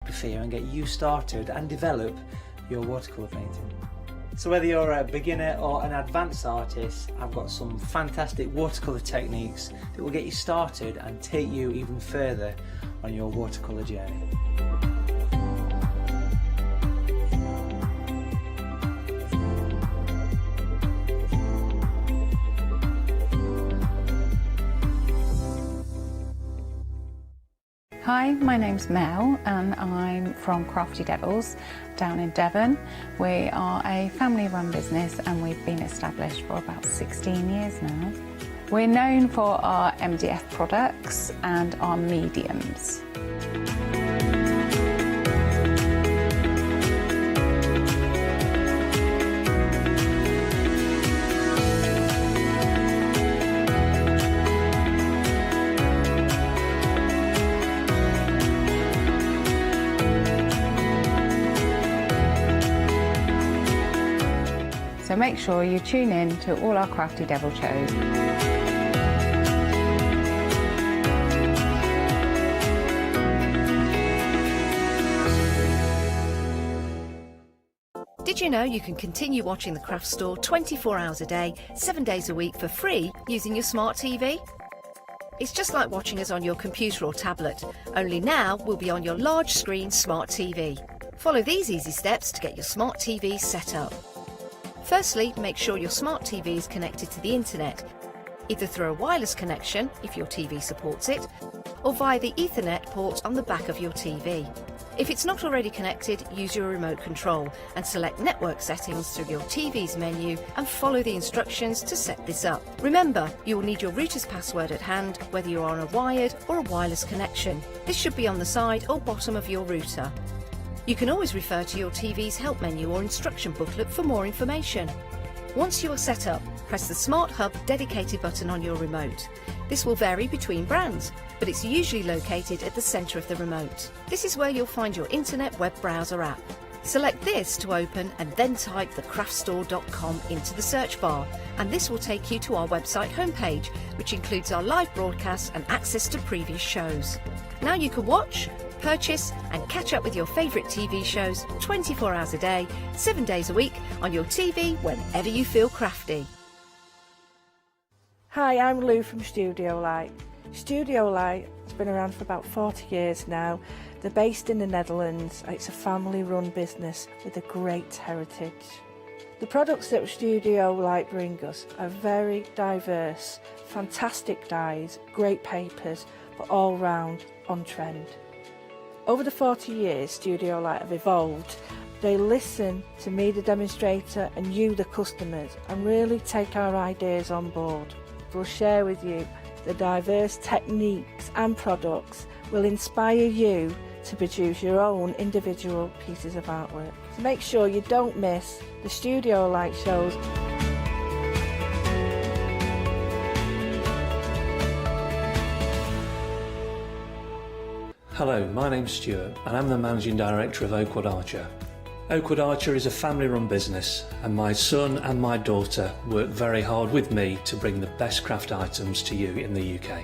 happy for you and get you started and develop your watercolour painting. So whether you're a beginner or an advanced artist, I've got some fantastic watercolour techniques that will get you started and take you even further on your watercolour journey. Hi, my name's Mel and I'm from Crafty Devils down in Devon. We are a family-run business and we've been established for about 16 years now. We're known for our MDF products and our mediums. So make sure you tune in to all our Crafty Devil shows. Did you know you can continue watching the Craft Store 24 hours a day, 7 days a week for free using your smart TV? It's just like watching us on your computer or tablet, only now we'll be on your large screen smart TV. Follow these easy steps to get your smart TV set up. Firstly, make sure your smart TV is connected to the internet, either through a wireless connection, if your TV supports it, or via the Ethernet port on the back of your TV. If it's not already connected, use your remote control and select network settings through your TV's menu and follow the instructions to set this up. Remember, you will need your router's password at hand, whether you're on a wired or a wireless connection. This should be on the side or bottom of your router. You can always refer to your TV's help menu or instruction booklet for more information. Once you are set up, press the Smart Hub dedicated button on your remote. This will vary between brands, but it's usually located at the centre of the remote. This is where you'll find your internet web browser app. Select this to open and then type thecraftstore.com into the search bar, and this will take you to our website homepage, which includes our live broadcasts and access to previous shows. Now you can watch, purchase and catch up with your favourite TV shows 24 hours a day, 7 days a week on your TV whenever you feel crafty. Hi, I'm Lou from Studio Light. Studio Light has been around for about 40 years now. They're based in the Netherlands. It's a family-run business with a great heritage. The products that Studio Light bring us are very diverse, fantastic dyes, great papers, but all round on trend. Over the 40 years Studio Light have evolved. They listen to me, the demonstrator, and you, the customers, and really take our ideas on board. We'll share with you the diverse techniques and products will inspire you to produce your own individual pieces of artwork. So make sure you don't miss the Studio Light shows. Hello, my name's Stuart and I'm the Managing Director of Oakwood Archer. Oakwood Archer is a family-run business and my son and my daughter work very hard with me to bring the best craft items to you in the UK.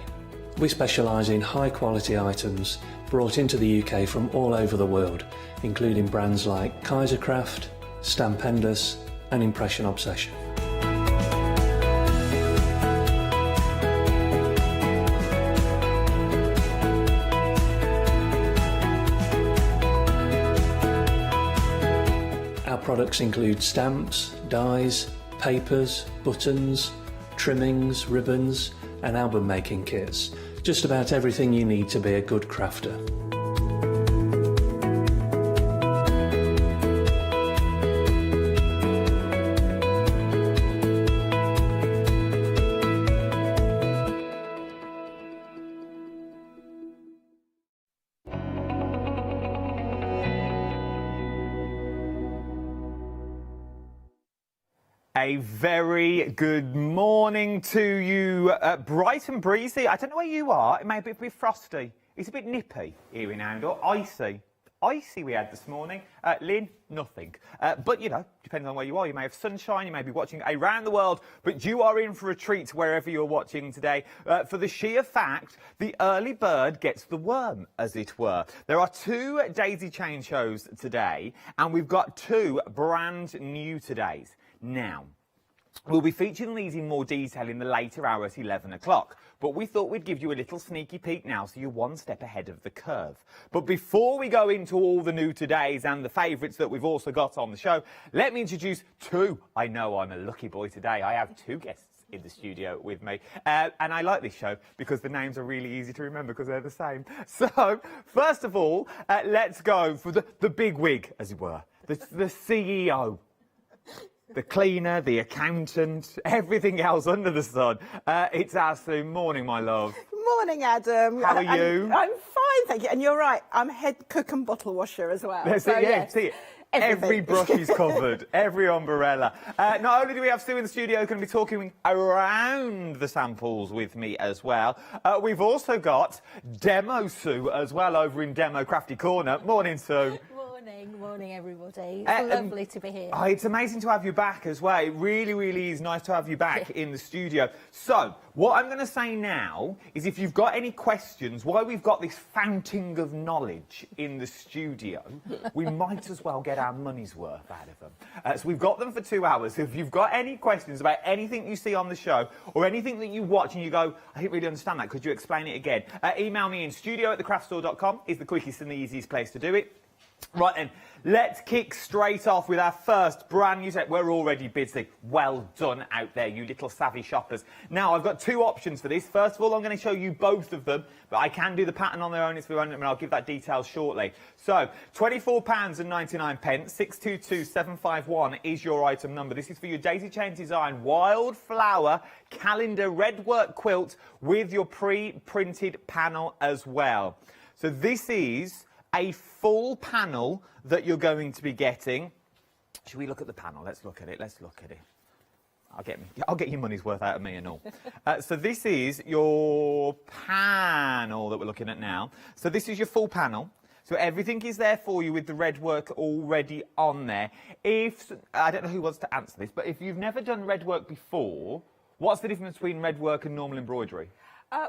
We specialise in high-quality items brought into the UK from all over the world, including brands like Kaisercraft, Stampendous and Impression Obsession. Our products include stamps, dies, papers, buttons, trimmings, ribbons and album making kits. Just about everything you need to be a good crafter. A very good morning to you, bright and breezy. I don't know where you are, it may be a bit frosty. It's a bit nippy here in Andor, icy icy we had this morning. Lynn, nothing. But, you know, depending on where you are, you may have sunshine, you may be watching around the world, but you are in for a treat wherever you're watching today. For the sheer fact, the early bird gets the worm, as it were. There are 2 daisy chain shows today, and we've got 2 brand new todays. Now, we'll be featuring these in more detail in the later hour at 11 o'clock, but we thought we'd give you a little sneaky peek now so you're one step ahead of the curve. But before we go into all the new todays and the favourites that we've also got on the show, let me introduce 2. I know I'm a lucky boy today. I have 2 guests in the studio with me. And I like this show because the names are really easy to remember because they're the same. So, first of all, let's go for the big wig, as it were, the CEO. The cleaner, the accountant, everything else under the sun. It's our Sue. Morning, my love. Morning, Adam. How are you? I'm fine, thank you. And you're right, I'm head cook and bottle washer as well. That's it, yeah. See it. Every brush is covered, every umbrella. Not only do we have Sue in the studio, going to be talking around the samples with me as well. We've also got Demo Sue as well over in Demo Crafty Corner. Morning, Sue. Morning everybody. It's lovely to be here. Oh, it's amazing to have you back as well. It really, really is nice to have you back in the studio. So, what I'm going to say now is if you've got any questions, why we've got this fountain of knowledge in the studio, we might as well get our money's worth out of them. So we've got them for 2 hours. So if you've got any questions about anything you see on the show or anything that you watch and you go, I didn't really understand that, could you explain it again? Email me in studio@thecraftstore.com is the quickest and the easiest place to do it. Right then, let's kick straight off with our first brand new set. We're already busy. Well done out there, you little savvy shoppers. Now, I've got 2 options for this. First of all, I'm going to show you both of them, but I can do the pattern on their own if you want, and I'll give that detail shortly. So, £24.99, 622751 is your item number. This is for your daisy chain design Wildflower calendar red work quilt with your pre-printed panel as well. So this is a full panel that you're going to be getting. Should we look at the panel? Let's look at it. Let's look at it. I'll get your money's worth out of me and all. So this is your panel that we're looking at now. So this is your full panel. So everything is there for you with the red work already on there. I don't know who wants to answer this, but if you've never done red work before, what's the difference between red work and normal embroidery?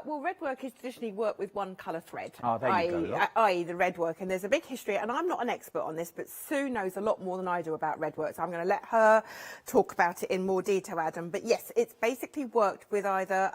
Well, red work is traditionally work with one colour thread, oh, there you go, i.e. the red work, and there's a big history, and I'm not an expert on this, but Sue knows a lot more than I do about red work, so I'm going to let her talk about it in more detail, Adam. But yes, it's basically worked with either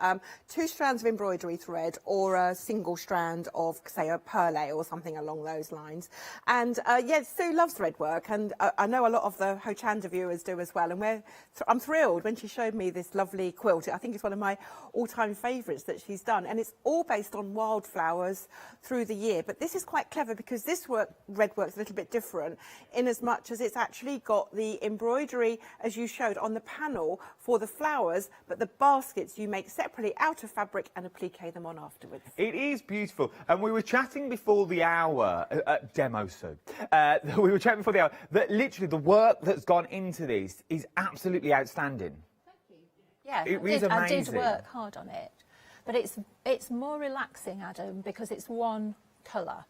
2 strands of embroidery thread or a single strand of, say, a perle or something along those lines. And yes, Sue loves red work, and I know a lot of the Hochanda viewers do as well, and I'm thrilled when she showed me this lovely quilt. I think it's one of my all-time favourites that she's done, and it's all based on wildflowers through the year. But this is quite clever because this red work's a little bit different in as much as it's actually got the embroidery, as you showed, on the panel for the flowers, but the baskets you make separately out of fabric and applique them on afterwards. It is beautiful. And we were chatting before the hour, Demo Sue, we were chatting before the hour, that literally the work that's gone into this is absolutely outstanding. Thank you. Yeah, I did work hard on it. But it's more relaxing, Adam, because it's one colour.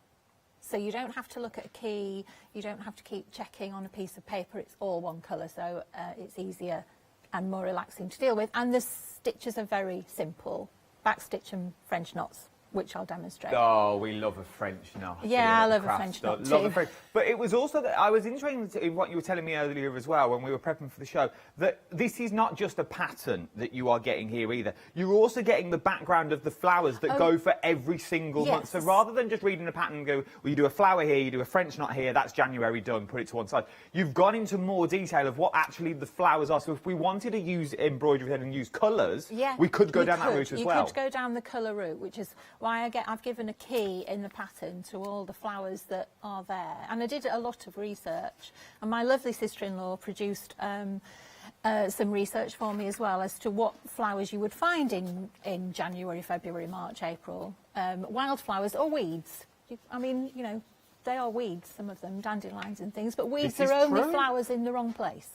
So you don't have to look at a key, you don't have to keep checking on a piece of paper, it's all one colour, so it's easier and more relaxing to deal with. And the stitches are very simple, backstitch and French knots, which I'll demonstrate. Oh, we love a French knot. Yeah, I love a French knot too. But it was also that I was interested in what you were telling me earlier as well when we were prepping for the show, that this is not just a pattern that you are getting here either. You're also getting the background of the flowers that go for every single month. So rather than just reading a pattern and go, well, you do a flower here, you do a French knot here, that's January done, put it to one side. You've gone into more detail of what actually the flowers are. So if we wanted to use embroidery and use colours, we could go down that route as well. You could go down the colour route, which is why I've given a key in the pattern to all the flowers that are there. And I did a lot of research, and my lovely sister-in-law produced some research for me as well as to what flowers you would find in January, February, March, April. Wildflowers or weeds. I mean, you know, they are weeds, some of them, dandelions and things, but weeds are only flowers in the wrong place.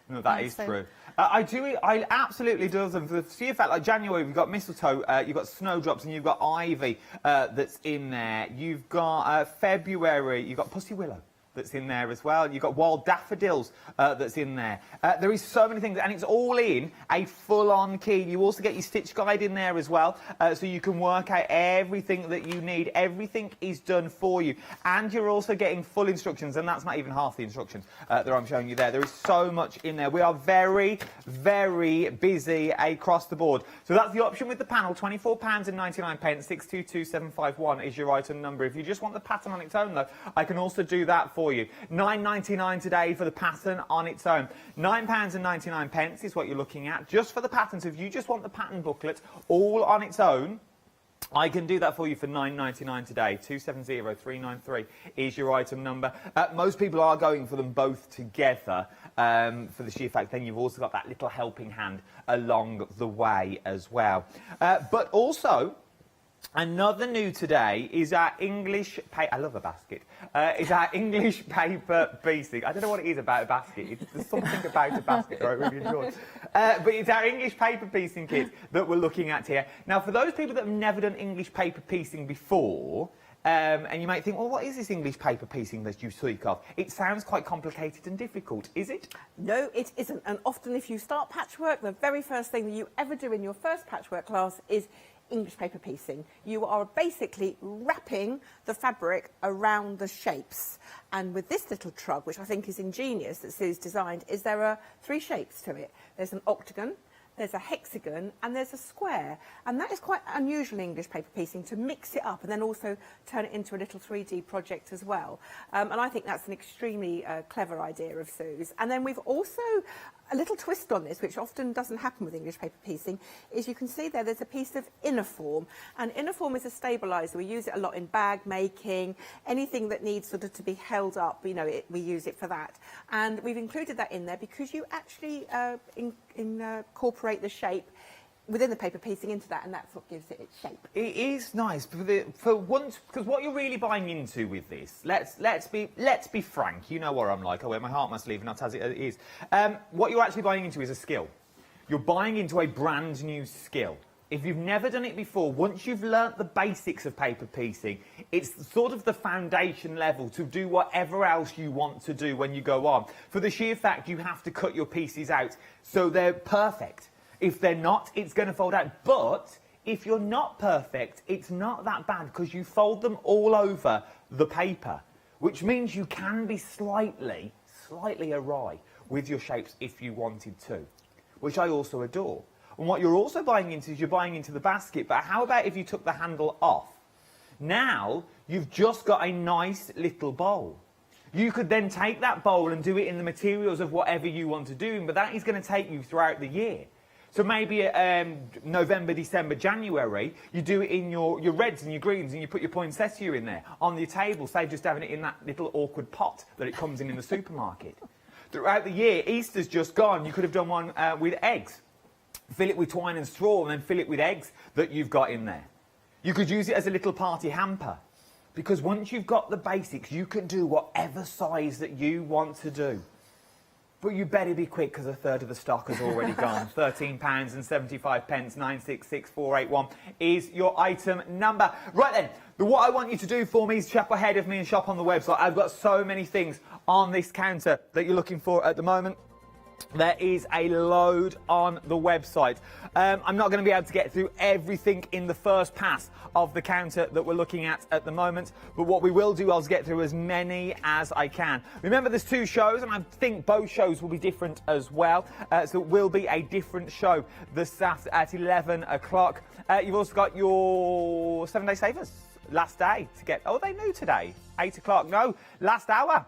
No, that is true. I absolutely do them. For the sheer fact, like January, we've got mistletoe, you've got snowdrops, and you've got ivy that's in there. You've got February, you've got pussy willow that's in there as well. You've got wild daffodils that's in there. There is so many things, and it's all in a full-on key. You also get your stitch guide in there as well, so you can work out everything that you need. Everything is done for you, and you're also getting full instructions, and that's not even half the instructions that I'm showing you there. There is so much in there. We are very, very busy across the board. So that's the option with the panel, £24.99, 622751 is your item number. If you just want the pattern on its own, though, I can also do that for you. £9.99 today for the pattern on its own. £9.99 is what you're looking at just for the pattern. So if you just want the pattern booklet all on its own, I can do that for you for £9.99 today. 270393 is your item number. Most people are going for them both together for the sheer fact. Then you've also got that little helping hand along the way as well. But also, another new today is our English paper. I love a basket. Is our English paper piecing. I don't know what it is about a basket. There's something about a basket that I really enjoy. But it's our English paper piecing kit that we're looking at here. Now, for those people that have never done English paper piecing before, and you might think, well, what is this English paper piecing that you speak of? It sounds quite complicated and difficult, is it? No, it isn't. And often if you start patchwork, the very first thing that you ever do in your first patchwork class is English paper piecing. You are basically wrapping the fabric around the shapes. And with this little trug, which I think is ingenious that Sue's designed, is there are 3 shapes to it. There's an octagon, there's a hexagon, and there's a square. And that is quite unusual in English paper piecing, to mix it up and then also turn it into a little 3D project as well. And I think that's an extremely clever idea of Sue's. And then we've also, a little twist on this, which often doesn't happen with English paper piecing, is you can see there's a piece of inner form. And inner form is a stabiliser. We use it a lot in bag making, anything that needs sort of to be held up, you know, we use it for that. And we've included that in there because you actually incorporate the shape within the paper piecing into that, and that's what gives it its shape. It is nice for once, because what you're really buying into with this, let's be frank. You know what I'm like. I wear my heart on my sleeve, and that's as it is. What you're actually buying into is a skill. You're buying into a brand new skill. If you've never done it before, once you've learnt the basics of paper piecing, it's sort of the foundation level to do whatever else you want to do when you go on. For the sheer fact you have to cut your pieces out so they're perfect. If they're not, it's going to fold out. But if you're not perfect, it's not that bad because you fold them all over the paper, which means you can be slightly awry with your shapes if you wanted to, which I also adore. And what you're also buying into is you're buying into the basket. But how about if you took the handle off? Now you've just got a nice little bowl. You could then take that bowl and do it in the materials of whatever you want to do, but that is going to take you throughout the year. So maybe November, December, January, you do it in your reds and your greens, and you put your poinsettia in there on your table, save just having it in that little awkward pot that it comes in the supermarket. Throughout the year, Easter's just gone. You could have done one with eggs. Fill it with twine and straw, and then fill it with eggs that you've got in there. You could use it as a little party hamper, because once you've got the basics, you can do whatever size that you want to do. But you better be quick, because a third of the stock has already gone. £13.75, 966481 is your item number. Right then, what I want you to do for me is shop ahead of me and shop on the website. I've got so many things on this counter that you're looking for at the moment. There is a load on the website. I'm not going to be able to get through everything in the first pass of the counter that we're looking at the moment, but what we will do is get through as many as I can. Remember, there's 2 shows, and I think both shows will be different as well, so it will be a different show this Saturday at 11 o'clock. You've also got your 7-day savers. Last day to get... Oh, they knew today. 8 o'clock. No, last hour.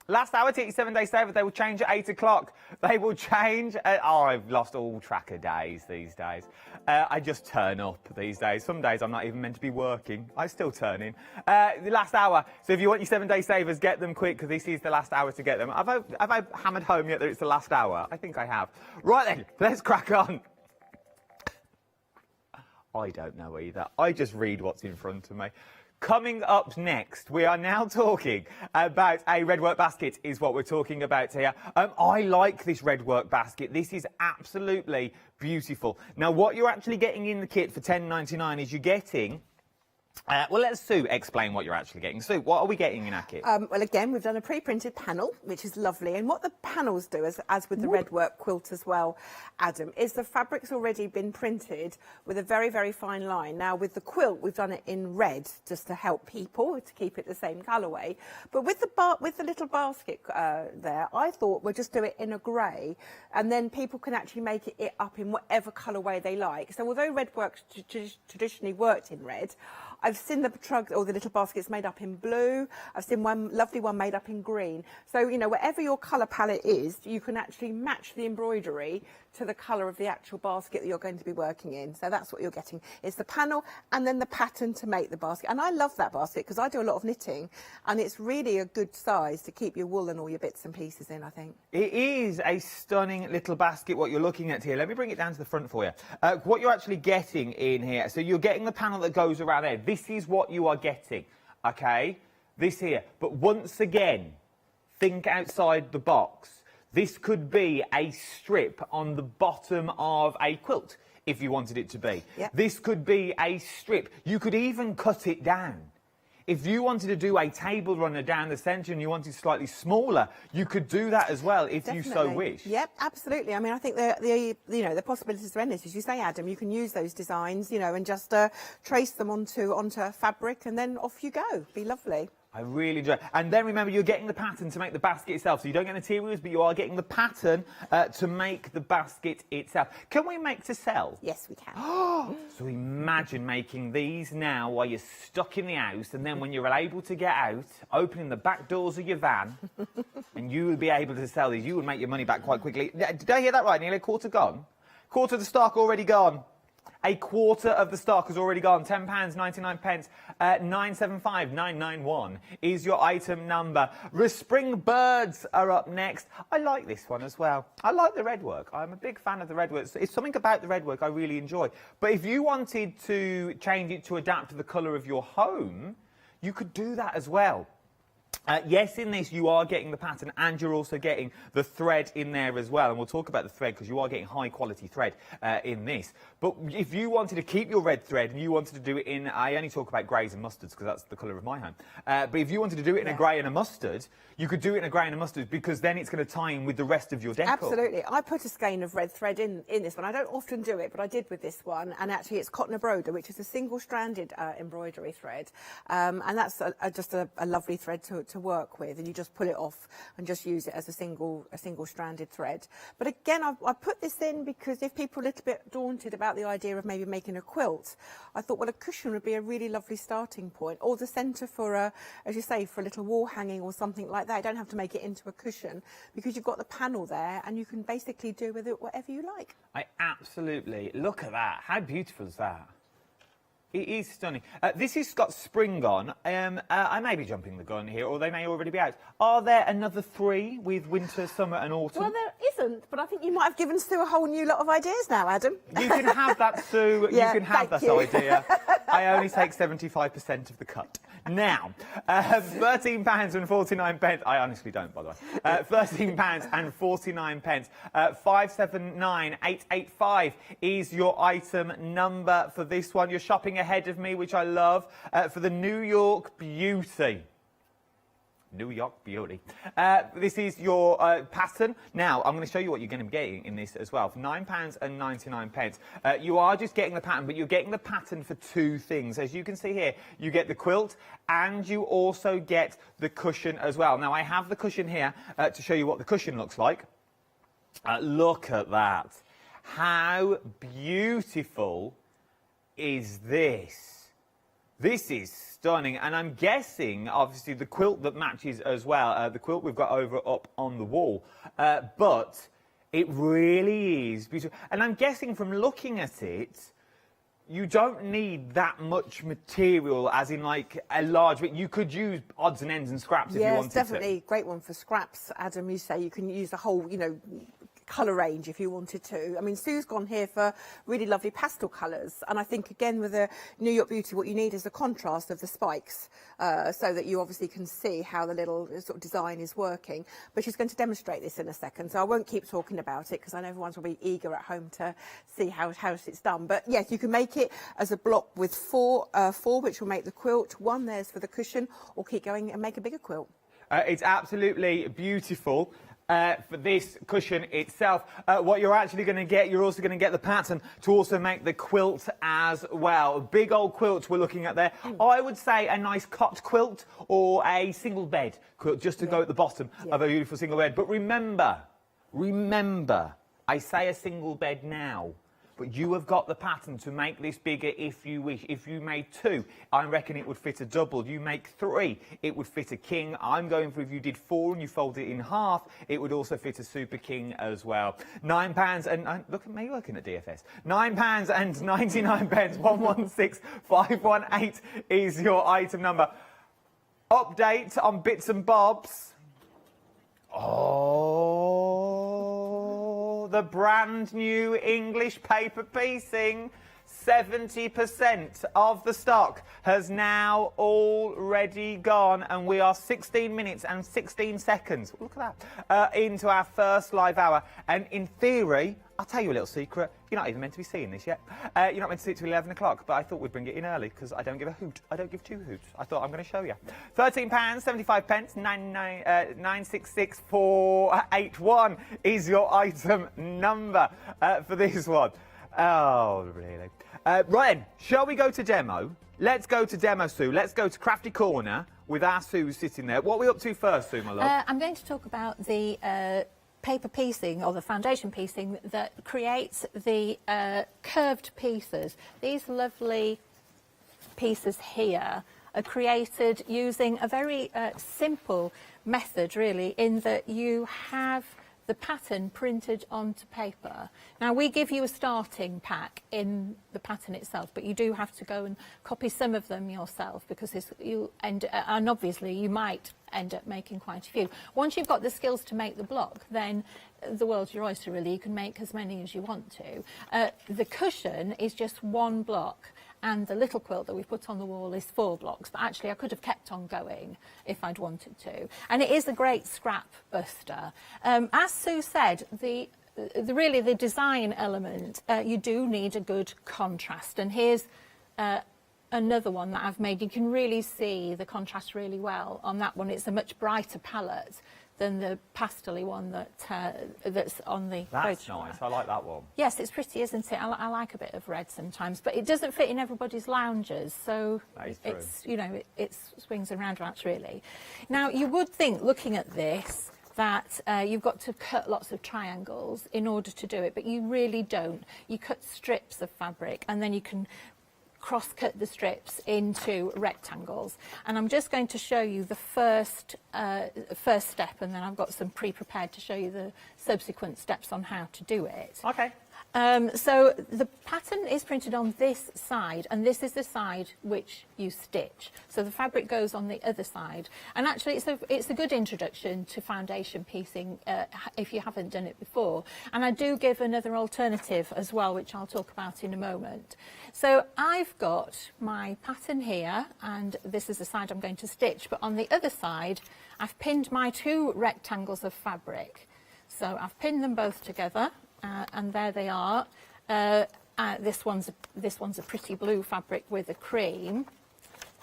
Last hour to get your 7-day saver. They will change at 8 o'clock. They will change at... Oh, I've lost all track of days these days. I just turn up these days. Some days I'm not even meant to be working. I still turn in. The last hour. So if you want your 7-day savers, get them quick, because this is the last hour to get them. Have I hammered home yet that it's the last hour? I think I have. Right then, let's crack on. I don't know either. I just read what's in front of me. Coming up next, we are now talking about a red work basket is what we're talking about here. I like this red work basket. This is absolutely beautiful. Now, what you're actually getting in the kit for $10.99 is you're getting... well, let Sue explain what you're actually getting. Sue, what are we getting in our kit? Well, again, we've done a pre-printed panel, which is lovely. And what the panels do, as with the red work quilt as well, Adam, is the fabric's already been printed with a very, very fine line. Now, with the quilt, we've done it in red, just to help people, to keep it the same colourway. But with the little basket there, I thought we'll just do it in a grey, and then people can actually make it up in whatever colourway they like. So although red work traditionally worked in red, I've seen the trug or the little baskets made up in blue. I've seen one lovely one made up in green. So, you know, whatever your colour palette is, you can actually match the embroidery to the colour of the actual basket that you're going to be working in. So that's what you're getting. It's the panel and then the pattern to make the basket. And I love that basket because I do a lot of knitting, and it's really a good size to keep your wool and all your bits and pieces in, I think. It is a stunning little basket, what you're looking at here. Let me bring it down to the front for you. What you're actually getting in here, so you're getting the panel that goes around there. This is what you are getting, okay? This here. But once again, think outside the box. This could be a strip on the bottom of a quilt, if you wanted it to be. Yep. This could be a strip. You could even cut it down. If you wanted to do a table runner down the centre and you wanted slightly smaller, you could do that as well if you so wish. Yep, absolutely. I mean, I think the possibilities are endless. As you say, Adam, you can use those designs, you know, and just trace them onto fabric, and then off you go. Be lovely. I really enjoy it. And then remember, you're getting the pattern to make the basket itself. So you don't get materials, but you are getting the pattern to make the basket itself. Can we make to sell? Yes, we can. So imagine making these now while you're stuck in the house, and then when you're able to get out, opening the back doors of your van, and you will be able to sell these. You will make your money back quite quickly. Did I hear that right? Nearly a quarter gone? Quarter of the stock already gone. A quarter of the stock has already gone. £10.99. 975991 is your item number. Spring birds are up next. I like this one as well. I like the red work. I'm a big fan of the red work. It's something about the red work I really enjoy. But if you wanted to change it to adapt to the colour of your home, you could do that as well. Yes, in this you are getting the pattern, and you're also getting the thread in there as well, and we'll talk about the thread because you are getting high quality thread in this. But if you wanted to keep your red thread and you wanted to do it in, I only talk about greys and mustards because that's the colour of my home, but if you wanted to do it in a grey and a mustard, you could do it in a grey and a mustard because then it's going to tie in with the rest of your decor. Absolutely. I put a skein of red thread in this one. I don't often do it, but I did with this one, and actually it's cotton broder, which is a single-stranded embroidery thread, and that's just a lovely thread to work with, and you just pull it off and just use it as a single-stranded thread. But again, I put this in because if people are a little bit daunted about the idea of maybe making a quilt, I thought, well, a cushion would be a really lovely starting point, or the centre for as you say, for a little wall hanging or something like that. You don't have to make it into a cushion because you've got the panel there, and you can basically do with it whatever you like. I absolutely, look at that. How beautiful is that? It is stunning. This has got spring on. I may be jumping the gun here, or they may already be out. Are there another 3 with winter, summer and autumn? Well, there isn't, but I think you might have given Sue a whole new lot of ideas now, Adam. You can have that, Sue. Yeah, you can have that idea. I only take 75% of the cut. Now, £13.49. I honestly don't, by the way. £13.49. 579885 is your item number for this one. You're shopping ahead of me, which I love, for the New York Beauty. New York Beauty. This is your pattern. Now, I'm going to show you what you're going to be getting in this as well. For £9.99. You are just getting the pattern, but you're getting the pattern for 2 things. As you can see here, you get the quilt and you also get the cushion as well. Now, I have the cushion here to show you what the cushion looks like. Look at that. How beautiful is this? This is stunning, and I'm guessing, obviously, the quilt that matches as well, the quilt we've got up on the wall, but it really is beautiful. And I'm guessing from looking at it, you don't need that much material, as in like a large bit. You could use odds and ends and scraps if you wanted to. Yes, definitely a great one for scraps, Adam. You say you can use the whole, you know, colour range if you wanted to. I mean, Sue's gone here for really lovely pastel colours, and I think again with the New York Beauty, what you need is the contrast of the spikes, so that you obviously can see how the little sort of design is working. But she's going to demonstrate this in a second, so I won't keep talking about it because I know everyone's probably eager at home to see how it's done. But yes, you can make it as a block with four, which will make the quilt. One there's for the cushion, or keep going and make a bigger quilt. It's absolutely beautiful. For this cushion itself, what you're actually going to get, you're also going to get the pattern to also make the quilt as well. Big old quilts we're looking at there. I would say a nice cot quilt or a single bed quilt just to go at the bottom of a beautiful single bed. But remember, I say a single bed now, but you have got the pattern to make this bigger if you wish. If you made 2, I reckon it would fit a double. You make 3, it would fit a king. I'm going for if you did 4 and you fold it in half, it would also fit a super king as well. £9 and look at me working at DFS. £9 and 99 pence. 116518 is your item number. Update on bits and bobs. Oh, the brand new English paper piecing. 70% of the stock has now already gone, and we are 16 minutes and 16 seconds, look at that, into our first live hour. And in theory, I'll tell you a little secret, you're not even meant to be seeing this yet. You're not meant to see it till 11 o'clock, but I thought we'd bring it in early because I don't give a hoot. I don't give 2 hoots. I thought I'm going to show you. £13.75, 966-481 is your item number for this one. Oh, really? Right then, shall we go to demo? Let's go to demo, Sue. Let's go to Crafty Corner with our Sue sitting there. What are we up to first, Sue, my love? I'm going to talk about the paper piecing, or the foundation piecing, that creates the curved pieces. These lovely pieces here are created using a very simple method, really, in that you have the pattern printed onto paper. Now, we give you a starting pack in the pattern itself, but you do have to go and copy some of them yourself, because and obviously you might end up making quite a few. Once you've got the skills to make the block, then the world's your oyster, really. You can make as many as you want to. The cushion is just 1 block, and the little quilt that we put on the wall is 4 blocks, but actually I could have kept on going if I'd wanted to. And it is a great scrap buster. As Sue said, the design element, you do need a good contrast. And here's another one that I've made. You can really see the contrast really well on that one. It's a much brighter palette than the pastel-y one that's on the That's photograph. nice. I like that one. Yes, it's pretty, isn't it? I like a bit of red sometimes, but it doesn't fit in everybody's lounges, so it's, you know, it swings and roundabouts, really. Now, you would think, looking at this, that you've got to cut lots of triangles in order to do it, but you really don't. You cut strips of fabric, and then you can cross-cut the strips into rectangles. And I'm just going to show you the first step, and then I've got some pre-prepared to show you the subsequent steps on how to do it. Okay. So the pattern is printed on this side, and this is the side which you stitch. So the fabric goes on the other side. And actually it's a good introduction to foundation piecing if you haven't done it before. And I do give another alternative as well, which I'll talk about in a moment. So I've got my pattern here, and this is the side I'm going to stitch, but on the other side I've pinned my 2 rectangles of fabric. So I've pinned them both together. And there they are. This one's a pretty blue fabric with a cream.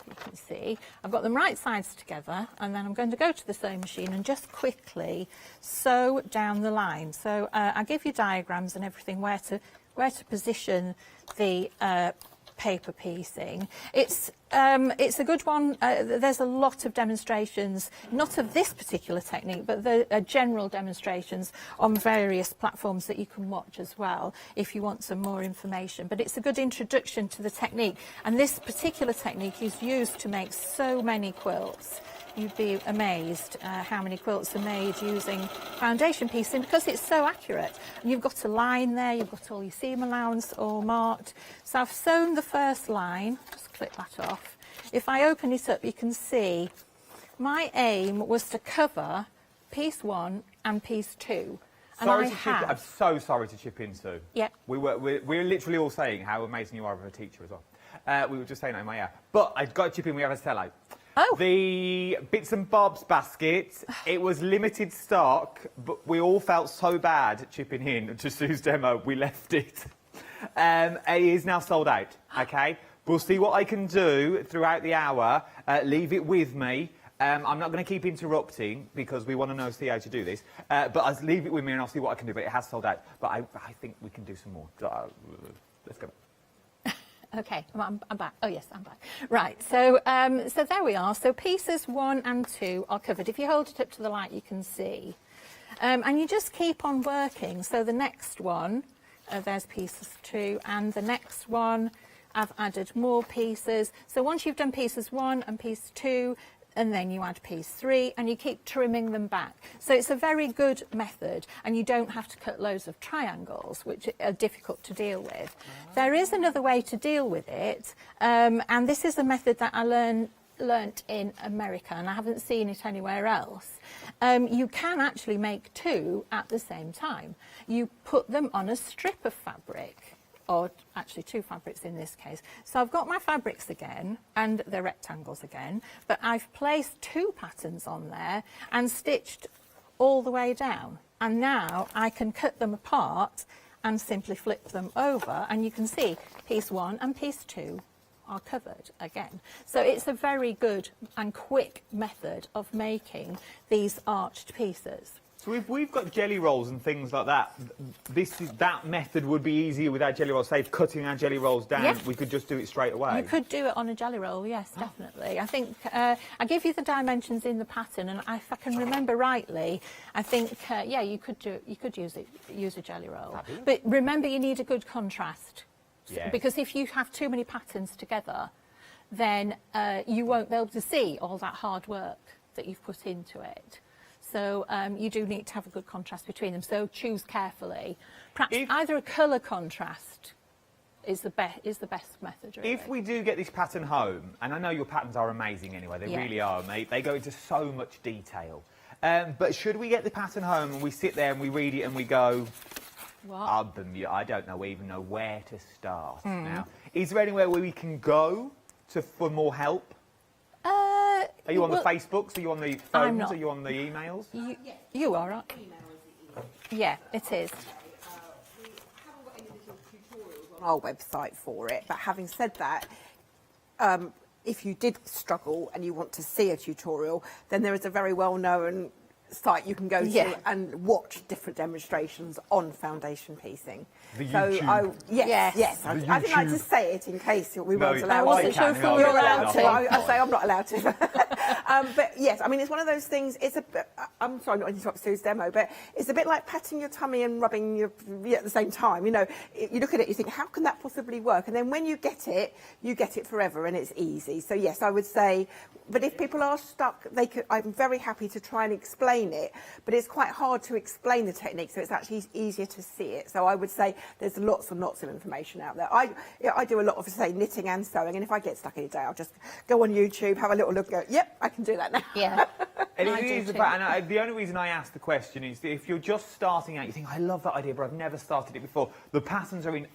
You can see I've got them right sides together, and then I'm going to go to the sewing machine and just quickly sew down the line. So I give you diagrams and everything where to position the paper piecing. It's a good one. There's a lot of demonstrations, not of this particular technique, but the general demonstrations on various platforms that you can watch as well if you want some more information. But it's a good introduction to the technique, and this particular technique is used to make so many quilts. You'd be amazed how many quilts are made using foundation piecing, because it's so accurate. And you've got a line there, you've got all your seam allowance all marked. So I've sewn the first line, just click that off. If I open it up, you can see my aim was to cover piece 1 and piece 2. And I'm so sorry to chip in, Sue. Yep. We're literally all saying how amazing you are as a teacher as well. We were just saying that in my ear. But I've got to chip in, we have a sellout. Oh. The Bits and Bobs basket, it was limited stock, but we all felt so bad chipping in to Sue's demo, we left it. It is now sold out, OK? We'll see what I can do throughout the hour. Leave it with me. I'm not going to keep interrupting because we want to see how to do this. But I'll leave it with me and I'll see what I can do. But it has sold out. But I think we can do some more. Let's go. Okay, I'm back. Oh yes, I'm back. Right, so so there we are. So pieces 1 and 2 are covered. If you hold it up to the light, you can see. And you just keep on working. So the next one, there's pieces 2, and the next one, I've added more pieces. So once you've done pieces 1 and piece 2, and then you add piece 3 and you keep trimming them back. So it's a very good method and you don't have to cut loads of triangles, which are difficult to deal with. There is another way to deal with it, and this is a method that I learnt in America and I haven't seen it anywhere else. You can actually make 2 at the same time. You put them on a strip of fabric, or actually 2 fabrics in this case. So I've got my fabrics again and the rectangles again, but I've placed 2 patterns on there and stitched all the way down. And now I can cut them apart and simply flip them over, and you can see piece 1 and piece 2 are covered again. So it's a very good and quick method of making these arched pieces. So if we've got jelly rolls and things like that, that method would be easier with our jelly rolls. Say, cutting our jelly rolls down, Yeah. we could just do it straight away. You could do it on a jelly roll, yes, definitely. I think I give you the dimensions in the pattern, and if I can remember rightly, I think yeah, you could use a jelly roll. Fabulous. But remember, you need a good contrast, Yes. because if you have too many patterns together, then you won't be able to see all that hard work that you've put into it. So you do need to have a good contrast between them. So choose carefully. Perhaps either a colour contrast is the best method. Really. If we do get this pattern home, and I know your patterns are amazing anyway, they really are, mate. They go into so much detail. But should we get the pattern home and we sit there and we read it and we go, what? I don't even know where to start now. Is there anywhere where we can go for more help? Are you on the Facebooks? Are you on the phones? Are you on the emails? You are, right? Yeah, it is. We haven't got any little tutorials on our website for it, but having said that, if you did struggle and you want to see a tutorial, then there is a very well-known site you can go to and watch different demonstrations on foundation piecing. The YouTube. Yes. I didn't like to say it in case we weren't allowed to. I wasn't sure if you were allowed to. I say I'm not allowed to. But yes, I mean, it's one of those things. It's I'm sorry, not to interrupt Sue's demo, but it's a bit like patting your tummy and rubbing your at the same time. You know, you look at it, you think, how can that possibly work? And then when you get it forever, and it's easy. So yes, I would say. But if people are stuck, I'm very happy to try and explain it. But it's quite hard to explain the technique, so it's actually easier to see it. So I would say there's lots and lots of information out there. I do a lot of, say, knitting and sewing, and if I get stuck in a day, I'll just go on YouTube, have a little look, and go, yep, I can do that now. Yeah. And the only reason I ask the question is that if you're just starting out, you think, I love that idea, but I've never started it before. The patterns are don't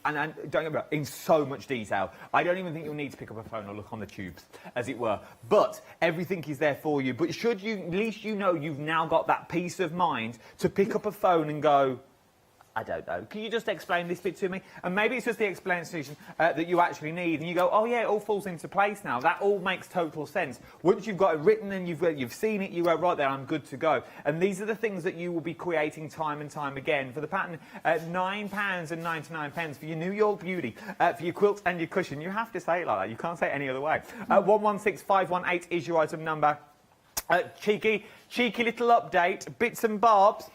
get me wrong, in so much detail. I don't even think you'll need to pick up a phone or look on the tubes, as it were. But everything is there for you. But at least you know you've now got that peace of mind to pick up a phone and go, I don't know. Can you just explain this bit to me? And maybe it's just the explanation that you actually need, and you go, oh yeah, it all falls into place now. That all makes total sense. Once you've got it written and you've seen it, you go, right there, I'm good to go. And these are the things that you will be creating time and time again. For the pattern, £9.99 for your New York Beauty, for your quilt and your cushion. You have to say it like that. You can't say it any other way. 116518 is your item number. Cheeky little update. Bits and Bobs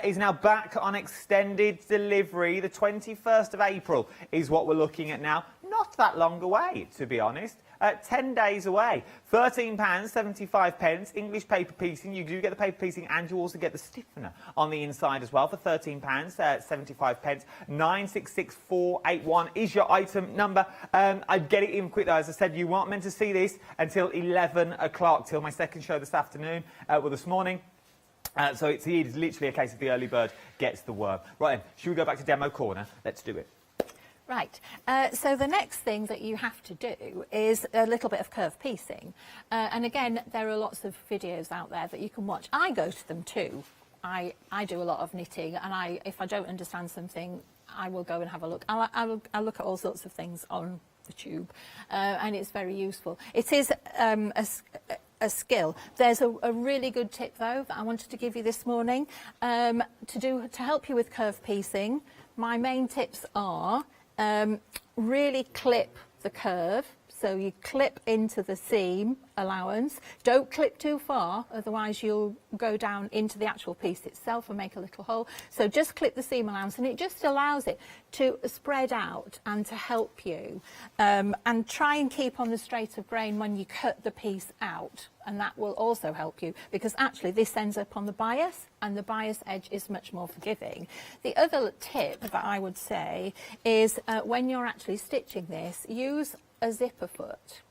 is now back on extended delivery. The 21st of April is what we're looking at now. Not that long away, to be honest. 10 days away. £13.75. English paper piecing. You do get the paper piecing and you also get the stiffener on the inside as well for £13.75. 966481 is your item number. I'd get it in quick though. As I said, you weren't meant to see this until 11 o'clock, till my second show this afternoon, this morning. So it's literally a case of the early bird gets the worm. Right then, should we go back to demo corner? Let's do it. Right, so the next thing that you have to do is a little bit of curve piecing. And again, there are lots of videos out there that you can watch. I go to them too. I do a lot of knitting, and if I don't understand something, I will go and have a look. I'll look at all sorts of things on the tube, and it's very useful. It is a skill. There's a really good tip though that I wanted to give you this morning to help you with curve piecing. My main tips are really clip the curve, so you clip into the seam allowance. Don't clip too far, otherwise you'll go down into the actual piece itself and make a little hole. So just clip the seam allowance, and it just allows it to spread out and to help you. And try and keep on the straight of grain when you cut the piece out, and that will also help you, because actually this ends up on the bias, and the bias edge is much more forgiving. The other tip that I would say is when you're actually stitching this, use a zipper foot,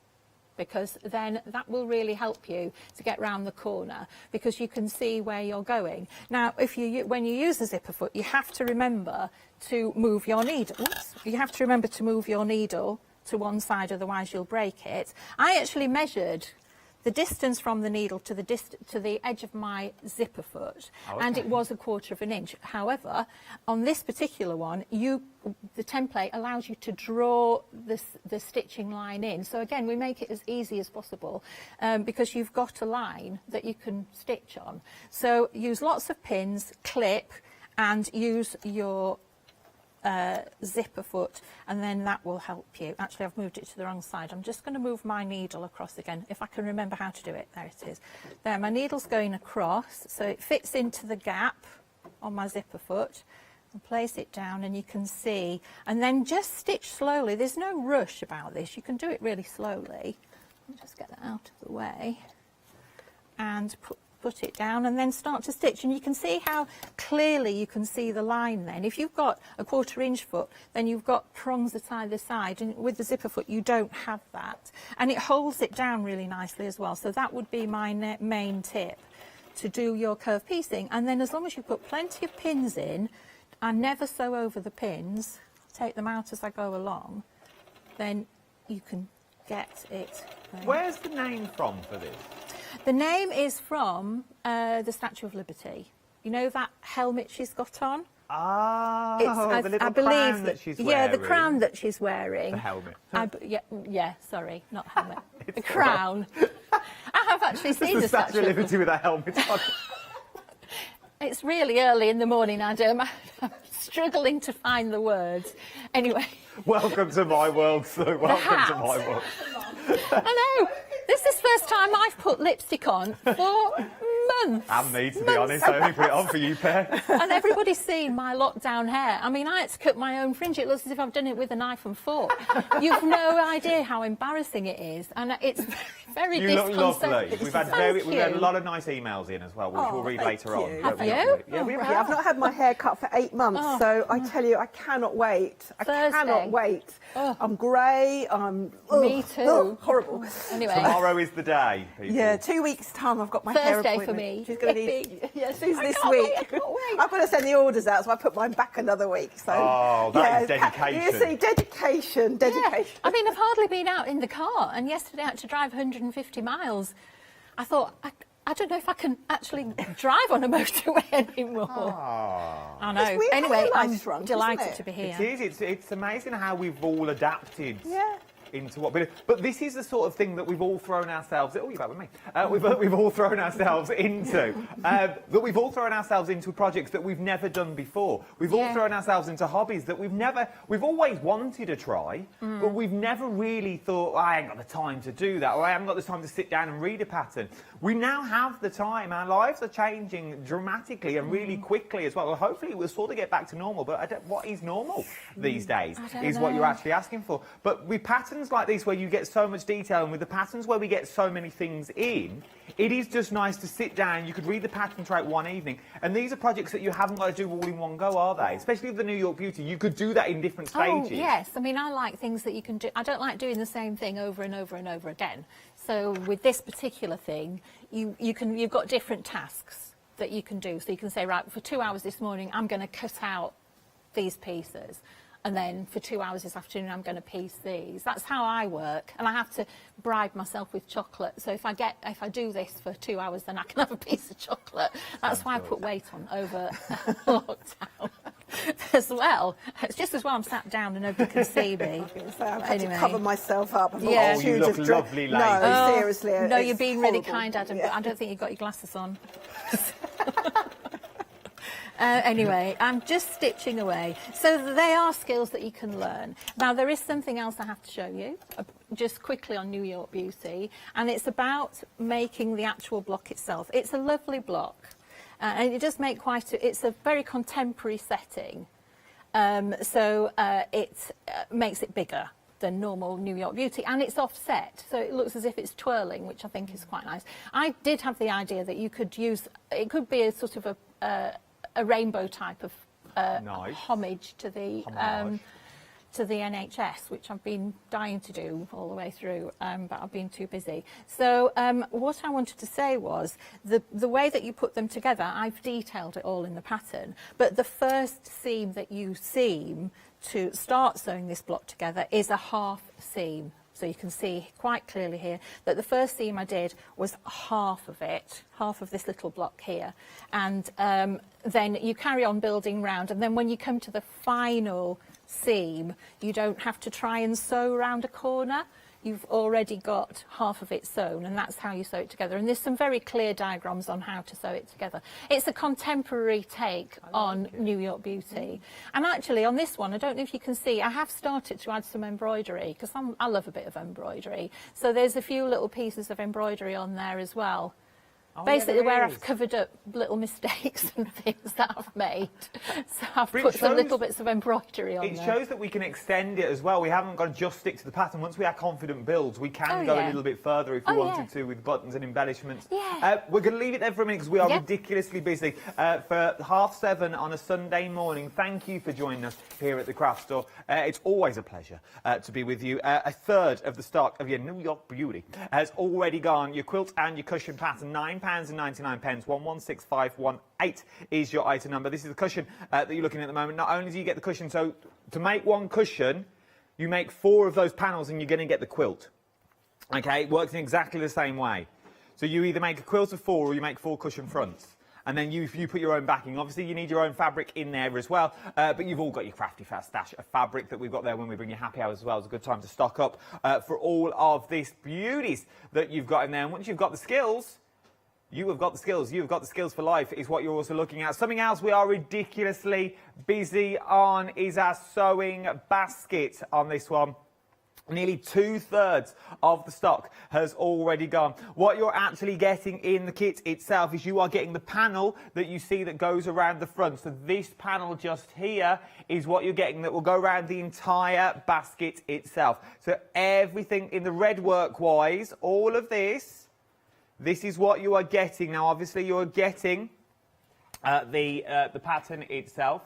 because then that will really help you to get round the corner, because you can see where you're going. Now, when you use a zipper foot, you have to remember to move your needle. Oops. You have to remember to move your needle to one side, otherwise you'll break it. I actually measured the distance from the needle to the edge of my zipper foot, and it was 1/4 of an inch. However, on this particular one, the template allows you to draw the stitching line in. So again, we make it as easy as possible, because you've got a line that you can stitch on. So use lots of pins, clip, and use your zipper foot, and then that will help you. Actually, I've moved it to the wrong side. I'm just going to move my needle across again, if I can remember how to do it. There it is. There, my needle's going across, so it fits into the gap on my zipper foot. And place it down, and you can see, and then just stitch slowly. There's no rush about this. You can do it really slowly. I'll just get that out of the way and put it down, and then start to stitch, and you can see how clearly you can see the line then. If you've got a 1/4 inch foot, then you've got prongs at either side, and with the zipper foot you don't have that, and it holds it down really nicely as well. So that would be my main tip, to do your curve piecing. And then as long as you put plenty of pins in, and never sew over the pins, take them out as I go along, then you can get it going. Where's the name from for this? The name is from the Statue of Liberty. You know that helmet she's got on? The little crown that she's wearing. Yeah, the crown that she's wearing. The helmet. Yeah, sorry, not helmet. The crown. I have actually seen the Statue of Liberty with a helmet on. It's really early in the morning, Adam. I'm struggling to find the words. Anyway. Welcome to my world, Sue. Welcome to my world. I know. This is the first time I've put lipstick on for months. And me, to be honest. I only put it on for you, Per. And everybody's seen my lockdown hair. I mean, I had to cut my own fringe. It looks as if I've done it with a knife and fork. You've no idea how embarrassing it is. And it's very You look disconcerting. lovely. We've had a lot of nice emails in as well, which we'll read later on. Have you? Yeah, we have. Yeah, I've not had my hair cut for 8 months, so I tell you, I cannot wait. I cannot wait. I'm grey. Me too. Horrible. Anyway. Tomorrow is the day, people. Yeah, 2 weeks' time I've got my hair Thursday appointment. for me. She's going to need... Yes, She's I this can't week. wait, I can't wait. I've got to send the orders out, so I put mine back another week. So, that is dedication. You see, dedication. Yeah. I mean, I've hardly been out in the car, and yesterday I had to drive 150 miles. I thought, I don't know if I can actually drive on a motorway anymore. I know. weird Anyway, how I'm shrunk, delighted isn't it? to be here. It is. It's amazing how we've all adapted. Yeah. Into what, but this is the sort of thing that we've all thrown ourselves. Oh, you're back with me. We've all thrown ourselves into. That we've all thrown ourselves into projects that we've never done before. We've all thrown ourselves into hobbies that we've always wanted to try, but we've never really thought, I ain't got the time to do that, or I haven't got the time to sit down and read a pattern. We now have the time. Our lives are changing dramatically and really quickly as well. Well, hopefully we'll sort of get back to normal, but what is normal these days is what you're actually asking for. But with patterns like this where you get so much detail, and with the patterns where we get so many things in, it is just nice to sit down. You could read the pattern throughout one evening, and these are projects that you haven't got to do all in one go, are they? Especially with the New York Beauty, you could do that in different stages. Oh, yes. I mean, I like things that you can do. I don't like doing the same thing over and over and over again. So with this particular thing, you've got different tasks that you can do. So you can say, right, for 2 hours this morning, I'm going to cut out these pieces. And then for 2 hours this afternoon, I'm going to piece these. That's how I work. And I have to bribe myself with chocolate. So if I do this for 2 hours, then I can have a piece of chocolate. That's why I put weight on over lockdown as well. It's just as well I'm sat down and nobody can see me. I've had to cover myself up. I've got Yeah. a Oh, you huge look lovely, lady. No, seriously. No, it's you're being really horrible. kind, Adam, Yeah. but I don't think you've got your glasses on. Anyway, I'm just stitching away. So they are skills that you can learn. Now, there is something else I have to show you, just quickly on New York Beauty, and it's about making the actual block itself. It's a lovely block, and it does make it's a very contemporary setting, so it makes it bigger than normal New York Beauty, and it's offset, so it looks as if it's twirling, which I think is quite nice. I did have the idea that you could use, it could be a sort of a rainbow type of Nice. homage to the NHS, which I've been dying to do all the way through, but I've been too busy. So what I wanted to say was the way that you put them together, I've detailed it all in the pattern, but the first seam that you seam to start sewing this block together is a half seam. So you can see quite clearly here that the first seam I did was half of it, half of this little block here. And then you carry on building round. And then when you come to the final seam, you don't have to try and sew around a corner. You've already got half of it sewn, and that's how you sew it together. And there's some very clear diagrams on how to sew it together. It's a contemporary take on New York Beauty. And actually, on this one, I don't know if you can see, I have started to add some embroidery, because I love a bit of embroidery. So there's a few little pieces of embroidery on there as well. Oh, Basically, yeah, where is. I've covered up little mistakes and things that I've made. So I've But it put some shows- little bits of embroidery on It there. shows that we can extend it as well. We haven't got to just stick to the pattern. Once we have confident builds, we can go a little bit further if we wanted to with buttons and embellishments. Yeah. We're going to leave it there for a minute because we are Yeah. ridiculously busy. For 7:30 on a Sunday morning, thank you for joining us here at the craft store. It's always a pleasure to be with you. A third of the stock of your New York Beauty has already gone. Your quilt and your cushion pattern, £9.99. 116518 is your item number. This is the cushion that you're looking at the moment. Not only do you get the cushion, so to make one cushion, you make 4 of those panels and you're going to get the quilt. Okay, it works in exactly the same way. So you either make a quilt of 4 or you make 4 cushion fronts. And then you put your own backing. Obviously, you need your own fabric in there as well. But you've all got your crafty fast stash of fabric that we've got there when we bring you happy hours as well. It's a good time to stock up for all of these beauties that you've got in there. And once you've got the skills, you have got the skills. You've got the skills for life is what you're also looking at. Something else we are ridiculously busy on is our sewing basket on this one. Nearly 2/3 of the stock has already gone. What you're actually getting in the kit itself is you are getting the panel that you see that goes around the front. So this panel just here is what you're getting that will go around the entire basket itself. So everything in the red work wise, all of this is what you are getting. Now, obviously, you're getting the pattern itself.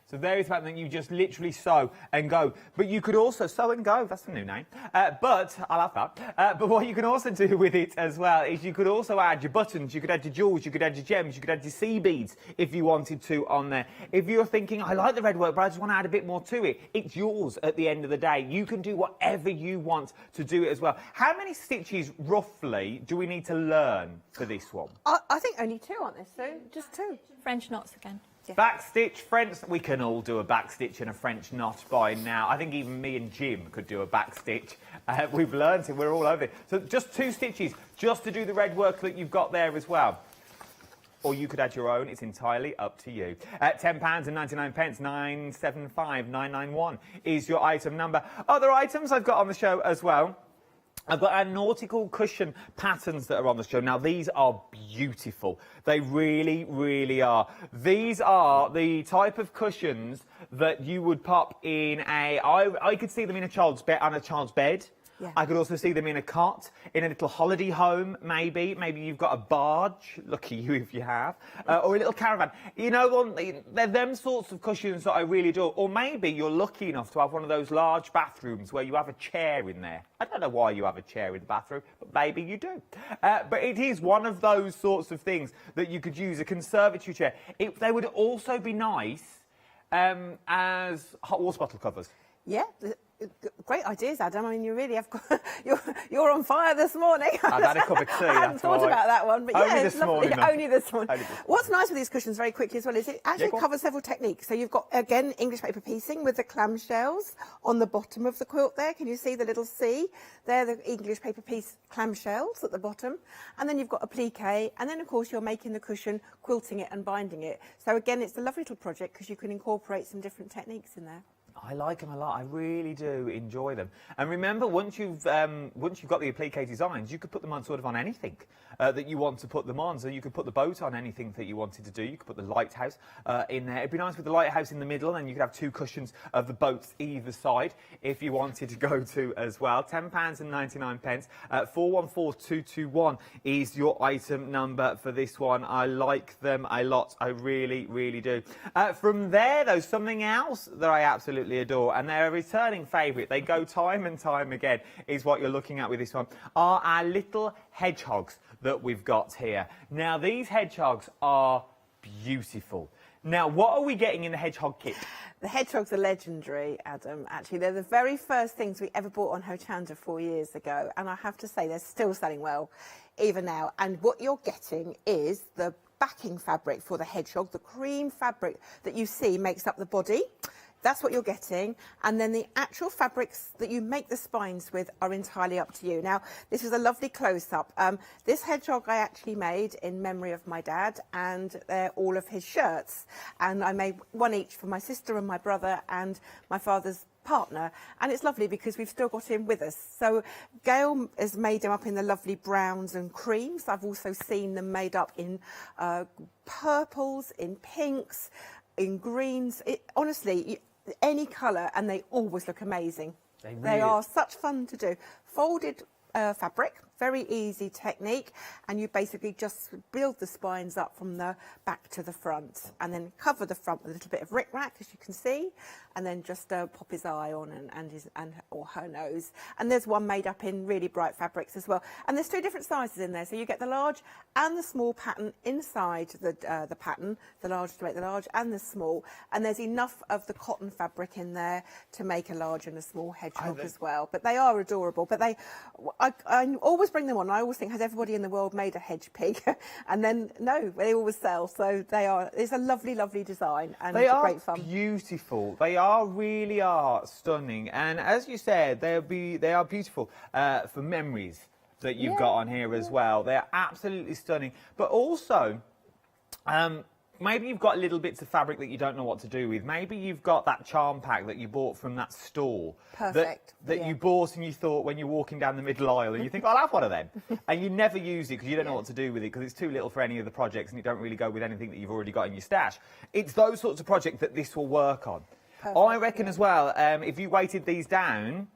So there is something you just literally sew and go. But you could also sew and go. That's a new name. But I love that. But what you can also do with it as well is you could also add your buttons. You could add your jewels. You could add your gems. You could add your sea beads if you wanted to on there. If you're thinking, I like the red work, but I just want to add a bit more to it, it's yours at the end of the day. You can do whatever you want to do it as well. How many stitches, roughly, do we need to learn for this one? I think only 2, aren't there, Sue? Just 2. French knots again. Back stitch, French, we can all do a back stitch and a French knot by now. I think even me and Jim could do a back stitch. We've learned it, we're all over it. So just 2 stitches, just to do the red work that you've got there as well. Or you could add your own, it's entirely up to you. £10.99, 975,991 is your item number. Other items I've got on the show as well. I've got our nautical cushion patterns that are on the show. Now, these are beautiful. They really, really are. These are the type of cushions that you would pop in I could see them in a child's bed, on a child's bed. Yeah. I could also see them in a cot, in a little holiday home, maybe. Maybe you've got a barge, lucky you if you have, or a little caravan. You know, they're them sorts of cushions that I really do. Or maybe you're lucky enough to have one of those large bathrooms where you have a chair in there. I don't know why you have a chair in the bathroom, but maybe you do. But it is one of those sorts of things that you could use, a conservatory chair. They would also be nice as hot water bottle covers. Yeah, great ideas, Adam. I mean, you really have got, you're on fire this morning. I've had a cup of tea. I hadn't thought about that one, but only yeah, this it's lovely. morning, Only this morning. Only this morning. What's nice with these cushions, very quickly as well, is it actually covers several techniques. So you've got, again, English paper piecing with the clamshells on the bottom of the quilt there. Can you see the little C? They're the English paper piece clamshells at the bottom. And then you've got applique, and then, of course, you're making the cushion, quilting it and binding it. So, again, it's a lovely little project because you can incorporate some different techniques in there. I like them a lot. I really do enjoy them. And remember, once you've got the applique designs, you could put them on sort of on anything that you want to put them on. So you could put the boat on anything that you wanted to do. You could put the lighthouse in there. It'd be nice with the lighthouse in the middle, and you could have two cushions of the boats either side if you wanted to go to as well. £10.99. 414221 is your item number for this one. I like them a lot. I really, really do. From there, though, something else that I absolutely adore, and they're a returning favourite, they go time and time again, is what you're looking at with this one, are our little hedgehogs that we've got here. Now, these hedgehogs are beautiful. Now, what are we getting in the hedgehog kit? The hedgehogs are legendary, Adam. Actually, they're the very first things we ever bought on Hochanda 4 years ago, and I have to say they're still selling well, even now. And what you're getting is the backing fabric for the hedgehog. The cream fabric that you see makes up the body. That's what you're getting, and then the actual fabrics that you make the spines with are entirely up to you. Now, this is a lovely close-up. This hedgehog I actually made in memory of my dad, and they're all of his shirts. And I made one each for my sister and my brother and my father's partner, and it's lovely because we've still got him with us. So Gail has made him up in the lovely browns and creams. I've also seen them made up in purples, in pinks, in greens. Honestly, any colour, and they always look amazing. They are such fun to do. Folded fabric, very easy technique, and you basically just build the spines up from the back to the front, and then cover the front with a little bit of rickrack, as you can see, and then just pop his eye on and or her nose. And there's one made up in really bright fabrics as well. And there's two different sizes in there, so you get the large and the small pattern inside the pattern, the large to make the large and the small. And there's enough of the cotton fabric in there to make a large and a small hedgehog as well. But they are adorable. But I always bring them on. I always think, has everybody in the world made a hedge pig? And then, no, they always sell. So it's a lovely, lovely design, and it's great fun. They are beautiful. They really are stunning. And as you said, they are beautiful for memories that you've got on here as well. They're absolutely stunning. But also, maybe you've got little bits of fabric that you don't know what to do with. Maybe you've got that charm pack that you bought from that store. Perfect. That you bought, and you thought when you're walking down the middle aisle, and you think, I'll have one of them. And you never use it because you don't know what to do with it, because it's too little for any of the projects, and it don't really go with anything that you've already got in your stash. It's those sorts of projects that this will work on. Perfect, I reckon as well, if you weighted these down,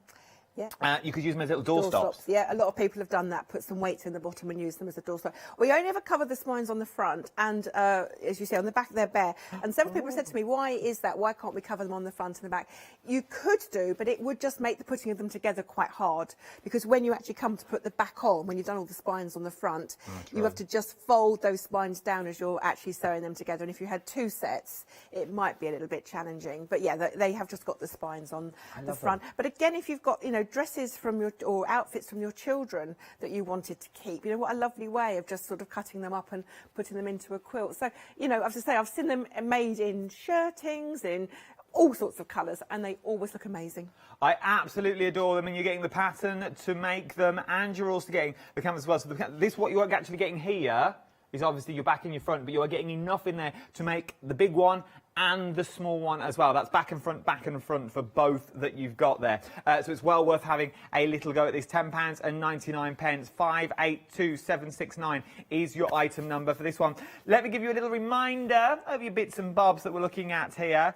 you could use them as little door stops. Yeah, a lot of people have done that, put some weights in the bottom and use them as a door stop. We only ever cover the spines on the front, and as you see, on the back they're bare. And several people have said to me, why is that? Why can't we cover them on the front and the back? You could do, but it would just make the putting of them together quite hard, because when you actually come to put the back on, when you've done all the spines on the front, you have to just fold those spines down as you're actually sewing them together. And if you had two sets, it might be a little bit challenging. But yeah, they have just got the spines on the front. But again, if you've got, dresses from or outfits from your children that you wanted to keep, what a lovely way of just sort of cutting them up and putting them into a quilt. So, I have to say, I've seen them made in shirtings, in all sorts of colours, and they always look amazing. I absolutely adore them, and you're getting the pattern to make them, and you're also getting the canvas as well. So what you are actually getting here is obviously your back and your front, but you are getting enough in there to make the big one and the small one as well. That's back and front for both that you've got there. So it's well worth having a little go at this. £10.99. 582769 is your item number for this one. Let me give you a little reminder of your bits and bobs that we're looking at here.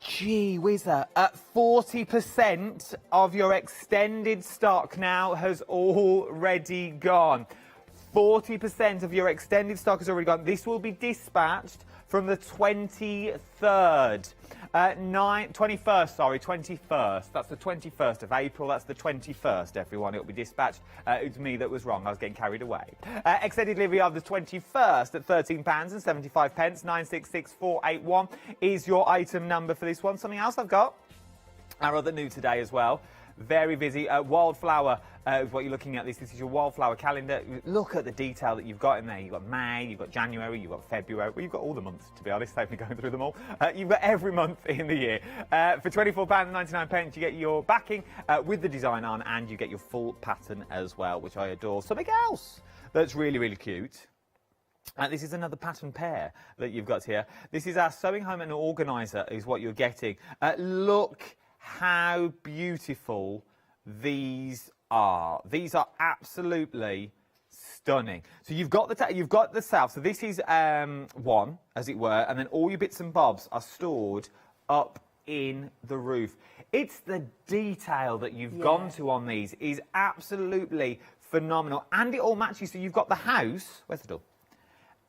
Gee whizzer, 40% of your extended stock now has already gone. 40% of your extended stock has already gone. This will be dispatched from the 23rd. 21st, sorry, 21st. That's the 21st of April. That's the 21st, everyone. It'll be dispatched. It was me that was wrong. I was getting carried away. Extended delivery of the 21st at £13.75. 966481 is your item number for this one. Something else I've got. Our other new today as well. Very busy. Wildflower is what you're looking at. This is your Wildflower calendar. Look at the detail that you've got in there. You've got May, you've got January, you've got February. Well, you've got all the months, to be honest. Save me going through them all. You've got every month in the year. For £24.99, you get your backing with the design on, and you get your full pattern as well, which I adore. Something else that's really, really cute. This is another pattern pair that you've got here. This is our Sewing Home and Organiser is what you're getting. Look how beautiful these are. These are absolutely stunning. So you've got the south. So this is one, as it were, and then all your bits and bobs are stored up in the roof. It's the detail that you've gone to on these is absolutely phenomenal, and it all matches. So you've got the house. Where's the door?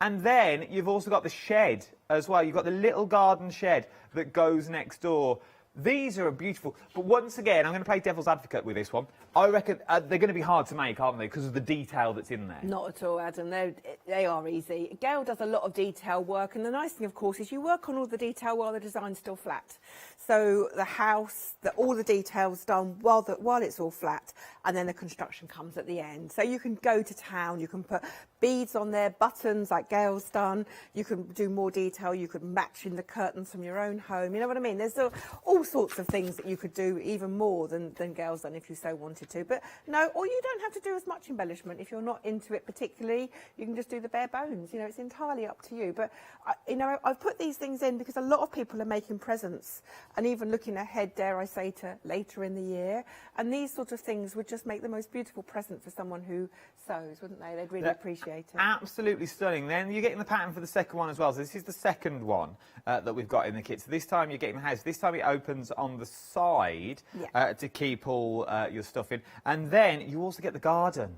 And then you've also got the shed as well. You've got the little garden shed that goes next door. These are beautiful, but once again, I'm going to play devil's advocate with this one. I reckon they're going to be hard to make, aren't they, because of the detail that's in there? Not at all, Adam. They are easy. Gail does a lot of detail work, and the nice thing, of course, is you work on all the detail while the design's still flat. So the house, all the detail's done while it's all flat, and then the construction comes at the end. So you can go to town, you can put beads on there, buttons like Gail's done, you can do more detail, you could match in the curtains from your own home, you know what I mean? There's all sorts of things that you could do even more than Gail's done if you so wanted to. But no, or you don't have to do as much embellishment if you're not into it particularly. You can just do the bare bones, you know, it's entirely up to you. But, you know, I've put these things in because a lot of people are making presents and even looking ahead, dare I say, to later in the year. And these sort of things would just make the most beautiful present for someone who sews, wouldn't they? They'd really appreciate it. Absolutely stunning. Then you're getting the pattern for the second one as well. So this is the second one that we've got in the kit. So this time you're getting the house. This time it opens on the side to keep all your stuff in. And then you also get the garden.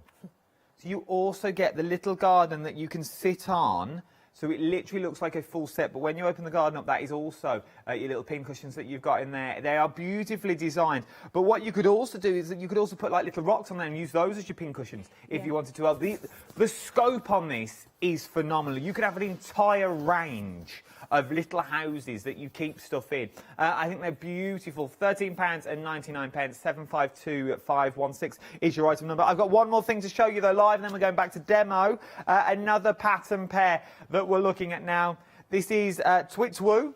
So you also get the little garden that you can sit on. So it literally looks like a full set, but when you open the garden up, that is also your little pin cushions that you've got in there. They are beautifully designed. But what you could also do is that you could also put like little rocks on there and use those as your pin cushions if you wanted to. The scope on this is phenomenal. You could have an entire range of little houses that you keep stuff in. I think they're beautiful. £13.99, 752516 is your item number. I've got one more thing to show you though live, and then we're going back to demo. Another pattern pair that we're looking at now. This is Twitwoo.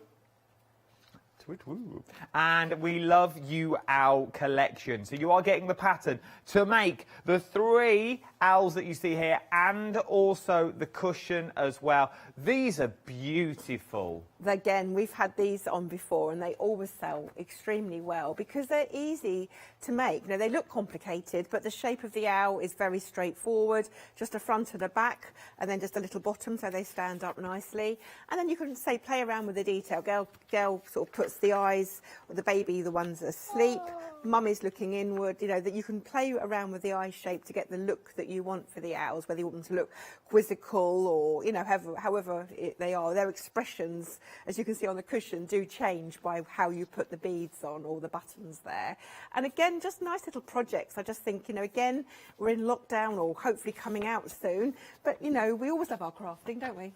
And We Love You Owl collection. So you are getting the pattern to make the 3 owls that you see here and also the cushion as well. These are beautiful. Again, we've had these on before and they always sell extremely well because they're easy to make. You know, they look complicated, but the shape of the owl is very straightforward. Just a front and a back and then just a little bottom so they stand up nicely. And then you can say play around with the detail. Gail sort of puts the eyes, or the baby, the one's asleep. Mummy's looking inward, you know, that you can play around with the eye shape to get the look that you want for the owls, whether you want them to look quizzical or, you know, however they are. Their expressions, as you can see on the cushion, do change by how you put the beads on or the buttons there. And again, just nice little projects. I just think, you know, again, we're in lockdown or hopefully coming out soon, but, you know, we always love our crafting, don't we?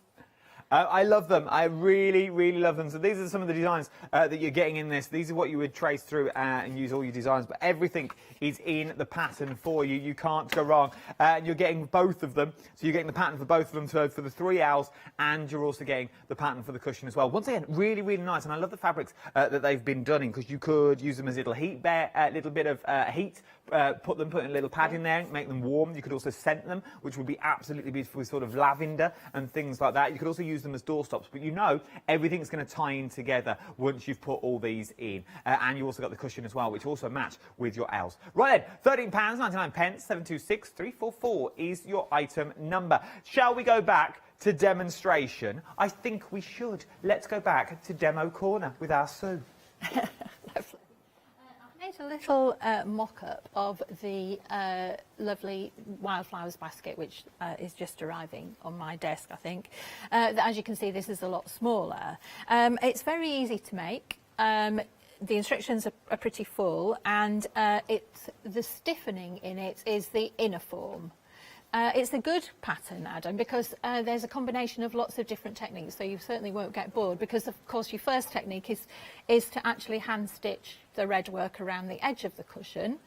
I love them. I really, really love them. So these are some of the designs that you're getting in this. These are what you would trace through and use all your designs. But everything is in the pattern for you. You can't go wrong. You're getting both of them. So you're getting the pattern for both of them, so for the 3 owls, and you're also getting the pattern for the cushion as well. Once again, really, really nice. And I love the fabrics that they've been done in, because you could use them as little heat little bit of heat. Put a little pad in there, make them warm. You could also scent them, which would be absolutely beautiful with sort of lavender and things like that. You could also use them as doorstops, but you know everything's going to tie in together once you've put all these in. And you also got the cushion as well, which also match with your owls. Right then, £13.99, 726344 is your item number. Shall we go back to demonstration? I think we should. Let's go back to Demo Corner with our Sue. Lovely. I made a little mock-up of the lovely Wildflowers basket, which is just arriving on my desk, I think. As you can see, this is a lot smaller. It's very easy to make. The instructions are pretty full, and the stiffening in it is the inner form. It's a good pattern, Adam, because there's a combination of lots of different techniques, so you certainly won't get bored, because of course your first technique is to actually hand stitch the red work around the edge of the cushion.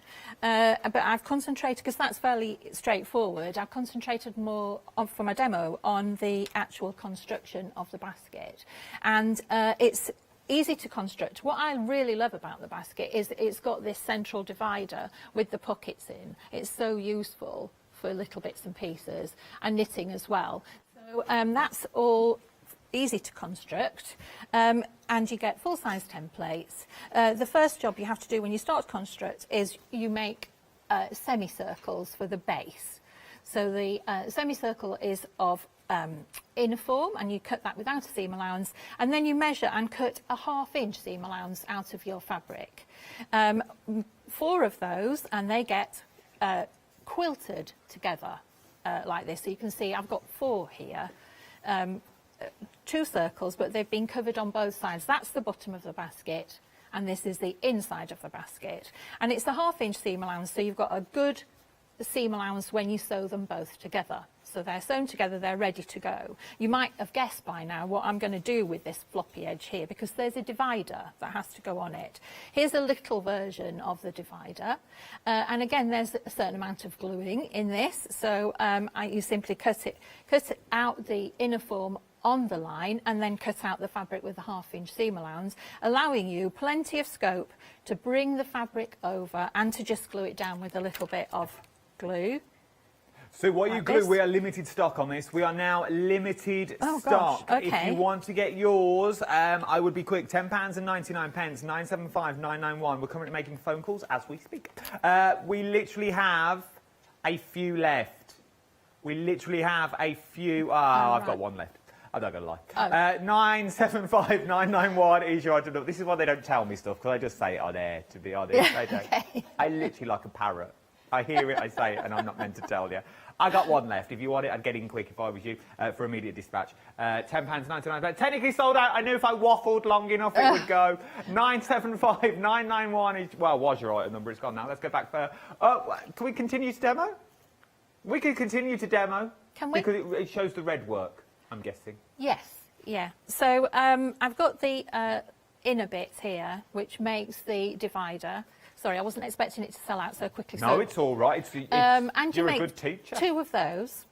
But I've concentrated, because that's fairly straightforward, I've concentrated more for my demo on the actual construction of the basket. And it's easy to construct. What I really love about the basket is it's got this central divider with the pockets in. It's so useful for little bits and pieces, and knitting as well. So that's all easy to construct, and you get full-size templates. The first job you have to do when you start to construct is you make semicircles for the base. So the semicircle is of inner form, and you cut that without a seam allowance, and then you measure and cut a 1/2 inch seam allowance out of your fabric. 4 of those, and they get quilted together like this. So you can see I've got 4 here, 2 circles, but they've been covered on both sides. That's the bottom of the basket, and this is the inside of the basket. And it's the 1/2 inch seam allowance, so you've got a good seam allowance when you sew them both together. So they're sewn together, they're ready to go. You might have guessed by now what I'm going to do with this floppy edge here, because there's a divider that has to go on it. Here's a little version of the divider. And again, there's a certain amount of gluing in this. So you simply cut out the inner form on the line, and then cut out the fabric with a 1/2 inch seam allowance, allowing you plenty of scope to bring the fabric over and to just glue it down with a little bit of glue. So what you glue, we are limited stock on this. We are now limited stock. Gosh, okay. If you want to get yours, I would be quick. £10.99, 975 991. We're currently making phone calls as we speak. We literally have a few left. We literally have a few. I've got one left. I'm not going to lie. 975 991 is your item. This is why they don't tell me stuff, because I just say it on air, to be honest. They don't. Okay. I literally like a parrot. I hear it, I say it, and I'm not meant to tell you. I got one left. If you want it, I'd get in quick if I was you, for immediate dispatch. £10.99. Technically sold out. I knew if I waffled long enough, it would go. 975 991 is, well, was your item number. It's gone now. Let's go back for... can we continue to demo? We can continue to demo. Can we? Because it shows the red work, I'm guessing. Yes, yeah. So I've got the inner bits here, which makes the divider. Sorry, I wasn't expecting it to sell out so quickly. No, it's all right. And you're you a good teacher. 2 of those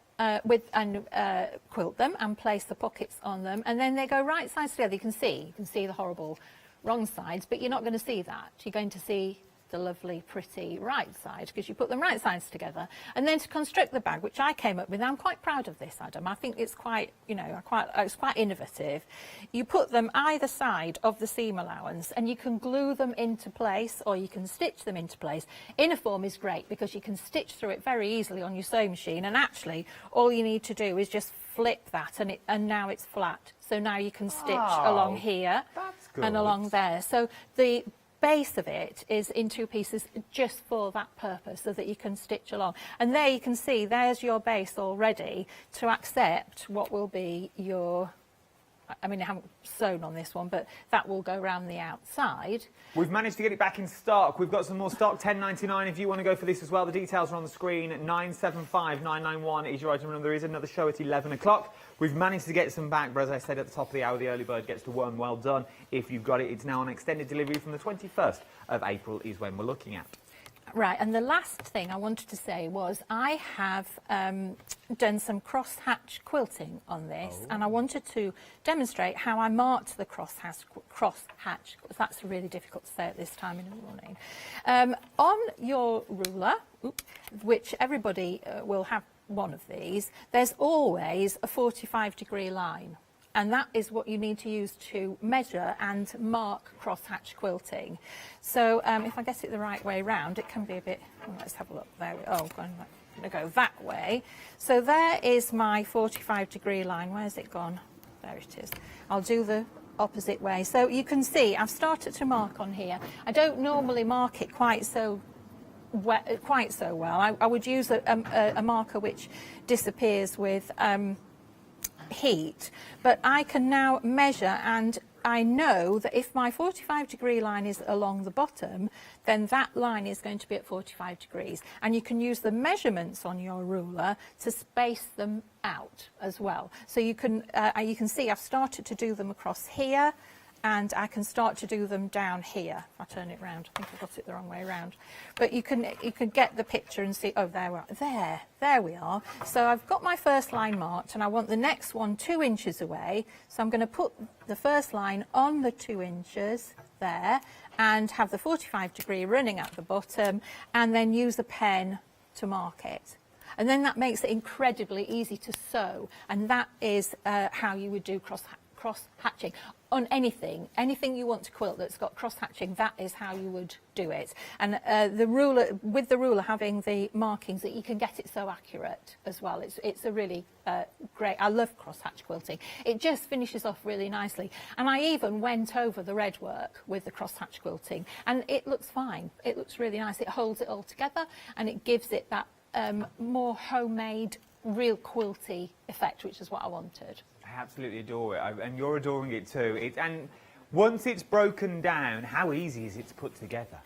quilt them and place the pockets on them, and then they go right sides together. You can see the horrible wrong sides, but you're not going to see that. You're going to see the lovely, pretty right side, because you put them right sides together. And then to construct the bag, which I came up with, I'm quite proud of this, Adam. I think it's quite, it's quite innovative. You put them either side of the seam allowance, and you can glue them into place, or you can stitch them into place. Inner form is great because you can stitch through it very easily on your sewing machine, and actually all you need to do is just flip that, and now it's flat. So now you can stitch along here and along there. So the base of it is in 2 pieces just for that purpose, so that you can stitch along. And there you can see, there's your base already to accept what will be your, I mean, I haven't sewn on this one, but that will go around the outside. We've managed to get it back in stock. We've got some more stock, £10.99 if you want to go for this as well. The details are on the screen. 975 991 is your item number. There is another show at 11 o'clock. We've managed to get some back, but as I said at the top of the hour, the early bird gets to one. Well done. If you've got it, it's now on extended delivery from the 21st of April is when we're looking at. Right, and the last thing I wanted to say was I have done some cross-hatch quilting on this, and I wanted to demonstrate how I marked the cross-hatch, because that's really difficult to say at this time in the morning. On your ruler, which everybody will have one of these, there's always a 45-degree line. And that is what you need to use to measure and mark cross-hatch quilting. So if I get it the right way round, it can be a bit... let's have a look. There we go. I'm going to go that way. So there is my 45-degree line. Where's it gone? There it is. I'll do the opposite way. So you can see I've started to mark on here. I don't normally mark it quite so well. I would use a marker which disappears with heat, but I can now measure, and I know that if my 45-degree line is along the bottom, then that line is going to be at 45 degrees. And you can use the measurements on your ruler to space them out as well. So you can see I've started to do them across here, and I can start to do them down here. If I turn it round, I think I got it the wrong way around. But you can get the picture and see, oh, there we are. So I've got my first line marked, and I want the next one 2 inches away. So I'm going to put the first line on the 2 inches there, and have the 45-degree running at the bottom, and then use a pen to mark it. And then that makes it incredibly easy to sew, and that is how you would do cross-hatching. On anything you want to quilt that's got cross-hatching, that is how you would do it. And with the ruler having the markings, that you can get it so accurate as well. It's a really great. I love cross-hatch quilting. It just finishes off really nicely. And I even went over the red work with the cross-hatch quilting, and it looks fine. It looks really nice. It holds it all together, and it gives it that more homemade, real quilty effect, which is what I wanted. I absolutely adore it, and you're adoring it too. And once it's broken down, how easy is it to put together?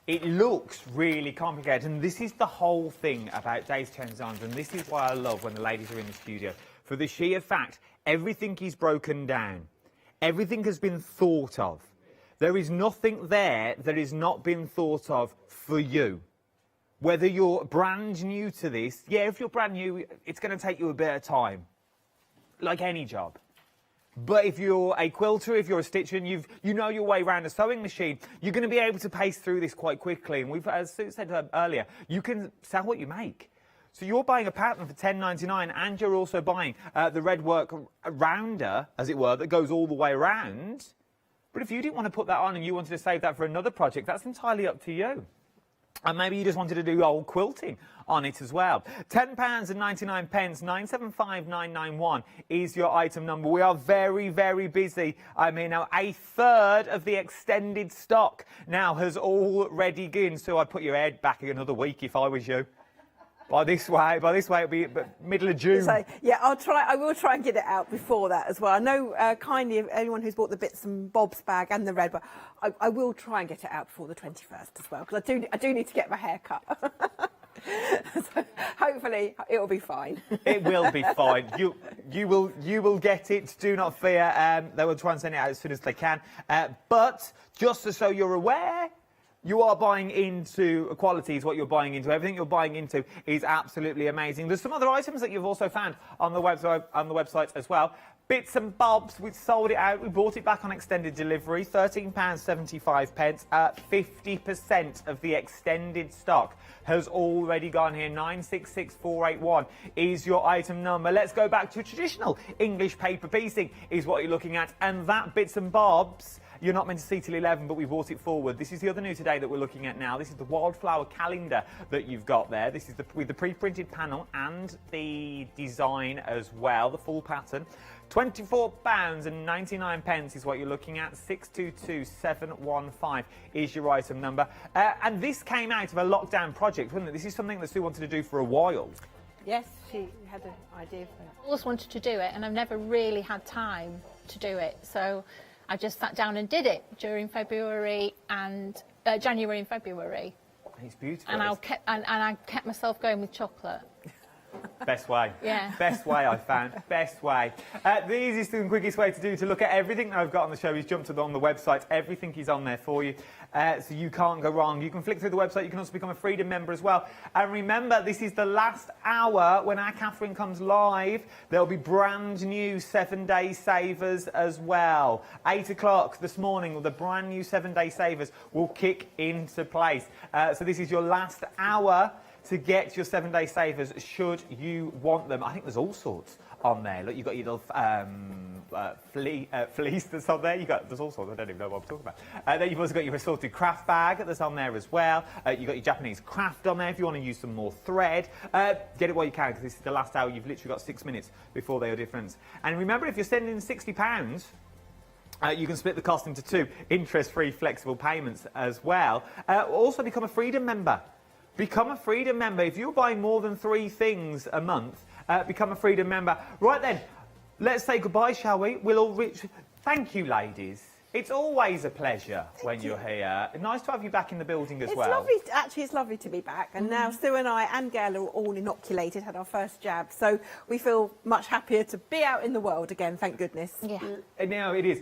It looks really complicated, and this is the whole thing about Days Chain Designs, and this is why I love when the ladies are in the studio. For the sheer fact, everything is broken down. Everything has been thought of. There is nothing there that has not been thought of for you. Whether you're brand new to this, yeah, if you're brand new, it's going to take you a bit of time. Like any job. But if you're a quilter, if you're a stitcher, and you know your way around a sewing machine, you're going to be able to pace through this quite quickly. And we've, as Sue said earlier, you can sell what you make. So you're buying a pattern for £10.99, and you're also buying the red work rounder, as it were, that goes all the way around. But if you didn't want to put that on and you wanted to save that for another project, that's entirely up to you. And maybe you just wanted to do old quilting on it as well. £10.99, 975991 is your item number. We are very, very busy. I mean, now a third of the extended stock now has already gone. So I'd put your head back another week if I was you. By this way, it'll be middle of June. So, yeah, I will try and get it out before that as well. I know kindly anyone who's bought the bits and bobs bag and the red one, I will try and get it out before the 21st as well, because I do need to get my hair cut. So hopefully it'll be fine. It will be fine. You will get it. Do not fear. They will try and send it out as soon as they can. But just so you're aware, you are buying into quality is what you're buying into. Everything you're buying into is absolutely amazing. There's some other items that you've also found on the website as well. Bits and bobs, we sold it out. We bought it back on extended delivery, £13.75. 50% of the extended stock has already gone here. 966481 is your item number. Let's go back to traditional English paper piecing is what you're looking at. And that bits and bobs, you're not meant to see till 11, but we brought it forward. This is the other new today that we're looking at now. This is the Wildflower calendar that you've got there. This is with the pre-printed panel and the design as well, the full pattern. £24.99 is what you're looking at. 622715 is your item number. And this came out of a lockdown project, wasn't it? This is something that Sue wanted to do for a while. Yes, she had an idea for it. I always wanted to do it, and I've never really had time to do it. So I just sat down and did it during February and January and February. It's beautiful. And I kept myself going with chocolate. Best way. Yeah. Best way I found. Best way. The easiest and quickest way to look at everything that I've got on the show is jump on the website. Everything is on there for you. So you can't go wrong. You can flick through the website. You can also become a Freedom member as well. And remember, this is the last hour. When our Catherine comes live, there'll be brand new 7-day savers as well. 8 o'clock this morning, the brand new 7-day savers will kick into place. So this is your last hour to get your 7-day savers should you want them. I think there's all sorts on there. Look, you've got your little fleece that's on there. There's all sorts. I don't even know what I'm talking about. Then you've also got your assorted craft bag that's on there as well. You've got your Japanese craft on there if you want to use some more thread. Get it while you can, because this is the last hour. You've literally got 6 minutes before they are different. And remember, if you're sending £60, You can split the cost into 2 interest-free flexible payments as well. Also become a Freedom member. Become a Freedom member. If you're buying more than 3 things a month, become a Freedom member. Right then, let's say goodbye, shall we? We'll all reach... Thank you, ladies. It's always a pleasure when you're here. Nice to have you back in the building as well. Lovely, actually, it's lovely to be back. And now Sue and I and Gail are all inoculated, had our first jab. So we feel much happier to be out in the world again, thank goodness. Yeah. Now it is.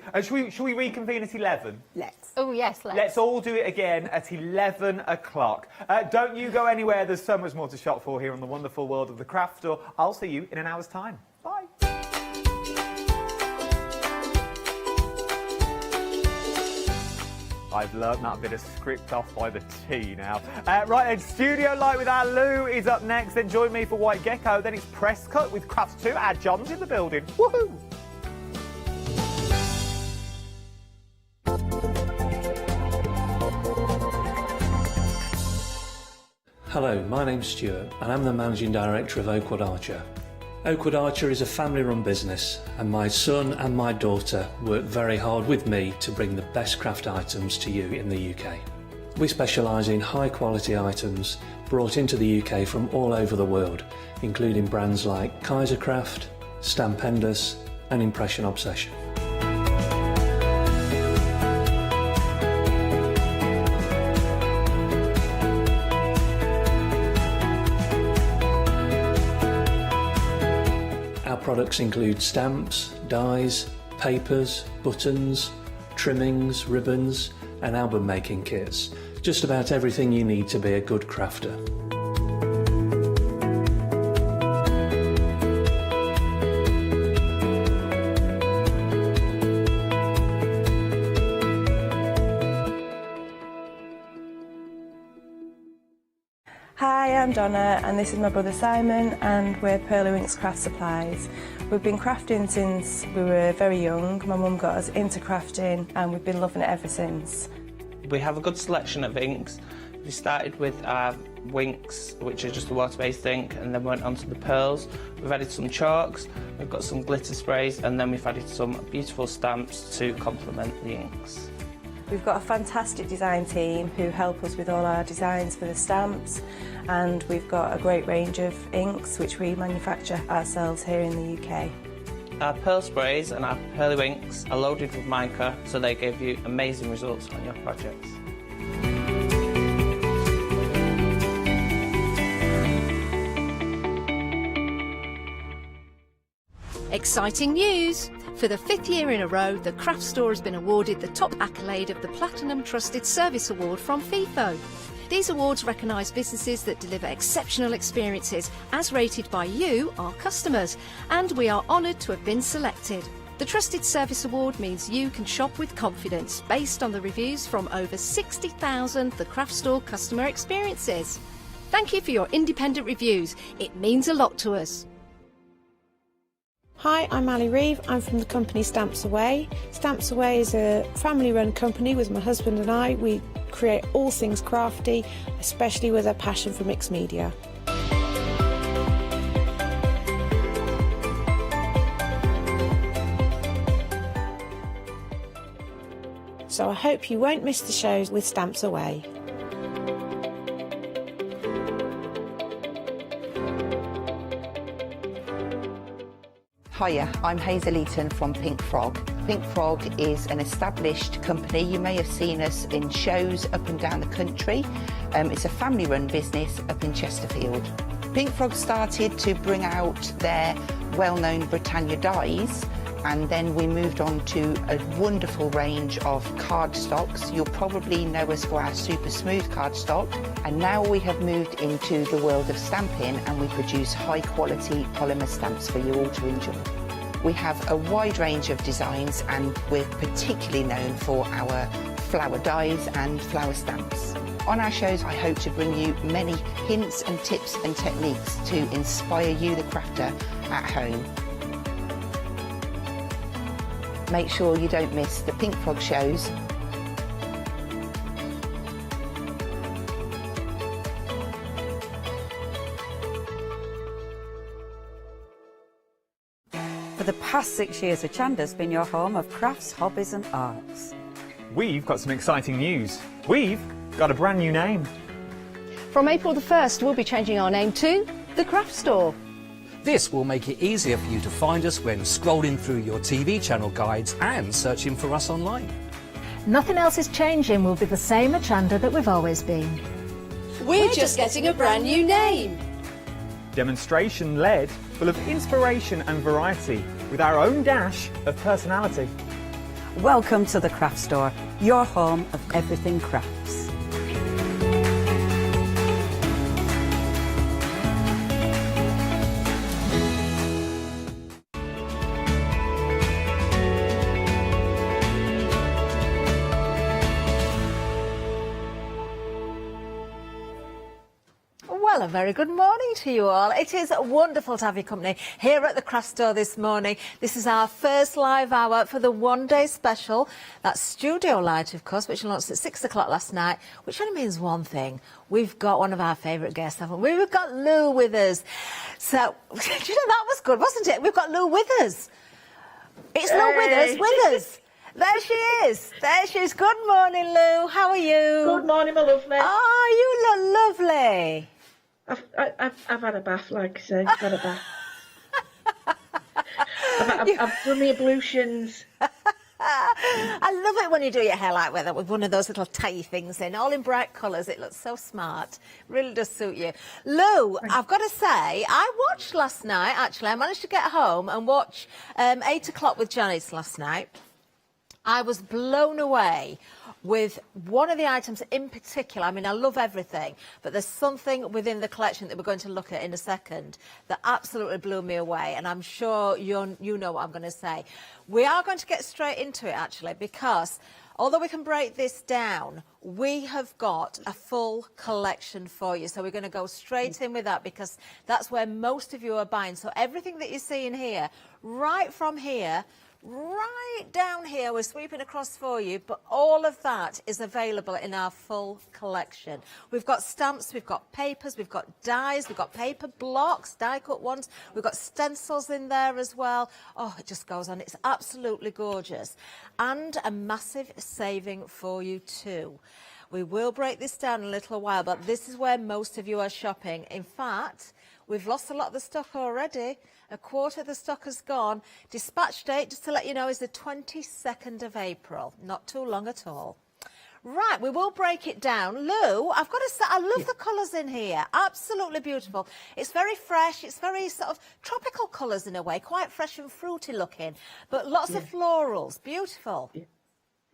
Shall we reconvene at 11? Let's. Oh, yes, let's. Let's all do it again at 11 o'clock. Don't you go anywhere. There's so much more to shop for here on the wonderful world of the craft store. I'll see you in an hour's time. Bye. I've learnt that bit of script off by the T now. Right then, Studio Light with our Lou is up next. Then join me for White Gecko. Then it's Press Cut with Crafts 2. Our John's in the building. Woohoo! Hello, my name's Stuart and I'm the Managing Director of Oakwood Archer. Oakwood Archer is a family-run business and my son and my daughter work very hard with me to bring the best craft items to you in the UK. We specialise in high-quality items brought into the UK from all over the world, including brands like Kaisercraft, Stampendous and Impression Obsession. Products include stamps, dies, papers, buttons, trimmings, ribbons and album making kits. Just about everything you need to be a good crafter. Hi, I'm Donna and this is my brother Simon and we're Perla Winx Craft Supplies. We've been crafting since we were very young. My mum got us into crafting and we've been loving it ever since. We have a good selection of inks. We started with our Winx, which are just a water-based ink, and then went on to the pearls. We've added some chalks, we've got some glitter sprays, and then we've added some beautiful stamps to complement the inks. We've got a fantastic design team who help us with all our designs for the stamps, and we've got a great range of inks which we manufacture ourselves here in the UK. Our pearl sprays and our Perla Winx are loaded with mica, so they give you amazing results on your projects. Exciting news! For the 5th year in a row, the craft store has been awarded the top accolade of the Platinum Trusted Service Award from Feefo. These awards recognise businesses that deliver exceptional experiences as rated by you, our customers, and we are honoured to have been selected. The Trusted Service Award means you can shop with confidence based on the reviews from over 60,000 The Craft Store customer experiences. Thank you for your independent reviews. It means a lot to us. Hi, I'm Ali Reeve. I'm from the company Stamps Away. Stamps Away is a family-run company with my husband and I. We create all things crafty, especially with a passion for mixed media. So I hope you won't miss the shows with Stamps Away. Hiya, I'm Hazel Eaton from Pink Frog. Pink Frog is an established company. You may have seen us in shows up and down the country. It's a family-run business up in Chesterfield. Pink Frog started to bring out their well-known Britannia dies, and then we moved on to a wonderful range of cardstocks. You'll probably know us for our super smooth cardstock, and now we have moved into the world of stamping and we produce high quality polymer stamps for you all to enjoy. We have a wide range of designs and we're particularly known for our flower dies and flower stamps. On our shows, I hope to bring you many hints and tips and techniques to inspire you, the crafter, at home. Make sure you don't miss the Pink Frog shows. For the past 6 years, Hochanda's been your home of crafts, hobbies and arts. We've got some exciting news. We've got a brand new name. From April the 1st, we'll be changing our name to The Craft Store. This will make it easier for you to find us when scrolling through your TV channel guides and searching for us online. Nothing else is changing. We'll be the same Hochanda that we've always been. We're just getting a brand new name. Demonstration-led, full of inspiration and variety, with our own dash of personality. Welcome to the Craft Store, your home of everything crafts. Well, a very good morning to you all. It is wonderful to have your company here at the Craft Store this morning. This is our first live hour for the one-day special. That's Studio Light, of course, which launched at 6 o'clock last night, which only means one thing. We've got one of our favourite guests, haven't we? We've got Lou with us. So, you know, that was good, wasn't it? We've got Lou with us. It's Lou with us. There she is. There she is. Good morning, Lou. How are you? Good morning, my lovely. Oh, you look lovely. I've had a bath, like I say. I've had a bath. I've done the ablutions. I love it when you do your hair like that with one of those little tie things in, all in bright colours. It looks so smart. Really does suit you. Lou, I've got to say, I watched last night, actually. I managed to get home and watch 8 o'clock with Janice last night. I was blown away with one of the items in particular. I mean, I love everything, but there's something within the collection that we're going to look at in a second that absolutely blew me away, and I'm sure you know what I'm going to say. We are going to get straight into it, actually, because although we can break this down, we have got a full collection for you. So we're going to go straight in with that because that's where most of you are buying. So everything that you see in here, right from here, right down here, we're sweeping across for you, but all of that is available in our full collection. We've got stamps, we've got papers, we've got dies, we've got paper blocks, die cut ones, we've got stencils in there as well. Oh, it just goes on. It's absolutely gorgeous. And a massive saving for you too. We will break this down in a little while, but this is where most of you are shopping. In fact, we've lost a lot of the stock already. A quarter of the stock has gone. Dispatch date, just to let you know, is the 22nd of April. Not too long at all. Right, we will break it down. Lou, I've got to say, I love the colours in here. Absolutely beautiful. It's very fresh. It's very sort of tropical colours in a way, quite fresh and fruity looking, but lots of florals. Beautiful.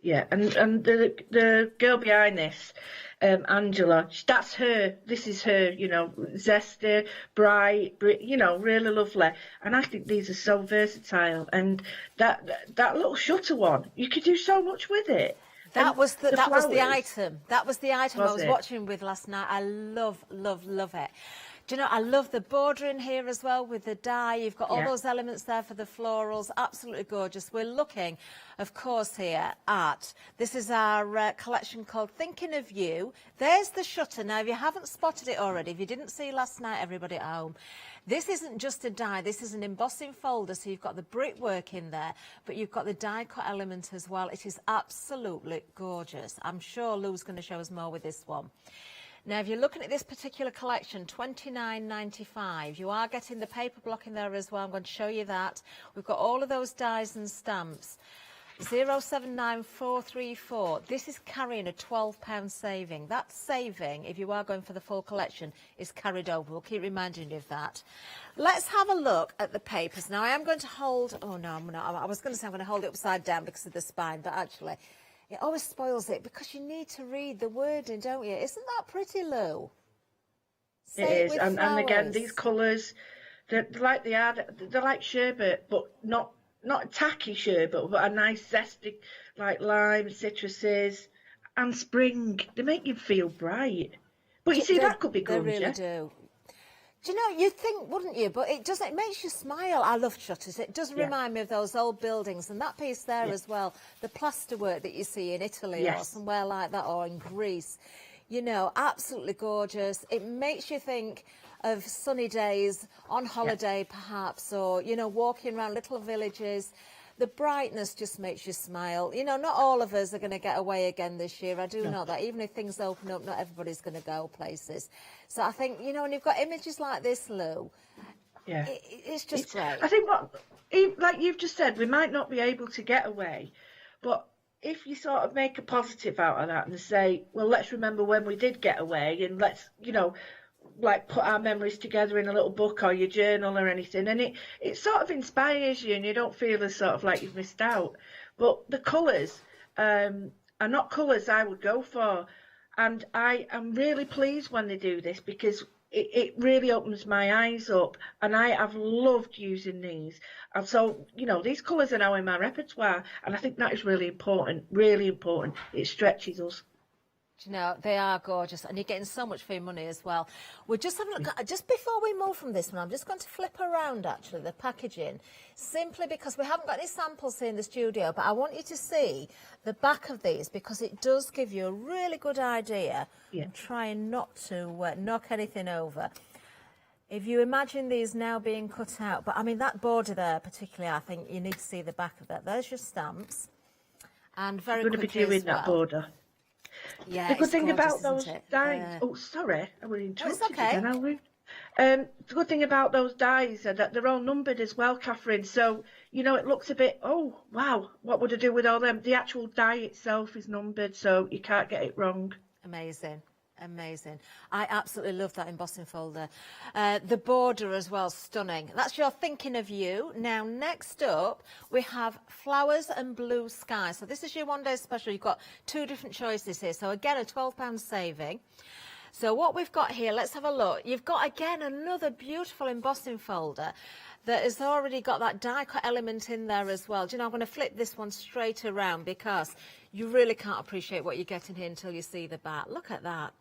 Yeah, and the girl behind this, Angela, that's her. This is her, you know, zesty, bright, you know, really lovely. And I think these are so versatile. And that little shutter one, you could do so much with it. That was the item. That was the item I was it? watching with last night. I love it. Do you know, I love the border in here as well with the dye. You've got all those elements there for the florals. Absolutely gorgeous. We're looking, of course, here at, this is our collection called Thinking of You. There's the shutter. Now, if you haven't spotted it already, if you didn't see last night, everybody at home, this isn't just a die. This is an embossing folder, so you've got the brickwork in there, but you've got the die cut element as well. It is absolutely gorgeous. I'm sure Lou's going to show us more with this one. Now, if you're looking at this particular collection, $29.95, you are getting the paper block in there as well. I'm going to show you that. We've got all of those dies and stamps. 079434. This is carrying a £12 saving. That saving, if you are going for the full collection, is carried over. We'll keep reminding you of that. Let's have a look at the papers. Now, I am going to hold... Oh, no, I'm not. I was going to say I'm going to hold it upside down because of the spine, but actually... It always spoils it because you need to read the wording, don't you? Isn't that pretty, Lou? It is, and again, these colours, they're like sherbet, but not tacky sherbet, but a nice zesty, like lime, citruses, and spring. They make you feel bright. But you see, that could be good. They really do. Do you know, you'd think, wouldn't you? But it doesn't. It makes you smile. I love shutters. It does remind me of those old buildings. And that piece there as well, the plasterwork that you see in Italy or somewhere like that, or in Greece. You know, absolutely gorgeous. It makes you think of sunny days on holiday, perhaps, or, you know, walking around little villages. The brightness just makes you smile. You know, not all of us are going to get away again this year. I do know that. Even if things open up, not everybody's going to go places. So I think, you know, when you've got images like this, Lou, it's just great. I think like you've just said, we might not be able to get away, but if you sort of make a positive out of that and say, well, let's remember when we did get away, and let's, you know, like put our memories together in a little book or your journal or anything, and it sort of inspires you and you don't feel as sort of like you've missed out. But the colours are not colours I would go for, and I am really pleased when they do this, because it really opens my eyes up, and I have loved using these. And so, you know, these colours are now in my repertoire, and I think that is really important, really important. It stretches us. You know, they are gorgeous, and you're getting so much for your money as well. We're just having a look, just before we move from this one, I'm just going to flip around actually the packaging, simply because we haven't got any samples here in the studio, but I want you to see the back of these, because it does give you a really good idea. I'm trying not to knock anything over. If you imagine these now being cut out, but I mean that border there particularly, I think you need to see the back of that. There's your stamps, and very I'm going to be doing that border. Yeah, the good thing gorgeous, about those dies. Oh, sorry, I will interrupt you again, are we? The good thing about those dies are that they're all numbered as well, Catherine. So you know, it looks a bit. Oh wow, what would I do with all them? The actual die itself is numbered, so you can't get it wrong. Amazing. Amazing. I absolutely love that embossing folder. The border as well, stunning. That's your thinking of you. Now, next up, we have flowers and blue sky. So this is your one day special. You've got two different choices here. So again, a £12 saving. So what we've got here, let's have a look. You've got, again, another beautiful embossing folder that has already got that die cut element in there as well. Do you know, I'm going to flip this one straight around, because you really can't appreciate what you're getting here until you see the back. Look at that.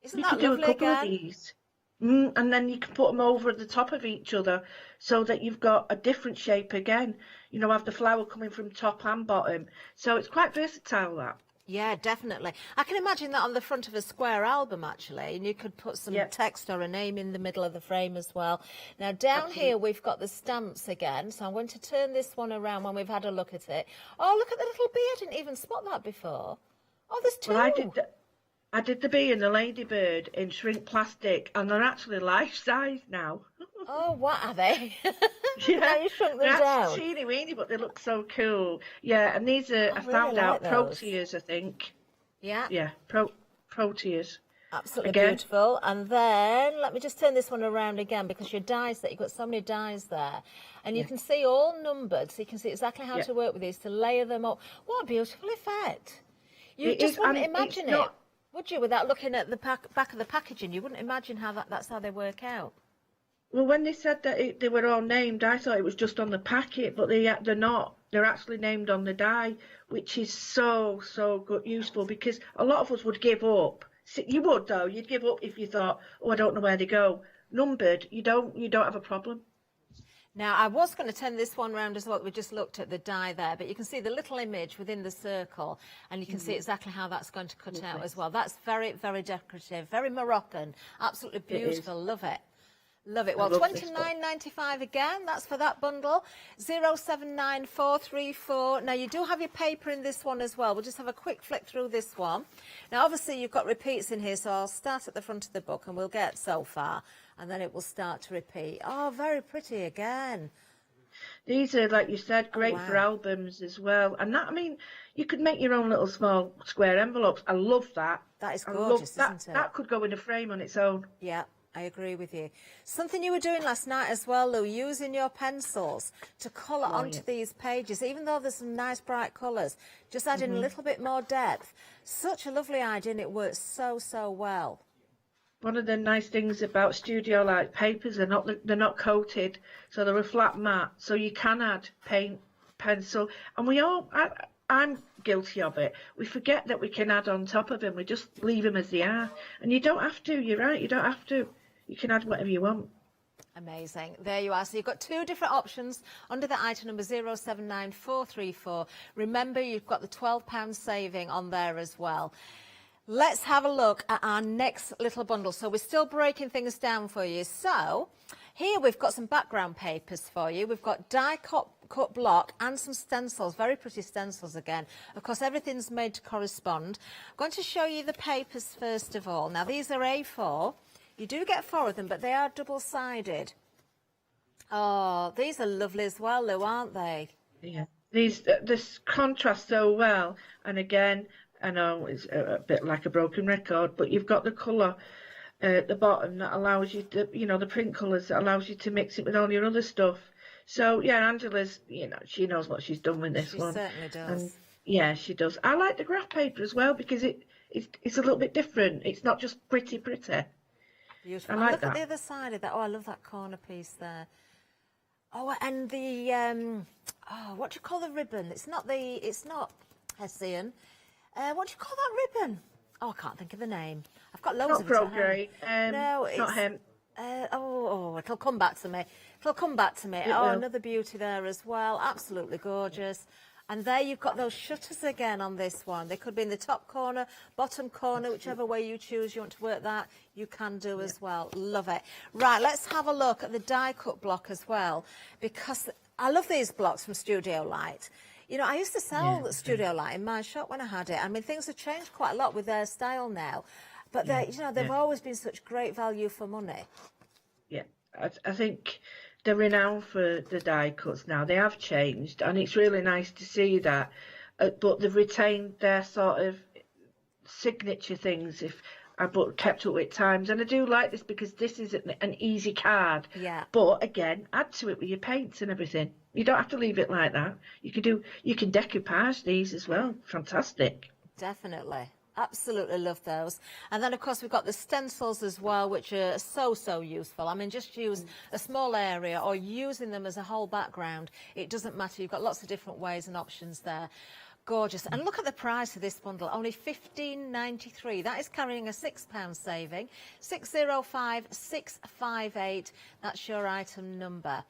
Isn't that lovely again? You can do a couple of these. And then you can put them over at the top of each other, so that you've got a different shape again. You know, have the flower coming from top and bottom. So it's quite versatile, that. Yeah, definitely. I can imagine that on the front of a square album, actually, and you could put some text or a name in the middle of the frame as well. Now, down here, we've got the stamps again, so I'm going to turn this one around when we've had a look at it. Oh, look at the little bee. I didn't even spot that before. Oh, there's two. Well, I did the bee and the ladybird in shrink plastic, and they're actually life-size now. Oh, what are they? Yeah, you shrunk them they're down. teeny weeny, but they look so cool. Yeah, and these are, I found out, proteas, I think. Yeah. Yeah, proteas. Absolutely beautiful. And then, let me just turn this one around again, because your dies there, you've got so many dies there. And you can see all numbered, so you can see exactly how to work with these, to layer them up. What a beautiful effect. You just wouldn't imagine it, would you, without looking at the back of the packaging? You wouldn't imagine how that's how they work out. Well, when they said that they were all named, I thought it was just on the packet, but they're not. They're actually named on the die, which is so good, useful, because a lot of us would give up. You would, though. You'd give up if you thought, oh, I don't know where they go. Numbered, you don't have a problem. Now, I was going to turn this one round as well. We just looked at the die there, but you can see the little image within the circle, and you can see exactly how that's going to cut out as well. That's very, very decorative, very Moroccan, absolutely beautiful. Love it. Love it. Well, $29.95 again. That's for that bundle. 079434. Now, you do have your paper in this one as well. We'll just have a quick flick through this one. Now, obviously, you've got repeats in here, so I'll start at the front of the book and we'll get so far, and then it will start to repeat. Oh, very pretty again. These are, like you said, great for albums as well. And that, I mean, you could make your own little small square envelopes. I love that. That is gorgeous, isn't it? That could go in a frame on its own. Yeah. I agree with you. Something you were doing last night as well, Lou, using your pencils to colour onto these pages, even though there's some nice bright colours, just adding a little bit more depth. Such a lovely idea, and it works so well. One of the nice things about Studio Light papers, they're not coated, so they're a flat mat, so you can add paint, pencil, and I'm guilty of it. We forget that we can add on top of them. We just leave them as they are, and you don't have to. You're right. You don't have to. You can add whatever you want. Amazing. There you are. So you've got two different options under the item number 079434. Remember, you've got the £12 saving on there as well. Let's have a look at our next little bundle. So we're still breaking things down for you. So here we've got some background papers for you. We've got die cut block and some stencils, very pretty stencils again. Of course, everything's made to correspond. I'm going to show you the papers first of all. Now, these are A4. You do get 4 of them, but they are double-sided. Oh, these are lovely as well, Lou, aren't they? Yeah. This contrasts so well, and again, I know it's a bit like a broken record, but you've got the colour at the bottom that allows you to, you know, the print colours that allows you to mix it with all your other stuff. So yeah, Angela's, you know, she knows what she's done with this one. She certainly does. And, yeah, she does. I like the graph paper as well because it's a little bit different. It's not just pretty. Beautiful. I like look that. at the other side of that. Oh, I love that corner piece there. Oh, and the what do you call the ribbon? It's not Hessian. What do you call that ribbon? Oh, I can't think of the name. I've got loads of it. Not grey. No, it's not hemp. It'll come back to me. It'll come back to me. It Oh, will. another beauty there as well. Absolutely gorgeous. And there you've got those shutters again on this one. They could be in the top corner, bottom corner, whichever way you choose you want to work that, you can do as well. Love it. Right, let's have a look at the die cut block as well, because I love these blocks from Studio Light. You know, I used to sell Studio Light in my shop when I had it. I mean, things have changed quite a lot with their style now, but they've always been such great value for money. Yeah, I think they're renowned for the die cuts now. They have changed, and it's really nice to see that. But they've retained their sort of signature things, but kept up with times. And I do like this because this is an easy card. Yeah. But again, add to it with your paints and everything. You don't have to leave it like that. You can decoupage these as well. Fantastic. Definitely. Absolutely love those. And then, of course, we've got the stencils as well, which are so useful. I mean, just use a small area or using them as a whole background. It doesn't matter. You've got lots of different ways and options there. Gorgeous. And look at the price of this bundle, only $15.93. That is carrying a £6 saving. 605658. That's your item number.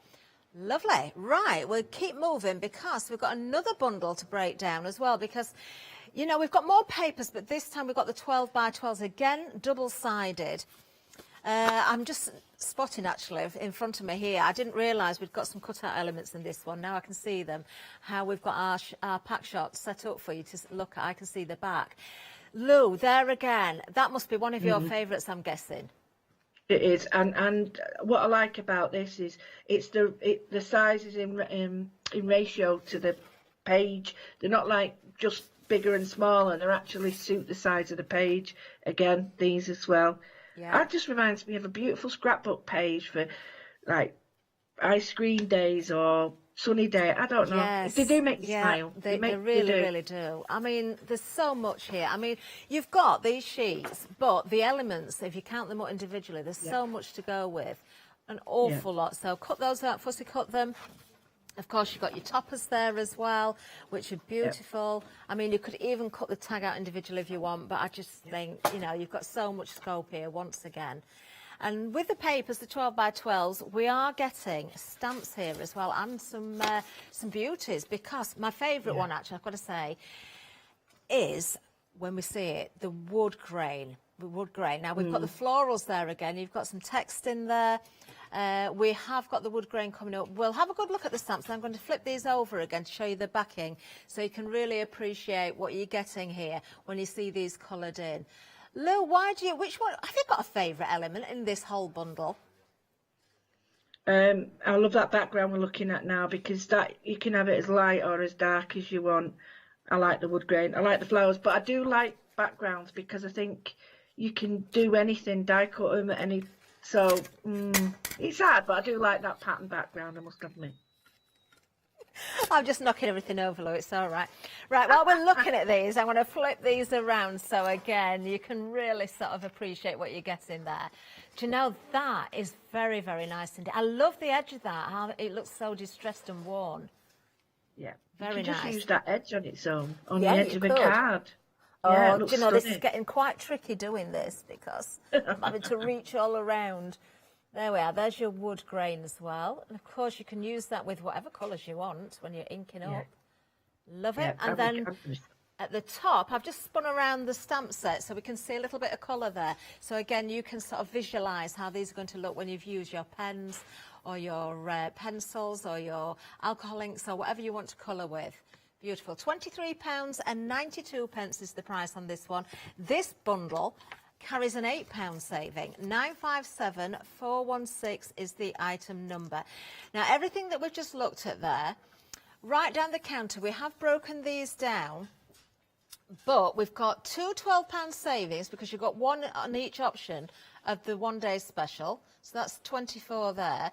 Lovely. Right, we'll keep moving because we've got another bundle to break down as well, because you know, we've got more papers, but this time we've got the 12 by 12s again, double-sided. I'm just spotting, actually, in front of me here. I didn't realise we'd got some cut-out elements in this one. Now I can see them, how we've got our pack shot set up for you to look at. I can see the back. Lou, there again. That must be one of your favourites, I'm guessing. It is, and what I like about this is the size is in ratio to the page. They're not like just bigger and smaller. They actually suit the size of the page. Again, these as well. Yeah. That just reminds me of a beautiful scrapbook page for like ice cream days or sunny day. I don't know. Yes. They do make you smile. They really do. I mean, there's so much here. I mean, you've got these sheets, but the elements, if you count them up individually, there's so much to go with. An awful lot. So cut those out, fussy cut them. Of course, you've got your toppers there as well, which are beautiful. I mean, you could even cut the tag out individually if you want, but I just think, you know, you've got so much scope here once again. And with the papers, the 12 by 12s, we are getting stamps here as well, and some beauties, because my favourite one, actually, I've got to say, is, when we see it, the wood grain. The wood grain. Now, we've got the florals there again. You've got some text in there. We have got the wood grain coming up. We'll have a good look at the stamps. I'm going to flip these over again to show you the backing, so you can really appreciate what you're getting here when you see these coloured in. Lou, which one, have you got a favourite element in this whole bundle? I love that background we're looking at now, because that you can have it as light or as dark as you want. I like the wood grain. I like the flowers, but I do like backgrounds because I think you can do anything, die cut them at any. So it's hard, but I do like that pattern background, I must admit. I'm just knocking everything over, Lou. It's all right. Right, while we're looking at these, I'm going to flip these around so, again, you can really sort of appreciate what you're getting there. Do you know, that is very, very nice indeed. I love the edge of that, how it looks so distressed and worn. Yeah. Very you can nice. just use that edge on its own, on the edge of a card. Oh, yeah, do you know, this is getting quite tricky doing this, because I'm having to reach all around. There we are, there's your wood grain as well. And of course you can use that with whatever colours you want when you're inking up. Love it. And then At the top, I've just spun around the stamp set so we can see a little bit of colour there. So again, you can sort of visualise how these are going to look when you've used your pens or your pencils or your alcohol inks or whatever you want to colour with. Beautiful. £23.92 is the price on this one. This bundle carries an £8 saving. 957416 is the item number. Now, everything that we've just looked at there, right down the counter, we have broken these down. But we've got two £12 savings because you've got one on each option of the one-day special. So that's 24 there.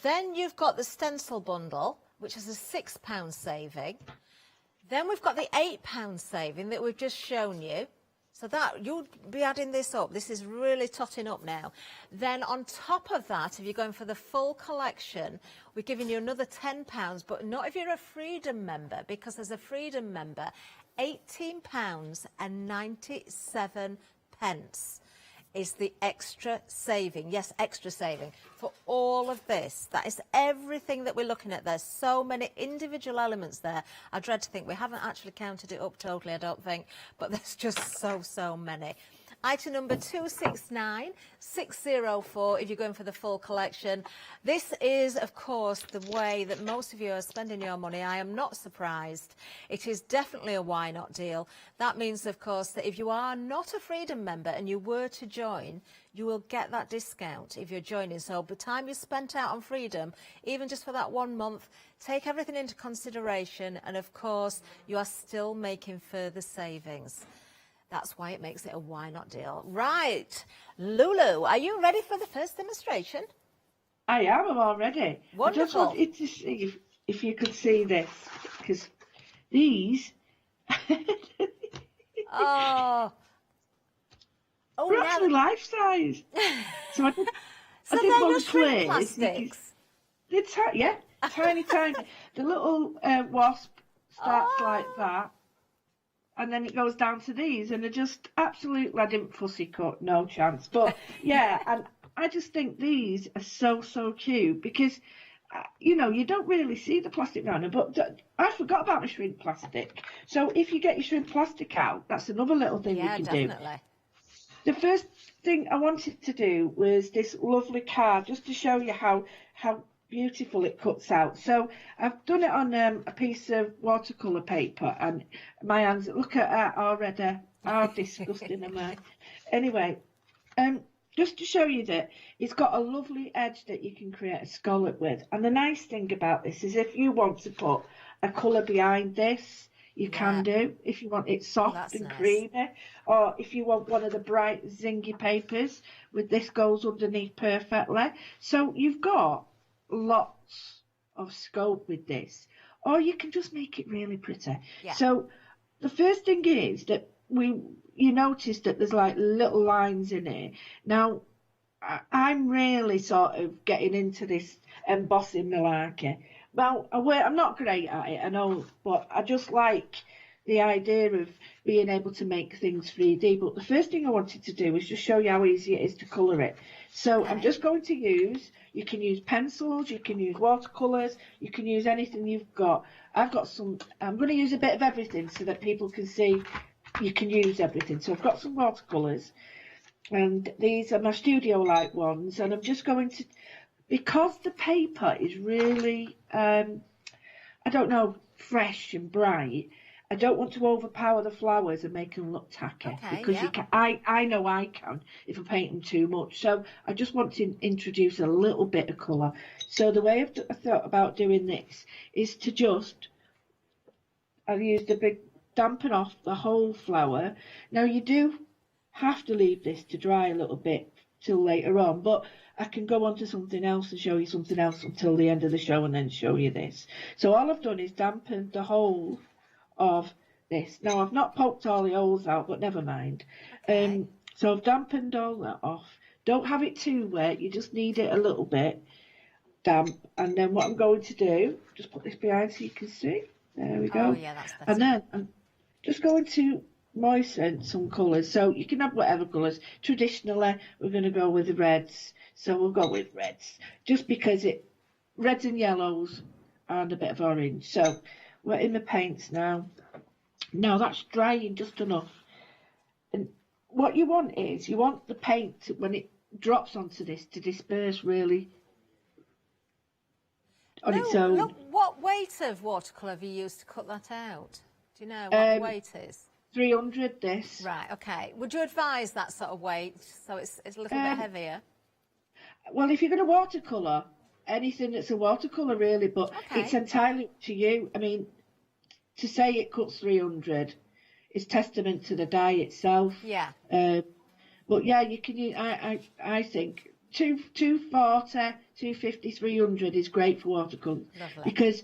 Then you've got the stencil bundle, which is a £6 saving. Then we've got the £8 saving that we've just shown you. So that you'll be adding this up. This is really totting up now. Then on top of that, if you're going for the full collection, we're giving you another £10, but not if you're a Freedom member, because as a Freedom member, £18.97 is the extra saving. Yes, extra saving for all of this. That is everything that we're looking at. There's so many individual elements there. I dread to think we haven't actually counted it up totally, I don't think, but there's just so many. Item number 269604 if you're going for the full collection. This is, of course, the way that most of you are spending your money. I am not surprised. It is definitely a why not deal. That means, of course, that if you are not a Freedom member and you were to join, you will get that discount if you're joining. So the time you spent out on Freedom, even just for that 1 month, take everything into consideration, and of course, you are still making further savings. That's why it makes it a why not deal. Right, Lulu, are you ready for the first demonstration? I am, I'm all ready. Wonderful. I just wanted to see if you could see this, because these... Oh, they're actually life size. So I did, so I did they're one your shrink play. plastics? Yeah, tiny. The little wasp starts like that. And then it goes down to these, and they're just absolutely, I didn't fussy cut, no chance. But yeah, and I just think these are so cute because, you know, you don't really see the plastic around them. But I forgot about my shrink plastic. So if you get your shrink plastic out, that's another little thing you can definitely. do. The first thing I wanted to do was this lovely card, just to show you how beautiful it cuts out. So I've done it on a piece of watercolour paper, and my hands, look at that already, how disgusting am I? Anyway, just to show you that it's got a lovely edge that you can create a scallop with. And the nice thing about this is if you want to put a colour behind this, you can do, if you want it soft and creamy, or if you want one of the bright zingy papers, with this goes underneath perfectly. So you've got lots of scope with this, or you can just make it really pretty. So the first thing is that you notice that there's like little lines in it. Now I'm really sort of getting into this embossing malarkey. Well, I'm not great at it, I know, but I just like the idea of being able to make things 3D. But the first thing I wanted to do is just show you how easy it is to colour it. So I'm just going to use, you can use pencils, you can use watercolours, you can use anything you've got. I've got some, I'm going to use a bit of everything so that people can see you can use everything. So I've got some watercolours, and these are my studio light ones, and I'm just going to, because the paper is really, I don't know, fresh and bright, I don't want to overpower the flowers and make them look tacky, because you can, I know I can if I paint them too much. So I just want to introduce a little bit of colour. So the way I thought about doing this is to just, I've used a big dampen off the whole flower. Now you do have to leave this to dry a little bit till later on, but I can go on to something else and show you something else until the end of the show and then show you this. So all I've done is dampened the whole of this. Now I've not poked all the holes out, but never mind. So I've dampened all that off. Don't have it too wet, you just need it a little bit damp. And then what I'm going to do, just put this behind so you can see. There we go. That's better. And then I'm just going to moisten some colours. So you can have whatever colours. Traditionally we're going to go with the reds, so we'll go with reds just because reds and yellows and a bit of orange. So we're in the paints now. Now that's drying just enough. And what you want is, you want the paint, when it drops onto this, to disperse really on its own. Look, what weight of watercolour have you used to cut that out? Do you know what the weight is? 300 this. Right, okay. Would you advise that sort of weight, so it's a little bit heavier? Well, if you're going to watercolour, anything that's a watercolour really, but it's entirely up to you. I mean, to say it cuts 300 is testament to the dye itself. Yeah. But yeah, you can use, I think 240, 250, 300 is great for watercolour. Because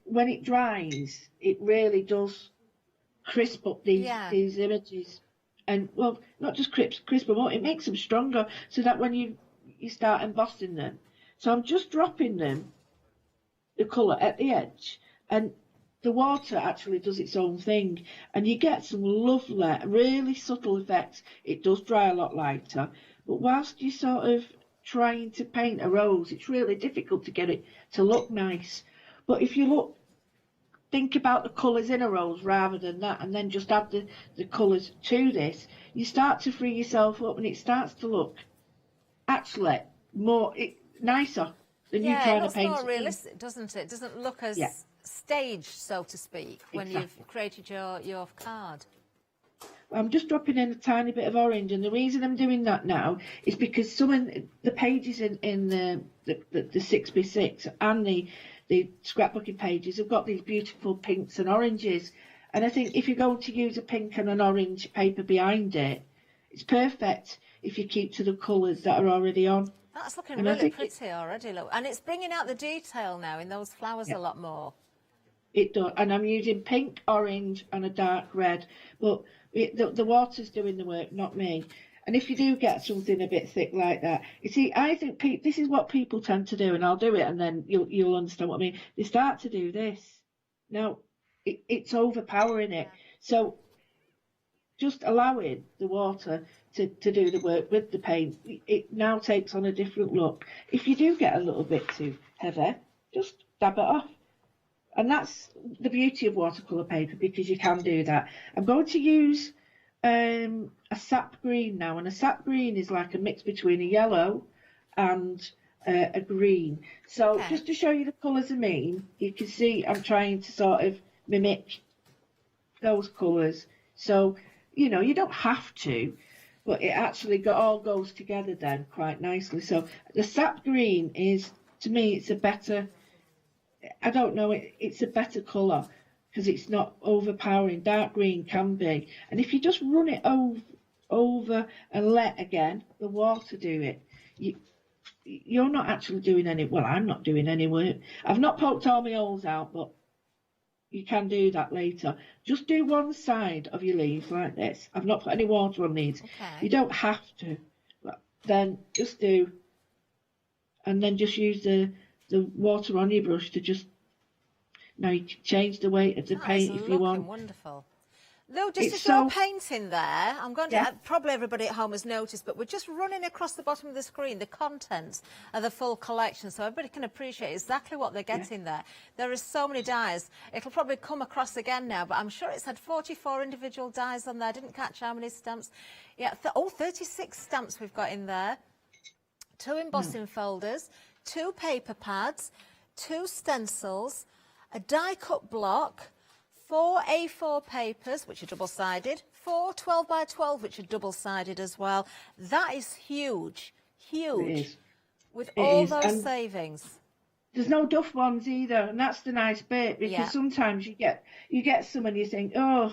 when it dries, it really does crisp up these images. And, well, not just crisp them up, it makes them stronger, so that when you start embossing them. So I'm just dropping them, the colour, at the edge, and the water actually does its own thing, and you get some lovely, really subtle effects. It does dry a lot lighter, but whilst you're sort of trying to paint a rose, it's really difficult to get it to look nice. But if you think about the colours in a rose rather than that, and then just add the colours to this, you start to free yourself up, and it starts to look actually nicer than you trying to paint. Yeah, it looks more realistic, doesn't it? It doesn't look as staged, so to speak, when you've created your card. I'm just dropping in a tiny bit of orange, and the reason I'm doing that now is because some of the pages in the 6x6 and the scrapbooking pages have got these beautiful pinks and oranges, and I think if you're going to use a pink and an orange paper behind it, it's perfect if you keep to the colours that are already on. That's looking really pretty already, look, and it's bringing out the detail now in those flowers a lot more. It does, and I'm using pink, orange and a dark red, but the water's doing the work, not me. And if you do get something a bit thick like that, you see, I think this is what people tend to do, and I'll do it, and then you'll understand what I mean. They start to do this. Now, it's overpowering it. So just allowing the water to do the work with the paint, it now takes on a different look. If you do get a little bit too heavy, just dab it off. And that's the beauty of watercolour paper, because you can do that. I'm going to use a sap green now, and a sap green is like a mix between a yellow and a green. So just to show you the colours I mean, you can see I'm trying to sort of mimic those colours. So, you know, you don't have to, but it actually all goes together then quite nicely. So the sap green is, to me, it's a better, I don't know, it's a better colour because it's not overpowering. Dark green can be. And if you just run it over and let, again, the water do it, you're not actually doing any, well, I'm not doing any work. I've not poked all my holes out, but you can do that later. Just do one side of your leaves like this. I've not put any water on these. You don't have to, but then just do, and then just use the water on your brush to just, now you can change the weight of the paint if you want. Wonderful. Lou, just as you're painting there, I'm going to, probably everybody at home has noticed, but we're just running across the bottom of the screen the contents of the full collection, so everybody can appreciate exactly what they're getting there. There are so many dies. It'll probably come across again now, but I'm sure it's had 44 individual dies on there. I didn't catch how many stamps. Yeah, 36 stamps we've got in there. 2 embossing folders, 2 paper pads, 2 stencils, a die cut block, 4 A4 papers, which are double-sided, 4 12x12, which are double-sided as well. That is huge, huge, with all those savings. There's no duff ones either, and that's the nice bit, because sometimes you get some and you think, oh,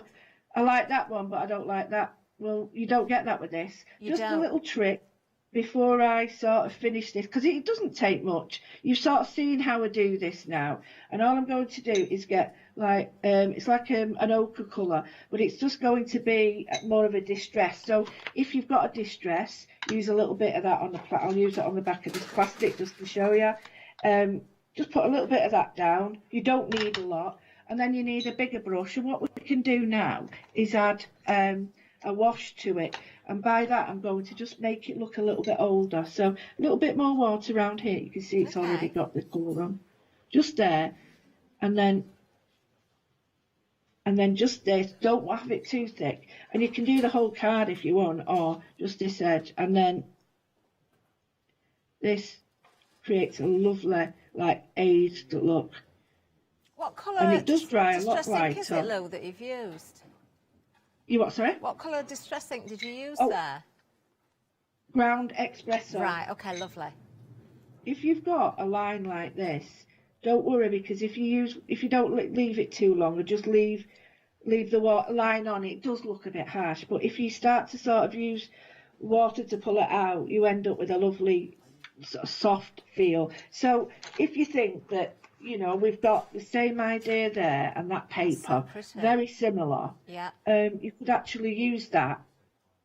I like that one, but I don't like that. Well, you don't get that with this. Just a little trick before I sort of finish this, because it doesn't take much. You've sort of seen how I do this now, and all I'm going to do is get like it's like an ochre colour, but it's just going to be more of a distress. So if you've got a distress, use a little bit of that on the I'll use it on the back of this plastic just to show you. Just put a little bit of that down. You don't need a lot, and then you need a bigger brush. And what we can do now is add a wash to it, and by that I'm going to just make it look a little bit older. So a little bit more water around here. You can see it's already got the colour on, just there, and then and then just this, don't have it too thick. And you can do the whole card if you want, or just this edge, and then this creates a lovely, like, aged look. What colour? And it does dry a lot distress ink is it, lighter. Lou, that you've used? You what, sorry? What colour distress ink did you use Oh. there? Ground espresso. Right, okay, lovely. If you've got a line like this, don't worry, because if you don't leave it too long, or just leave the line on, it does look a bit harsh. But if you start to sort of use water to pull it out, you end up with a lovely sort of soft feel. So if you think that, you know, we've got the same idea there, and that paper, pretty. very similar, Yeah. you could actually use that,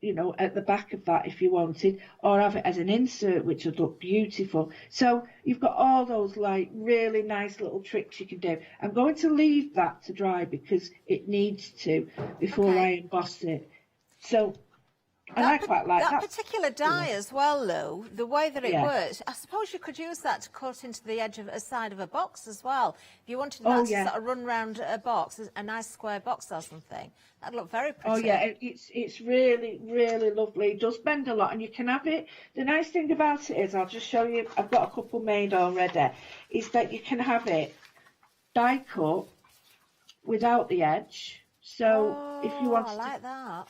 you know, at the back of that if you wanted, or have it as an insert, which would look beautiful. So you've got all those, like, really nice little tricks you can do. I'm going to leave that to dry because it needs to before I emboss it. So, and I quite like that. That particular die as well, Lou, the way that it Yeah. works, I suppose you could use that to cut into the edge of a side of a box as well. If you wanted that Oh, to yeah. sort of run round a box, a nice square box or something, that'd look very pretty. Oh yeah, it's really, really lovely. It does bend a lot, and you can have it. The nice thing about it is, I'll just show you, I've got a couple made already, is that you can have it die cut without the edge. So if you want I like that.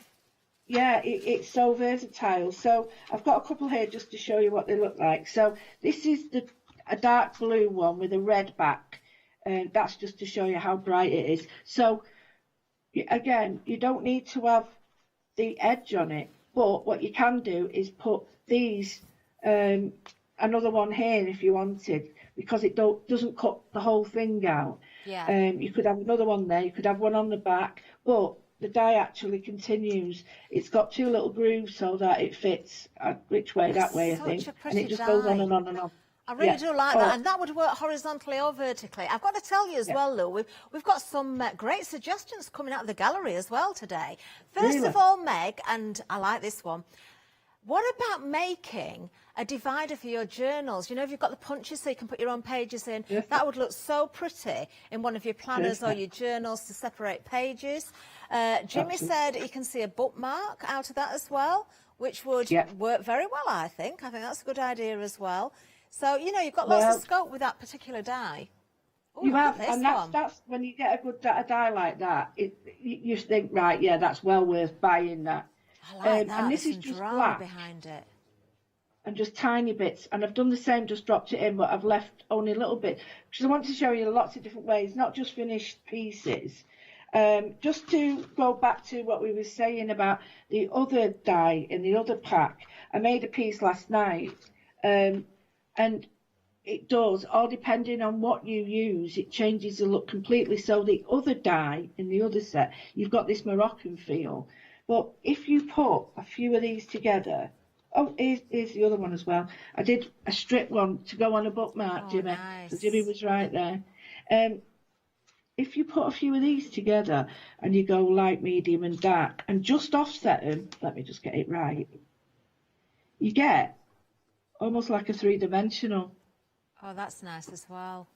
yeah, it's so versatile. So I've got a couple here just to show you what they look like. So this is a dark blue one with a red back, and that's just to show you how bright it is. So again, you don't need to have the edge on it, but what you can do is put these, another one here if you wanted, because it doesn't cut the whole thing out. Yeah. You could have another one there, you could have one on the back, but the die actually continues. It's got two little grooves so that it fits which way, that way, I think. Such a And pretty it just goes on die. and on and on. I really do like that, and that would work horizontally or vertically. I've got to tell you as well, Lou, we've got some great suggestions coming out of the gallery as well today. First of all, Meg, and I like this one, what about making a divider for your journals? You know, if you've got the punches so you can put your own pages in, that would look so pretty in one of your planners or your journals to separate pages. Jimmy said you can see a bookmark out of that as well, which would work very well, I think. I think that's a good idea as well. So, you know, you've got lots of scope with that particular die. Ooh, you have, this and that's when you get a good die like that, you think, right, yeah, that's well worth buying that. I like that. And this There's is some just drama black behind it. and just tiny bits, and I've done the same, just dropped it in, but I've left only a little bit because I want to show you lots of different ways, not just finished pieces. Just to go back to what we were saying about the other die in the other pack, I made a piece last night, and it does, all depending on what you use, it changes the look completely. So the other die in the other set, you've got this Moroccan feel. But if you put a few of these together, here's the other one as well. I did a strip one to go on a bookmark, Jimmy. Nice. So Jimmy was right there. If you put a few of these together and you go light, medium and dark and just offset them, let me just get it right, you get almost like a three-dimensional. Oh, that's nice as well.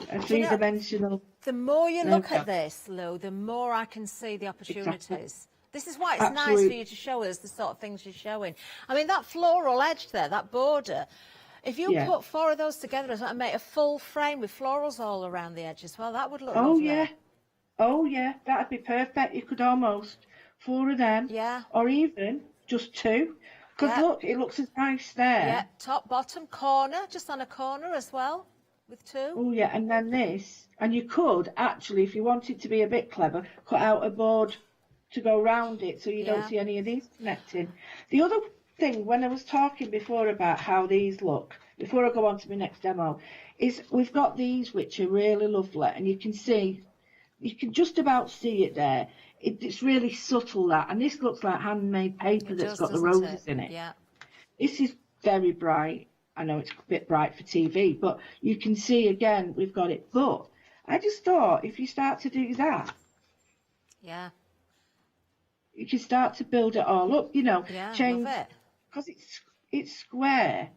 A three-dimensional. The more you look at this, Lou, the more I can see the opportunities. Exactly. This is why it's nice for you to show us the sort of things you're showing. I mean, that floral edge there, that border, if you put 4 of those together and make a full frame with florals all around the edge as well, that would look lovely. Oh, yeah, that'd be perfect. You could almost 4 of them. Yeah. Or even just 2. Because look, it looks as nice there. Yeah, top, bottom, corner, just on a corner as well, with 2. Oh, yeah, and then this. And you could actually, if you wanted to be a bit clever, cut out a board to go round it so you don't see any of these connecting. The other thing, when I was talking before about how these look, before I go on to my next demo, is we've got these which are really lovely, and you can see, you can just about see it there. It's really subtle, that, and this looks like handmade paper that's got the roses in it. Yeah. This is very bright. I know it's a bit bright for TV, but you can see again we've got it. But I just thought if you start to do that, you can start to build it all up. You know, change, love it. Because it's square.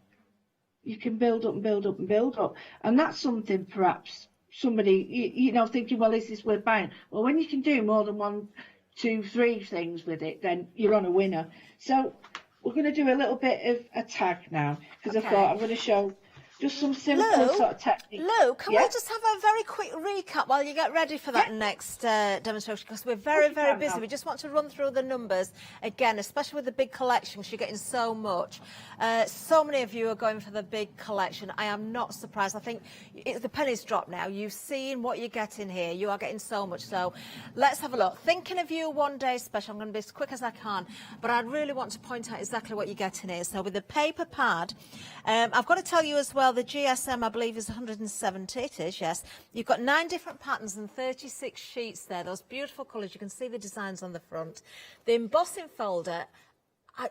You can build up and build up and build up, and that's something perhaps somebody, you know, thinking, well, is this worth buying? Well, when you can do more than 1, 2, 3 things with it, then you're on a winner. So we're going to do a little bit of a tag now, because I thought I'm going to show just some simple sort of techniques. Lou, can we just have a very quick recap while you get ready for that next demonstration? Because we're very busy. We just want to run through the numbers again, especially with the big collection, because you're getting so much. So many of you are going for the big collection. I am not surprised. I think the pennies dropped now. You've seen what you're getting here. You are getting so much. So let's have a look. Thinking of you one day special. I'm going to be as quick as I can, but I really want to point out exactly what you're getting here. So with the paper pad, I've got to tell you as well, the GSM, I believe, is 170. It is, yes. You've got 9 different patterns and 36 sheets there. Those beautiful colours. You can see the designs on the front. The embossing folder,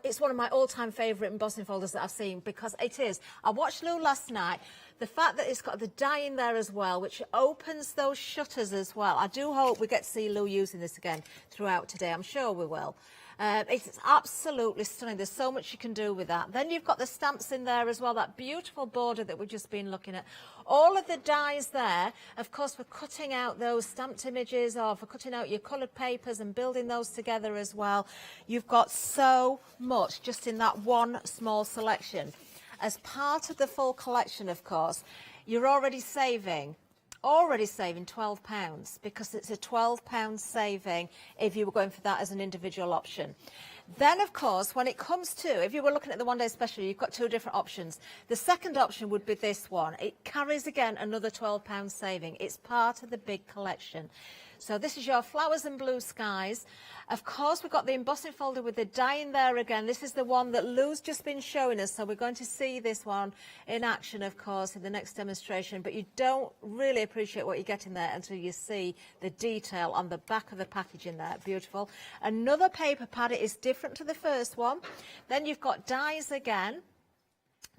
it's one of my all-time favourite embossing folders that I've seen, because it is. I watched Lou last night. The fact that it's got the die in there as well, which opens those shutters as well. I do hope we get to see Lou using this again throughout today. I'm sure we will. It's absolutely stunning. There's so much you can do with that. Then you've got the stamps in there as well, that beautiful border that we've just been looking at. All of the dies there, of course, for cutting out those stamped images or for cutting out your coloured papers and building those together as well. You've got so much just in that one small selection. As part of the full collection, of course, you're already saving £12, because it's a £12 saving if you were going for that as an individual option. Then, of course, when it comes to, if you were looking at the one day special, you've got 2 different options. The second option would be this one. It carries, again, another £12 saving. It's part of the big collection. So this is your flowers and blue skies. Of course, we've got the embossing folder with the die in there again. This is the one that Lou's just been showing us. So we're going to see this one in action, of course, in the next demonstration. But you don't really appreciate what you're getting there until you see the detail on the back of the package in there. Beautiful. Another paper pad. It is different to the first one. Then you've got dies again.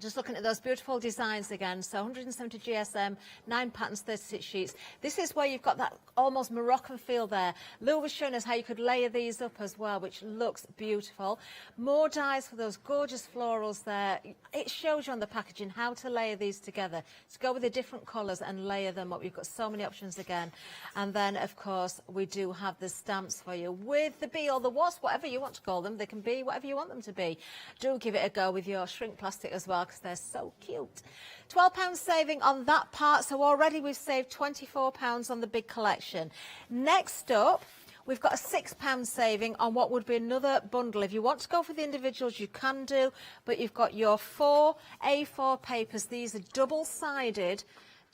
Just looking at those beautiful designs again. So 170 GSM, 9 patterns, 36 sheets. This is where you've got that almost Moroccan feel there. Lou was showing us how you could layer these up as well, which looks beautiful. More dies for those gorgeous florals there. It shows you on the packaging how to layer these together, to go with the different colours and layer them up. You've got so many options again. And then, of course, we do have the stamps for you with the bee or the wasp, whatever you want to call them. They can be whatever you want them to be. Do give it a go with your shrink plastic as well, because they're so cute. £12 saving on that part. So already we've saved £24 on the big collection. Next up, we've got a £6 saving on what would be another bundle. If you want to go for the individuals, you can do, but you've got your 4 A4 papers. These are double-sided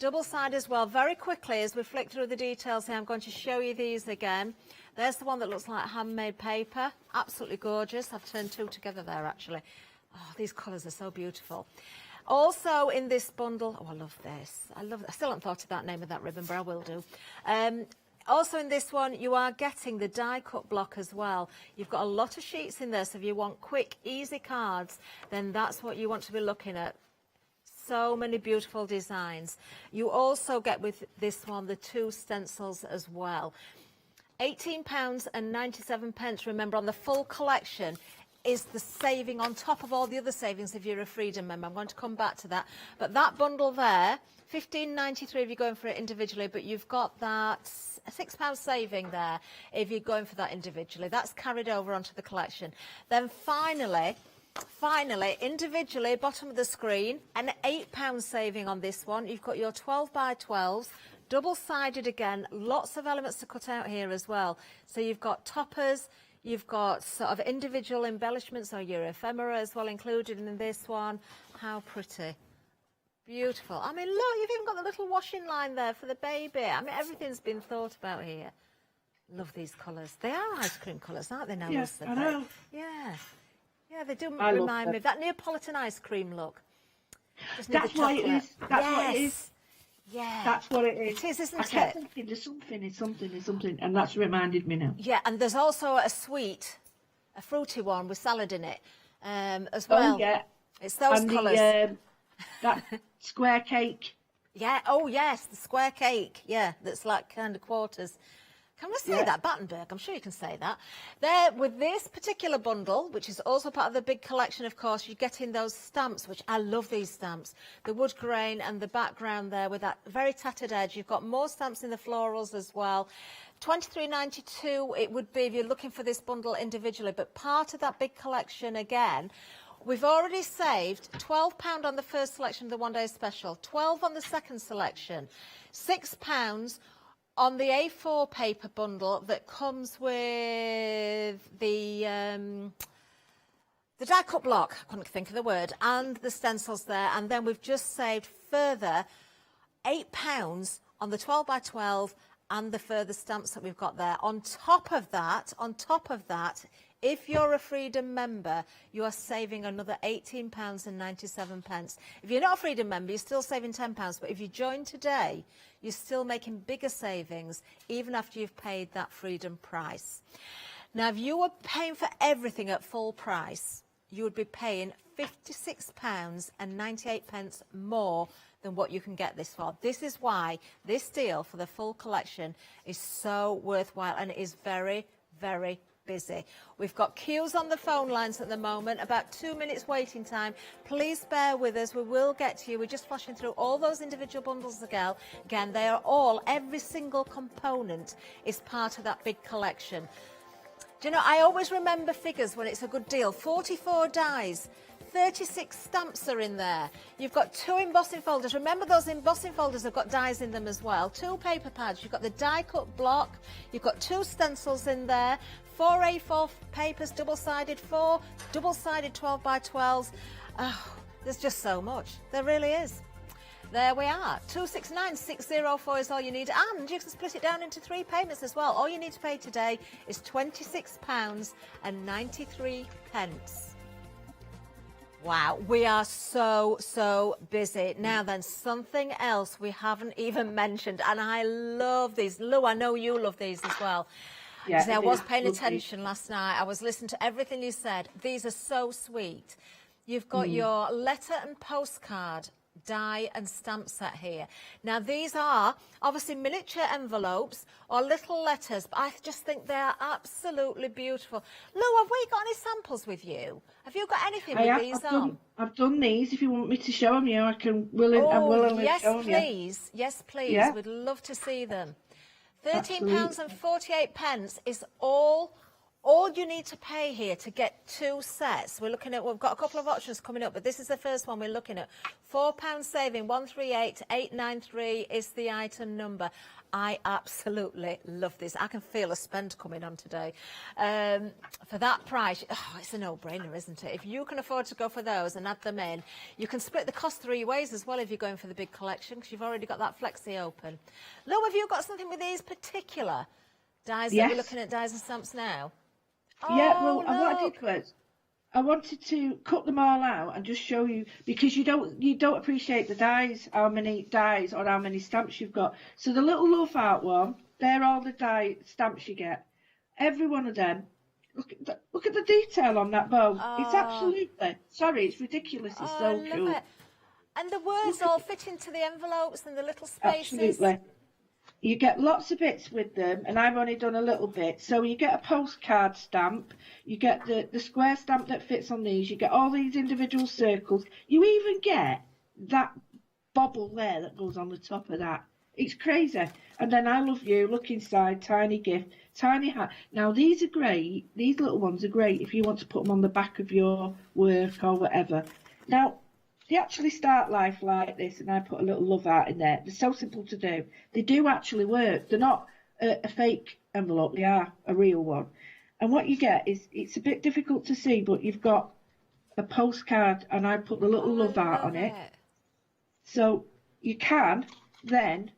as well. Very quickly, as we flick through the details here, I'm going to show you these again. There's the one that looks like handmade paper. Absolutely gorgeous. I've turned 2 together there, actually. Oh, these colours are so beautiful. Also in this bundle, oh, I love this. I still haven't thought of that name of that ribbon, but I will do. Also in this one, you are getting the die cut block as well. You've got a lot of sheets in there, so if you want quick, easy cards, then that's what you want to be looking at. So many beautiful designs. You also get with this one the 2 stencils as well. £18.97, remember, on the full collection is the saving on top of all the other savings if you're a Freedom member. I'm going to come back to that. But that bundle there, £15.93 if you're going for it individually, but you've got that £6 saving there if you're going for that individually. That's carried over onto the collection. Then finally, individually, bottom of the screen, an £8 saving on this one. You've got your 12 by 12s, double-sided again, lots of elements to cut out here as well. So you've got toppers, you've got sort of individual embellishments or your ephemera as well included in this one. How pretty. Beautiful. I mean, look, you've even got the little washing line there for the baby. I mean, everything's been thought about here. Love these colours. They are ice cream colours, aren't they now? Yes, I know. Yeah. Yeah, they do remind me of that Neapolitan ice cream look. That's what it is. That's what it is. Yeah. That's what it is. It is, isn't it? I kept thinking there's something, and that's reminded me now. Yeah, and there's also a fruity one with salad in it as well. Oh, yeah. It's those colours. That square cake. Yeah, oh yes, the square cake. Yeah, that's like kind of quarters. Can we say that, Battenberg? I'm sure you can say that. There, with this particular bundle, which is also part of the big collection, of course, you're getting those stamps, which I love these stamps. The wood grain and the background there with that very tattered edge. You've got more stamps in the florals as well. $23.92 it would be if you're looking for this bundle individually, but part of that big collection again. We've already saved £12 on the first selection of the one-day special, £12 on the second selection, £6 on the A4 paper bundle that comes with the die cut block, I couldn't think of the word, and the stencils there. And then we've just saved further £8 on the 12 by 12 and the further stamps that we've got there. On top of that, if you're a Freedom member, you are saving another £18.97. If you're not a Freedom member, you're still saving £10. But if you join today, you're still making bigger savings, even after you've paid that Freedom price. Now, if you were paying for everything at full price, you would be paying £56.98 more than what you can get this for. This is why this deal for the full collection is so worthwhile, and it is very, very busy. We've got queues on the phone lines at the moment, about 2 minutes waiting time. Please bear with us, we will get to you. We're just flashing through all those individual bundles again. They are all, every single component is part of that big collection. Do you know, I always remember figures when it's a good deal. 44 dies, 36 stamps are in there. You've got 2 embossing folders. Remember, those embossing folders have got dies in them as well. 2 paper pads. You've got the die cut block. You've got 2 stencils in there. 4 A4 papers, double-sided, 4 double-sided 12 by 12s. Oh, there's just so much. There really is. There we are. 269604 is all you need, and you can split it down into 3 payments as well. All you need to pay today is £26.93. Wow, we are so busy. Now then, something else we haven't even mentioned, and I love these. Lou, I know you love these as well. Yeah, I was paying attention last night. I was listening to everything you said. These are so sweet. You've got your letter and postcard die and stamp set here. Now, these are obviously miniature envelopes or little letters, but I just think they are absolutely beautiful. Lou, have we got any samples with you? Have you got anything with these on? I've done these. If you want me to show them you, I can. I'm willingly show them you. Yes, please. Yeah. We'd love to see them. £13.48 is all you need to pay here to get 2 sets. We've got a couple of options coming up, but this is the first one we're looking at. £4 saving, 138893 is the item number. I absolutely love this. I can feel a spend coming on today. For that price, it's a no-brainer, isn't it? If you can afford to go for those and add them in, you can split the cost 3 ways as well if you're going for the big collection, because you've already got that flexi open. Lou, have you got something with these particular dies that we're looking at, dies and stamps now? Yeah, well, what I did was I wanted to cut them all out and just show you, because you don't appreciate the dies, how many dies or how many stamps you've got. So the little love art one, they're all the die stamps you get. Every one of them. Look at the detail on that bow. It's absolutely, it's ridiculous. It's so cool. It. And the words all fit into the envelopes and the little spaces. Absolutely. You get lots of bits with them, and I've only done a little bit. So you get a postcard stamp, you get the square stamp that fits on these, you get all these individual circles, you even get that bobble there that goes on the top of that. It's crazy. And then I love you, look inside, tiny gift, tiny hat. Now these are great, these little ones are great if you want to put them on the back of your work or whatever. Now, they actually start life like this, and I put a little love art in there. They're so simple to do. They do actually work. They're not a fake envelope. They are a real one. And what you get is, it's a bit difficult to see, but you've got a postcard, and I put the little love art on it. So you can then,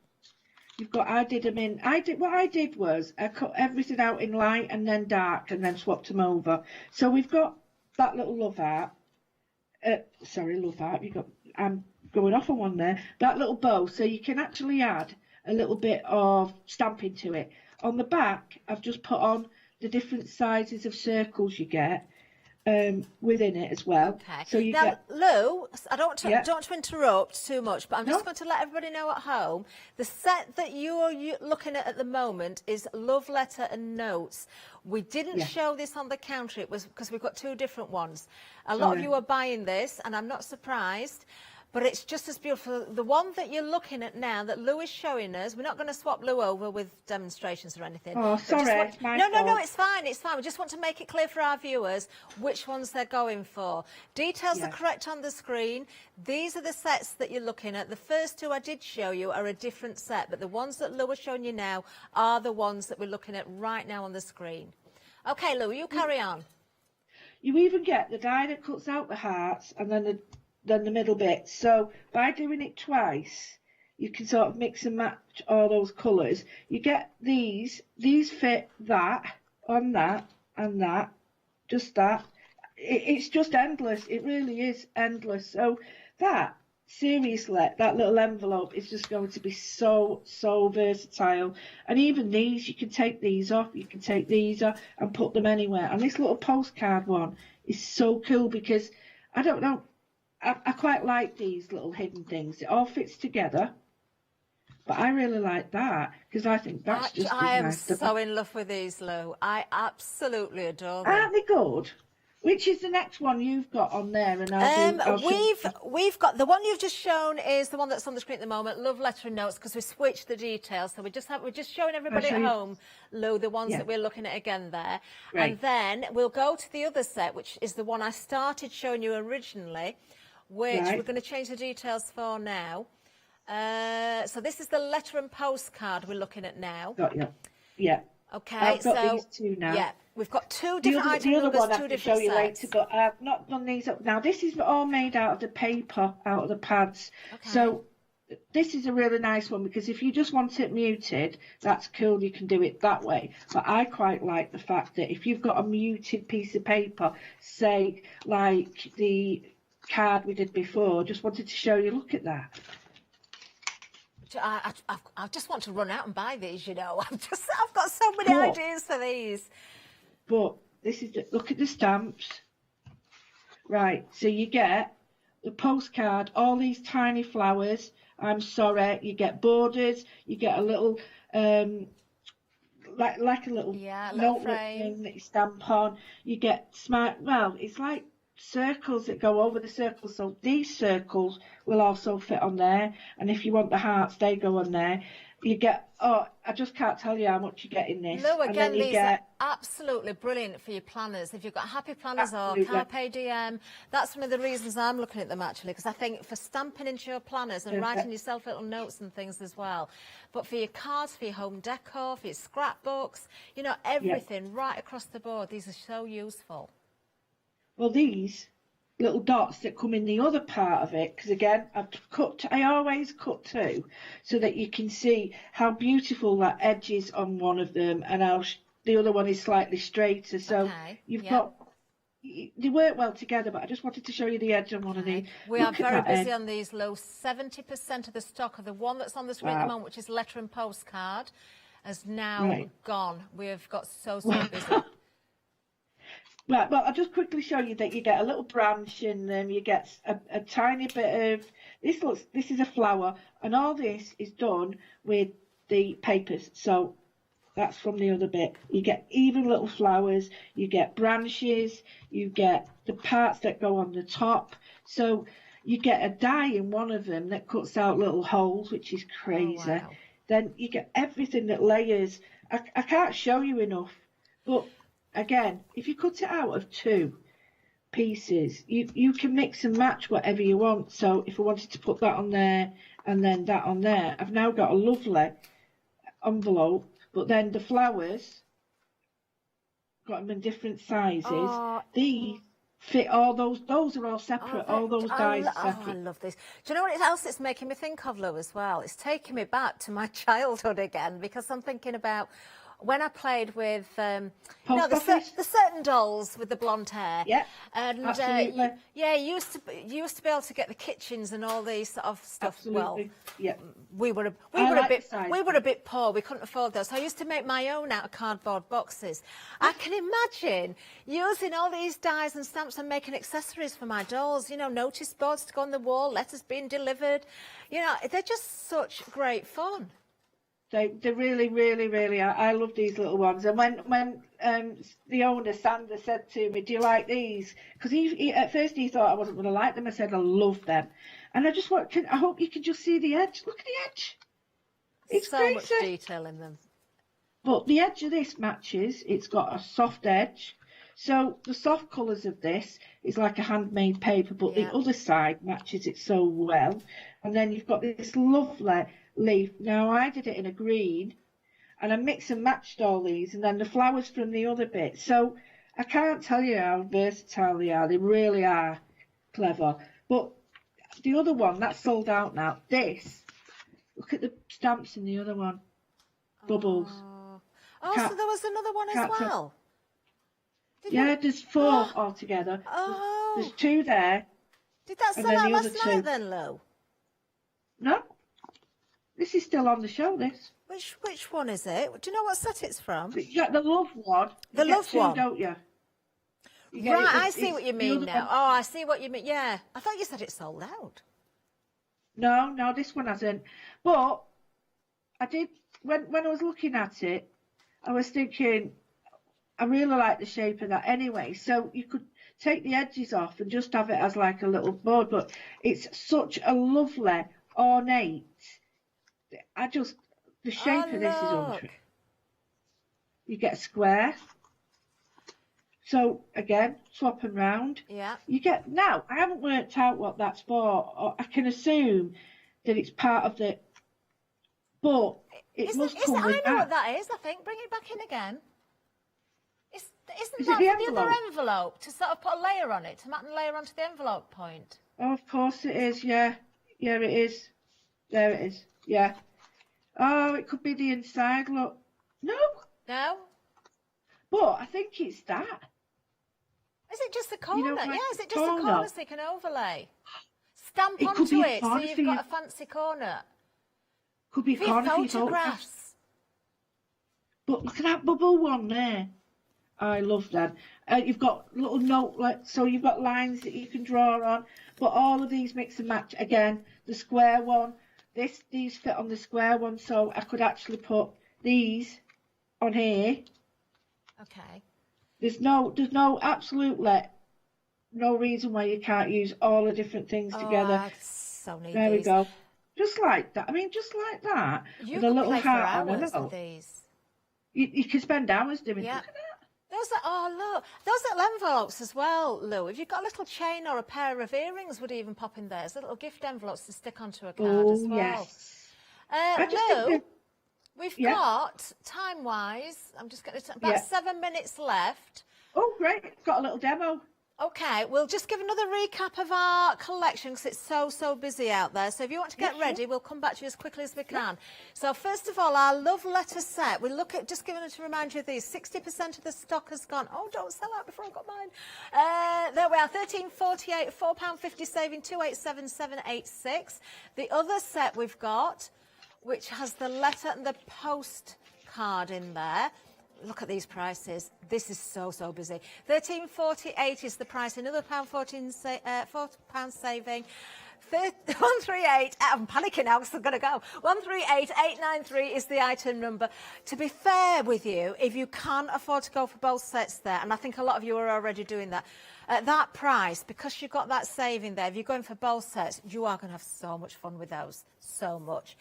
what I did was I cut everything out in light and then dark and then swapped them over. So we've got that little love art. Love art. I'm going off on one there. That little bow, so you can actually add a little bit of stamping to it. On the back, I've just put on the different sizes of circles you get. within it as well. Okay. So you now, get... Lou, I don't want to interrupt too much, but I'm just going to let everybody know at home, the set that you're looking at the moment is Love Letter and Notes. We didn't show this on the counter, it was because we've got two different ones. A lot of you are buying this, and I'm not surprised. But it's just as beautiful. The one that you're looking at now, that Lou is showing us, we're not going to swap Lou over with demonstrations or anything. Oh, sorry, it's my No, fault. it's fine, it's fine. We just want to make it clear for our viewers which ones they're going for. Details are correct on the screen. These are the sets that you're looking at. The first two I did show you are a different set, but the ones that Lou is showing you now are the ones that we're looking at right now on the screen. OK, Lou, you carry on. You even get the die that cuts out the hearts and then the middle bit. So by doing it twice, you can sort of mix and match all those colours. You get these fit that, on that, and that, just that. It's just endless. It really is endless. So that, seriously, that little envelope is just going to be so versatile. And even these, you can take these off, you can take these off and put them anywhere. And this little postcard one is so cool because, I don't know, I quite like these little hidden things. It all fits together. But I really like that because I think that's just I am nice. so in love with these, Lou. I absolutely adore them. Aren't they good? Which is the next one you've got on there? And we've got the one you've just shown is the one that's on the screen at the moment, Love Letter and Notes, because we switched the details. So we're just showing everybody at home, Lou, the ones that we're looking at again there. Right. And then we'll go to the other set, which is the one I started showing you originally, which we're going to change the details for now. So this is the letter and postcard we're looking at now. Got you. Yeah. Okay, I've got these two now. Yeah, we've got two different item the other numbers, one I two can different show you sets. later, but I've not done these up. Now, this is all made out of the paper, out of the pads. Okay. So this is a really nice one because if you just want it muted, that's cool, you can do it that way. But I quite like the fact that if you've got a muted piece of paper, say like the card we did before, just wanted to show you, look at that. I just want to run out and buy these, you know. I've got so many ideas for these. But this is look at the stamps. Right, so you get the postcard, all these tiny flowers. I'm sorry, you get borders, you get a little like a little notebook thing that you stamp on. You get smart. Well, it's like circles that go over the circles, so these circles will also fit on there, and if you want the hearts, they go on there. You get, I just can't tell you how much you get in this. Lou, again, these are absolutely brilliant for your planners. If you've got happy planners or Carpe Diem, that's one of the reasons I'm looking at them actually, because I think for stamping into your planners and writing yourself little notes and things as well. But for your cards, for your home decor, for your scrapbooks, you know, everything right across the board, these are so useful. Well, these little dots that come in the other part of it, because again, I always cut two so that you can see how beautiful that edge is on one of them and how the other one is slightly straighter. So you've got, they work well together, but I just wanted to show you the edge on one of these. We are very busy on these, Lou. 70% of the stock of the one that's on the screen at the moment, which is letter and postcard, has now gone. We have got so busy. Right, well, I'll just quickly show you that you get a little branch in them, you get a tiny bit of, this is a flower, and all this is done with the papers, so that's from the other bit. You get even little flowers, you get branches, you get the parts that go on the top, so you get a die in one of them that cuts out little holes, which is crazy. Oh, wow. Then you get everything that layers. I can't show you enough, but again, if you cut it out of two pieces, you can mix and match whatever you want. So if I wanted to put that on there and then that on there, I've now got a lovely envelope. But then the flowers, got them in different sizes. These fit all those are all separate. All those dies are separate. I love this. Do you know what else it's making me think of, Lou, as well? It's taking me back to my childhood again, because I'm thinking about when I played with the certain dolls with the blonde hair. Yeah, and absolutely. you used to be able to get the kitchens and all these sort of stuff. Absolutely. Well, yeah. we were a bit poor. We couldn't afford those. So I used to make my own out of cardboard boxes. I can imagine using all these dies and stamps and making accessories for my dolls. You know, notice boards to go on the wall, letters being delivered. You know, they're just such great fun. They really, really, really are. I love these little ones. And when the owner, Sander, said to me, do you like these? Because he at first he thought I wasn't going to like them. I said, I love them. And I just I hope you can just see the edge. Look at the edge. It's so crazy. much detail in them. But the edge of this matches. It's got a soft edge. So the soft colours of this is like a handmade paper, but the other side matches it so well. And then you've got this lovely leaf. Now I did it in a green, and I mixed and matched all these, and then the flowers from the other bit. So I can't tell you how versatile they are. They really are clever. But the other one, that's sold out now. This, look at the stamps in the other one. Bubbles. Oh, so there was another one as well. There's 4 altogether. Oh. There's 2 there. Did that sell out last night then, Lou? No. This is still on the show, this. Which one is it? Do you know what set it's from? You got the love one. The love one, don't you? Right, I see what you mean now. Oh, I see what you mean. Yeah, I thought you said it sold out. No, this one hasn't. But I did, when I was looking at it, I was thinking, I really like the shape of that anyway. So you could take the edges off and just have it as like a little board. But it's such a lovely, ornate. The shape of this is untrue. You get a square. So again, swap them round. Yeah. You get, now, I haven't worked out what that's for. Or I can assume that it's part of the, but it must come with that. I know what that is, I think. Bring it back in again. Isn't that the for the other envelope? To sort of put a layer on it, to mat and layer onto the envelope point? Oh, of course it is, yeah. Yeah, it is. There it is, yeah. Oh, it could be the inside, look. No. No? But I think it's that. Is it just the corner? You know, yeah, is it just the corner so you can overlay? Stamp It could onto be it so you've got a fancy corner. Could be a corner for your photographs. But look at that bubble one there. I love that. You've got little note, so you've got lines that you can draw on. But all of these mix and match. Again, the square one. These fit on the square one, so I could actually put these on here. Okay. There's absolutely no reason why you can't use all the different things together. I so need there these. We go. Just like that. I mean, just like that. You with a little play heart for on hours it. with these. You can spend hours doing Yeah. Look at that. Look, those little envelopes as well, Lou. If you've got a little chain or a pair of earrings, would even pop in there. There's little gift envelopes to stick onto a card as well. Yes. Lou, we've got, time-wise, I'm just getting about 7 minutes left. Oh, great. Got a little demo. Okay, we'll just give another recap of our collection because it's so busy out there. So if you want to get ready, we'll come back to you as quickly as we can. So first of all, our love letter set. We look at, just giving it to remind you of these, 60% of the stock has gone. Oh, don't sell out before I've got mine. There we are, £13.48, £4.50 saving, 287,786. The other set we've got, which has the letter and the postcard in there. Look at these prices. This is so busy. £13.48 is the price. Another £4 saving. 138. I'm panicking now because I'm going to go. 138,893 is the item number. To be fair with you, if you can't afford to go for both sets there, and I think a lot of you are already doing that, at that price, because you've got that saving there, if you're going for both sets, you are going to have so much fun with those. So much.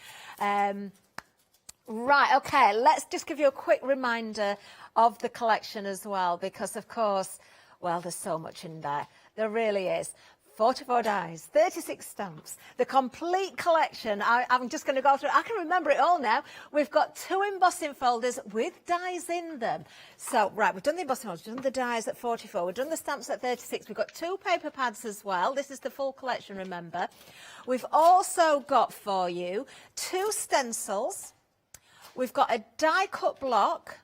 Right, okay, let's just give you a quick reminder of the collection as well, because, of course, well, there's so much in there. There really is. 44 dies, 36 stamps, the complete collection. I'm just going to go through. I can remember it all now. We've got 2 embossing folders with dies in them. So, right, we've done the embossing folders, we've done the dies at 44, we've done the stamps at 36. We've got 2 paper pads as well. This is the full collection, remember. We've also got for you 2 stencils. We've got a die cut block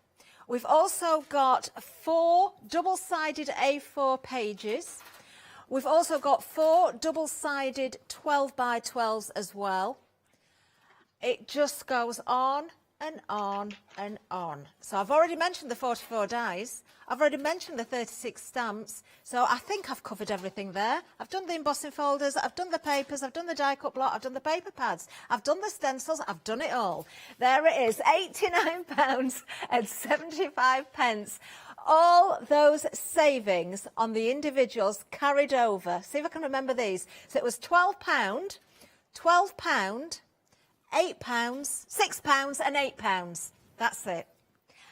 We've also got 4 double-sided A4 pages. We've also got 4 double-sided 12x12s as well. It just goes on and on and on. So I've already mentioned the 44 dies. I've already mentioned the 36 stamps. So I think I've covered everything there. I've done the embossing folders, I've done the papers, I've done the die cut block, I've done the paper pads, I've done the stencils, I've done it all. There it is, £89.75. All those savings on the individuals carried over. See if I can remember these. So it was £12, £12, £8, £6 and £8. That's it.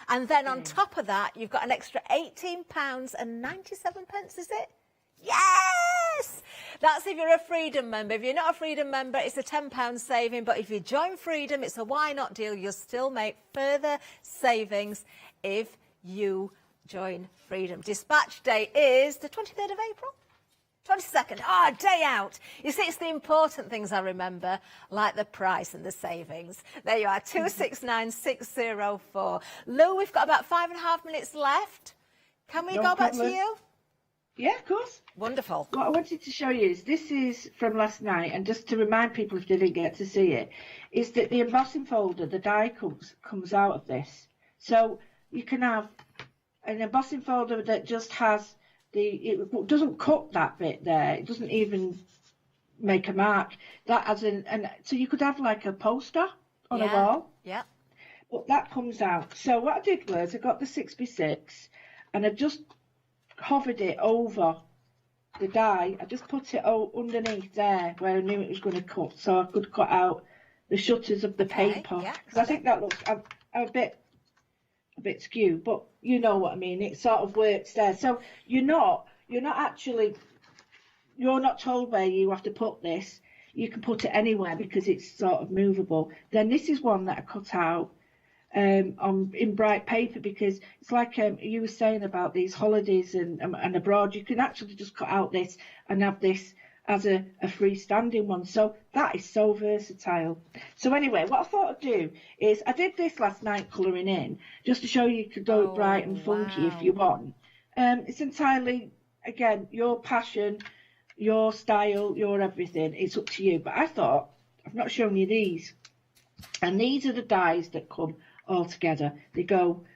And then on top of that, you've got an extra £18.97, is it? Yes! That's if you're a Freedom member. If you're not a Freedom member, it's a £10 saving. But if you join Freedom, it's a why not deal. You'll still make further savings if you join Freedom. Dispatch date is the 23rd of April. 22nd, day out. You see, it's the important things I remember, like the price and the savings. There you are, 269604. Lou, we've got about 5.5 minutes left. Can we go back to you? Yeah, of course. Wonderful. What I wanted to show you is, this is from last night, and just to remind people if they didn't get to see it, is that the embossing folder, the die comes out of this. So you can have an embossing folder that just has it doesn't cut that bit there. It doesn't even make a mark. That as so you could have like a poster on a wall. Yeah. But that comes out. So what I did was I got the 6x6 and I just hovered it over the die. I just put it underneath there where I knew it was going to cut, so I could cut out the shutters of the paper. Because I think that looks a bit skew, but you know what I mean. It sort of works there. So you're not told where you have to put this. You can put it anywhere because it's sort of movable. Then this is one that I cut out in bright paper, because it's like you were saying about these holidays and abroad. You can actually just cut out this and have this as a freestanding one. So that is so versatile. So anyway, what I thought I'd do is, I did this last night colouring in, just to show you could go bright and funky if you want. It's entirely, again, your passion, your style, your everything. It's up to you. But I thought, I've not shown you these. And these are the dies that come all together. They go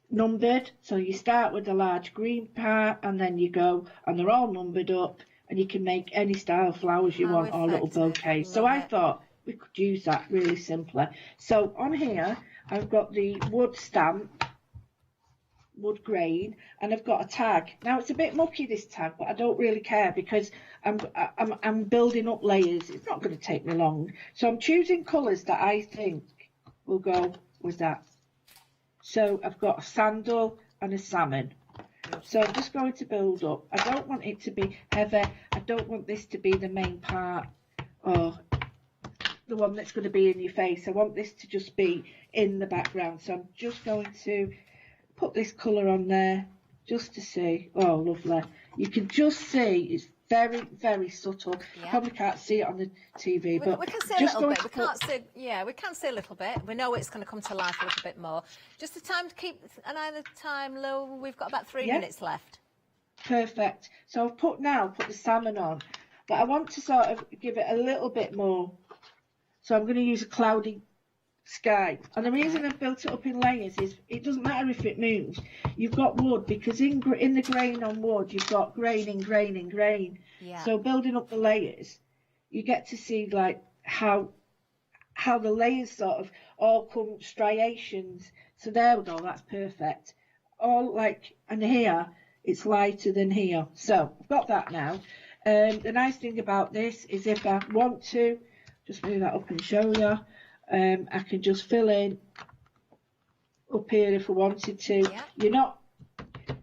numbered. So you start with the large green part, and then you go, and they're all numbered up. And you can make any style flowers you want, or little bouquets. So I thought we could use that really simply. So on here, I've got the wood stamp, wood grain, and I've got a tag. Now it's a bit mucky, this tag, but I don't really care because I'm building up layers. It's not going to take me long. So I'm choosing colours that I think will go with that. So I've got a sandal and a salmon. So I'm just going to build up. I don't want it to be heavy. I don't want this to be the main part, or the one that's going to be in your face. I want this to just be in the background. So I'm just going to put this colour on there just to see. Oh, lovely. You can just see it's very, very subtle. You probably can't see it on the TV, but we can see a little bit. We can't see, we can see a little bit. We know it's going to come to life a little bit more. Just the time to keep an eye on the time, Lou. We've got about 3 minutes left. Perfect. So I've put the salmon on, but I want to sort of give it a little bit more. So I'm going to use a cloudy sky. And the reason I've built it up in layers is it doesn't matter if it moves. You've got wood, because in the grain on wood, you've got grain in grain in grain. Yeah. So building up the layers, you get to see like how the layers sort of all come striations. So there we go, that's perfect. All like, and here it's lighter than here. So I've got that now. The nice thing about this is, if I want to, just move that up and show you. I can just fill in up here if I wanted to. Yeah.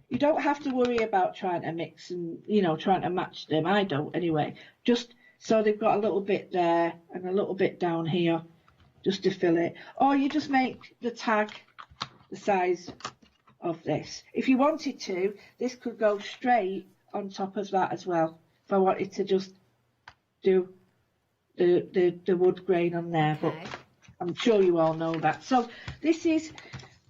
You don't have to worry about trying to mix and, trying to match them. I don't anyway. Just so they've got a little bit there and a little bit down here just to fill it. Or you just make the tag the size of this. If you wanted to, this could go straight on top of that as well. If I wanted to just do the wood grain on there. Okay. But I'm sure you all know that. So this is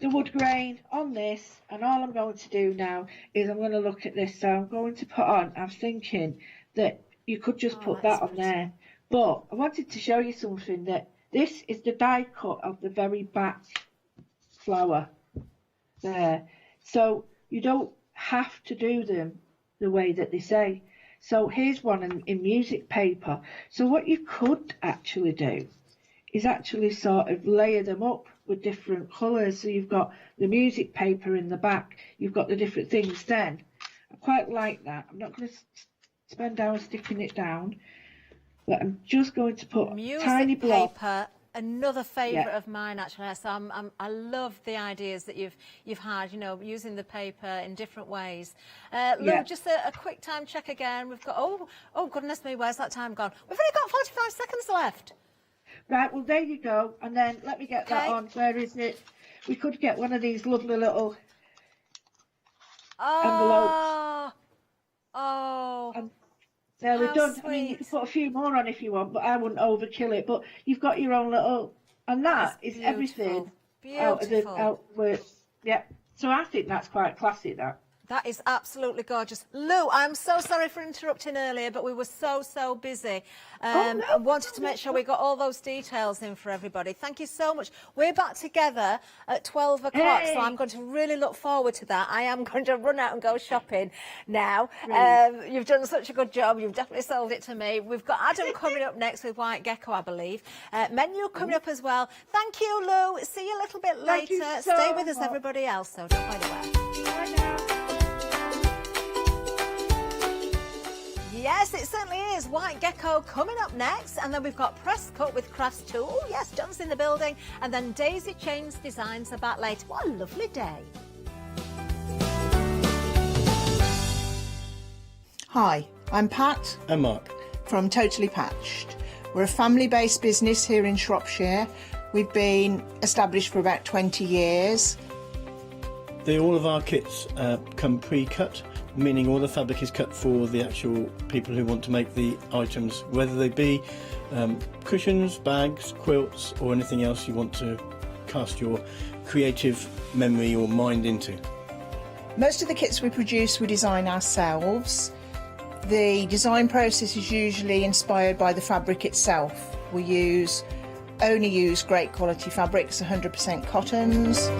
the wood grain on this, and all I'm going to do now is I'm going to look at this. So I'm going to put on, I'm thinking that you could just put that on there, but I wanted to show you something, that this is the die cut of the very back flower there, so you don't have to do them the way that they say. So here's one in music paper. So what you could actually do is actually sort of layer them up with different colours. So you've got the music paper in the back, you've got the different things. Then I quite like that. I'm not going to spend hours sticking it down, but I'm just going to put music tiny blocks. paper. Another favourite of mine, actually. So I love the ideas that you've had, you know, using the paper in different ways. Lou, just a quick time check again. We've got, oh goodness me, where's that time gone? We've only got 45 seconds left. Right, well, there you go. And then let me get that on. Where is it? We could get one of these lovely little envelopes. And there we're done. Sweet. I mean, you can put a few more on if you want, but I wouldn't overkill it. But you've got your own little, and that is everything out of the yeah. So I think that's quite classy, that. That is absolutely gorgeous. Lou, I'm so sorry for interrupting earlier, but we were so busy. I wanted to make sure we got all those details in for everybody. Thank you so much. We're back together at 12 o'clock, so I'm going to really look forward to that. I am going to run out and go shopping now. You've done such a good job. You've definitely sold it to me. We've got Adam coming up next with White Gecko, I believe. Menu coming up as well. Thank you, Lou. See you a little bit later. Stay with us, everybody else, so don't go anywhere. Bye now. Yes, it certainly is. White Gecko coming up next, and then we've got Press Cut with Crafts too. Oh yes, John's in the building, and then Daisy Chains Designs are back later. What a lovely day. Hi, I'm Pat. And Mark. From Totally Patched. We're a family-based business here in Shropshire. We've been established for about 20 years. All of our kits come pre-cut, meaning all the fabric is cut for the actual people who want to make the items, whether they be cushions, bags, quilts, or anything else you want to cast your creative memory or mind into. Most of the kits we produce we design ourselves. The design process is usually inspired by the fabric itself. We only use great quality fabrics, 100% cottons.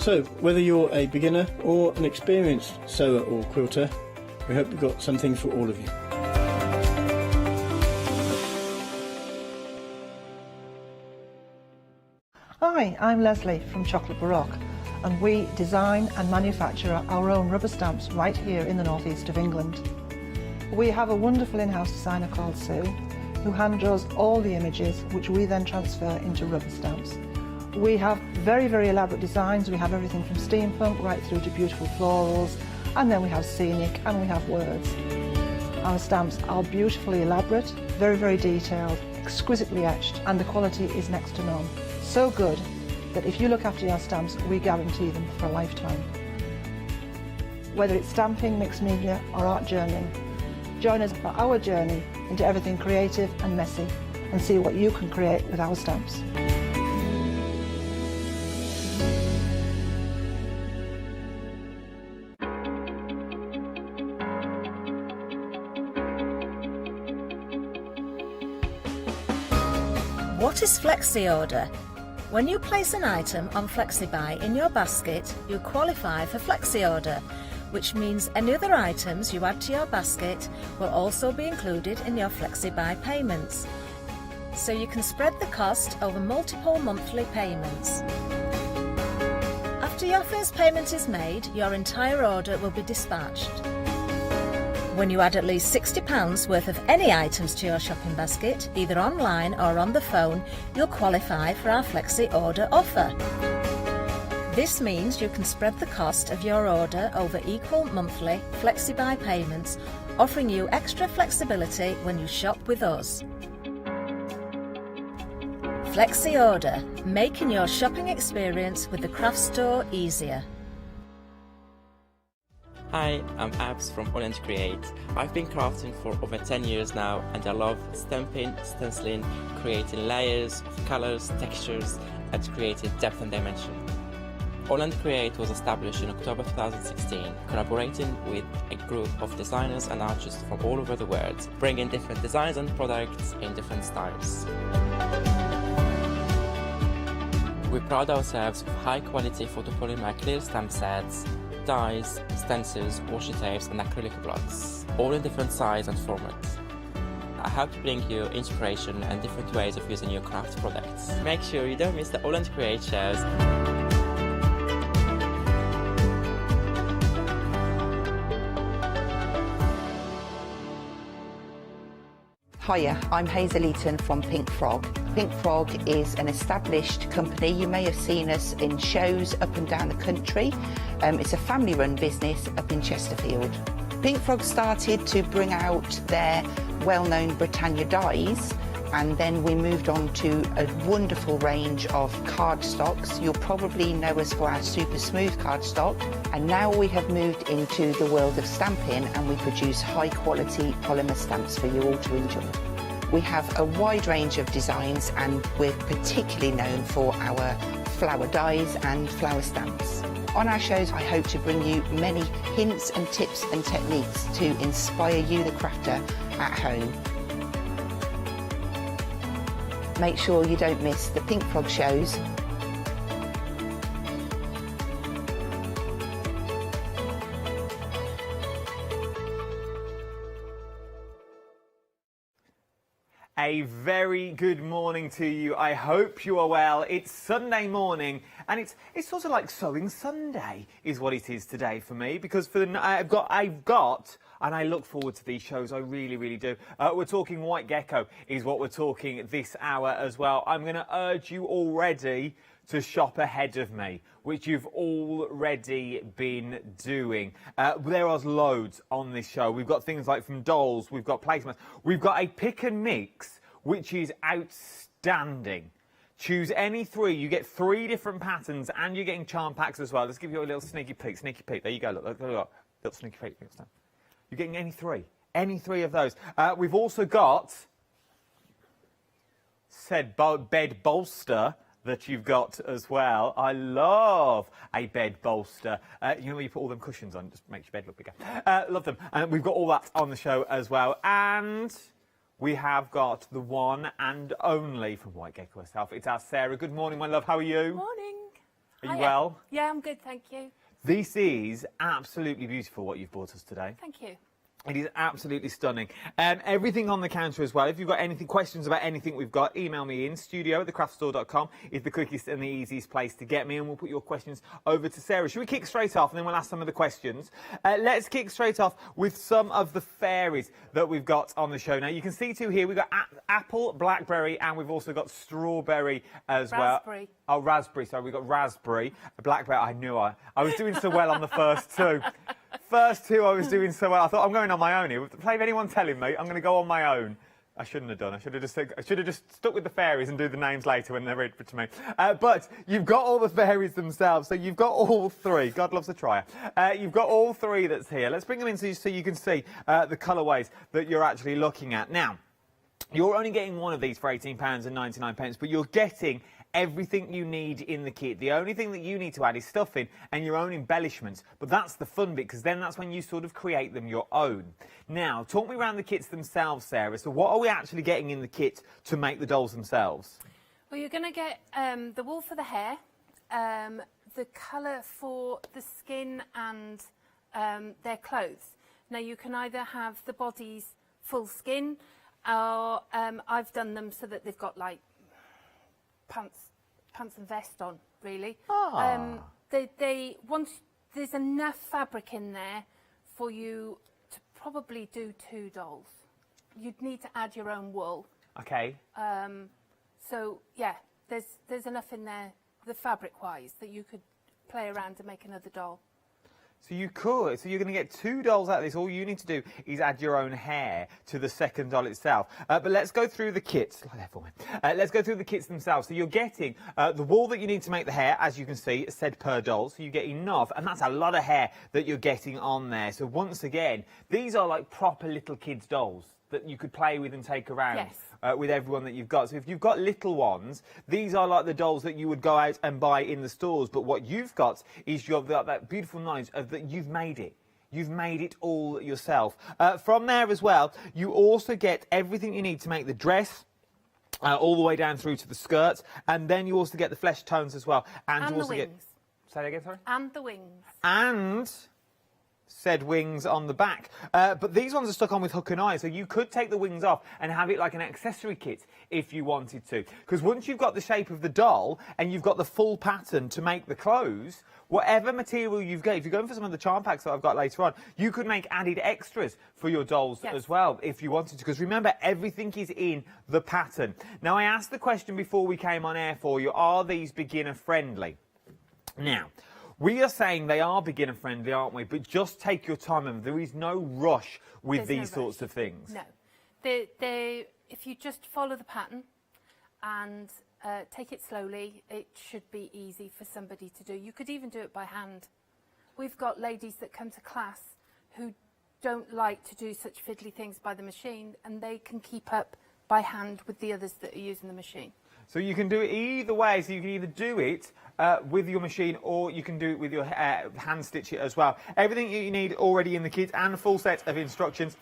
So, whether you're a beginner or an experienced sewer or quilter, we hope we've got something for all of you. Hi, I'm Leslie from Chocolate Baroque, and we design and manufacture our own rubber stamps right here in the northeast of England. We have a wonderful in-house designer called Sue, who hand draws all the images, which we then transfer into rubber stamps. We have very elaborate designs. We have everything from steampunk right through to beautiful florals, and then we have scenic and we have words. Our stamps are beautifully elaborate, very detailed, exquisitely etched, and the quality is next to none. So good that if you look after your stamps, we guarantee them for a lifetime. Whether it's stamping, mixed media or art journaling, join us for our journey into everything creative and messy and see what you can create with our stamps. What is Flexi Order? When you place an item on Flexi-buy in your basket, you qualify for Flexi Order, which means any other items you add to your basket will also be included in your Flexi-buy payments. So you can spread the cost over multiple monthly payments. After your first payment is made, your entire order will be dispatched. When you add at least £60 worth of any items to your shopping basket, either online or on the phone, you'll qualify for our Flexi Order offer. This means you can spread the cost of your order over equal monthly Flexi-buy payments, offering you extra flexibility when you shop with us. Flexi Order, making your shopping experience with the craft store easier. Hi, I'm Abs from Holland Create. I've been crafting for over 10 years now and I love stamping, stenciling, creating layers of colours, textures and creating depth and dimension. Holland Create was established in October 2016, collaborating with a group of designers and artists from all over the world, bringing different designs and products in different styles. We pride ourselves with high quality photopolymer clear stamp sets, dies, stencils, washi tapes and acrylic blocks, all in different size and formats. I hope to bring you inspiration and different ways of using your craft products. Make sure you don't miss the Holland Create shows. Hiya, I'm Hazel Eaton from Pink Frog. Pink Frog is an established company. You may have seen us in shows up and down the country. It's a family-run business up in Chesterfield. Pink Frog started to bring out their well-known Britannia dies, and then we moved on to a wonderful range of cardstocks. You'll probably know us for our super smooth cardstock, and now we have moved into the world of stamping and we produce high quality polymer stamps for you all to enjoy. We have a wide range of designs and we're particularly known for our flower dies and flower stamps. On our shows, I hope to bring you many hints and tips and techniques to inspire you, the crafter, at home. Make sure you don't miss the Pink Frog shows. A very good morning to you. I hope you are well. It's Sunday morning and it's sort of like Sewing Sunday is what it is today for me, because I've got and I look forward to these shows, I really, really do. We're talking White Gecko is what we're talking this hour as well. I'm going to urge you already to shop ahead of me, which you've already been doing. There are loads on this show. We've got things like from dolls, we've got placemats, we've got a pick and mix, which is outstanding. Choose any three. You get 3 different patterns and you're getting charm packs as well. Let's give you a little sneaky peek. There you go. Look. Little sneaky peek. You're getting any three of those. We've also got said bed bolster that you've got as well. I love a bed bolster. You know where you put all them cushions on, just makes your bed look bigger. Love them. And we've got all that on the show as well. And we have got the one and only from White Gecko herself. It's our Sarah. Good morning, my love. How are you? Morning. Are you well? Yeah, I'm good, thank you. This is absolutely beautiful what you've brought us today. Thank you. It is absolutely stunning. Everything on the counter as well. If you've got any questions about anything we've got, email me in. studio@thecraftstore.com is the quickest and the easiest place to get me, and we'll put your questions over to Sarah. Should we kick straight off and then we'll ask some of the questions? Let's kick straight off with some of the fairies that we've got on the show. Now, you can see 2 here. We've got apple, blackberry, and we've also got strawberry as well. Raspberry. Oh, raspberry. Sorry, we've got raspberry. Blackberry, I knew I was doing so well on the first 2. First 2 I was doing so well. I thought, I'm going on my own here. Play of anyone telling me, I'm going to go on my own. I shouldn't have done. I should have just stuck with the fairies and do the names later when they're read to me. But you've got all the fairies themselves, so you've got all 3. God loves a trier. You've got all 3 that's here. Let's bring them in so you can see the colourways that you're actually looking at. Now, you're only getting one of these for £18.99, but you're getting everything you need in the kit. The only thing that you need to add is stuffing and your own embellishments. But that's the fun bit, because then that's when you sort of create them your own. Now, talk me around the kits themselves, Sarah. So what are we actually getting in the kit to make the dolls themselves? Well, you're going to get the wool for the hair, the colour for the skin and their clothes. Now, you can either have the bodies full skin, or I've done them so that they've got like pants and vest on, really. They once there's enough fabric in there for you to probably do 2 dolls. You'd need to add your own wool. Okay. So yeah, there's enough in there, the fabric wise, that you could play around to make another doll. So you could. So you're going to get 2 dolls out of this. All you need to do is add your own hair to the second doll itself. But let's go through the kits. Let's go through the kits themselves. So you're getting the wool that you need to make the hair, as you can see, said per doll. So you get enough, and that's a lot of hair that you're getting on there. So once again, these are like proper little kids' dolls that you could play with and take around. Yes. With everyone that you've got. So if you've got little ones, these are like the dolls that you would go out and buy in the stores. But what you've got is you've got that beautiful knowledge of that you've made it. You've made it all yourself. From there as well, you also get everything you need to make the dress. All the way down through to the skirts. And then you also get the flesh tones as well. And you the also wings. Say that again, sorry? And the wings. And said wings on the back. But these ones are stuck on with hook and eye, so you could take the wings off and have it like an accessory kit if you wanted to. Because once you've got the shape of the doll and you've got the full pattern to make the clothes, whatever material you've got, if you're going for some of the charm packs that I've got later on, you could make added extras for your dolls as well if you wanted to. Because remember, everything is in the pattern. Now, I asked the question before we came on air for you, are these beginner friendly? Now, we are saying they are beginner friendly, aren't we? But just take your time, and there is no rush with these sorts of things. No. If you just follow the pattern and take it slowly, it should be easy for somebody to do. You could even do it by hand. We've got ladies that come to class who don't like to do such fiddly things by the machine, and they can keep up by hand with the others that are using the machine. So you can do it either way. So you can either do it with your machine, or you can do it with your hand stitch it as well. Everything you need already in the kit, and a full set of instructions.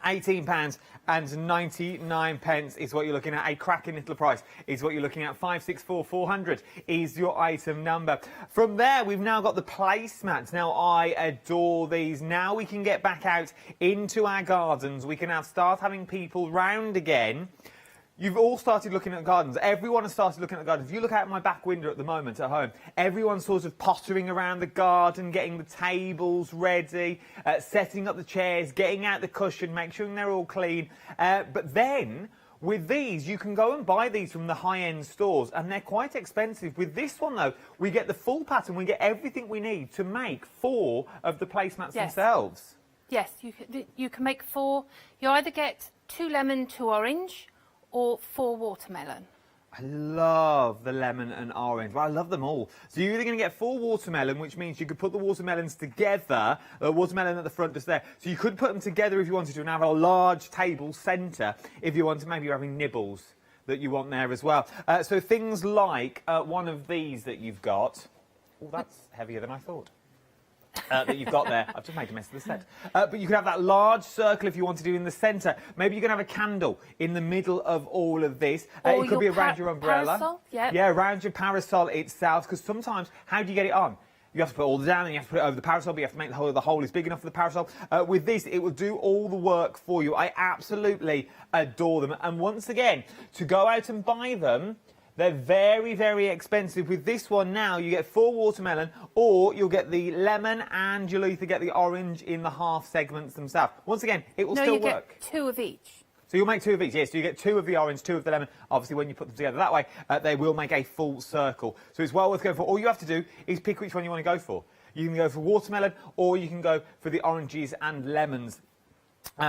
£18.99 is what you're looking at. A cracking little price is what you're looking at. 564400 is your item number. From there, we've now got the placemats. Now, I adore these. Now we can get back out into our gardens. We can now start having people round again. You've all started looking at gardens. Everyone has started looking at gardens. If you look out my back window at the moment at home, everyone's sort of pottering around the garden, getting the tables ready, setting up the chairs, getting out the cushion, make sure they're all clean. But then, with these, you can go and buy these from the high-end stores, and they're quite expensive. With this one, though, we get the full pattern. We get everything we need to make 4 of the placemats themselves. Yes, you can make 4. You either get 2 lemon, 2 orange, or 4 watermelon. I love the lemon and orange. Well, I love them all. So you're either going to get 4 watermelon, which means you could put the watermelons together, watermelon at the front just there. So you could put them together if you wanted to, and have a large table centre if you want to. Maybe you're having nibbles that you want there as well. So things like one of these that you've got. Oh, that's heavier than I thought. That you've got there. I've just made a mess of the set. But you could have that large circle if you want to do in the centre. Maybe you can have a candle in the middle of all of this. It could be around your umbrella. Parasol, yeah. Yeah, around your parasol itself. Because sometimes, how do you get it on? You have to put it all down, and you have to put it over the parasol, but you have to make the hole is big enough for the parasol. With this, it will do all the work for you. I absolutely adore them. And once again, to go out and buy them, they're very, very expensive. With this one now, you get 4 watermelon, or you'll get the lemon, and you'll either get the orange in the half segments themselves. Once again, it will still work. No, you get 2 of each. So you'll make 2 of each, yes. So you get 2 of the orange, 2 of the lemon. Obviously, when you put them together that way, they will make a full circle. So it's well worth going for. All you have to do is pick which one you want to go for. You can go for watermelon, or you can go for the oranges and lemons.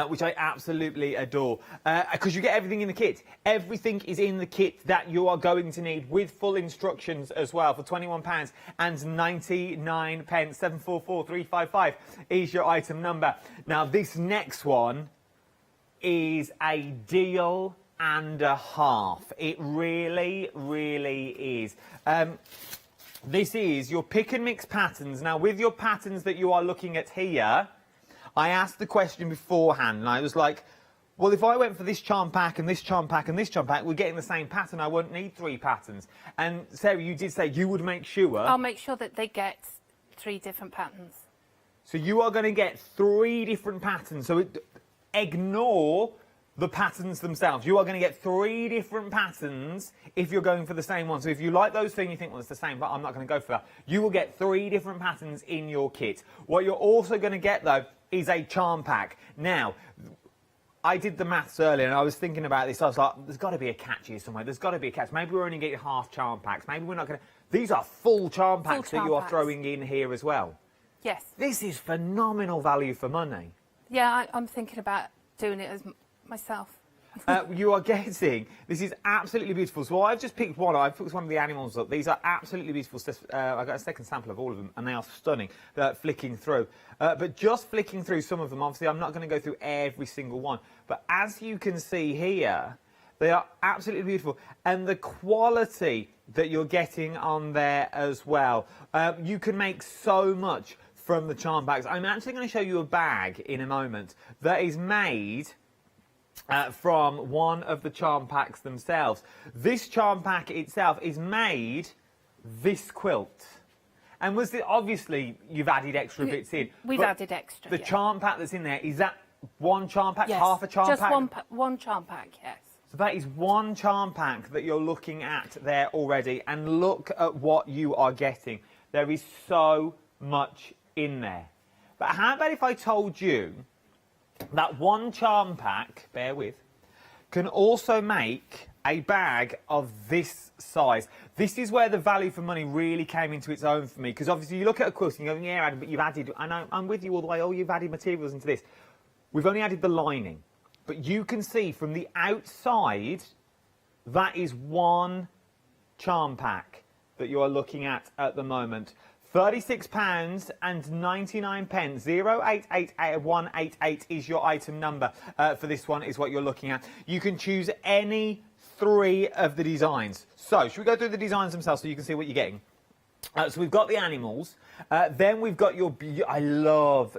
Which I absolutely adore, because you get everything in the kit. Everything is in the kit that you are going to need, with full instructions as well, for £21.99. 744355 is your item number. Now, this next one is a deal and a half. It really, really is. This is your pick and mix patterns. Now, with your patterns that you are looking at here, I asked the question beforehand, and I was like, well, if I went for this charm pack and this charm pack and this charm pack, we're getting the same pattern. I won't need 3 patterns. And Sarah, you did say you would make sure. I'll make sure that they get 3 different patterns. So you are going to get 3 different patterns. So ignore the patterns themselves. You are going to get 3 different patterns if you're going for the same one. So if you like those things, you think, well, it's the same, but I'm not going to go for that. You will get 3 different patterns in your kit. What you're also going to get, though, is a charm pack. Now, I did the maths earlier, and I was thinking about this. I was like, there's got to be a catch here somewhere. There's got to be a catch. Maybe we're only getting half charm packs. Maybe we're not going to... These are full charm packs that you are throwing in here as well. Yes. This is phenomenal value for money. Yeah, I'm thinking about doing it as myself. You are getting, this is absolutely beautiful. So I've just picked one. I've picked one of the animals up. These are absolutely beautiful. I've got a second sample of all of them, and they are stunning, flicking through. But just flicking through some of them, obviously I'm not going to go through every single one. But as you can see here, they are absolutely beautiful. And the quality that you're getting on there as well. You can make so much from the charm bags. I'm actually going to show you a bag in a moment that is made from one of the charm packs themselves. This charm pack itself is made this quilt. And was it, obviously you've added extra bits in. We've added extra. The charm pack that's in there, is that one charm pack, yes. half a charm pack? Just one charm pack, yes. So that is one charm pack that you're looking at there already, and look at what you are getting. There is so much in there. But how about if I told you that one charm pack, bear with, can also make a bag of this size. This is where the value for money really came into its own for me, because obviously you look at a quilt and you go, yeah, Adam, but you've added, I know, I'm with you all the way, oh, you've added materials into this. We've only added the lining, but you can see from the outside, that is one charm pack that you are looking at the moment. £36.99. 0888 is your item number for this one, is what you're looking at. You can choose any 3 of the designs. So, should we go through the designs themselves so you can see what you're getting? So we've got the animals, then we've got your, I love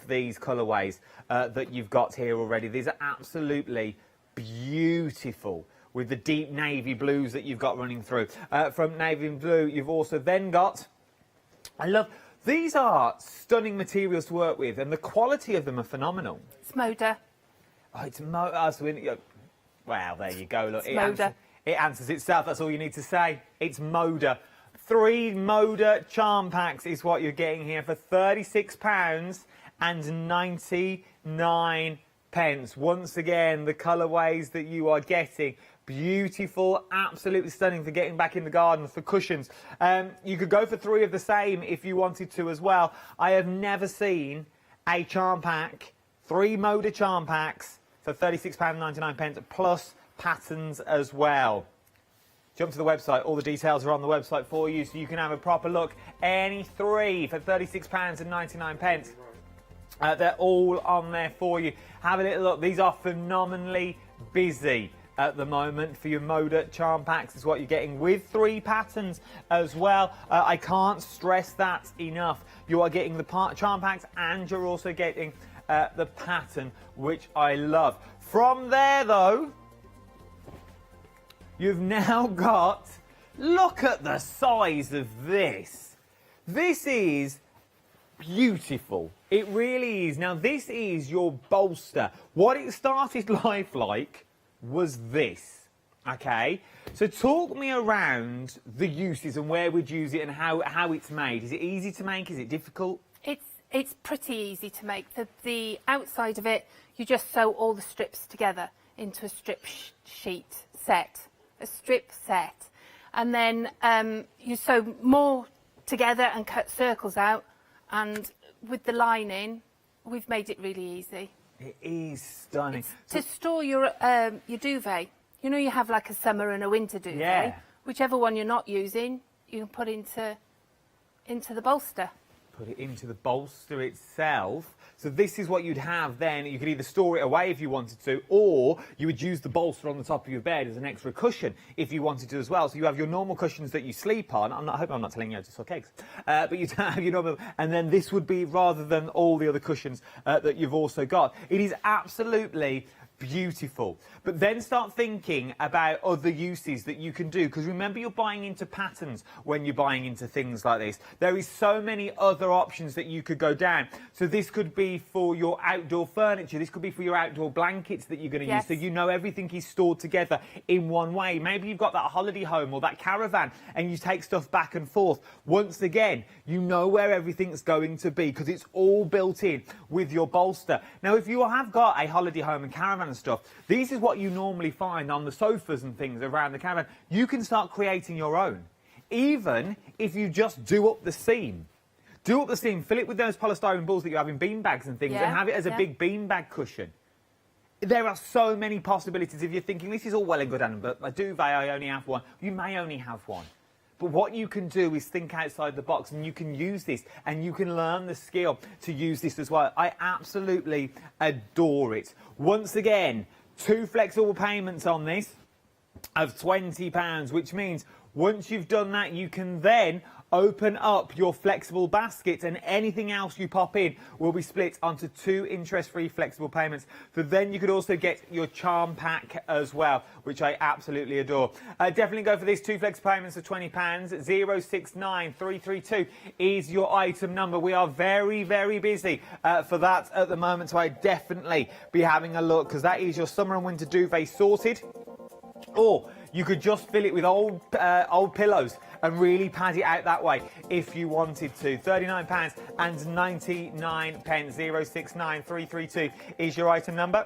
these colourways that you've got here already. These are absolutely beautiful, with the deep navy blues that you've got running through. From navy blue, you've also then got, these are stunning materials to work with, and the quality of them are phenomenal. It's Moda. Oh, it's Moda. Well, there you go. Look, Moda. It answers itself. That's all you need to say. It's Moda. 3 Moda charm packs is what you're getting here for £36.99. Once again, the colourways that you are getting. Beautiful, absolutely stunning for getting back in the garden, for cushions. You could go for 3 of the same if you wanted to as well. I have never seen a charm pack, 3 Moda charm packs for £36.99 plus patterns as well. Jump to the website, all the details are on the website for you, so you can have a proper look. Any 3 for £36.99. They're all on there for you. Have a little look. These are phenomenally busy at the moment for your Moda charm packs, is what you're getting, with 3 patterns as well. I can't stress that enough. You are getting the charm packs, and you're also getting the pattern, which I love. From there, though, you've now got, look at the size of this. This is beautiful. It really is. Now, this is your bolster. What it started life like was this, okay? So talk me around the uses and where we'd use it and how it's made. Is it easy to make? Is it difficult? It's pretty easy to make. The outside of it, you just sew all the strips together into a strip sheet set, a strip set. And then you sew more together and cut circles out, and with the lining, we've made it really easy. It is stunning. To store your duvet, you know, you have like a summer and a winter duvet. Yeah. Whichever one you're not using, you can put into the bolster. Put it into the bolster itself. So this is what you'd have then. You could either store it away if you wanted to, or you would use the bolster on the top of your bed as an extra cushion if you wanted to as well. So you have your normal cushions that you sleep on. I hope I'm not telling you how to suck eggs. But you'd have your normal, and then this would be, rather than all the other cushions that you've also got. It is absolutely beautiful. But then start thinking about other uses that you can do, because remember, you're buying into patterns when you're buying into things like this. There is so many other options that you could go down. So this could be for your outdoor furniture, this could be for your outdoor blankets that you're going to use, so you know everything is stored together in one way. Maybe you've got that holiday home or that caravan and you take stuff back and forth. Once again, you know where everything's going to be, because it's all built in with your bolster. Now, if you have got a holiday home and caravan and stuff, this is what you normally find on the sofas and things around the caravan. You can start creating your own, even if you just do up the seam. Do up the seam, fill it with those polystyrene balls that you have in bean bags and things, and have it as a big bean bag cushion. There are so many possibilities. If you're thinking, this is all well and good, Anna, but my duvet, I only have one. You may only have one. But what you can do is think outside the box, and you can use this, and you can learn the skill to use this as well. I absolutely adore it. Once again, 2 flexible payments on this of £20, which means once you've done that, you can then open up your flexible basket, and anything else you pop in will be split onto 2 interest-free flexible payments. So then you could also get your charm pack as well, which I absolutely adore. Definitely go for this. 2 flexible payments of £20. 069332 is your item number. We are very, very busy for that at the moment, so I definitely be having a look, because that is your summer and winter duvet sorted. Or you could just fill it with old pillows and really pad it out that way if you wanted to. £39.99. 069332 is your item number.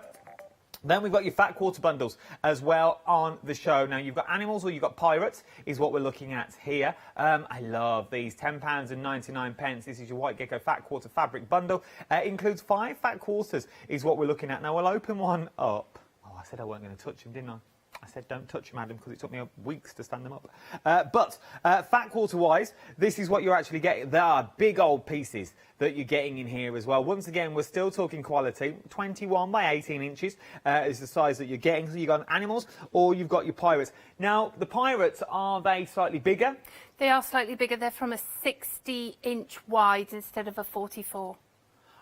Then we've got your fat quarter bundles as well on the show. Now, you've got animals or you've got pirates is what we're looking at here. I love these. £10.99. This is your white gecko fat quarter fabric bundle. Includes 5 fat quarters is what we're looking at. Now, we'll open one up. Oh, I said I weren't going to touch them, didn't I? I said don't touch them, Adam, because it took me weeks to stand them up. But fat quarter-wise, this is what you're actually getting. There are big old pieces that you're getting in here as well. Once again, we're still talking quality. 21 by 18 inches is the size that you're getting. So you've got animals or you've got your pirates. Now, the pirates, are they slightly bigger? They are slightly bigger. They're from a 60-inch wide instead of a 44.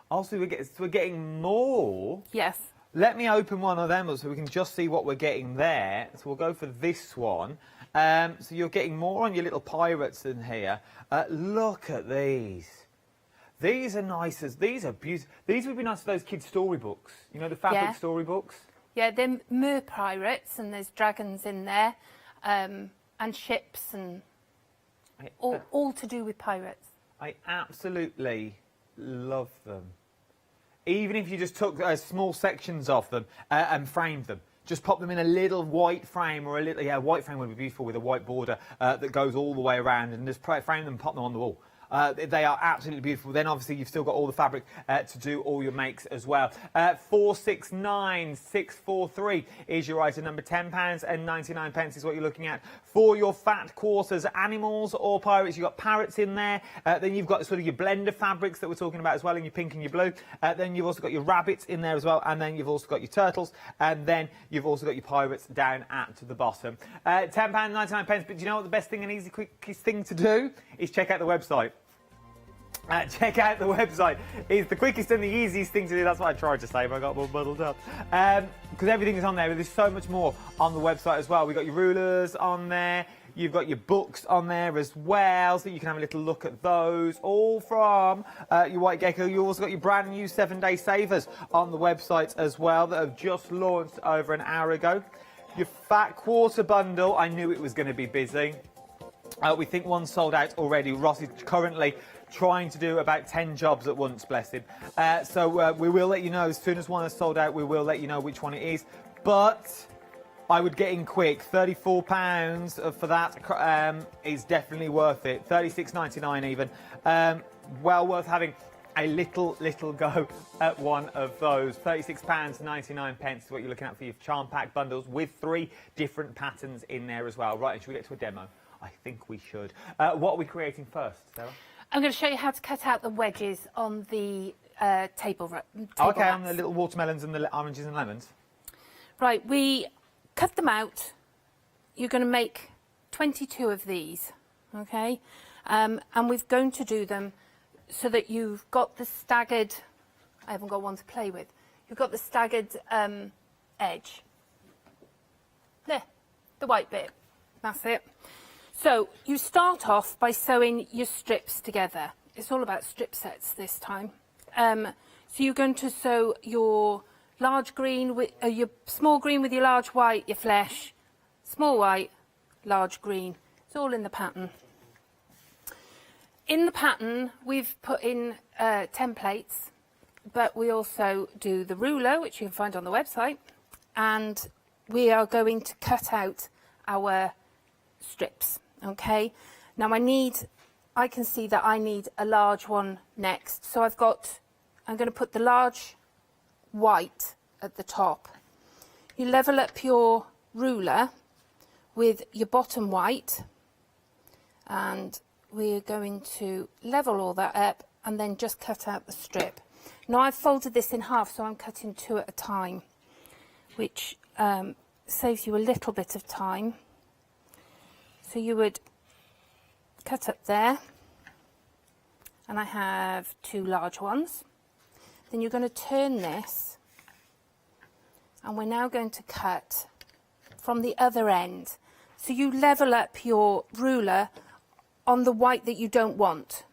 Oh, so we're getting more? Yes. Let me open one of them so we can just see what we're getting there. So we'll go for this one. So you're getting more on your little pirates in here. Look at these. These are nice. These are beautiful. These would be nice for those kids' storybooks. You know, the fabric storybooks? Yeah, they're mer pirates, and there's dragons in there, and ships, and all to do with pirates. I absolutely love them. Even if you just took small sections of them and framed them, just pop them in a little white frame, or a little, white frame would be beautiful with a white border that goes all the way around, and just frame them and pop them on the wall. They are absolutely beautiful. Then obviously you've still got all the fabric to do all your makes as well. 469643 is your item number. £10.99 is what you're looking at for your fat quarters. Animals or pirates, you've got parrots in there. Then you've got sort of your blender fabrics that we're talking about as well, in your pink and your blue. Then you've also got your rabbits in there as well, and then you've also got your turtles, and then you've also got your pirates down at the bottom. £10.99. But do you know what the best thing and easy quickest thing to do is? Check out the website. Check out the website. It's the quickest and the easiest thing to do. That's what I tried to say, but I got more muddled up. Because everything is on there, but there's so much more on the website as well. We've got your rulers on there. You've got your books on there as well, so you can have a little look at those. All from your White Gecko. You've also got your brand new 7-day savers on the website as well that have just launched over an hour ago. Your fat quarter bundle. I knew it was going to be busy. We think one's sold out already. Ross is currently trying to do about 10 jobs at once, bless him. So we will let you know as soon as one is sold out. We will let you know which one it is. But I would get in quick. £34 for that is definitely worth it. £36.99 even. Well worth having a little go at one of those. £36.99 is what you're looking at for your charm pack bundles with 3 different patterns in there as well. Right, and should we get to a demo? I think we should. What are we creating first, Sarah? I'm going to show you how to cut out the wedges on the table okay, wraps. on the little watermelons and the oranges and lemons. Right, we cut them out. You're going to make 22 of these, okay? And we're going to do them so that you've got the staggered... I haven't got one to play with. You've got the staggered edge. There, the white bit. That's it. So you start off by sewing your strips together. It's all about strip sets this time. So you're going to sew your large green with your small green with your large white, your flesh, small white, large green. It's all in the pattern. In the pattern, we've put in templates, but we also do the ruler, which you can find on the website, and we are going to cut out our strips. Okay, now I need I can see that I need a large one next. So I'm going to put the large white at the top. You level up your ruler with your bottom white, and we're going to level all that up and then just cut out the strip. Now I've folded this in half, so I'm cutting 2 at a time, which saves you a little bit of time. So you would cut up there, and I have 2 large ones. Then you're going to turn this, and we're now going to cut from the other end. So you level up your ruler on the white that you don't want,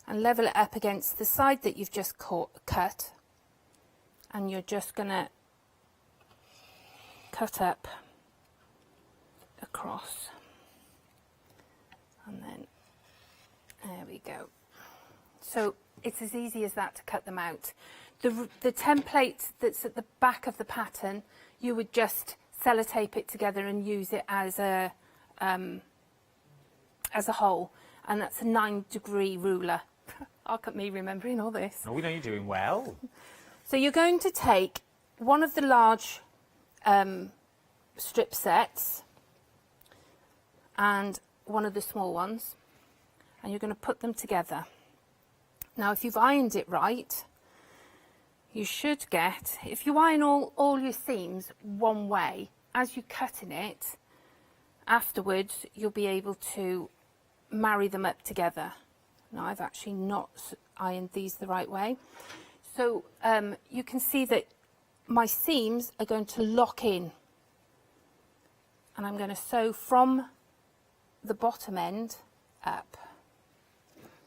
and level it up against the side that you've just cut, and you're just going to cut up across, and then there we go. So it's as easy as that to cut them out. The template that's at the back of the pattern, you would just sellotape it together and use it as a hole, and that's a 9-degree ruler. Look at me remembering all this. Oh, we know you're doing well. So you're going to take one of the large strip sets and one of the small ones, and you're going to put them together. Now, if you've ironed it right, you should get, if you iron all your seams one way, as you're cutting it, afterwards you'll be able to marry them up together. Now, I've actually not ironed these the right way. So you can see that my seams are going to lock in, and I'm going to sew from the bottom end up.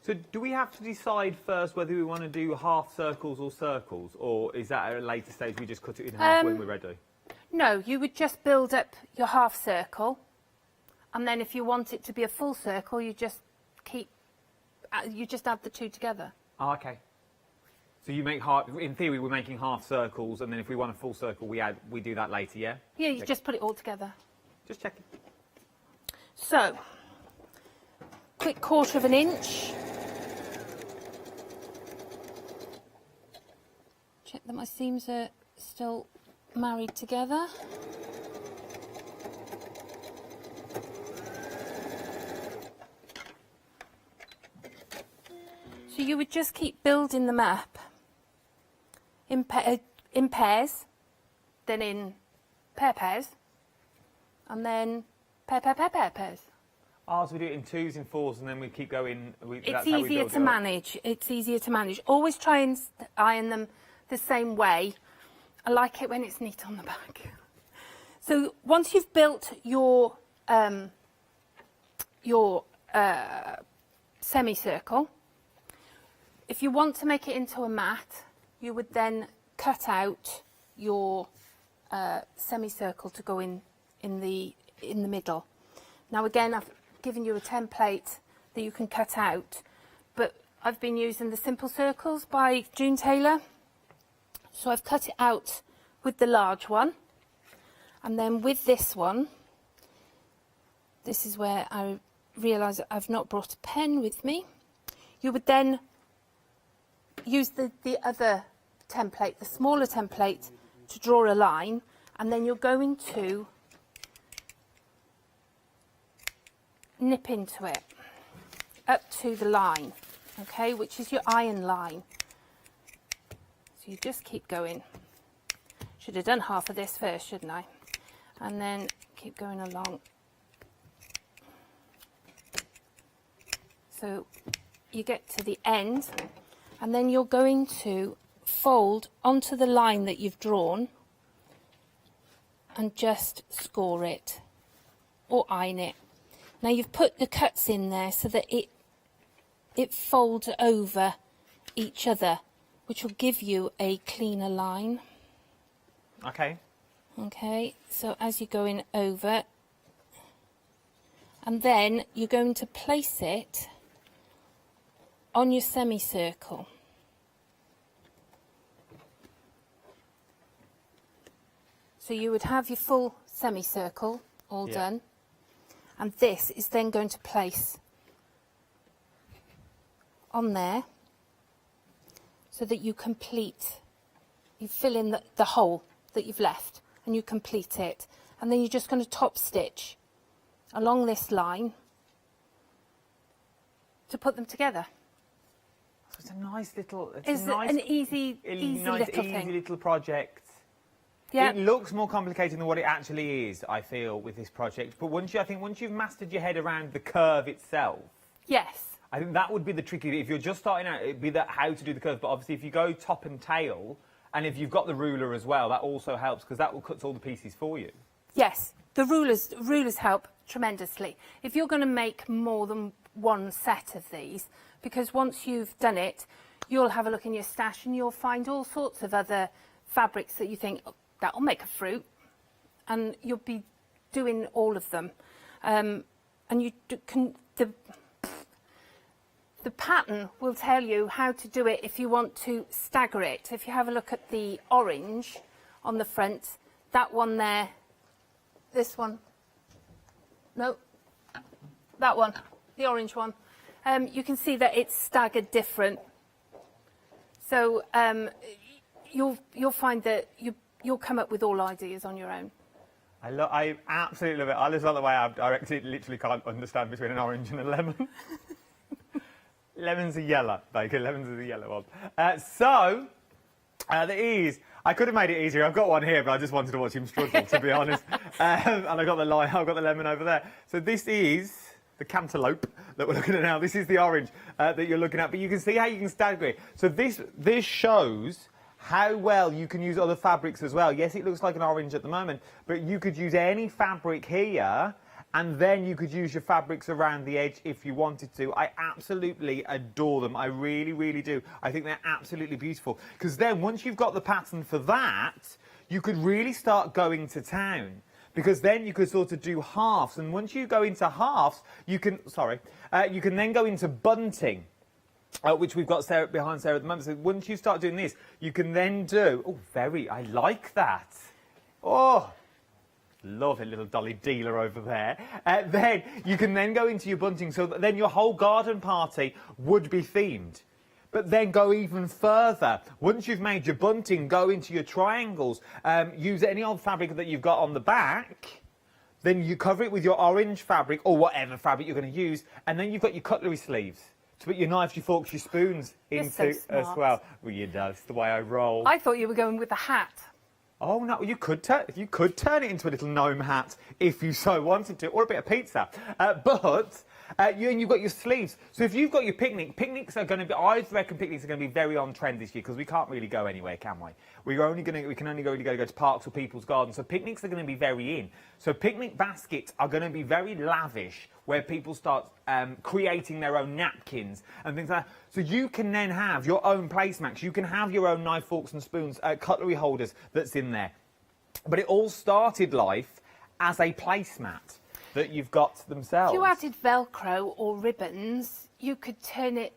So do we have to decide first whether we want to do half circles or circles, or is that at a later stage we just cut it in half when we're ready? No, you would just build up your half circle, and then if you want it to be a full circle, you just add the 2 together. Oh, okay. So you make in theory we're making half circles, and then if we want a full circle we do that later, yeah? Yeah, you just put it all together. Just checking. So, quick 1/4 inch. Check that my seams are still married together. So you would just keep building them up in pairs, then in pairs, and then pairs. Oh, so we do it in 2s and 4s, and then we keep going. It's easier to manage. It's easier to manage. Always try and iron them the same way. I like it when it's neat on the back. So once you've built your semicircle, if you want to make it into a mat, you would then cut out your semicircle to go in the middle. Now again, I've given you a template that you can cut out, but I've been using the Simple Circles by June Taylor. So I've cut it out with the large one, and then with this one, this is where I realise that I've not brought a pen with me. You would then use the other template, the smaller template, to draw a line, and then you're going to nip into it up to the line, okay, which is your iron line. So you just keep going. Should have done half of this first, shouldn't I? And then keep going along. So you get to the end, and then you're going to fold onto the line that you've drawn and just score it or iron it. Now you've put the cuts in there so that it folds over each other, which will give you a cleaner line. Okay. Okay, so as you're going over, and then you're going to place it on your semicircle. So you would have your full semicircle all done, and this is then going to place on there so that you fill in the hole that you've left and you complete it. And then you're just going to top stitch along this line to put them together. So it's a nice little... It's an easy little project. Yeah. It looks more complicated than what it actually is, I feel, with this project. But once you've mastered your head around the curve itself... Yes. I think that would be the tricky... If you're just starting out, it'd be how to do the curve. But obviously, if you go top and tail, and if you've got the ruler as well, that also helps, because that will cut all the pieces for you. Yes, the rulers help tremendously. If you're going to make more than one set of these, because once you've done it, you'll have a look in your stash and you'll find all sorts of other fabrics that you think, oh, that'll make a fruit, and you'll be doing all of them. And the pattern will tell you how to do it if you want to stagger it. If you have a look at the orange on the front, that one there, this one, no, that one, the orange one, you can see that it's staggered different. So you'll find that you'll come up with all ideas on your own. I absolutely love it. I just love the way I literally can't understand between an orange and a lemon. Lemon's a yellow, Baker. Lemon's is a yellow one. There is. I could have made it easier. I've got one here, but I just wanted to watch him struggle, to be honest. And I've got the lemon over there. So this is the cantaloupe that we're looking at now. This is the orange that you're looking at. But you can see how you can stagger it. So this shows how well you can use other fabrics as well. Yes, it looks like an orange at the moment, but you could use any fabric here, and then you could use your fabrics around the edge if you wanted to. I absolutely adore them. I really, really do. I think they're absolutely beautiful. Because then once you've got the pattern for that, you could really start going to town. Because then you could sort of do halves. And once you go into halves, you can then go into bunting. Which we've got behind Sarah at the moment. So once you start doing this, you can then do... I like that. Oh, love a little dolly dealer over there. Then you can then go into your bunting, so that then your whole garden party would be themed. But then go even further. Once you've made your bunting, go into your triangles. Use any old fabric that you've got on the back. Then you cover it with your orange fabric, or whatever fabric you're going to use. And then you've got your cutlery sleeves to put your knives, your forks, your spoons into as well. Well, you know, it's the way I roll. I thought you were going with the hat. Oh no, you could turn it into a little gnome hat if you so wanted to, or a bit of pizza. You've got your sleeves. So if you've got your picnics are going to be. I reckon picnics are going to be very on trend this year, because we can't really go anywhere, can we? We can only go to parks or people's gardens. So picnics are going to be very in. So picnic baskets are going to be very lavish, where people start creating their own napkins and things like that. So you can then have your own placemats. You can have your own knife, forks and spoons, cutlery holders that's in there. But it all started life as a placemat that you've got themselves. If you added Velcro or ribbons, you could turn it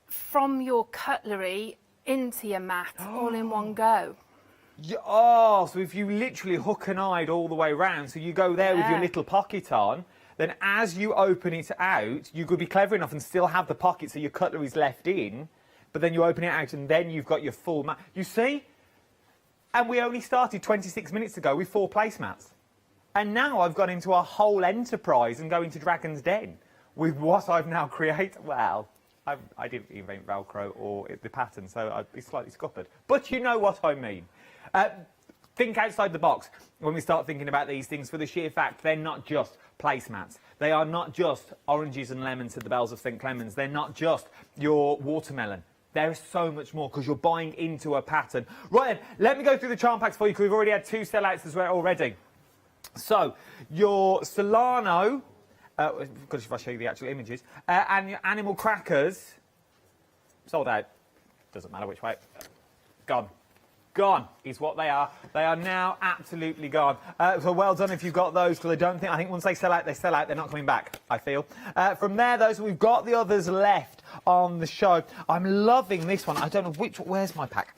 from your cutlery into your mat all in one go. So if you literally hook and eyed all the way around, so you go there with your little pocket on, then as you open it out, you could be clever enough and still have the pocket so your cutlery's left in, but then you open it out and then you've got your full mat. You see? And we only started 26 minutes ago with 4 placemats. And now I've gone into a whole enterprise and going to Dragon's Den with what I've now created. Well, I didn't invent Velcro or the pattern, so I'd be slightly scuppered. But you know what I mean. Think outside the box when we start thinking about these things, for the sheer fact they're not just placemats. They are not just oranges and lemons to the bells of St Clements. They're not just your watermelon. There is so much more, because you're buying into a pattern. Right then, let me go through the charm packs for you, because we've already had 2 sellouts as well already. So, your Solano, because if I show you the actual images, and your animal crackers, sold out. Doesn't matter which way. Gone. Gone is what they are. They are now absolutely gone. So well done if you've got those, because I think once they sell out, they're not coming back, I feel. From there, we've got the others left on the show. I'm loving this one. I don't know where's my pack?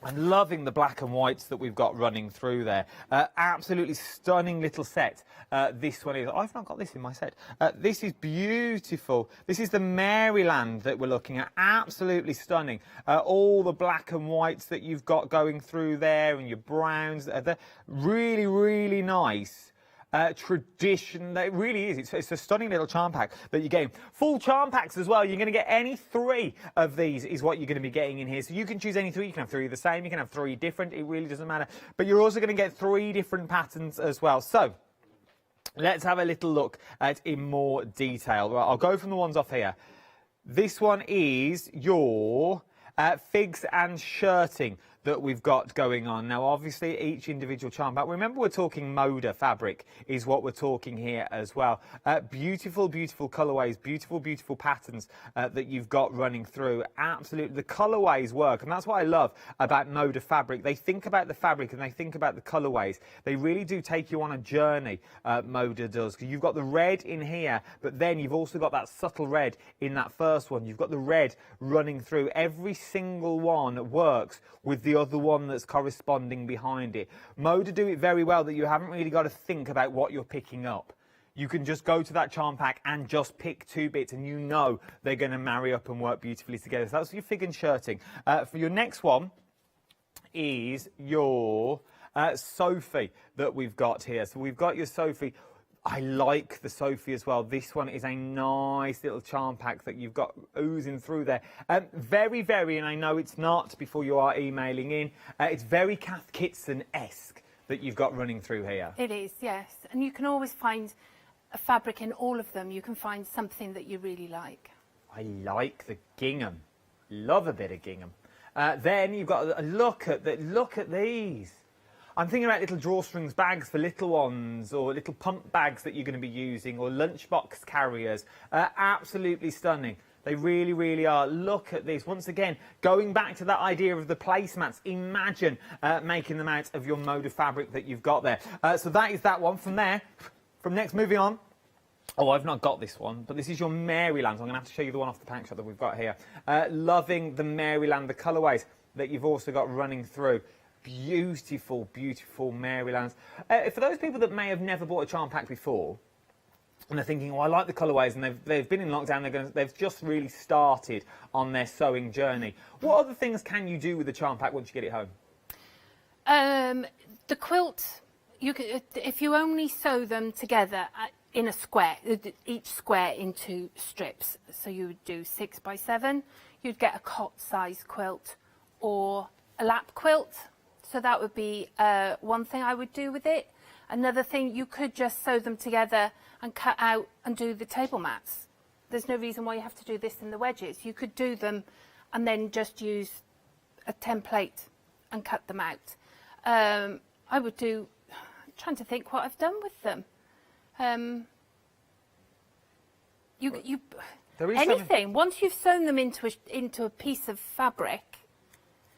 I'm loving the black and whites that we've got running through there. Absolutely stunning little set. This one is. I've not got this in my set. This is beautiful. This is the Maryland that we're looking at. Absolutely stunning. All the black and whites that you've got going through there, and your browns. They're really, really nice. Tradition. It really is. It's a stunning little charm pack that you're getting. Full charm packs as well. You're going to get any 3 of these is what you're going to be getting in here. So you can choose any 3. You can have 3 of the same. You can have 3 different. It really doesn't matter. But you're also going to get 3 different patterns as well. So let's have a little look at in more detail. Right, I'll go from the ones off here. This one is your figs and shirting that we've got going on. Now, obviously, each individual charm pack. Remember, we're talking Moda fabric is what we're talking here as well. Beautiful, beautiful colourways, beautiful, beautiful patterns that you've got running through. Absolutely, the colourways work, and that's what I love about Moda fabric. They think about the fabric and they think about the colourways. They really do take you on a journey, Moda does. You've got the red in here, but then you've also got that subtle red in that first one. You've got the red running through. Every single one works with the other one that's corresponding behind it. Moda do it very well that you haven't really got to think about what you're picking up. You can just go to that charm pack and just pick 2 bits, and you know they're going to marry up and work beautifully together. So that's your fig and shirting. For your next one is your Sophie that we've got here. So we've got your Sophie. I like the Sophie as well. This one is a nice little charm pack that you've got oozing through there. Very, very, and I know it's not before you are emailing in, it's very Kath Kitson-esque that you've got running through here. It is, yes. And you can always find a fabric in all of them. You can find something that you really like. I like the gingham. Love a bit of gingham. Then you've got a look at these. I'm thinking about little drawstrings bags for little ones, or little pump bags that you're going to be using, or lunchbox carriers. Absolutely stunning. They really, really are. Look at this. Once again, going back to that idea of the placemats, imagine making them out of your Moda fabric that you've got there. So that is that one. From there, moving on. Oh, I've not got this one, but this is your Maryland. So I'm going to have to show you the one off the pack shot that we've got here. Loving the Maryland, the colourways that you've also got running through. Beautiful, beautiful Marylands. For those people that may have never bought a charm pack before, and they're thinking, oh, I like the colourways, and they've been in lockdown, they've just really started on their sewing journey. What other things can you do with the charm pack once you get it home? The quilt, if you only sew them together in a square, each square into strips, so you would do 6 by 7, you'd get a cot size quilt or a lap quilt. So that would be one thing I would do with it. Another thing, you could just sew them together and cut out and do the table mats. There's no reason why you have to do this in the wedges. You could do them and then just use a template and cut them out. I would do, I'm trying to think what I've done with them. Anything. Once you've sewn them into a piece of fabric.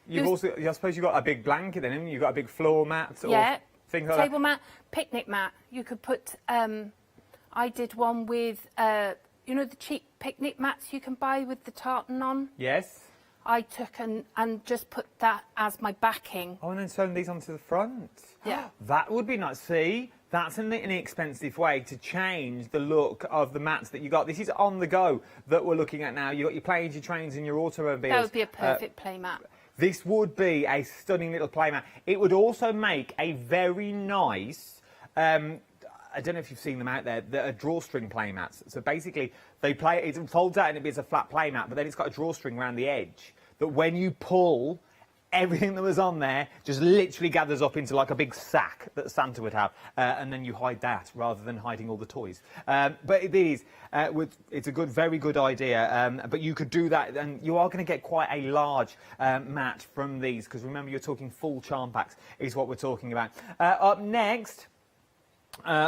I suppose you've got a big blanket then, haven't you? You've got a big floor mat or things like that. Table mat, picnic mat. You could put, I did one with, you know, the cheap picnic mats you can buy with the tartan on? Yes. I took and just put that as my backing. Oh, and then sewn these onto the front. Yeah. That would be nice. See, that's an inexpensive way to change the look of the mats that you got. This is on the go that we're looking at now. You've got your planes, your trains and your automobiles. That would be a perfect play mat. This would be a stunning little playmat. It would also make a very nice, I don't know if you've seen them out there, the drawstring playmats. So basically, it folds out and it becomes a flat playmat, but then it's got a drawstring around the edge that when you pull, everything that was on there just literally gathers up into like a big sack that Santa would have, and then you hide that rather than hiding all the toys. But it is, it's a very good idea. But you could do that, and you are going to get quite a large mat from these, because remember, you're talking full charm packs is what we're talking about. Up next,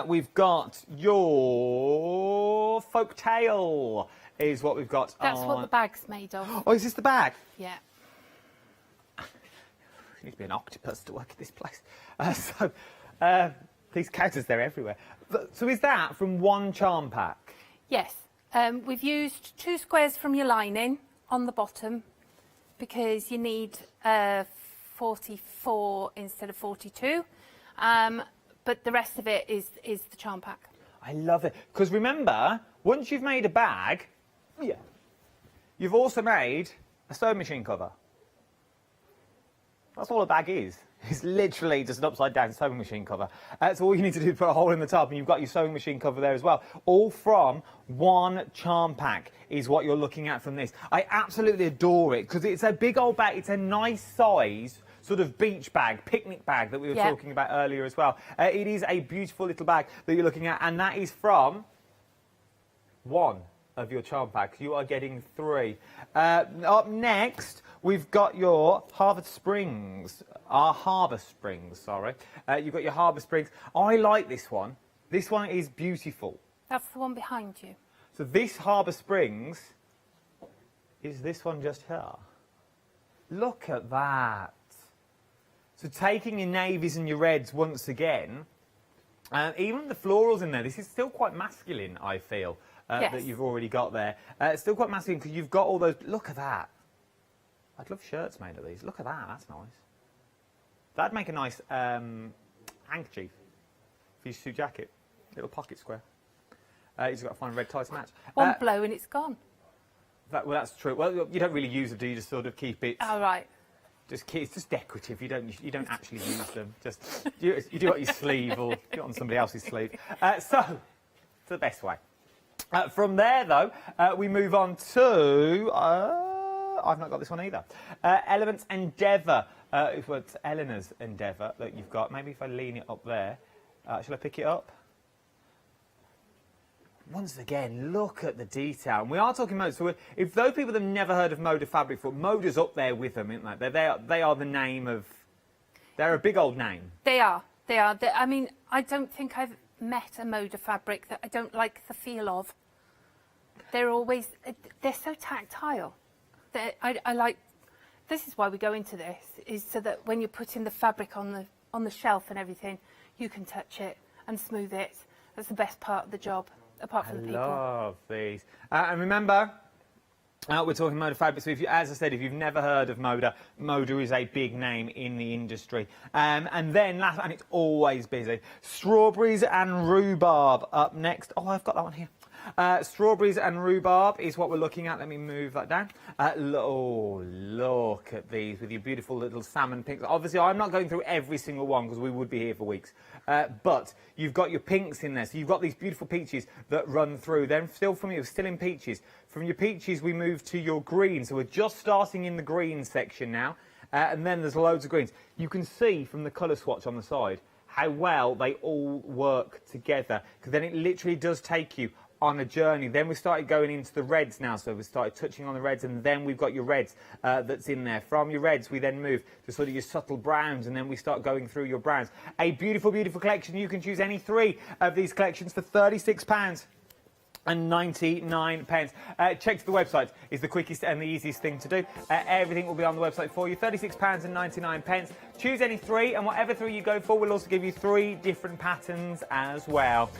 we've got your folktale is what we've got. That's what the bag's made of. Oh, is this the bag? Yeah. You need to be an octopus to work at this place. These counters, they're everywhere. So is that from one charm pack? Yes. We've used 2 squares from your lining on the bottom because you need 4 44 instead of 42. But the rest of it is the charm pack. I love it. Because remember, once you've made a bag, you've also made a sewing machine cover. That's all a bag is. It's literally just an upside down sewing machine cover. So all you need to do is put a hole in the top and you've got your sewing machine cover there as well. All from one charm pack is what you're looking at from this. I absolutely adore it because it's a big old bag. It's a nice size sort of beach bag, picnic bag that we were talking about earlier as well. It is a beautiful little bag that you're looking at, and that is from one of your charm packs. You are getting 3. Up next, we've got your Harbour Springs. Sorry. You've got your Harbour Springs. I like this one. This one is beautiful. That's the one behind you. So this Harbour Springs is this one just here. Look at that. So taking your navies and your reds once again, even the florals in there, this is still quite masculine, I feel, that you've already got there. It's still quite masculine because you've got all those, look at that. I'd love shirts made of these. Look at that, that's nice. That'd make a nice handkerchief for your suit jacket. Little pocket square. You've just got to find a red tie to match. One blow and it's gone. Well, that's true. Well, you don't really use them, do you? Just sort of keep it... Oh, right. It's just decorative. You don't actually use them. Just you do it on your sleeve or do it on somebody else's sleeve. So, it's the best way. From there, though, we move on to... I've not got this one either. Element's Endeavour. It's Eleanor's Endeavour that you've got. Maybe if I lean it up there. Shall I pick it up? Once again, look at the detail. And we are talking Moda. So if those people that have never heard of Moda fabric before, Moda's up there with them, isn't they? They are the name of... They're a big old name. They are. I mean, I don't think I've met a Moda fabric that I don't like the feel of. They're so tactile. I like... This is why we go into this, is so that when you're putting the fabric on the shelf and everything, you can touch it and smooth it. That's the best part of the job. Apart from the people. I love these. And remember, we're talking Moda fabric. So, as I said, if you've never heard of Moda, Moda is a big name in the industry. And then last, and it's always busy, Strawberries and Rhubarb up next. Oh, I've got that one here. Strawberries and Rhubarb is what we're looking at. Let me move that down. Look at these with your beautiful little salmon pinks. Obviously, I'm not going through every single one because we would be here for weeks. But you've got your pinks in there. So you've got these beautiful peaches that run through. Then still in peaches. From your peaches, we move to your green. So we're just starting in the green section now. And then there's loads of greens. You can see from the colour swatch on the side how well they all work together. Because then it literally does take you on a journey. Then we started going into the reds now, so we started touching on the reds, and then we've got your reds that's in there. From your reds, we then move to sort of your subtle browns, and then we start going through your browns. A beautiful, beautiful collection. You can choose any 3 of these collections for £36. And 99 pence. Check to the website is the quickest and the easiest thing to do. Everything will be on the website for you. £36 and 99 pence. Choose any 3, and whatever 3 you go for, we'll also give you 3 different patterns as well.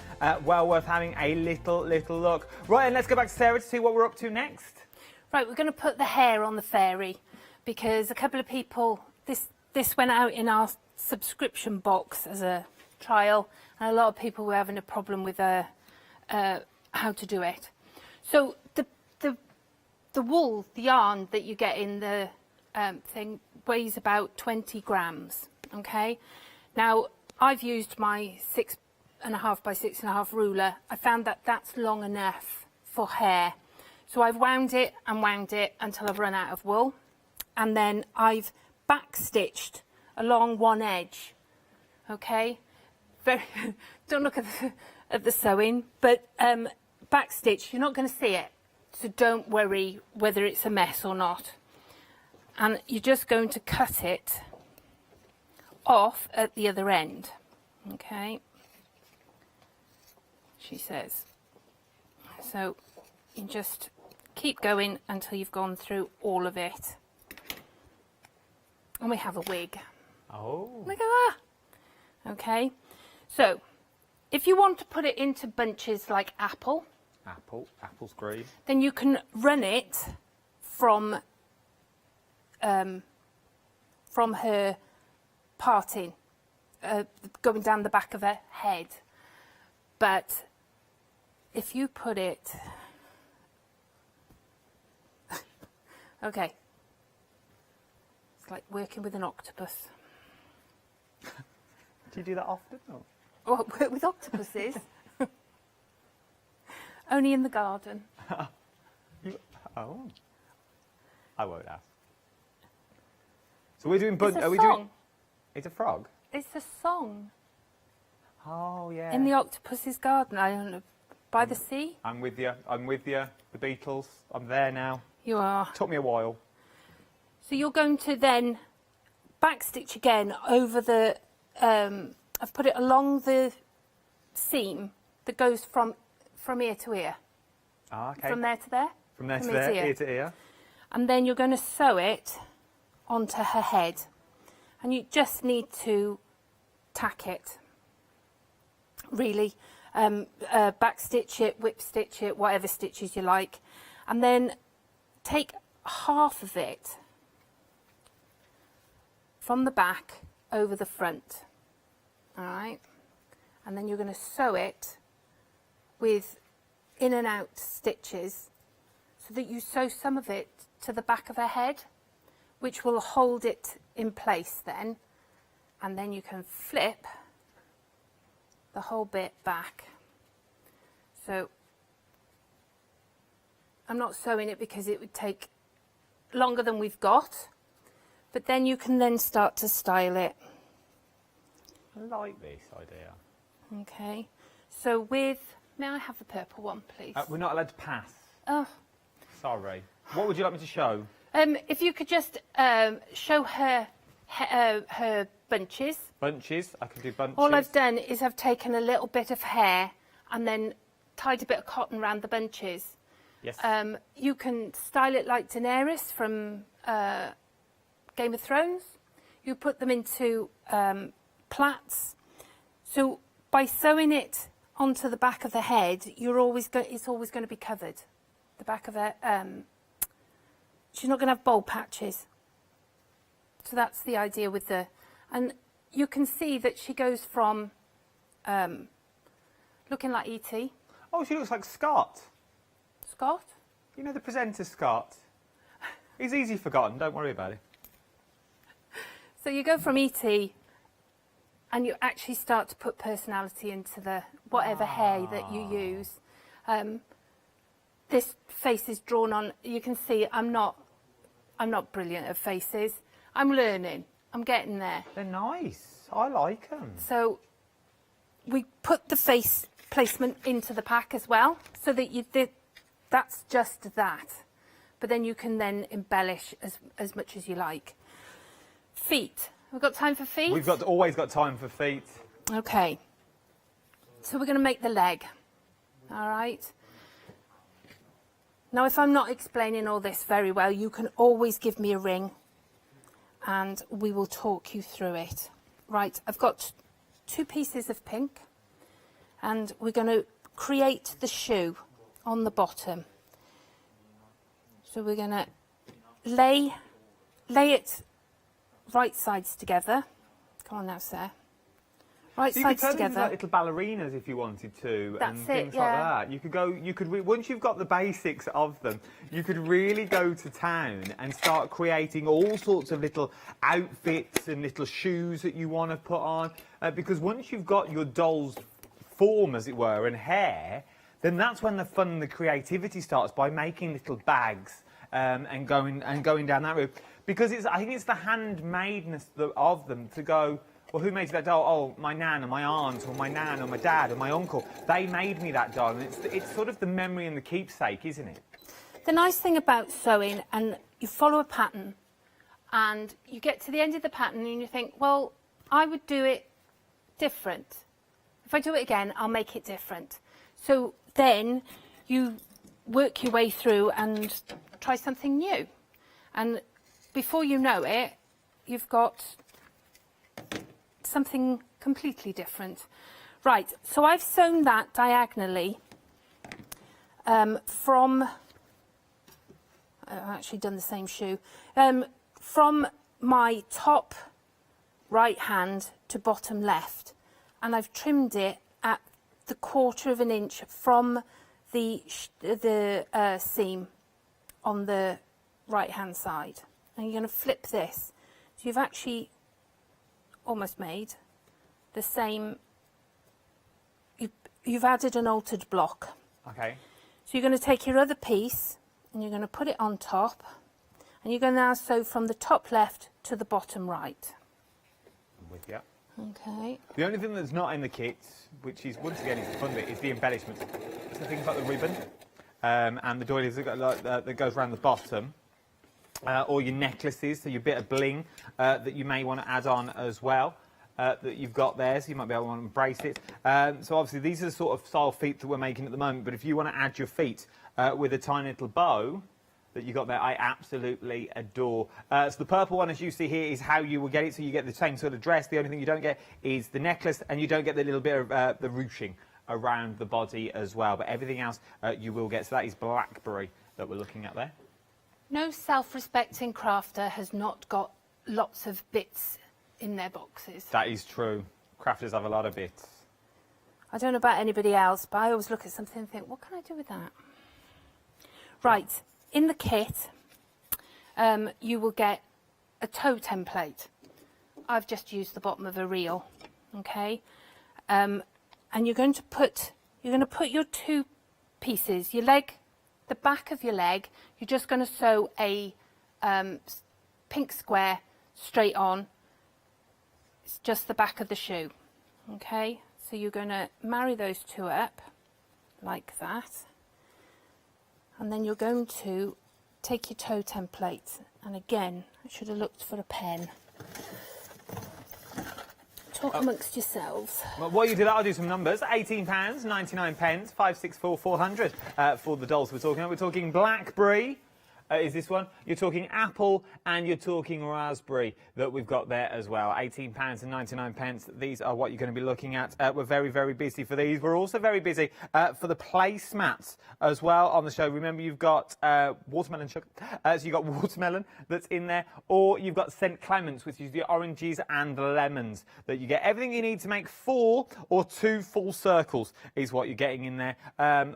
Well worth having a little look. Right, and let's go back to Sarah to see what we're up to next. Right, we're going to put the hair on the fairy because a couple of people, this went out in our subscription box as a trial, and a lot of people were having a problem with how to do it. So the wool, the yarn that you get in the thing weighs about 20 grams, okay? Now, I've used my 6.5 by 6.5 ruler. I found that that's long enough for hair. So I've wound it and wound it until I've run out of wool. And then I've back-stitched along one edge, okay? Don't look at the sewing, but backstitch, you're not going to see it, so don't worry whether it's a mess or not. And you're just going to cut it off at the other end, okay? She says. So you just keep going until you've gone through all of it. And we have a wig. Oh. Look at that. Okay, so if you want to put it into bunches like apple's great. Then you can run it from from her parting, going down the back of her head. But if you put it, okay, it's like working with an octopus. Do you do that often? Or? Well, work with octopuses. Only in the garden. Oh, I won't ask. So we're doing. It's a Are we song. doing? It's a frog. It's a song. Oh yeah. In the octopus's garden. I don't know. By the sea. I'm with you. I'm with you. The Beatles. I'm there now. You are. Took me a while. So you're going to then backstitch again over the. I've put it along the seam that goes from ear to ear. Ah, okay. From there to there. From there to there, ear to ear. And then you're going to sew it onto her head. And you just need to tack it. Really. Backstitch it, whip stitch it, whatever stitches you like. And then take half of it from the back over the front. All right. And then you're going to sew it with in and out stitches so that you sew some of it to the back of her head, which will hold it in place then. And then you can flip the whole bit back. So I'm not sewing it because it would take longer than we've got, but then you can then start to style it. I like this idea. Okay, so may I have the purple one, please? We're not allowed to pass. Oh. Sorry. What would you like me to show? If you could just show her her bunches. Bunches. I can do bunches. All I've done is I've taken a little bit of hair and then tied a bit of cotton around the bunches. Yes. You can style it like Daenerys from Game of Thrones. You put them into plaits. So by sewing it onto the back of the head, it's always going to be covered. The back of her. She's not going to have bold patches. So that's the idea with and you can see that she goes from looking like E.T. Oh, she looks like Scott. Scott? You know the presenter Scott? He's easy forgotten, don't worry about it. So you go from E.T. and you actually start to put personality into the whatever hair that you use. This face is drawn on. You can see I'm not brilliant at faces. I'm learning. I'm getting there. They're nice. I like them. So we put the face placement into the pack as well, so that that's just that. But then you can then embellish as much as you like. Feet. We've got time for feet? We've always got time for feet. Okay. So we're going to make the leg. All right. Now, if I'm not explaining all this very well, you can always give me a ring and we will talk you through it. Right, I've got 2 pieces of pink and we're going to create the shoe on the bottom. So we're going to lay it right sides together. Come on now, Sarah. Right so sides you could turn together. into like little ballerinas if you wanted to, That's and it, things yeah. like that. You could go. Once you've got the basics of them, you could really go to town and start creating all sorts of little outfits and little shoes that you want to put on. Because once you've got your doll's form, as it were, and hair, then that's when the fun and the creativity starts, by making little bags and going down that route. Because I think it's the handmadeness of them to go. Well, who made that doll? Oh, my nan or my aunt or my nan or my dad or my uncle. They made me that doll. And it's sort of the memory and the keepsake, isn't it? The nice thing about sewing, and you follow a pattern, and you get to the end of the pattern and you think, well, I would do it different. If I do it again, I'll make it different. So then you work your way through and try something new. And before you know it, you've got something completely different. Right, so I've sewn that diagonally from, I've actually done the same shoe, from my top right hand to bottom left, and I've trimmed it at the 1/4 of an inch from the seam on the right hand side. And you're going to flip this. So you've actually almost made the same, you've added an altered block. Okay. So you're going to take your other piece and you're going to put it on top, and you're going to now sew from the top left to the bottom right. I'm with you. Okay. The only thing that's not in the kit, which is, once again, is the fun bit, is the embellishments. So things like the ribbon and the doilies that goes around the bottom, or your necklaces, so your bit of bling that you may want to add on as well. That you've got there, so you might be able to want to embrace it. So obviously these are the sort of style feet that we're making at the moment, but if you want to add your feet with a tiny little bow that you got there, I absolutely adore. So the purple one, as you see here, is how you will get it, so you get the same sort of dress. The only thing you don't get is the necklace, and you don't get the little bit of the ruching around the body as well, but everything else you will get. So that is blackberry that we're looking at there. No self-respecting crafter has not got lots of bits in their boxes. That is true. Crafters have a lot of bits. I don't know about anybody else, but I always look at something and think, what can I do with that? Right, in the kit, you will get a toe template. I've just used the bottom of a reel, okay? And you're going to put your two pieces, your leg, the back of your leg. You're just going to sew a pink square straight on. It's just the back of the shoe, okay? So you're going to marry those two up like that, and then you're going to take your toe template, and again, I should have looked for a pen. Talk amongst yourselves. Well, while you do that, I'll do some numbers. £18, 99 pence, 564 400 for the dolls we're talking about. We're talking blackberry. Is this one? You're talking apple, and you're talking raspberry that we've got there as well. £18 and 99 pence. These are what you're going to be looking at. We're very, very busy for these. We're also very busy for the placemats as well on the show. Remember, you've got watermelon sugar. So you've got watermelon that's in there, or you've got St. Clements, which is the oranges and the lemons that you get. Everything you need to make 4 or 2 full circles is what you're getting in there.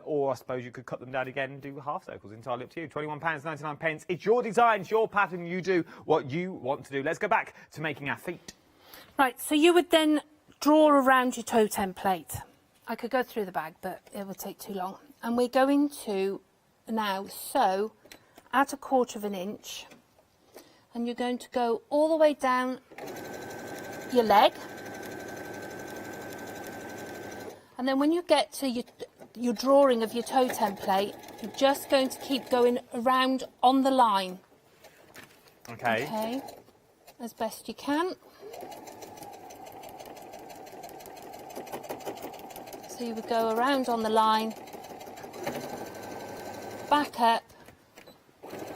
Or I suppose you could cut them down again and do half circles. Entirely up to you. £21, 99 pence. It's your design, it's your pattern. You do what you want to do. Let's go back to making our feet. Right, so you would then draw around your toe template. I could go through the bag, but it would take too long. And we're going to now sew at 1/4 of an inch, and you're going to go all the way down your leg. And then when you get to your drawing of your toe template, you're just going to keep going around on the line. Okay. Okay, as best you can. So you would go around on the line, back up,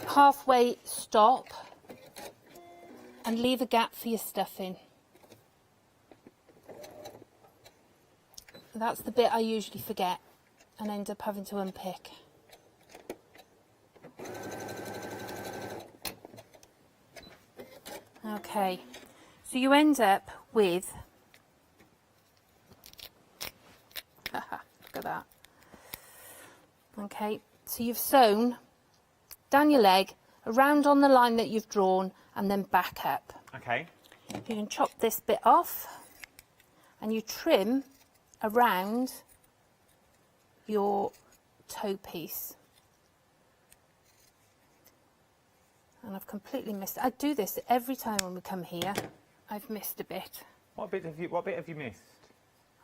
halfway stop, and leave a gap for your stuffing. That's the bit I usually forget and end up having to unpick. Okay, so you end up with, look at that. Okay, so you've sewn down your leg, around on the line that you've drawn, and then back up. Okay. You can chop this bit off, and you trim around your toe piece. And I've completely missed it. I do this every time when we come here. I've missed a bit. What bit have you missed?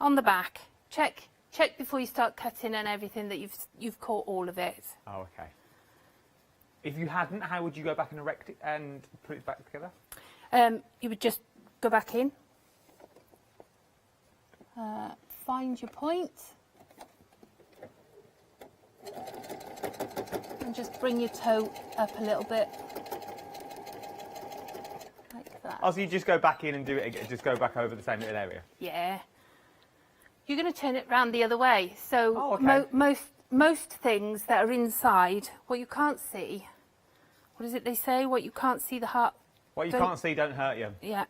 On the back. Check before you start cutting and everything that you've caught all of it. Oh, okay. If you hadn't, how would you go back and erect it and put it back together? You would just go back in, find your point, and just bring your toe up a little bit, like that. Oh, so you just go back in and do it again, just go back over the same little area? Yeah. You're going to turn it round the other way. So oh, okay. most things that are inside, what you can't see, what is it they say? What you can't see, the heart What you can't see don't hurt you. Yeah.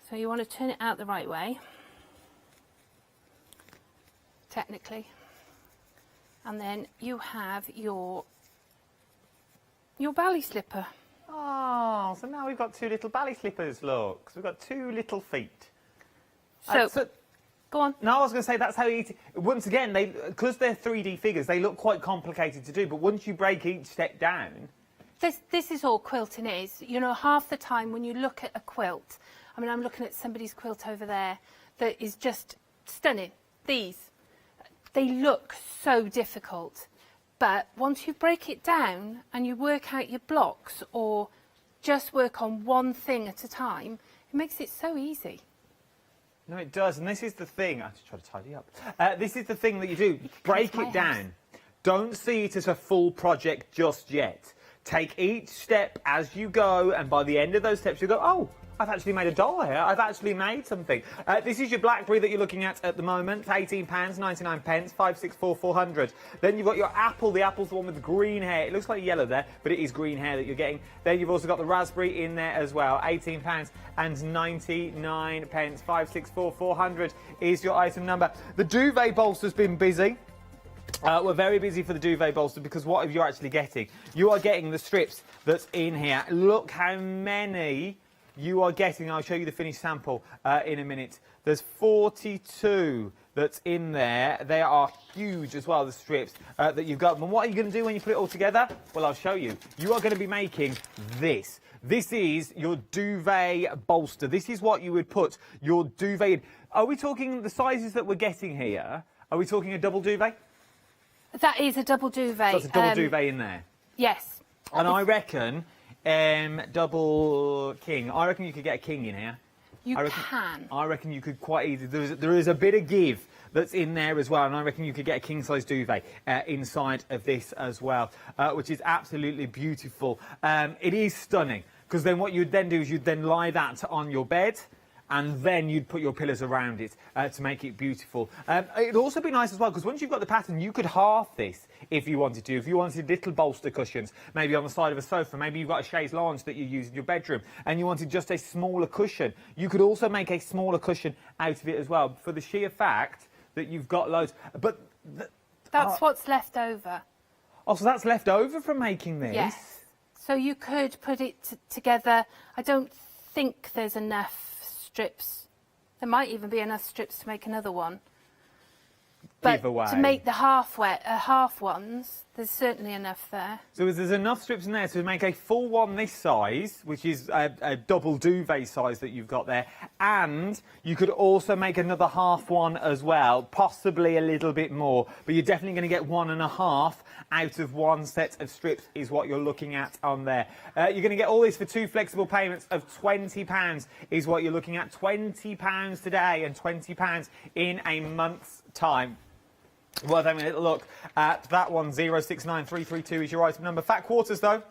So you want to turn it out the right way, technically. And then you have your ballet slipper. Oh, so now we've got 2 little ballet slippers, look. So we've got 2 little feet. So go on. No, I was going to say that's how easy. Once again, because they're 3D figures, they look quite complicated to do. But once you break each step down, this is all quilting is. You know, half the time when you look at a quilt, I mean, I'm looking at somebody's quilt over there that is just stunning. They look so difficult. But once you break it down and you work out your blocks or just work on one thing at a time, it makes it so easy. No, it does, and this is the thing. I have to try to tidy up. This is the thing that you do. Break it down. Don't see it as a full project just yet. Take each step as you go, and by the end of those steps, you go, oh, I've actually made a doll here. I've actually made something. This is your blackberry that you're looking at the moment. £18, 99 pence, 564 400. Then you've got your apple. The apple's the one with the green hair. It looks like yellow there, but it is green hair that you're getting. Then you've also got the raspberry in there as well. £18 and 99 pence, 564 400 is your item number. The duvet bolster's been busy. We're very busy for the duvet bolster because what are you actually getting? You are getting the strips that's in here. Look how many you are getting. I'll show you the finished sample in a minute. There's 42 that's in there. They are huge as well, the strips that you've got. And what are you going to do when you put it all together? Well, I'll show you. You are going to be making this. This is your duvet bolster. This is what you would put your duvet in. Are we talking the sizes that we're getting here? Are we talking a double duvet? That is a double duvet. So it's a double duvet in there? Yes. And I reckon double king. I reckon you could get a king in here. I reckon you could quite easily. There is a bit of give that's in there as well, and I reckon you could get a king size duvet inside of this as well, which is absolutely beautiful. It is stunning because then what you'd then do is you'd then lie that on your bed. And then you'd put your pillows around it to make it beautiful. It'd also be nice as well, because once you've got the pattern, you could half this if you wanted to. If you wanted little bolster cushions, maybe on the side of a sofa, maybe you've got a chaise lounge that you use in your bedroom, and you wanted just a smaller cushion, you could also make a smaller cushion out of it as well, for the sheer fact that you've got loads. But that's what's left over. Oh, so that's left over from making this? Yes. So you could put it together. I don't think there's enough strips. There might even be enough strips to make another one. But to make the half ones, there's certainly enough there. So there's enough strips in there to make a full one this size, which is a double duvet size that you've got there. And you could also make another half one as well, possibly a little bit more. But you're definitely going to get 1.5 out of one set of strips is what you're looking at on there. You're going to get all this for 2 flexible payments of £20 is what you're looking at. £20 today and £20 in a month's time. Well, having a little look at that one. 069332 is your item number. Fat quarters, though.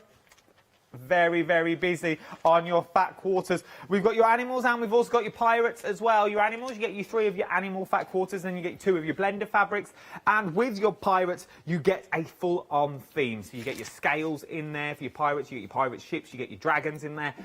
Very, very busy on your fat quarters. We've got your animals and we've also got your pirates as well. Your animals, you get you 3 of your animal fat quarters, then you get 2 of your blender fabrics. And with your pirates, you get a full-on theme. So you get your scales in there for your pirates, you get your pirate ships, you get your dragons in there.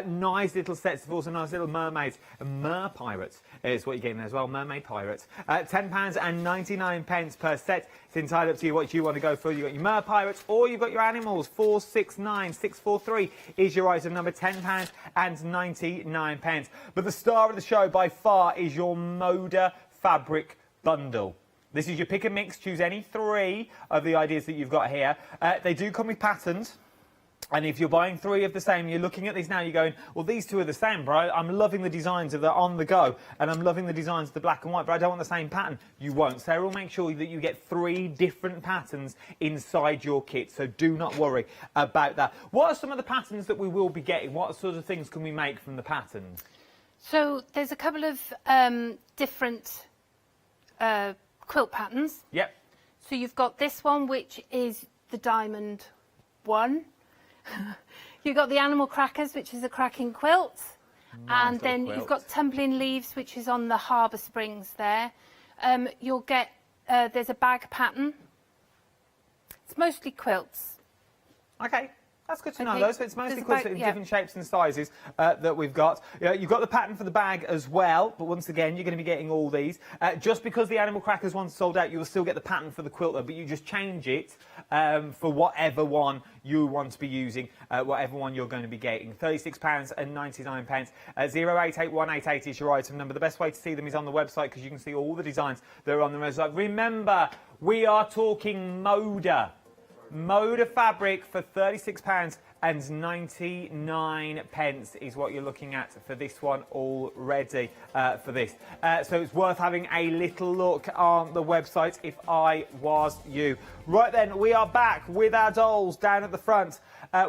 Nice little sets of also nice little mermaids. Mer pirates is what you're getting there as well, mermaid pirates. £10 and 99 pence per set. It's entirely up to you what you want to go for. You've got your mer pirates or you've got your animals. 469643 is your item number. £10 and 99 pence. But the star of the show by far is your Moda fabric bundle. This is your pick and mix. Choose any 3 of the ideas that you've got here. They do come with patterns. And if you're buying 3 of the same, you're looking at these now, you're going, well, these 2 are the same, bro. I'm loving the designs of the on the go, and I'm loving the designs of the black and white, but I don't want the same pattern. You won't. Sarah will make sure that you get 3 different patterns inside your kit, so do not worry about that. What are some of the patterns that we will be getting? What sort of things can we make from the patterns? So there's a couple of different quilt patterns. Yep. So you've got this one, which is the diamond one. You've got the animal crackers, which is a cracking quilt. Nice, and then you've got tumbling leaves, which is on the harbour springs there. You'll get, there's a bag pattern. It's mostly quilts. Okay. That's good to know, though. So it's mostly quilts in different shapes and sizes that we've got. You've got the pattern for the bag as well, but once again, you're going to be getting all these. Just because the Animal Crackers one's sold out, you will still get the pattern for the quilter, but you just change it for whatever one you want to be using, whatever one you're going to be getting. £36.99. 0881880 is your item number. The best way to see them is on the website because you can see all the designs that are on the website. Remember, we are talking Moda. Moda fabric for £36.99 is what you're looking at for this one already for this. So it's worth having a little look on the website if I was you. Right then, we are back with our dolls down at the front.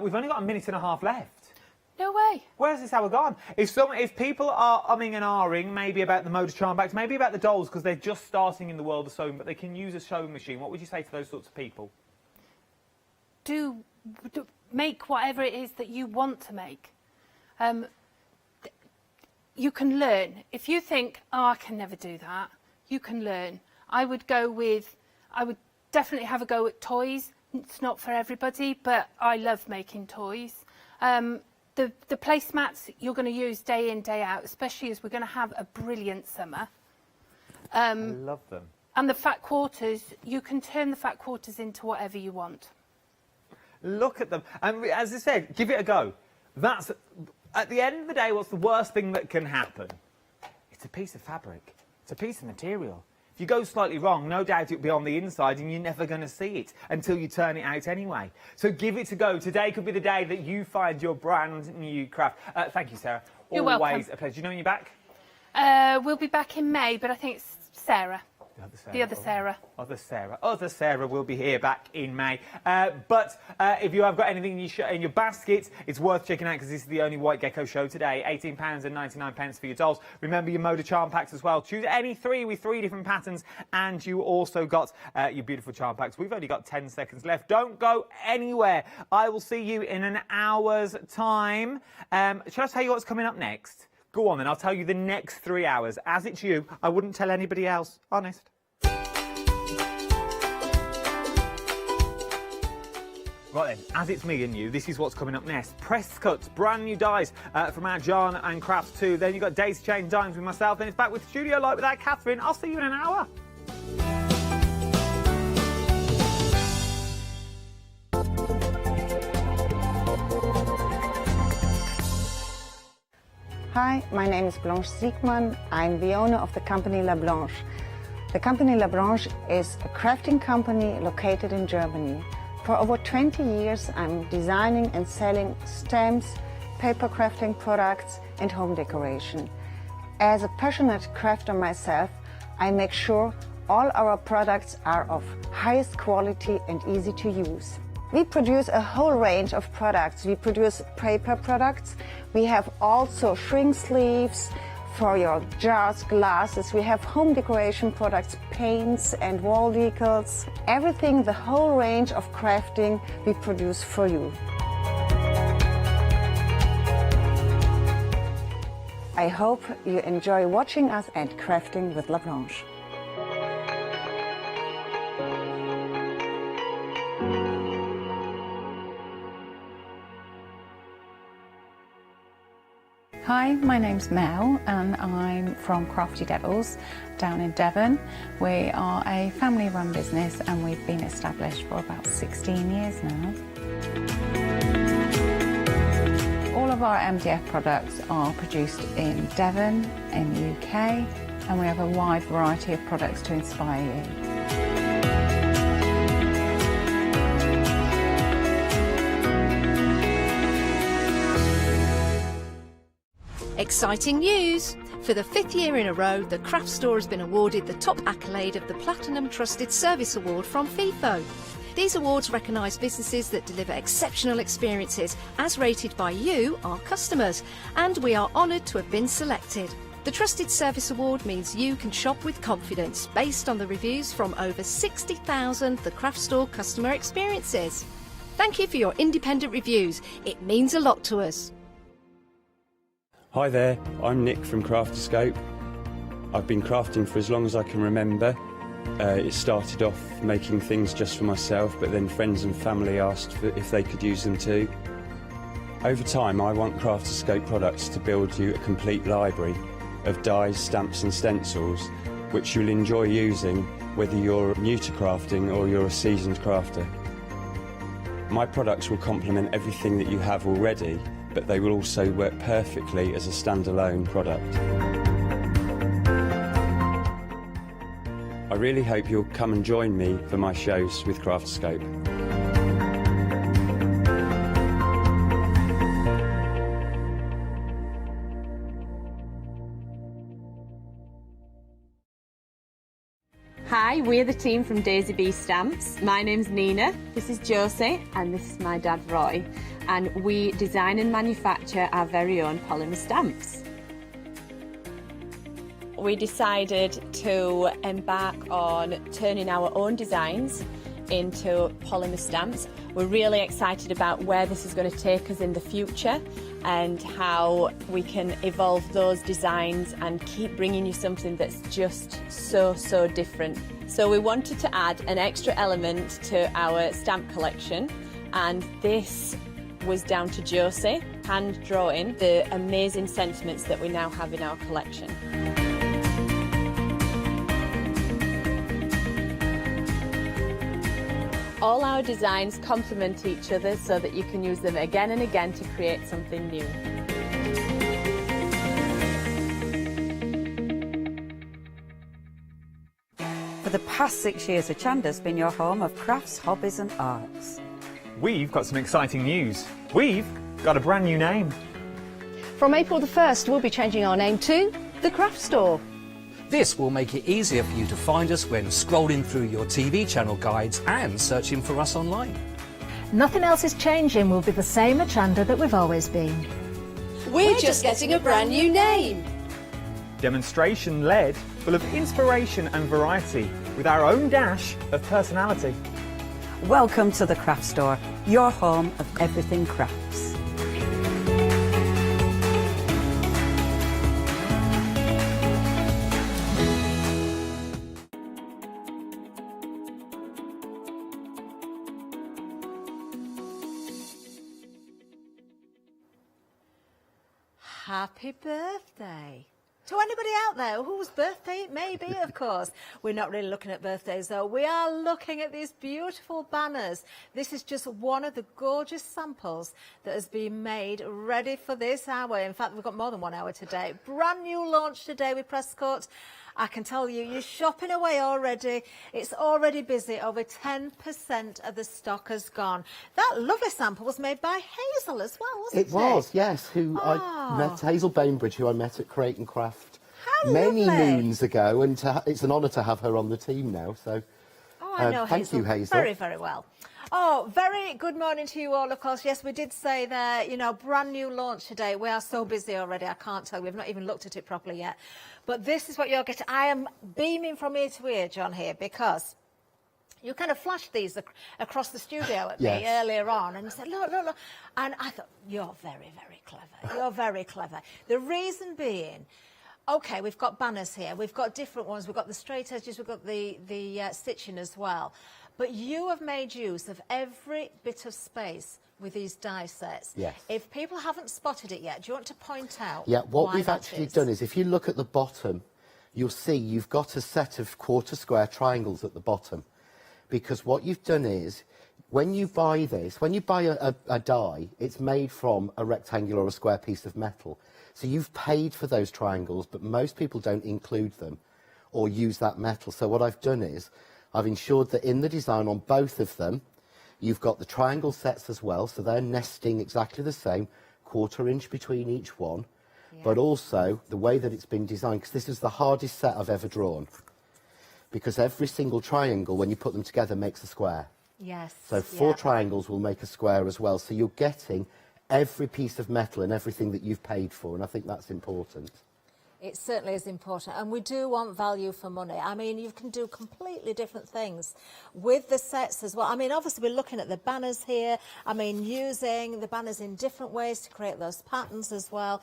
We've only got a minute and a half left. No way. Where's this hour gone? If people are umming and ahhing, maybe about the Moda charm bags, maybe about the dolls because they're just starting in the world of sewing, but they can use a sewing machine, what would you say to those sorts of people? Do make whatever it is that you want to make. You can learn. If you think, oh, I can never do that, you can learn. I would definitely have a go at toys. It's not for everybody, but I love making toys. The placemats you're going to use day in, day out, especially as we're going to have a brilliant summer. I love them. And the fat quarters, you can turn the fat quarters into whatever you want. Look at them. And as I said, give it a go. That's, at the end of the day, what's the worst thing that can happen? It's a piece of fabric. It's a piece of material. If you go slightly wrong, no doubt it'll be on the inside and you're never going to see it until you turn it out anyway. So give it a go. Today could be the day that you find your brand new craft. Thank you, Sarah. You're Always welcome. a pleasure. Do you know when you're back? We'll be back in May, but I think it's Sarah. The other Sarah. Other Sarah will be here back in May. But if you have got anything in your basket, it's worth checking out because this is the only White Gecko show today. £18.99 for your dolls. Remember your Moda charm packs as well. Choose any three with 3 different patterns, and you also got your beautiful charm packs. We've only got 10 seconds left. Don't go anywhere. I will see you in an hour's time. Shall I tell you what's coming up next? Go on then, I'll tell you the next 3 hours. As it's you, I wouldn't tell anybody else. Honest. Right then, as it's me and you, this is what's coming up next. Press cuts, brand new dies from our John and Crafts 2. Then you've got Days to Change Dimes with myself. Then it's back with Studio Light with our Catherine. I'll see you in an hour. Hi, my name is Blanche Siegmann. I'm the owner of the company La Blanche. The company La Blanche is a crafting company located in Germany. For over 20 years, I'm designing and selling stamps, paper crafting products, and home decoration. As a passionate crafter myself, I make sure all our products are of highest quality and easy to use. We produce a whole range of products. We produce paper products. We have also shrink sleeves for your jars, glasses. We have home decoration products, paints and wall decals. Everything, the whole range of crafting we produce for you. I hope you enjoy watching us and crafting with La Blanche. Hi, my name's Mel and I'm from Crafty Devils down in Devon. We are a family-run business and we've been established for about 16 years now. All of our MDF products are produced in Devon, in the UK, and we have a wide variety of products to inspire you. Exciting news! For the 5th year in a row, the Craft Store has been awarded the top accolade of the Platinum Trusted Service Award from Feefo. These awards recognise businesses that deliver exceptional experiences as rated by you, our customers, and we are honoured to have been selected. The Trusted Service Award means you can shop with confidence based on the reviews from over 60,000 The Craft Store customer experiences. Thank you for your independent reviews. It means a lot to us. Hi there, I'm Nick from Crafterscope. I've been crafting for as long as I can remember. It started off making things just for myself, but then friends and family asked if they could use them too. Over time, I want Crafterscope products to build you a complete library of dies, stamps and stencils which you'll enjoy using whether you're new to crafting or you're a seasoned crafter. My products will complement everything that you have already, but they will also work perfectly as a standalone product. I really hope you'll come and join me for my shows with Crafterscope. Hi, we're the team from Daisy Bee Stamps. My name's Nina, this is Josie, and this is my dad Roy. And we design and manufacture our very own polymer stamps. We decided to embark on turning our own designs into polymer stamps. We're really excited about where this is going to take us in the future and how we can evolve those designs and keep bringing you something that's just so different. So we wanted to add an extra element to our stamp collection, and this was down to Josie hand drawing the amazing sentiments that we now have in our collection. All our designs complement each other so that you can use them again and again to create something new. For the past 6 years, Hochanda's been your home of crafts, hobbies and arts. We've got some exciting news. We've got a brand new name. From April the 1st, we'll be changing our name to The Craft Store. This will make it easier for you to find us when scrolling through your TV channel guides and searching for us online. Nothing else is changing. We'll be the same Hochanda that we've always been. We're just getting a brand new name. Demonstration-led, full of inspiration and variety, with our own dash of personality. Welcome to the Craft Store, your home of everything crafts. Happy birthday. To anybody out there whose birthday it may be, of course. We're not really looking at birthdays, though. We are looking at these beautiful banners. This is just one of the gorgeous samples that has been made ready for this hour. In fact, we've got more than 1 hour today. Brand new launch today with Presscoat. I can tell you, you're shopping away already. It's already busy. Over 10% of the stock has gone. That lovely sample was made by Hazel as well, wasn't it? It was, yes. I met Hazel Bainbridge, who I met at Create and Craft many moons ago, and it's an honour to have her on the team now. So, I know thank you, Hazel. Very, very well. Oh, very good morning to you all, of course. Yes, we did say that, you know, brand new launch today. We are so busy already, I can't tell you. We've not even looked at it properly yet. But this is what you're getting. I am beaming from ear to ear, John, here, because you kind of flashed these across the studio at me earlier on, and you said, look, look, look. And I thought, you're very, very clever. You're very clever. The reason being, OK, we've got banners here. We've got different ones. We've got the straight edges. We've got the stitching as well. But you have made use of every bit of space with these die sets. Yes. If people haven't spotted it yet, do you want to point out what we've actually done is, if you look at the bottom, you'll see you've got a set of quarter square triangles at the bottom. Because what you've done is, when you buy this, when you buy a die, it's made from a rectangular or a square piece of metal. So you've paid for those triangles, but most people don't include them or use that metal. So what I've done is, I've ensured that in the design on both of them, you've got the triangle sets as well, so they're nesting exactly the same, 1/4 inch between each one, but also the way that it's been designed, because this is the hardest set I've ever drawn, because every single triangle, when you put them together, makes a square. Yes. So 4 triangles will make a square as well, so you're getting every piece of metal and everything that you've paid for, and I think that's important. It certainly is important, and we do want value for money. I mean, you can do completely different things with the sets as well. I mean, obviously, we're looking at the banners here. I mean, using the banners in different ways to create those patterns as well.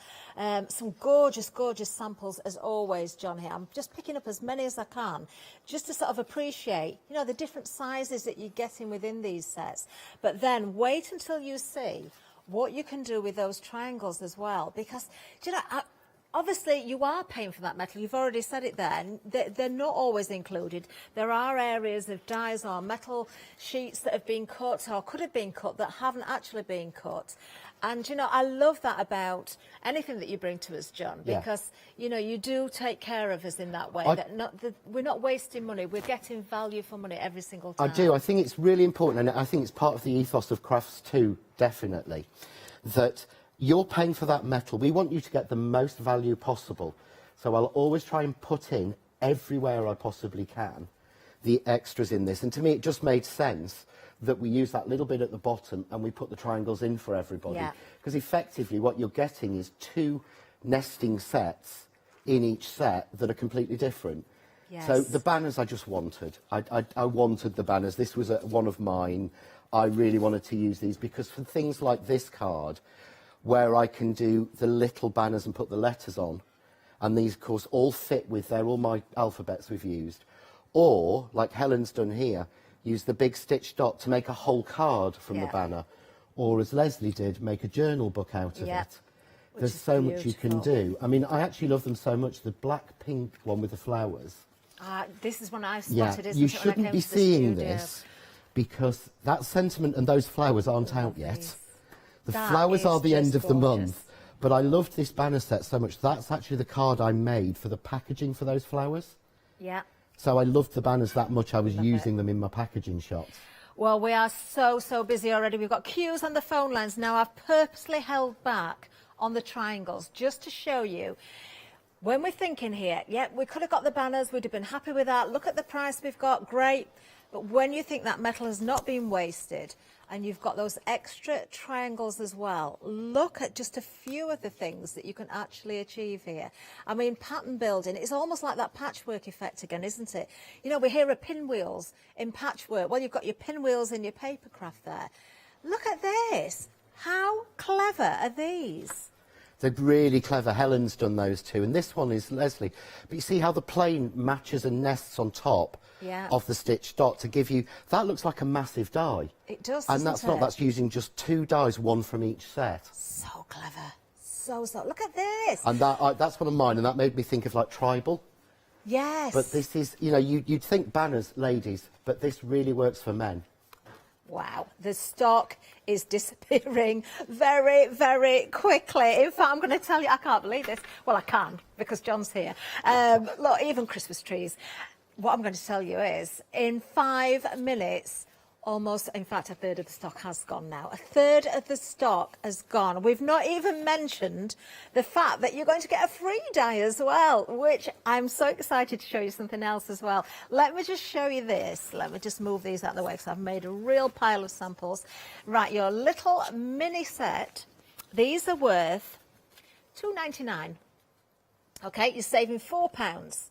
Some gorgeous, gorgeous samples, as always, John, here. I'm just picking up as many as I can, just to sort of appreciate, you know, the different sizes that you're getting within these sets. But then wait until you see what you can do with those triangles as well, because, do you know, obviously you are paying for that metal. You've already said it there. And they're not always included. There are areas of dies or metal sheets that have been cut or could have been cut that haven't actually been cut. And, you know, I love that about anything that you bring to us, John, because, you know, you do take care of us in that way. We're not wasting money. We're getting value for money every single time. I do. I think it's really important, and I think it's part of the ethos of Crafts too, definitely, that you're paying for that metal. We want you to get the most value possible. So I'll always try and put in everywhere I possibly can the extras in this. And to me, it just made sense that we use that little bit at the bottom and we put the triangles in for everybody. Because effectively what you're getting is 2 nesting sets in each set that are completely different. So the banners I just wanted. I wanted the banners. This was one of mine. I really wanted to use these because for things like this card, where I can do the little banners and put the letters on, and these of course all fit with, they're all my alphabets we've used, or like Helen's done here, use the big stitch dot to make a whole card from the banner, or as Leslie did, make a journal book out of it. There's so much you can do. I mean, I actually love them so much. The black pink one with the flowers. This is one I spotted, isn't you it, when I shouldn't came be to the seeing studio. this because that sentiment and those flowers aren't out yet. The That flowers are is the end just of the gorgeous. month. But I loved this banner set so much. That's actually the card I made for the packaging for those flowers. Yeah. So I loved the banners that much, I was using them in my packaging shots. Well, we are so busy already. We've got queues on the phone lines. Now, I've purposely held back on the triangles just to show you. When we're thinking here, we could have got the banners. We'd have been happy with that. Look at the price we've got. Great. But when you think that metal has not been wasted and you've got those extra triangles as well, look at just a few of the things that you can actually achieve here. I mean, pattern building, it's almost like that patchwork effect again, isn't it? You know, we hear of pinwheels in patchwork. Well, you've got your pinwheels in your papercraft there. Look at this. How clever are these? They're really clever. Helen's done those too. And this one is Leslie. But you see how the plain matches and nests on top of the stitch dot to give you... That looks like a massive die. It does, and that's not. That's using just 2 dies, 1 from each set. So clever. So. Look at this. And that's one of mine. And that made me think of like tribal. Yes. But this is, you know, you'd think banners, ladies, but this really works for men. Wow, the stock is disappearing very, very quickly. In fact, I'm going to tell you, I can't believe this. Well, I can, because John's here. Look, even Christmas trees. What I'm going to tell you is, in 5 minutes, almost, in fact, a third of the stock has gone now. A third of the stock has gone. We've not even mentioned the fact that you're going to get a free die as well, which I'm so excited to show you something else as well. Let me just show you this. Let me just move these out of the way because I've made a real pile of samples. Right, your little mini set, these are worth £2.99. Okay, you're saving £4.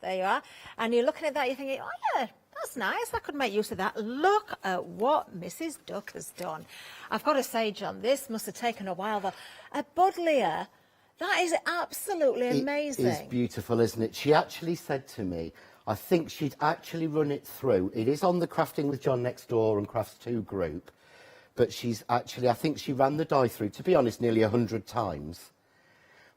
There you are. And you're looking at that, you're thinking, oh yeah, that's nice, I could make use of that. Look at what Mrs. Duck has done. I've got to say, John, this must have taken a while, though. A buddleia, that is absolutely amazing. It is beautiful, isn't it? She actually said to me, I think she'd actually run it through. It is on the Crafting with John Next Door and Crafts 2 group, but she's actually, I think she ran the die through, to be honest, nearly 100 times.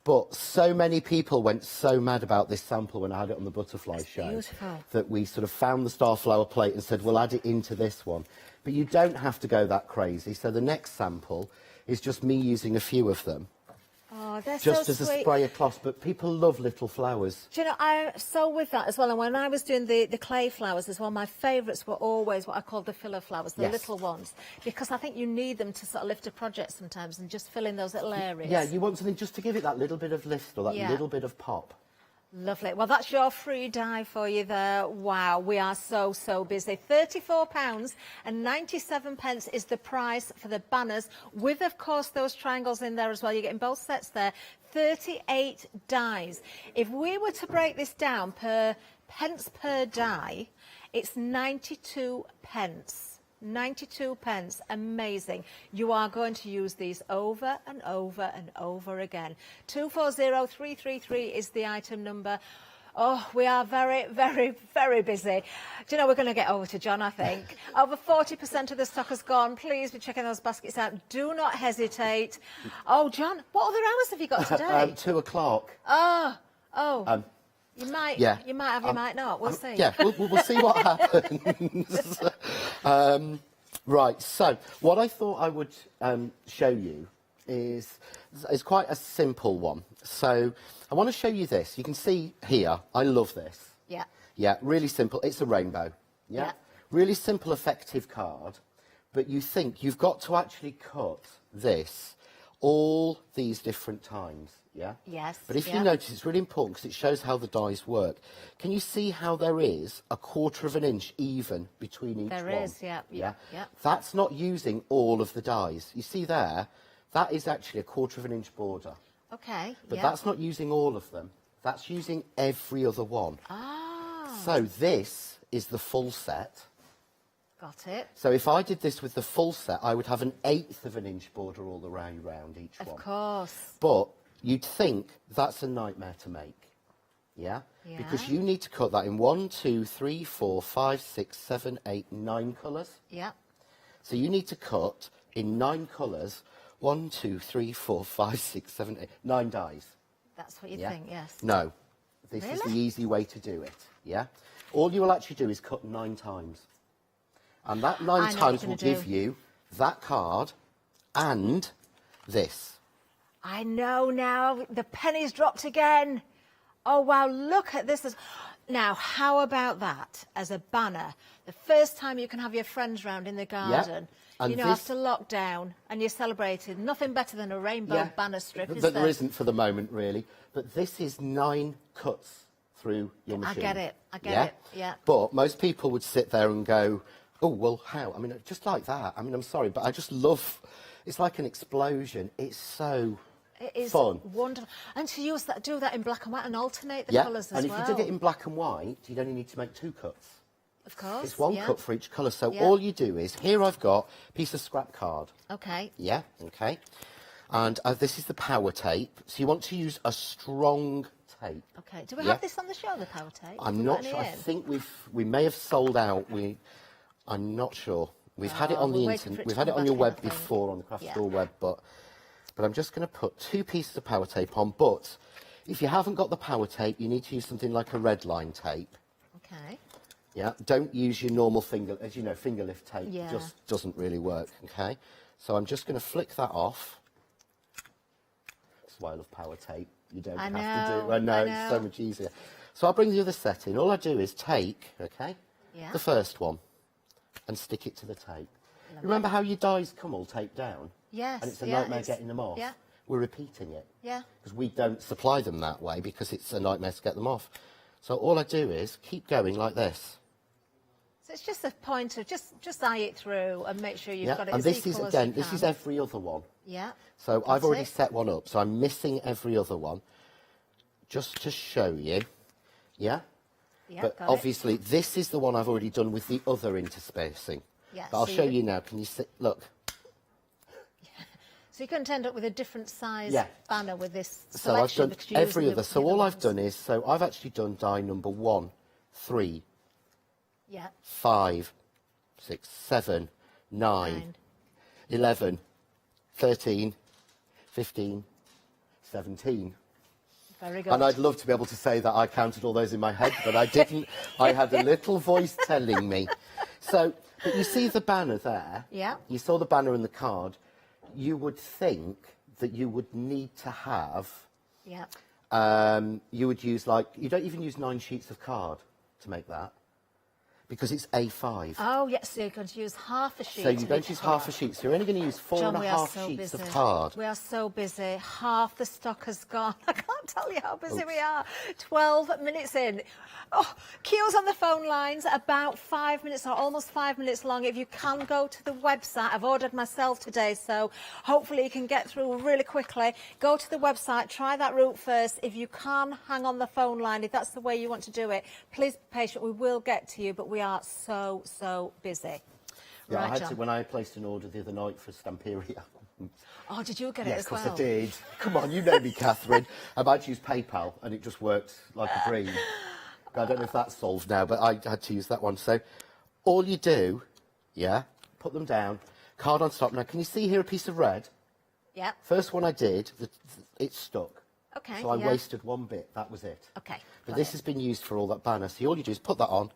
But so many people went so mad about this sample when I had it on the butterfly show beautiful. that we sort of found the starflower plate and said, we'll add it into this one. But you don't have to go that crazy. So the next sample is just me using a few of them. Oh, they're Just so as sweet. a spray across, but people love little flowers. Do you know, I'm so with that as well. And when I was doing the clay flowers as well, my favourites were always what I called the filler flowers, the little ones, because I think you need them to sort of lift a project sometimes and just fill in those little areas. Yeah, you want something just to give it that little bit of lift or that little bit of pop. Lovely. Well, that's your free die for you there. Wow, we are so busy. £34.97 is the price for the banners, with, of course, those triangles in there as well. You're getting both sets there. 38 dies. If we were to break this down per pence per die, it's 92 pence. 92 pence. Amazing. You are going to use these over and over and over again. 240333 is the item number. Oh, we are very, very, very busy. Do you know, we're going to get over to John, I think. Over 40% of the stock has gone. Please be checking those baskets out. Do not hesitate. Oh, John, what other hours have you got today? 2 o'clock. You might, yeah. you might have, you might not. We'll see. Yeah, we'll see what happens. Right, so what I thought I would show you is quite a simple one. So I want to show you this. You can see here, I love this. Yeah. Yeah, really simple. It's a rainbow. Yeah. Really simple, effective card. But you think you've got to actually cut this all these different times. Yeah? Yes. But if you notice, it's really important because it shows how the dies work. Can you see how there is a 1/4 of an inch even between each one? There is, yeah. That's not using all of the dies. You see there, that is actually a 1/4 of an inch border. Okay. But that's not using all of them. That's using every other one. Ah. So this is the full set. Got it. So if I did this with the full set, I would have an 1/8 of an inch border all the way around each one. Of course. But you'd think that's a nightmare to make, yeah? Because you need to cut that in 1, 2, 3, 4, 5, 6, 7, 8, 9 colours. Yeah. So you need to cut in 9 colours, 1, 2, 3, 4, 5, 6, 7, 8, 9 dies. That's what you think, yes. No, this is the easy way to do it, yeah? All you will actually do is cut 9 times. And that 9 times will give you that card and this. I know now. The penny's dropped again. Oh, wow, look at this. Now, how about that as a banner? The first time you can have your friends round in the garden, you know, after lockdown, and you're celebrating. Nothing better than a rainbow banner strip, is But there isn't for the moment, really. But this is 9 cuts through your machine. I get it. I get it. Yeah. But most people would sit there and go, oh, well, how? I mean, just like that. I mean, I'm sorry, but I just love... It's like an explosion. It's so... It is fun. Wonderful. And to use that, do that in black and white and alternate the colours as well. And if you did it in black and white, you'd only need to make 2 cuts. Of course. It's 1 cut for each colour. So all you do is, here I've got a piece of scrap card. Okay. Yeah, okay. And this is the power tape. So you want to use a strong tape. Okay. Do we have this on the show, the power tape? I'm not sure. I think we may have sold out. I'm not sure. We've had it on the internet. We've had it on your web before, on the craft store web, but I'm just going to put 2 pieces of power tape on. But if you haven't got the power tape, you need to use something like a red line tape. Okay. Yeah, don't use your normal finger, as you know, finger lift tape. Yeah. Just doesn't really work, okay? So I'm just going to flick that off. That's why I love power tape. You don't have to do it. I know, it's so much easier. So I'll bring the other set in. All I do is take, okay, the first one and stick it to the tape. Remember how your dies come all taped down? Yes. And it's a nightmare getting them off? Yeah. We're repeating it. Yeah. Because we don't supply them that way because it's a nightmare to get them off. So all I do is keep going like this. So it's just a point of just eye it through and make sure you've got it and as this is, equal as again, you this can. is every other one. Yeah. So I've already set one up, so I'm missing every other one. Just to show you. Yeah? Yeah, but obviously, this is the one I've already done with the other interspacing. Yeah, but I'll so show you now. Can you see? Look. So you couldn't end up with a different size banner with this So I've selection. done every other. So all I've done is, so I've actually done die number 1, 3, 5, 6, 7, 9, 11, 13, 15, 17. Very good. And I'd love to be able to say that I counted all those in my head, but I didn't. I had a little voice telling me. So, but you see the banner there? Yeah. You saw the banner and the card. You would think that you would need to have... Yeah. you would use, like... You don't even use 9 sheets of card to make that. Because it's A5. Oh, yes, so you're going to use half a sheet. So you don't use half a sheet, so you're only going to use 4.5 sheets of card. We are so busy. Half the stock has gone. I can't tell you how busy we are. 12 minutes in. Oh, queues on the phone lines, about 5 minutes or almost 5 minutes long. If you can go to the website, I've ordered myself today, so hopefully you can get through really quickly. Go to the website, try that route first. If you can, hang on the phone line. If that's the way you want to do it, please be patient. We will get to you, but we are so busy. Yeah, right, I had John. to, when I placed an order the other night for Stamperia, Oh, did you get it Yes, as of course well? I did. Come on, you know me, Catherine. I might use PayPal, and it just worked like a dream. I don't know if that's solved now, but I had to use that one. So all you do, yeah, put them down, card on top. Now, can you see here a piece of red? Yeah. First one I did, it stuck. Okay. So I yeah. wasted one bit, that was it. Okay. But this has been used for all that banner. So all you do is put that on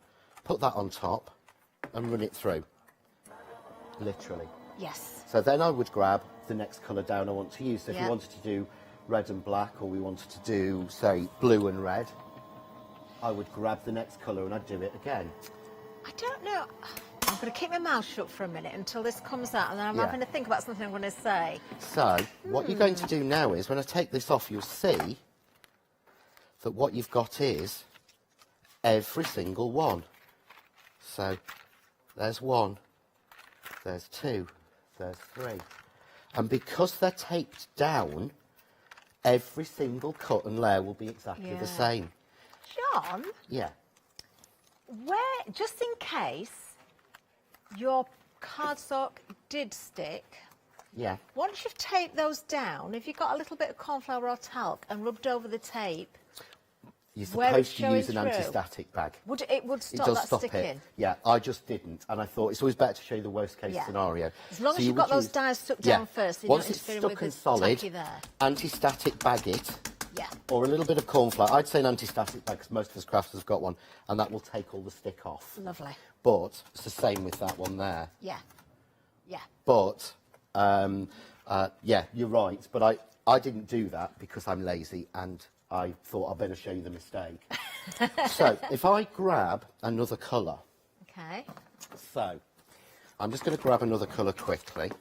top, and run it through. Literally. Yes. So then I would grab the next colour down I want to use. So if Yeah. you wanted to do red and black, or we wanted to do, say, blue and red, I would grab the next colour and I'd do it again. I don't know. I'm going to keep my mouth shut for a minute until this comes out, and then I'm Yeah. having to think about something I'm going to say. So what you're going to do now is, when I take this off, you'll see that what you've got is every single one. So there's one, there's two, there's three. And because they're taped down, every single cut and layer will be exactly Yeah. the same. John, Yeah. where, just in case your cardstock did stick, Yeah. once you've taped those down, if you've got a little bit of cornflour or talc and rubbed over the tape, You're where it's supposed to use an showing through, anti-static bag. it would stop It does that stop sticking? it. Yeah, I just didn't, and I thought it's always better to show you the worst case Yeah. scenario. As long So as you you've got would those use- dies stuck Yeah. down first, you're Once not it's interfering stuck with and the solid, tacky there. anti-static bag it, Yeah. or a little bit of cornflour. I'd say an anti-static bag because most of us crafters have got one, and that will take all the stick off. Lovely. But it's the same with that one there. Yeah. Yeah. But yeah, you're right. But I didn't do that because I'm lazy, and I thought I'd better show you the mistake. So if I grab another colour, Okay. so I'm just going to grab another colour quickly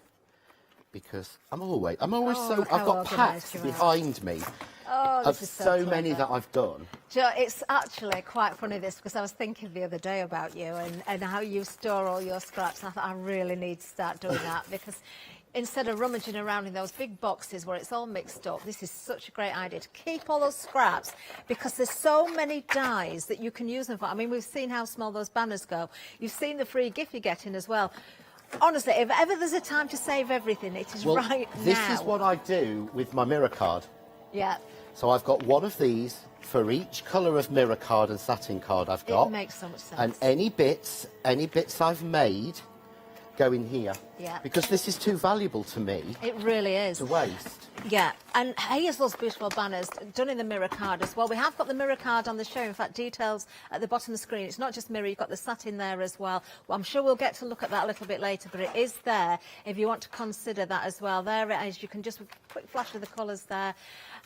because I'm always Oh, so look I've how got organised packs you are. behind me Oh, of this is so many clever. that I've done. Joe, it's actually quite funny this, because I was thinking the other day about you and how you store all your scraps. And I thought I really need to start doing that, because instead of rummaging around in those big boxes where it's all mixed up, this is such a great idea to keep all those scraps, because there's so many dies that you can use them for. I mean, we've seen how small those banners go. You've seen the free gift you're getting as well. Honestly, if ever there's a time to save everything, it is Well, right this now. is what I do with my mirror card. Yeah. So I've got one of these for each colour of mirror card and satin card I've got. It makes so much sense. And any bits I've made go in here. Yeah. Because this is too valuable to me It really is. to waste. Yeah, and here's those beautiful banners done in the mirror card as well. We have got the mirror card on the show. In fact, details at the bottom of the screen. It's not just mirror, you've got the satin there as well. Well, I'm sure we'll get to look at that a little bit later, but it is there if you want to consider that as well. There it is. You can just, quick flash of the colours there.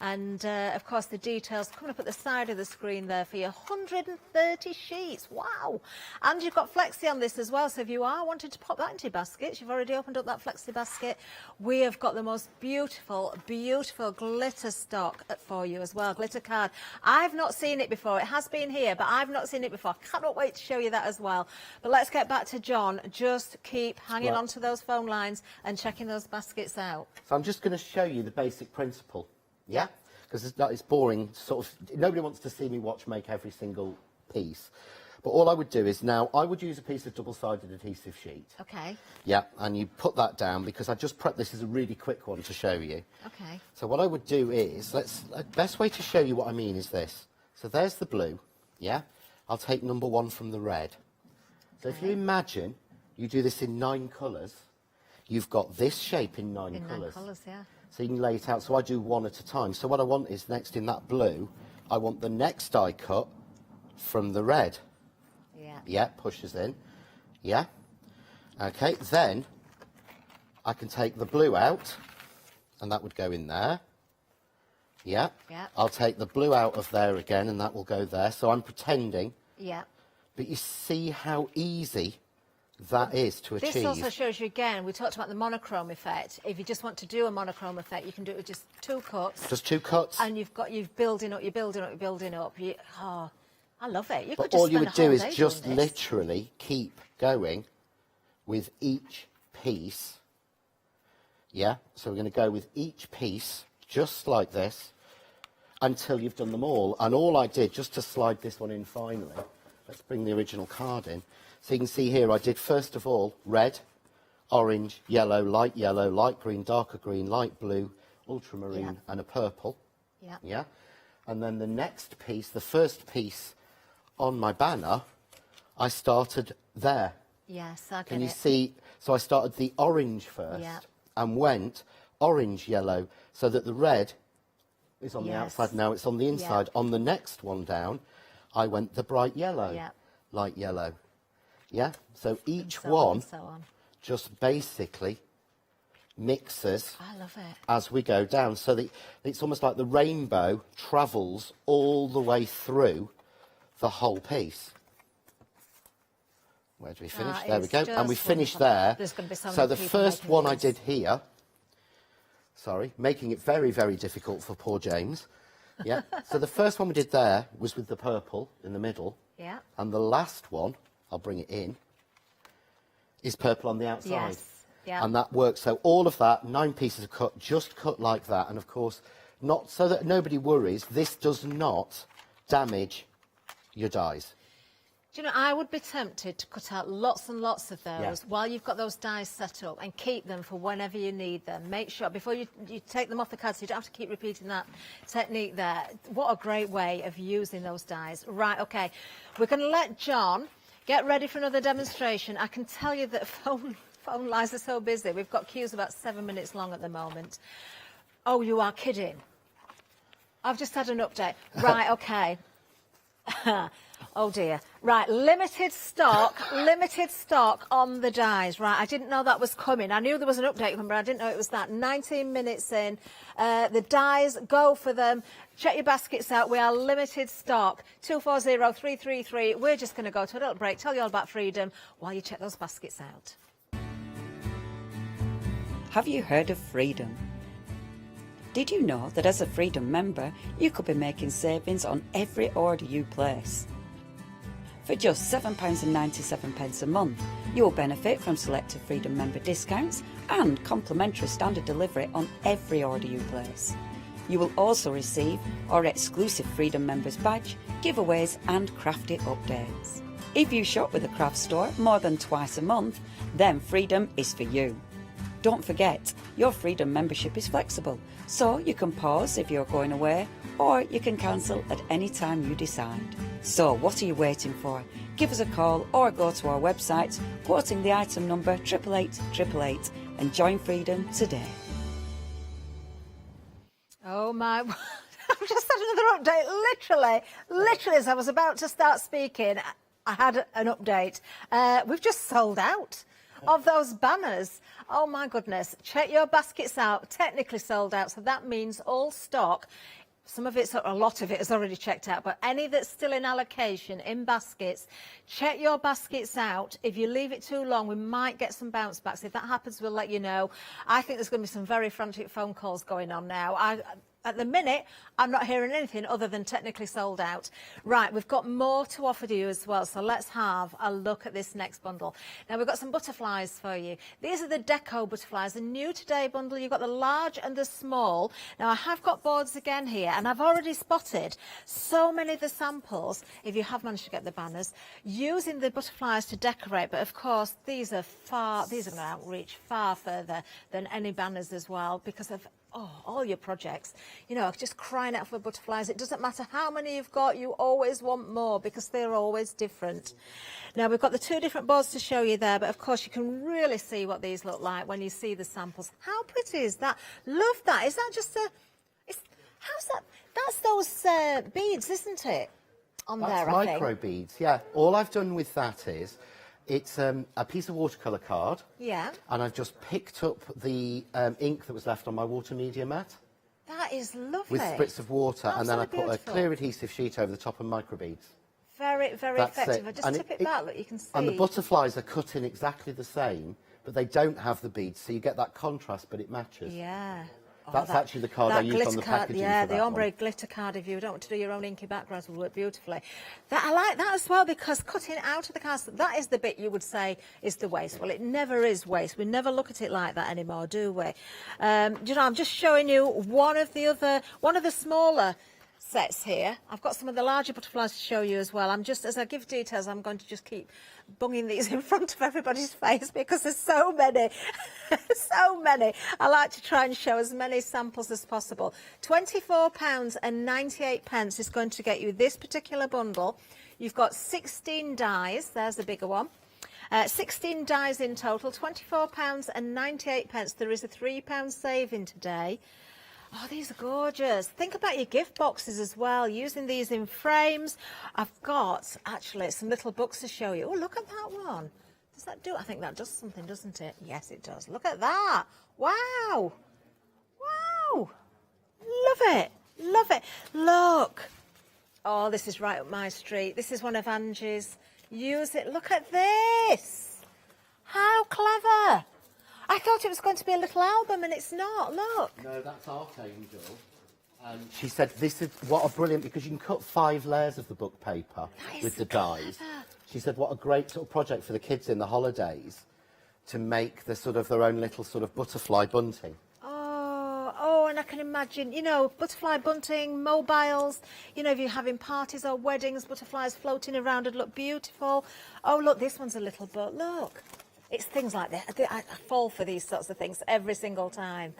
And, of course, the details coming up at the side of the screen there for you. 130 sheets. Wow. And you've got Flexi on this as well. So if you are wanting to pop that into your baskets, you've already opened up that Flexi basket. We have got the most beautiful glitter stock for you as well. Glitter card. I've not seen it before. It has been here, but I've not seen it before. Cannot wait to show you that as well. But let's get back to John. Just keep hanging Right. on to those phone lines and checking those baskets out. So I'm just going to show you the basic principle. Yeah? Because it's boring. Sort of, nobody wants to see me make every single piece. But all I would do is now, I would use a piece of double-sided adhesive sheet. Okay. Yeah, and you put that down because I just prepped this as a really quick one to show you. Okay. So what I would do is, the best way to show you what I mean is this. So there's the blue, yeah? I'll take number one from the red. So if you imagine you do this in 9 colours, you've got this shape in 9 In 9 colours. colours, yeah. So you can lay it out. So I do one at a time. So what I want is next in that blue, I want the next die cut from the red. Yeah. Yeah, pushes in. Yeah. Okay, then I can take the blue out, and that would go in there. Yeah. Yeah. I'll take the blue out of there again, and that will go there. So I'm pretending. Yeah. But you see how easy that is to achieve. This also shows you again, we talked about the monochrome effect. If you just want to do a monochrome effect, you can do it with just 2 cuts. Just 2 cuts. And you're building up. Oh, I love it. You could But just all you spend would a whole do is day just doing this. literally keep going with each piece. Yeah, so we're going to go with each piece just like this until you've done them all. And all I did, just to slide this one in finally, let's bring the original card in. So you can see here I did first of all red, orange, yellow, light green, darker green, light blue, ultramarine, and a purple. Yeah. Yeah. And then the next piece, the first piece on my banner, I started there. Yes, I get Can you it. see? So I started the orange first and went orange, yellow, so that the red is on the outside. Now it's on the inside. On the next one down, I went the bright yellow, light yellow. Yeah? So each one just basically mixes I love it. as we go down. So that it's almost like the rainbow travels all the way through the whole piece. Where do we finish? There we go. And we finished there. There's going to be So the first one I did here, sorry, making it very, very difficult for poor James. Yeah. So the first one we did there was with the purple in the middle. Yeah. And the last one, I'll bring it in, is purple on the outside. Yes. Yeah. And that works. So all of that, 9 pieces of cut, just cut like that. And of course, not so that nobody worries, this does not damage your dies. Do you know, I would be tempted to cut out lots and lots of those while you've got those dies set up and keep them for whenever you need them. Make sure, before you take them off the card, so you don't have to keep repeating that technique there. What a great way of using those dies. Right, OK, we're going to let John get ready for another demonstration. I can tell you that phone lines are so busy. We've got queues about 7 minutes long at the moment. Oh, you are kidding. I've just had an update. Right, OK. Oh dear. Right, limited stock on the dies. Right, I didn't know that was coming. I knew there was an update coming, but I didn't know it was that. 19 minutes in. The dies, go for them. Check your baskets out. We are limited stock. 240333. We're just going to go to a little break, tell you all about freedom while you check those baskets out. Have you heard of Freedom? Did you know that as a Freedom member, you could be making savings on every order you place? For just £7.97 a month, you'll benefit from selected Freedom member discounts and complimentary standard delivery on every order you place. You will also receive our exclusive Freedom members badge, giveaways and crafty updates. If you shop with a craft store more than twice a month, then Freedom is for you. Don't forget, your Freedom membership is flexible, so you can pause if you're going away, or you can cancel at any time you decide. So what are you waiting for? Give us a call or go to our website, quoting the item number 88888, and join Freedom today. Oh my, I've just had another update. Literally as I was about to start speaking, I had an update. We've just sold out of those banners. Oh my goodness. Check your baskets out. Technically sold out, so that means all stock. Some of a lot of it is already checked out, but any that's still in allocation in baskets, check your baskets out. If you leave it too long, we might get some bounce backs. If that happens, we'll let you know. I think there's going to be some very frantic phone calls going on now. At the minute, I'm not hearing anything other than technically sold out. Right, we've got more to offer to you as well, so let's have a look at this next bundle. Now, we've got some butterflies for you. These are the Gecko butterflies, the new today bundle. You've got the large and the small. Now, I have got boards again here, and I've already spotted so many of the samples, if you have managed to get the banners, using the butterflies to decorate. But, of course, these are going to outreach far further than any banners as well, because of all your projects, you know, just crying out for butterflies. It doesn't matter how many you've got, you always want more because they're always different. Now, we've got the 2 different boards to show you there, but of course you can really see what these look like when you see the samples. How pretty is that? Love that. Is that just how's that? That's those beads, isn't it? On That's there, I think. micro beads, yeah. All I've done with that is, it's a piece of watercolour card. Yeah. And I've just picked up the ink that was left on my water media mat. That is lovely. With spritz of water, and then I put beautiful. a clear adhesive sheet over the top of microbeads. Very, very That's effective. it. I just And tip it back, look, you can see. And the butterflies are cut in exactly the same, but they don't have the beads, so you get that contrast, but it matches. Yeah. That's actually the card I used on the packaging. Yeah, for the that ombre one. glitter card. If you don't want to do your own inky backgrounds, will work beautifully. I like that as well, because cutting out of the cards, that is the bit you would say is the waste. Well, it never is waste. We never look at it like that anymore, do we? You know, I'm just showing you one of the smaller sets here. I've got some of the larger butterflies to show you as well. I'm just, as I give details, I'm going to just keep bunging these in front of everybody's face because there's so many, so many. I like to try and show as many samples as possible. £24.98 is going to get you this particular bundle. You've got 16 dies, there's the bigger one. 16 dies in total, £24.98. There is a £3 saving today. Oh, these are gorgeous. Think about your gift boxes as well, using these in frames. I've got, actually, some little books to show you. Oh, look at that one. Does that do? I think that does something, doesn't it? Yes, it does. Look at that. Wow. Wow. Love it. Love it. Look. Oh, this is right up my street. This is one of Angie's. Use it. Look at this. How clever. I thought it was going to be a little album, and it's not. Look. No, that's Archangel. She said, this is, what a brilliant, because you can cut 5 layers of the book paper with the dies. She said, what a great sort of project for the kids in the holidays to make the sort of their own little sort of butterfly bunting. Oh, and I can imagine, you know, butterfly bunting, mobiles, you know, if you're having parties or weddings, butterflies floating around would look beautiful. Oh, look, this one's a little book. Look. It's things like that. I fall for these sorts of things every single time.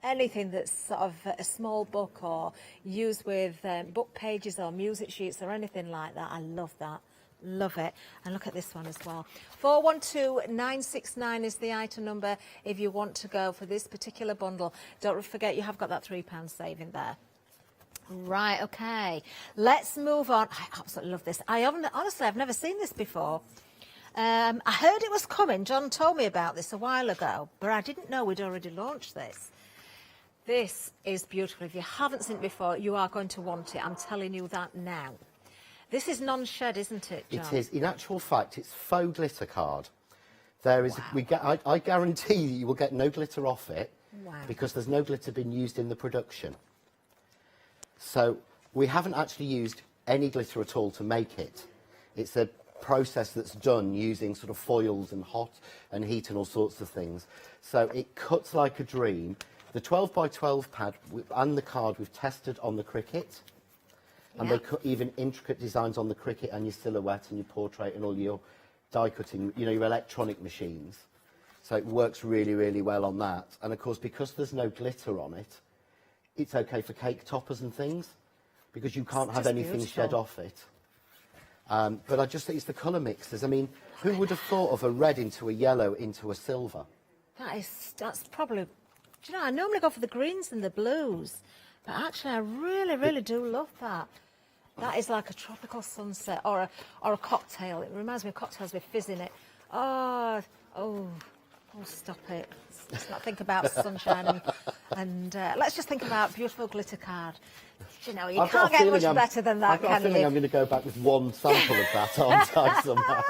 Anything that's sort of a small book or used with book pages or music sheets or anything like that. I love that. Love it. And look at this one as well. 412969 is the item number if you want to go for this particular bundle. Don't forget you have got that £3 saving there. Right, okay. Let's move on. I absolutely love this. Honestly, I've never seen this before. I heard it was coming. John told me about this a while ago, but I didn't know we'd already launched this. This is beautiful. If you haven't seen it before, you are going to want it. I'm telling you that now. This is non-shed, isn't it, John? It is. In actual fact, it's faux glitter card. There is. Wow. I guarantee you will get no glitter off it. Wow. Because there's no glitter being used in the production. So we haven't actually used any glitter at all to make it. It's a process that's done using sort of foils and hot and heat and all sorts of things. So it cuts like a dream. The 12 by 12 pad and the card we've tested on the Cricut, and they cut even intricate designs on the Cricut and your silhouette and your portrait and all your die cutting, you know, your electronic machines. So it works really, really well on that. And of course, because there's no glitter on it, it's okay for cake toppers and things, because you can't have anything shed off it. But I just think it's the colour mixes. I mean, who would have thought of a red into a yellow into a silver? That's probably, do you know, I normally go for the greens and the blues, but actually I really, really do love that. That is like a tropical sunset or a cocktail. It reminds me of cocktails with fizz in it. Oh, stop it. Let's not think about sunshine and let's just think about beautiful glitter card. You know, you can't get much better than that, can you? I've got a feeling I'm going to go back with one sample of that, aren't I, somehow?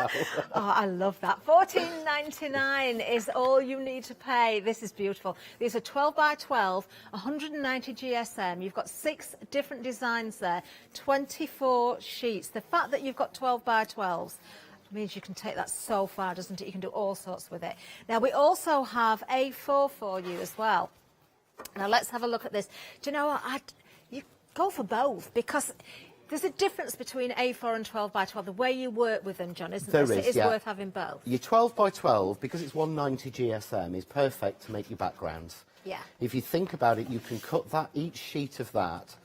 Oh, I love that. $14.99 is all you need to pay. This is beautiful. These are 12 by 12, 190 GSM. You've got 6 different designs there, 24 sheets. The fact that you've got 12 by 12s means you can take that so far, doesn't it? You can do all sorts with it. Now, we also have A4 for you as well. Now, let's have a look at this. Do you know what? You go for both, because there's a difference between A4 and 12 by 12. The way you work with them, John, isn't there? There is, It's worth having both. Your 12 by 12, because it's 190 GSM, is perfect to make your backgrounds. Yeah. If you think about it, you can cut that, each sheet of that,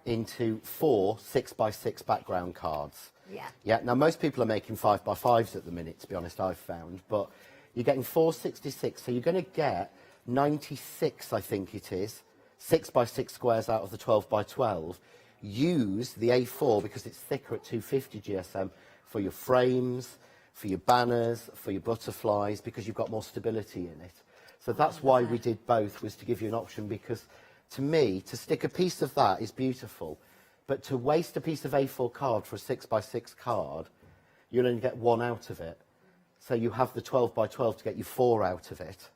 into 4 6 by 6 background cards. Yeah. Yeah. Now, most people are making 5 by 5s at the minute, to be honest, I've found. But you're getting 466, so you're going to get 96, I think it is, 6 by 6 squares out of the 12 by 12. Use the A4, because it's thicker at 250 GSM, for your frames, for your banners, for your butterflies, because you've got more stability in it. So that's why we did both, was to give you an option, because to me, to stick a piece of that is beautiful. But to waste a piece of A4 card for a 6 by 6 card, you'll only get 1 out of it. So you have the 12 by 12 to get you 4 out of it.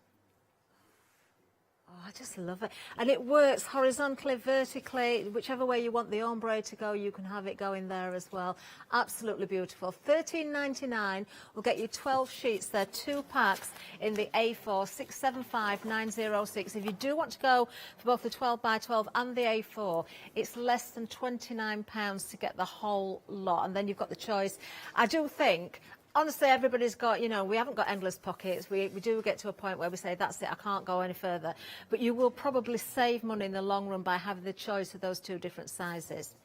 Oh, I just love it. And it works horizontally, vertically, whichever way you want the ombre to go, you can have it going there as well. Absolutely beautiful. $13.99 will get you 12 sheets there, 2 packs in the A4, 675906. If you do want to go for both the 12 by 12 and the A4, it's less than £29 to get the whole lot. And then you've got the choice. I do think, honestly, everybody's got, you know, we haven't got endless pockets. We do get to a point where we say, that's it, I can't go any further. But you will probably save money in the long run by having the choice of those 2 different sizes.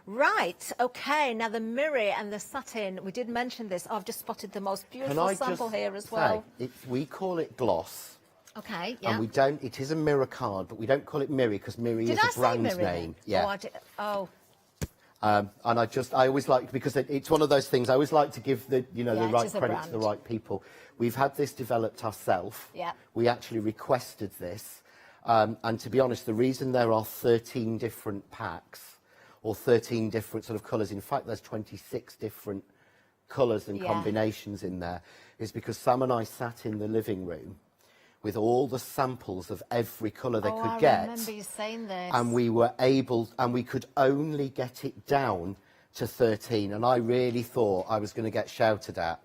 Right, okay, now the mirror and the satin, we did mention this. Oh, I've just spotted the most beautiful sample here as well. We call it gloss. Okay, yeah. And we don't, it is a mirror card, but we don't call it Mirri because Mirri is a brand name. Yeah. Oh, I did, oh. And I always like, because it's one of those things, I always like to give the, you know, the right credit to the right people. We've had this developed ourselves. Yeah. We actually requested this. And to be honest, the reason there are 13 different packs or 13 different sort of colours, in fact, there's 26 different colours and combinations in there, is because Sam and I sat in the living room with all the samples of every colour they could get. I remember you saying this. And we were able, and we could only get it down to 13. And I really thought I was going to get shouted at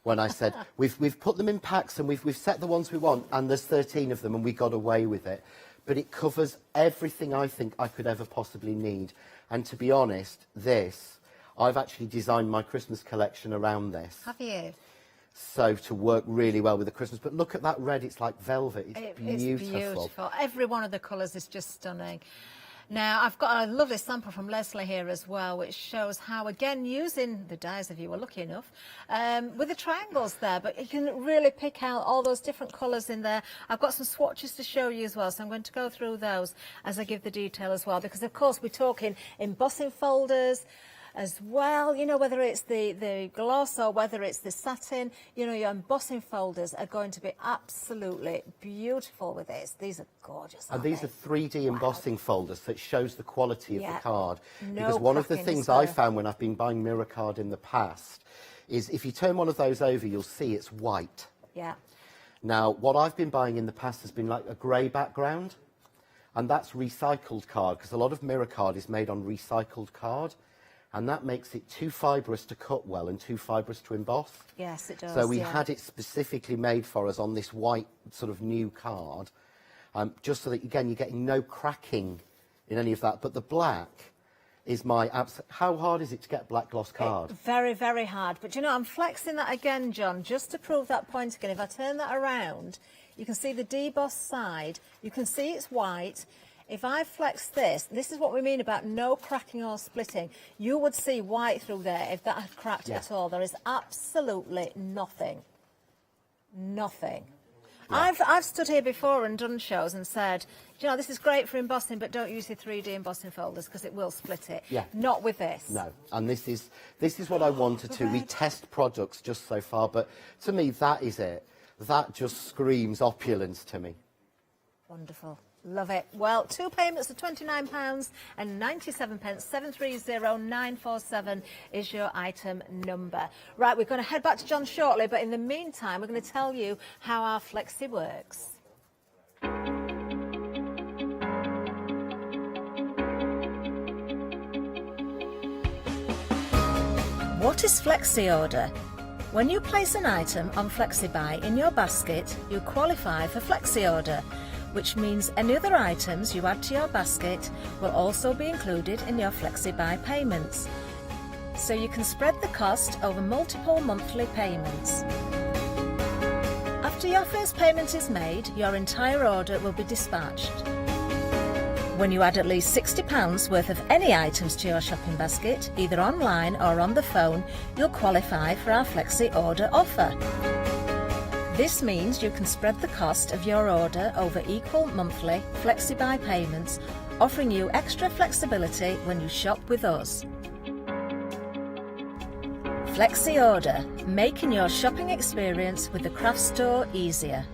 when I said, we've put them in packs and we've set the ones we want, and there's 13 of them, and we got away with it. But it covers everything I think I could ever possibly need. And to be honest, I've actually designed my Christmas collection around this. Have you? So to work really well with the Christmas. But look at that red, it's like velvet. It's beautiful. It's beautiful. Every one of the colours is just stunning. Now, I've got a lovely sample from Leslie here as well, which shows how, again, using the dies, if you were lucky enough, with the triangles there, but you can really pick out all those different colours in there. I've got some swatches to show you as well, so I'm going to go through those as I give the detail as well, because, of course, we're talking embossing folders as well, you know, whether it's the gloss or whether it's the satin, you know, your embossing folders are going to be absolutely beautiful with this. These are gorgeous, and these are 3D embossing folders, so it shows the quality of the card. No, because one of the things I found when I've been buying mirror card in the past is if you turn one of those over, you'll see it's white. Yeah. Now, what I've been buying in the past has been like a grey background, and that's recycled card, because a lot of mirror card is made on recycled card. And that makes it too fibrous to cut well and too fibrous to emboss. Yes, it does. So we had it specifically made for us on this white sort of new card, just so that, again, you're getting no cracking in any of that. But the black is my absolute... How hard is it to get black gloss card? Very, very hard. But, you know, I'm flexing that again, John, just to prove that point again. If I turn that around, you can see the debossed side. You can see it's white. If I flex this is what we mean about no cracking or splitting. You would see white through there if that had cracked at all. There is absolutely nothing. Nothing. Yeah. I've stood here before and done shows and said, you know, this is great for embossing, but don't use the 3D embossing folders because it will split it. Yeah. Not with this. No, and this is what I wanted to. We test products just so far, but to me, that is it. That just screams opulence to me. Wonderful. Love it. Well, 2 payments of £29.97, 730947 is your item number. Right, we're going to head back to John shortly, but in the meantime, we're going to tell you how our Flexi works. What is Flexi Order? When you place an item on Flexi-buy in your basket, you qualify for Flexi Order, which means any other items you add to your basket will also be included in your Flexi-buy payments. So you can spread the cost over multiple monthly payments. After your first payment is made, your entire order will be dispatched. When you add at least £60 worth of any items to your shopping basket, either online or on the phone, you'll qualify for our Flexi Order offer. This means you can spread the cost of your order over equal monthly Flexi-buy payments, offering you extra flexibility when you shop with us. Flexi Order, making your shopping experience with the craft store easier.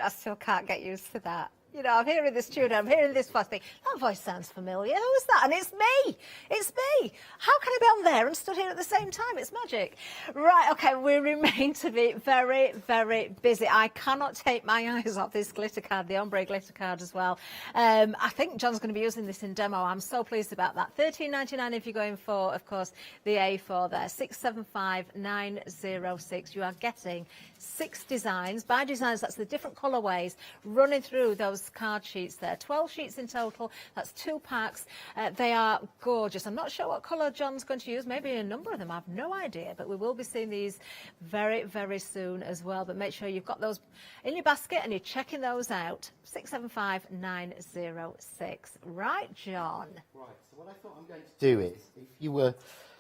I still can't get used to that. You know, I'm here in the studio, I'm hearing this voice, that voice sounds familiar. Who is that? And it's me. It's me. How can I be on there and stood here at the same time? It's magic. Right, okay, we remain to be very, very busy. I cannot take my eyes off this glitter card, the ombre glitter card as well. I think John's going to be using this in demo. I'm so pleased about that. $13.99 if you're going for, of course, the A4 there. 675906. You are getting 6 designs. By designs, that's the different colourways running through those card sheets there. 12 sheets in total. That's 2 packs. They are gorgeous. I'm not sure what colour John's going to use. Maybe a number of them. I have no idea. But we will be seeing these very, very soon as well. But make sure you've got those in your basket and you're checking those out. 675906. Right, John? Right. So what I thought I'm going to do is, if you were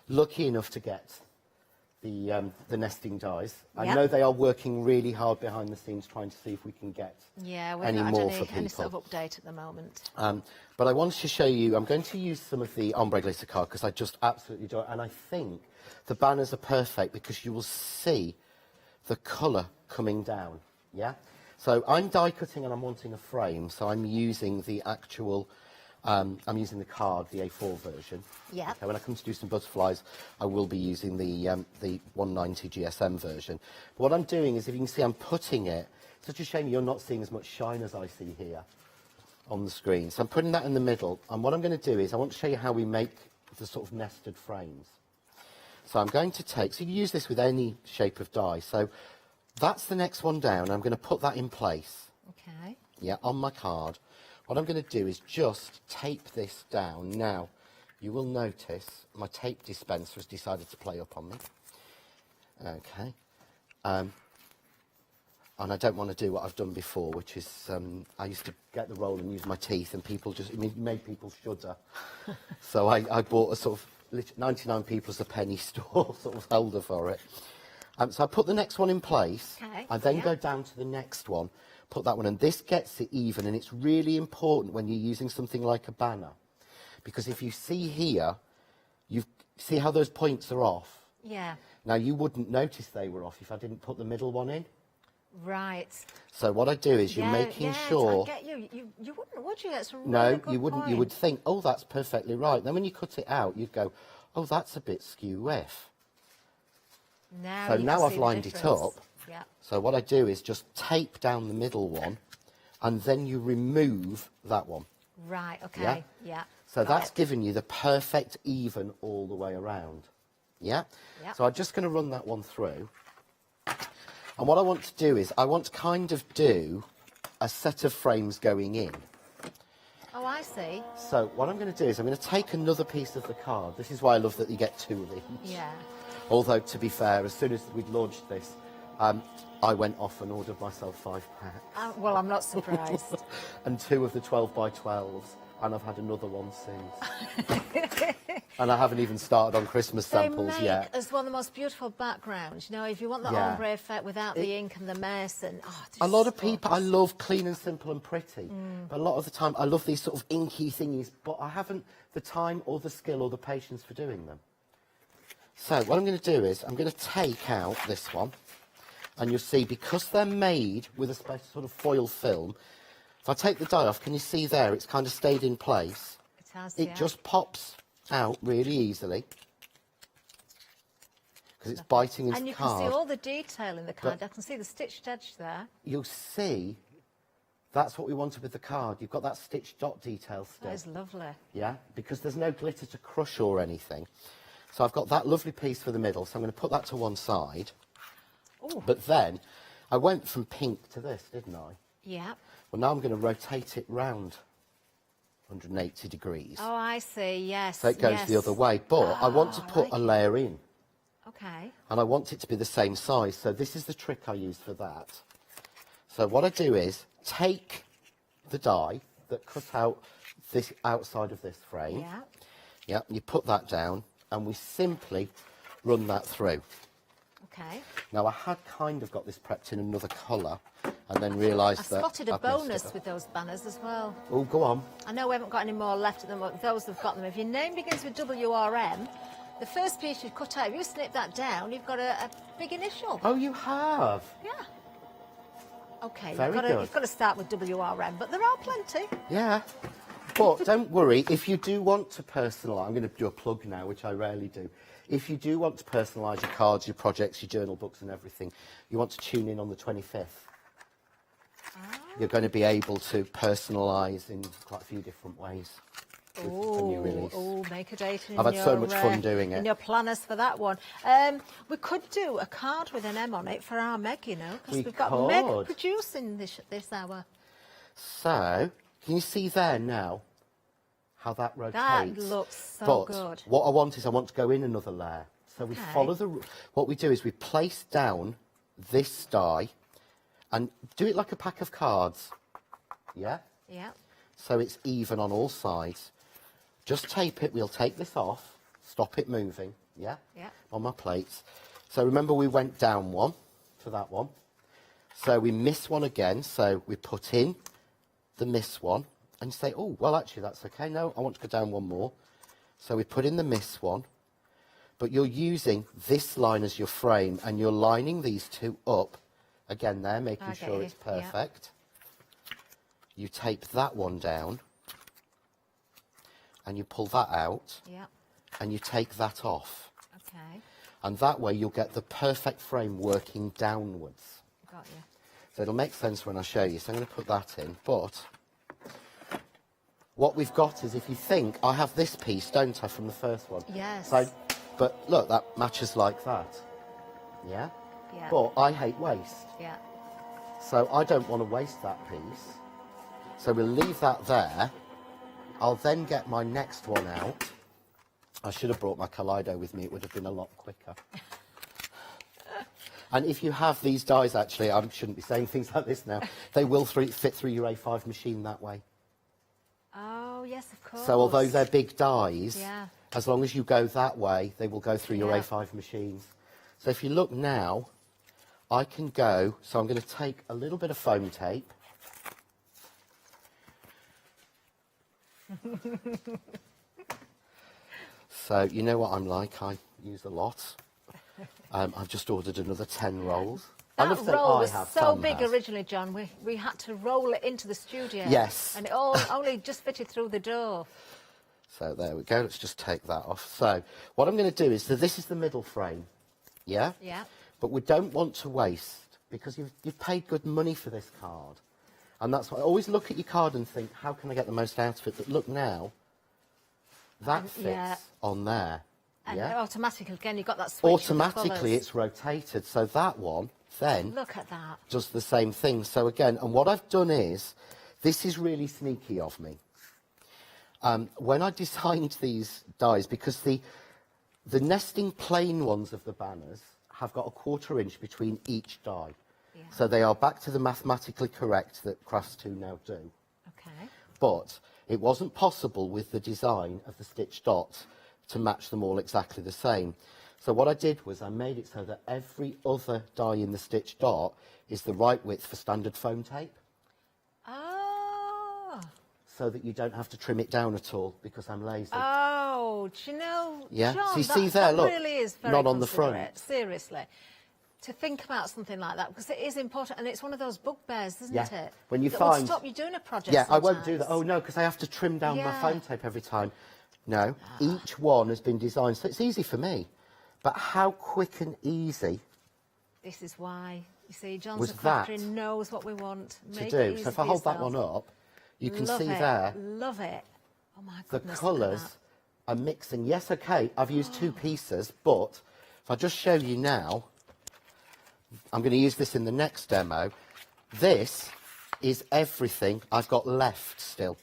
lucky enough to get the nesting dies, I know they are working really hard behind the scenes trying to see if we can get any more for people. Any sort of update at the moment. But I wanted to show you, I'm going to use some of the ombre glitter card because I just absolutely adore it. And I think the banners are perfect because you will see the colour coming down, yeah? So I'm die cutting and I'm wanting a frame, so I'm using the actual, I'm using the card, the A4 version. Yeah. Okay, when I come to do some butterflies, I will be using the 190 GSM version. But what I'm doing is, if you can see, I'm putting it, such a shame you're not seeing as much shine as I see here on the screen. So I'm putting that in the middle, and what I'm going to do is I want to show you how we make the sort of nested frames. So I'm going to take, so you use this with any shape of die. So that's the next one down. I'm going to put that in place. Okay. Yeah, on my card. What I'm going to do is just tape this down. Now, you will notice my tape dispenser has decided to play up on me. Okay. And I don't want to do what I've done before, which is I used to get the roll and use my teeth, and people just, it made people shudder. So I bought a sort of 99p plus a penny store sort of holder for it. So I put the next one in place. Okay. I then go down to the next one, put that one, and this gets it even, and it's really important when you're using something like a banner, because if you see here, you see how those points are off. Yeah. Now you wouldn't notice they were off if I didn't put the middle one in. Right. So what I do is you're making sure. I get you. You wouldn't, would you? That's a really No, good you wouldn't. point. You would think, oh, that's perfectly right. Then when you cut it out, you'd go, oh, that's a bit skew-whiff. Now So you now can I've see the lined it difference. up. Yeah. So what I do is just tape down the middle one, and then you remove that one. Right. Okay. Yeah. So Got that's it. giving you the perfect even all the way around. Yeah? Yeah. So I'm just going to run that one through. And what I want to do is I want to kind of do a set of frames going in. Oh, I see. So what I'm going to do is I'm going to take another piece of the card. This is why I love that you get 2 of each. Yeah. Although, to be fair, as soon as we'd launched this, I went off and ordered myself 5 packs. Well, I'm not surprised. And 2 of the 12 by 12s. And I've had another one since. And I haven't even started on Christmas samples they make yet. as one of the most beautiful backgrounds. You know, if you want the Yeah. ombre effect without the ink and the mess, and A lot of people, I love clean and simple and pretty. Mm. But a lot of the time, I love these sort of inky thingies, but I haven't the time or the skill or the patience for doing them. So what I'm going to do is I'm going to take out this one, and you'll see, because they're made with a special sort of foil film, if I take the die off, can you see there, it's kind of stayed in place. It has, It yeah. just pops out really easily, because it's biting into And the you card. can see all the detail in the card. But- I can see the stitched edge there. You'll see, that's what we wanted with the card. You've got that stitched dot detail still. That is lovely. Yeah, because there's no glitter to crush or anything. So I've got that lovely piece for the middle, so I'm going to put that to one side. Ooh. But then, I went from pink to this, didn't I? Yeah. Well, now I'm going to rotate it round 180 degrees. Oh, I see. Yes. So it goes yes. the other way. But I want to put a layer in. Okay. And I want it to be the same size. So this is the trick I use for that. So what I do is take the die that cut out this outside of this frame. Yeah. Yeah, you put that down, and we simply run that through. Okay. Now, I had kind of got this prepped in another colour, and then realised I that spotted a I'd messed it bonus up. with those banners as well. Oh, go on. I know we haven't got any more left at them, but those have got them. If your name begins with WRM, the first piece you cut out, if you snip that down, you've got a big initial. Oh, you have? Yeah. Okay, Very you've got to start with WRM, but there are plenty. Yeah. But don't worry, if you do want to personalise, I'm going to do a plug now, which I rarely do. If you do want to personalise your cards, your projects, your journal books and everything, you want to tune in on the 25th. You're going to be able to personalise in quite a few different ways. Oh, make a date in I've had so much fun doing it. In your planners for that one. We could do a card with an M on it for our Meg, you know, because we've got Meg producing this hour. So, can you see there now how that rotates? That looks so good. What I want to go in another layer. So we follow what we do is we place down this die and do it like a pack of cards. Yeah? Yeah. So it's even on all sides. Just tape it. We'll take this off, stop it moving, yeah? Yeah. On my plates. So remember we went down one for that one. So we miss one again, so we put in the miss one and say, oh, well, actually, that's okay. No, I want to go down one more. So we put in the miss one, but you're using this line as your frame and you're lining these two up. Again there, making sure it's perfect. Yeah. You tape that one down and you pull that out and you take that off. Okay. And that way you'll get the perfect frame working downwards. Got you. So it'll make sense when I show you. So I'm going to put that in. But what we've got is, if you think, I have this piece, don't I, from the first one? Yes. So, but look, that matches like that. Yeah? Yeah. But I hate waste. Yeah. So I don't want to waste that piece. So we'll leave that there. I'll then get my next one out. I should have brought my Kaleido with me. It would have been a lot quicker. And if you have these dies, actually, I shouldn't be saying things like this now, they will fit through your A5 machine that way. Oh, yes, of course. So although they're big dies, yeah, as long as you go that way, they will go through your A5 machines. So if you look now, I can go, so I'm going to take a little bit of foam tape. So you know what I'm like, I use a lot. I've just ordered another 10 rolls. That roll was so big originally, John. We had to roll it into the studio. Yes. And it only just fitted through the door. So there we go. Let's just take that off. So what I'm going to do is, so this is the middle frame. Yeah? Yeah. But we don't want to waste, because you've paid good money for this card. And that's why I always look at your card and think, how can I get the most out of it? But look now, that fits on there. And automatically, again, you've got that switch. Automatically, it's rotated. So that one then look at that. Does the same thing. So again, and what I've done is, this is really sneaky of me. When I designed these dies, because the nesting plain ones of the banners have got a 1/4 inch between each die. Yeah. So they are back to the mathematically correct that Crafts 2 now do. Okay. But it wasn't possible with the design of the stitch dots to match them all exactly the same. So what I did was I made it so that every other die in the stitch dot is the right width for standard foam tape. Oh. So that you don't have to trim it down at all, because I'm lazy. Oh, do you know, yeah. John, So you see there, look, really is very not on the front. Seriously. To think about something like that, because it is important, and it's one of those bugbears, isn't it? When you that find, would stop you doing a project. Yeah, sometimes. I won't do that. Oh no, because I have to trim down my foam tape every time. No, each one has been designed, so it's easy for me. But how quick and easy? This is why, you see, John's the crafter, knows what we want to do. So if I hold that one up, you can see there. Love it. Oh my goodness. The colours are mixing. Yes, okay, I've used 2 pieces, but if I just show you now, I'm going to use this in the next demo. This is everything I've got left still.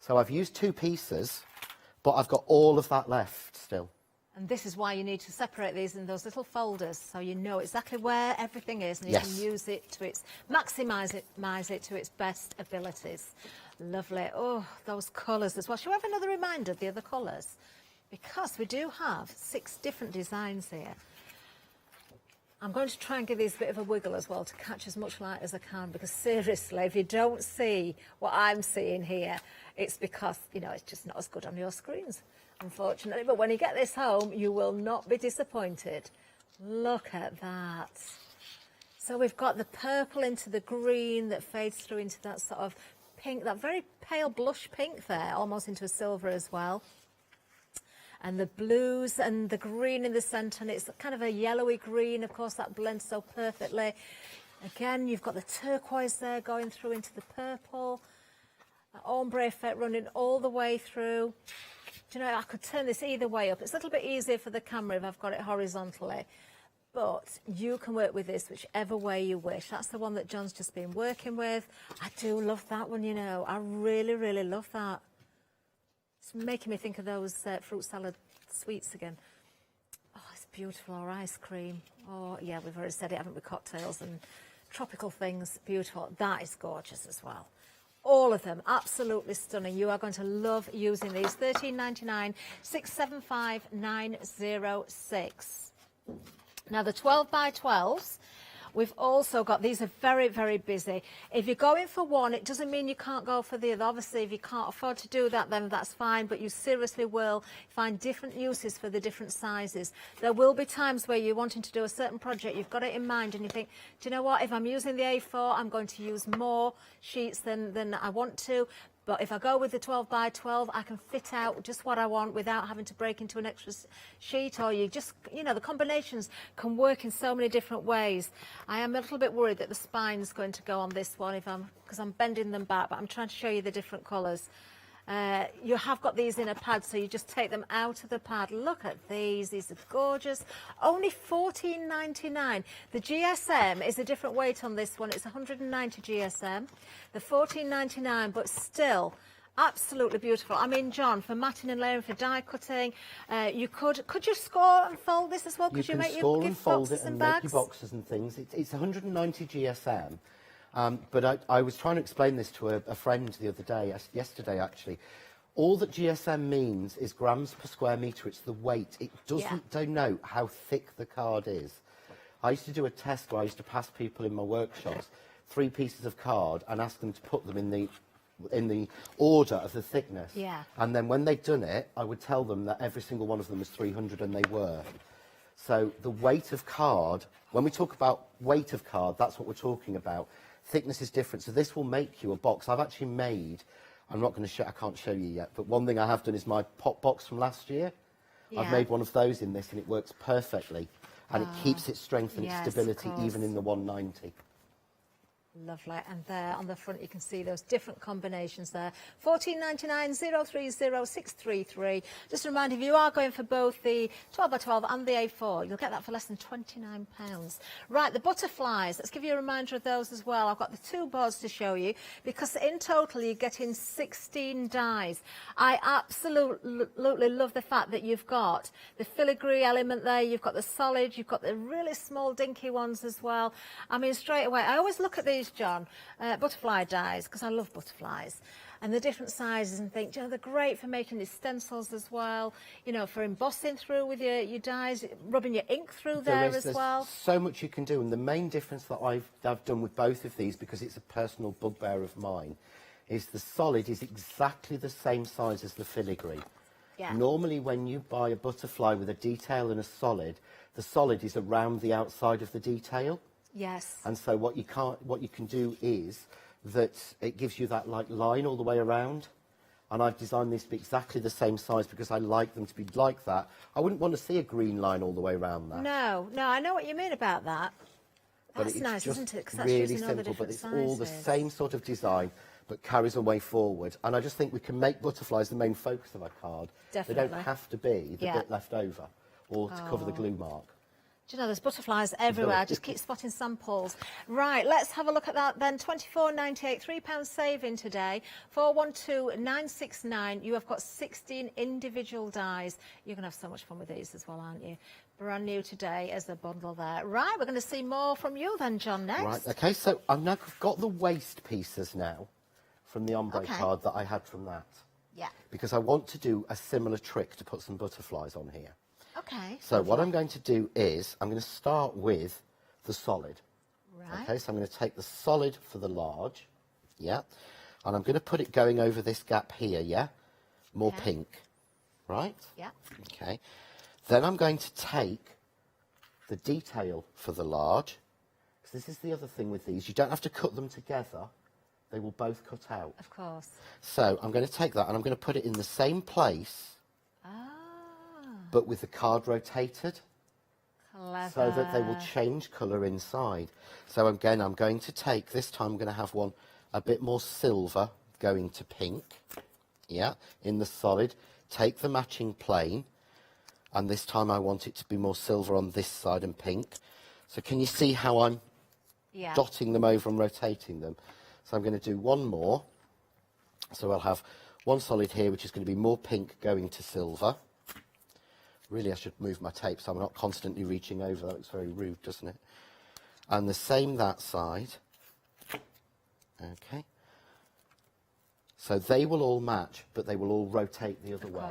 So I've used 2 pieces, but I've got all of that left still. And this is why you need to separate these in those little folders, so you know exactly where everything is, and you can use it to maximise it to its best abilities. Lovely. Oh, those colours as well. Shall we have another reminder of the other colours? Because we do have 6 different designs here. I'm going to try and give these a bit of a wiggle as well to catch as much light as I can, because seriously, if you don't see what I'm seeing here, it's because, you know, it's just not as good on your screens, unfortunately. But when you get this home, you will not be disappointed. Look at that. So we've got the purple into the green that fades through into that sort of pink, that very pale blush pink there, almost into a silver as well. And the blues and the green in the centre, and it's kind of a yellowy green, of course, that blends so perfectly. Again, you've got the turquoise there going through into the purple. That ombre effect running all the way through. Do you know, I could turn this either way up. It's a little bit easier for the camera if I've got it horizontally. But you can work with this whichever way you wish. That's the one that John's just been working with. I do love that one, you know. I really, really love that. It's making me think of those fruit salad sweets again. Oh, it's beautiful. Or ice cream. Oh, yeah, we've already said it, haven't we? Cocktails and tropical things. Beautiful. That is gorgeous as well. All of them, absolutely stunning. You are going to love using these. $13.99, 675906. Now, the 12 by 12s, we've also got, these are very, very busy. If you're going for one, it doesn't mean you can't go for the other. Obviously, if you can't afford to do that, then that's fine, but you seriously will find different uses for the different sizes. There will be times where you're wanting to do a certain project, you've got it in mind, and you think, do you know what, if I'm using the A4, I'm going to use more sheets than I want to. But if I go with the 12 by 12, I can fit out just what I want without having to break into an extra sheet, or you just, you know, the combinations can work in so many different ways. I am a little bit worried that the spine's going to go on this one because I'm bending them back, but I'm trying to show you the different colours. You have got these in a pad, so you just take them out of the pad. Look at these are gorgeous. Only $14.99. The GSM is a different weight on this one. It's 190 GSM. The $14.99, but still absolutely beautiful. I mean, John, for matting and layering, for die cutting, could you score and fold this as well? Could you make your gift boxes and bags? Make your boxes and things. It's 190 GSM. But I was trying to explain this to a friend the other day, yesterday actually. All that GSM means is grams per square metre. It's the weight. It doesn't denote how thick the card is. I used to do a test where I used to pass people in my workshops 3 pieces of card and ask them to put them in the order of the thickness. Yeah. And then when they'd done it, I would tell them that every single one of them was 300, and they were. So the weight of card, when we talk about weight of card, that's what we're talking about. Thickness is different, so this will make you a box. I've actually made, I'm not going to show, I can't show you yet, but one thing I have done is my pop box from last year. Yeah. I've made one of those in this, and it works perfectly, and it keeps its strength and its stability even in the 190. Lovely. And there on the front you can see those different combinations there. $14.99, 030633. Just a reminder, if you are going for both the 12 by 12 and the A4, you'll get that for less than £29. Right, the butterflies, let's give you a reminder of those as well. I've got the 2 boards to show you, because in total you get in 16 dies. I absolutely love the fact that you've got the filigree element there, you've got the solid, you've got the really small dinky ones as well. I mean, straight away, I always look at these, John, butterfly dies, because I love butterflies, and the different sizes, and think, you know, they're great for making these stencils as well, you know, for embossing through with your dies, rubbing your ink through there's well. So much you can do, and the main difference that I've done with both of these, because it's a personal bugbear of mine, is the solid is exactly the same size as the filigree. Yeah. Normally when you buy a butterfly with a detail and a solid, the solid is around the outside of the detail. Yes. And so what you can do is that it gives you that like line all the way around. And I've designed this to be exactly the same size because I like them to be like that. I wouldn't want to see a green line all the way around that. No, I know what you mean about that. But That's it's nice, just isn't it? 'Cause that's really using all the simple, but different it's sizes. all the same sort of design, but carries a way forward. And I just think we can make butterflies the main focus of our card. Definitely. They don't have to be the bit left over or to cover the glue mark. Do you know, there's butterflies everywhere. I just keep spotting samples. Right, let's have a look at that then. £24.98, £3 saving today. 412969. You have got 16 individual dies. You're going to have so much fun with these as well, aren't you? Brand new today as a bundle there. Right, we're going to see more from you then, John, next. Right, okay, so I've now got the waist pieces now from the ombre card that I had from that. Yeah. Because I want to do a similar trick to put some butterflies on here. Okay. So what I'm going to do is, I'm going to start with the solid. Right. Okay, so I'm going to take the solid for the large, yeah, and I'm going to put it going over this gap here, yeah, more pink, right? Yeah. Okay, then I'm going to take the detail for the large, this is the other thing with these. You don't have to cut them together. They will both cut out. Of course. So I'm going to take that and I'm going to put it in the same place, but with the card rotated. Clever. So that they will change colour inside. So again, I'm going to take, this time I'm going to have one a bit more silver going to pink. Yeah, in the solid. Take the matching plain, and this time I want it to be more silver on this side and pink. So can you see how I'm dotting them over and rotating them? So I'm going to do one more. So I'll have one solid here, which is going to be more pink going to silver. Really, I should move my tape so I'm not constantly reaching over. That looks very rude, doesn't it? And the same that side. Okay. So they will all match, but they will all rotate the other way.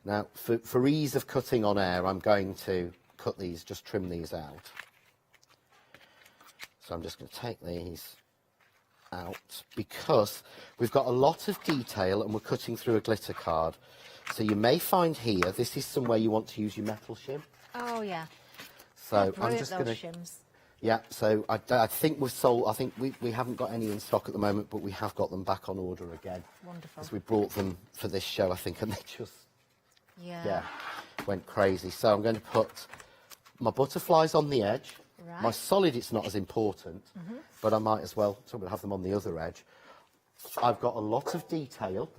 Now, for ease of cutting on air, I'm going to cut these, just trim these out. So I'm just going to take these out because we've got a lot of detail and we're cutting through a glitter card. So you may find here, this is somewhere you want to use your metal shim. Oh, yeah. So I'm just going to... shims. Yeah, so I think we've sold, I think we haven't got any in stock at the moment, but we have got them back on order again. Wonderful. As we brought them for this show, I think, and they just, went crazy. So I'm going to put my butterflies on the edge. Right. My solid, it's not as important, but I might as well, so we'll have them on the other edge. I've got a lot of detail,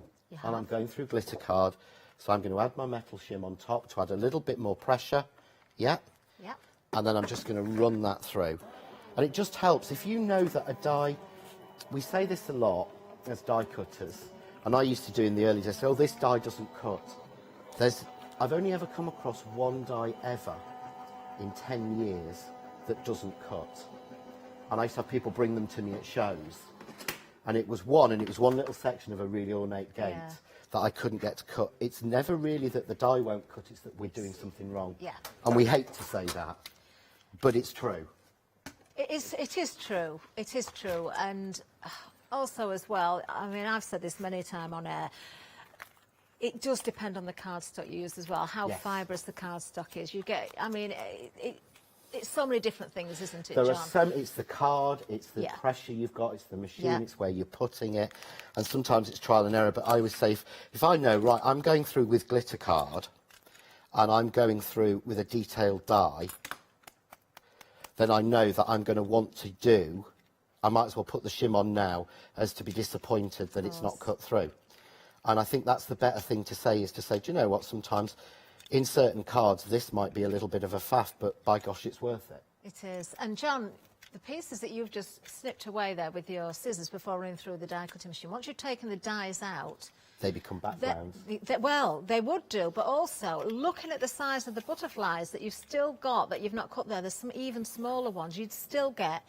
and I'm going through glitter card, so I'm going to add my metal shim on top to add a little bit more pressure. Yeah. Yeah. And then I'm just going to run that through. And it just helps. If you know that a die, we say this a lot as die cutters, and I used to do in the early days, oh, this die doesn't cut. I've only ever come across one die ever in 10 years that doesn't cut. And I used to have people bring them to me at shows. And it was one little section of a really ornate gate that I couldn't get to cut. It's never really that the die won't cut, it's that we're doing something wrong. Yeah. And we hate to say that. But it's true. It is true. It is true. And also as well, I mean, I've said this many times on air, it does depend on the cardstock you use as well, how fibrous the cardstock is. You get, I mean, it's so many different things, isn't it, John? It's the card, it's the pressure you've got, it's the machine, it's where you're putting it. And sometimes it's trial and error. But I always say, if I know, right, I'm going through with glitter card, and I'm going through with a detailed die, then I know that I'm going to want to do, I might as well put the shim on now as to be disappointed that it's not cut through. And I think that's the better thing to say, is to say, do you know what, sometimes in certain cards this might be a little bit of a faff, but by gosh, it's worth it. It is. And John, the pieces that you've just snipped away there with your scissors before running through the die cutting machine, once you've taken the dies out, they become backgrounds. Well, they would do, but also looking at the size of the butterflies that you've still got that you've not cut there, there's some even smaller ones, you'd still get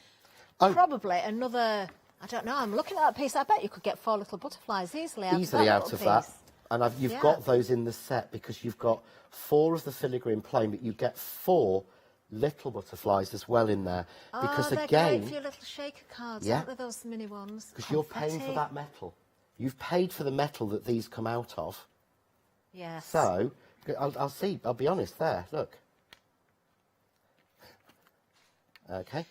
probably another, I don't know, I'm looking at that piece, I bet you could get 4 little butterflies easily out of that. And you've got those in the set because you've got 4 of the filigree plain, but you get 4 little butterflies as well in there. Because they're again, great for your little shaker cards, aren't they, those mini ones? Because you're paying for that metal. You've paid for the metal that these come out of. Yes. So, I'll be honest there, look. Okay.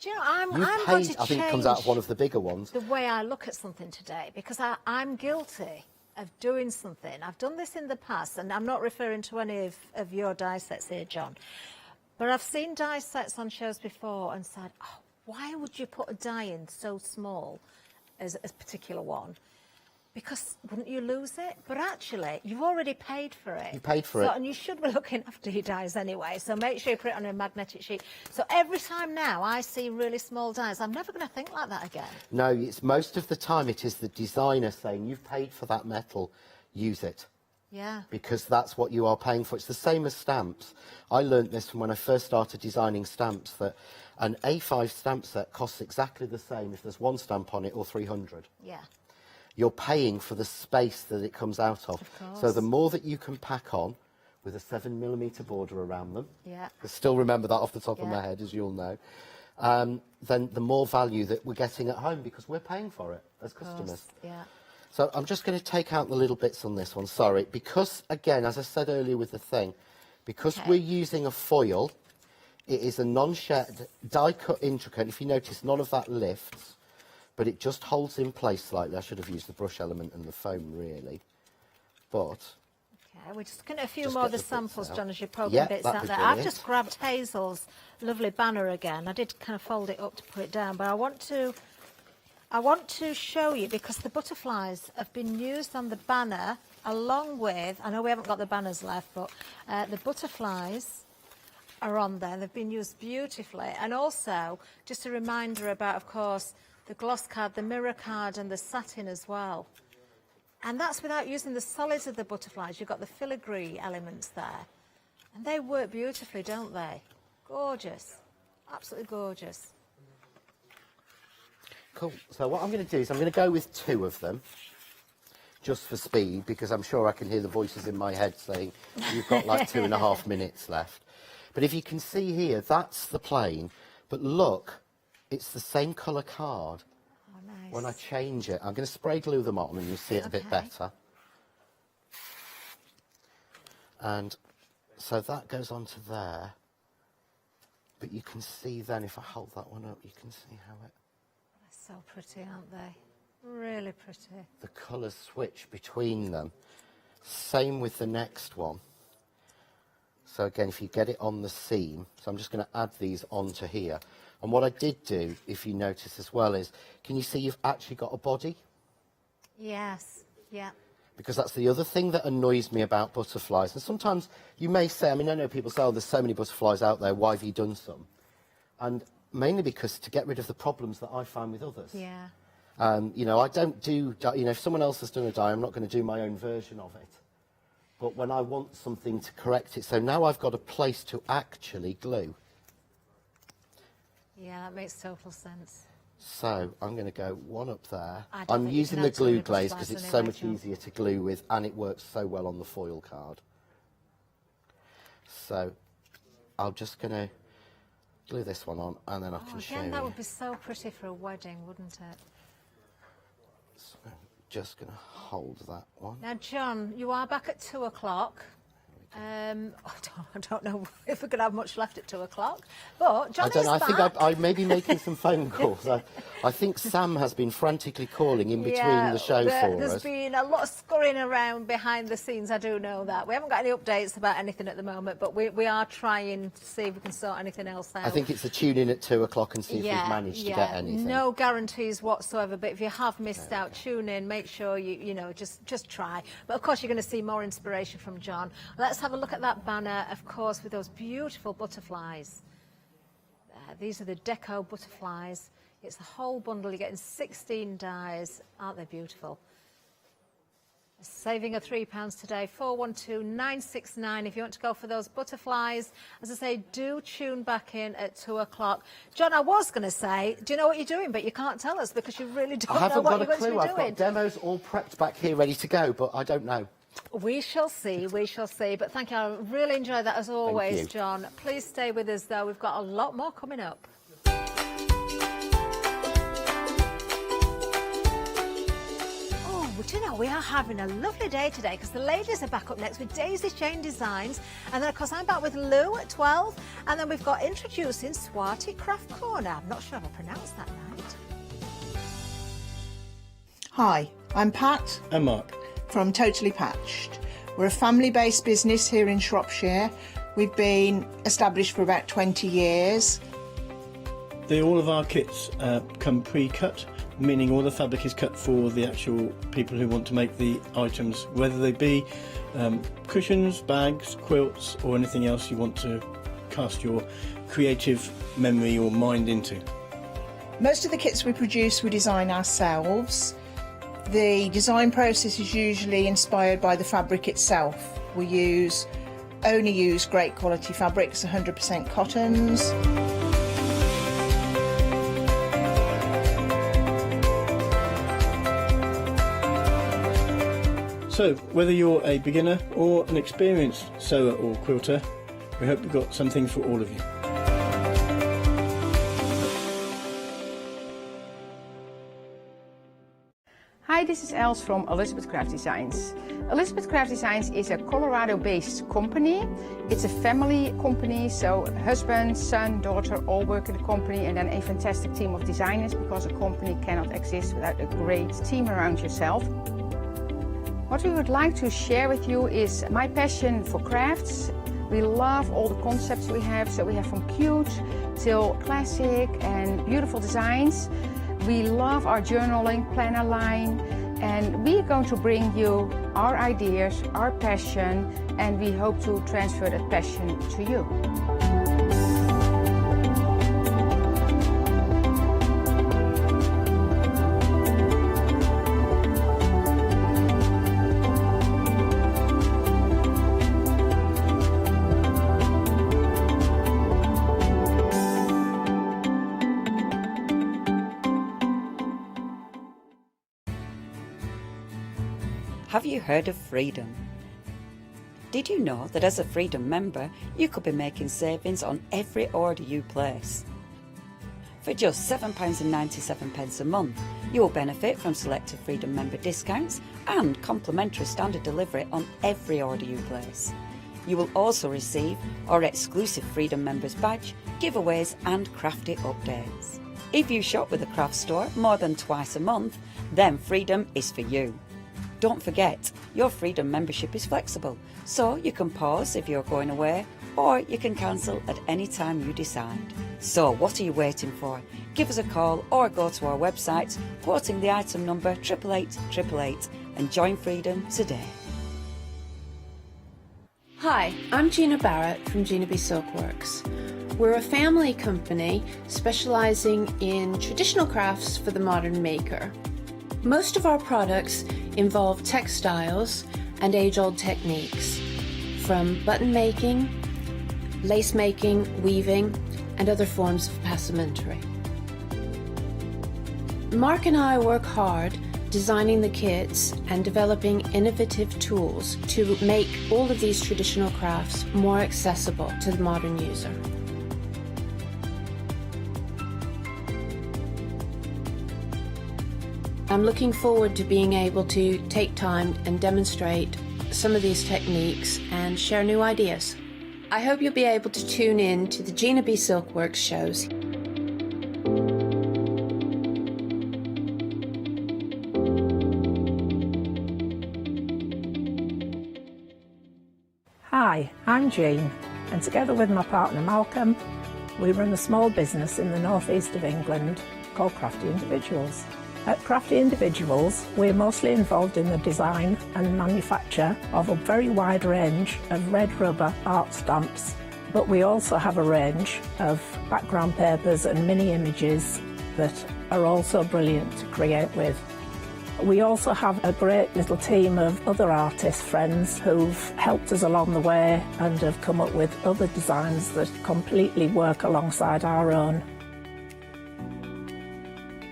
Do you know, I'm going to change, I think it comes out of one of the bigger ones. The way I look at something today, because I'm guilty of doing something. I've done this in the past, and I'm not referring to any of your die sets here, John, but I've seen die sets on shows before and said, oh, why would you put a die in so small as a particular one? Because wouldn't you lose it? But actually, you've already paid for it. You paid for it. And you should be looking after your dies anyway, so make sure you put it on a magnetic sheet. So every time now I see really small dies, I'm never going to think like that again. No, it's most of the time it is the designer saying, you've paid for that metal, use it. Yeah. Because that's what you are paying for. It's the same as stamps. I learnt this from when I first started designing stamps, that an A5 stamp set costs exactly the same if there's 1 stamp on it or 300. Yeah. You're paying for the space that it comes out of. So the more that you can pack on with a 7mm border around them, I still remember that off the top of my head, as you'll know, then the more value that we're getting at home, because we're paying for it as customers. Yeah. So I'm just going to take out the little bits on this one, sorry, because, again, as I said earlier with the thing, because we're using a foil, It is a non-shed, die-cut intricate. If you notice, none of that lifts, but it just holds in place slightly. I should have used the brush element and the foam, really. But... Okay, we're just looking at a few more of the samples, John, as you're poking Yeah, bits that'd out be there. brilliant. I've just grabbed Hazel's lovely banner again. I did kind of fold it up to put it down, but I want to show you, because the butterflies have been used on the banner along with, I know we haven't got the banners left, but the butterflies are on there. They've been used beautifully. And also, just a reminder about, of course, the gloss card, the mirror card, and the satin as well. And that's without using the solids of the butterflies. You've got the filigree elements there. And they work beautifully, don't they? Gorgeous. Absolutely gorgeous. Cool. So what I'm going to do is I'm going to go with 2 of them, just for speed, because I'm sure I can hear the voices in my head saying, you've got like 2.5 minutes left. But if you can see here, that's the plain. But look, it's the same colour card. Oh, nice. When I change it, I'm going to spray glue them on and you'll see it a bit better. And so that goes onto there. But you can see then, if I hold that one up, you can see how it... They're so pretty, aren't they? Really pretty. The colours switch between them. Same with the next one. So again, if you get it on the seam, so I'm just going to add these onto here. And what I did do, if you notice as well, is, can you see you've actually got a body? Yes, yeah. Because that's the other thing that annoys me about butterflies. And sometimes you may say, I mean, I know people say, oh, there's so many butterflies out there, why have you done some? And mainly because to get rid of the problems that I find with others. Yeah. You know, I don't do, you know, if someone else has done a die, I'm not going to do my own version of it. But when I want something to correct it, so now I've got a place to actually glue. Yeah, that makes total sense. So I'm going to go one up there. I don't I'm think you using can the add too many glue glaze because butterflies it's so anyway, much John. easier to glue with, and it works so well on the foil card. So I'm just going to glue this one on, and then I can show you. Again, that would be so pretty for a wedding, wouldn't it? So I'm just going to hold that one. Now, John, you are back at 2 o'clock. I don't know if we're going to have much left at 2 o'clock, but John I don't is know. I back. think I may be making some phone calls. I think Sam has been frantically calling in between the show for There's us. been a lot of scurrying around behind the scenes, I do know that. We haven't got any updates about anything at the moment, but we are trying to see if we can sort anything else out. I think it's a tune in at 2 o'clock and see if we've managed to get anything. No guarantees whatsoever, but if you have missed out, tune in, make sure you know, just try. But of course you're going to see more inspiration from John. Let's have a look at that banner, of course, with those beautiful butterflies. These are the Gecko butterflies. It's the whole bundle. You're getting 16 dies. Aren't they beautiful? Saving of £3 today, 412969 if you want to go for those butterflies. As I say, do tune back in at 2 o'clock. John, I was going to say, do you know what you're doing? But you can't tell us because you really don't know what you're going to be doing. I've got demos all prepped back here ready to go, but I don't know. We shall see, we shall see. But thank you, I really enjoyed that as always, you. John. Please stay with us though, we've got a lot more coming up. Do you know, we are having a lovely day today because the ladies are back up next with Daisy Chain Designs, and then of course I'm back with Lou at 12, and then we've got introducing Swati Craft Corner. I'm not sure if I pronounced that right. Hi, I'm Pat. And Mark. From Totally Patched. We're a family-based business here in Shropshire. We've been established for about 20 years. All of our kits come pre-cut, meaning all the fabric is cut for the actual people who want to make the items, whether they be cushions, bags, quilts, or anything else you want to cast your creative memory or mind into. Most of the kits we produce we design ourselves. The design process is usually inspired by the fabric itself. We only use great quality fabrics, 100% cottons. So, whether you're a beginner or an experienced sewer or quilter, we hope we've got something for all of you. Hi, this is Els from Elizabeth Craft Designs. Elizabeth Craft Designs is a Colorado-based company. It's a family company, so husband, son, daughter all work in the company, and then a fantastic team of designers, because a company cannot exist without a great team around yourself. What we would like to share with you is my passion for crafts. We love all the concepts we have, so we have from cute till classic and beautiful designs. We love our journaling planner line, and we're going to bring you our ideas, our passion, and we hope to transfer that passion to you. Have you heard of Freedom? Did you know that as a Freedom member, you could be making savings on every order you place? For just £7.97 a month, you will benefit from selected Freedom member discounts and complimentary standard delivery on every order you place. You will also receive our exclusive Freedom members badge, giveaways and crafty updates. If you shop with the craft store more than twice a month, then Freedom is for you. Don't forget, your Freedom membership is flexible, so you can pause if you're going away, or you can cancel at any time you decide. So what are you waiting for? Give us a call or go to our website, quoting the item number 88888, and join Freedom today. Hi, I'm Gina Barrett from Gina B Silkworks. We're a family company specialising in traditional crafts for the modern maker. Most of our products involve textiles and age-old techniques, from button making, lace making, weaving, and other forms of passementerie. Mark and I work hard designing the kits and developing innovative tools to make all of these traditional crafts more accessible to the modern user. I'm looking forward to being able to take time and demonstrate some of these techniques and share new ideas. I hope you'll be able to tune in to the Gina B Silkworks shows. Hi, I'm Jean, and together with my partner Malcolm, we run a small business in the northeast of England called Crafty Individuals. At Crafty Individuals, we're mostly involved in the design and manufacture of a very wide range of red rubber art stamps, but we also have a range of background papers and mini images that are also brilliant to create with. We also have a great little team of other artist friends who've helped us along the way and have come up with other designs that completely work alongside our own.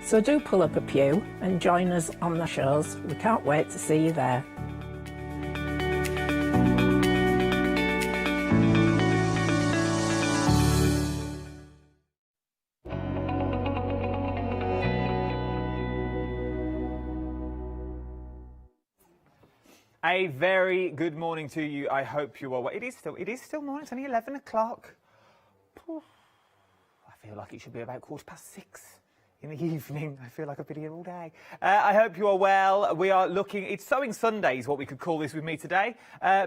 So do pull up a pew and join us on the shows. We can't wait to see you there. A very good morning to you. I hope you are well. It is still morning. It's only 11 o'clock. I feel like it should be about 6:15 in the evening. I feel like I've been here all day. I hope you are well. We are looking, it's Sewing Sunday is what we could call this with me today,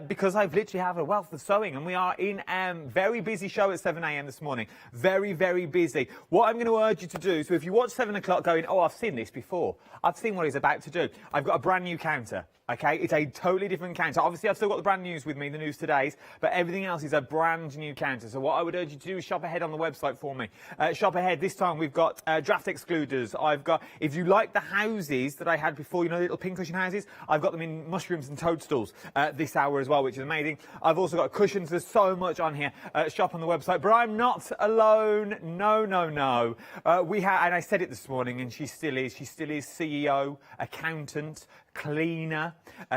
because I've literally have a wealth of sewing, and we are in very busy show at 7 a.m. this morning. Very, very busy. What I'm going to urge you to do, so if you watch 7 o'clock going, oh, I've seen this before, I've seen what he's about to do. I've got a brand new counter. Okay, it's a totally different counter. Obviously, I've still got the brand news with me, the news today's, but everything else is a brand new counter. So what I would urge you to do is shop ahead on the website for me. Shop ahead. This time we've got draft excluders. I've got, if you like the houses that I had before, you know, little pincushion houses, I've got them in mushrooms and toadstools this hour as well, which is amazing. I've also got cushions. There's so much on here. Shop on the website. But I'm not alone. No, no, no. We have, and I said it this morning, and she still is CEO, accountant, cleaner.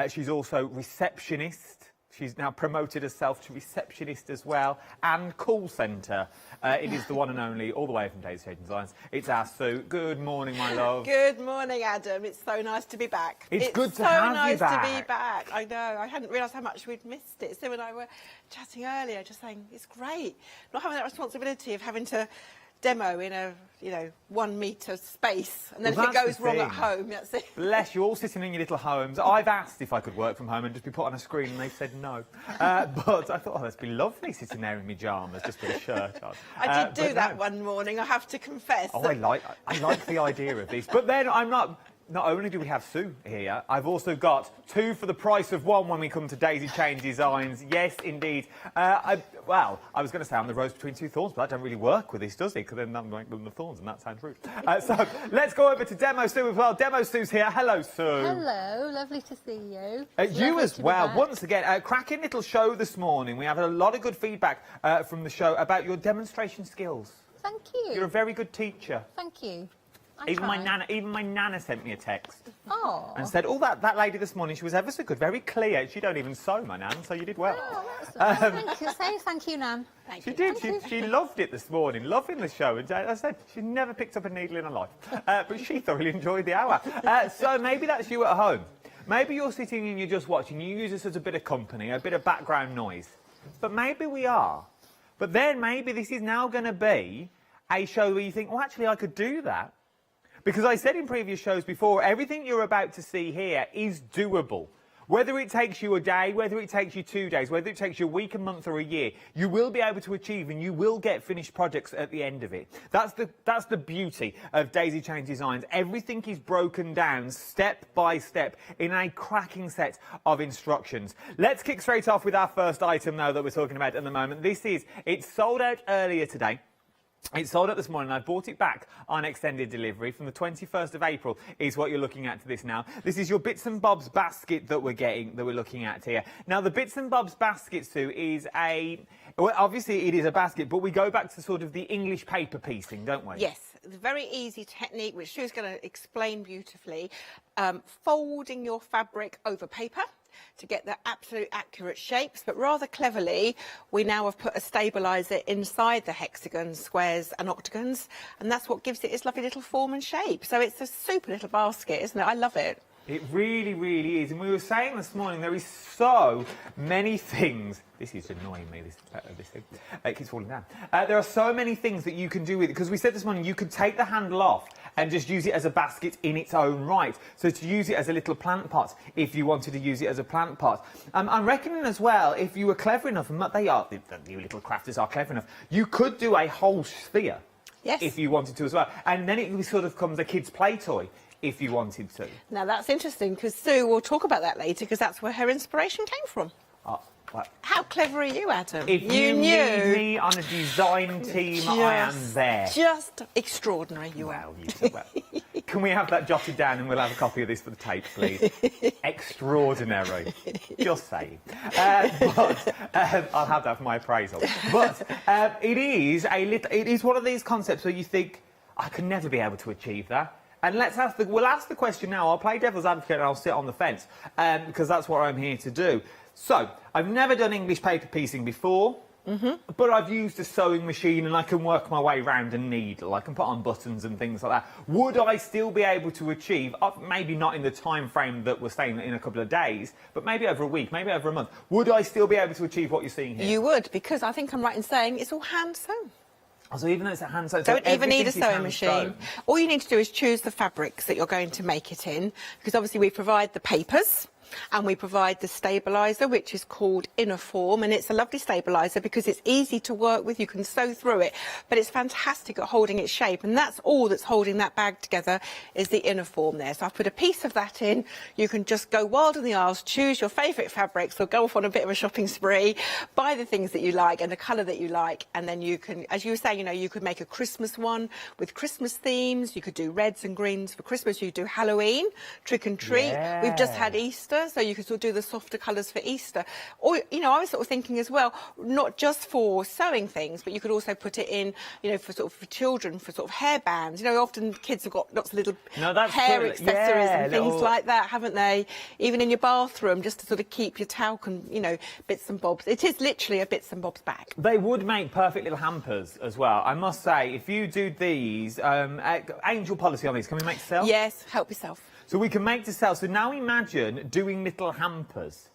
She's also receptionist. She's now promoted herself to receptionist as well, and call centre. It is the one and only, all the way from Daisy Changing Designs. It's our Sue. Good morning, my love. Good morning, Adam. It's so nice to be back. It's good to have you It's so back. nice to be back. I know. I hadn't realised how much we'd missed it. Sue and I were chatting earlier, just saying it's great not having that responsibility of having to demo in a 1 metre space, and then Well, if it that's goes the wrong at thing. home, that's it. Bless you, all sitting in your little homes. I've asked if I could work from home and just be put on a screen, and they've said no. But I thought, oh, that'd be lovely sitting there in my pyjamas, just with a shirt on. I did do but that no. one morning, I have to confess. Oh, I like the idea of this. But then I'm not... Not only do we have Sue here, I've also got 2 for the price of 1 when we come to Daisy Chain Designs. Yes, indeed. I was going to say I'm the rose between 2 thorns, but that don't really work with this, does it? Because then I'm like the thorns, and that sounds rude. So let's go over to Demo Sue as well. Demo Sue's here. Hello, Sue. Hello, lovely to see you. You as well. Once again, cracking little show this morning. We have a lot of good feedback from the show about your demonstration skills. Thank you. You're a very good teacher. Thank you. Even my nana sent me a text. Oh. And said, oh, that lady this morning, she was ever so good, very clear. She don't even sew, my nan, so you did well. Oh, that's thank you. Say thank you, Nan. She did. She loved it this morning, loving the show. And I said she's never picked up a needle in her life. But she thoroughly enjoyed the hour. So maybe that's you at home. Maybe you're sitting and you're just watching. You use this as a bit of company, a bit of background noise. But maybe we are. But then maybe this is now going to be a show where you think, well, actually, I could do that. Because I said in previous shows before, everything you're about to see here is doable. Whether it takes you a day, whether it takes you 2 days, whether it takes you a week, a month or a year, you will be able to achieve and you will get finished projects at the end of it. That's the beauty of Daisy Chain Designs. Everything is broken down step by step in a cracking set of instructions. Let's kick straight off with our first item though that we're talking about at the moment. It's sold out earlier today. It sold out this morning. I bought it back on extended delivery from the 21st of April is what you're looking at to this now. This is your Bits and Bobs basket that we're looking at here. Now, the Bits and Bobs basket, Sue, is well, obviously it is a basket, but we go back to sort of the English paper piecing, don't we? Yes, the very easy technique, which Sue's going to explain beautifully. Folding your fabric over paper to get the absolute accurate shapes, but rather cleverly we now have put a stabiliser inside the hexagons, squares and octagons, and that's what gives it its lovely little form and shape. So it's a super little basket, isn't it? I love it. It really, really is. And we were saying this morning, there is so many things. This is annoying me, this thing. It keeps falling down. There are so many things that you can do with it. Because we said this morning, you could take the handle off and just use it as a basket in its own right. So to use it as a little plant pot, if you wanted to use it as a plant pot. I'm reckoning as well, if you were clever enough, and you little crafters are clever enough, you could do a whole sphere. Yes. If you wanted to as well. And then it sort of becomes a kid's play toy. If you wanted to. Now that's interesting because Sue will talk about that later because that's where her inspiration came from. How clever are you, Adam? If you need me on a design team, I am there. Just extraordinary, you are. Can we have that jotted down and we'll have a copy of this for the tape, please? Extraordinary. Just saying. But I'll have that for my appraisal. But it is one of these concepts where you think, I can never be able to achieve that. And we'll ask the question now. I'll play devil's advocate and I'll sit on the fence because that's what I'm here to do. So, I've never done English paper piecing before, but I've used a sewing machine and I can work my way around a needle. I can put on buttons and things like that. Would I still be able to achieve, maybe not in the time frame that we're saying in a couple of days, but maybe over a week, maybe over a month, would I still be able to achieve what you're seeing here? You would, because I think I'm right in saying it's all hand sewn. So even though it's a hand sewn, don't even need a sewing machine. All you need to do is choose the fabrics that you're going to make it in, because obviously we provide the papers and we provide the stabiliser, which is called Inner Form, and it's a lovely stabiliser because it's easy to work with. You can sew through it, but it's fantastic at holding its shape, and that's all that's holding that bag together is the Inner Form there. So I've put a piece of that in. You can just go wild in the aisles, choose your favourite fabrics, or go off on a bit of a shopping spree, buy the things that you like and the colour that you like, and then you can, as you were saying, you could make a Christmas one with Christmas themes. You could do reds and greens for Christmas. You could do Halloween, trick and treat. Yeah. We've just had Easter. Easter, so you could sort of do the softer colours for Easter. Or, you know, I was sort of thinking as well, not just for sewing things, but you could also put it in, you know, for sort of for children, for sort of hair bands. You know, often kids have got lots of little hair accessories and things like that, haven't they? Even in your bathroom, just to sort of keep your talc and, you know, bits and bobs. It is literally a bits and bobs bag. They would make perfect little hampers as well. I must say, if you do these, angel policy on these, can we make to sell? Yes, help yourself. So we can make to sell. So now imagine doing little hampers,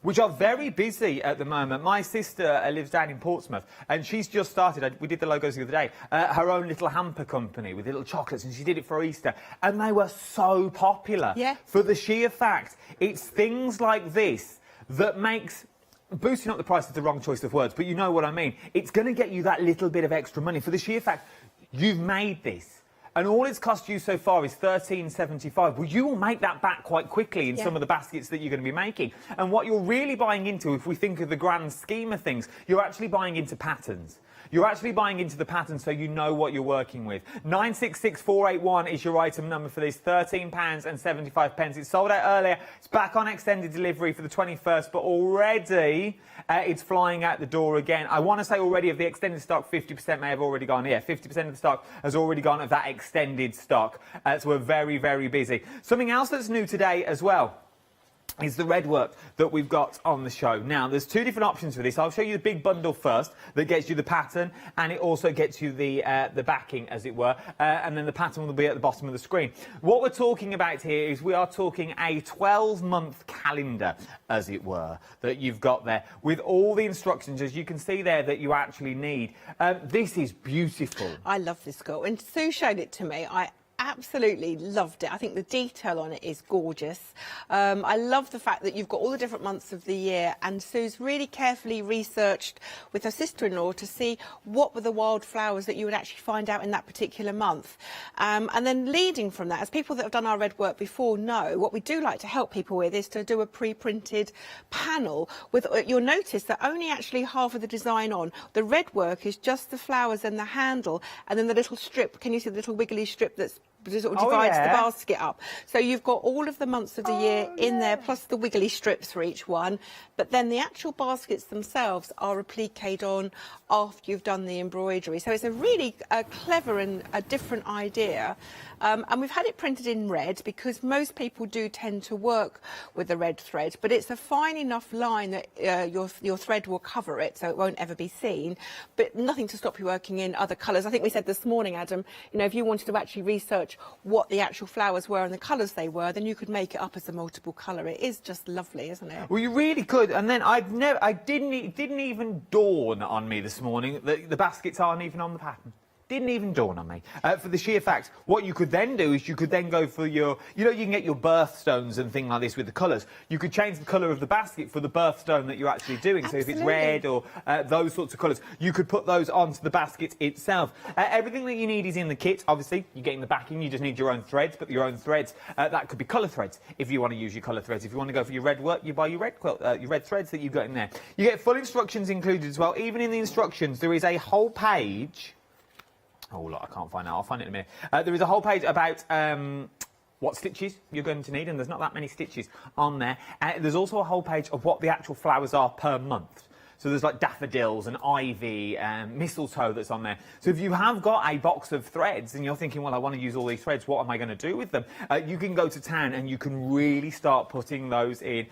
which are very busy at the moment. My sister lives down in Portsmouth, and she's just started, we did the logos the other day, her own little hamper company with little chocolates, and she did it for Easter, and they were so popular. Yeah. For the sheer fact, it's things like this that makes... Boosting up the price is the wrong choice of words, but you know what I mean. It's going to get you that little bit of extra money for the sheer fact you've made this. And all it's cost you so far is $13.75. Well, you will make that back quite quickly in some of the baskets that you're going to be making. And what you're really buying into, if we think of the grand scheme of things, you're actually buying into patterns. You're actually buying into the pattern so you know what you're working with. 966481 is your item number for this, £13.75. It's sold out earlier. It's back on extended delivery for the 21st, but already it's flying out the door again. I want to say already of the extended stock, 50% may have already gone. Yeah, 50% of the stock has already gone of that extended stock. So we're very, very busy. Something else that's new today as well is the red work that we've got on the show. Now, there's two different options for this. I'll show you the big bundle first that gets you the pattern, and it also gets you the backing, as it were, and then the pattern will be at the bottom of the screen. What we're talking about here is we are talking a 12-month calendar, as it were, that you've got there, with all the instructions, as you can see there, that you actually need. This is beautiful. I love this quilt. When Sue showed it to me, I absolutely loved it. I think the detail on it is gorgeous. I love the fact that you've got all the different months of the year, and Sue's really carefully researched with her sister-in-law to see what were the wildflowers that you would actually find out in that particular month. And then leading from that, as people that have done our red work before know, what we do like to help people with is to do a pre-printed panel with, you'll notice that only actually half of the design on. The red work is just the flowers and the handle, and then the little strip, can you see the little wiggly strip that's sort of divides the basket up? So you've got all of the months of the year in there, plus the wiggly strips for each one. But then the actual baskets themselves are appliqued on after you've done the embroidery. So it's a really clever and a different idea. And we've had it printed in red because most people do tend to work with the red thread, but it's a fine enough line that your thread will cover it, so it won't ever be seen. But nothing to stop you working in other colours. I think we said this morning, Adam, you know, if you wanted to actually research what the actual flowers were and the colours they were, then you could make it up as a multiple colour. It is just lovely, isn't it? Well, you really could. And then it didn't even dawn on me this morning that the baskets aren't even on the pattern. Didn't even dawn on me. For the sheer fact, what you could then do is you could then go for your, you know, you can get your birthstones and things like this with the colours. You could change the colour of the basket for the birthstone that you're actually doing. Absolutely. So if it's red or those sorts of colours, you could put those onto the basket itself. Everything that you need is in the kit. Obviously, you're getting the backing. You just need your own threads, but your own threads, that could be colour threads if you want to use your colour threads. If you want to go for your red work, you buy your red quilt, your red threads that you've got in there. You get full instructions included as well. Even in the instructions, there is a whole page. Oh, look, I can't find it. I'll find it in a minute. There is a whole page about what stitches you're going to need, and there's not that many stitches on there. There's also a whole page of what the actual flowers are per month. So there's like daffodils and ivy and mistletoe that's on there. So if you have got a box of threads and you're thinking, well, I want to use all these threads, what am I going to do with them? You can go to town and you can really start putting those in.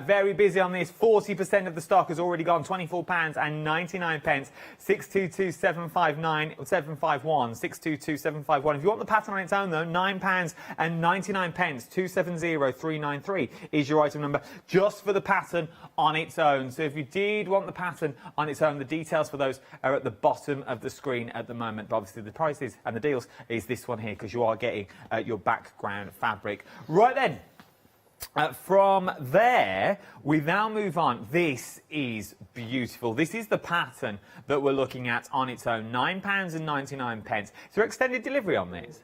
Very busy on this. 40% of the stock has already gone. £24.99. 622759 751 622751. If you want the pattern on its own, though, £9.99. 270393 is your item number just for the pattern on its own. So if you did want the pattern on its own, the details for those are at the bottom of the screen at the moment. But obviously the prices and the deals is this one here, because you are getting your background fabric. Right then, from there we now move on. This is beautiful. This is the pattern that we're looking at on its own. £9.99. Is there extended delivery on this?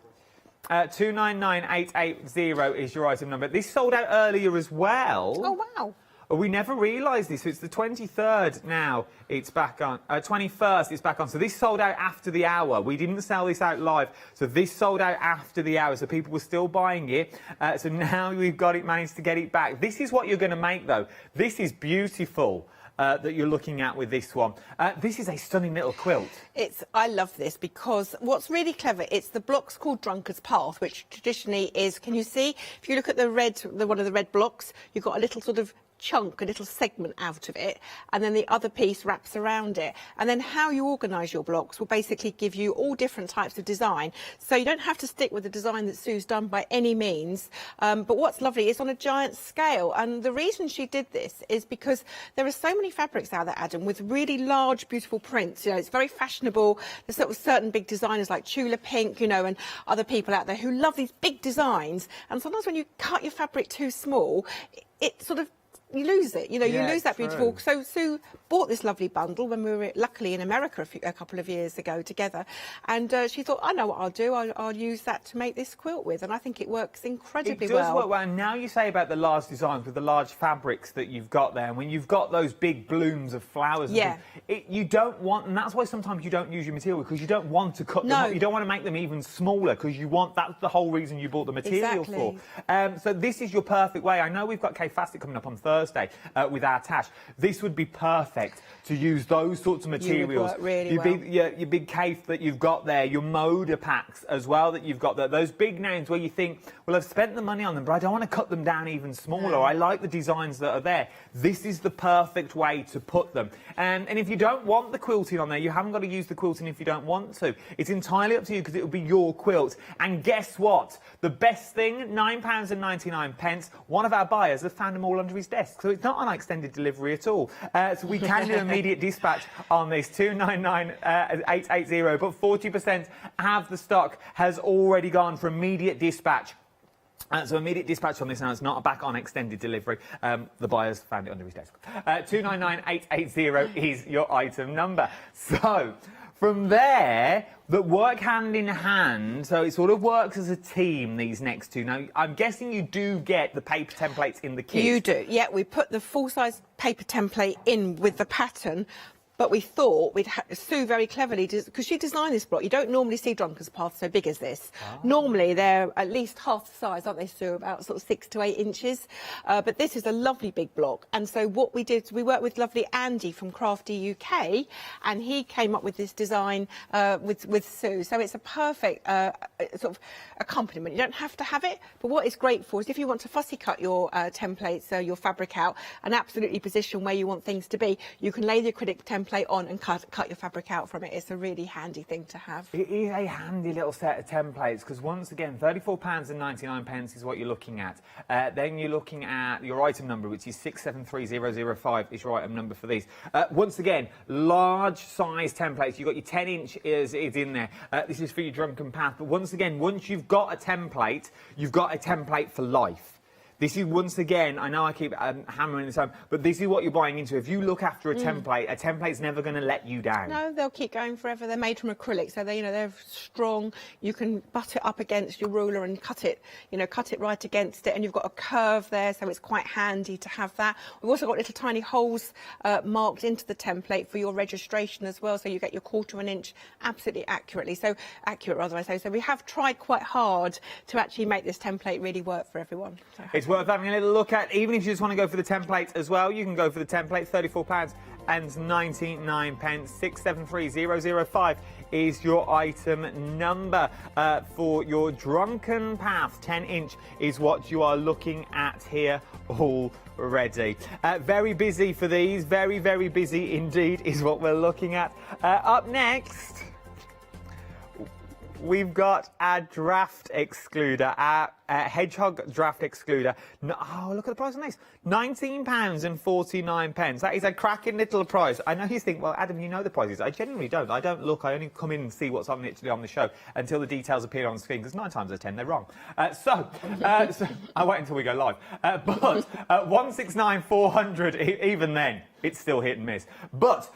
299880 is your item number. This sold out earlier as well. Oh, wow. We never realised this. So it's the 23rd now. It's back on. 21st. It's back on. So this sold out after the hour. We didn't sell this out live. So this sold out after the hour. So people were still buying it. So now we've got it, managed to get it back. This is what you're going to make, though. This is beautiful. That you're looking at with this one. This is a stunning little quilt. I love this because what's really clever, it's the blocks called Drunkard's Path, which traditionally is, can you see? If you look at one of the red blocks, you've got a little sort of chunk, a little segment out of it, and then the other piece wraps around it. And then how you organise your blocks will basically give you all different types of design. So you don't have to stick with the design that Sue's done by any means. But what's lovely is on a giant scale. And the reason she did this is because there are so many fabrics out there, Adam, with really large, beautiful prints. You know, it's very fashionable. There's sort of certain big designers like Tula Pink, you know, and other people out there who love these big designs. And sometimes when you cut your fabric too small, it sort of you lose it, you know, you lose that beautiful. So Sue bought this lovely bundle when we were luckily in America a couple of years ago together, and she thought, I know what I'll do, I'll use that to make this quilt with, and I think it works incredibly well. It does work well, and now you say about the large designs with the large fabrics that you've got there, and when you've got those big blooms of flowers, you don't want, and that's why sometimes you don't use your material, because you don't want to cut them up, you don't want to make them even smaller, because you want, that's the whole reason you bought the material for. So this is your perfect way. I know we've got K-Fastic coming up on Thursday with our Tash. This would be perfect to use those sorts of materials. You would work really well. Your big cave that you've got there, your Moda packs as well that you've got there. Those big names where you think, well, I've spent the money on them, but I don't want to cut them down even smaller. I like the designs that are there. This is the perfect way to put them. And if you don't want the quilting on there, you haven't got to use the quilting if you don't want to. It's entirely up to you because it will be your quilt. And guess what? The best thing, £9.99. One of our buyers have found them all under his desk. So it's not on extended delivery at all. So we can do immediate dispatch on this, 299,880, but 40% of the stock has already gone for immediate dispatch. So immediate dispatch on this now. It's not back on extended delivery. The buyers found it under his desk. 299,880 is your item number. So from there, that work hand in hand, so it sort of works as a team, these next two. Now, I'm guessing you do get the paper templates in the kit. You do, yeah. We put the full-size paper template in with the pattern, but we thought we'd Sue very cleverly, because she designed this block. You don't normally see Drunkard's Path so big as this. Normally they're at least half the size, aren't they, Sue? About sort of 6 to 8 inches. But this is a lovely big block. And so what we did, we worked with lovely Andy from Crafty UK, and he came up with this design with Sue. So it's a perfect sort of accompaniment. You don't have to have it, but what it's great for is if you want to fussy cut your templates, your fabric out, and absolutely position where you want things to be, you can lay the acrylic template on and cut your fabric out from it. It's a really handy thing to have. It is a handy little set of templates because once again, £34.99 is what you're looking at. Then you're looking at your item number, which is 673005 is your item number for these. Once again, large size templates. You've got your 10-inch is in there. This is for your Drunken Path. But once again, once you've got a template, you've got a template for life. This is, once again, I know I keep hammering this home, but this is what you're buying into. If you look after a template's never going to let you down. No, they'll keep going forever. They're made from acrylic, so they're strong. You can butt it up against your ruler and cut it right against it, and you've got a curve there, so it's quite handy to have that. We've also got little tiny holes marked into the template for your registration as well, so you get your 1/4 of an inch absolutely accurately. So accurate, rather I say. So we have tried quite hard to actually make this template really work for everyone. So it's worth having a little look at. Even if you just want to go for the template as well, you can go for the template. £34.99. 673005 is your item number for your Drunken Path. 10-inch is what you are looking at here already. Very busy for these. Very, very busy indeed is what we're looking at. Up next, we've got our draft excluder, our hedgehog draft excluder. Oh, look at the price on this. £19.49. That is a cracking little price. I know you think, well, Adam, you know the prices. I genuinely don't. I don't look. I only come in and see what's on literally on the show until the details appear on the screen, because 9 times out of 10 they're wrong. So I wait until we go live. But 169,400 even then. It's still hit and miss. But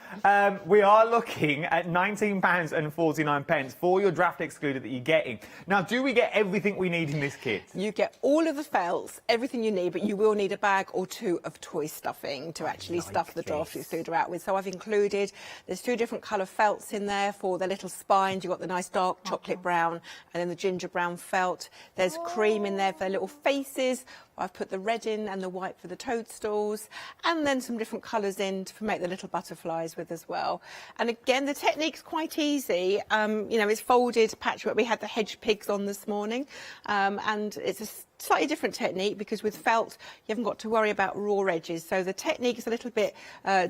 we are looking at £19.49 for your draft excluder that you're getting. Now, do we get everything we need in this kit? You get all of the felts, everything you need, but you will need a bag or two of toy stuffing to actually stuff the draft excluder out with. So I've included, there's 2 different colour felts in there for the little spines. You've got the nice dark chocolate brown and then the ginger brown felt. There's cream in there for their little faces. I've put the red in and the white for the toadstools, and then some different colours in to make the little butterflies with as well. And again, the technique's quite easy. You know, it's folded patchwork. We had the hedge pigs on this morning, and it's a slightly different technique because with felt, you haven't got to worry about raw edges. So the technique is a little bit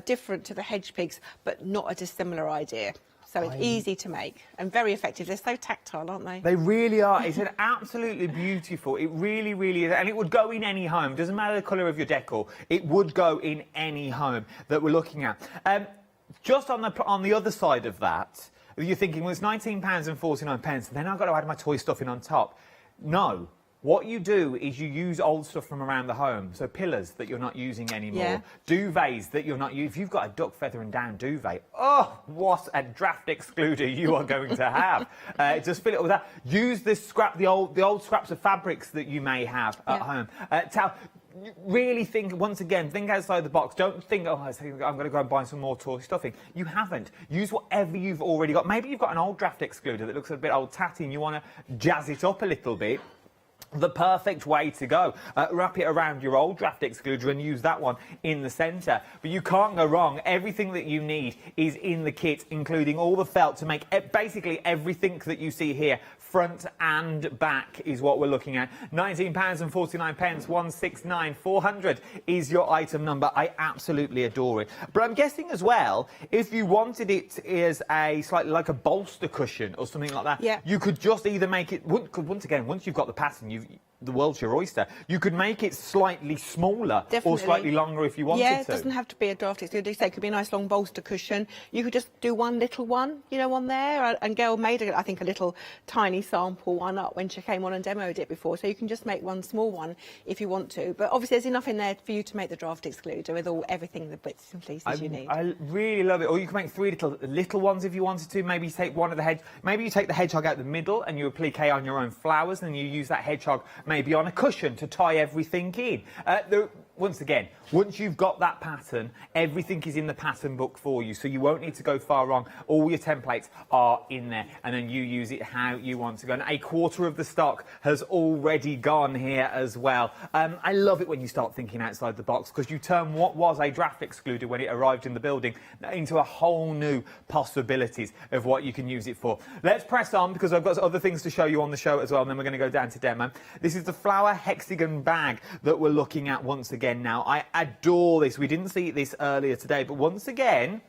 different to the hedge pigs, but not a dissimilar idea. So it's easy to make and very effective. They're so tactile, aren't they? They really are. It's an absolutely beautiful. It really, really is. And it would go in any home. Doesn't matter the colour of your decor. It would go in any home that we're looking at. Just on the other side of that, you're thinking, well, it's £19.49, then I've got to add my toy stuffing on top. No. What you do is you use old stuff from around the home, so pillows that you're not using anymore, duvets that you're not using. If you've got a duck feather and down duvet, oh, what a draft excluder you are going to have. Just fill it with that. Use this the old scraps of fabrics that you may have at home. Really think, once again, think outside the box. Don't think, oh, I'm going to go and buy some more toy stuffing. You haven't. Use whatever you've already got. Maybe you've got an old draft excluder that looks a bit old tatty and you want to jazz it up a little bit. The perfect way to go. Wrap it around your old draft excluder and use that one in the centre. But you can't go wrong. Everything that you need is in the kit, including all the felt to make basically everything that you see here. Front and back is what we're looking at. £19.49, 169,400 is your item number. I absolutely adore it. But I'm guessing as well, if you wanted it as a slightly like a bolster cushion or something like that, you could just either make it, once again, once you've got the pattern, the world's your oyster. You could make it slightly smaller or slightly longer if you wanted to. Yeah, it doesn't have to be a draft excluder. It could be a nice long bolster cushion. You could just do one little one, you know, on there. And Gail made, I think, a little tiny sample one up when she came on and demoed it before. So you can just make one small one if you want to. But obviously there's enough in there for you to make the draft excluder with everything, the bits and pieces you need. I really love it. Or you can make 3 little ones if you wanted to. Maybe you take one of the maybe you take the hedgehog out the middle and you applique on your own flowers, and you use that hedgehog maybe on a cushion to tie everything in. Once again, once you've got that pattern, everything is in the pattern book for you, so you won't need to go far wrong. All your templates are in there, and then you use it how you want to go. And a quarter of the stock has already gone here as well. I love it when you start thinking outside the box, because you turn what was a draft excluder when it arrived in the building into a whole new possibilities of what you can use it for. Let's press on, because I've got other things to show you on the show as well, and then we're going to go down to demo. This is the flower hexagon bag that we're looking at once again now. I adore this. We didn't see this earlier today, but once again,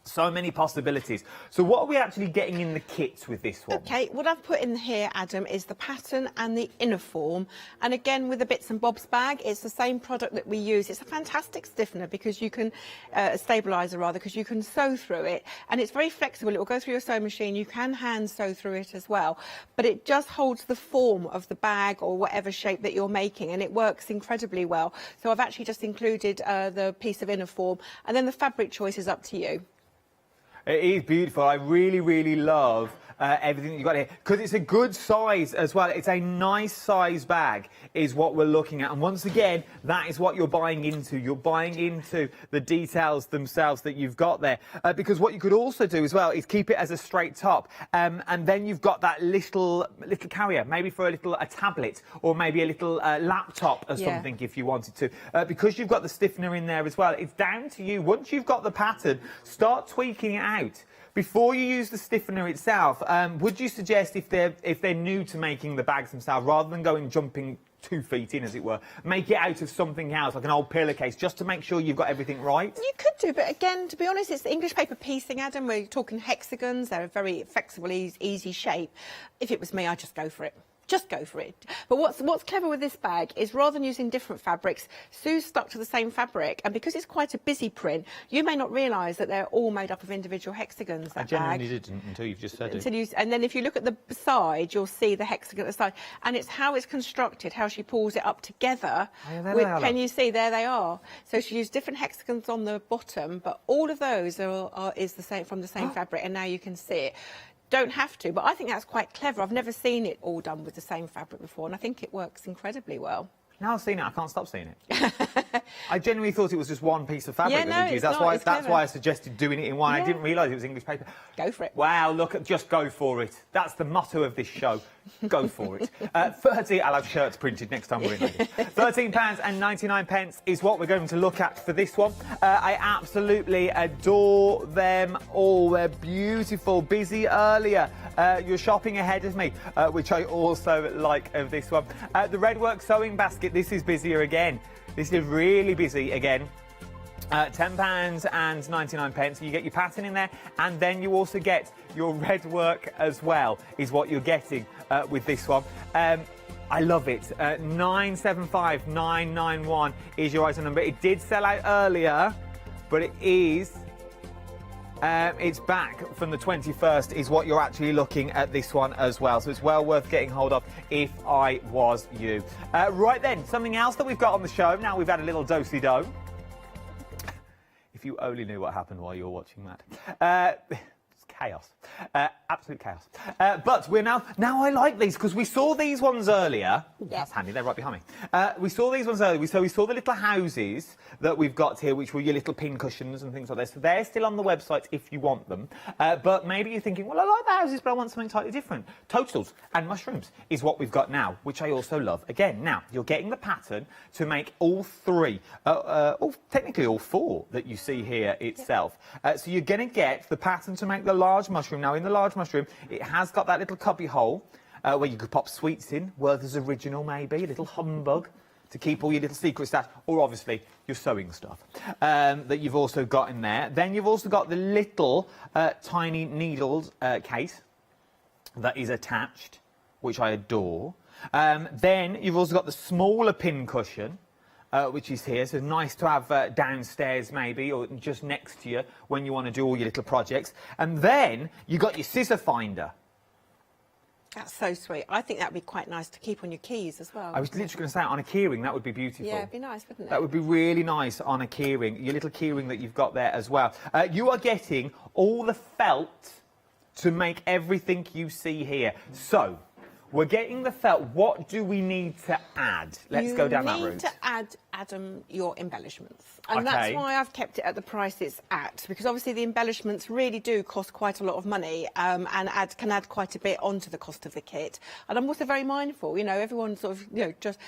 so many possibilities. So what are we actually getting in the kits with this one? Okay, what I've put in here, Adam, is the pattern and the inner form. And again, with the bits and bobs bag, it's the same product that we use. It's a fantastic stiffener because you can, stabiliser rather, because you can sew through it. And it's very flexible. It will go through your sewing machine. You can hand sew through it as well. But it just holds the form of the bag or whatever shape that you're making. And it works incredibly well. So I've actually just included the piece of inner form. And then the fabric choice is up to you. It is beautiful. I really, really love everything that you've got here, because it's a good size as well. It's a nice size bag is what we're looking at. And once again, that is what you're buying into. You're buying into the details themselves that you've got there. Because what you could also do as well is keep it as a straight top. And then you've got that little carrier, maybe for a tablet or maybe a little laptop or something if you wanted to. Because you've got the stiffener in there as well, it's down to you. Once you've got the pattern, start tweaking it out. Before you use the stiffener itself, would you suggest if they're new to making the bags themselves, rather than jumping 2 feet in, as it were, make it out of something else, like an old pillowcase, just to make sure you've got everything right? You could do, but again, to be honest, it's the English paper piecing, Adam. We're talking hexagons. They're a very flexible, easy shape. If it was me, I'd just go for it. just go for it. But what's clever with this bag is rather than using different fabrics, Sue's stuck to the same fabric, and because it's quite a busy print, you may not realise that they're all made up of individual hexagons. I genuinely didn't until you've just said it. And then if you look at the side, you'll see the hexagon at the side, and it's how it's constructed, how she pulls it up together. Can you see? There they are. So she used different hexagons on the bottom, but all of those is the same from the same fabric, and now you can see it. Don't have to, but I think that's quite clever. I've never seen it all done with the same fabric before, and I think it works incredibly well. Now I've seen it, I can't stop seeing it. I genuinely thought it was just one piece of fabric Yeah, that we'd use. That's why I suggested doing it in one. Yeah. I didn't realise it was English paper. Go for it. Wow, look, just go for it. That's the motto of this show. Go for it. 30, I'll have shirts printed next time we're in London. £13.99 is what we're going to look at for this one. I absolutely adore them all. They're beautiful. Busy earlier. You're shopping ahead of me, which I also like of this one. The Redwork sewing basket, this is busier again. This is really busy again. £10.99. You get your pattern in there, and then you also get your Redwork as well, is what you're getting with this one. I love it. 975991 is your item number. It did sell out earlier, but it is... it's back from the 21st is what you're actually looking at this one as well. So it's well worth getting hold of if I was you. Right then, something else that we've got on the show. Now we've had a little do-si-do. If you only knew what happened while you were watching that. It's chaos. Absolute chaos. But we're now I like these because we saw these ones earlier. Ooh, that's handy, they're right behind me. We saw these ones earlier. So we saw the little houses that we've got here, which were your little pin cushions and things like this. So they're still on the website if you want them. But maybe you're thinking, well, I like the houses, but I want something slightly different. Toadstools and mushrooms is what we've got now, which I also love. Again, now, you're getting the pattern to make all three, technically all four that you see here itself. So you're going to get the pattern to make the large mushroom. Now, in the large mushroom, it has got that little cubby hole where you could pop sweets in, Werther's Original maybe, a little humbug to keep all your little secret stash, or obviously your sewing stuff that you've also got in there. Then you've also got the little tiny needles case that is attached, which I adore. Then you've also got the smaller pin cushion, which is here, so nice to have downstairs maybe, or just next to you when you want to do all your little projects. And then you got your scissor finder. That's so sweet. I think that would be quite nice to keep on your keys as well. I was literally going to say, on a keyring, that would be beautiful. Yeah, it'd be nice, wouldn't it? That would be really nice on a keyring, your little keyring that you've got there as well. You are getting all the felt to make everything you see here. So, we're getting the felt. What do we need to add? Let's go down that route. You need to add, Adam, your embellishments. And that's why I've kept it at the price it's at, because obviously the embellishments really do cost quite a lot of money and can add quite a bit onto the cost of the kit. And I'm also very mindful, you know, everyone's sort of, you know, just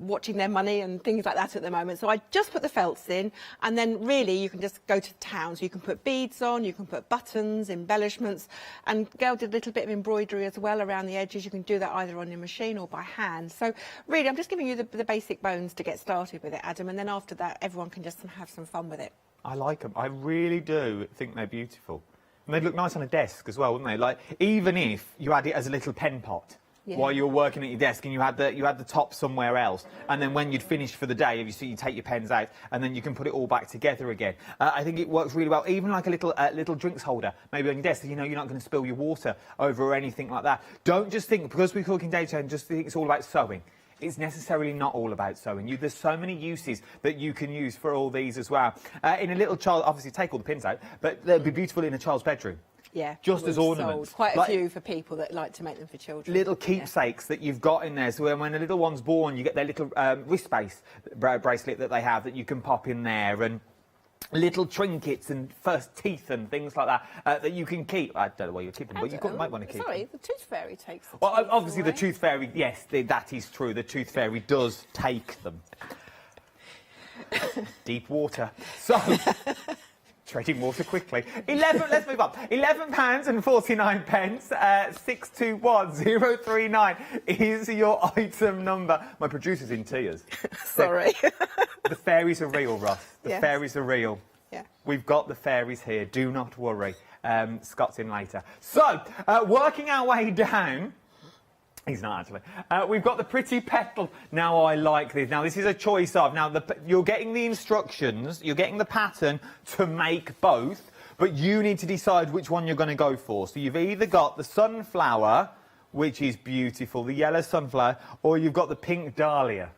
watching their money and things like that at the moment. So I just put the felts in, and then really you can just go to town. So you can put beads on, you can put buttons, embellishments, and Gail did a little bit of embroidery as well around the edges. You can do that either on your machine or by hand. So really, I'm just giving you the basic bones to get started with it, Adam, and then after that, everyone can just have some fun with it. I like them. I really do think they're beautiful. And they'd look nice on a desk as well, wouldn't they? Like, even if you had it as a little pen pot. Yeah. While you were working at your desk and you had the top somewhere else, and then when you'd finished for the day, you take your pens out and then you can put it all back together again. I think it works really well. Even like a little drinks holder, maybe on your desk, so you know you're not going to spill your water over or anything like that. Don't just think, because we're talking data, and just think it's all about sewing. It's necessarily not all about sewing. There's so many uses that you can use for all these as well. In a little child, obviously take all the pins out, but they'll be beautiful in a child's bedroom. Yeah, just as ornaments. Sold. Quite a few for people that like to make them for children. Little keepsakes that you've got in there. So when a little one's born, you get their little wrist bracelet that they have that you can pop in there, and little trinkets and first teeth and things like that that you can keep. I don't know where you're keeping them, but you might want to keep Sorry, them. the tooth fairy takes them. Well, obviously the tooth fairy, yes, that is true. The tooth fairy does take them. Deep water. So... treading water quickly. Let's move on. £11.49. 621039 is your item number. My producer's in tears. Sorry. The fairies are real, Ross. The fairies are real. Yeah. We've got the fairies here. Do not worry. Scott's in later. So, working our way down, He's not actually. We've got the pretty petal. Now I like this. Now this is a choice of. Now you're getting the instructions, you're getting the pattern to make both, but you need to decide which one you're going to go for. So you've either got the sunflower, which is beautiful, the yellow sunflower, or you've got the pink dahlia.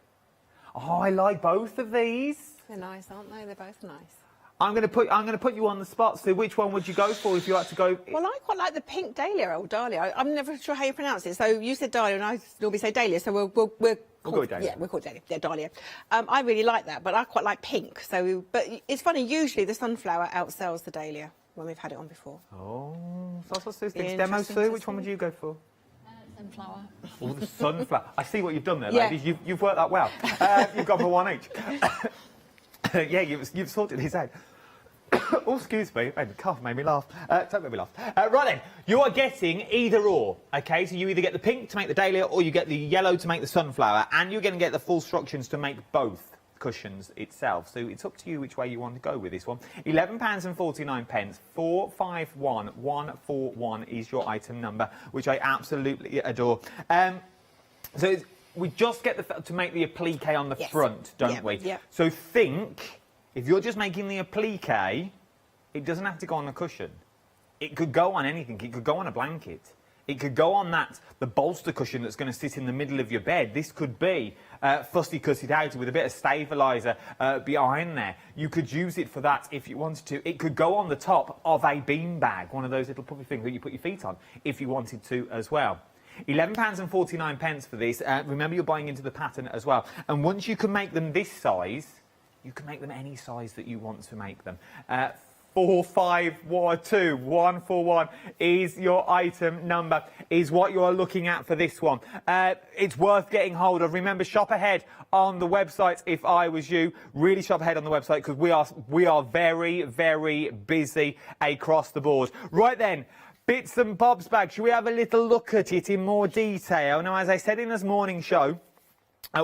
Oh, I like both of these. They're nice, aren't they? They're both nice. I'm going to put you on the spot. So which one would you go for if you had to go? Well, I quite like the pink dahlia, or dahlia. I'm never sure how you pronounce it. So you said dahlia, and I normally say dahlia. So we'll go with dahlia. Yeah, we'll call it dahlia. Yeah, dahlia. I really like that, but I quite like pink. So, but it's funny. Usually the sunflower outsells the dahlia when we've had it on before. Oh, so that's Sue's things. Demo Sue, which one would you go for? Sunflower. Oh, the sunflower. I see what you've done there, Yeah. ladies. You've worked that well. You've gone for one each. Yeah, you've sorted these out. Oh, excuse me. The cough made me laugh. Don't make me laugh. Right then, you are getting either or. Okay, so you either get the pink to make the dahlia, or you get the yellow to make the sunflower, and you're going to get the full instructions to make both cushions itself. So it's up to you which way you want to go with this one. £11.49. 451141 is your item number, which I absolutely adore. So we just get to make the applique on the front, don't we? Yeah. So think, if you're just making the applique, it doesn't have to go on a cushion. It could go on anything. It could go on a blanket. It could go on the bolster cushion that's going to sit in the middle of your bed. This could be fussy cutted out with a bit of stabiliser behind there. You could use it for that if you wanted to. It could go on the top of a bean bag, one of those little puffy things that you put your feet on, if you wanted to as well. £11.49 for this. Remember, you're buying into the pattern as well. And once you can make them this size, you can make them any size that you want to make them. 452141 is your item number, is what you are looking at for this one. It's worth getting hold of. Remember, shop ahead on the website if I was you. Really shop ahead on the website, because we are very, very busy across the board. Right then, bits and bobs bag. Should we have a little look at it in more detail? Now, as I said in this morning show,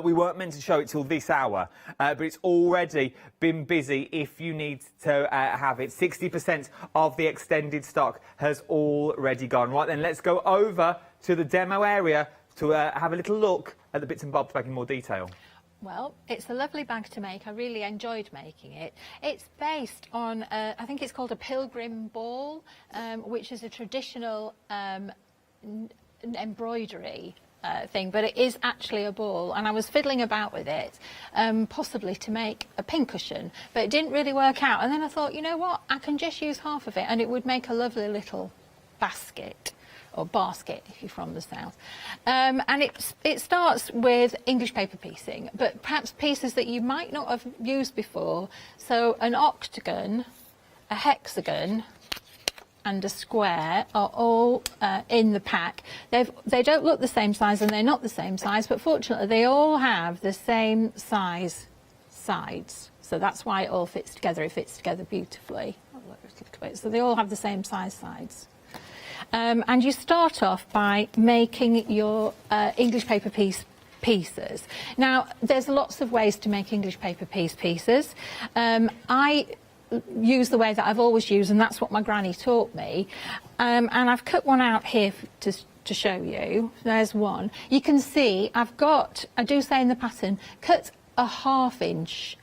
we weren't meant to show it till this hour, but it's already been busy if you need to have it. 60% of the extended stock has already gone. Right then, let's go over to the demo area to have a little look at the bits and bobs bag in more detail. Well, it's a lovely bag to make. I really enjoyed making it. It's based on, I think it's called a pilgrim ball, which is a traditional embroidery thing, but it is actually a ball, and I was fiddling about with it, possibly to make a pincushion, but it didn't really work out. And then I thought, you know what, I can just use half of it, and it would make a lovely little basket, or basket if you're from the south. And it starts with English paper piecing, but perhaps pieces that you might not have used before. So an octagon, a hexagon and a square are all in the pack. They don't look the same size, and they're not the same size, but fortunately they all have the same size sides. So that's why it all fits together. It fits together beautifully. So they all have the same size sides. And you start off by making your English paper pieces. Now, there's lots of ways to make English paper pieces. I use the way that I've always used, and that's what my granny taught me. And I've cut one out here to show you. There's one. You can see I do say in the pattern, cut a ½ inch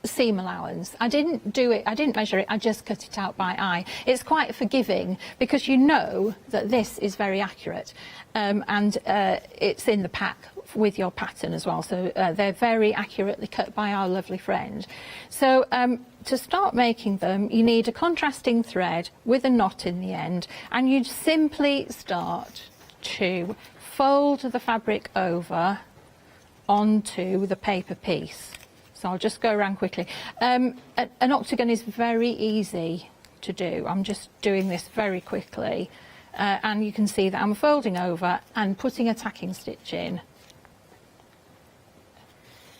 seam allowance. I didn't measure it, I just cut it out by eye. It's quite forgiving because you know that this is very accurate, and it's in the pack with your pattern as well, so they're very accurately cut by our lovely friend. So to start making them, you need a contrasting thread with a knot in the end, and you simply start to fold the fabric over onto the paper piece. So I'll just go around quickly. An octagon is very easy to do. I'm just doing this very quickly. And you can see that I'm folding over and putting a tacking stitch in.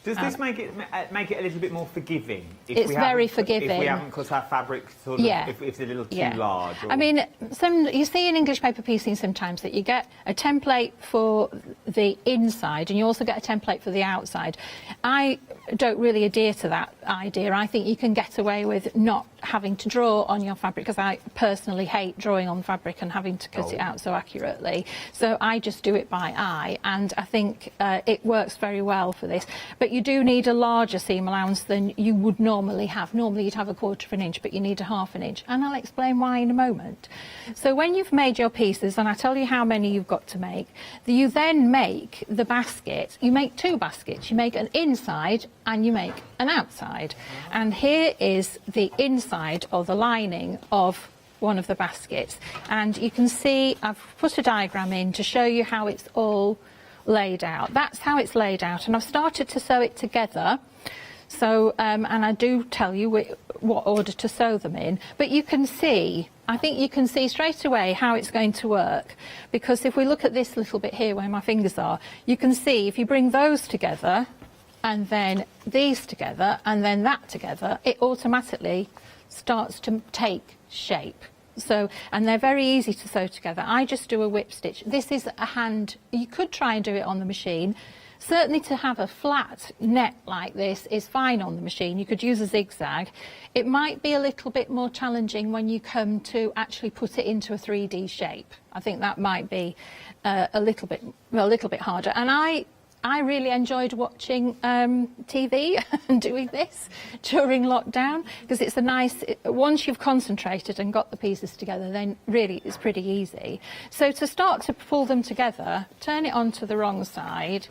Does this make it a little bit more forgiving? It's very forgiving. If we haven't cut our fabric sort of, if it's a little too large? Or... I mean, you see in English paper piecing sometimes that you get a template for the inside and you also get a template for the outside. I don't really adhere to that idea. I think you can get away with not having to draw on your fabric, because I personally hate drawing on fabric and having to cut it out so accurately. So I just do it by eye, and I think it works very well for this. But you do need a larger seam allowance than you would normally have. Normally you'd have a 1/4 of an inch, but you need a 1/2 an inch, and I'll explain why in a moment. So when you've made your pieces, and I tell you how many you've got to make, you then make the basket. You make 2 baskets. You make an inside and you make an outside. And here is the inside, or the lining, of one of the baskets. And you can see I've put a diagram in to show you how it's all laid out. That's how it's laid out, and I've started to sew it together. So, and I do tell you what order to sew them in, but you can see, I think you can see straight away how it's going to work, because if we look at this little bit here where my fingers are, you can see if you bring those together and then these together and then that together, it automatically starts to take shape. So, and they're very easy to sew together. I just do a whip stitch. This is a hand, you could try and do it on the machine. Certainly to have a flat net like this is fine on the machine. You could use a zigzag. It might be a little bit more challenging when you come to actually put it into a 3D shape. I think that might be a little bit harder. And I really enjoyed watching TV and doing this during lockdown, because it's a nice, once you've concentrated and got the pieces together, then really it's pretty easy. So to start to pull them together, turn it onto the wrong side,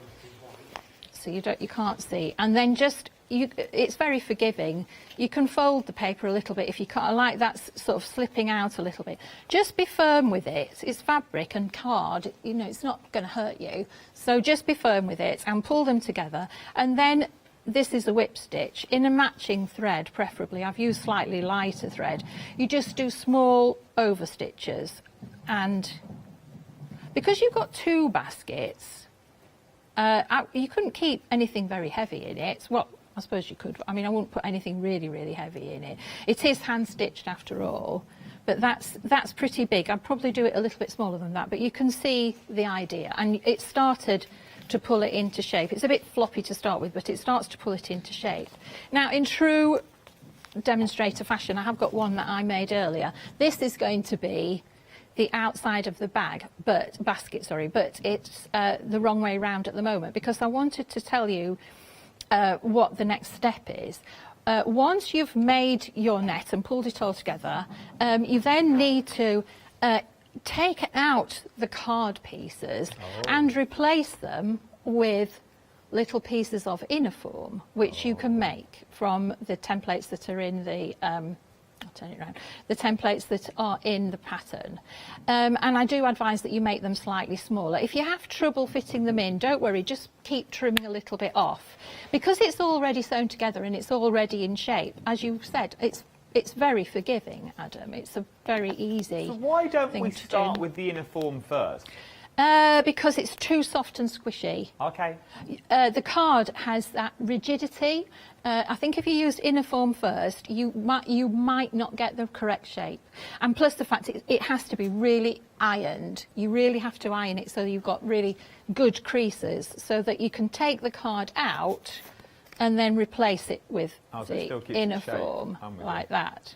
so you can't see, and then just it's very forgiving. You can fold the paper a little bit if you can't, I like that's sort of slipping out a little bit. Just be firm with it. It's fabric and card, you know, it's not going to hurt you. So just be firm with it and pull them together. And then this is a whip stitch in a matching thread, preferably. I've used slightly lighter thread. You just do small over stitches, and because you've got 2 baskets, you couldn't keep anything very heavy in it. Well, I suppose you could. I mean, I wouldn't put anything really, really heavy in it. It is hand stitched after all, but that's pretty big. I'd probably do it a little bit smaller than that, but you can see the idea. And it started to pull it into shape. It's a bit floppy to start with, but it starts to pull it into shape. Now, in true demonstrator fashion, I have got one that I made earlier. This is going to be the outside of the basket, but it's the wrong way round at the moment, because I wanted to tell you what the next step is. Once you've made your net and pulled it all together, you then need to take out the card pieces and replace them with little pieces of inner form, which you can make from the templates that are in the I'll turn it around. The templates that are in the pattern. And I do advise that you make them slightly smaller. If you have trouble fitting them in, don't worry, just keep trimming a little bit off. Because it's already sewn together and it's already in shape, as you said, it's very forgiving, Adam. It's a very easy. So why don't we start do. with the inner form first? Because it's too soft and squishy. Okay. The card has that rigidity. I think if you used inner form first, you might not get the correct shape. And plus the fact it has to be really ironed. You really have to iron it so you've got really good creases, so that you can take the card out and then replace it with the inner form like that.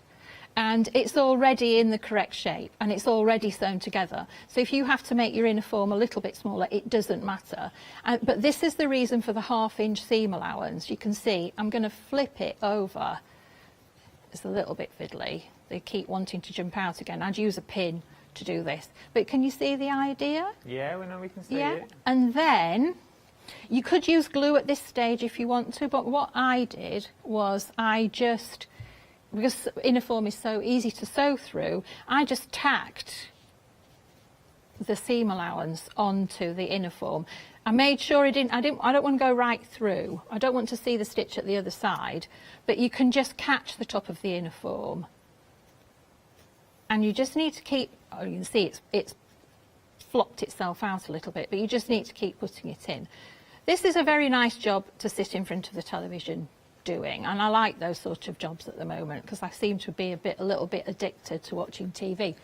And it's already in the correct shape and it's already sewn together. So if you have to make your inner form a little bit smaller, it doesn't matter. But this is the reason for the 1/2 inch seam allowance. You can see I'm going to flip it over. It's a little bit fiddly. They keep wanting to jump out again. I'd use a pin to do this. But can you see the idea? Yeah, we can see it. And then you could use glue at this stage if you want to, but what I did was because inner form is so easy to sew through, I just tacked the seam allowance onto the inner form. I made sure I don't want to go right through. I don't want to see the stitch at the other side, but you can just catch the top of the inner form. And you just need to keep, you can see it's flopped itself out a little bit, but you just need to keep putting it in. This is a very nice job to sit in front of the television doing, and I like those sort of jobs at the moment because I seem to be a little bit addicted to watching TV,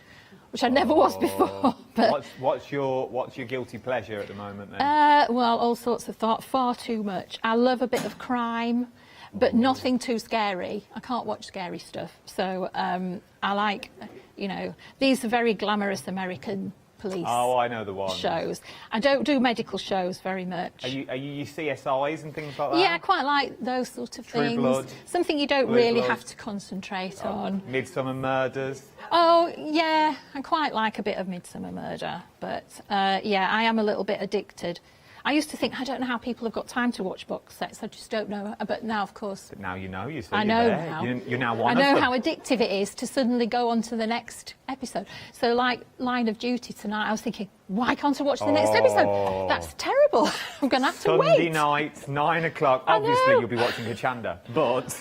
which I never was before. But What's your guilty pleasure at the moment then? well, all sorts of thought, far too much. I love a bit of crime, but nothing too scary. I can't watch scary stuff. So I like, you know, these are very glamorous American police I know the one. shows. I don't do medical shows very much. Are you CSIs and things like that? Yeah, I quite like those sort of True things. Blood. Something you don't Blue really Blood. have to concentrate on. Midsummer Murders. Oh, yeah, I quite like a bit of Midsummer Murder, but yeah, I am a little bit addicted. I used to think, I don't know how people have got time to watch box sets, I just don't know. But now, of course... But now you know, you see. I know now. You're now one I of know them. how addictive it is to suddenly go on to the next episode. So, like Line of Duty tonight, I was thinking, why can't I watch the next episode? That's terrible. I'm going to have to wait. Sunday night, 9 o'clock. Obviously, you'll be watching Hochanda, but...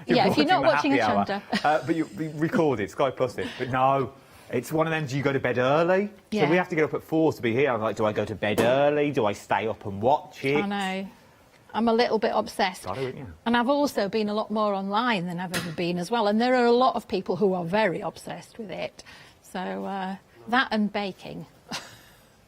Yeah, if you're not the watching happy hour. Hochanda. But you record it, Sky Plus it. But no, it's one of them, do you go to bed early? Yeah. So we have to get up at 4 to be here. I'm like, do I go to bed early? Do I stay up and watch it? I know. I'm a little bit obsessed. Got to, yeah. And I've also been a lot more online than I've ever been as well. And there are a lot of people who are very obsessed with it. So that and baking.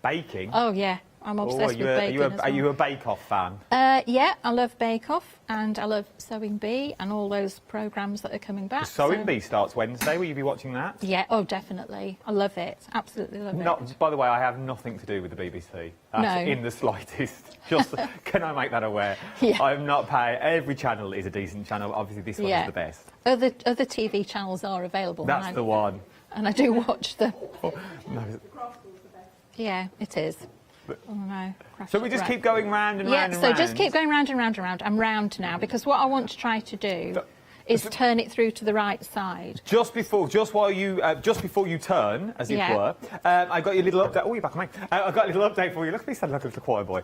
Baking? Oh, yeah. I'm obsessed with baking as well. Are you a Bake Off fan? Yeah, I love Bake Off and I love Sewing Bee and all those programmes that are coming back. The Sewing Bee starts Wednesday. Will you be watching that? Yeah, oh, definitely. I love it. Absolutely love it. By the way, I have nothing to do with the BBC. That's in the slightest. Just, can I make that aware? Yeah. I'm not paying. Every channel is a decent channel. Obviously, this one is the best. Other TV channels are available. That's the one. And I do watch them. No. Yeah, it is. Oh, no. So we just keep going round and round and round? Yeah, so just keep going round and round and round. I'm round now because what I want to try to do is turn it through to the right side. Just before you turn, as it were, I got your little update. Oh, you're back on me. I got a little update for you. Look at me, sound like a little choir boy.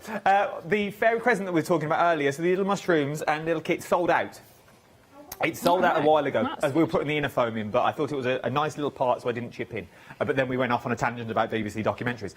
The fairy crescent that we were talking about earlier, so the little mushrooms and little kits sold out. It sold out a while ago as we were putting the inner foam in, but I thought it was a nice little part, so I didn't chip in. But then we went off on a tangent about BBC documentaries.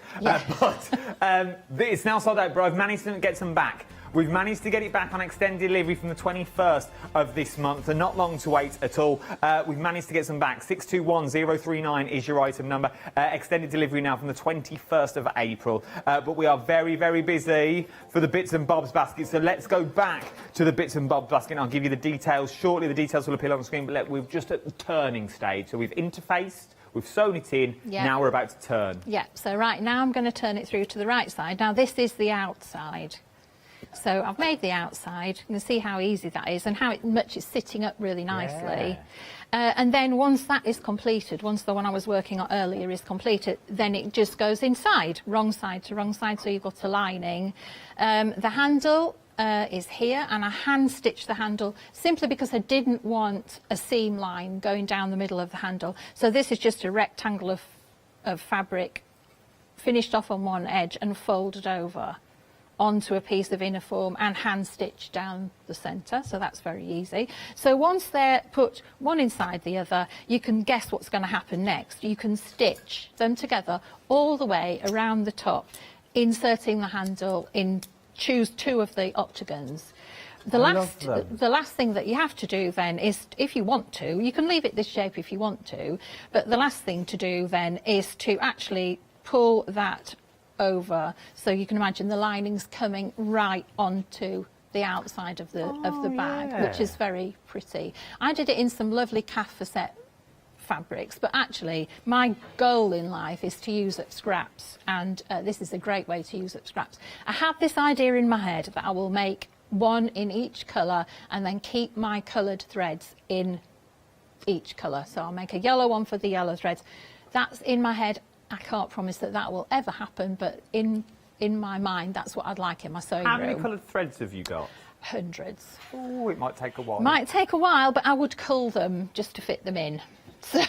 It's now sold out, but I've managed to get some back. We've managed to get it back on extended delivery from the 21st of this month, and not long to wait at all. We've managed to get some back. 621039 is your item number. Extended delivery now from the 21st of April. But we are very, very busy for the Bits and Bobs basket. So let's go back to the Bits and Bobs basket. I'll give you the details shortly. The details will appear on the screen, but we're just at the turning stage. So we've interfaced. We've sewn it in, now we're about to turn. Yeah, so right now I'm going to turn it through to the right side. Now this is the outside. So I've made the outside. You can see how easy that is and how much it's sitting up really nicely. And then once that is completed, once the one I was working on earlier is completed, then it just goes inside, wrong side to wrong side, so you've got a lining. The handle is here, and I hand stitched the handle simply because I didn't want a seam line going down the middle of the handle. So this is just a rectangle of fabric finished off on one edge and folded over onto a piece of inner form and hand stitched down the centre, so that's very easy. So once they're put one inside the other, you can guess what's going to happen next. You can stitch them together all the way around the top, inserting the handle in. Choose two of the octagons. The last thing that you have to do then is, if you want to, you can leave it this shape if you want to, but the last thing to do then is to actually pull that over, so you can imagine the linings coming right onto the outside of the bag, which is very pretty. I did it in some lovely Cafacet fabrics, but actually my goal in life is to use up scraps, and this is a great way to use up scraps. I have this idea in my head that I will make one in each colour and then keep my coloured threads in each colour. So I'll make a yellow one for the yellow threads. That's in my head. I can't promise that that will ever happen, but in my mind that's what I'd like in my sewing room. How many coloured threads have you got? Hundreds. Oh, it might take a while. Might take a while, but I would cull them just to fit them in. So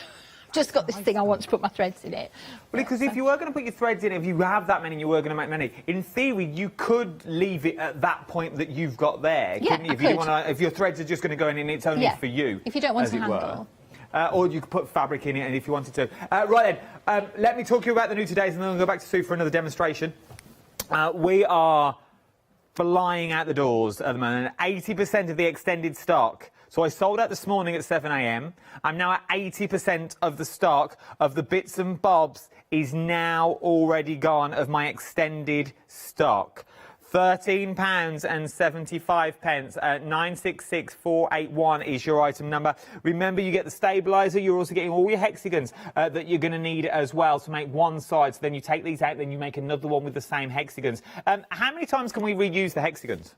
just got this thing I want to put my threads in it. Well, because if you were going to put your threads in, if you have that many, you were going to make many. In theory, you could leave it at that point that you've got there, couldn't you? If you didn't want to, if your threads are just going to go in and it's only for you, if you don't want to handle. Or you could put fabric in it, and if you wanted to. Right then, let me talk to you about the new todays, and then we'll go back to Sue for another demonstration. We are flying out the doors at the moment. 80% of the extended stock So I sold out this morning at 7 a.m. I'm now at 80% of the stock of the bits and bobs is now already gone of my extended stock. £13.75. 966481 is your item number. Remember, you get the stabiliser. You're also getting all your hexagons that you're going to need as well to make one side. So then you take these out, then you make another one with the same hexagons. How many times can we reuse the hexagons?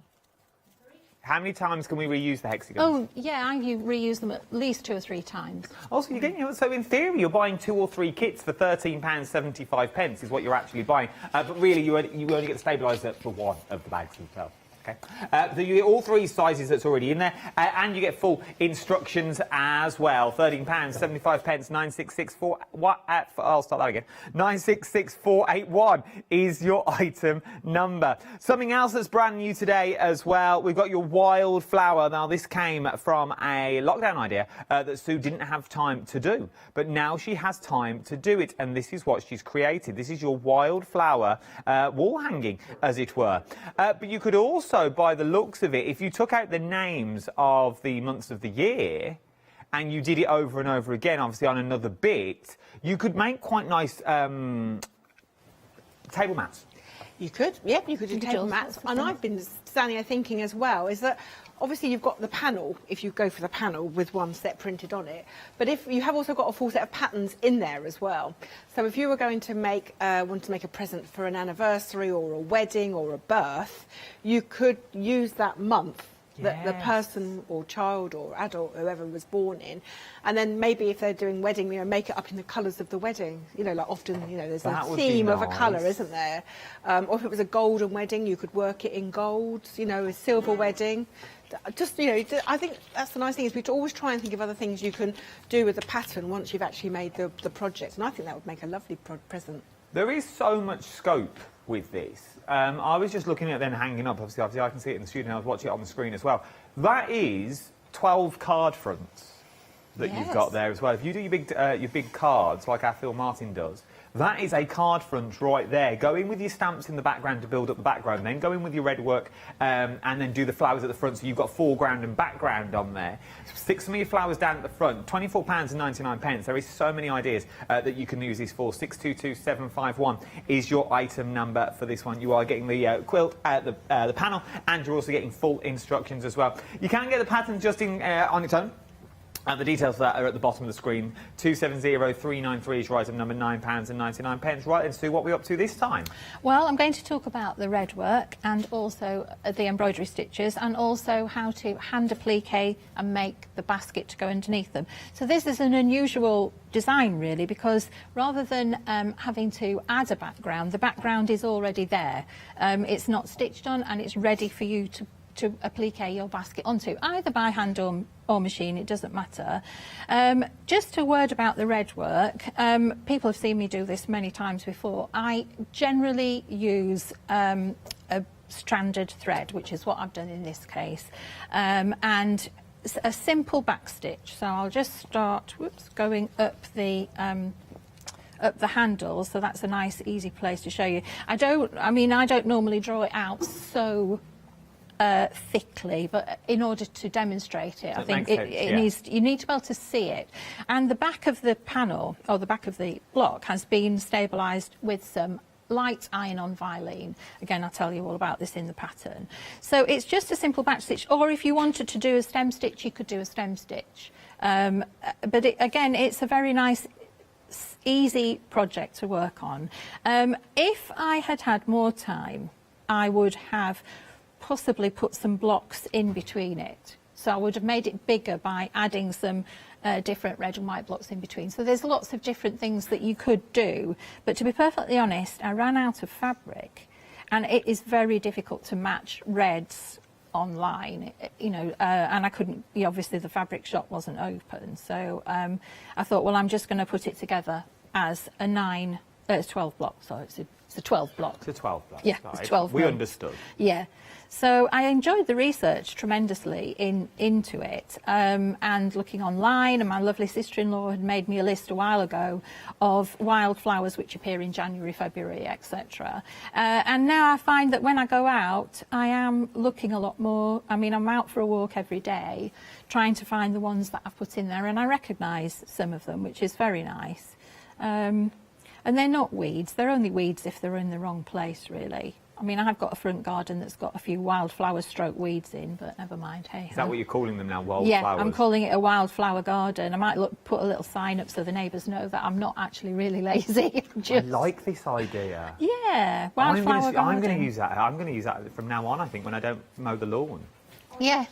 How many times can we reuse the hexagons? Oh, yeah, I reuse them at least 2 or 3 times. Also, you're getting, so in theory, you're buying 2 or 3 kits for £13.75 is what you're actually buying. But really, you only get the stabiliser for one of the bags themselves. Okay. So you get all 3 sizes that's already in there, and you get full instructions as well. £13.75, 9664. What? I'll start that again. 966481 is your item number. Something else that's brand new today as well. We've got your Wildflower. Now, this came from a lockdown idea that Sue didn't have time to do, but now she has time to do it, and this is what she's created. This is your Wildflower wall hanging, as it were. But you could also, by the looks of it, if you took out the names of the months of the year and you did it over and over again, obviously on another bit, you could make quite nice table mats. You could, yeah, you could do table mats. And I've been standing there thinking as well, is that obviously you've got the panel, if you go for the panel with one set printed on it, but if you have also got a full set of patterns in there as well. So if you were going to want to make a present for an anniversary or a wedding or a birth, you could use that month that the person or child or adult, whoever was born in, and then maybe if they're doing wedding, make it up in the colours of the wedding. Like often, there's a theme of a colour, isn't there? Or if it was a golden wedding, you could work it in gold. A silver wedding. Just, I think that's the nice thing, is we always try and think of other things you can do with the pattern once you've actually made the project, and I think that would make a lovely present. There is so much scope with this. I was just looking at it then hanging up, obviously I can see it in the studio, and I was watching it on the screen as well. That is 12 card fronts that you've got there as well. If you do your big cards, like our Phil Martin does, that is a card front right there. Go in with your stamps in the background to build up the background, then go in with your red work and then do the flowers at the front, so you've got foreground and background on there. Stick some of your flowers down at the front. £24.99. There is so many ideas that you can use this for. 622751 is your item number for this one. You are getting the quilt, the panel, and you're also getting full instructions as well. You can get the pattern just on its own. The details for that are at the bottom of the screen. 270393 is your item number, £9.99. Right, and Sue, what are we up to this time? Well, I'm going to talk about the red work and also the embroidery stitches, and also how to hand applique and make the basket to go underneath them. So this is an unusual design, really, because rather than having to add a background, the background is already there. It's not stitched on, and it's ready for you to applique your basket onto, either by hand or machine, it doesn't matter. Just a word about the red work. People have seen me do this many times before. I generally use a stranded thread, which is what I've done in this case, and a simple back stitch. So I'll just start going up the handle, so that's a nice easy place to show you. I don't normally draw it out so thickly, but in order to demonstrate it, I think you need to be able to see it. And the back of the panel, or the back of the block, has been stabilised with some light iron-on Vilene. Again, I'll tell you all about this in the pattern. So it's just a simple back stitch, or if you wanted to do a stem stitch, you could do a stem stitch. But again, it's a very nice, easy project to work on. If I had had more time, I would have possibly put some blocks in between it. So I would have made it bigger by adding some different red and white blocks in between. So there's lots of different things that you could do. But to be perfectly honest, I ran out of fabric, and it is very difficult to match reds online, and I couldn't, obviously the fabric shop wasn't open. So I thought, well, I'm just going to put it together as a 12 block, so it's a It's a 12 block. It's a 12 block. Yeah, right. it's 12 We mil. understood. Yeah. So I enjoyed the research tremendously into it, and looking online, and my lovely sister-in-law had made me a list a while ago of wildflowers which appear in January, February, etc. And now I find that when I go out, I am looking a lot more. I mean, I'm out for a walk every day, trying to find the ones that I've put in there, and I recognise some of them, which is very nice. And they're not weeds. They're only weeds if they're in the wrong place, really. I mean, I've got a front garden that's got a few wildflower stroke weeds in, but never mind. Hey, Is that what you're calling them now, wildflowers? Yeah, I'm calling it a wildflower garden. I might put a little sign up so the neighbours know that I'm not actually really lazy. I like this idea. Yeah, wildflower garden. I'm going to use that. I'm going to use that from now on, I think, when I don't mow the lawn. Yeah.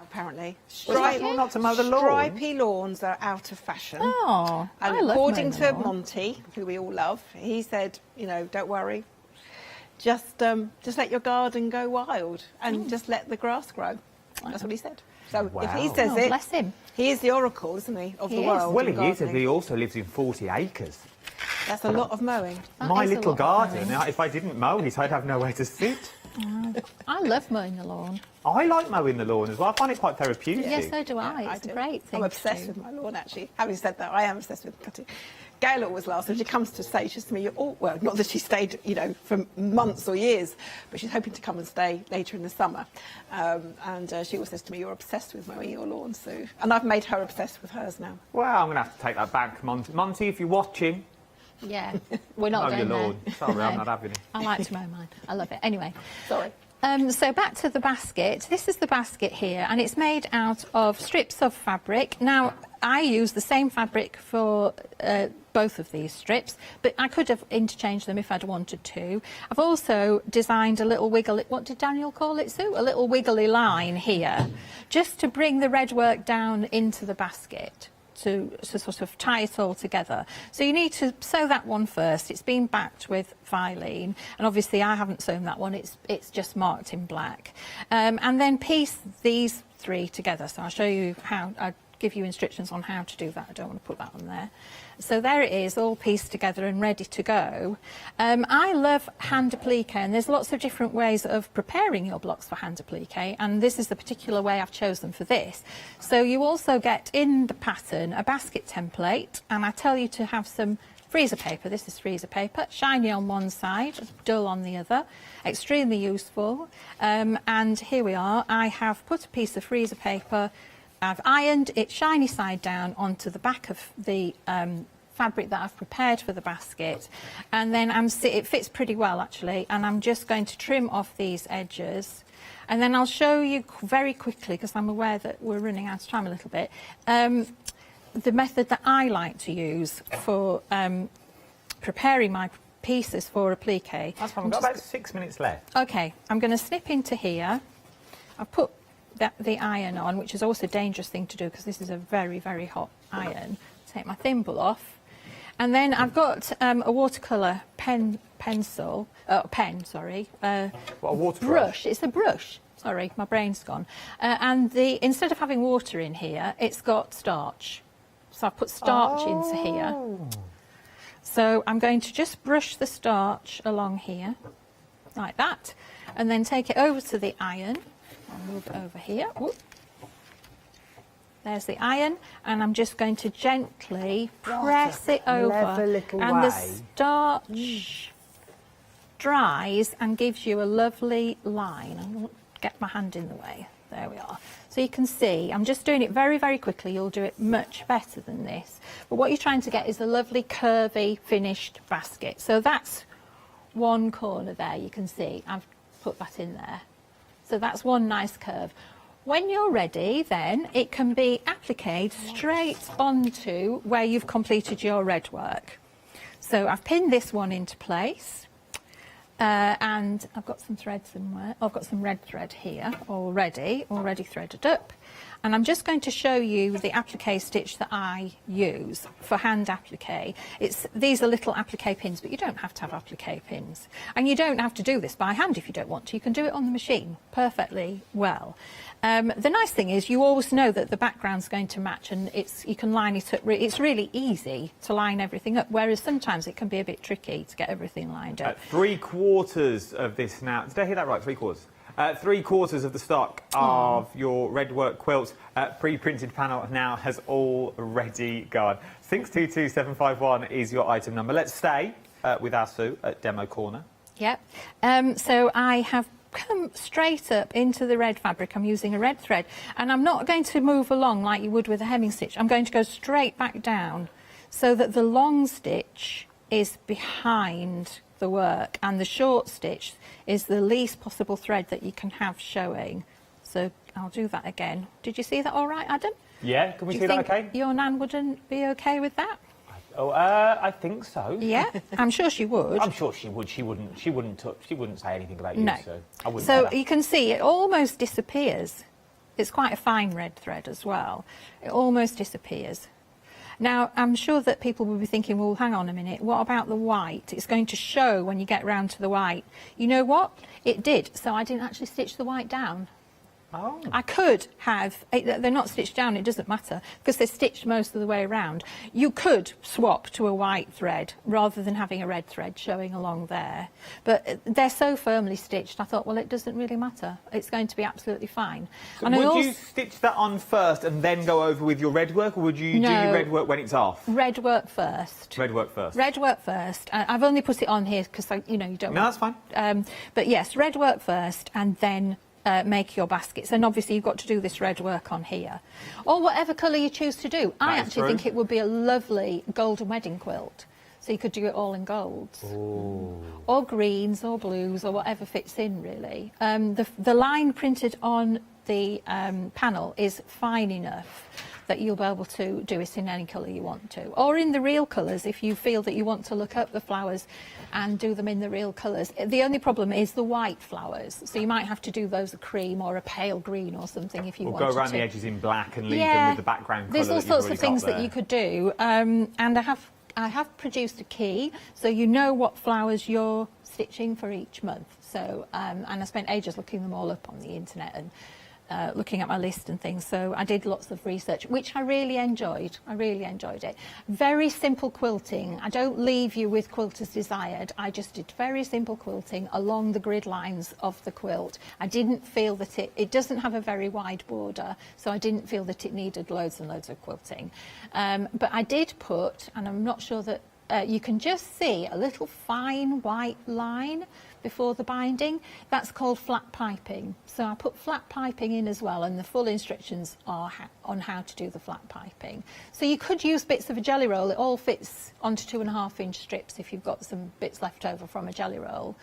Apparently, not to mow the lawn. Stripy lawns are out of fashion. Oh, and I love according mowing the to lawn. Monty, who we all love, he said, you know, don't worry, just let your garden go wild and just let the grass grow. That's what he said. So if he says it, bless him. He is the oracle, isn't he, of the world? Well, in he is. gardening. He also lives in 40 acres. That's a lot of mowing. My little garden. If I didn't mow it, I'd have nowhere to sit. I love mowing the lawn. I like mowing the lawn as well. I find it quite therapeutic. Yes, so do I. Yeah, It's I a do. great thing. I'm obsessed with my lawn, actually. Having said that, I am obsessed with cutting. Gail always laughs when she comes to stay. She says to me, well, not that she stayed, you know, for months or years, but she's hoping to come and stay later in the summer. And she always says to me, you're obsessed with mowing your lawn, Sue. And I've made her obsessed with hers now. Well, I'm going to have to take that back, Monty. Monty, if you're watching, Yeah, we're not mow going your there. lawn. Sorry, I'm No. not having it. I like to mow mine. I love it. Anyway. Sorry. So back to the basket. This is the basket here, and it's made out of strips of fabric. Now, I use the same fabric for both of these strips, but I could have interchanged them if I'd wanted to. I've also designed a little wiggly, what did Daniel call it, Sue? A little wiggly line here, just to bring the red work down into the basket. To sort of tie it all together. So you need to sew that one first. It's been backed with Filene, and obviously I haven't sewn that one. It's just marked in black. And then piece these three together. So I'll show you how. I'll give you instructions on how to do that. I don't want to put that on there. So there it is, all pieced together and ready to go. I love hand applique, and there's lots of different ways of preparing your blocks for hand applique, and this is the particular way I've chosen for this. So you also get in the pattern a basket template, and I tell you to have some freezer paper. This is freezer paper, shiny on one side, dull on the other, extremely useful. And here we are. I have put a piece of freezer paper, I've ironed it shiny side down onto the back of the fabric that I've prepared for the basket, and then it fits pretty well actually, and I'm just going to trim off these edges, and then I'll show you very quickly, because I'm aware that we're running out of time a little bit, the method that I like to use for preparing my pieces for applique. That's fine. We've got about 6 minutes left. Okay, I'm going to snip into here. I've put the iron on, which is also a dangerous thing to do because this is a very, very hot iron. Take my thimble off, and then I've got a watercolour pen. What, a water brush. It's a brush. Sorry, my brain's gone. And instead of having water in here, it's got starch. So I've put starch into here. So I'm going to just brush the starch along here, like that, and then take it over to the iron. I'll move it over here. Whoop. There's the iron, and I'm just going to gently press it over, and the starch dries and gives you a lovely line. I'm going to get my hand in the way. There we are. So you can see, I'm just doing it very, very quickly. You'll do it much better than this. But what you're trying to get is a lovely, curvy, finished basket. So that's one corner there, you can see. I've put that in there. So that's one nice curve. When you're ready, then it can be appliqued straight onto where you've completed your red work. So I've pinned this one into place. and I've got some thread somewhere. I've got some red thread here already threaded up. And I'm just going to show you the applique stitch that I use for hand applique. These are little applique pins, but you don't have to have applique pins. And you don't have to do this by hand if you don't want to. You can do it on the machine perfectly well. The nice thing is you always know that the background's going to match, and you can line it up. It's really easy to line everything up, whereas sometimes it can be a bit tricky to get everything lined up. 3/4 of this now. Did I hear that right? 3/4. 3/4 of the stock of your red work quilts pre-printed panel now has already gone. 622751 is your item number. Let's stay with our Sue at Demo Corner. Yep. So I have come straight up into the red fabric. I'm using a red thread, and I'm not going to move along like you would with a hemming stitch. I'm going to go straight back down so that the long stitch is behind the work and the short stitch is the least possible thread that you can have showing. So I'll do that again. Did you see that all right, Adam? Yeah, can we see that okay? Your nan wouldn't be okay with that? Oh, I think so. Yeah, I'm sure she would. I'm sure she would. She wouldn't say anything about you. No. So I wouldn't. So you can see it almost disappears. It's quite a fine red thread as well. It almost disappears. Now, I'm sure that people will be thinking, well, hang on a minute, what about the white? It's going to show when you get round to the white. You know what? It did, so I didn't actually stitch the white down. Oh. I could have, they're not stitched down, it doesn't matter, because they're stitched most of the way around. You could swap to a white thread rather than having a red thread showing along there. But they're so firmly stitched, I thought, well, it doesn't really matter. It's going to be absolutely fine. So and would you stitch that on first and then go over with your red work, or would you do your red work when it's off? Red work first. Red work first. Red work first. I've only put it on here because, you know, you don't No, want... that's fine. But yes, red work first and then make your baskets, and obviously you've got to do this red work on here, or whatever colour you choose to do. I actually think it would be a lovely golden wedding quilt, so you could do it all in golds. Ooh. Or greens or blues or whatever fits in really. The line printed on the panel is fine enough that you'll be able to do it in any colour you want to, or in the real colours if you feel that you want to look up the flowers and do them in the real colours. The only problem is the white flowers, so you might have to do those a cream or a pale green or something if you want to. Or go around the edges in black and leave them with the background colour. There's all sorts of things that you could do, and I have produced a key, so you know what flowers you're stitching for each month. So, and I spent ages looking them all up on the internet and looking at my list and things, so I did lots of research, which I really enjoyed. I really enjoyed it. Very simple quilting. I don't leave you with quilt as desired. I just did very simple quilting along the grid lines of the quilt. I didn't feel that it doesn't have a very wide border, so I didn't feel that it needed loads and loads of quilting. But I did put, and I'm not sure that you can just see a little fine white line before the binding. That's called flat piping. So I put flat piping in as well, and the full instructions are on how to do the flat piping. So you could use bits of a jelly roll. It all fits onto 2.5-inch strips if you've got some bits left over from a jelly roll.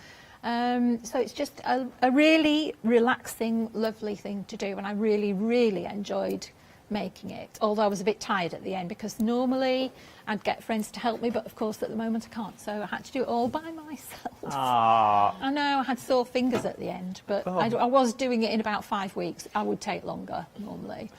So it's just a really relaxing, lovely thing to do, and I really, really enjoyed making it, although I was a bit tired at the end because normally I'd get friends to help me, but of course at the moment I can't, so I had to do it all by myself. Aww. I know, I had sore fingers at the end, but I was doing it in about 5 weeks. I would take longer normally.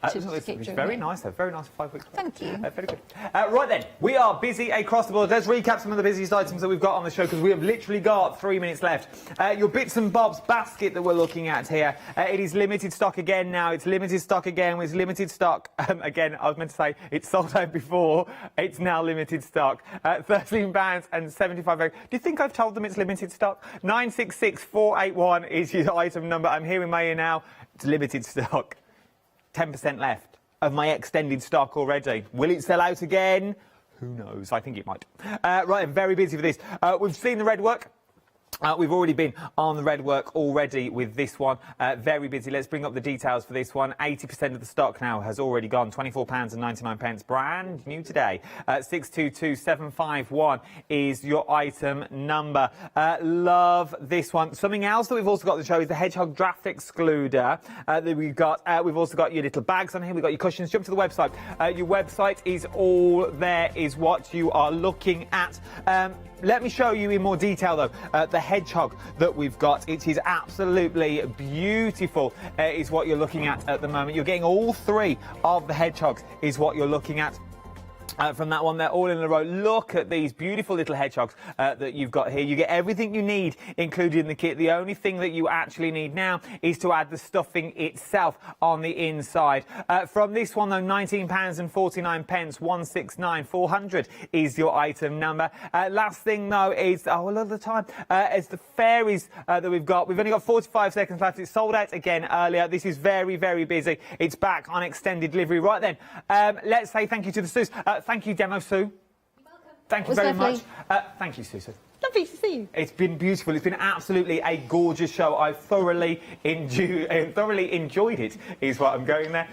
It's very nice, though. Very nice 5 weeks. Thank you. Very good. Right then, we are busy across the board. Let's recap some of the busiest items that we've got on the show because we have literally got 3 minutes left. Your bits and bobs basket that we're looking at here. It is limited stock again now. It's limited stock again. It's limited stock again. I was meant to say it's sold out before. It's now limited stock. £13.75. Do you think I've told them it's limited stock? 966481 is your item number. I'm here in my ear now. It's limited stock. 10% left of my extended stock already. Will it sell out again? Who knows? I think it might. Right, I'm very busy for this. We've seen the red work. We've already been on the red work already with this one. Very busy. Let's bring up the details for this one. 80% of the stock now has already gone. £24.99. Brand new today. 622751 is your item number. Love this one. Something else that we've also got to show is the hedgehog draft excluder that we've got. We've also got your little bags on here. We've got your cushions. Jump to the website. Your website is all there is what you are looking at. let me show you in more detail though the hedgehog that we've got. It is absolutely beautiful is what you're looking at the moment. You're getting all three of the hedgehogs is what you're looking at. From that one, they're all in a row. Look at these beautiful little hedgehogs that you've got here. You get everything you need included in the kit. The only thing that you actually need now is to add the stuffing itself on the inside. From this one, though, £19.49, 169,400 is your item number. Last thing, though, is, a lot of the time, is the fairies that we've got. We've only got 45 seconds left. It's sold out again earlier. This is very, very busy. It's back on extended delivery. Right then, let's say thank you to the Sues. Thank you, Demo Sue. You're welcome. Thank you very much. Thank you, Susan. Lovely to see you. It's been beautiful. It's been absolutely a gorgeous show. I thoroughly enjoyed it, is what I'm going there.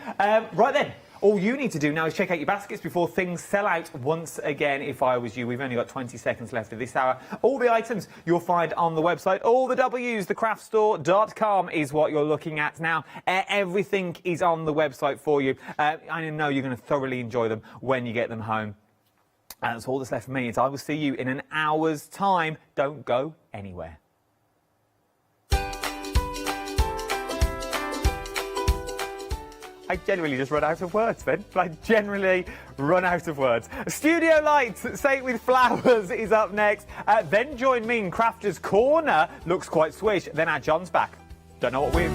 Right then, all you need to do now is check out your baskets before things sell out once again. If I was you, we've only got 20 seconds left of this hour. All the items you'll find on the website. All the W's, thecraftstore.com is what you're looking at now. Everything is on the website for you. I know you're going to thoroughly enjoy them when you get them home. And that's all that's left for me. I will see you in an hour's time. Don't go anywhere. I generally just run out of words then. I generally run out of words. Studio Lights, Say It With Flowers is up next. Then join me in Crafter's Corner. Looks quite swish. Then our John's back. Don't know what we've...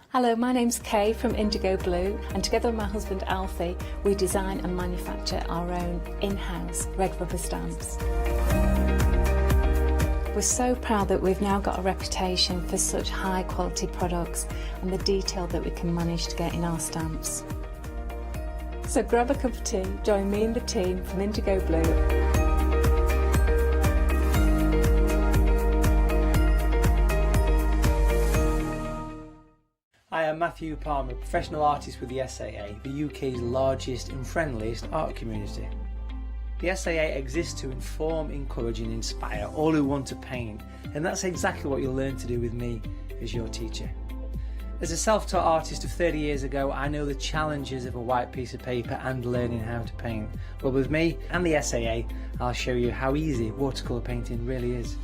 Hello, my name's Kay from Indigo Blue, and together with my husband Alfie, we design and manufacture our own in-house red rubber stamps. We're so proud that we've now got a reputation for such high quality products and the detail that we can manage to get in our stamps. So grab a cup of tea, join me and the team from Indigo Blue. I am Matthew Palmer, professional artist with the SAA, the UK's largest and friendliest art community. The SAA exists to inform, encourage and inspire all who want to paint, and that's exactly what you'll learn to do with me as your teacher. As a self-taught artist of 30 years ago, I know the challenges of a white piece of paper and learning how to paint. Well, with me and the SAA, I'll show you how easy watercolour painting really is.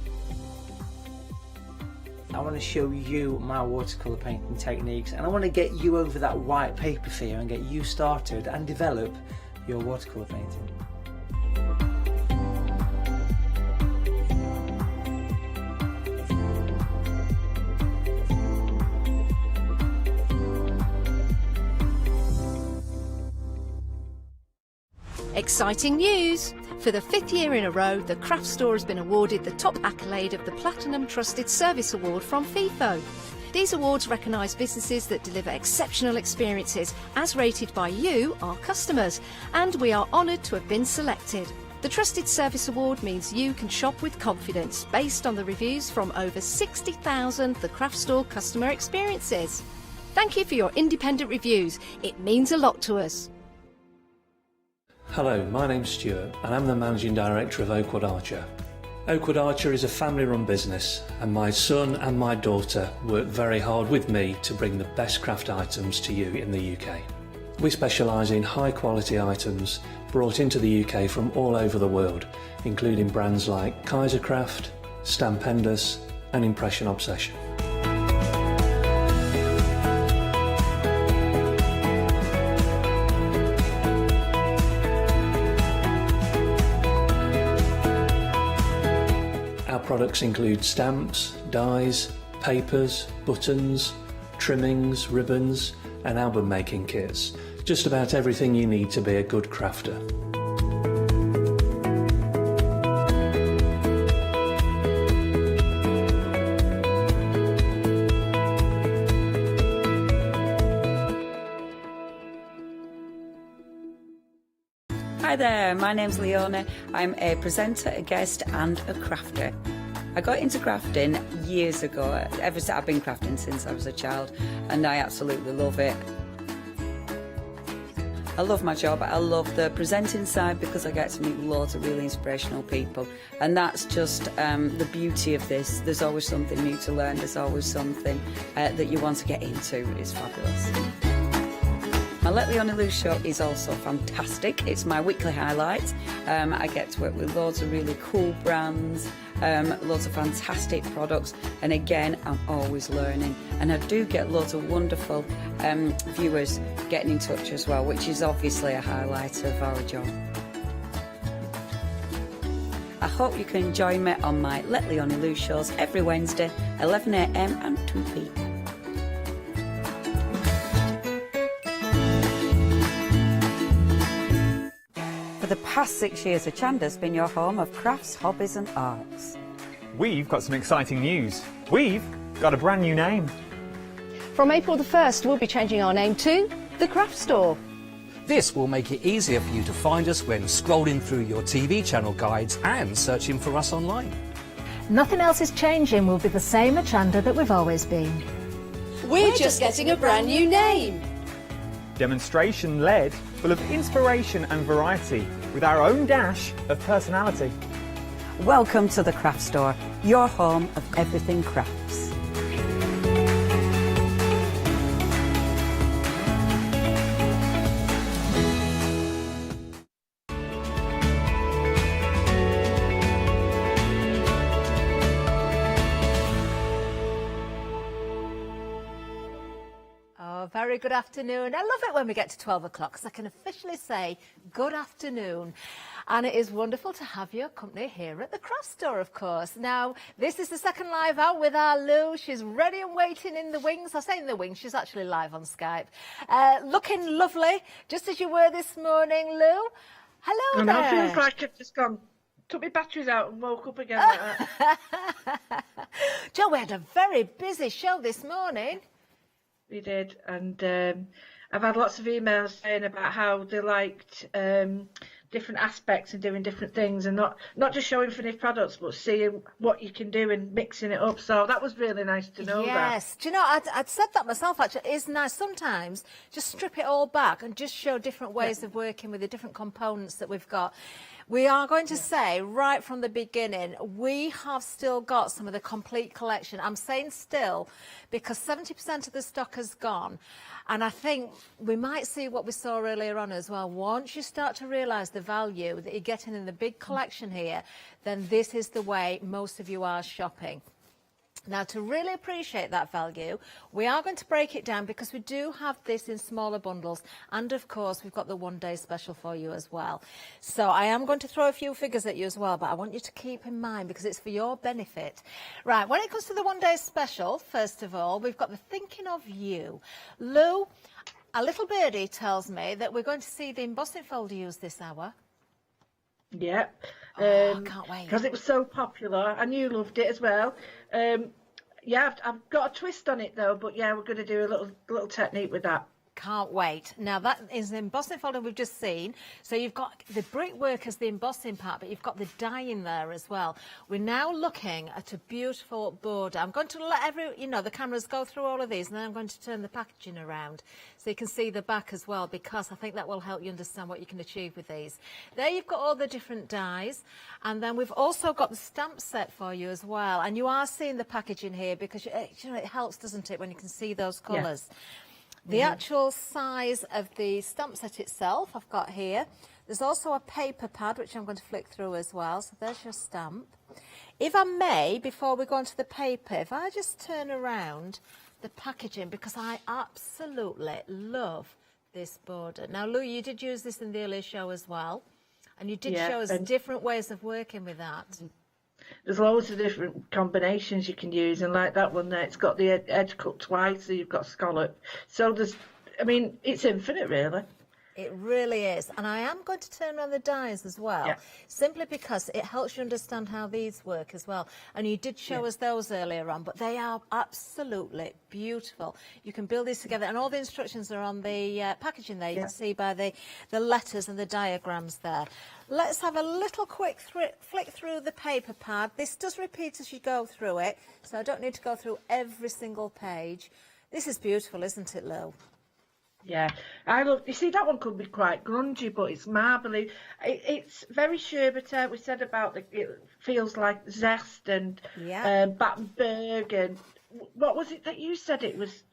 I want to show you my watercolour painting techniques, and I want to get you over that white paper fear and get you started and develop your watercolour painting. Exciting news! For the 5th year in a row, the Craft Store has been awarded the top accolade of the Platinum Trusted Service Award from Feefo. These awards recognise businesses that deliver exceptional experiences as rated by you, our customers, and we are honoured to have been selected. The Trusted Service Award means you can shop with confidence based on the reviews from over 60,000 The Craft Store customer experiences. Thank you for your independent reviews. It means a lot to us. Hello, my name's Stuart and I'm the Managing Director of Oakwood Archer. Oakwood Archer is a family-run business and my son and my daughter work very hard with me to bring the best craft items to you in the UK. We specialise in high-quality items brought into the UK from all over the world, including brands like Kaisercraft, Stampendous and Impression Obsession. Products include stamps, dies, papers, buttons, trimmings, ribbons and album making kits. Just about everything you need to be a good crafter. Hi there, my name's Leona. I'm a presenter, a guest and a crafter. I got into crafting years ago. I've been crafting since I was a child and I absolutely love it. I love my job. I love the presenting side because I get to meet loads of really inspirational people, and that's just the beauty of this. There's always something new to learn. There's always something that you want to get into. It's fabulous. My Let Leona Lou show is also fantastic. It's my weekly highlight. I get to work with loads of really cool brands, loads of fantastic products, and again, I'm always learning. And I do get loads of wonderful viewers getting in touch as well, which is obviously a highlight of our job. I hope you can join me on my Let Leona Lou shows every Wednesday, 11 AM and 2 PM. For the past 6 years, Hochanda's been your home of crafts, hobbies and arts. We've got some exciting news. We've got a brand new name. From April the 1st, we'll be changing our name to The Craft Store. This will make it easier for you to find us when scrolling through your TV channel guides and searching for us online. Nothing else is changing. We'll be the same Hochanda that we've always been. We're just getting a brand new name. Demonstration-led, full of inspiration and variety, with our own dash of personality. Welcome to The Craft Store, your home of everything crafts. Very good afternoon. I love it when we get to 12 o'clock because I can officially say good afternoon. And it is wonderful to have your company here at the Craft Store, of course. Now, this is the second live out with our Lou. She's ready and waiting in the wings. I say in the wings, she's actually live on Skype. Looking lovely, just as you were this morning, Lou. Hello and there. I feel like I've just took my batteries out and woke up again like that. Joe, we had a very busy show this morning. We did, and I've had lots of emails saying about how they liked different aspects and doing different things, and not just showing finished products, but seeing what you can do and mixing it up. So that was really nice to know. Yes, do you know, I'd said that myself actually. It's nice sometimes just strip it all back and just show different ways of working with the different components that we've got. We are going to say right from the beginning, we have still got some of the complete collection. I'm saying still because 70% of the stock has gone. And I think we might see what we saw earlier on as well. Once you start to realise the value that you're getting in the big collection here, then this is the way most of you are shopping. Now, to really appreciate that value, we are going to break it down because we do have this in smaller bundles. And, of course, we've got the one-day special for you as well. So I am going to throw a few figures at you as well, but I want you to keep in mind because it's for your benefit. Right, when it comes to the one-day special, first of all, we've got the Thinking of You. Lou, a little birdie tells me that we're going to see the embossing folder used this hour. Yeah. Can't wait. Because it was so popular and you loved it as well. Yeah, I've got a twist on it though, but yeah, we're going to do a little technique with that. Can't wait. Now that is the embossing folder we've just seen. So you've got the brickwork as the embossing part, but you've got the die in there as well. We're now looking at a beautiful border. I'm going to let the cameras go through all of these, and then I'm going to turn the packaging around so you can see the back as well, because I think that will help you understand what you can achieve with these. There you've got all the different dies, and then we've also got the stamp set for you as well. And you are seeing the packaging here because you know it helps, doesn't it, when you can see those colours. Yeah. The actual size of the stamp set itself, I've got here. There's also a paper pad, which I'm going to flick through as well. So there's your stamp. If I may, before we go on to the paper, if I just turn around the packaging, because I absolutely love this border. Now, Lou, you did use this in the earlier show as well. And you did show us different ways of working with that. There's loads of different combinations you can use, and like that one there, it's got the edge cut twice, so you've got scallop. So it's infinite really. It really is. And I am going to turn around the dies as well, simply because it helps you understand how these work as well. And you did show us those earlier on, but they are absolutely beautiful. You can build these together, and all the instructions are on the packaging there. You can see by the letters and the diagrams there. Let's have a little quick flick through the paper pad. This does repeat as you go through it, so I don't need to go through every single page. This is beautiful, isn't it, Lou? Yeah, I love. You see, that one could be quite grungy, but it's marbly. It's very sherbety. We said about it feels like zest and Battenberg and what was it that you said it was?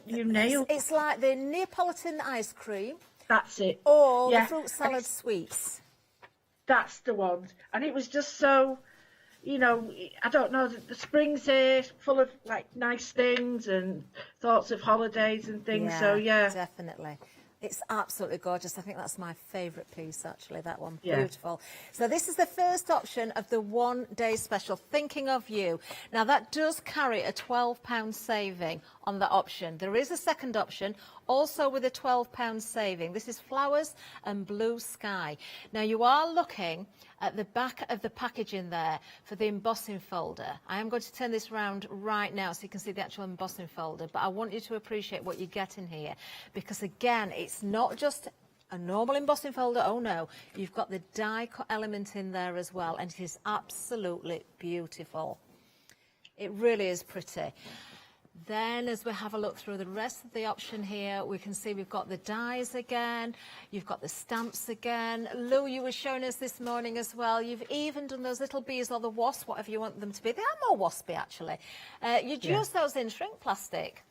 You nailed. It's like the Neapolitan ice cream. That's it. Or Yeah. the fruit salad sweets. That's the one. And it was just so, you know, I don't know, the spring's here, full of like nice things and thoughts of holidays and things. So yeah, definitely. It's absolutely gorgeous. I think that's my favourite piece, actually, that one. Yeah. Beautiful. So this is the first option of the one-day special, Thinking of You. Now, that does carry a £12 saving on that option. There is a second option, also with a £12 saving. This is Flowers and Blue Sky. Now, you are looking at the back of the packaging there for the embossing folder. I am going to turn this around right now so you can see the actual embossing folder, but I want you to appreciate what you get in here, because again, it's not just a normal embossing folder. Oh no, you've got the die cut element in there as well, and it is absolutely beautiful. It really is pretty. Then as we have a look through the rest of the option here, we can see we've got the dies again, you've got the stamps again. Lou, you were showing us this morning as well, you've even done those little bees or the wasp, whatever you want them to be. They are more waspy actually. You'd use those in shrink plastic.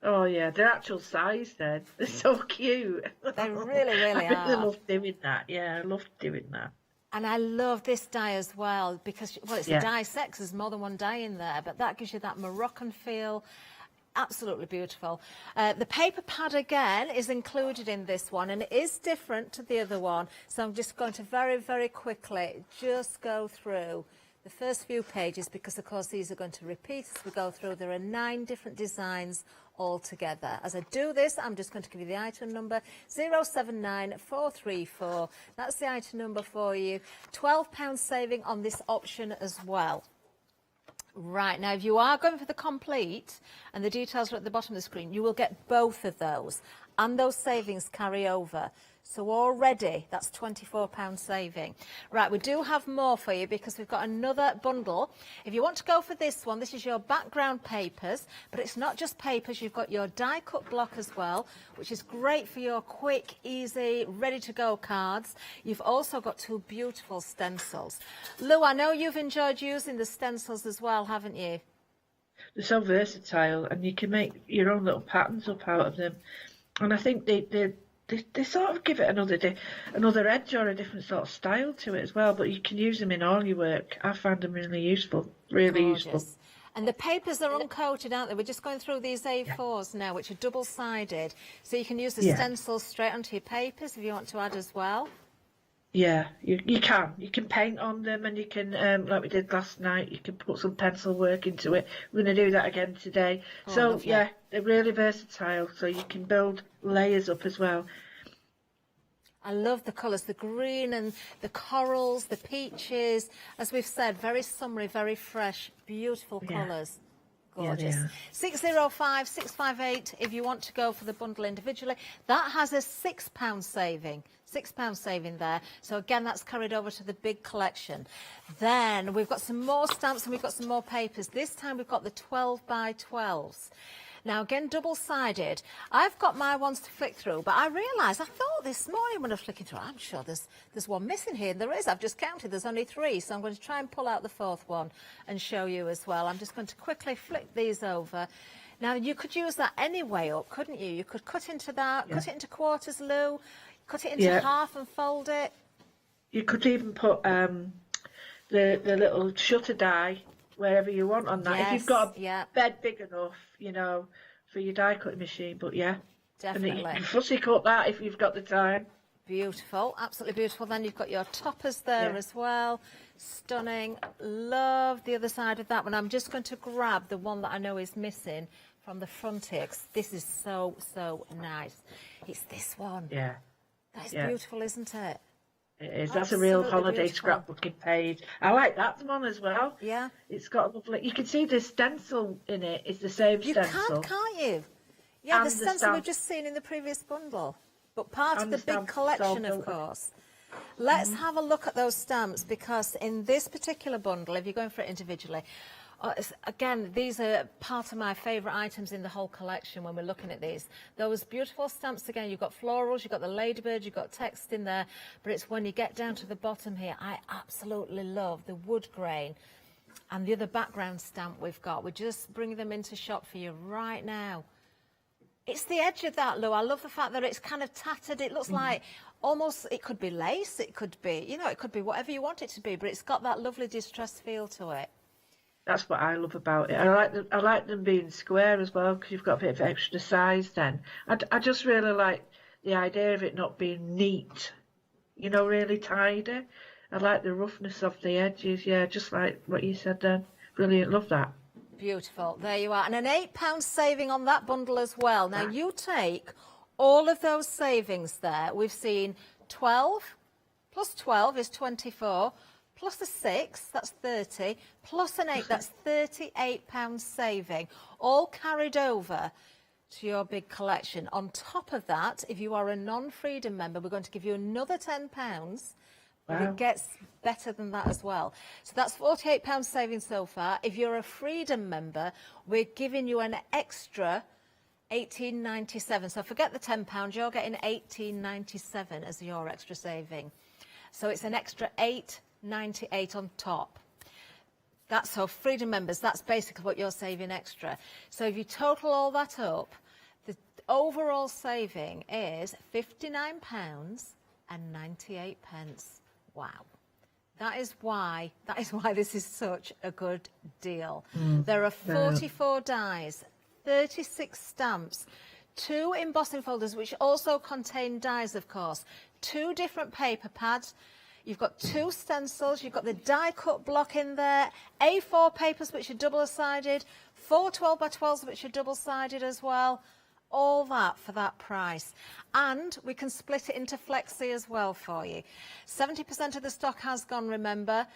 Oh yeah, they're actual size then. They're so cute. They really, really I really love doing that. Yeah, I love doing that. And I love this die as well because, well, it's a die set, there's more than one die in there, but that gives you that Moroccan feel. Absolutely beautiful. The paper pad again is included in this one, and it is different to the other one. So I'm just going to very, very quickly just go through the first few pages because, of course, these are going to repeat as we go through. There are 9 different designs all together. As I do this, I'm just going to give you the item number 079434. That's the item number for you. £12 saving on this option as well. Right, now if you are going for the complete, and the details are at the bottom of the screen, you will get both of those, and those savings carry over. So already that's £24 saving. Right, we do have more for you because we've got another bundle. If you want to go for this one, this is your background papers, but it's not just papers, you've got your die cut block as well, which is great for your quick, easy, ready to go cards. You've also got 2 beautiful stencils. Lou, I know you've enjoyed using the stencils as well, haven't you? They're so versatile, and you can make your own little patterns up out of them. And I think they sort of give it another edge or a different sort of style to it as well, but you can use them in all your work. I found them really useful, really useful. And the papers are uncoated, aren't they? We're just going through these A4s now, which are double-sided, so you can use the stencils straight onto your papers if you want to add as well. Yeah, you can. You can paint on them, and you can, like we did last night, you can put some pencil work into it. We're going to do that again today. So, lovely. Yeah, they're really versatile, so you can build layers up as well. I love the colours, the green and the corals, the peaches. As we've said, very summery, very fresh, beautiful colours. Gorgeous. Yeah, 605 658 if you want to go for the bundle individually. That has a £6 saving. £6 saving there. So again, that's carried over to the big collection. Then we've got some more stamps and we've got some more papers. This time we've got the 12 by 12s. Now again, double-sided. I've got my ones to flick through, but I realised, I thought this morning when I was flicking through, I'm sure there's one missing here. And there is, I've just counted, there's only 3. So I'm going to try and pull out the 4th one and show you as well. I'm just going to quickly flick these over. Now you could use that any way up, couldn't you? You could cut into that, cut it into quarters, Lou, cut it into half and fold it. You could even put the little shutter die wherever you want on that. If you've got a bed big enough, you know, for your die cutting machine. But yeah, definitely. And you can fussy cut that if you've got the time. Beautiful, absolutely beautiful. Then you've got your toppers there as well. Stunning. Love the other side of that one. I'm just going to grab the one that I know is missing from the front here, 'cause this is so, so nice. It's this one. Yeah. That's beautiful, isn't it? It is. That's a real holiday scrapbooking page. I like that one as well. Yeah. It's got a lovely... You can see the stencil in it is the same stencil. You can't you? Yeah, And the the stencil stamp. we've just seen in the previous bundle. But part of And the the big stamp collection, is all of built up. course. Let's have a look at those stamps, because in this particular bundle, if you're going for it individually, again, these are part of my favourite items in the whole collection when we're looking at these. Those beautiful stamps, again, you've got florals, you've got the ladybird, you've got text in there, but it's when you get down to the bottom here, I absolutely love the wood grain. And the other background stamp we've got, we're just bringing them into shop for you right now. It's the edge of that, Lou. I love the fact that it's kind of tattered. It looks like almost, it could be lace, it could be, you know, it could be whatever you want it to be, but it's got that lovely distressed feel to it. That's what I love about it. I like them being square as well, because you've got a bit of extra size then. I just really like the idea of it not being neat, you know, really tidy. I like the roughness of the edges, yeah, just like what you said then. Brilliant, love that. Beautiful, there you are. And an £8 saving on that bundle as well. Now you take all of those savings there. We've seen 12 plus 12 is 24, plus a 6, that's 30, plus an 8, that's £38 saving, all carried over to your big collection. On top of that, if you are a non-Freedom member, we're going to give you another £10. But it gets better than that as well. So that's £48 saving so far. If you're a Freedom member, we're giving you an extra $18.97. So forget the £10, you're getting $18.97 as your extra saving. So it's an extra $8.98 on top. That's so Freedom members, that's basically what you're saving extra. So if you total all that up, the overall saving is £59.98. Wow. That is why this is such a good deal. There are 44 dies, 36 stamps, 2 embossing folders, which also contain dies, of course, 2 different paper pads. You've got 2 stencils, you've got the die cut block in there, A4 papers which are double-sided, 4 12x12s which are double-sided as well. All that for that price. And we can split it into flexi as well for you. 70% of the stock has gone, remember.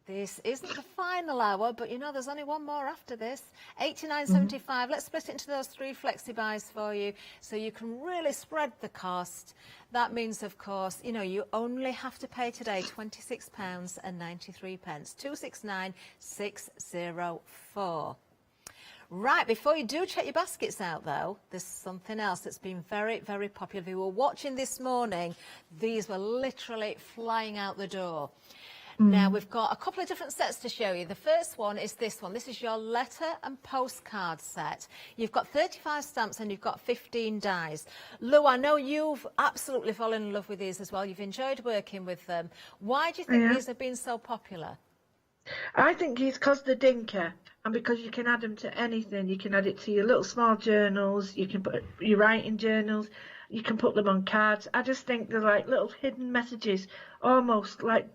This isn't the final hour, but you know there's only one more after this. $89.75. Let's split it into those 3 flexi buys for you so you can really spread the cost. That means, of course, you know, you only have to pay today £26.93. 269,604. Right, before you do check your baskets out, though, there's something else that's been very, very popular. If you were watching this morning, these were literally flying out the door. Now, we've got a couple of different sets to show you. The first one is this one. This is your letter and postcard set. You've got 35 stamps and you've got 15 dies. Lou, I know you've absolutely fallen in love with these as well. You've enjoyed working with them. Why do you think these have been so popular? I think it's because they're dinker, and because you can add them to anything. You can add it to your little small journals, you can put your writing journals, you can put them on cards. I just think they're like little hidden messages, almost like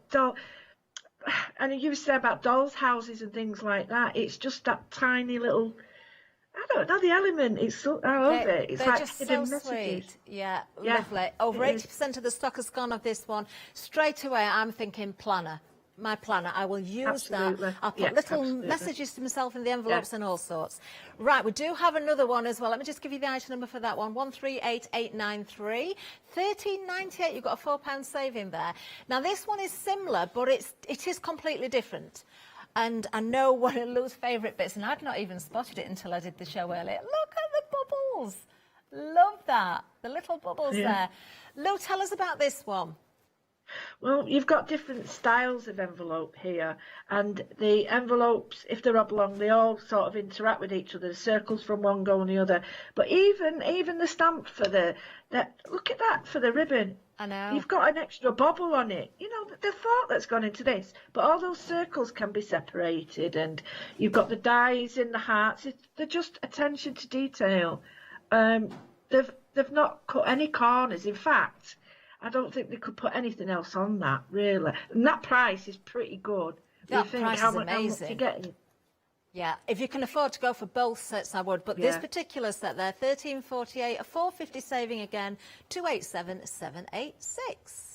and you say about dolls' houses and things like that. It's just that tiny little, I don't know, the element. It's so, I love it. It's like just hidden so messages. Sweet. Yeah, lovely. Over 80% of the stock has gone of this one. Straight away, I'm thinking planner. My planner, I will use that. I'll put little messages to myself in the envelopes and all sorts. Right, we do have another one as well. Let me just give you the item number for that one. 138893. £13.98. You've got a £4 saving there. Now this one is similar, but it is completely different. And I know one of Lou's favourite bits, and I'd not even spotted it until I did the show earlier. Look at the bubbles. Love that. The little bubbles there. Lou, tell us about this one. Well, you've got different styles of envelope here, and the envelopes, if they're oblong, they all sort of interact with each other. The circles from one go on the other. But even the stamp for look at that, for the ribbon. I know. You've got an extra bobble on it. You know, the thought that's gone into this. But all those circles can be separated, and you've got the dies in the hearts. They're just attention to detail. They've not cut any corners. In fact, I don't think they could put anything else on that, really. And that price is pretty good. That price is amazing. How much you getting? Yeah, if you can afford to go for both sets, I would. But this particular set there, $13.48, a $4.50 saving again, $287,786.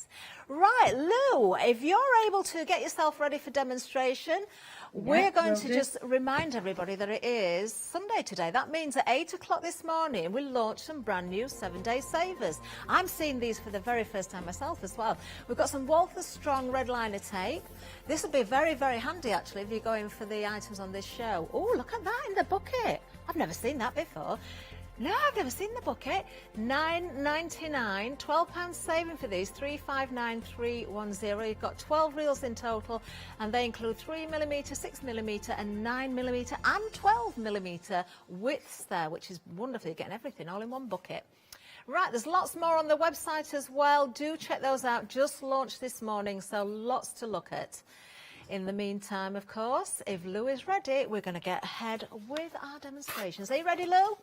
Right, Lou, if you're able to get yourself ready for demonstration, we're going to just remind everybody that it is Sunday today. That means at 8 o'clock this morning, we'll launch some brand new 7-day savers. I'm seeing these for the very first time myself as well. We've got some Walther Strong red liner tape. This will be very, very handy, actually, if you're going for the items on this show. Oh, look at that in the bucket. I've never seen that before. No, I've never seen the bucket. £9.99, £12 saving for these, 359310. You've got 12 reels in total, and they include 3mm, 6mm, and 9mm, and 12mm widths there, which is wonderful. You're getting everything all in one bucket. Right, there's lots more on the website as well. Do check those out. Just launched this morning, so lots to look at. In the meantime, of course, if Lou is ready, we're going to get ahead with our demonstrations. Are you ready, Lou?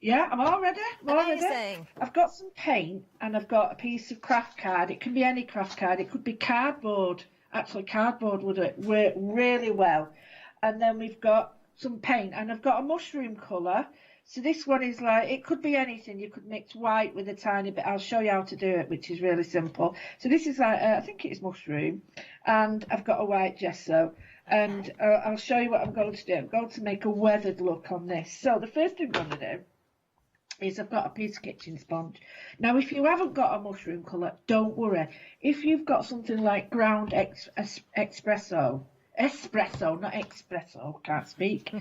Yeah, I'm all ready. Amazing. I've got some paint and I've got a piece of craft card. It can be any craft card. It could be cardboard. Actually, cardboard would work really well. And then we've got some paint and I've got a mushroom colour. So this one is like, it could be anything. You could mix white with a tiny bit. I'll show you how to do it, which is really simple. So this is like, I think it is mushroom. And I've got a white gesso. And I'll show you what I'm going to do. I'm going to make a weathered look on this. So the first thing I'm going to do is I've got a piece of kitchen sponge. Now, if you haven't got a mushroom colour, don't worry. If you've got something like ground espresso, not espresso, can't speak,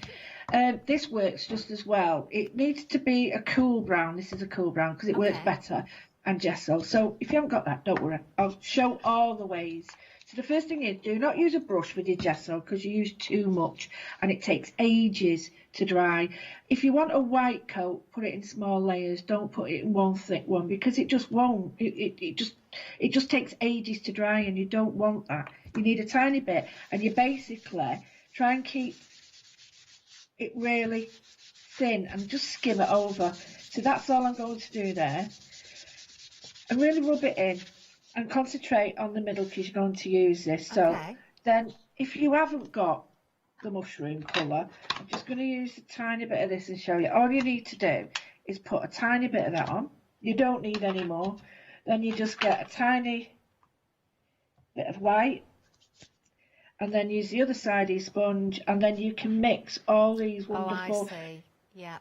this works just as well. It needs to be a cool brown. This is a cool brown because it works better, and gesso. So if you haven't got that, don't worry. I'll show all the ways. So the first thing is, do not use a brush with your gesso because you use too much and it takes ages to dry. If you want a white coat, put it in small layers. Don't put it in one thick one because it just won't. It just takes ages to dry and you don't want that. You need a tiny bit, and you basically try and keep it really thin and just skim it over. So that's all I'm going to do there. And really rub it in and concentrate on the middle because you're going to use this. So then if you haven't got the mushroom colour, I'm just going to use a tiny bit of this and show you. All you need to do is put a tiny bit of that on. You don't need any more. Then you just get a tiny bit of white and then use the other side of your sponge, and then you can mix all these wonderful... Oh, I see. Yeah.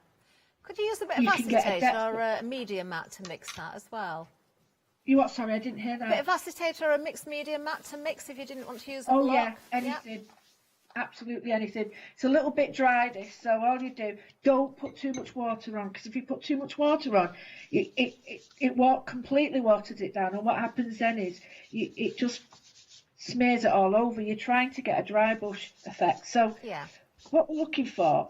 Could you use a bit of acetate or a media mat to mix that as well? You what? Sorry, I didn't hear that. A bit of acetate or a mixed media mat to mix if you didn't want to use a block. Yeah, anything. Absolutely anything. It's a little bit dry, this, so all you do, don't put too much water on, because if you put too much water on, it completely waters it down, and what happens then is it just smears it all over. You're trying to get a dry brush effect. So what we're looking for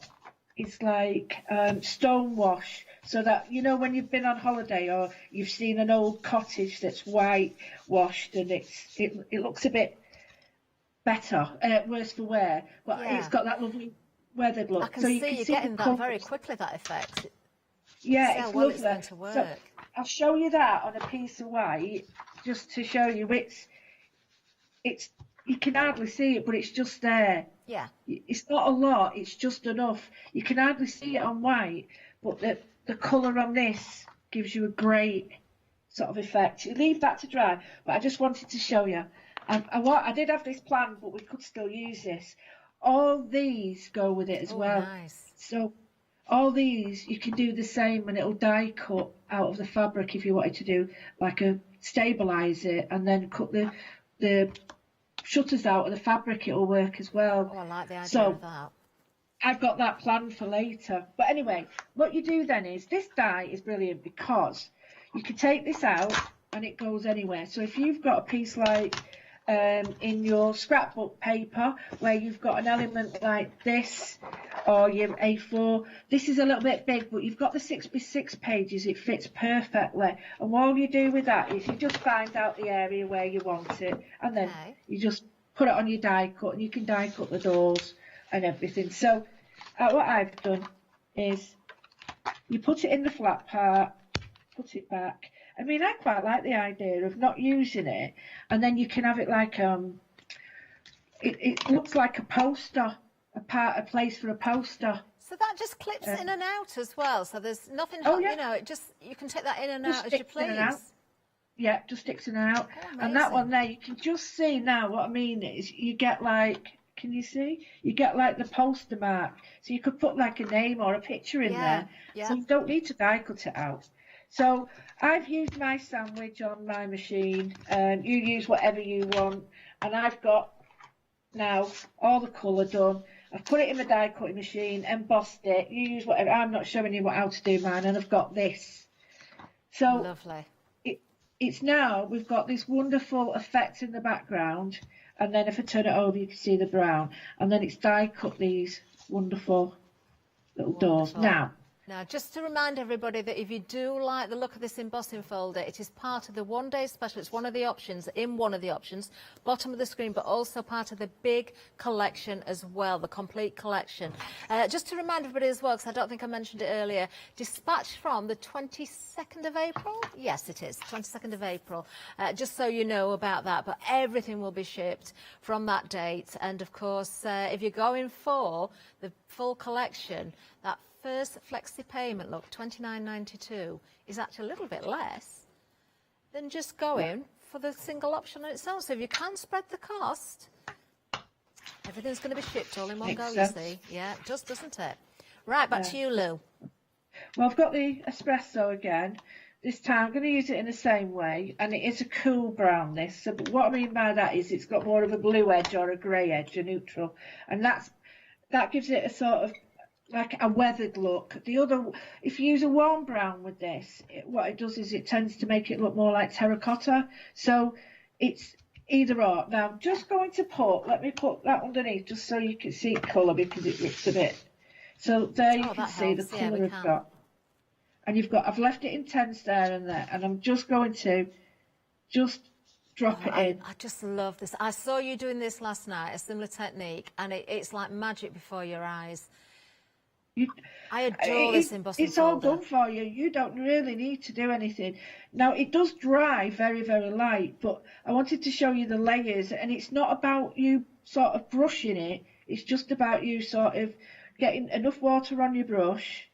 is like stone wash, so that, you know, when you've been on holiday or you've seen an old cottage that's white washed and it looks a bit better, worse for wear, but it's got that lovely weathered look. I can see you're getting that very quickly, that effect. Yeah, it's well lovely. It's going to work. So I'll show you that on a piece of white, just to show you it's you can hardly see it, but it's just there. Yeah. It's not a lot, it's just enough. You can hardly see it on white, but the colour on this gives you a great sort of effect. You leave that to dry, but I just wanted to show you. I did have this plan, but we could still use this. All these go with it as well. Nice. So all these, you can do the same, and it'll die cut out of the fabric if you wanted to do like a stabilise it, and then cut the shutters out of the fabric. It'll work as well. Oh, I like the idea of that. I've got that planned for later. But anyway, what you do then is, this die is brilliant because you can take this out and it goes anywhere. So if you've got a piece like in your scrapbook paper where you've got an element like this, or your A4, this is a little bit big, but you've got the 6x6 pages, it fits perfectly. And all you do with that is you just find out the area where you want it, and then you just put it on your die cut, and you can die cut the doors and everything. So what I've done is you put it in the flat part, put it back. I mean, I quite like the idea of not using it, and then you can have it like it looks like a poster, a place for a poster. So that just clips in and out as well. So there's nothing, you know, you can take that in and out as you please. Yeah, just sticks in and out. And that one there, you can just see now. What I mean is, you get like, can you see? You get like the poster mark. So you could put like a name or a picture in there. Yeah. So you don't need to die cut it out. So I've used my sandwich on my machine, you use whatever you want, and I've got now all the colour done. I've put it in my die cutting machine, embossed it. You use whatever. I'm not showing you how to do mine, and I've got this. So lovely. It's now we've got this wonderful effect in the background, and then if I turn it over, you can see the brown, and then it's die cut these wonderful little doors. Now, just to remind everybody that if you do like the look of this embossing folder, it is part of the one-day special. It's one of the options, bottom of the screen, but also part of the big collection as well, the complete collection. Just to remind everybody as well, because I don't think I mentioned it earlier, dispatched from the 22nd of April? Yes, it is, 22nd of April. Just so you know about that, but everything will be shipped from that date. And, of course, if you're going for the full collection, that first flexi payment, look, $29.92 is actually a little bit less than just going for the single option on its own. So if you can spread the cost, everything's going to be shipped all in one go, you see. Yeah, it does, doesn't it? Right, back to you, Lou. Well, I've got the espresso again. This time I'm going to use it in the same way, and it is a cool brown, this. So, but what I mean by that is it's got more of a blue edge or a grey edge, a neutral, and that gives it a sort of like a weathered look. The other, if you use a warm brown with this, what it does is it tends to make it look more like terracotta. So it's either or. Now, just going to let me put that underneath just so you can see colour because it looks a bit. So there you can see the colour I've got. And I've left it intense there, and I'm just going to drop it in. I just love this. I saw you doing this last night, a similar technique, and it's like magic before your eyes. I adore this embossing It's all done for you. You don't really need to do anything. Now, it does dry very, very light, but I wanted to show you the layers, and it's not about you sort of brushing it. It's just about you sort of getting enough water on your brush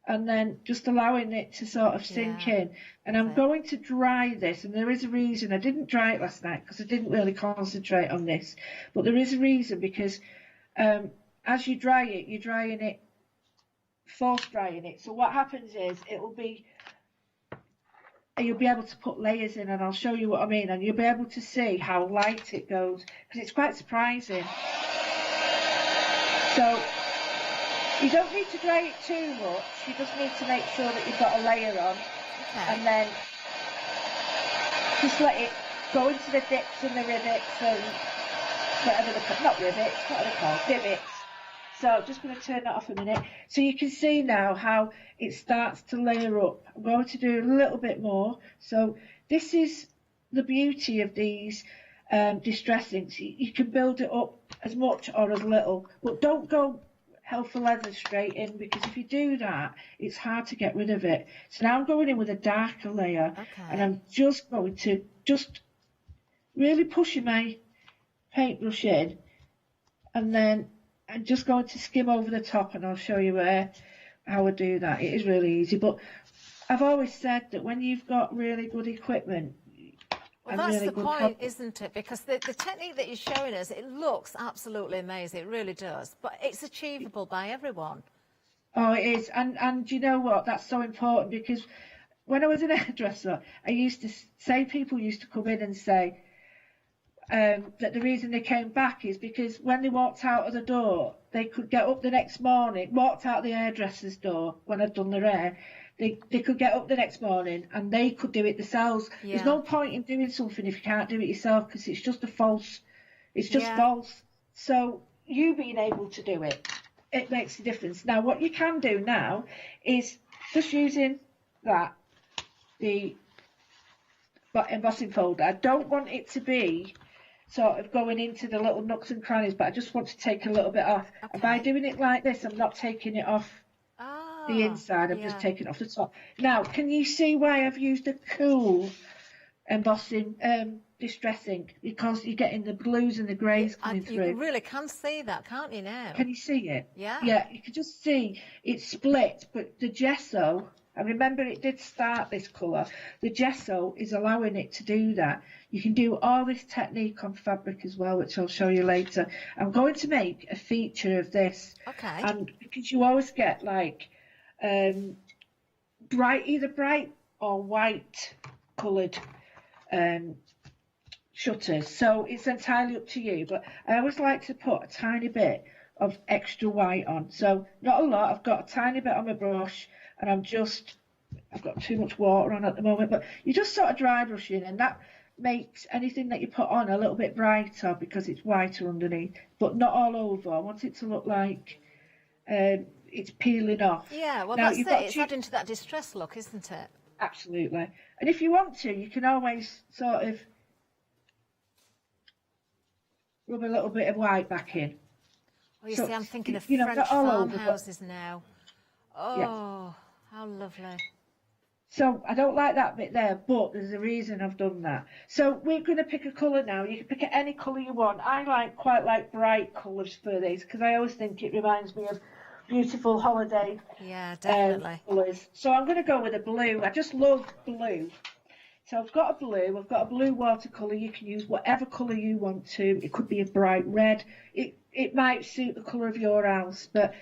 and then just allowing it to sort of sink in. And I'm going to dry this, and there is a reason. I didn't dry it last night because I didn't really concentrate on this, but there is a reason because as you dry it, you're drying it, force drying it. So what happens is you'll be able to put layers in, and I'll show you what I mean, and you'll be able to see how light it goes because it's quite surprising. So you don't need to dry it too much. You just need to make sure that you've got a layer on, and then just let it go into the dips and the rivets and whatever not rivets, what are they called? Divots. So I'm just going to turn that off a minute. So you can see now how it starts to layer up. I'm going to do a little bit more. So this is the beauty of these distressings. You can build it up as much or as little, but don't go hell for leather straight in, because if you do that, it's hard to get rid of it. So now I'm going in with a darker layer, and I'm just going to really pushing my paintbrush in, and then I'm just going to skim over the top, and I'll show you how I do that. It is really easy, but I've always said that when you've got really good equipment, well, that's the point, isn't it? Because the technique that you're showing us, it looks absolutely amazing. It really does. But it's achievable by everyone. Oh, it is. And you know what? That's so important, because when I was an hairdresser, I used to say, people used to come in and say that the reason they came back is because when they walked out of the door, they could get up the next morning, walked out the hairdresser's door when I'd done their hair, they could get up the next morning and they could do it themselves. Yeah. There's no point in doing something if you can't do it yourself, because it's just false. So you being able to do it, it makes a difference. Now, what you can do now is just using the embossing folder. I don't want it to be sort of going into the little nooks and crannies, but I just want to take a little bit off. Okay. And by doing it like this, I'm not taking it off the inside, I'm just taking it off the top. Now, can you see why I've used a cool embossing distressing? Because you're getting the blues and the greys coming through. You really can see that, can't you now? Can you see it? Yeah. Yeah, you can just see it's split, but the gesso, I remember it did start this colour, the gesso is allowing it to do that. You can do all this technique on fabric as well, which I'll show you later. I'm going to make a feature of this. Okay. And because you always get like either bright or white coloured shutters, so it's entirely up to you, but I always like to put a tiny bit of extra white on, so not a lot. I've got a tiny bit on my brush, and I've got too much water on at the moment, but you just sort of dry brushing, and that makes anything that you put on a little bit brighter because it's whiter underneath, but not all over. I want it to look like it's peeling off. Yeah, well, now, that's it. It's adding to that distress look, isn't it? Absolutely. And if you want to, you can always sort of rub a little bit of white back in. Oh, you So, see, I'm thinking of you know, French not all over, but- farmhouses now. Oh, Yeah. how lovely. So I don't like that bit there, but there's a reason I've done that. So we're going to pick a colour now. You can pick any colour you want. I quite like bright colours for these because I always think it reminds me of beautiful holiday colours. So I'm going to go with a blue. I just love blue. So I've got a blue watercolour. You can use whatever colour you want to. It could be a bright red. It might suit the colour of your house, but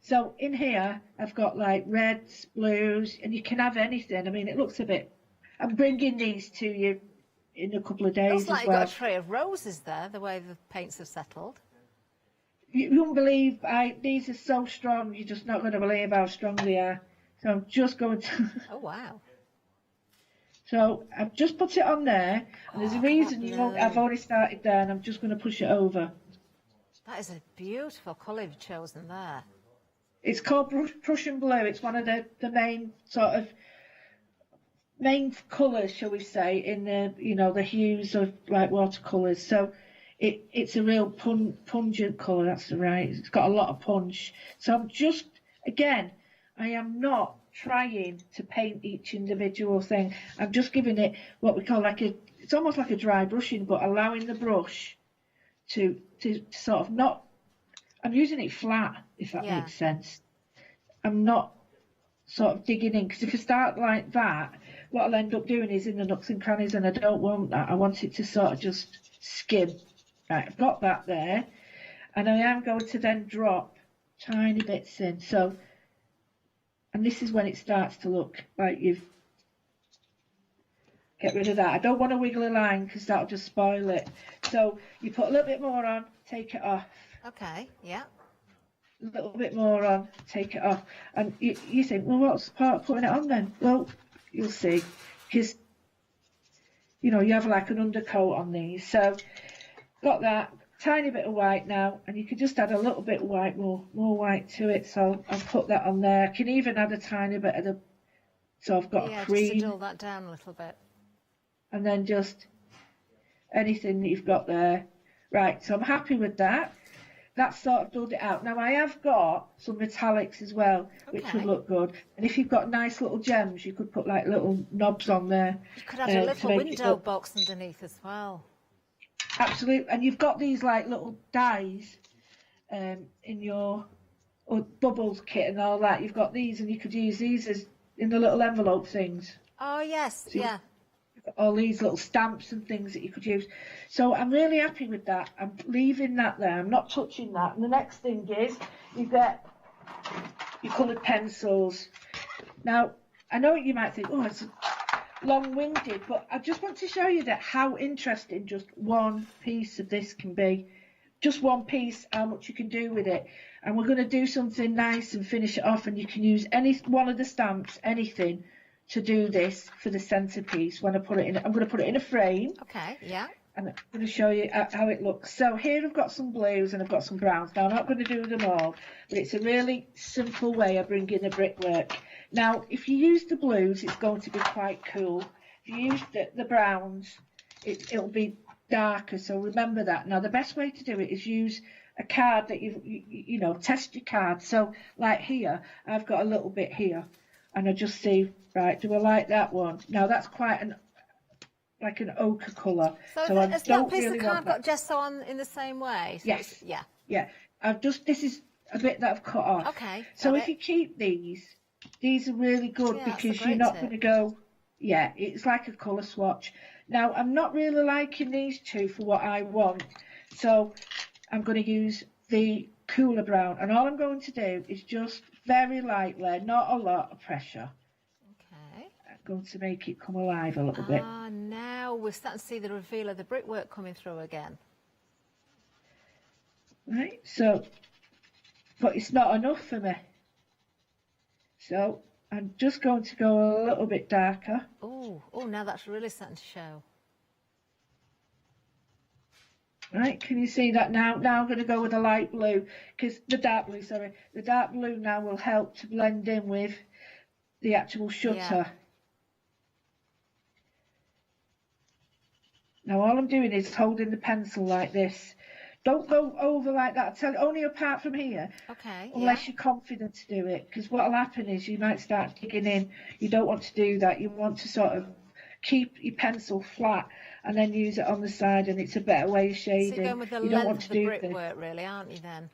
so in here, I've got like reds, blues, and you can have anything. I mean, it looks a bit... I'm bringing these to you in a couple of days Looks like as you've well. got a tray of roses there, the way the paints have settled. You won't believe, these are so strong, you're just not going to believe how strong they are. So I'm just going to... Oh, wow. So I've just put it on there, and there's a reason you won't... I've already started there, and I'm just going to push it over. That is a beautiful colour you've chosen there. It's called Prussian blue. It's one of the main sort of main colours, shall we say, in the the hues of like watercolours. So it's a real pungent colour. That's right. It's got a lot of punch. So I'm just I am not trying to paint each individual thing. I'm just giving it what we call it's almost like a dry brushing, but allowing the brush to sort of not. I'm using it flat, if that makes sense. I'm not sort of digging in, because if I start like that, what I'll end up doing is in the nooks and crannies, and I don't want that. I want it to sort of just skim. Right, I've got that there, and I am going to then drop tiny bits in. So, and this is when it starts to look like you've get rid of that. I don't want a wiggly line because that'll just spoil it. So you put a little bit more on, take it off. Okay, yeah. A little bit more on, take it off. And you think, well, what's the part of putting it on then? Well, you'll see. Because, you have like an undercoat on these. So, got that. Tiny bit of white now. And you can just add a little bit of white, more white to it. So, I'll put that on there. I can even add a tiny bit of the... So, I've got a cream. Just to dull that down a little bit. And then just anything that you've got there. Right, so I'm happy with that. That's sort of dulled it out. Now I have got some metallics as well, which would look good. And if you've got nice little gems, you could put like little knobs on there. You could have a little window box underneath as well. Absolutely. And you've got these like little dies in your bubbles kit and all that. You've got these, and you could use these as in the little envelope things. Oh yes, So yeah. All these little stamps and things that you could use. So I'm really happy with that. I'm leaving that there. I'm not touching that. And the next thing is you get your coloured pencils. Now, I know you might think, oh, it's long-winded, but I just want to show you that how interesting just one piece of this can be. Just one piece, how much you can do with it. And we're going to do something nice and finish it off, and you can use any one of the stamps, anything, to do this for the centerpiece. When I put it in, I'm going to put it in a frame. Okay, yeah. And I'm going to show you how it looks. So here I've got some blues and I've got some browns. Now I'm not going to do them all, but it's a really simple way of bringing the brickwork. Now, if you use the blues, it's going to be quite cool. If you use the browns, it'll be darker. So remember that. Now, the best way to do it is use a card that you know, test your card. So like here, I've got a little bit here, and I just see, right, do I like that one? Now that's quite like an ochre colour. So has that piece of card got gesso on in the same way? So yes. Yeah. Yeah. This is a bit that I've cut off. Okay. So if you keep these are really good because you're not going to go, yeah, it's like a colour swatch. Now, I'm not really liking these two for what I want. So I'm going to use the cooler brown. And all I'm going to do is just very lightly, not a lot of pressure. Okay. I'm going to make it come alive a little bit. Ah, now now we're starting to see the reveal of the brickwork coming through again. Right, so, but it's not enough for me. So I'm just going to go a little bit darker. Oh, now that's really starting to show. Right, can you see that now? Now I'm going to go with a light blue, because the dark blue now will help to blend in with the actual shutter. Yeah. Now all I'm doing is holding the pencil like this. Don't go over like that. I tell you, only apart from here. Okay. Unless you're confident to do it, because what'll happen is you might start digging in. You don't want to do that. You want to sort of keep your pencil flat and then use it on the side, and it's a better way of shading. So you're going with the you don't want length to of the do brickwork, really, aren't you then?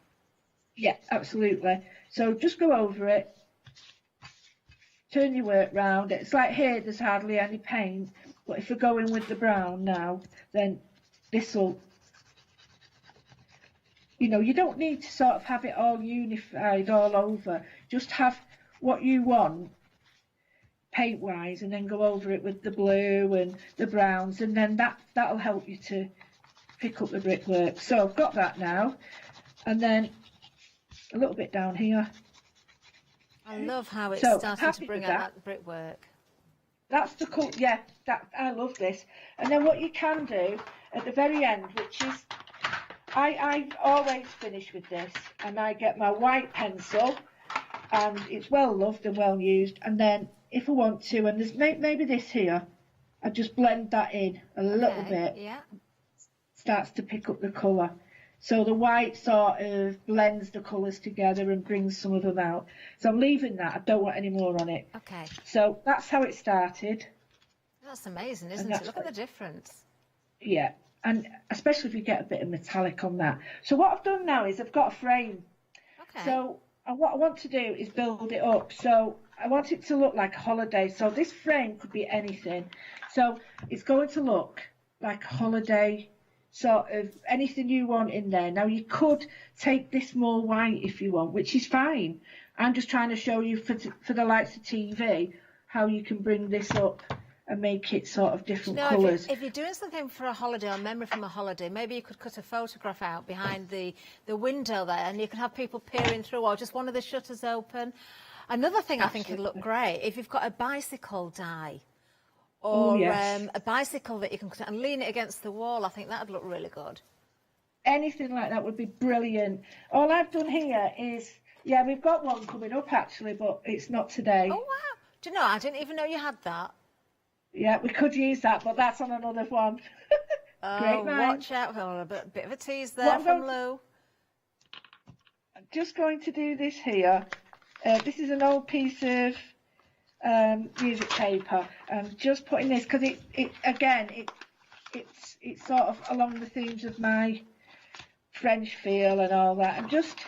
Yeah, absolutely. So just go over it. Turn your work round. It's like here, there's hardly any paint, but if we're going with the brown now, then this'll. You know, you don't need to sort of have it all unified all over. Just have what you want paint-wise, and then go over it with the blue and the browns, and then that'll help you to pick up the brickwork. So I've got that now, and then a little bit down here. I love how it's So, starting happy to bring with out that. that brickwork. That's the cool, yeah, I love this. And then what you can do at the very end, which is, I always finish with this, and I get my white pencil, and it's well loved and well used, and then if I want to, and there's maybe this here, I just blend that in a little bit. Yeah. Starts to pick up the colour. So the white sort of blends the colours together and brings some of them out. So I'm leaving that. I don't want any more on it. Okay. So that's how it started. That's amazing, isn't it? Look at the difference. Yeah, and especially if you get a bit of metallic on that. So what I've done now is I've got a frame. Okay. So what I want to do is build it up. So I want it to look like a holiday. So this frame could be anything. So it's going to look like a holiday, sort of anything you want in there. Now you could take this more white if you want, which is fine. I'm just trying to show you for the likes of TV how you can bring this up and make it sort of different colours. If you're doing something for a holiday or memory from a holiday, maybe you could cut a photograph out behind the window there, and you can have people peering through, or just one of the shutters open. Another thing I think would look great, if you've got a bicycle die, or a bicycle that you can cut and lean it against the wall, I think that would look really good. Anything like that would be brilliant. All I've done here is, yeah, we've got one coming up actually, but it's not today. Oh, wow. Do you know, I didn't even know you had that. Yeah, we could use that, but that's on another one. Great mind. Watch out. Oh, a bit of a tease there from Lou. I'm just going to do this here. This is an old piece of music paper. I'm just putting this because it's sort of along the themes of my French feel and all that. I'm just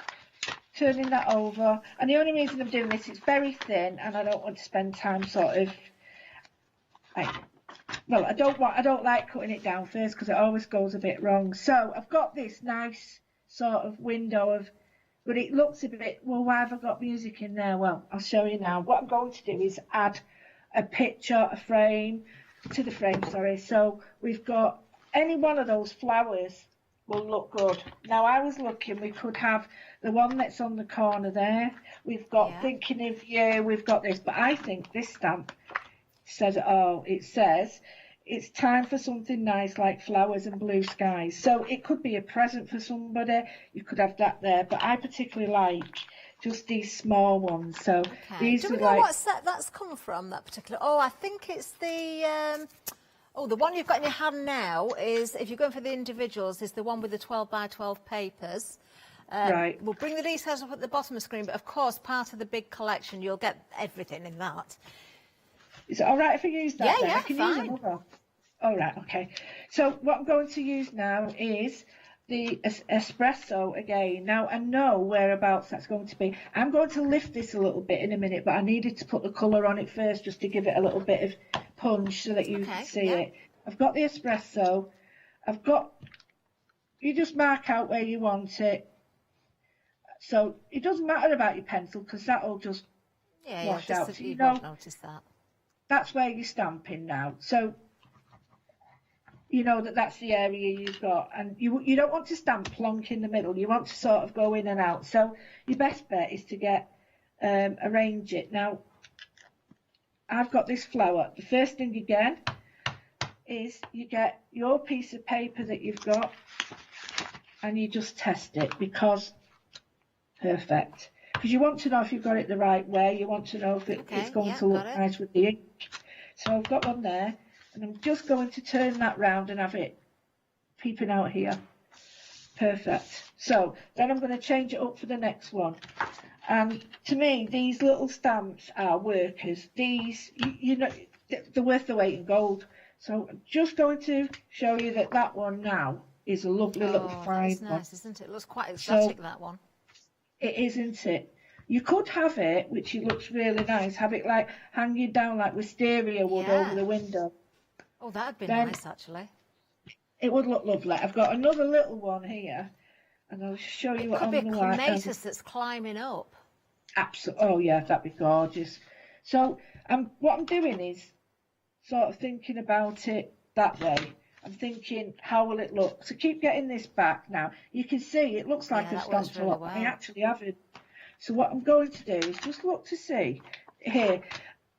turning that over, and the only reason I'm doing this, it's very thin, and I don't want to spend time sort of I don't like cutting it down first because it always goes a bit wrong. So I've got this nice sort of window of, but it looks a bit, well, why have I got music in there? Well, I'll show you now. What I'm going to do is add a picture, a frame, to the frame, sorry. So we've got any one of those flowers will look good. Now I was looking, we could have the one that's on the corner there. We've got Thinking of You, we've got this, but I think this stamp says it all. It says it's time for something nice like flowers and blue skies. So it could be a present for somebody. You could have that there, but I particularly like just these small ones. So these do we are know like, what set that's come from, that particular? Oh, I think it's the the one you've got in your hand now is, if you're going for the individuals, is the one with the 12 by 12 papers. Right. We'll bring the details up at the bottom of the screen, but of course part of the big collection, you'll get everything in that. Is it all right if I use that? Yeah, then? I can use another. All right, okay. So what I'm going to use now is the espresso again. Now I know whereabouts that's going to be. I'm going to lift this a little bit in a minute, but I needed to put the colour on it first just to give it a little bit of punch so that you can see it. I've got the espresso. You just mark out where you want it. So it doesn't matter about your pencil because that'll just wash out. So you won't notice that. That's where you're stamping now. So you know that that's the area you've got, and you don't want to stamp plonk in the middle. You want to sort of go in and out. So your best bet is to get arrange it. Now I've got this flower. The first thing again is you get your piece of paper that you've got and you just test it, because perfect, because you want to know if you've got it the right way. You want to know if it's going to look nice with the ink. So I've got one there, and I'm just going to turn that round and have it peeping out here. Perfect. So then I'm going to change it up for the next one. And to me, these little stamps are workers. These, you know, they're worth the weight in gold. So I'm just going to show you that that one now is a lovely little fine that's nice, one. isn't it? It looks quite exotic, So, that one. It is, isn't it? You could have it, which it looks really nice, have it like hanging down like wisteria would over the window. Oh, that'd be Then nice, actually. it would look lovely. I've got another little one here, and I'll show you It what could I'm be a going to like. clematis that's climbing up. Absolutely. Oh yeah, that'd be gorgeous. So what I'm doing is sort of thinking about it that way. I'm thinking, how will it look? So keep getting this back now. You can see it looks like I've stamped a lot. But I actually haven't. So what I'm going to do is just look to see here.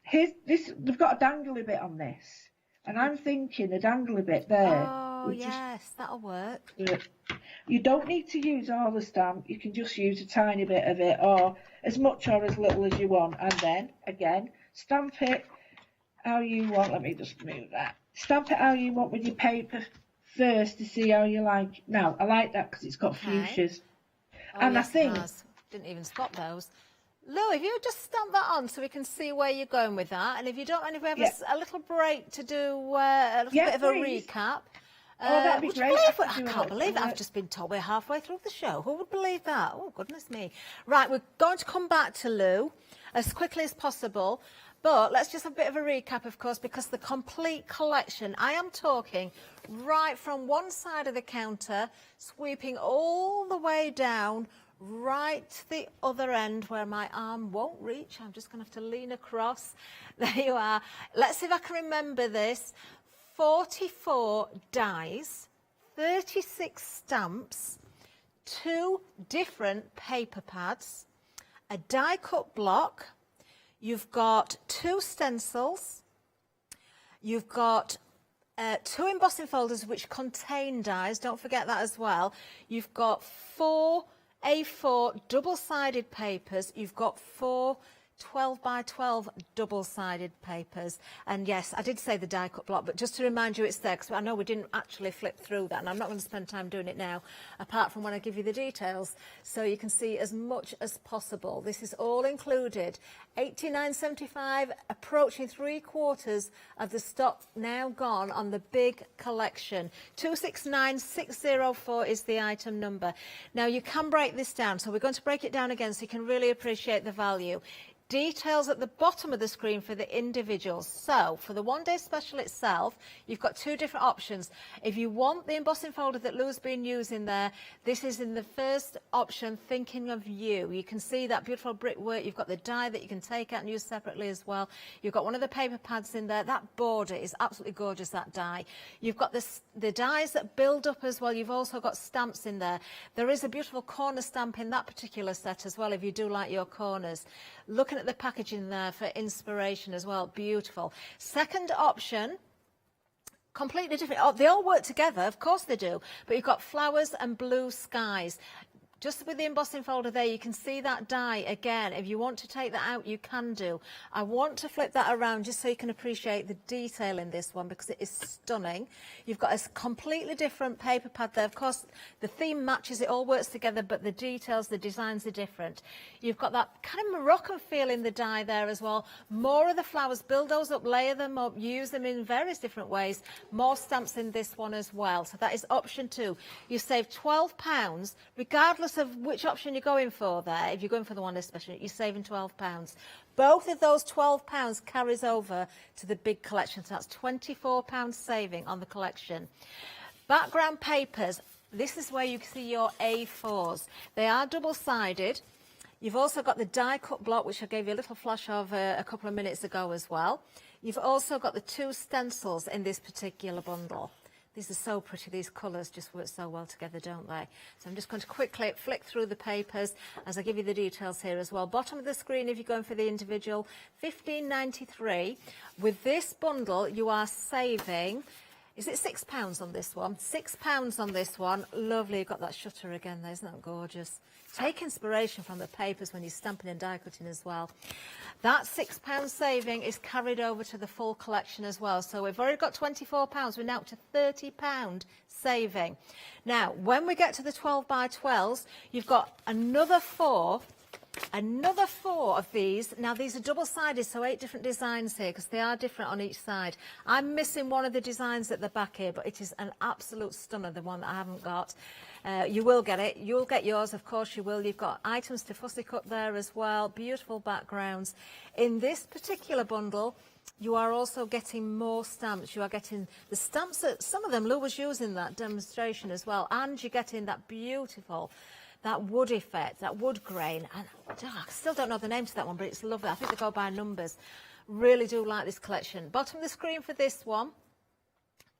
Here's this. We've got a dangly bit on this, and I'm thinking a dangly bit there. Oh, yes, that'll work. You don't need to use all the stamp. You can just use a tiny bit of it, or as much or as little as you want. And then, again, stamp it how you want. Let me just move that. Stamp it how you want with your paper first to see how you like. Now, I like that because it's got fuchsias. Oh, And yes, I think... it has. Didn't even spot those. Lou, if you just stamp that on so we can see where you're going with that, and if you don't mind, if we have a little break to do a little bit of a recap. That'd be would great. You believe I I can't believe it. I've just been told we're halfway through the show. Who would believe that? Oh, goodness me. Right, we're going to come back to Lou as quickly as possible. But let's just have a bit of a recap, of course, because the complete collection, I am talking right from one side of the counter, sweeping all the way down, right to the other end where my arm won't reach. I'm just going to have to lean across. There you are. Let's see if I can remember this. 44 dies, 36 stamps, 2 different paper pads, a die cut block, you've got 2 stencils, you've got 2 embossing folders which contain dies, don't forget that as well. You've got 4 A4 double-sided papers, you've got 4 12 by 12 double-sided papers, and yes, I did say the die cut block, but just to remind you it's there, because I know we didn't actually flip through that, and I'm not going to spend time doing it now, apart from when I give you the details, so you can see as much as possible. This is all included. $89.75, approaching 3/4 of the stock now gone on the big collection. 269604 is the item number. Now you can break this down, so we're going to break it down again so you can really appreciate the value. Details at the bottom of the screen for the individuals. So for the one-day special itself, you've got 2 different options. If you want the embossing folder that Lou's been using there, this is in the first option, thinking of you. You can see that beautiful brickwork. You've got the die that you can take out and use separately as well. You've got one of the paper pads in there. That border is absolutely gorgeous, that die. You've got the dies that build up as well. You've also got stamps in there. There is a beautiful corner stamp in that particular set as well, if you do like your corners. Looking at the packaging there for inspiration as well, beautiful. Second option, completely different. Oh, they all work together, of course they do, but you've got flowers and blue skies. Just with the embossing folder there, you can see that die again. If you want to take that out, you can do. I want to flip that around just so you can appreciate the detail in this one, because it is stunning. You've got a completely different paper pad there. Of course, the theme matches, it all works together, but the details, the designs are different. You've got that kind of Moroccan feel in the die there as well. More of the flowers, build those up, layer them up, use them in various different ways. More stamps in this one as well. So that is option 2. You save £12, regardless of which option you're going for there. If you're going for the one especially, you're saving £12. Both of those £12 carries over to the big collection, so that's £24 saving on the collection. Background papers, this is where you can see your A4s. They are double-sided. You've also got the die cut block, which I gave you a little flash of a couple of minutes ago as well. You've also got the 2 stencils in this particular bundle. These are so pretty. These colours just work so well together, don't they? So I'm just going to quickly flick through the papers as I give you the details here as well. Bottom of the screen, if you're going for the individual, £15.93. With this bundle, you are saving... Is it £6 on this one? £6 on this one. Lovely. You've got that shutter again there. Isn't that gorgeous? Take inspiration from the papers when you're stamping and die cutting as well. That £6 saving is carried over to the full collection as well. So we've already got £24. We're now up to £30 saving. Now, when we get to the 12 by 12s, you've got another four of these. Now, these are double-sided, so 8 different designs here, because they are different on each side. I'm missing one of the designs at the back here, but it is an absolute stunner, the one that I haven't got. You will get it. You'll get yours, of course you will. You've got items to fussy cut there as well. Beautiful backgrounds. In this particular bundle, you are also getting more stamps. You are getting the stamps that some of them Lou was using that demonstration as well, and you're getting that beautiful, that wood effect, that wood grain. And I still don't know the name to that one, but it's lovely. I think they go by numbers. Really do like this collection. Bottom of the screen for this one.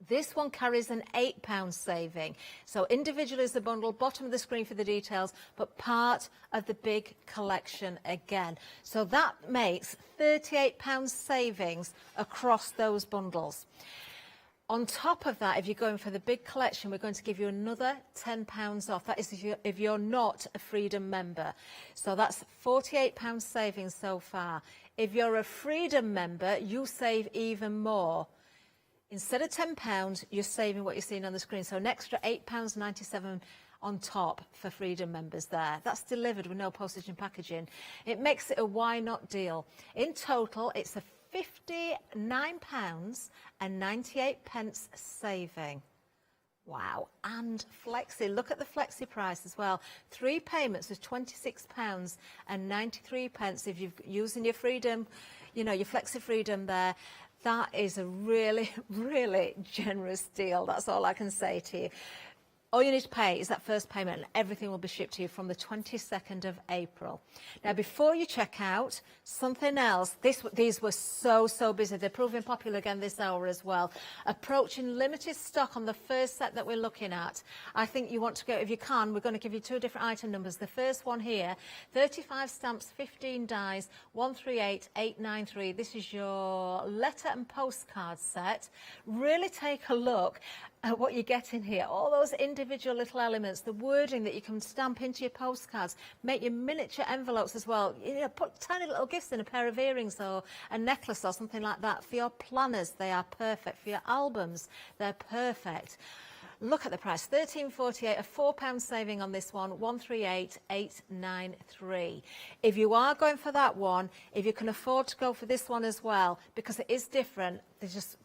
This one carries an £8 saving. So individual is the bundle, bottom of the screen for the details, but part of the big collection again. So that makes £38 savings across those bundles. On top of that, if you're going for the big collection, we're going to give you another £10 off. That is if you're not a Freedom member. So that's £48 savings so far. If you're a Freedom member, you save even more. Instead of £10, you're saving what you're seeing on the screen. So an extra £8.97 on top for Freedom members there. That's delivered with no postage and packaging. It makes it a why not deal. In total, it's a £59.98 saving. Wow. And Flexi, look at the Flexi price as well. 3 payments of £26.93 if you're using your Freedom, you know, your Flexi Freedom there. That is a really, really generous deal. That's all I can say to you. All you need to pay is that first payment and everything will be shipped to you from the 22nd of April. Now, before you check out, something else. These were so busy. They're proving popular again this hour as well. Approaching limited stock on the first set that we're looking at. I think you want to go, if you can, we're going to give you 2 different item numbers. The first one here, 35 stamps, 15 dies, 138893. This is your letter and postcard set. Really take a look at what you get in here. All those individual little elements, the wording that you can stamp into your postcards, make your miniature envelopes as well. You know, put tiny little gifts in, a pair of earrings or a necklace or something like that. For your planners, they are perfect. For your albums, they're perfect. Look at the price, £13.48, a £4 saving on this one, £138,893. If you are going for that one, if you can afford to go for this one as well, because it is different,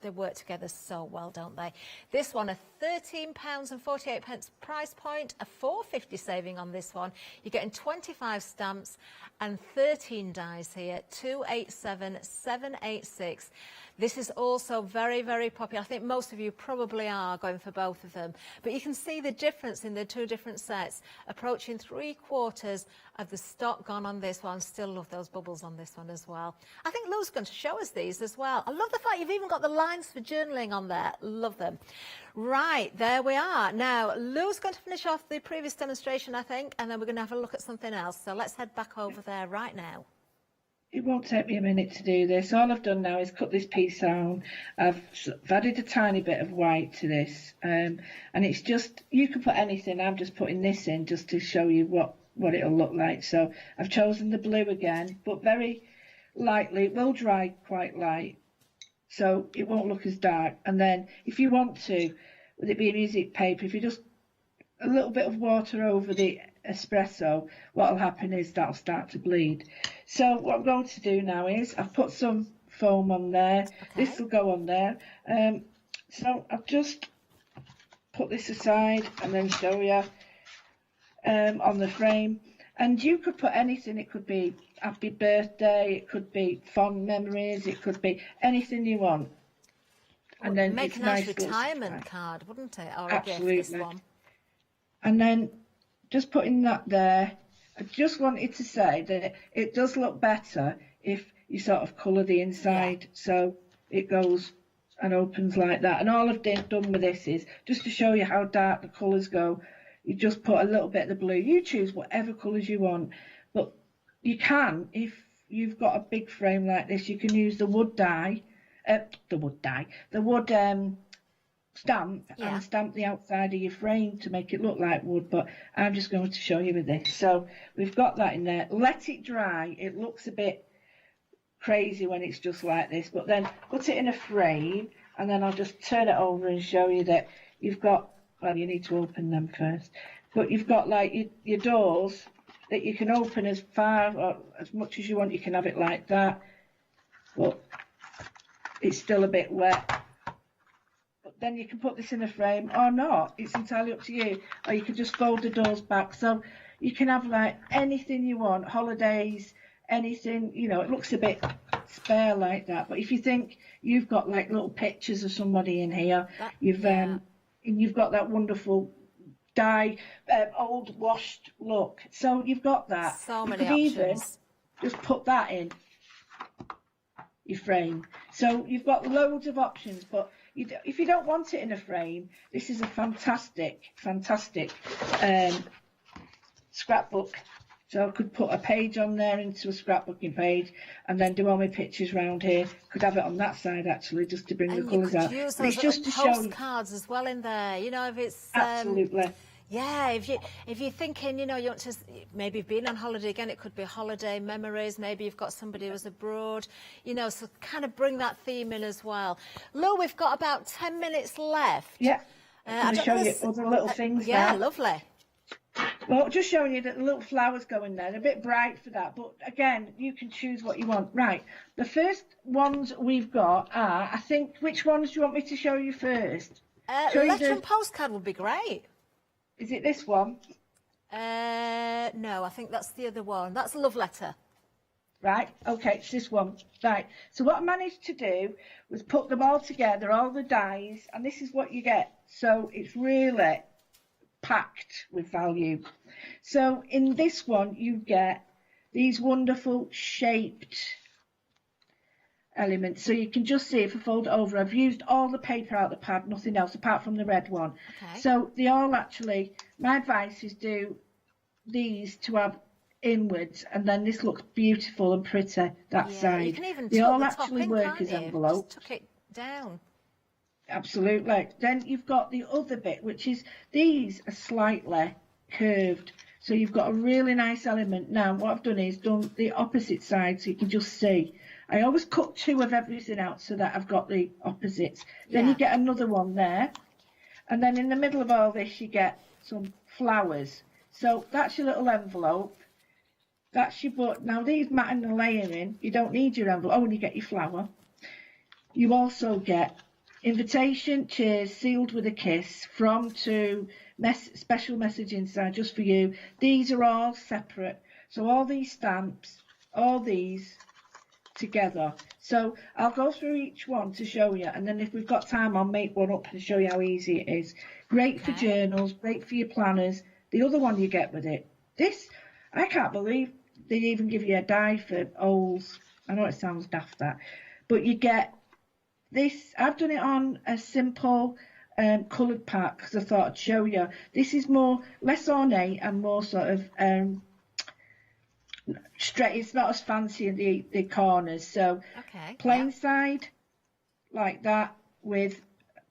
they work together so well, don't they? This one, a £13.48 price point, a £4.50 saving on this one. You're getting 25 stamps and 13 dies here, 287786. This is also very, very popular. I think most of you probably are going for both of them. But you can see the difference in the 2 different sets. Approaching 3/4 of the stock gone on this one. Still love those bubbles on this one as well. I think Lou's going to show us these as well. I love the fact you've even got the lines for journaling on there. Love them. Right, there we are. Now, Lou's going to finish off the previous demonstration, I think, and then we're going to have a look at something else. So let's head back over there right now. It won't take me a minute to do this. All I've done now is cut this piece down. I've added a tiny bit of white to this, and it's just, you can put anything. I'm just putting this in just to show you what it'll look like. So I've chosen the blue again, but very lightly. It will dry quite light, so it won't look as dark. And then if you want to, with it being music paper, if you just a little bit of water over the espresso, what will happen is that'll start to bleed. So what I'm going to do now is I've put some foam on there. Okay. This will go on there. So I've just put this aside and then show you on the frame. And you could put anything. It could be happy birthday, it could be fond memories, it could be anything you want. And then make a nice retirement card, wouldn't it? Or absolutely. A gift, this one. And then just putting that there, I just wanted to say that it does look better if you sort of colour the inside, so it goes and opens like that. And all I've done with this is just to show you how dark the colours go. You just put a little bit of the blue. You choose whatever colours you want, but you can, if you've got a big frame like this, you can use the wood dye, the wood stamp, and stamp the outside of your frame to make it look like wood. But I'm just going to show you with this. So we've got that in there. Let it dry. It looks a bit crazy when it's just like this, but then put it in a frame, and then I'll just turn it over and show you that you've got, well, you need to open them first, but you've got like your doors that you can open as far or as much as you want. You can have it like that, but it's still a bit wet. But then you can put this in a frame or not. It's entirely up to you. Or you can just fold the doors back. So you can have like anything you want, holidays, anything, you know. It looks a bit spare like that, but if you think you've got like little pictures of somebody in here, you've got that wonderful dye, old washed look. So you've got that. So many options. Even just put that in your frame. So you've got loads of options, but if you don't want it in a frame, this is a fantastic scrapbook. So I could put a page on there into a scrapbooking page, and then do all my pictures round here. Could have it on that side actually, just to bring the colours out. Use But those it's just to show postcards as well in there. You know, if it's absolutely. Yeah, if you're thinking, you know, you want to maybe you've been on holiday again, it could be holiday memories. Maybe you've got somebody who's abroad, you know, so kind of bring that theme in as well. Lou, we've got about 10 minutes left. Yeah, I'm going to show you other little things. Yeah, now. Lovely. Well, just showing you that the little flowers go in there. They're a bit bright for that, but again, you can choose what you want. Right, the first ones we've got are, I think, which ones do you want me to show you first? Letter and postcard would be great. Is it this one? No, I think that's the other one. That's a love letter. Right, okay, it's this one. Right, so what I managed to do was put them all together, all the dies, and this is what you get. So it's really packed with value. So in this one, you get these wonderful shaped elements. So you can just see, if I fold it over, I've used all the paper out of the pad, nothing else apart from the red one. Okay. So they all actually, my advice is do these to have inwards, and then this looks beautiful and pretty, that side. You can even they tuck all the actually top in, work can't as you? envelopes. Just tuck it down. Absolutely. Then you've got the other bit, which is these are slightly curved. So you've got a really nice element. Now, what I've done is done the opposite side so you can just see. I always cut two of everything out so that I've got the opposites. Then you get another one there. And then in the middle of all this, you get some flowers. So that's your little envelope. That's your book. Now, these matting and layering, you don't need your envelope. Oh, and you get your flower. You also get invitation, cheers, sealed with a kiss, from to special message inside just for you. These are all separate. So all these stamps, all these together. So I'll go through each one to show you, and then if we've got time, I'll make one up and show you how easy it is. Great for journals, great for your planners. The other one you get with it. This, I can't believe they even give you a die for Ols. I know it sounds daft, that, but you get this. I've done it on a simple coloured pack because I thought I'd show you. This is less ornate and more sort of straight. It's not as fancy in the corners. So plain side like that with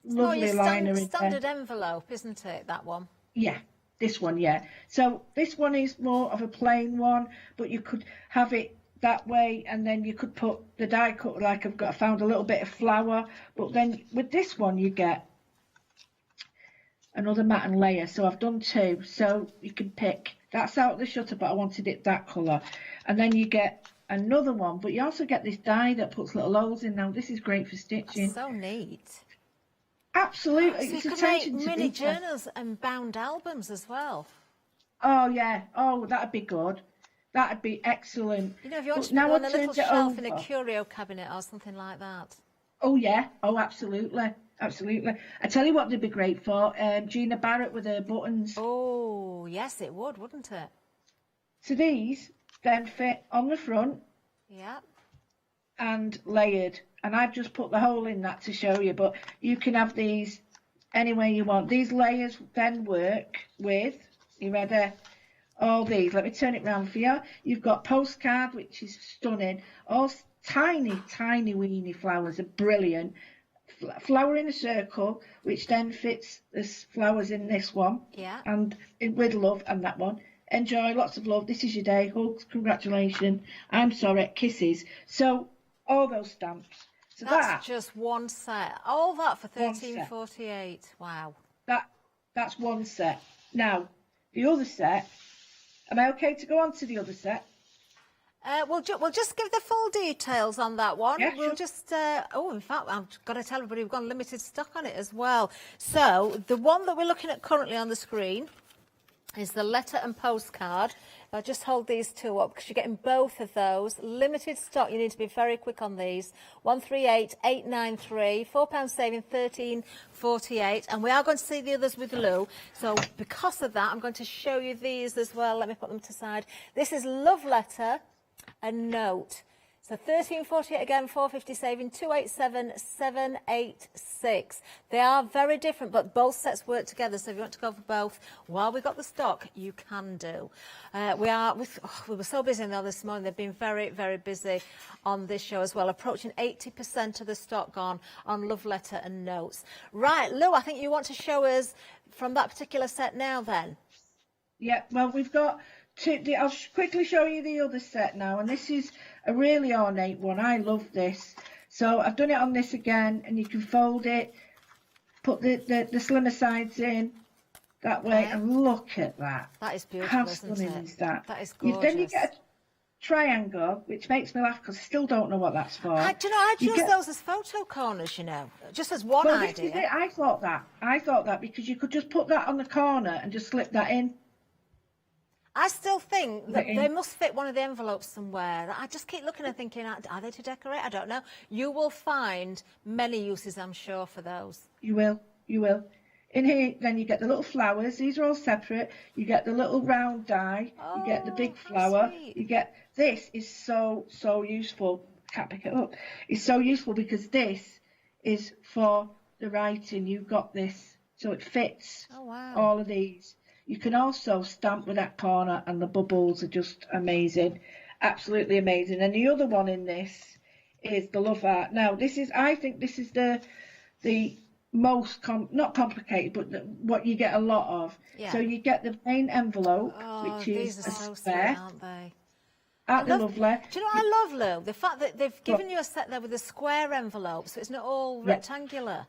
lovely liner in there. Standard envelope, isn't it? That one. Yeah. This one, yeah. So this one is more of a plain one, but you could have it that way, and then you could put the die cut, like I found a little bit of flower, but then with this one you get another matte and layer. So I've done two, so you can pick. That's out of the shutter, but I wanted it that colour. And then you get another one, but you also get this die that puts little holes in. Now this is great for stitching. That's so neat. Absolutely. So it's you can attention make to mini detail. journals and bound albums as well. Oh yeah. Oh, that'd be good. That'd be excellent. You know, if you want But to now put on I a little turned it shelf in a over. curio cabinet or something like that. Oh yeah. Oh, absolutely. Absolutely. I tell you what they'd be great for. Gina Barrett with her buttons. Oh yes, it would, wouldn't it? So these then fit on the front. Yeah. and layered. And I've just put the hole in that to show you, but you can have these any way you want. These layers then work with, you ready? All these. Let me turn it round for you. You've got postcard, which is stunning. All tiny, tiny weeny flowers are brilliant. Flower in a circle, which then fits the flowers in this one. Yeah. And with love, and that one. Enjoy, lots of love. This is your day. Hugs, congratulations. I'm sorry, kisses. So all those stamps. So that's just one set. All that for $13.48. Wow. That's one set. Now, the other set. Am I okay to go on to the other set? We'll just give the full details on that one. Yeah, we'll just, in fact, I've got to tell everybody we've got limited stock on it as well. So the one that we're looking at currently on the screen is the letter and postcard. I'll just hold these two up because you're getting both of those. Limited stock, you need to be very quick on these. 138,893, £4 saving, $13.48. And we are going to see the others with Lou. So because of that, I'm going to show you these as well. Let me put them to side. This is Love Letter and Note. So $13.48 again, $4.50 saving, $287,786. They are very different, but both sets work together. So if you want to go for both, while we've got the stock, you can do. We were so busy in there this morning. They've been very, very busy on this show as well. Approaching 80% of the stock gone on Love Letter and Notes. Right, Lou, I think you want to show us from that particular set now then. Yeah, well, we've got I'll quickly show you the other set now, and this is a really ornate one. I love this. So I've done it on this again, and you can fold it, put the slimmer sides in that way, and look at that. That is beautiful, How stunning is that? That is gorgeous. Then you get a triangle, which makes me laugh because I still don't know what that's for. I'd use those as photo corners, you know, just as one idea. This is it. I thought that because you could just put that on the corner and just slip that in. I still think that they must fit one of the envelopes somewhere. I just keep looking and thinking, are they to decorate? I don't know. You will find many uses, I'm sure, for those. You will. In here, then you get the little flowers. These are all separate. You get the little round die. You get the big flower. You get... This is so useful. Can't pick it up. It's so useful because this is for the writing. You've got this. So it fits all of these. You can also stamp with that corner, and the bubbles are just amazing, absolutely amazing. And the other one in this is the Love Art. Now, I think this is the most, not complicated, but what you get a lot of. Yeah. So you get the main envelope, which is a so square. Sweet, aren't they? Lovely. Do you know what I love, Lou? The fact that they've given you a set there with a square envelope, so it's not all rectangular.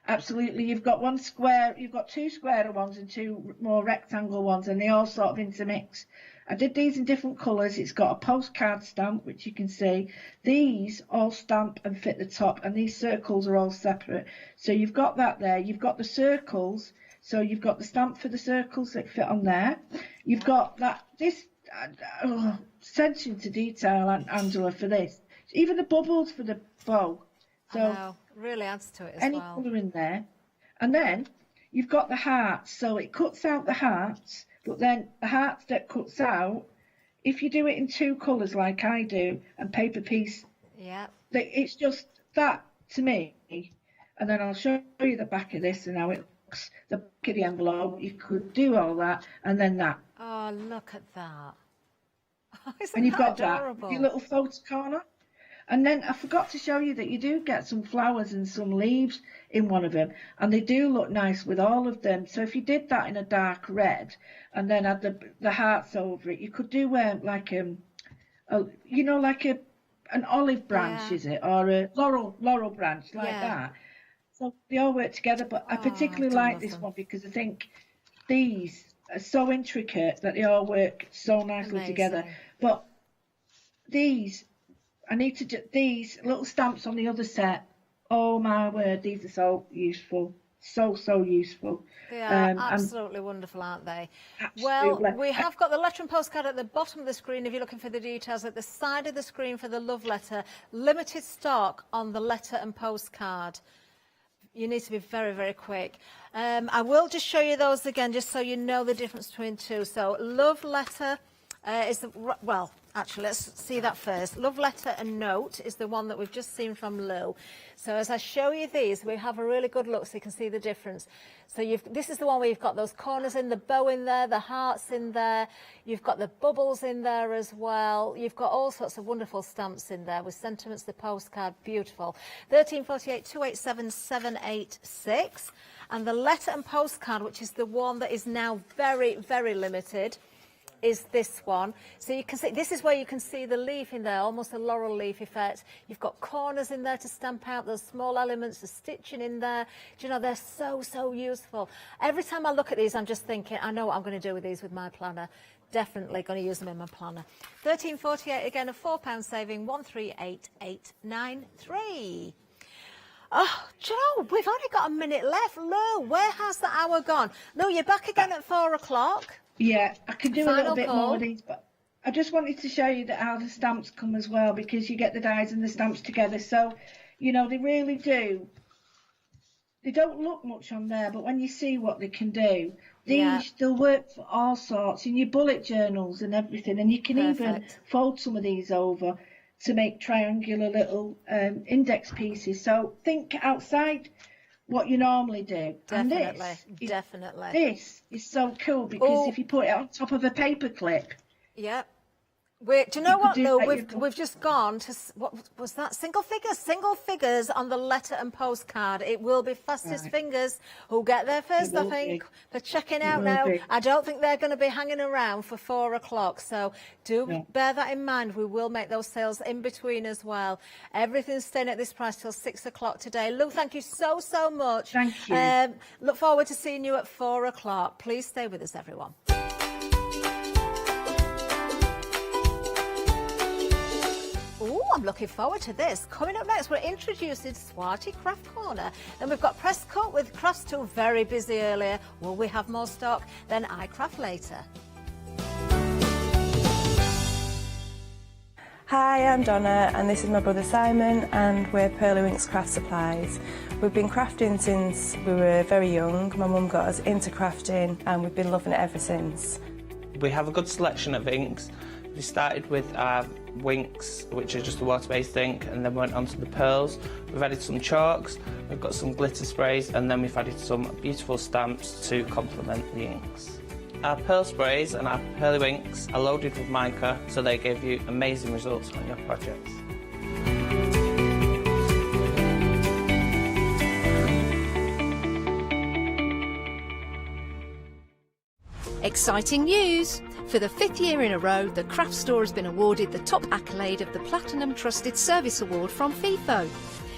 Absolutely, you've got one square, you've got two square ones and two more rectangle ones, and they all sort of intermix. I did these in different colours. It's got a postcard stamp, which you can see. These all stamp and fit the top, and these circles are all separate. So you've got that there. You've got the circles, so you've got the stamp for the circles that fit on there. You've got attention to detail, Angela, for this. Even the bubbles for the bow. So really adds to it as any well. colour in there. And then you've got the hearts, so it cuts out the hearts, but then the hearts that cuts out, if you do it in two colours like I do, and paper piece, it's just that to me. And then I'll show you the back of this and how it looks, the back of the envelope. You could do all that, and then that. Oh, look at that. And you've got adorable. Your little photo corner. And then I forgot to show you that you do get some flowers and some leaves in one of them, and they do look nice with all of them. So if you did that in a dark red and then had the hearts over it, you could do like an olive branch, is it, or a laurel branch like that. So they all work together. But I particularly like this one because I think these are so intricate that they all work so nicely together. But these little stamps on the other set. Oh my word, these are so useful. So useful. They are absolutely wonderful, aren't they? Absolutely. Well, we have got the letter and postcard at the bottom of the screen if you're looking for the details. At the side of the screen for the love letter. Limited stock on the letter and postcard. You need to be very, very quick. I will just show you those again just so you know the difference between two. So love letter is, Actually, let's see that first. Love Letter and Note is the one that we've just seen from Lou. So as I show you these, we have a really good look so you can see the difference. So this is the one where you've got those corners in, the bow in there, the hearts in there. You've got the bubbles in there as well. You've got all sorts of wonderful stamps in there with sentiments, the postcard, beautiful. 1348 287 786. And the letter and postcard, which is the one that is now very, very limited, is this one. So you can see, this is where you can see the leaf in there, almost a laurel leaf effect. You've got corners in there to stamp out those small elements, the stitching in there. Do you know, they're so, so useful. Every time I look at these, I'm just thinking, I know what I'm going to do with these with my planner. Definitely going to use them in my planner. 1348, again, a £4 saving, 138893. Oh, do you know, we've only got a minute left. Lou, where has the hour gone? Lou, you're back again at 4 o'clock. Yeah, I could do a little bit call. more of these, but I just wanted to show you that how the stamps come as well, because you get the dies and the stamps together. So, you know, they really do. They don't look much on there, but when you see what they can do, these, they'll work for all sorts, in your bullet journals and everything. And you can even fold some of these over to make triangular little index pieces. So think outside what you normally do. Definitely, And this is so cool because if you put it on top of a paper clip. Yep. Do you know what, Lou? We've just gone to, what was that? Single figures on the letter and postcard. It will be fastest fingers who'll get there first, I think. They're checking out now. I don't think they're going to be hanging around for 4 o'clock. So do bear that in mind. We will make those sales in between as well. Everything's staying at this price till 6 o'clock today. Lou, thank you so, so much. Thank you. Look forward to seeing you at 4 o'clock. Please stay with us, everyone. Oh, I'm looking forward to this. Coming up next, we're introducing Swati Craft Corner. Then we've got Press Cut with Crafts 2, very busy earlier. Will we have more stock? Then iCraft later. Hi, I'm Donna and this is my brother Simon and we're Perla Winx Craft Supplies. We've been crafting since we were very young. My mum got us into crafting and we've been loving it ever since. We have a good selection of inks. We started with our Winx, which are just a water-based ink, and then went on to the pearls. We've added some chalks, we've got some glitter sprays, and then we've added some beautiful stamps to complement the inks. Our pearl sprays and our Perla Winx are loaded with mica, so they give you amazing results on your projects. Exciting news! For the 5th year in a row, the craft store has been awarded the top accolade of the Platinum Trusted Service Award from Feefo.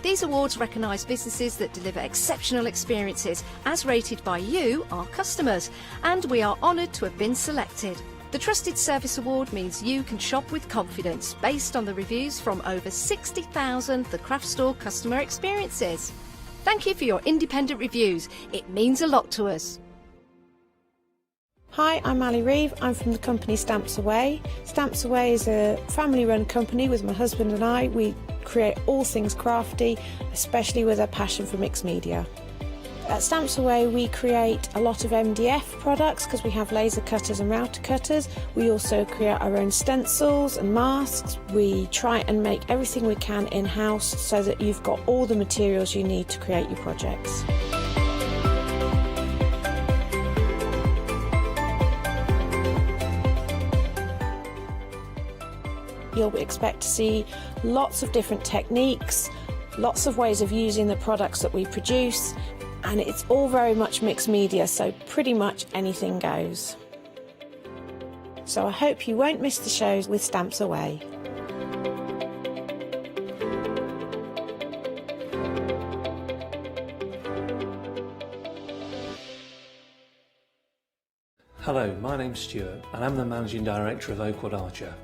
These awards recognise businesses that deliver exceptional experiences as rated by you, our customers, and we are honoured to have been selected. The Trusted Service Award means you can shop with confidence based on the reviews from over 60,000 The Craft Store customer experiences. Thank you for your independent reviews. It means a lot to us. Hi, I'm Ali Reeve. I'm from the company Stamps Away. Stamps Away is a family-run company with my husband and I. We create all things crafty, especially with a passion for mixed media. At Stamps Away we create a lot of MDF products because we have laser cutters and router cutters. We also create our own stencils and masks. We try and make everything we can in-house so that you've got all the materials you need to create your projects. You'll expect to see lots of different techniques, lots of ways of using the products that we produce, and it's all very much mixed media, so pretty much anything goes. So I hope you won't miss the shows with Stamps Away. Hello, my name's Stuart and I'm the Managing Director of Oakwood Archer.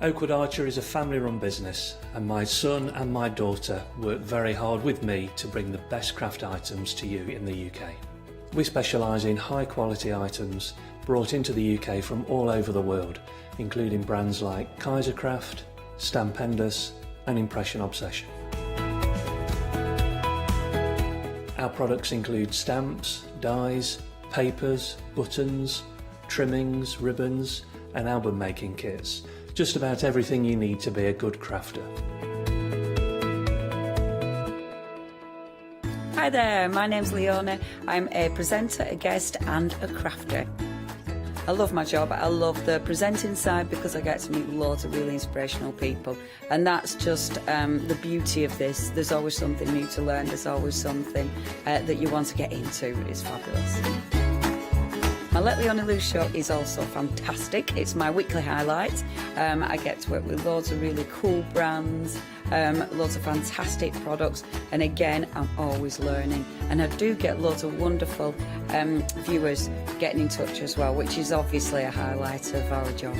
Oakwood Archer is a family-run business and my son and my daughter work very hard with me to bring the best craft items to you in the UK. We specialise in high-quality items brought into the UK from all over the world, including brands like Kaisercraft, Stampendous and Impression Obsession. Our products include stamps, dies, papers, buttons, trimmings, ribbons and album making kits, Just about everything you need to be a good crafter. Hi there, my name's Leona. I'm a presenter, a guest and a crafter. I love my job. I love the presenting side because I get to meet loads of really inspirational people, and that's just the beauty of this. There's always something new to learn. There's always something that you want to get into. It's fabulous. My Let Leona Loose show is also fantastic. It's my weekly highlight. I get to work with loads of really cool brands, loads of fantastic products, and again, I'm always learning. And I do get loads of wonderful viewers getting in touch as well, which is obviously a highlight of our job.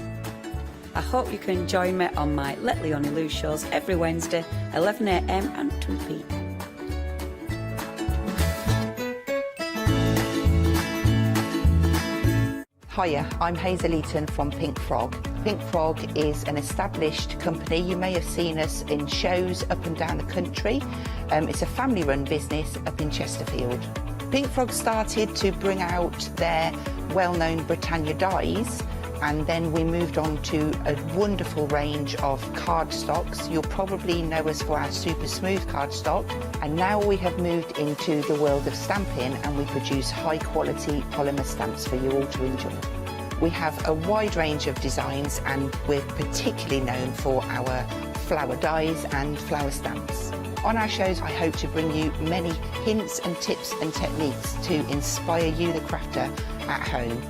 I hope you can join me on my Let Leona Loose shows every Wednesday, 11 AM and 2 PM. Hiya, I'm Hazel Eaton from Pink Frog. Pink Frog is an established company. You may have seen us in shows up and down the country. It's a family-run business up in Chesterfield. Pink Frog started to bring out their well-known Britannia dies, and then we moved on to a wonderful range of cardstocks. You'll probably know us for our super smooth cardstock, and now we have moved into the world of stamping, and we produce high quality polymer stamps for you all to enjoy. We have a wide range of designs, and we're particularly known for our flower dies and flower stamps. On our shows, I hope to bring you many hints and tips and techniques to inspire you, the crafter, at home.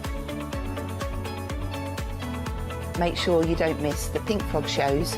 Make sure you don't miss the Pink Frog shows.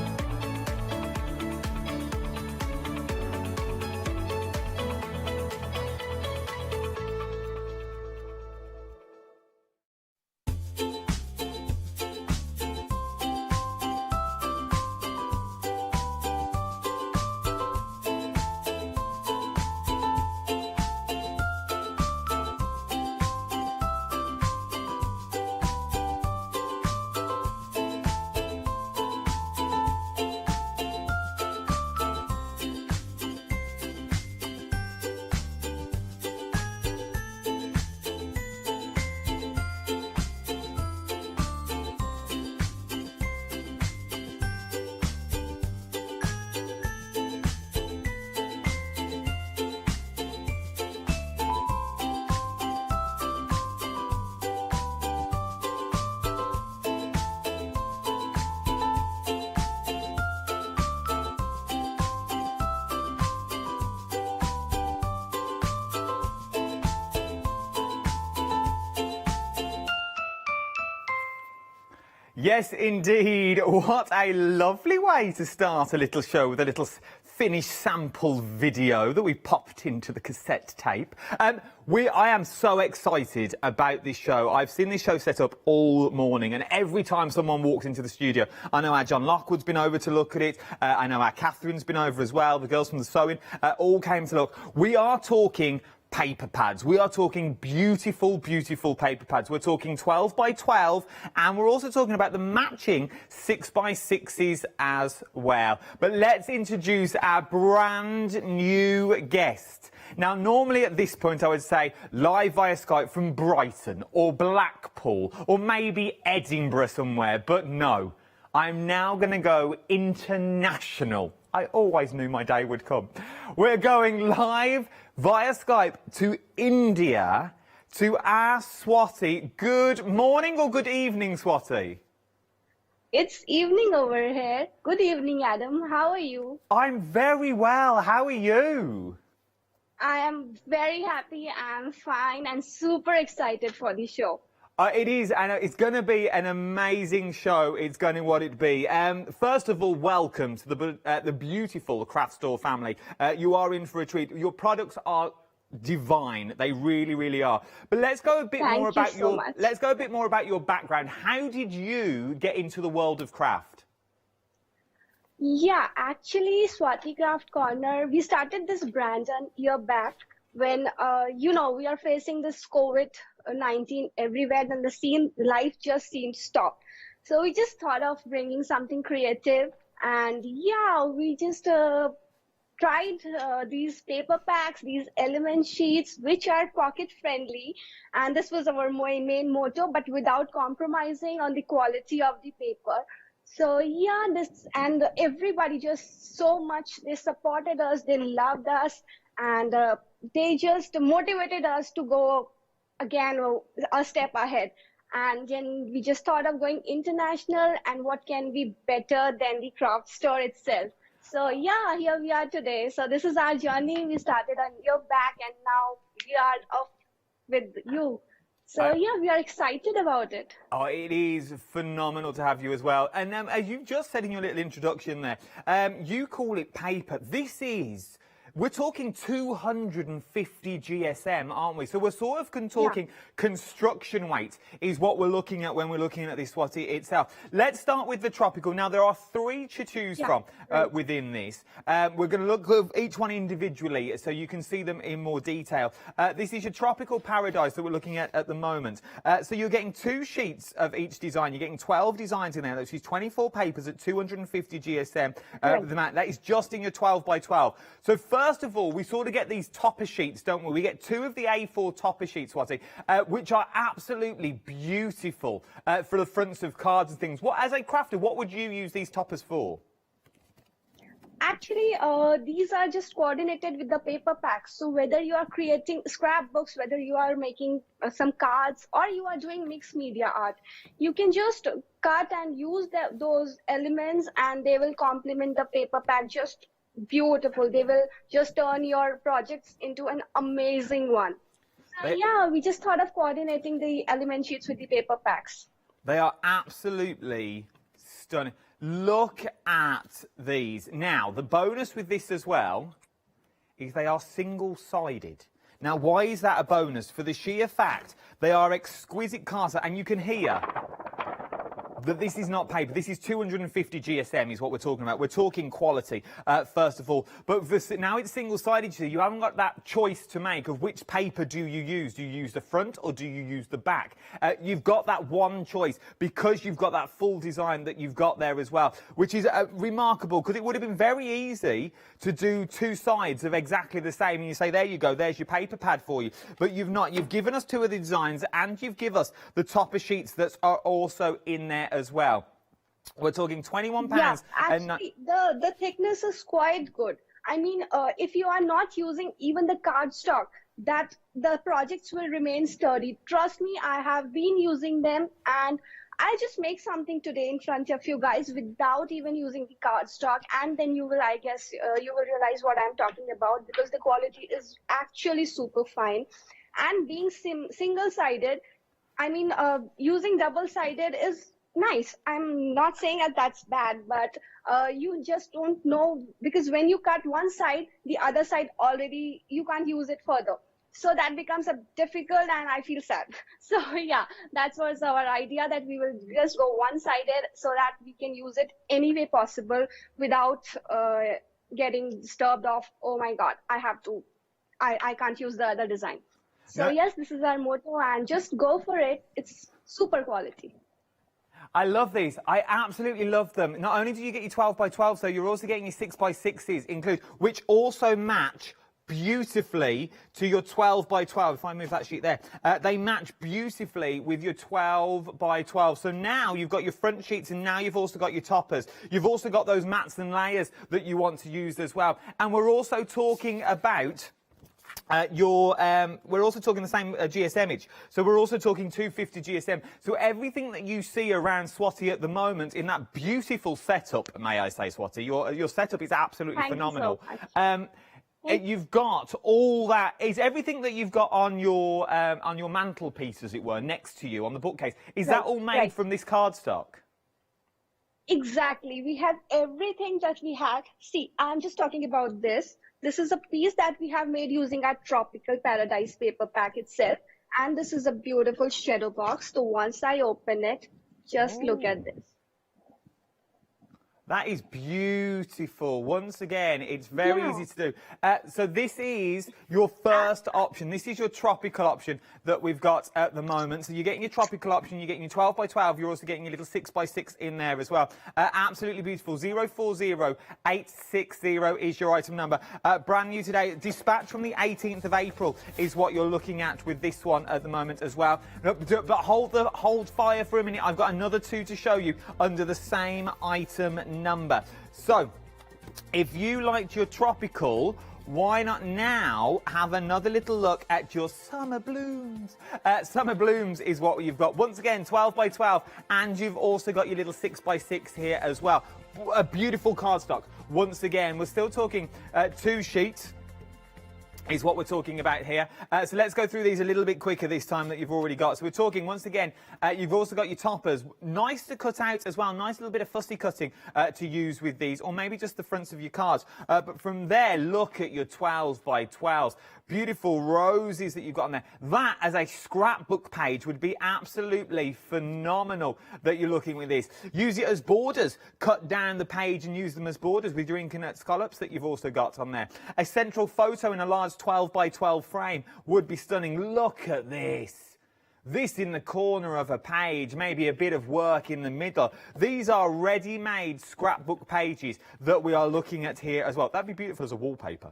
Yes, indeed. What a lovely way to start a little show with a little finished sample video that we popped into the cassette tape. I am so excited about this show. I've seen this show set up all morning, and every time someone walks into the studio, I know our John Lockwood's been over to look at it. I know our Catherine's been over as well. The girls from the sewing all came to look. We are talking paper pads. We are talking beautiful, beautiful paper pads. We're talking 12 by 12, and we're also talking about the matching 6 by 6s as well. But let's introduce our brand new guest. Now, normally at this point, I would say live via Skype from Brighton or Blackpool or maybe Edinburgh somewhere, but no. I'm now going to go international. I always knew my day would come. We're going live via Skype to India, to our Swati. Good morning or good evening, Swati? It's evening over here. Good evening, Adam. How are you? I'm very well. How are you? I am very happy. I'm fine and super excited for the show. It is, and it's going to be an amazing show. It's going to what it be. First of all, welcome to the beautiful craft store family. You are in for a treat. Your products are divine. They really, really are. But let's go a bit more about let's go a bit more about your background. How did you get into the world of craft? Yeah, actually, Swati Craft Corner, we started this brand a year back when we are facing this COVID-19 everywhere, and life just seemed stopped. So we just thought of bringing something creative, and yeah, we just tried these paper packs, these element sheets, which are pocket friendly, and this was our main motto, but without compromising on the quality of the paper. So yeah, this and everybody just so much, they supported us, they loved us, and they just motivated us to go again a step ahead. And then we just thought of going international, and what can be better than the craft store itself. So yeah, here we are today. So this is our journey. We started a year back, and now we are off with you. So yeah, we are excited about it. Oh, it is phenomenal to have you as well. And as you've just said in your little introduction there, you call it paper. This is... We're talking 250 GSM, aren't we? So we're sort of talking construction weight is what we're looking at when we're looking at this Swati itself. Let's start with the tropical. Now, there are 3 to choose from within this. We're going to look at each one individually so you can see them in more detail. This is your tropical paradise that we're looking at the moment. So you're getting 2 sheets of each design. You're getting 12 designs in there. Which is 24 papers at 250 GSM. That is just in your 12 by 12. So first of all, we sort of get these topper sheets, don't we? We get 2 of the A4 topper sheets, Swati, which are absolutely beautiful for the fronts of cards and things. As a crafter, what would you use these toppers for? Actually, these are just coordinated with the paper packs. So whether you are creating scrapbooks, whether you are making some cards, or you are doing mixed media art, you can just cut and use those elements, and they will complement the paper pack just beautiful. They will just turn your projects into an amazing one. So yeah, we just thought of coordinating the element sheets with the paper packs. They are absolutely stunning. Look at these. Now, the bonus with this as well is they are single-sided. Now, why is that a bonus? For the sheer fact they are exquisite cards, and you can hear that this is not paper. This is 250 GSM is what we're talking about. We're talking quality, first of all. But now it's single-sided, so you haven't got that choice to make of which paper do you use. Do you use the front or do you use the back? You've got that one choice because you've got that full design that you've got there as well, which is remarkable, because it would have been very easy to do 2 sides of exactly the same, and you say, there you go, there's your paper pad for you. But you've not. You've given us 2 of the designs, and you've given us the topper sheets that are also in there as well. We're talking £21. Yeah, actually, the thickness is quite good. I mean, if you are not using even the cardstock, that the projects will remain sturdy. Trust me, I have been using them, and I just make something today in front of you guys without even using the cardstock, and then you will, I guess, you will realize what I'm talking about, because the quality is actually super fine. And being single-sided, I mean, using double-sided is nice. I'm not saying that that's bad, but you just don't know, because when you cut one side, the other side already, you can't use it further. So that becomes a difficult, and I feel sad. So yeah, that was our idea, that we will just go one-sided so that we can use it any way possible without getting disturbed of, oh my God, I can't use the other design. So yes, this is our motto, and just go for it. It's super quality. I love these. I absolutely love them. Not only do you get your 12 by 12, so you're also getting your 6 by 6s included, which also match beautifully to your 12 by 12. If I move that sheet there, they match beautifully with your 12 by 12. So now you've got your front sheets, and now you've also got your toppers. You've also got those mats and layers that you want to use as well. And we're also talking about we're also talking the same GSMage, so we're also talking 250 GSM. So everything that you see around Swati at the moment in that beautiful setup, may I say, Swati, your setup is absolutely phenomenal. You've got all that. Is everything that you've got on your mantelpiece, as it were, next to you on the bookcase, is that all made from this cardstock? Exactly. We have everything that we have. See, I'm just talking about this. This is a piece that we have made using our Tropical Paradise paper pack itself. And this is a beautiful shadow box. So once I open it, just look at this. That is beautiful. Once again, it's very easy to do. So this is your first option. This is your tropical option that we've got at the moment. So you're getting your tropical option, you're getting your 12 by 12, you're also getting your little 6 by 6 in there as well. Absolutely beautiful. 040860 is your item number. Brand new today. Dispatch from the 18th of April is what you're looking at with this one at the moment as well. But hold fire for a minute. I've got another two to show you under the same item number. So if you liked your tropical, why not now have another little look at your summer blooms? Summer blooms is what you've got. Once again, 12 by 12, and you've also got your little 6 by 6 here as well. A beautiful cardstock. Once again, we're still talking 2 sheets is what we're talking about here. So let's go through these a little bit quicker this time that you've already got. So we're talking, once again, you've also got your toppers. Nice to cut out as well. Nice little bit of fussy cutting to use with these, or maybe just the fronts of your cards. But from there, look at your 12 by 12s. Beautiful roses that you've got on there. That, as a scrapbook page, would be absolutely phenomenal that you're looking with this. Use it as borders. Cut down the page and use them as borders with your Inconut scallops that you've also got on there. A central photo in a large 12 by 12 frame would be stunning. Look at this. This in the corner of a page, maybe a bit of work in the middle. These are ready-made scrapbook pages that we are looking at here as well. That'd be beautiful as a wallpaper.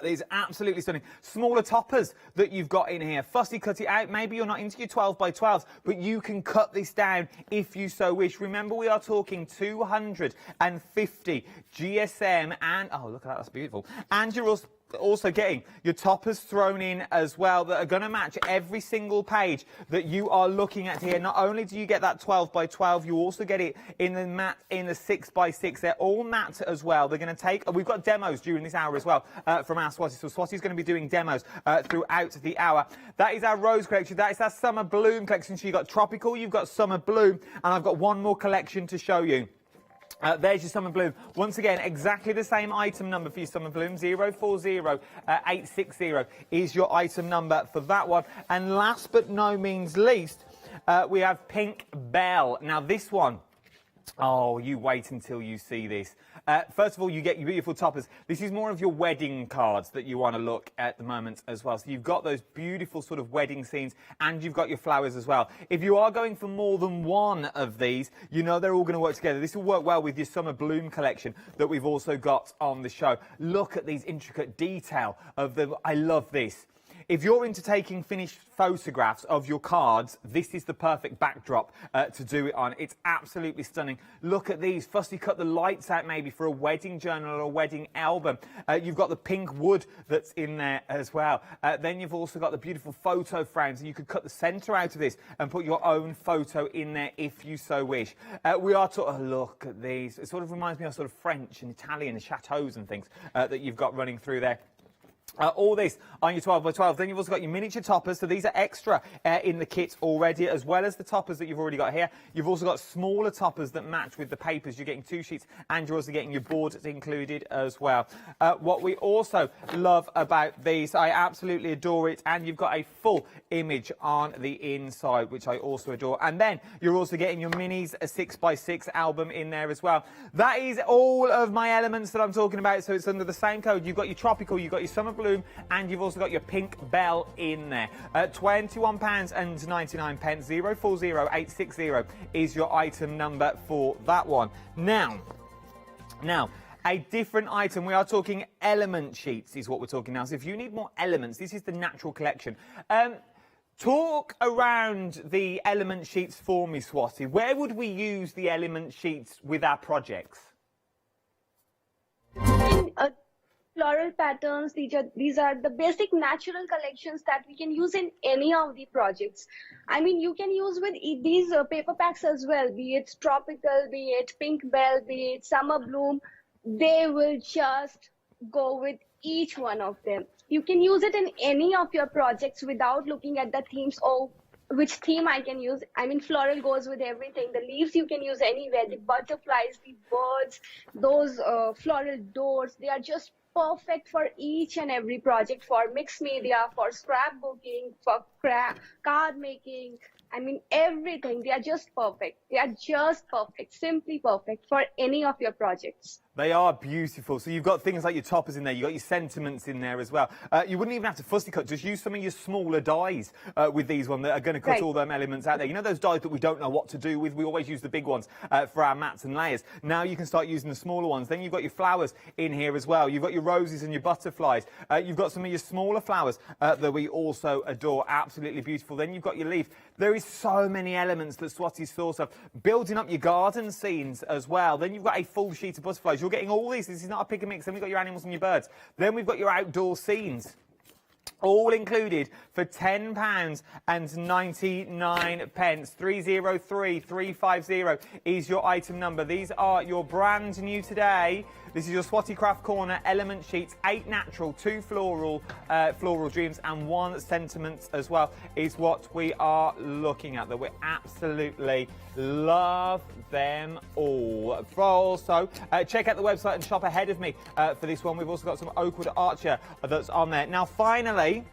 These are absolutely stunning. Smaller toppers that you've got in here. Fussy cut it out. Maybe you're not into your 12 by 12s, but you can cut this down if you so wish. Remember, we are talking 250 GSM and, oh, look at that, that's beautiful. And you're also getting your toppers thrown in as well that are going to match every single page that you are looking at here. Not only do you get that 12 by 12, you also get it in the matte, in the 6 by 6. They're all matte as well. They're going to take, we've got demos during this hour as well from our Swati. So Swati's going to be doing demos throughout the hour. That is our rose collection. That is our summer bloom collection. So you've got tropical, you've got summer bloom, and I've got one more collection to show you. There's your summer bloom. Once again, exactly the same item number for your summer bloom. 040860 is your item number for that one. And last but no means least, we have Pink Bell. Now this one, oh, you wait until you see this. First of all, you get your beautiful toppers. This is more of your wedding cards that you want to look at the moment as well. So you've got those beautiful sort of wedding scenes, and you've got your flowers as well. If you are going for more than one of these, you know they're all going to work together. This will work well with your summer bloom collection that we've also got on the show. Look at these intricate detail of them. I love this. If you're into taking finished photographs of your cards, this is the perfect backdrop to do it on. It's absolutely stunning. Look at these. Fussy cut the lights out maybe for a wedding journal or a wedding album. You've got the pink wood that's in there as well. Then you've also got the beautiful photo frames, and you could cut the centre out of this and put your own photo in there if you so wish. We are look at these. It sort of reminds me of sort of French and Italian chateaus and things that you've got running through there. All this on your 12 by 12. Then you've also got your miniature toppers. So these are extra in the kit already, as well as the toppers that you've already got here. You've also got smaller toppers that match with the papers. You're getting 2 sheets, and you're also getting your board included as well. What we also love about these, I absolutely adore it, and you've got a full image on the inside, which I also adore. And then you're also getting your minis, a 6 by 6 album in there as well. That is all of my elements that I'm talking about. So it's under the same code. You've got your tropical, you've got your summer bloom, and you've also got your Pink Bell in there. £21.99. 040860 is your item number for that one. Now, a different item. We are talking element sheets is what we're talking now. So if you need more elements, this is the natural collection. Talk around the element sheets for me, Swati. Where would we use the element sheets with our projects? Floral patterns, these are the basic natural collections that we can use in any of the projects. I mean, you can use with these paper packs as well, be it tropical, be it Pink Bell, be it summer bloom. They will just go with each one of them. You can use it in any of your projects without looking at the themes or which theme I can use. I mean, floral goes with everything. The leaves you can use anywhere. The butterflies, the birds, those floral doors, they are just perfect for each and every project, for mixed media, for scrapbooking, for card making, I mean, everything. They are just perfect. They are just perfect, simply perfect for any of your projects. They are beautiful. So you've got things like your toppers in there, you've got your sentiments in there as well. You wouldn't even have to fussy cut, just use some of your smaller dies with these ones that are going to cut all them elements out there. You know those dies that we don't know what to do with? We always use the big ones for our mats and layers. Now you can start using the smaller ones. Then you've got your flowers in here as well. You've got your roses and your butterflies. You've got some of your smaller flowers that we also adore. Absolutely beautiful. Then you've got your leaf. There is so many elements that Swati's thought of. Building up your garden scenes as well. Then you've got a full sheet of butterflies. You're getting all these. This is not a pick and mix. Then we've got your animals and your birds. Then we've got your outdoor scenes. All included for £10.99. 303350 is your item number. These are your brand new today. This is your Swati Craft Corner element sheets, 8 natural, 2 floral dreams and 1 sentiment as well is what we are looking at. That we absolutely love them all. Also, check out the website and shop ahead of me for this one. We've also got some Oakwood Archer that's on there. Now, finally,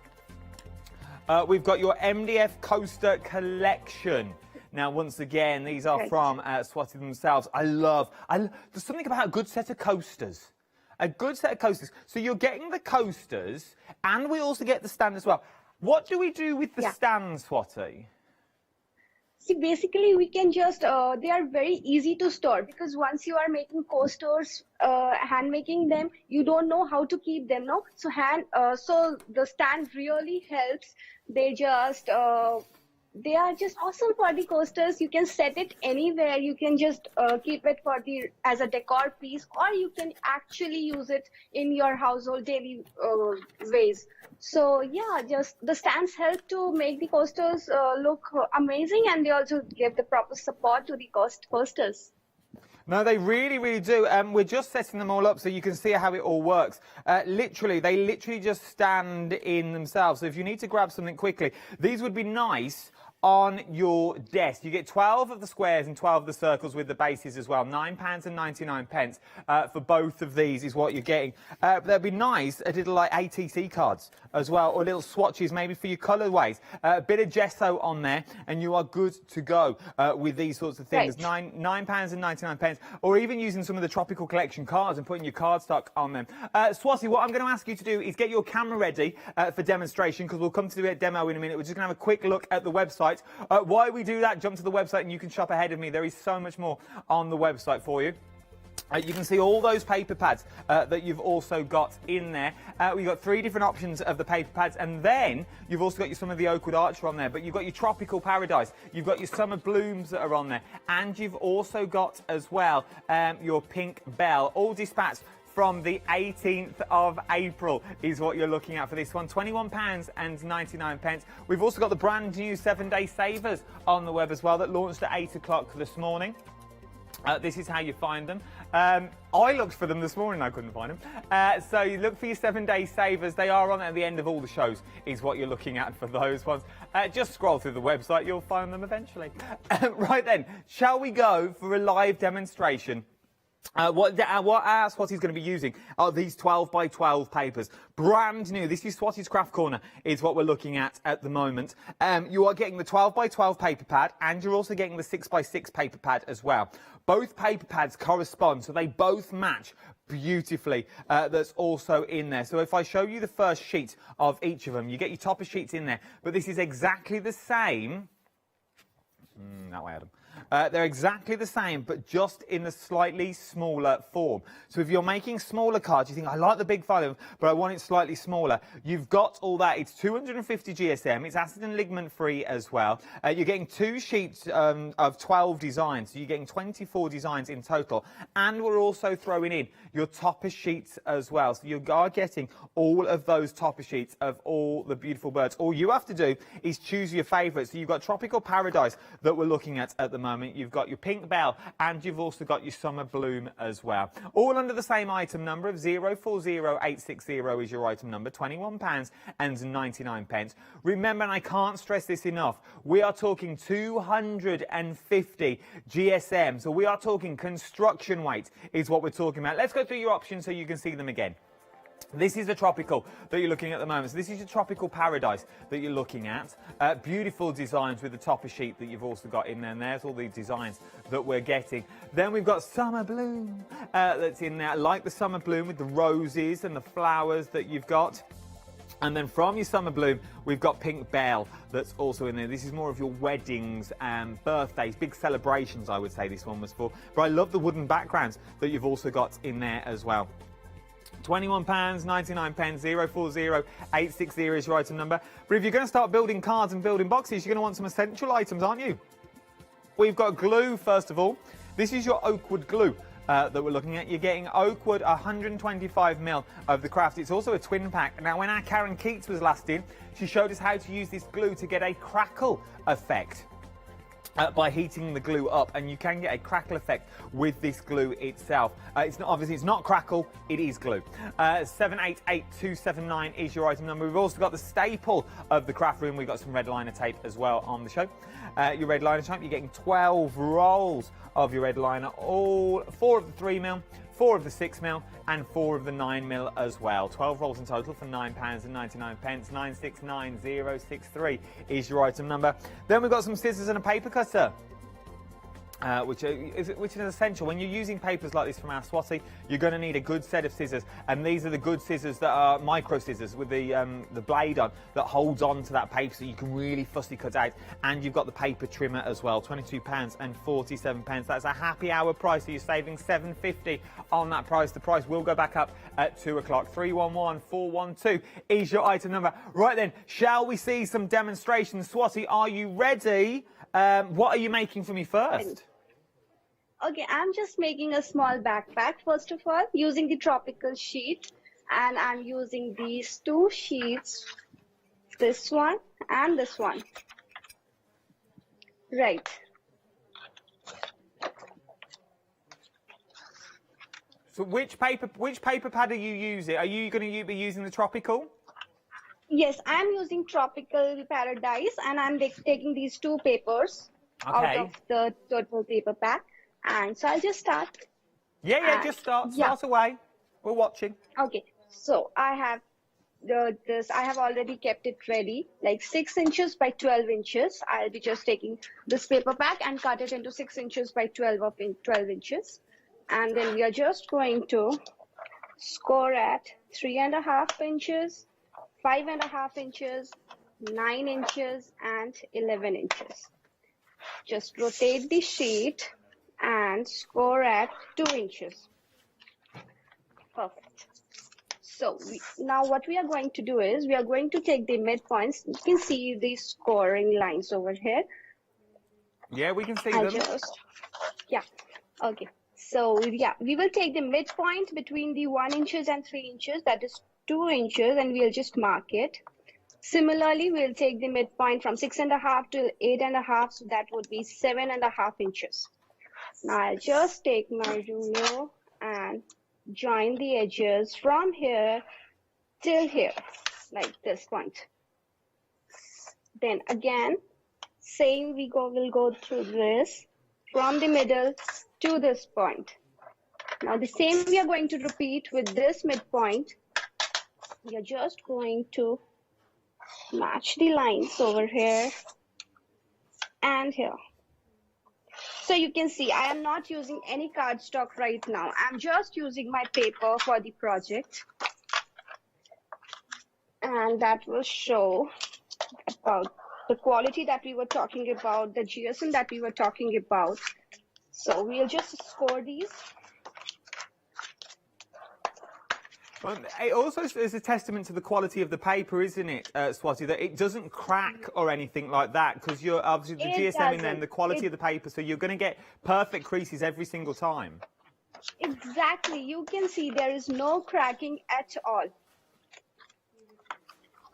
we've got your MDF coaster collection. Now, once again, these are from Swati themselves. There's something about a good set of coasters. A good set of coasters. So you're getting the coasters, and we also get the stand as well. What do we do with the stand, Swati? See, basically, we can just, they are very easy to store because once you are making coasters, hand making them, you don't know how to keep them, no? So, so the stand really helps. They just, they are just awesome for the coasters. You can set it anywhere. You can just keep it for as a decor piece, or you can actually use it in your household daily ways. So yeah, just the stands help to make the coasters look amazing, and they also give the proper support to the coasters. No, they really, really do. We're just setting them all up so you can see how it all works. They literally just stand in themselves. So if you need to grab something quickly, these would be nice on your desk. You get 12 of the squares and 12 of the circles with the bases as well. £9.99 for both of these is what you're getting. They'd be nice, a little like ATC cards as well, or little swatches maybe for your colourways. A bit of gesso on there, and you are good to go with these sorts of things. £9.99, or even using some of the tropical collection cards and putting your cardstock on them. Swati, what I'm going to ask you to do is get your camera ready for demonstration, because we'll come to do a demo in a minute. We're just going to have a quick look at the website. While we do that, jump to the website and you can shop ahead of me. There is so much more on the website for you. You can see all those paper pads that you've also got in there. We've got 3 different options of the paper pads, and then you've also got some of the Oakwood Archer on there, but you've got your Tropical Paradise, you've got your Summer Blooms that are on there, and you've also got as well your Pink Bell, all dispatched from the 18th of April is what you're looking at for this one. £21.99. We've also got the brand new 7-day savers on the web as well that launched at 8 o'clock this morning. This is how you find them. I looked for them this morning, I couldn't find them. So you look for your 7-day savers. They are on at the end of all the shows is what you're looking at for those ones. Just scroll through the website, you'll find them eventually. Right then, shall we go for a live demonstration? What Swati's going to be using are these 12 by 12 papers. Brand new. This is Swati's Craft Corner is what we're looking at the moment. You are getting the 12 by 12 paper pad, and you're also getting the 6 by 6 paper pad as well. Both paper pads correspond, so they both match beautifully. That's also in there. So if I show you the first sheet of each of them, you get your topper sheets in there, but this is exactly the same. That way, Adam. They're exactly the same, but just in a slightly smaller form. So if you're making smaller cards, you think, I like the big file, but I want it slightly smaller. You've got all that. It's 250 GSM. It's acid and ligament free as well. You're getting 2 sheets of 12 designs. So you're getting 24 designs in total. And we're also throwing in your topper sheets as well. So you are getting all of those topper sheets of all the beautiful birds. All you have to do is choose your favourites. So you've got Tropical Paradise that we're looking at the moment. You've got your Pink Bell, and you've also got your Summer Bloom as well. All under the same item number of 040860 is your item number, £21.99. Remember, and I can't stress this enough, we are talking 250 GSM. So we are talking construction weight is what we're talking about. Let's go through your options so you can see them again. This is the tropical that you're looking at the moment. So this is your tropical paradise that you're looking at. Beautiful designs with the topper sheet that you've also got in there. And there's all the designs that we're getting. Then we've got summer bloom that's in there. I like the summer bloom with the roses and the flowers that you've got. And then from your summer bloom, we've got pink bell that's also in there. This is more of your weddings and birthdays, big celebrations, I would say this one was for. But I love the wooden backgrounds that you've also got in there as well. £21.99, 040 860 is your item number. But if you're going to start building cards and building boxes, you're going to want some essential items, aren't you? We've got glue, first of all. This is your Oakwood glue that we're looking at. You're getting Oakwood 125ml of the craft. It's also a twin pack. Now, when our Karen Keats was last in, she showed us how to use this glue to get a crackle effect. By heating the glue up, and you can get a crackle effect with this glue itself. It's not, obviously it's not crackle, it is glue. 788279 is your item number. We've also got the staple of the craft room. We've got some red liner tape as well on the show. Your red liner tape, you're getting 12 rolls of your red liner, all 4 of the 3mm, 4 of the 6mm and 4 of the 9mm as well. 12 rolls in total for £9.99. 969063 is your item number. Then we've got some scissors and a paper cutter. Which is essential. When you're using papers like this from our Swati, you're going to need a good set of scissors, and these are the good scissors that are micro scissors with the blade on that holds on to that paper so you can really fussy cut out. And you've got the paper trimmer as well, £22.47. That's a happy hour price, so you're saving £7.50 on that price. The price will go back up at 2 o'clock. 311412 is your item number. Right then, shall we see some demonstrations? Swati, are you ready? What are you making for me first? Okay, I'm just making a small backpack first of all, using the tropical sheet, and I'm using these 2 sheets, this one and this one. Right. So which paper pad are you using? Are you going to be using the tropical? Yes, I'm using Tropical Paradise, and I'm taking these 2 papers out of the total paper pack. And so I'll just start. Yeah, just start. Start away. We're watching. Okay, so I have this. I have already kept it ready, like 6 inches by 12 inches. I'll be just taking this paper pack and cut it into 6 inches by 12 inches, and then we are just going to score at 3.5 inches. 5.5 inches, 9 inches and 11 inches. Just rotate the sheet and score at 2 inches. Perfect. So now what we are going to do is we are going to take the midpoints. You can see the scoring lines over here. Yeah, we can see them. Okay. So yeah, we will take the midpoint between the 1 inches and 3 inches. That is 2 inches, and we'll just mark it. Similarly, we'll take the midpoint from 6.5 to 8.5, so that would be 7.5 inches. Now I'll just take my ruler and join the edges from here till here, like this point. Then again, same we'll go through this from the middle to this point. Now the same we are going to repeat with this midpoint. We are just going to match the lines over here and here. So you can see I am not using any cardstock right now. I'm just using my paper for the project. And that will show about the quality that we were talking about, the GSM that we were talking about. So we'll just score these. Well, it also is a testament to the quality of the paper, isn't it, Swati, that it doesn't crack or anything like that, because you're obviously the GSM and then the quality of the paper, so you're going to get perfect creases every single time. Exactly. You can see there is no cracking at all.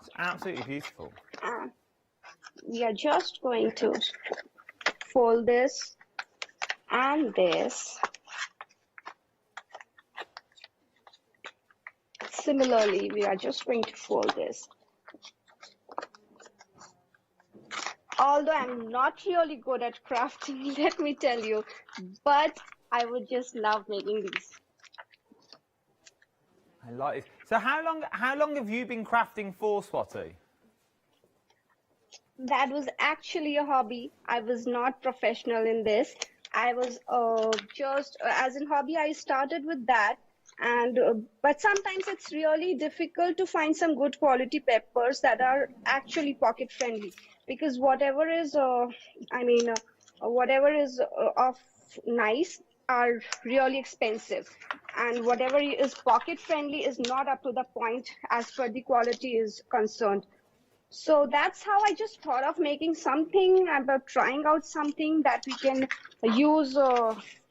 It's absolutely beautiful. We are just going to fold this and this. Similarly, we are just going to fold this. Although I'm not really good at crafting, let me tell you, but I would just love making these. I like it. So how long have you been crafting for, Swati? That was actually a hobby. I was not professional in this. I was just as in hobby. I started with that, and but sometimes it's really difficult to find some good quality papers that are actually pocket friendly, because whatever is whatever is of nice are really expensive, and whatever is pocket friendly is not up to the point as per the quality is concerned. So that's how I just thought of making something, about trying out something that we can use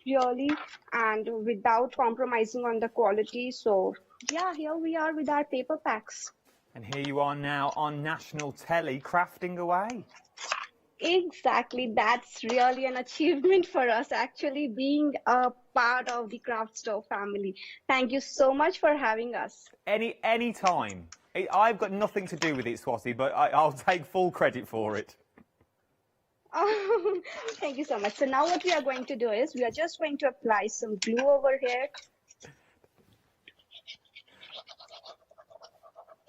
really and without compromising on the quality. So yeah, here we are with our paper packs. And here you are now on national telly crafting away. Exactly, that's really an achievement for us, actually being a part of the Craft Store family. Thank you so much for having us. Any time. I've got nothing to do with it, Swati, but I'll take full credit for it. Thank you so much. So now what we are going to do is we are just going to apply some glue over here.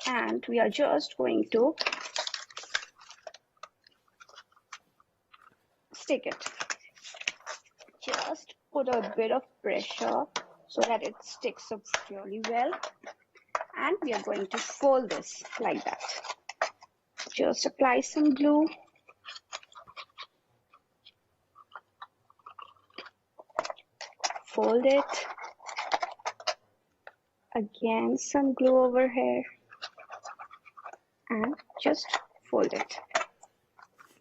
And we are just going to stick it. Just put a bit of pressure so that it sticks up really well. And we are going to fold this like that. Just apply some glue. Fold it. Again, some glue over here. And just fold it.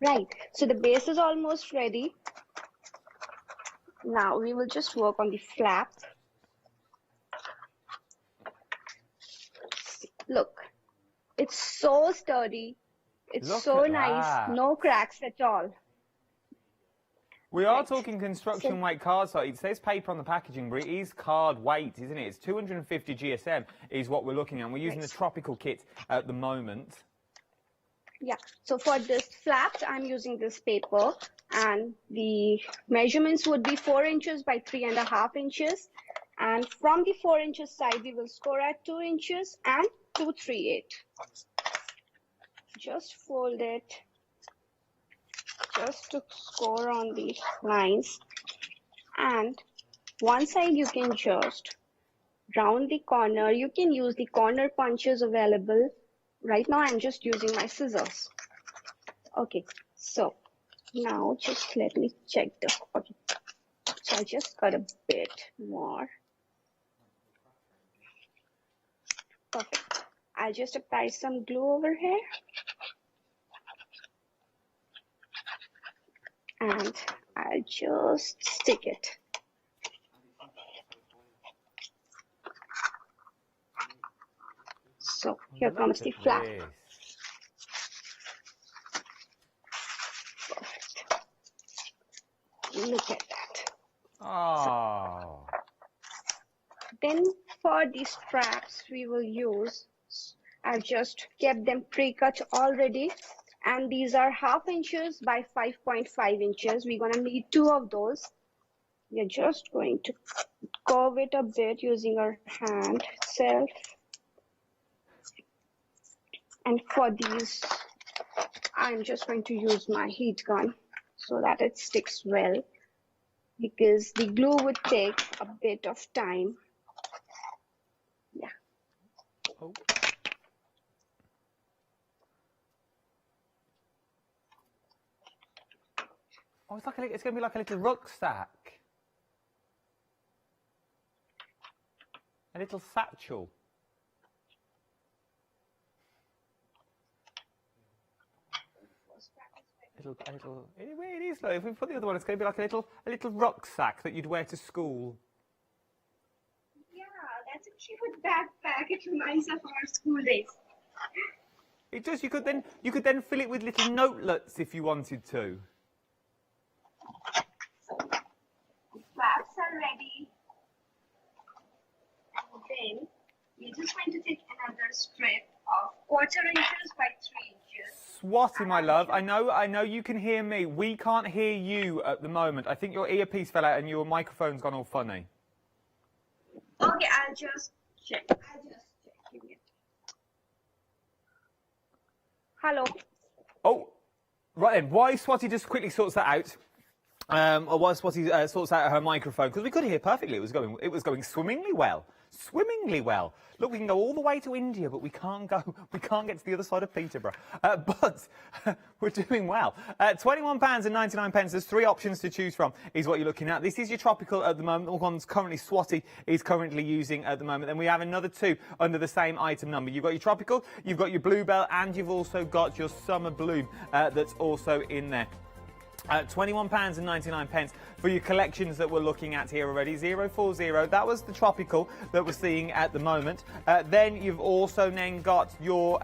Right, so the base is almost ready. Now we will just work on the flap. Look, it's so sturdy. It's so nice. No cracks at all. We are talking construction weight card, so it says paper on the packaging, but it is card weight, isn't it? It's 250 GSM is what we're looking at. We're using the tropical kit at the moment. Yeah, so for this flaps, I'm using this paper, and the measurements would be 4 inches by 3.5 inches. And from the 4 inches side, we will score at 2 inches and 238. Just fold it, just to score on the lines. And one side you can just round the corner. You can use the corner punches available. Right now I'm just using my scissors. Okay, so now just let me check the, okay. So I just got a bit more. Perfect. I'll just apply some glue over here. And I'll just stick it. So here comes the flap. Perfect. Look at that. Oh. Then for the straps we will use, I've just kept them pre-cut already, and these are 1/2 inches by 5.5 inches. We're gonna need 2 of those. We're just going to curve it a bit using our hand itself. And for these, I'm just going to use my heat gun so that it sticks well, because the glue would take a bit of time. Yeah. Oh. Oh, it's going to be like a little rucksack. A little satchel. It is though. If we put the other one, it's going to be like a little rucksack that you'd wear to school. Yeah, that's a cute backpack. It reminds us of our school days. It does. You could then fill it with little notelets if you wanted to. The flaps are ready. And then we're just going to take another strip of 1/4 inches by 3 inches. Swati, my love, I know you can hear me. We can't hear you at the moment. I think your earpiece fell out and your microphone's gone all funny. Okay, I'll just check. Give me Hello. Oh, right then. Why Swati just quickly sorts that out. Or while Swati sorts out her microphone, because we could hear perfectly. It was going swimmingly well. Swimmingly well. Look, we can go all the way to India, but we can't get to the other side of Peterborough. But we're doing well. £21.99. There's 3 options to choose from, is what you're looking at. This is your tropical at the moment. The one's currently Swati is currently using at the moment. And we have another 2 under the same item number. You've got your tropical, you've got your bluebell, and you've also got your summer bloom that's also in there. £21.99 for your collections that we're looking at here already. 040, that was the tropical that we're seeing at the moment. Then you've also then got your,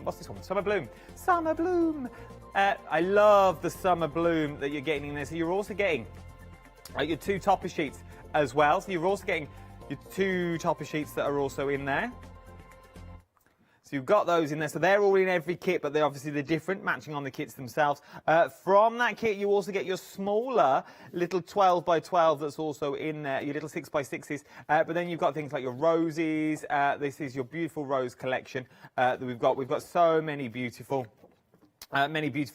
what's this one? Summer Bloom. Summer Bloom. I love the Summer Bloom that you're getting in there. So you're also getting your 2 topper sheets as well. So you're also getting your 2 topper sheets that are also in there. So you've got those in there. So they're all in every kit, but they're obviously different, matching on the kits themselves. From that kit, you also get your smaller little 12 by 12 that's also in there, your little 6 by 6s. But then you've got things like your roses. This is your beautiful rose collection that we've got. We've got so many beautiful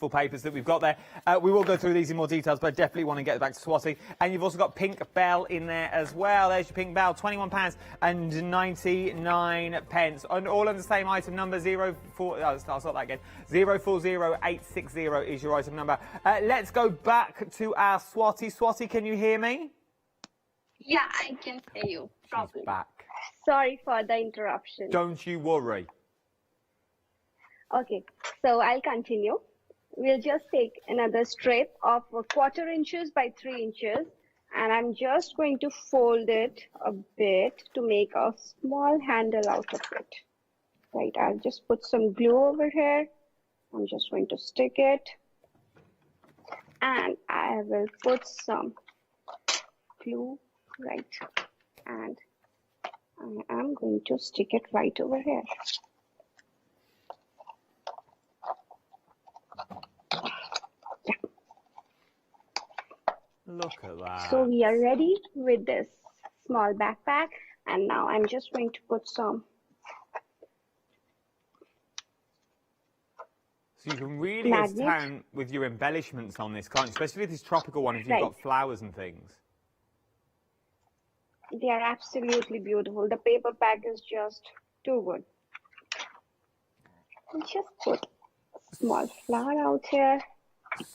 papers that we've got there. We will go through these in more details, but I definitely want to get back to Swati. And you've also got Pink Bell in there as well. There's your Pink Bell, £21.99. And all on the same item number, 040 860 is your item number. Let's go back to our Swati. Swati, can you hear me? Yeah, I can hear you properly. Back. Sorry for the interruption. Don't you worry. Okay, so I'll continue. We'll just take another strip of 1/4 inches by 3 inches, and I'm just going to fold it a bit to make a small handle out of it. Right, I'll just put some glue over here. I'm just going to stick it, and I will put some glue right, and I am going to stick it right over here. Look at that. So we are ready with this small backpack, and now I'm just going to put some. So you can really get to town with your embellishments on this, can't you? Especially with this tropical one, if you've got flowers and things. They are absolutely beautiful. The paper pack is just too good. I'll just put a small flower out here.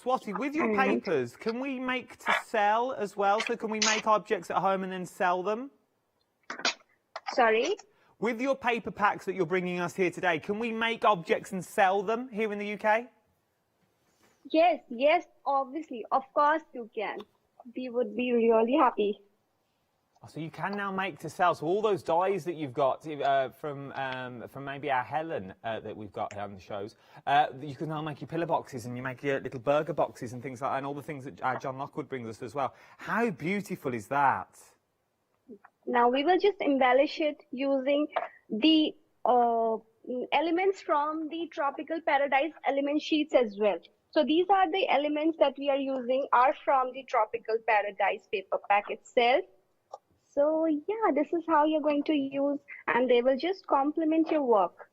Swati, with your papers, can we make to sell as well? So can we make objects at home and then sell them? Sorry? With your paper packs that you're bringing us here today, can we make objects and sell them here in the UK? Yes, yes, obviously. Of course you can. We would be really happy. So you can now make to sell. So all those dies that you've got from maybe our Helen that we've got here on the shows, you can now make your pillar boxes and you make your little burger boxes and things like that, and all the things that John Lockwood brings us as well. How beautiful is that? Now we will just embellish it using the elements from the Tropical Paradise element sheets as well. So these are the elements that we are using are from the Tropical Paradise paper pack itself. So yeah, this is how you're going to use, and they will just complement your work.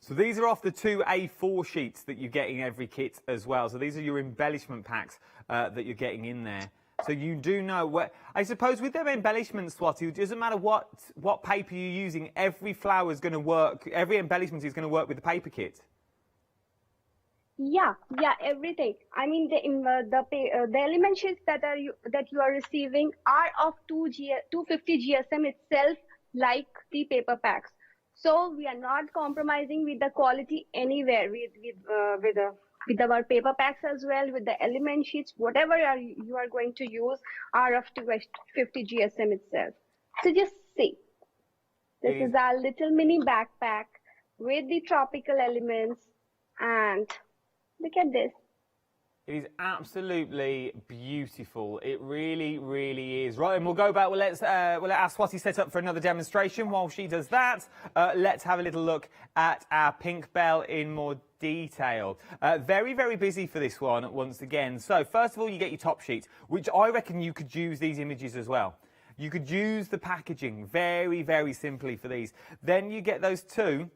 So these are off the 2 A4 sheets that you get in every kit as well. So these are your embellishment packs that you're getting in there. So you do know what, I suppose with them embellishments, Swati, it doesn't matter what paper you're using, every flower is going to work, every embellishment is going to work with the paper kit. Yeah, everything. I mean, the element sheets that you are receiving are of 250 GSM itself, like the paper packs. So we are not compromising with the quality anywhere with our paper packs as well, with the element sheets. Whatever you are going to use are of 250 GSM itself. So just see, this is our little mini backpack with the tropical elements, and look at this. It is absolutely beautiful. It really, really is. Right, and we'll go back. We'll let our Swati set up for another demonstration. While she does that, let's have a little look at our Pink Bell in more detail. Very, very busy for this one once again. So first of all, you get your top sheet, which I reckon you could use these images as well. You could use the packaging very, very simply for these. Then you get those 2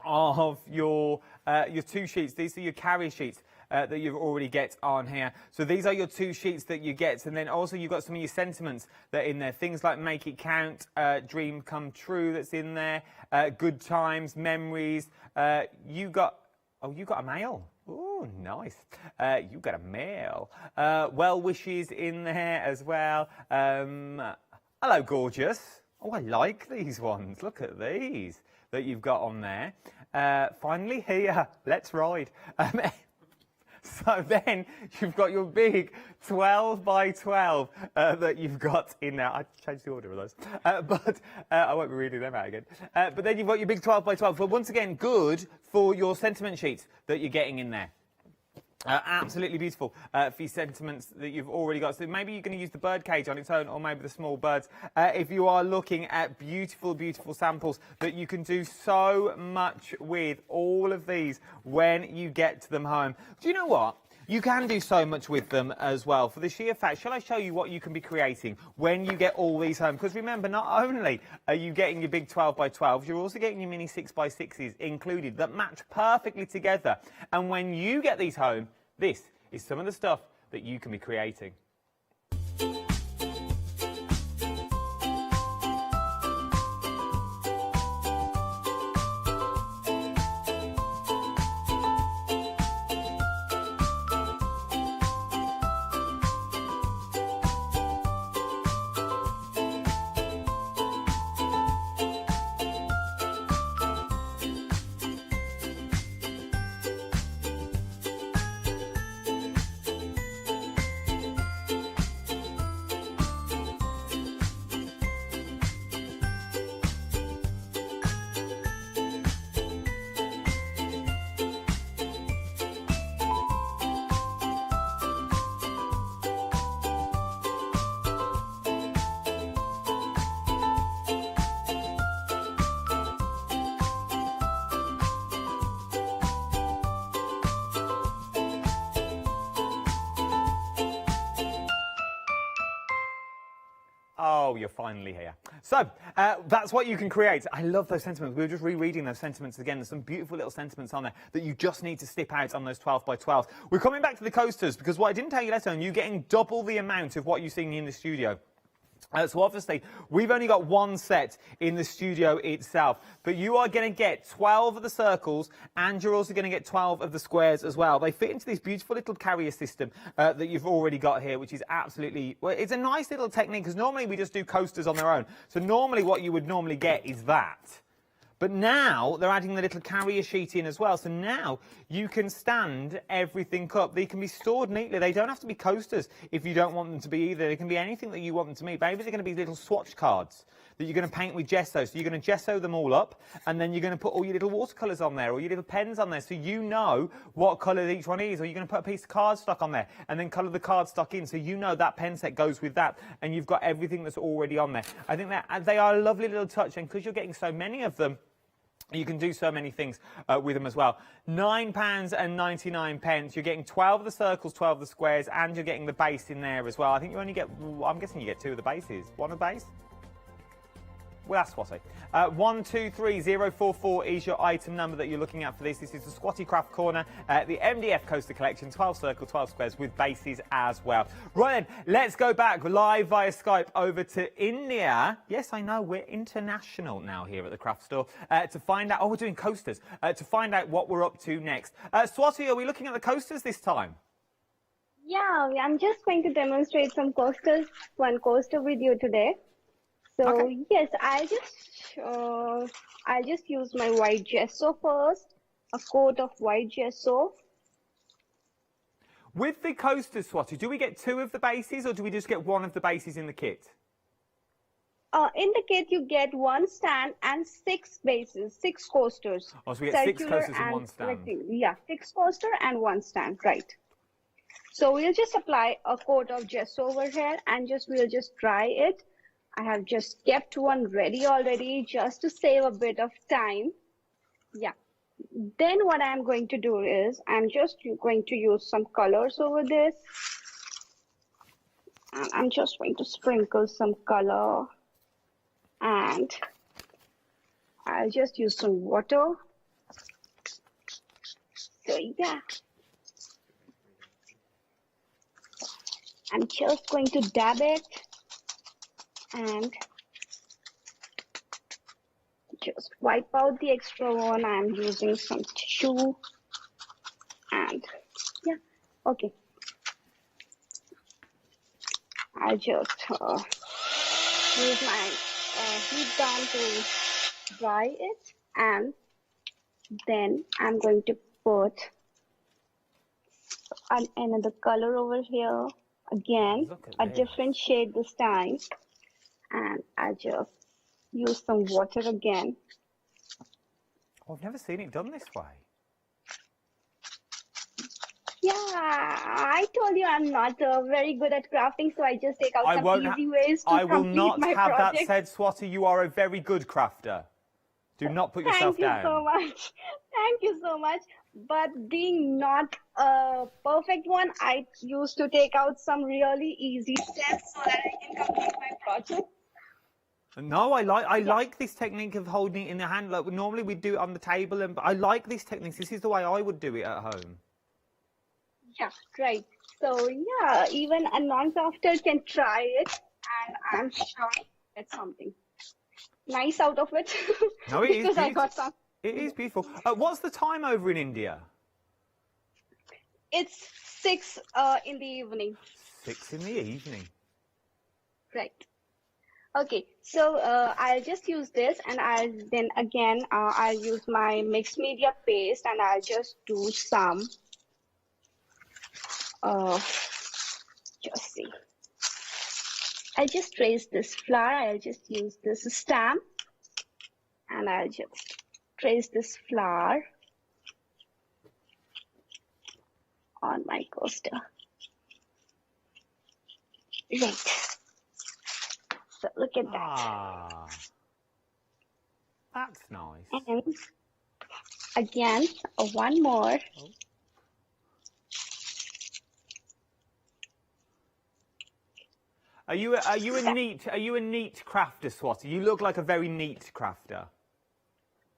of your your 2 sheets. These are your carrier sheets that you've already get on here. So these are your 2 sheets that you get, and then also you've got some of your sentiments that are in there. Things like Make It Count, Dream Come True that's in there, Good Times, Memories. You got a mail. Oh, nice. You got a mail. Well Wishes in there as well. Hello, gorgeous. Oh, I like these ones. Look at these that you've got on there. Finally here. Let's ride. So then you've got your big 12 by 12 that you've got in there. I changed the order of those, but I won't be reading them out again. But then you've got your big 12 by 12. But once again, good for your sentiment sheets that you're getting in there. Absolutely beautiful for your sentiments that you've already got. So maybe you're going to use the bird cage on its own, or maybe the small birds. If you are looking at beautiful, beautiful samples that you can do so much with, all of these when you get to them home. Do you know what? You can do so much with them as well. For the sheer fact, shall I show you what you can be creating when you get all these home? Because remember, not only are you getting your big 12 by 12s, you're also getting your mini 6 by 6s included that match perfectly together. And when you get these home, this is some of the stuff that you can be creating. Oh, you're finally here. So, that's what you can create. I love those sentiments. We were just rereading those sentiments again. There's some beautiful little sentiments on there that you just need to snip out on those 12 by 12. We're coming back to the coasters because what I didn't tell you last time, you're getting double the amount of what you're seeing in the studio. So obviously, we've only got one set in the studio itself, but you are going to get 12 of the circles, and you're also going to get 12 of the squares as well. They fit into this beautiful little carrier system that you've already got here, which is absolutely, well, it's a nice little technique, because normally we just do coasters on their own. So normally what you would normally get is that. But now they're adding the little carrier sheet in as well. So now you can stand everything up. They can be stored neatly. They don't have to be coasters if you don't want them to be either. They can be anything that you want them to be. Maybe they're going to be little swatch cards that you're going to paint with gesso. So you're going to gesso them all up, and then you're going to put all your little watercolours on there, or your little pens on there, so you know what colour each one is. Or you're going to put a piece of cardstock on there and then colour the cardstock in, so you know that pen set goes with that, and you've got everything that's already on there. I think that they are a lovely little touch, and because you're getting so many of them, you can do so many things with them as well. £9.99. You're getting 12 of the circles, 12 of the squares, and you're getting the base in there as well. I think you only get, I'm guessing you get 2 of the bases. 1 of the base? Well, that's Swatty. 123044 is your item number that you're looking at for this. This is the Squatty Craft Corner, the MDF Coaster Collection, 12 circle, 12 squares with bases as well. Right then, let's go back live via Skype over to India. Yes, I know, we're international now here at the craft store to find out, oh, we're doing coasters, to find out what we're up to next. Swati, are we looking at the coasters this time? Yeah, I'm just going to demonstrate some coasters, one coaster with you today. So okay. Yes, I'll just use my white gesso first, a coat of white gesso. With the coasters, Swati, do we get 2 of the bases, or do we just get 1 of the bases in the kit? In the kit, you get 1 stand and 6 bases, 6 coasters. Oh, so we get 6 coasters and 1 stand. Yeah, 6 coaster and 1 stand, right. So we'll just apply a coat of gesso over here, and we'll just dry it. I have just kept one ready already just to save a bit of time. Yeah. Then what I'm going to do is I'm just going to use some colors over this. And I'm just going to sprinkle some color. And I'll just use some water. So yeah, I'm just going to dab it and just wipe out the extra one. I'm using some tissue and yeah, okay. I just use my heat gun to dry it, and then I'm going to put another color over here, again a different shade this time, and I just use some water again. Oh, I've never seen it done this way. Yeah, I told you I'm not very good at crafting, so I just take out some easy ways to I will complete not my have project. that said, Swati. You are a very good crafter. Do not put yourself down. Thank you so much. Thank you so much. But being not a perfect one, I used to take out some really easy steps so that I can complete my project. No, I like this technique of holding it in the hand. Like normally we do it on the table, but I like this technique. This is the way I would do it at home. Yeah, right. So yeah, even a non-crafter can try it, and I'm sure it's something nice out of it. No, it is because I beautiful. got some. It is beautiful. What's the time over in India? It's 6 in the evening. 6 in the evening. Right. Okay, so I'll just use this, and I'll then again I'll use my mixed media paste, and I'll just do some. Just see. I'll just trace this flower. I'll just use this stamp, and I'll just trace this flower on my coaster. Right. So look at that. Ah, that's nice. And again, one more. Oh. Are you a neat crafter, Swati? You look like a very neat crafter.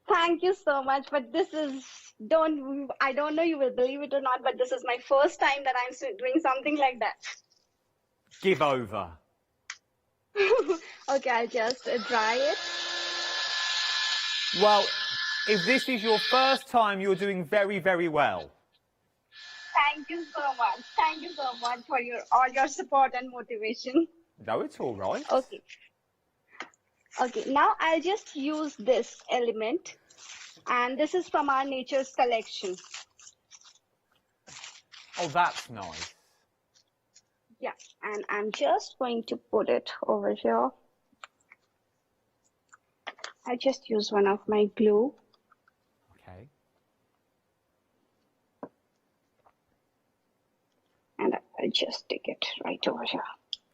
Thank you so much, but this is I don't know you will believe it or not, but this is my first time that I'm doing something like that. Give over. Okay, I'll just dry it. Well, if this is your first time, you're doing very, very well. Thank you so much. Thank you so much for all your support and motivation. No, it's all right. Okay. Okay, now I'll just use this element, and this is from our Nature's collection. Oh, that's nice. Yeah, and I'm just going to put it over here. I just use one of my glue. Okay. And I just stick it right over here.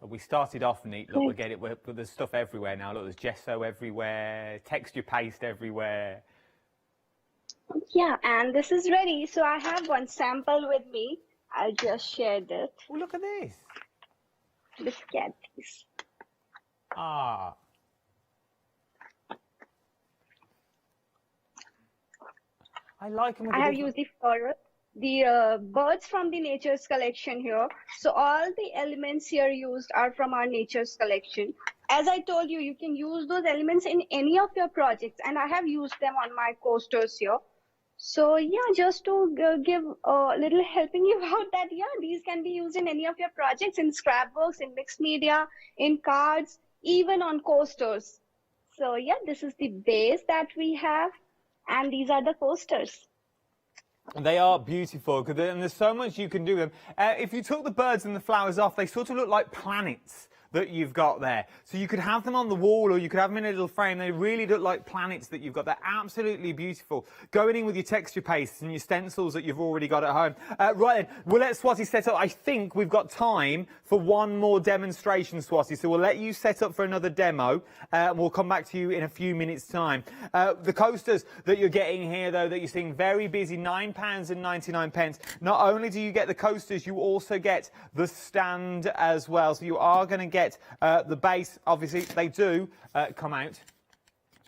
Well, we started off neat. Look, there's stuff everywhere now. Look, there's gesso everywhere, texture paste everywhere. Yeah, and this is ready. So I have one sample with me. I'll just share this. Oh, look at this. Look at this. Ah. I like them. I have used the birds from the Nature's collection here. So all the elements here used are from our Nature's collection. As I told you, you can use those elements in any of your projects, and I have used them on my coasters here. So yeah, just to give a little helping you out that yeah, these can be used in any of your projects, in scrapbooks, in mixed media, in cards, even on coasters. So yeah, this is the base that we have, and these are the coasters. They are beautiful, and there's so much you can do with them. If you took the birds and the flowers off, they sort of look like planets that you've got there. So you could have them on the wall, or you could have them in a little frame. They really look like planets that you've got. They're absolutely beautiful. Going in with your texture pastes and your stencils that you've already got at home. Right then, we'll let Swati set up. I think we've got time for one more demonstration, Swati. So we'll let you set up for another demo. We'll come back to you in a few minutes' time. The coasters that you're getting here, though, that you're seeing very busy, £9.99. Not only do you get the coasters, you also get the stand as well. So you are going to get the base. Obviously they do come out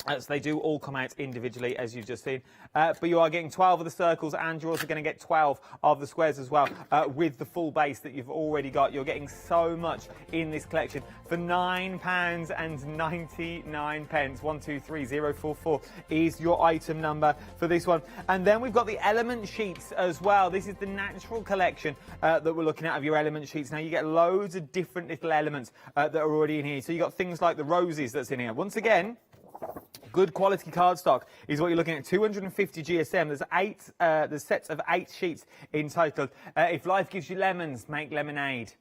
So they do all come out individually, as you've just seen. But you are getting 12 of the circles, and you're also going to get 12 of the squares as well, with the full base that you've already got. You're getting so much in this collection for £9.99. 123044 is your item number for this one. And then we've got the element sheets as well. This is the natural collection that we're looking at of your element sheets. Now you get loads of different little elements that are already in here. So you've got things like the roses that's in here. Once again, good quality cardstock is what you're looking at. 250 GSM. There's sets of 8 sheets in total. If life gives you lemons, make lemonade.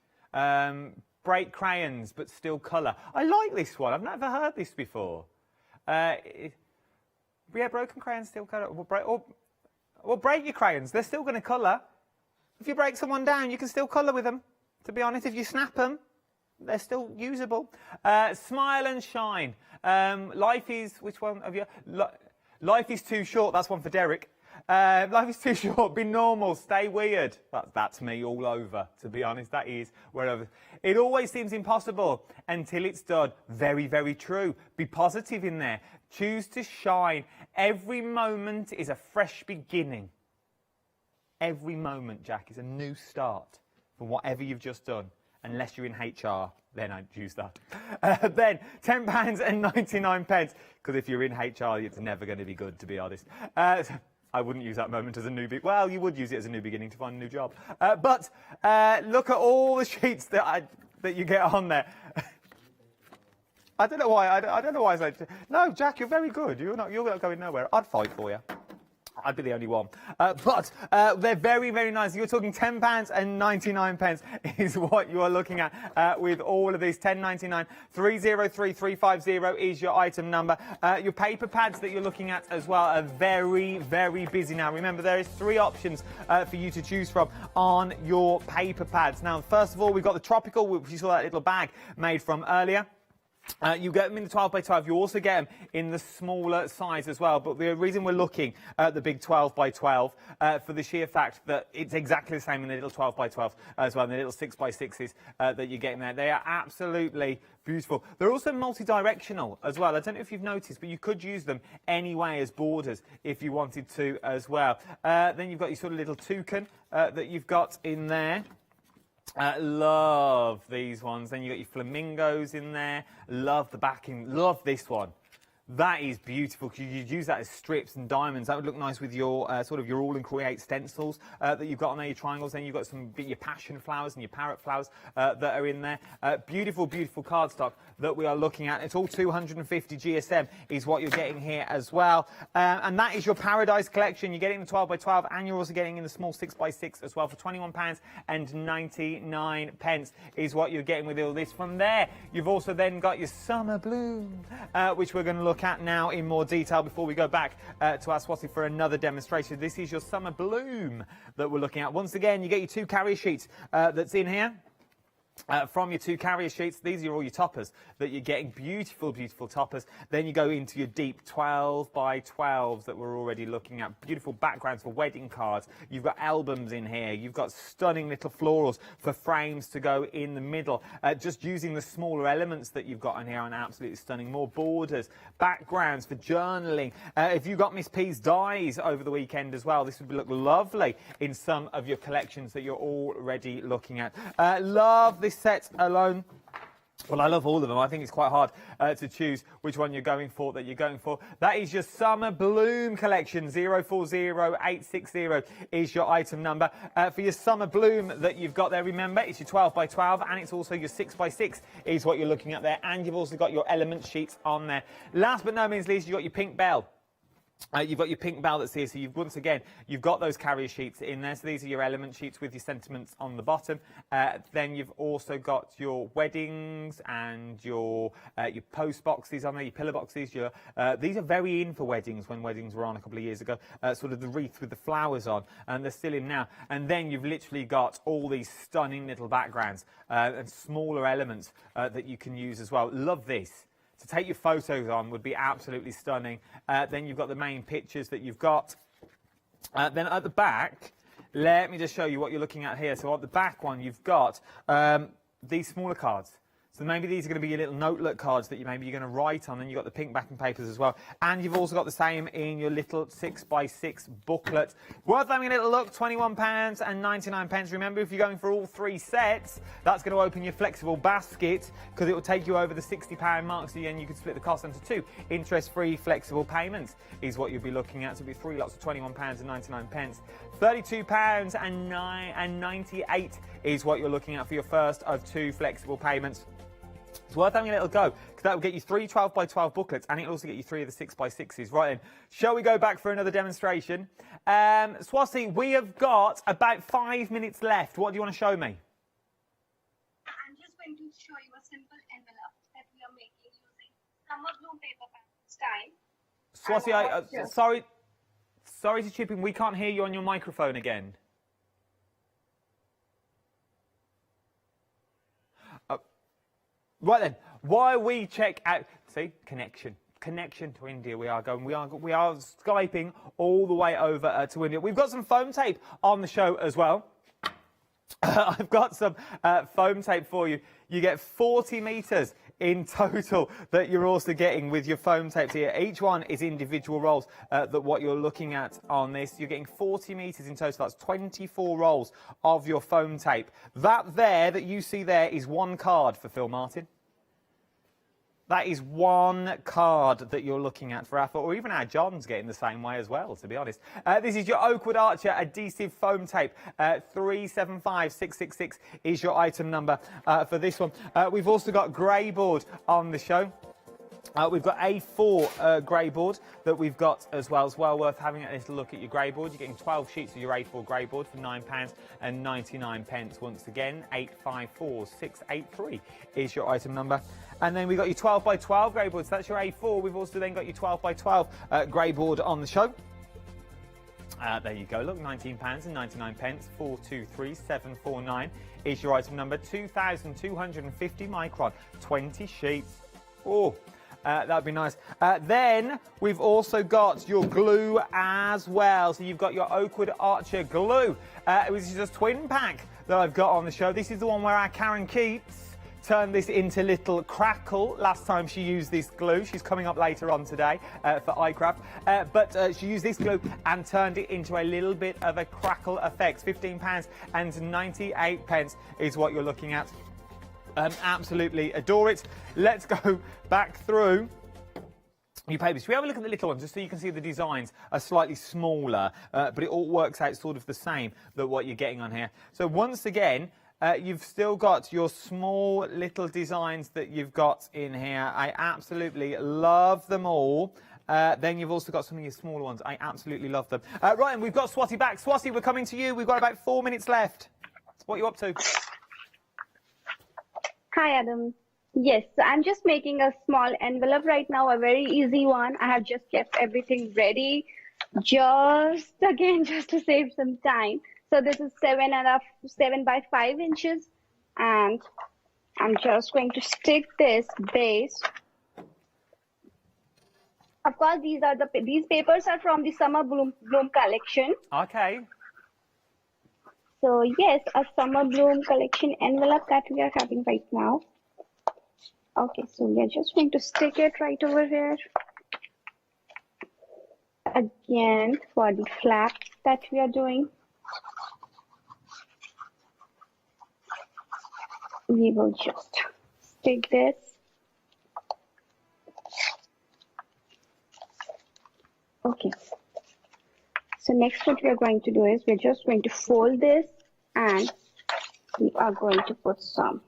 Break crayons, but still colour. I like this one. I've never heard this before. Yeah, broken crayons still colour. Well, break your crayons. They're still going to colour. If you break someone down, you can still colour with them. To be honest, if you snap them, they're still usable. Smile and shine. Life is, which one of you? Life is too short. That's one for Derek. Life is too short. Be normal. Stay weird. That's me all over, to be honest. That is wherever. It always seems impossible until it's done. Very, very true. Be positive in there. Choose to shine. Every moment is a fresh beginning. Every moment, Jack, is a new start from whatever you've just done. Unless you're in HR, then I'd use that. Then £10.99, because if you're in HR, it's never going to be good, to be honest. I wouldn't use that moment as a new beginning. Well, you would use it as a new beginning to find a new job. But look at all the sheets that you get on there. I don't know why. I don't know why I said no, Jack. You're very good. You're not going nowhere. I'd fight for you. I'd be the only one. But they're very, very nice. You're talking £10.99 is what you are looking at with all of these. £10.99. 303350 is your item number. Your paper pads that you're looking at as well are very, very busy now. Remember, there is 3 options for you to choose from on your paper pads. Now, first of all, we've got the Tropical, which you saw that little bag made from earlier. You get them in the 12 by 12. You also get them in the smaller size as well. But the reason we're looking at the big 12 by 12 for the sheer fact that it's exactly the same in the little 12 by 12 as well, and the little 6 by 6s that you're getting there. They are absolutely beautiful. They're also multi-directional as well. I don't know if you've noticed, but you could use them anyway as borders if you wanted to as well. Then you've got your sort of little toucan that you've got in there. Love these ones. Then you got your flamingos in there. Love the backing. Love this one. That is beautiful. You could use that as strips and diamonds. That would look nice with your sort of your all and create stencils that you've got on there, your triangles. Then you've got your passion flowers and your parrot flowers that are in there. Beautiful, beautiful cardstock that we are looking at. It's all 250 GSM is what you're getting here as well. And that is your Paradise collection. You're getting the 12 by 12 and you're also getting in the small 6 by 6 as well for £21.99 is what you're getting with all this. From there, you've also then got your Summer Bloom, which we're going to look at now in more detail before we go back to our Swati for another demonstration. This is your Summer Bloom that we're looking at. Once again, you get your 2 carrier sheets that's in here. From your 2 carrier sheets, these are all your toppers that you're getting. Beautiful, beautiful toppers. Then you go into your deep 12 by 12s that we're already looking at. Beautiful backgrounds for wedding cards. You've got albums in here. You've got stunning little florals for frames to go in the middle. Just using the smaller elements that you've got in here and absolutely stunning. More borders, backgrounds for journaling. If you got Miss P's dies over the weekend as well, this would look lovely in some of your collections that you're already looking at. Love this set alone. Well, I love all of them. I think it's quite hard to choose which one you're going for. That is your Summer Bloom collection. 040860 is your item number. For your Summer Bloom that you've got there, remember, it's your 12 by 12 and it's also your 6 by 6 is what you're looking at there. And you've also got your element sheets on there. Last but no means least, you've got your Pink Bell. You've got your Pink Bell that's here, so once again, you've got those carrier sheets in there. So these are your element sheets with your sentiments on the bottom. Then you've also got your weddings and your post boxes on there, your pillar boxes. These are very in for weddings when weddings were on a couple of years ago. Sort of the wreath with the flowers on, and they're still in now. And then you've literally got all these stunning little backgrounds and smaller elements that you can use as well. Love this. To take your photos on would be absolutely stunning. Then you've got the main pictures that you've got. Then at the back, let me just show you what you're looking at here. So at the back one, you've got these smaller cards. So So maybe these are going to be your little notelet cards that you're going to write on, and you've got the pink backing papers as well. And you've also got the same in your little 6x6 booklet. Worth having a little look, £21.99. Remember, if you're going for all 3 sets, that's going to open your flexible basket, because it will take you over the £60 mark, so then you can split the cost into 2 interest-free flexible payments is what you'll be looking at. So it'll be 3 lots of £21.99. £32.98 is what you're looking at for your first of 2 flexible payments. It's worth having a little go, because that will get you 3 12x12 booklets, and it'll also get you 3 of the 6x6s. Right then, shall we go back for another demonstration? Swati, we have got about 5 minutes left. What do you want to show me? I'm just going to show you a simple envelope that we are making using summer bloom paper style. Swati, sorry to chip in. We can't hear you on your microphone again. Right then, while we check out, see, connection to India. We are Skyping all the way over to India. We've got some foam tape on the show as well. I've got some foam tape for you. You get 40 metres in total that you're also getting with your foam tapes here. Each one is individual rolls that what you're looking at on this. You're getting 40 metres in total. That's 24 rolls of your foam tape. That you see there is 1 card for Phil Martin. That is 1 card that you're looking at for Apple, or even our John's getting the same way as well, to be honest. This is your Oakwood Archer adhesive foam tape. 375666 is your item number for this one. We've also got grey board on the show. We've got A4 grey board that we've got as well. It's well worth having a little look at your grey board. You're getting 12 sheets of your A4 grey board for £9.99. Once again, 854683 is your item number. And then we've got your 12x12 grey boards. So that's your A4. We've also then got your 12x12 grey board on the show. There you go. Look, £19.99. 423749 is your item number. 2,250 micron, 20 sheets. Oh. That'd be nice. Then we've also got your glue as well. So you've got your Oakwood Archer glue, which is a twin pack that I've got on the show. This is the one where our Karen Keats turned this into little crackle last time she used this glue. She's coming up later on today for iCraft. But she used this glue and turned it into a little bit of a crackle effect. £15.98 is what you're looking at. Absolutely adore it. Let's go back through your papers. Should we have a look at the little ones just so you can see the designs are slightly smaller, but it all works out sort of the same that what you're getting on here. So once again, you've still got your small little designs that you've got in here. I absolutely love them all. Then you've also got some of your smaller ones. I absolutely love them. Right, and we've got Swati back. Swati, we're coming to you. We've got about 4 minutes left. What are you up to? Hi, Adam. Yes, so I'm just making a small envelope right now, a very easy one. I have just kept everything ready, just to save some time. So this is 7 by 5 inches, and I'm just going to stick this base. Of course, these papers are from the Summer Bloom collection. Okay. So yes, a Summer Bloom collection envelope that we are having right now. Okay, so we are just going to stick it right over here. Again, for the flap that we are doing, we will just stick this. Okay. So next what we are going to do is we're just going to fold this, and we are going to put some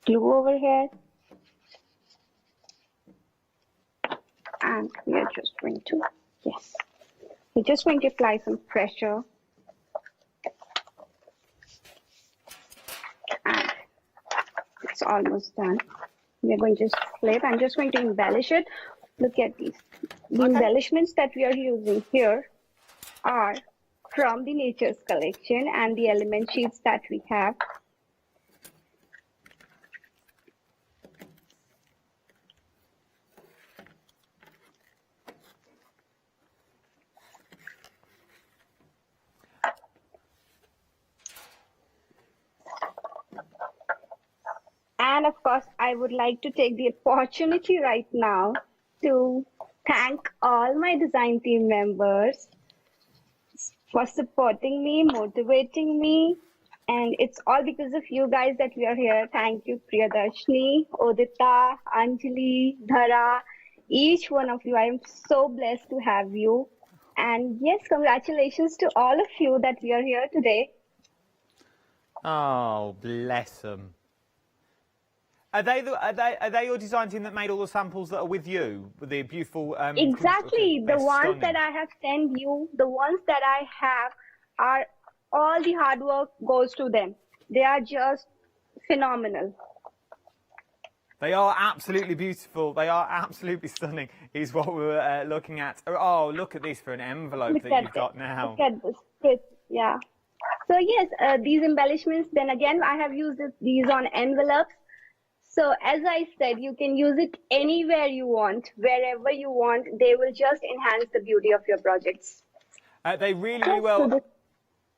glue over here, and we are just going to, yes, we're just going to apply some pressure, and it's almost done. We are going to just flip. I'm just going to embellish it. Look at these. The embellishments that we are using here are from the Nature's collection and the element sheets that we have. And of course, I would like to take the opportunity right now to thank all my design team members for supporting me, motivating me. And it's all because of you guys that we are here. Thank you, Priyadarshini, Odita, Anjali, Dhara, each one of you. I am so blessed to have you. And yes, congratulations to all of you that we are here today. Oh, bless them. Are they your design team that made all the samples that are with you? With the beautiful... exactly. The ones stunning. that I have sent you, the ones that I have are... all the hard work goes to them. They are just phenomenal. They are absolutely beautiful. They are absolutely stunning, is what we were looking at. Oh, look at this for an envelope that you've got now. Look at this. Yeah. So yes, these embellishments, then again, I have used these on envelopes. So as I said, you can use it anywhere you want, wherever you want. They will just enhance the beauty of your projects. They really will.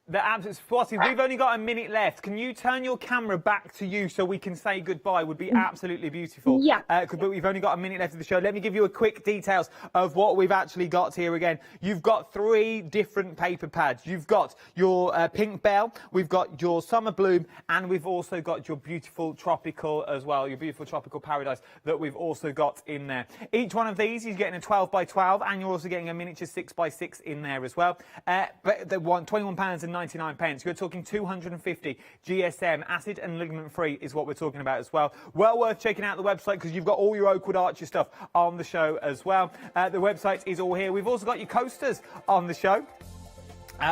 They're absolutely spotted. We've only got a minute left. Can you turn your camera back to you so we can say goodbye? Would be absolutely beautiful. Yeah. But we've only got a minute left of the show. Let me give you a quick details of what we've actually got here again. You've got 3 different paper pads. You've got your pink bell, we've got your summer bloom, and we've also got your beautiful tropical as well, your beautiful tropical paradise that we've also got in there. Each one of these is getting a 12 by 12, and you're also getting a miniature 6 by 6 in there as well. But they want £21.99. You're talking 250 GSM, acid and ligament free is what we're talking about as well. Well worth checking out the website because you've got all your Oakwood Archer stuff on the show as well. The website is all here. We've also got your coasters on the show.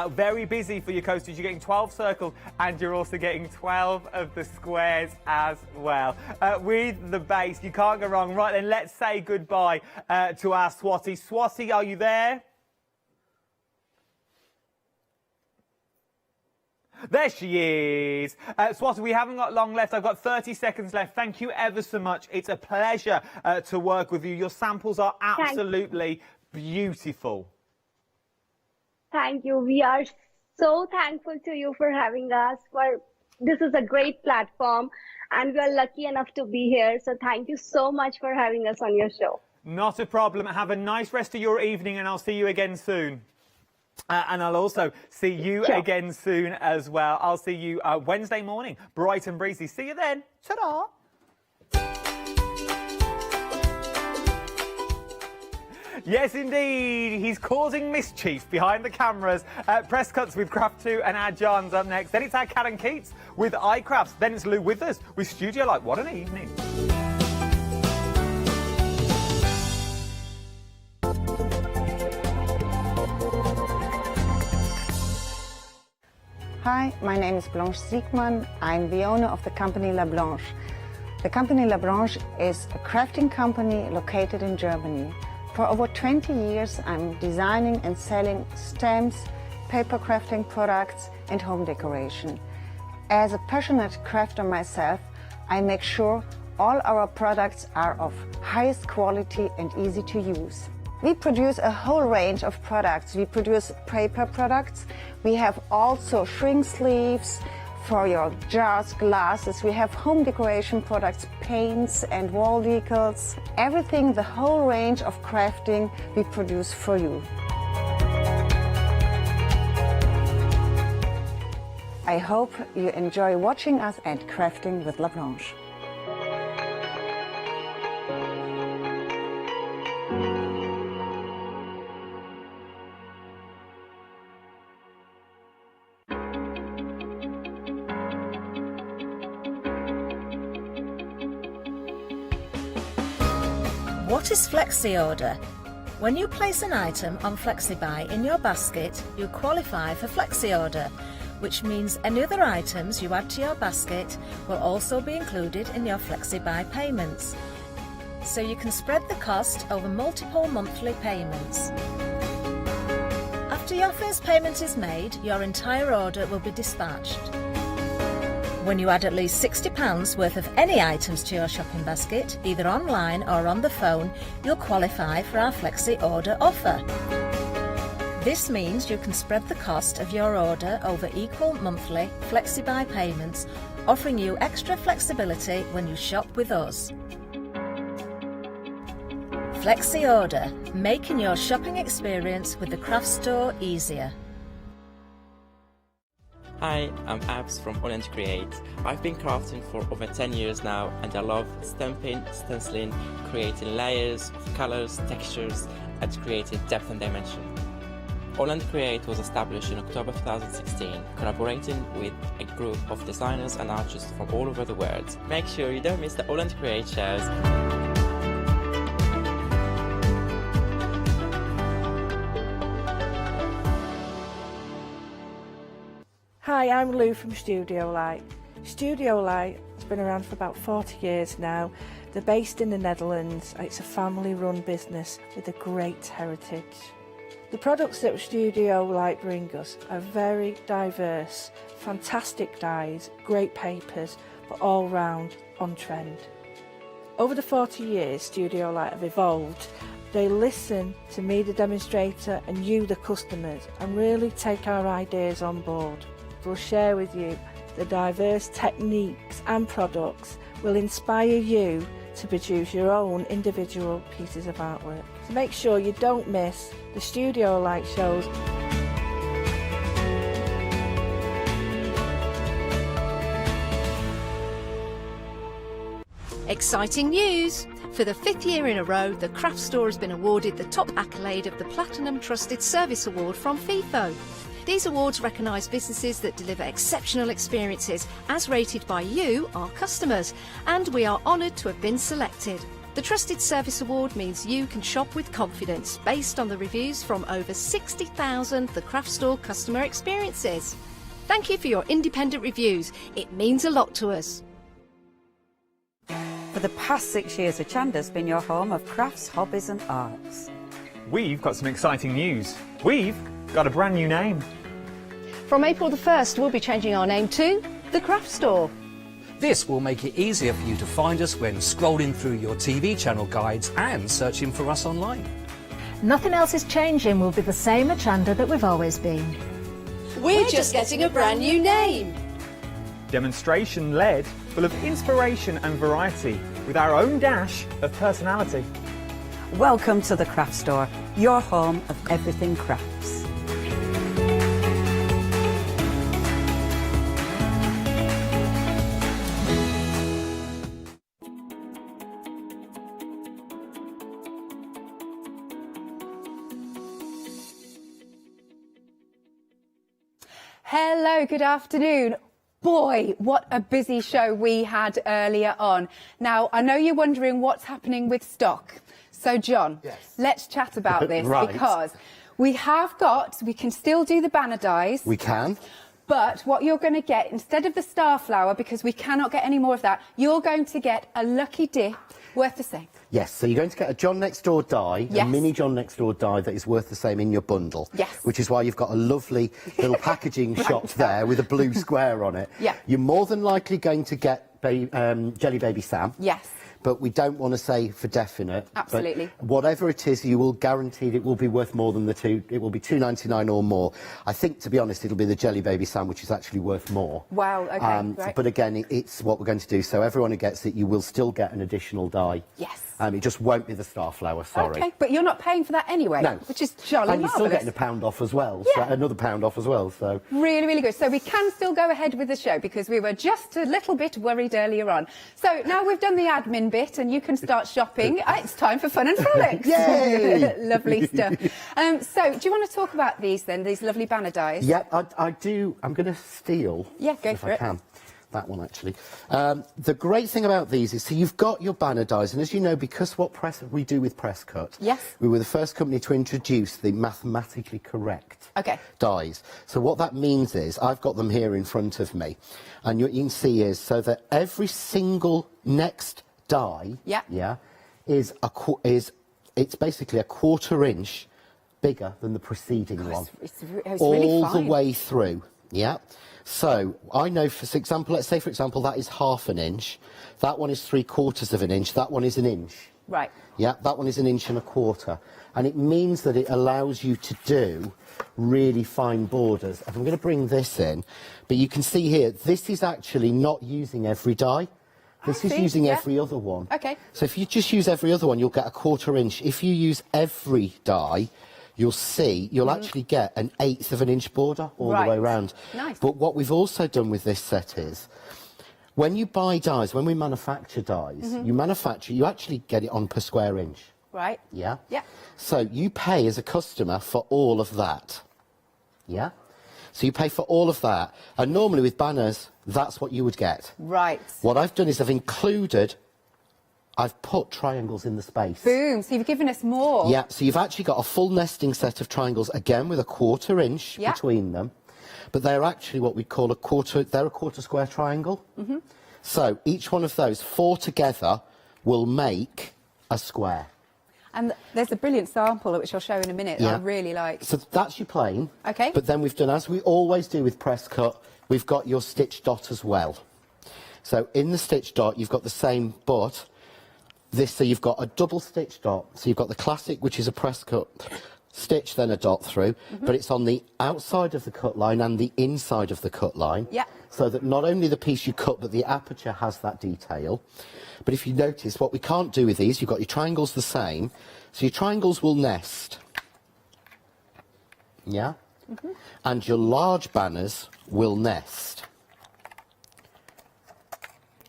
Very busy for your coasters. You're getting 12 circles and you're also getting 12 of the squares as well. With the base, you can't go wrong. Right then, let's say goodbye to our Swati. Swati, are you there? There she is. Swati, we haven't got long left. I've got 30 seconds left. Thank you ever so much. It's a pleasure to work with you. Your samples are absolutely beautiful. Thank you. We are so thankful to you for having us. This is a great platform and we are lucky enough to be here. So thank you so much for having us on your show. Not a problem. Have a nice rest of your evening and I'll see you again soon. And I'll also see you again soon as well. I'll see you Wednesday morning, bright and breezy. See you then. Ta-da! Yes, indeed. He's causing mischief behind the cameras. Press cuts with Craft 2 and our John's up next. Then it's our Cat and Keats with iCrafts. Then it's Lou Withers with Studio Light. What an evening. Hi, my name is Blanche Siegmann. I'm the owner of the company La Blanche. The company La Blanche is a crafting company located in Germany. For over 20 years, I'm designing and selling stamps, paper crafting products, and home decoration. As a passionate crafter myself, I make sure all our products are of highest quality and easy to use. We produce a whole range of products. We produce paper products. We have also shrink sleeves for your jars, glasses. We have home decoration products, paints and wall decals. Everything, the whole range of crafting we produce for you. I hope you enjoy watching us and crafting with La Blanche. What is Flexi Order? When you place an item on Flexi-buy in your basket, you qualify for Flexi Order, which means any other items you add to your basket will also be included in your Flexi-buy payments. So you can spread the cost over multiple monthly payments. After your first payment is made, your entire order will be dispatched. When you add at least £60 worth of any items to your shopping basket, either online or on the phone, you'll qualify for our Flexi Order offer. This means you can spread the cost of your order over equal monthly Flexi-buy payments offering you extra flexibility when you shop with us. Flexi Order, making your shopping experience with the craft store easier. Hi, I'm Abs from All Create. I've been crafting for over 10 years now, and I love stamping, stenciling, creating layers of colours, textures, and creating depth and dimension. All Create was established in October 2016, collaborating with a group of designers and artists from all over the world. Make sure you don't miss the All Create shows. Hi, I'm Lou from Studio Light. Studio Light has been around for about 40 years now. They're based in the Netherlands. It's a family-run business with a great heritage. The products that Studio Light bring us are very diverse, fantastic dyes, great papers, but all round on trend. Over the 40 years Studio Light have evolved. They listen to me, the demonstrator, and you, the customers, and really take our ideas on board. We'll share with you the diverse techniques and products will inspire you to produce your own individual pieces of artwork. So make sure you don't miss the Studio Light shows. Exciting news! For the 5th year in a row, the craft store has been awarded the top accolade of the Platinum Trusted Service Award from Feefo. These awards recognise businesses that deliver exceptional experiences as rated by you, our customers, and we are honoured to have been selected. The Trusted Service Award means you can shop with confidence based on the reviews from over 60,000 The Craft Store customer experiences. Thank you for your independent reviews. It means a lot to us. For the past 6 years, Hochanda's been your home of crafts, hobbies and arts. We've got some exciting news. We've got a brand new name. From April the 1st, we'll be changing our name to The Craft Store. This will make it easier for you to find us when scrolling through your TV channel guides and searching for us online. Nothing else is changing. We'll be the same Hochanda that we've always been. We're just getting a brand new name. Demonstration-led, full of inspiration and variety, with our own dash of personality. Welcome to the Craft Store, your home of everything crafts. Hello, good afternoon. Boy, what a busy show we had earlier on. Now, I know you're wondering what's happening with stock. So, John, let's chat about this because we can still do the banner dies. We can. But what you're going to get, instead of the Starflower, because we cannot get any more of that, you're going to get a lucky dip worth the same. Yes, so you're going to get a John Next Door die, a mini John Next Door die that is worth the same in your bundle. Yes. Which is why you've got a lovely little packaging shot there with a blue square on it. Yeah. You're more than likely going to get Jelly Baby Sam. Yes. But we don't want to say for definite. Absolutely. But whatever it is, you will guaranteed it will be worth more than the two. It will be $2.99 or more. I think, to be honest, it'll be the Jelly Baby Sam, which is actually worth more. Wow, okay, right. But again, it's what we're going to do. So everyone who gets it, you will still get an additional die. Yes. It just won't be the Starflower, sorry. Okay, but you're not paying for that anyway. No. Which is jolly And you're still marvellous. getting £1 off as well. Yeah. So another £1 off as well, so... Really, really good. So we can still go ahead with the show because we were just a little bit worried earlier on. So now we've done the admin bit and you can start shopping. It's time for fun and frolics. Yay! Lovely stuff. So do you want to talk about these then, these lovely banner dies? Yeah, I do. I'm going to steal. Yeah, go if for I it. can. That one, actually. The great thing about these is, so you've got your banner dies, and as you know, because what we do with Press Cut, we were the first company to introduce the mathematically correct dies. So what that means is, I've got them here in front of me, and what you can see is, so that every single next die, is it's basically a 1/4 inch bigger than the preceding one, It's really all fine. the way through. Yeah. So I know, for example, let's say, for example, that is 1/2 inch. That one is 3/4 of an inch. That one is 1 inch. Right. Yeah, that one is 1 1/4 inch. And it means that it allows you to do really fine borders. And I'm going to bring this in, but you can see here, this is actually not using every die. This is using every other one. Okay. So if you just use every other one, you'll get 1/4 inch. If you use every die, you'll see, you'll actually get 1/8 of an inch border all the way around. Nice. But what we've also done with this set is, when you buy dies, when we manufacture dies, you actually get it on per square inch. Right. Yeah? Yeah. So you pay as a customer for all of that. Yeah? So you pay for all of that. And normally with banners, that's what you would get. Right. What I've done is I've put triangles in the space. Boom, so you've given us more. Yeah, so you've actually got a full nesting set of triangles, again with 1/4 inch between them. But they're actually what we call they're a quarter square triangle. So each one of those, 4 together, will make a square. And there's a brilliant sample, which I'll show in a minute, that I really like. So that's your plain. Okay. But then we've done, as we always do with press cut, we've got your stitch dot as well. So in the stitch dot, you've got the same, but so you've got a double stitch dot. So you've got the classic, which is a press cut stitch, then a dot through, but it's on the outside of the cut line and the inside of the cut line. Yeah. So that not only the piece you cut, but the aperture has that detail. But if you notice, what we can't do with these, you've got your triangles the same, so your triangles will nest. Yeah? And your large banners will nest.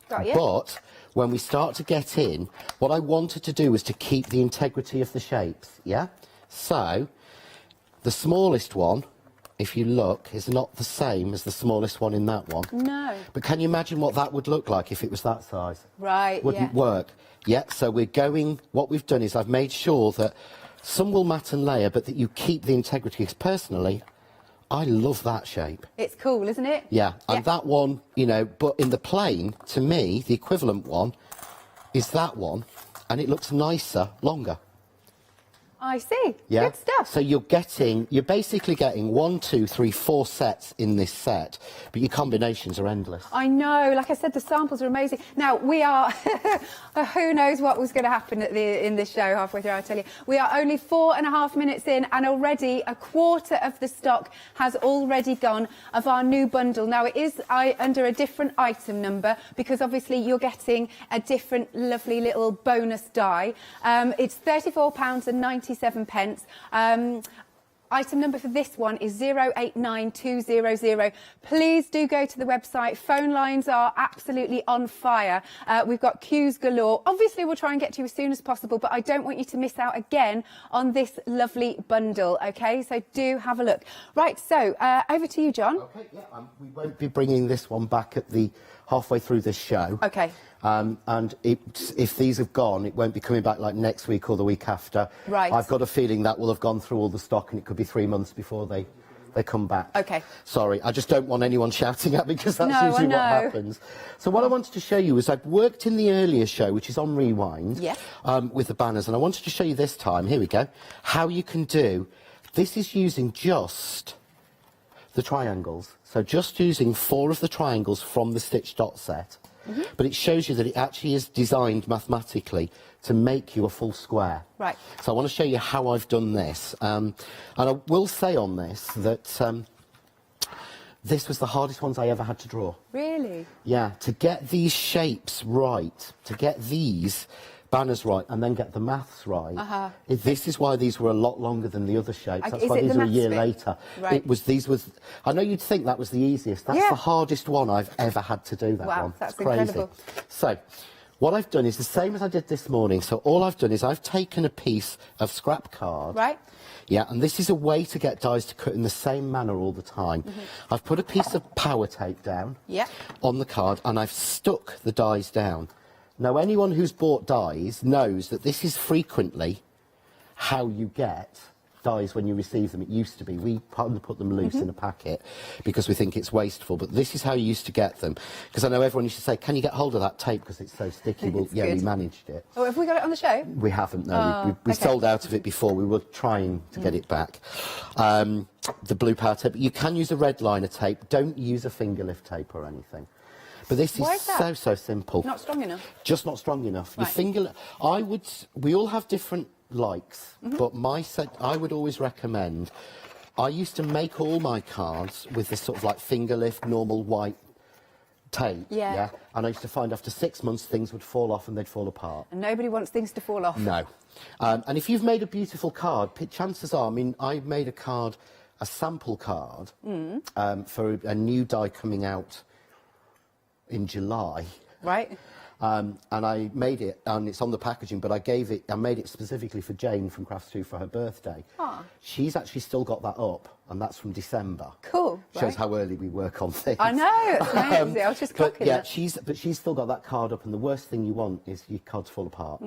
Got you. But when we start to get in, what I wanted to do was to keep the integrity of the shapes, yeah? So, the smallest one, if you look, is not the same as the smallest one in that one. No. But can you imagine what that would look like if it was that size? Right, Wouldn't work. Yeah, so what we've done is I've made sure that some will mat and layer, but that you keep the integrity. Because personally, I love that shape. It's cool, isn't it? Yeah, and that one, you know, but in the plain, to me, the equivalent one is that one, and it looks nicer, longer. I see. Yeah. Good stuff. So you're basically getting 1, 2, 3, 4 sets in this set, but your combinations are endless. I know, like I said, the samples are amazing. Now, we are, who knows what was going to happen in this show halfway through, I tell you. We are only 4.5 minutes in, and already 1/4 of the stock has already gone of our new bundle. Now, it is under a different item number, because obviously you're getting a different lovely little bonus die. It's £34.97. Item number for this one is 089200. Please do go to the website. Phone lines are absolutely on fire. We've got queues galore. Obviously, we'll try and get to you as soon as possible, but I don't want you to miss out again on this lovely bundle, OK? So do have a look. Right, so over to you, John. OK, yeah, we won't be bringing this one back at the halfway through this show. OK. And if these have gone, it won't be coming back like next week or the week after. Right. I've got a feeling that will have gone through all the stock, and it could be 3 months before they come back. OK. Sorry, I just don't want anyone shouting at me, because that's usually what happens. So what I wanted to show you is I've worked in the earlier show, which is on Rewind, with the banners, and I wanted to show you this time, here we go, how you can do, this is using just the triangles. So just using 4 of the triangles from the stitch dot set. But it shows you that it actually is designed mathematically to make you a full square. Right. So I want to show you how I've done this. And I will say on this that this was the hardest ones I ever had to draw. Really? Yeah, to get these shapes right, to get these banners right, and then get the maths right. This is why these were a lot longer than the other shapes. That's why these are a year later. Right. I know you'd think that was the easiest. That's the hardest one I've ever had to do, that one. Wow, that's crazy. incredible. So, what I've done is the same as I did this morning. So all I've done is I've taken a piece of scrap card. Right. Yeah, and this is a way to get dies to cut in the same manner all the time. I've put a piece of power tape down on the card, and I've stuck the dies down. Now, anyone who's bought dies knows that this is frequently how you get dies when you receive them. It used to be. We put them loose in a packet because we think it's wasteful, but this is how you used to get them. Because I know everyone used to say, can you get hold of that tape because it's so sticky? Well, yeah, we managed it. Oh, have we got it on the show? We haven't, no. We sold out of it before. We were trying to get it back. The blue power tape. You can use a red liner tape. Don't use a finger lift tape or anything. But this Why is is that? so simple. Not strong enough? Just not strong enough. Your Right. finger... We all have different likes, Mm-hmm. but I would always recommend... I used to make all my cards with this sort of like finger lift, normal white tape. Yeah. And I used to find after 6 months things would fall off and they'd fall apart. And nobody wants things to fall off. No. And if you've made a beautiful card, chances are, I mean, I made a card, a sample card, for a new die coming out in July. Right. And I made it, and it's on the packaging, but I made it specifically for Jane from Crafts2 for her birthday. Ah. She's actually still got that up, and that's from December. Cool. Shows Right. how early we work on things. I know, it's amazing. I was just but clocking yeah, it. she's still got that card up, and the worst thing you want is your cards fall apart.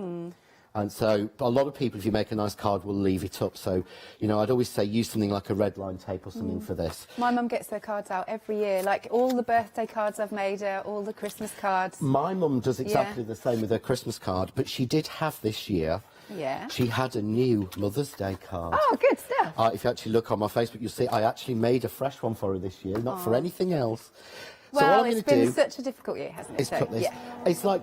And so a lot of people, if you make a nice card, will leave it up. So, you know, I'd always say use something like a red line tape or something for this. My mum gets her cards out every year. Like all the birthday cards I've made her, all the Christmas cards. My mum does exactly the same with her Christmas card, but she did have this year. Yeah. She had a new Mother's Day card. Oh, good stuff. If you actually look on my Facebook, you'll see I actually made a fresh one for her this year, not for anything else. So Well, what I'm it's going to been do such a difficult year, hasn't it? is cut this. Yeah. It's like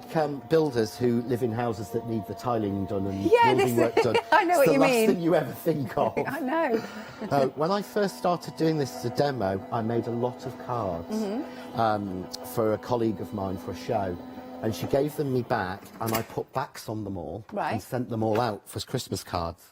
builders who live in houses that need the tiling done and Yeah, building work done. I know It's what you the last mean. thing you ever think of. I know. When I first started doing this as a demo, I made a lot of cards for a colleague of mine for a show. And she gave them me back, and I put backs on them all Right. and sent them all out for Christmas cards.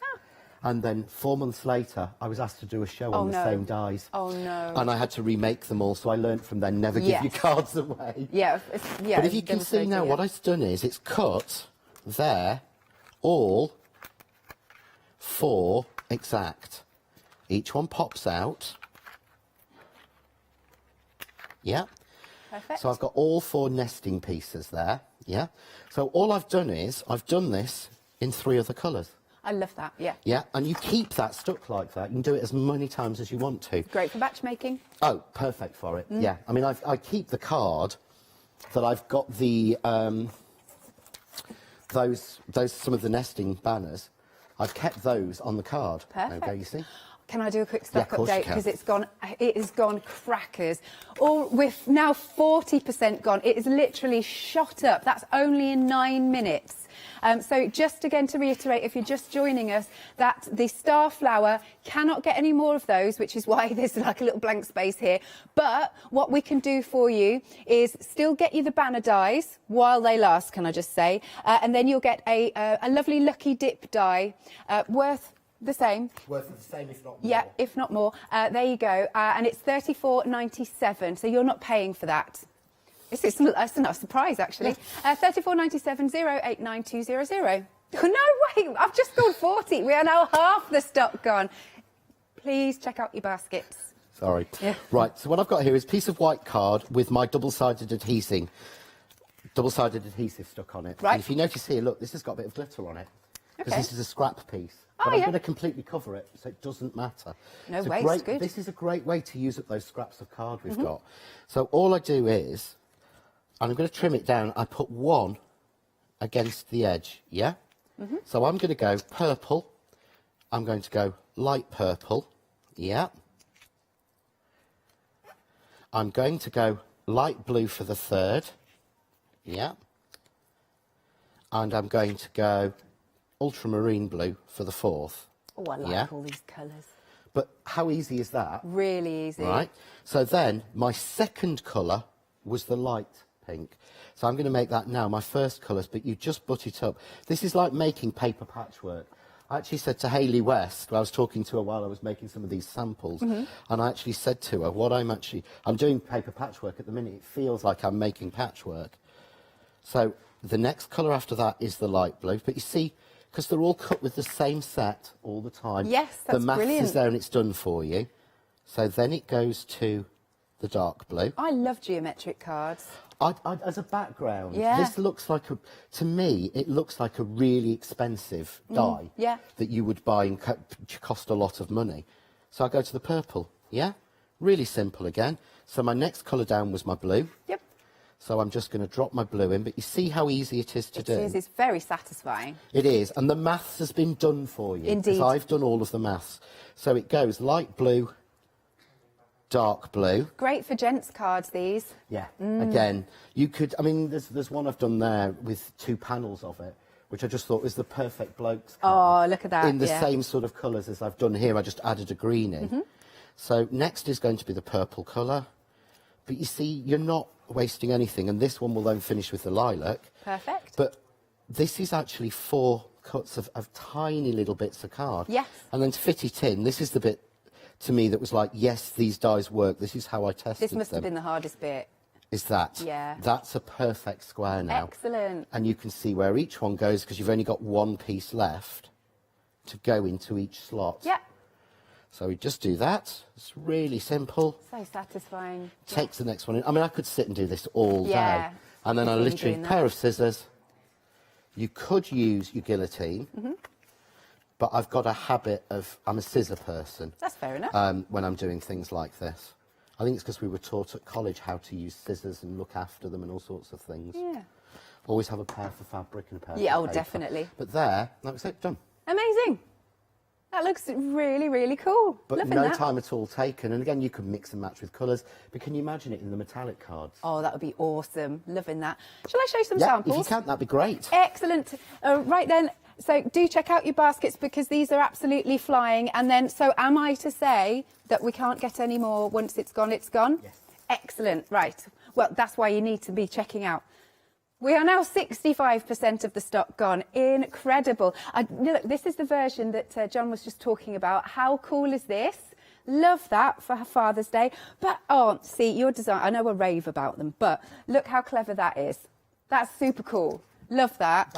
And then 4 months later, I was asked to do a show on the same dies. Oh, no. And I had to remake them all, so I learnt from then, never give your cards away. Yeah, yeah. But if you can see now, what I've done is it's cut there, all 4 exact. Each one pops out. Yeah. Perfect. So I've got all 4 nesting pieces there. Yeah. So all I've done is I've done this in 3 other colours. I love that, yeah. Yeah, and you keep that stuck like that. You can do it as many times as you want to. Great for batch making. Oh, perfect for it. Yeah. I mean, I keep the card that I've got the those some of the nesting banners. I've kept those on the card. Perfect. There you go, you see. Can I do a quick stock of course you update can. because it has gone crackers. We're now 40% gone. It is literally shot up. That's only in 9 minutes. So just again to reiterate, if you're just joining us, that the Starflower cannot get any more of those, which is why there's like a little blank space here. But what we can do for you is still get you the banner dies while they last, can I just say, and then you'll get a lovely Lucky Dip die worth the same. Worth the same, if not more. Yeah, if not more. There you go. And it's $34.97, so you're not paying for that. It's a surprise, actually. $34.97, 089200. No way, I've just gone 40. We are now half the stock gone. Please check out your baskets. Sorry. Yeah. Right, so what I've got here is a piece of white card with my double-sided adhesive stuck on it. Right. And if you notice here, look, this has got a bit of glitter on it. Because Okay. this is a scrap piece. Oh, But I'm yeah. going to completely cover it, so it doesn't matter. No It's a waste, great- good. This is a great way to use up those scraps of card we've got. So all I do is, and I'm going to trim it down, I put 1 against the edge, yeah? So I'm going to go purple, I'm going to go light purple, yeah? I'm going to go light blue for the 3rd, yeah? And I'm going to go ultramarine blue for the 4th. Oh, I like all these colours. But how easy is that? Really easy. Right. So then my second colour was the light pink. So I'm going to make that now my first colours, but you just butt it up. This is like making paper patchwork. I actually said to Hayley West, I was talking to her while I was making some of these samples, and I actually said to her, I'm doing paper patchwork at the minute. It feels like I'm making patchwork. So the next colour after that is the light blue. But you see, because they're all cut with the same set all the time. Yes, that's the maths brilliant. is there and it's done for you. So then it goes to the dark blue. I love geometric cards. As a background, Yeah. this looks like to me, it looks like a really expensive die yeah. that you would buy and cost a lot of money. So I go to the purple, yeah? Really simple again. So my next colour down was my blue. Yep. So I'm just going to drop my blue in, but you see how easy it is to do? It is, it's very satisfying. It is, and the maths has been done for you. Indeed. 'Cause I've done all of the maths. So it goes light blue dark blue. Great for gents cards, these. Yeah, again, you could, I mean, there's one I've done there with 2 panels of it, which I just thought was the perfect blokes card. Oh, look at that. In the same sort of colours as I've done here, I just added a green in. So next is going to be the purple colour. But you see, you're not wasting anything, and this one will then finish with the lilac. Perfect. But this is actually 4 cuts of tiny little bits of card. Yes. And then to fit it in, this is the bit to me that was like, yes, these dies work. This is how I tested them. This must have been the hardest bit. Is that? Yeah. That's a perfect square now. Excellent. And you can see where each one goes because you've only got 1 piece left to go into each slot. Yeah. So we just do that. It's really simple. So satisfying. Takes the next one in. I mean, I could sit and do this all Yeah. day. And then I Really literally, doing that. pair of scissors. You could use your guillotine, but I've got a habit of, I'm a scissor person. That's fair enough. When I'm doing things like this. I think it's because we were taught at college how to use scissors and look after them and all sorts of things. Yeah. Always have a pair for fabric and a pair Yeah, for oh, paper. definitely. But there, that was it, done. Amazing. That looks really, really cool. But Loving no that. time at all taken. And again, you can mix and match with colours. But can you imagine it in the metallic cards? Oh, that would be awesome. Loving that. Shall I show you some Yeah, samples? if you can, that'd be great. Excellent. Right then, so do check out your baskets because these are absolutely flying. And then, so am I to say that we can't get any more once it's gone, it's gone? Yes. Excellent. Right. Well, that's why you need to be checking out. We are now 65% of the stock gone. Incredible. Look, this is the version that John was just talking about. How cool is this? Love that for Father's Day. But, oh, see, your design, I know I rave about them, but look how clever that is. That's super cool. Love that.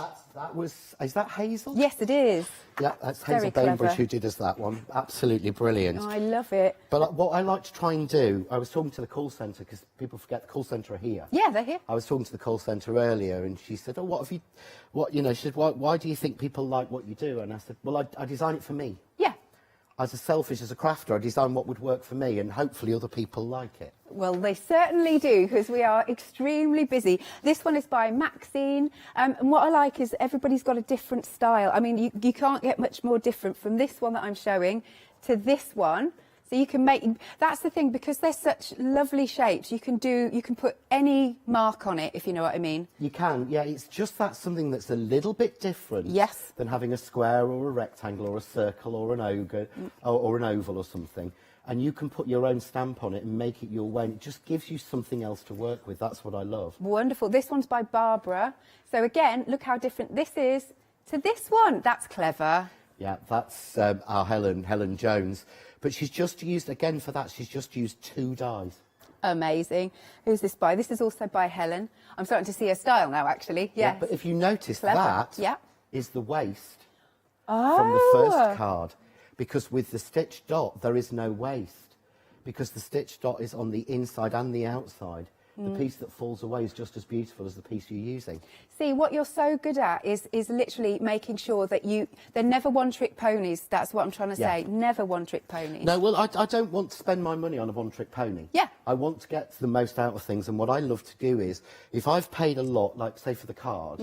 Is that Hazel? Yes, it is. Yeah, that's Very Hazel Bainbridge clever. who did us that one. Absolutely brilliant. Oh, I love it. But what I like to try and do, I was talking to the call centre, because people forget the call centre are here. Yeah, they're here. I was talking to the call centre earlier, and she said, oh, she said, why do you think people like what you do? And I said, well, I design it for me. Yeah. As selfish as a crafter, I design what would work for me, and hopefully other people like it. Well, they certainly do, because we are extremely busy. This one is by Maxine, and what I like is everybody's got a different style. I mean, you can't get much more different from this one that I'm showing to this one. So you can make, that's the thing, because they're such lovely shapes, you can put any mark on it, if you know what I mean. You can, yeah, it's just that something that's a little bit different than having a square or a rectangle or a circle or an ogre or an oval or something. And you can put your own stamp on it and make it your way, and it just gives you something else to work with. That's what I love. Wonderful. This one's by Barbara. So again, look how different this is to this one. That's clever. Yeah, that's our Helen Jones. But she's just used, again for that, she's just used 2 dies. Amazing. Who's this by? This is also by Helen. I'm starting to see her style now, actually. Yes. Yeah, but if you notice, Clever. that is the waist Oh. from the first card. Because with the stitch dot, there is no waist. Because the stitch dot is on the inside and the outside. The piece that falls away is just as beautiful as the piece you're using. See, what you're so good at is literally making sure that they're never one-trick ponies. That's what I'm trying to say. Never one-trick ponies. No, well, I don't want to spend my money on a one-trick pony. Yeah. I want to get the most out of things, and what I love to do is, if I've paid a lot, like, say, for the card,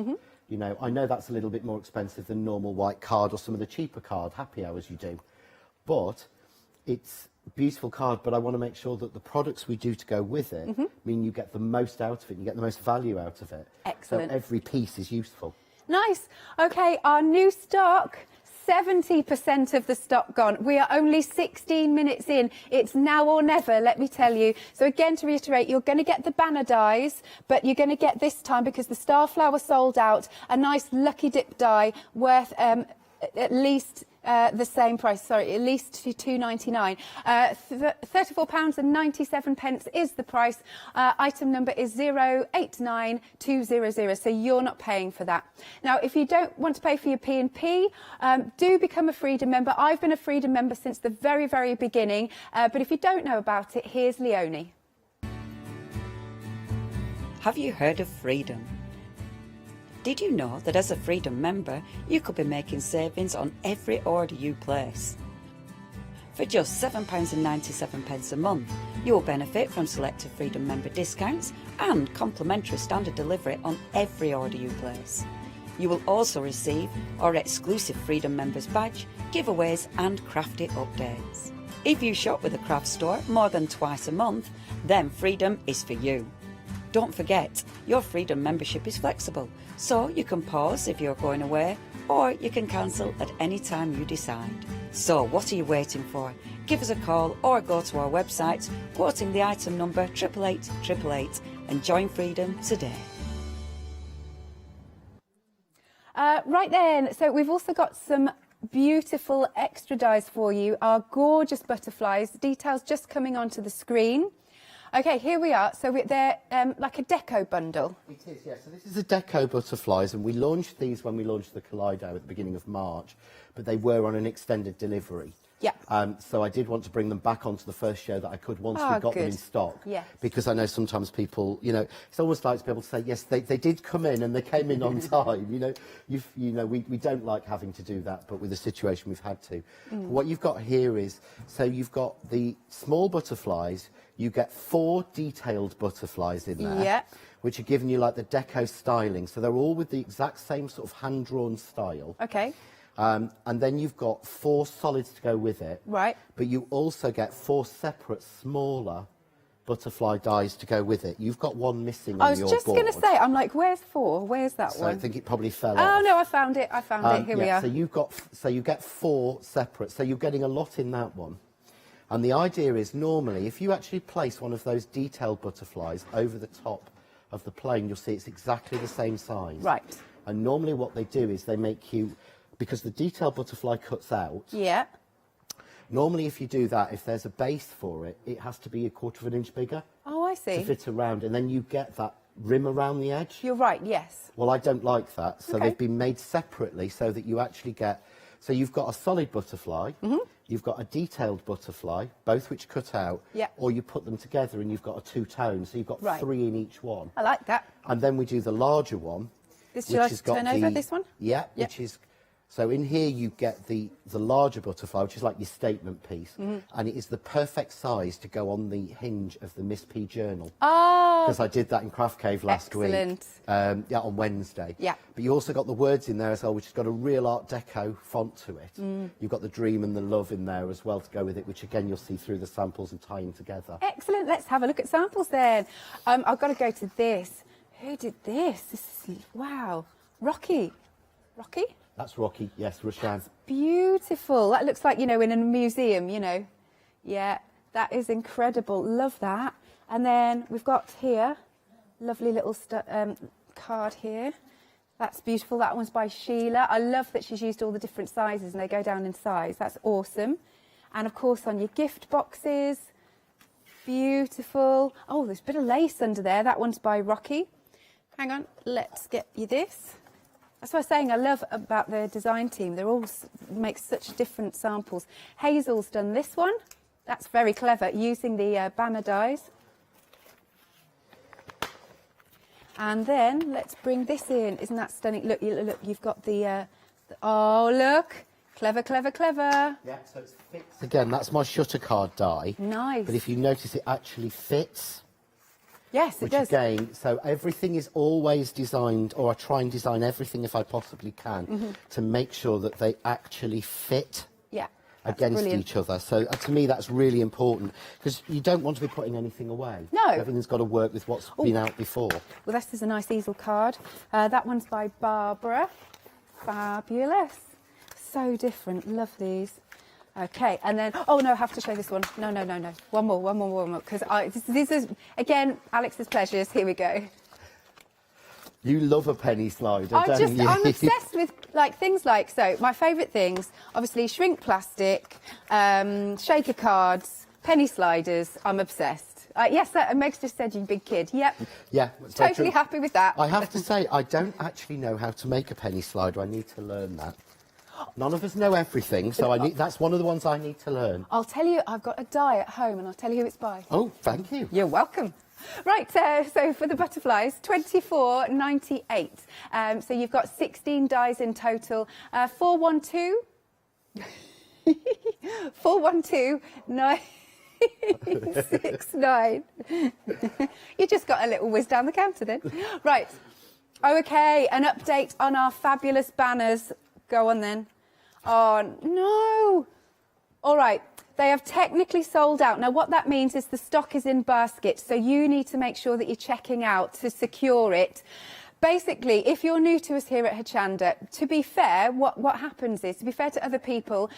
you know, I know that's a little bit more expensive than normal white card or some of the cheaper card, happy hours you do. But it's a beautiful card, but I want to make sure that the products we do to go with it mean you get the most out of it, you get the most value out of it. Excellent. So every piece is useful. Nice. OK, our new stock, 70% of the stock gone. We are only 16 minutes in. It's now or never, let me tell you. So again, to reiterate, you're going to get the banner dies, but you're going to get this time, because the Starflower sold out, a nice Lucky Dip die worth at least the same price, sorry, at least £2.99. £34.97 is the price. Item number is 089200, so you're not paying for that. Now, if you don't want to pay for your P&P, do become a Freedom member. I've been a Freedom member since the very, very beginning, but if you don't know about it, here's Leonie. Have you heard of Freedom? Did you know that as a Freedom member, you could be making savings on every order you place? For just £7.97 a month, you will benefit from selected Freedom member discounts and complimentary standard delivery on every order you place. You will also receive our exclusive Freedom members badge, giveaways and crafty updates. If you shop with a craft store more than twice a month, then Freedom is for you. Don't forget, your Freedom membership is flexible, so you can pause if you're going away, or you can cancel at any time you decide. So what are you waiting for? Give us a call or go to our website, quoting the item number 88888, and join Freedom today. Right then, so we've also got some beautiful extra dies for you, our gorgeous butterflies, details just coming onto the screen. Okay, here we are. So they're like a deco bundle. It is, yeah. So this is a deco butterflies, and we launched these when we launched the Kaleido at the beginning of March, but they were on an extended delivery. Yeah. So I did want to bring them back onto the first show that I could once we got them in stock. Yes. Because I know sometimes people, you know, it's almost like to be able to say, yes, they did come in and they came in on time. You know, we don't like having to do that, but with the situation we've had to. What you've got here is, so you've got the small butterflies. You get 4 detailed butterflies in there, which are giving you like the deco styling. So they're all with the exact same sort of hand-drawn style. Okay. And then you've got 4 solids to go with it. Right. But you also get 4 separate, smaller butterfly dies to go with it. You've got one missing on your board. I was just going to say, I'm like, where's 4? Where's that one? I think it probably fell off. off. Oh, no, I found it. I found it. Here we are. So you get 4 separate. So you're getting a lot in that one. And the idea is, normally, if you actually place one of those detailed butterflies over the top of the plane, you'll see it's exactly the same size. Right. And normally what they do is they make you, because the detailed butterfly cuts out. Yeah. Normally, if you do that, if there's a base for it, it has to be 1/4 of an inch bigger. Oh, I see. To fit around, and then you get that rim around the edge. You're right, yes. Well, I don't like that, so Okay. they've been made separately so that you actually get... So you've got a solid butterfly, you've got a detailed butterfly, both which cut out, or you put them together and you've got a 2-tone, so you've got 3 in each one. I like that. And then we do the larger one. Should I turn over this one? Yeah, which is... So in here you get the larger butterfly, which is like your statement piece, and it is the perfect size to go on the hinge of the Miss P journal. Oh! Because I did that in Craft Cave last week. Excellent. Yeah, on Wednesday. Yeah. But you also got the words in there as well, which has got a real Art Deco font to it. You've got the dream and the love in there as well to go with it, which again you'll see through the samples and tying together. Excellent. Let's have a look at samples then. I've got to go to this. Who did this? This is, wow. Rocky. Rocky? That's Rocky, yes, Roshan. Beautiful. That looks like, you know, in a museum, you know. Yeah, that is incredible. Love that. And then we've got here, lovely little card here. That's beautiful. That one's by Sheila. I love that she's used all the different sizes and they go down in size. That's awesome. And of course on your gift boxes, beautiful. Oh, there's a bit of lace under there. That one's by Rocky. Hang on, let's get you this. That's what I was saying I love about the design team. They all make such different samples. Hazel's done this one. That's very clever, using the banner dies. And then let's bring this in. Isn't that stunning? Look, you've got the oh, look. Clever, clever, clever. Yeah, so it fits. Again, that's my shutter card die. Nice. But if you notice, it actually fits. Yes, it does. Which again, so everything is always designed, or I try and design everything if I possibly can, to make sure that they actually fit against each other. So to me, that's really important, because you don't want to be putting anything away. No. Everything's got to work with what's been out before. Well, this is a nice easel card. That one's by Barbara. Fabulous. So different. Love these. Okay, and then, oh no, I have to show this one. No. One more, because this is, again, Alex's pleasures. Here we go. You love a penny slider, don't you? I'm obsessed with things like, so my favourite things, obviously shrink plastic, shaker cards, penny sliders. I'm obsessed. Yes, Meg's just said you big kid. Yep. Yeah. Totally happy with that. I have to say, I don't actually know how to make a penny slider. I need to learn that. None of us know everything, so that's one of the ones I need to learn. I'll tell you, I've got a die at home, and I'll tell you who it's by. Oh, thank you. You're welcome. Right, so for the butterflies, $24.98. So you've got 16 dies in total. 412 969. You just got a little whiz down the counter then. Right. Okay, an update on our fabulous banners. Go on then. Oh, no. All right. They have technically sold out. Now, what that means is the stock is in baskets, so you need to make sure that you're checking out to secure it. Basically, if you're new to us here at Hochanda, to be fair, what happens is, to be fair to other people,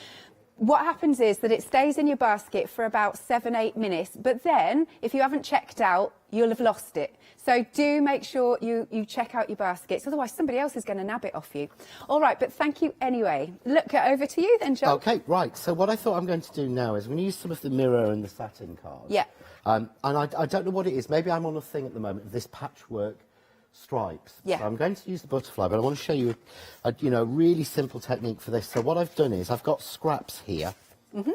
what happens is that it stays in your basket for about 7-8 minutes, but then, if you haven't checked out, you'll have lost it. So do make sure you check out your baskets, otherwise somebody else is going to nab it off you. All right, but thank you anyway. Look, over to you then, John. Okay, right. So what I thought I'm going to do now is I'm going to use some of the mirror and the satin cards. Yeah. And I don't know what it is. Maybe I'm on a thing at the moment of this patchwork stripes. Yeah. So I'm going to use the butterfly, but I want to show you a really simple technique for this. So what I've done is I've got scraps here.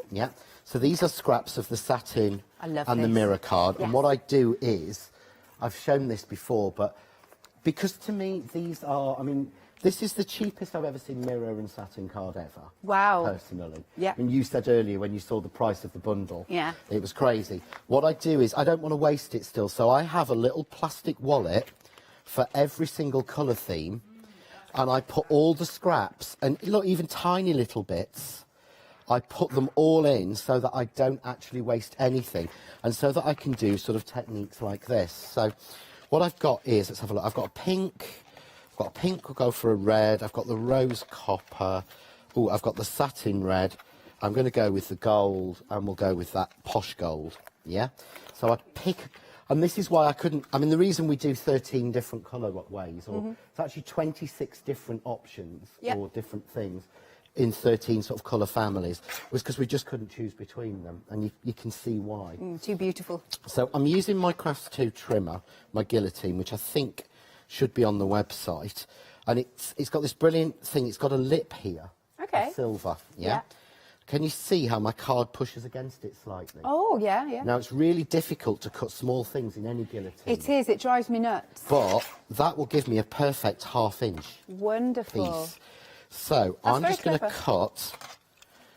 Yeah. So these are scraps of the satin and the mirror card. Yes. And what I do is, I've shown this before, but because to me these are, I mean, this is the cheapest I've ever seen mirror and satin card ever. Wow. Personally. Yeah. I mean, you said earlier when you saw the price of the bundle. Yeah. It was crazy. What I do is I don't want to waste it still, so I have a little plastic wallet for every single colour theme, and I put all the scraps, and look, even tiny little bits, I put them all in so that I don't actually waste anything, and so that I can do sort of techniques like this. So what I've got is, let's have a look, I've got a pink, we'll go for a red, I've got the rose copper, oh, I've got the satin red, I'm going to go with the gold, and we'll go with that posh gold, yeah? So I pick, and this is why I couldn't, I mean, the reason we do 13 different colour ways, or it's actually 26 different options, or different things, in 13 sort of colour families, was because we just couldn't choose between them, and you can see why. Too beautiful. So I'm using my Crafts 2 trimmer, my guillotine, which I think should be on the website, and it's got this brilliant thing, it's got a lip here. Okay. Silver, yeah? Can you see how my card pushes against it slightly? Oh, yeah, yeah. Now, it's really difficult to cut small things in any guillotine. It is, it drives me nuts. But that will give me a perfect half-inch Wonderful. piece. So I'm just going to cut,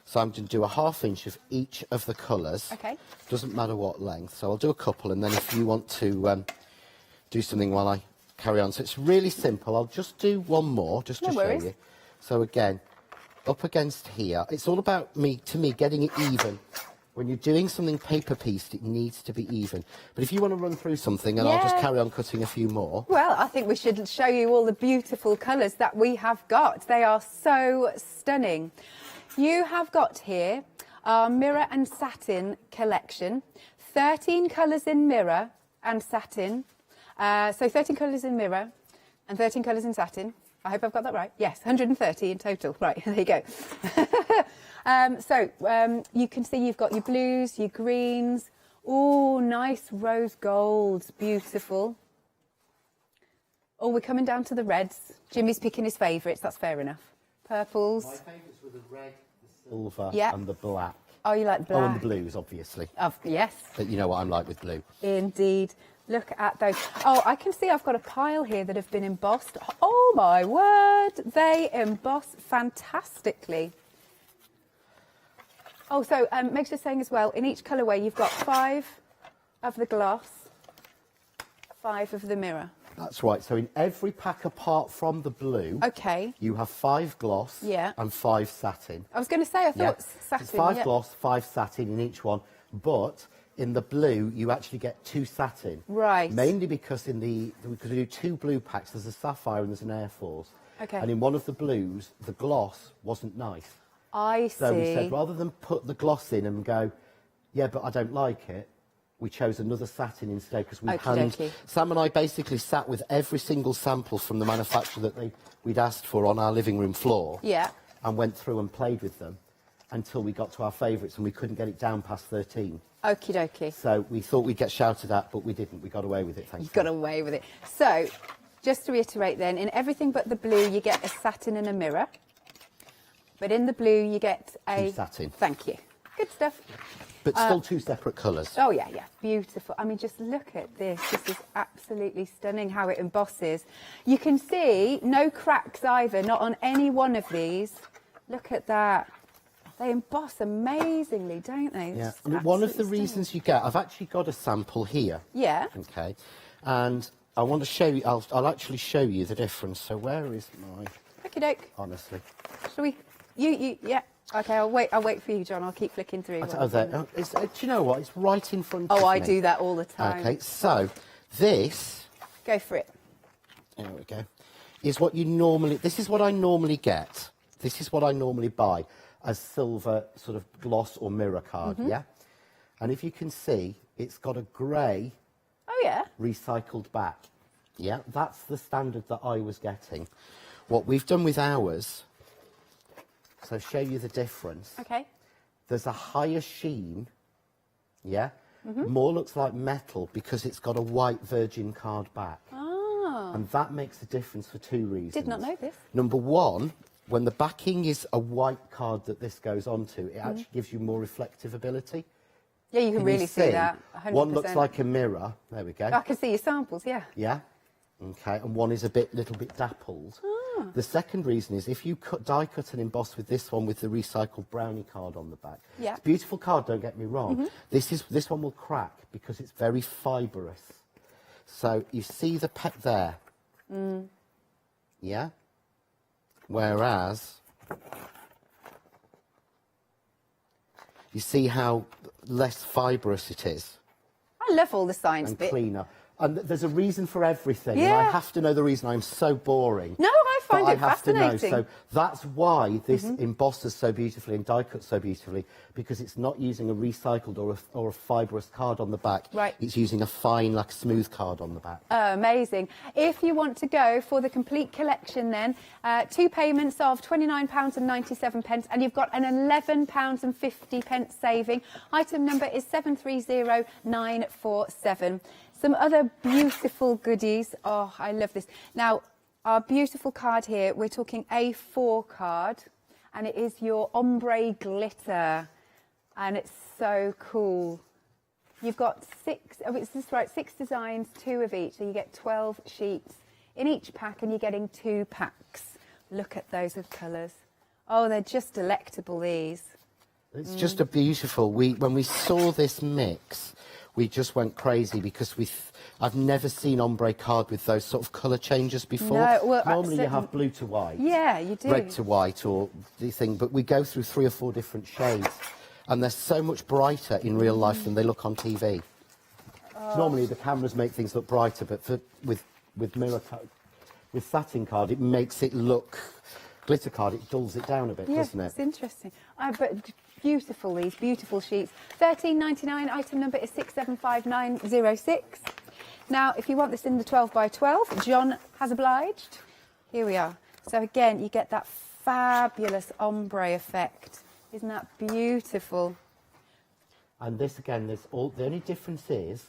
so I'm going to do a half-inch of each of the colours. Okay. Doesn't matter what length. So I'll do a couple, and then if you want to do something while I carry on. So it's really simple. I'll just do one more, just to show you. So again, up against here. It's all about to me, getting it even. When you're doing something paper-pieced, it needs to be even. But if you want to run through something, and I'll just carry on cutting a few more. Well, I think we should show you all the beautiful colours that we have got. They are so stunning. You have got here our mirror and satin collection. 13 colours in mirror and satin. So 13 colours in mirror and 13 colours in satin. I hope I've got that right. Yes, 130 in total. Right, there you go. You can see you've got your blues, your greens. Oh, nice rose golds. Beautiful. Oh, we're coming down to the reds. Jimmy's picking his favourites. That's fair enough. Purples. My favourites were the red, the silver, and the black. Oh, you like black? Oh, and the blues, obviously. Yes. But you know what I'm like with blue. Indeed. Look at those. Oh, I can see I've got a pile here that have been embossed. Oh, my word. They emboss fantastically. Oh, so Meg's just saying as well, in each colourway, you've got 5 of the gloss, 5 of the mirror. That's right. So in every pack apart from the blue, you have 5 gloss and 5 satin. I was going to say, I thought satin. It's 5 gloss, 5 satin in each one, but in the blue, you actually get 2 satin. Right. Mainly because because we do 2 blue packs, there's a sapphire and there's an Air Force. Okay. And in one of the blues, the gloss wasn't nice. I see. So we said, rather than put the gloss in and go, yeah, but I don't like it, we chose another satin instead, because Sam and I basically sat with every single sample from the manufacturer that we'd asked for on our living room floor. Yeah. And went through and played with them until we got to our favourites, and we couldn't get it down past 13. Okie dokie. So we thought we'd get shouted at, but we didn't. We got away with it, thank you. You got away with it. So, just to reiterate then, in everything but the blue, you get a satin and a mirror. But in the blue, you get a... 2 satin. Thank you. Good stuff. But still 2 separate colours. Oh, yeah, yeah. Beautiful. I mean, just look at this. This is absolutely stunning how it embosses. You can see no cracks either, not on any one of these. Look at that. They emboss amazingly, don't they? Yeah. I mean, one of the reasons you get... I've actually got a sample here. Yeah. Okay. And I want to show you... I'll actually show you the difference. So where is my... Okie doke. Honestly. Shall we... Yeah. Okay, I'll wait for you, John. I'll keep flicking through. Do you know what? It's right in front of me. Oh, I do that all the time. Okay, so this... Go for it. There we go. Is what you normally... This is what I normally get. This is what I normally buy as silver sort of gloss or mirror card, yeah? And if you can see, it's got a grey... Oh, yeah? ...recycled back. Yeah, that's the standard that I was getting. What we've done with ours... So show you the difference. Okay. There's a higher sheen, yeah? More looks like metal because it's got a white virgin card back. Ah. And that makes a difference for two reasons. Did not know this. Number one, when the backing is a white card that this goes onto, it actually gives you more reflective ability. Yeah, you can really see that. 100%. One looks like a mirror. There we go. I can see your samples, yeah. Yeah. Okay, and one is a little bit dappled. Ah. The second reason is if you die cut and emboss with this one with the recycled brownie card on the back. Yeah. It's a beautiful card, don't get me wrong. This one will crack because it's very fibrous. So you see the pet there. Yeah. Whereas you see how less fibrous it is. I love all the science and bit. Cleaner. And there's a reason for everything. Yeah. And I have to know the reason. I'm so boring. No, I find but it I have fascinating. to know. So that's why this embosses so beautifully and die cuts so beautifully, because it's not using a recycled or a fibrous card on the back. Right. It's using a fine, like smooth card on the back. Amazing. If you want to go for the complete collection then, 2 payments of £29.97 and you've got an £11.50 saving. Item number is 730947. Some other beautiful goodies. Oh, I love this. Now, our beautiful card here, we're talking A4 card, and it is your ombre glitter, and it's so cool. You've got 6 designs, 2 of each, so you get 12 sheets in each pack, and you're getting 2 packs. Look at those of colours. Oh, they're just delectable, these. It's just a beautiful... When we saw this mix, we just went crazy because I've never seen ombre card with those sort of colour changes before. No, well, normally you have blue to white. Yeah, you do. Red to white or the thing, but we go through 3 or 4 different shades, and they're so much brighter in real life than they look on TV. Oh. Normally the cameras make things look brighter, but with satin card it makes it look... Glitter card, it dulls it down a bit, doesn't it? It's interesting. But beautiful, these beautiful sheets. £13.99, item number is 675906. Now, if you want this in the 12 by 12, John has obliged. Here we are. So again, you get that fabulous ombre effect. Isn't that beautiful? And this again, the only difference is,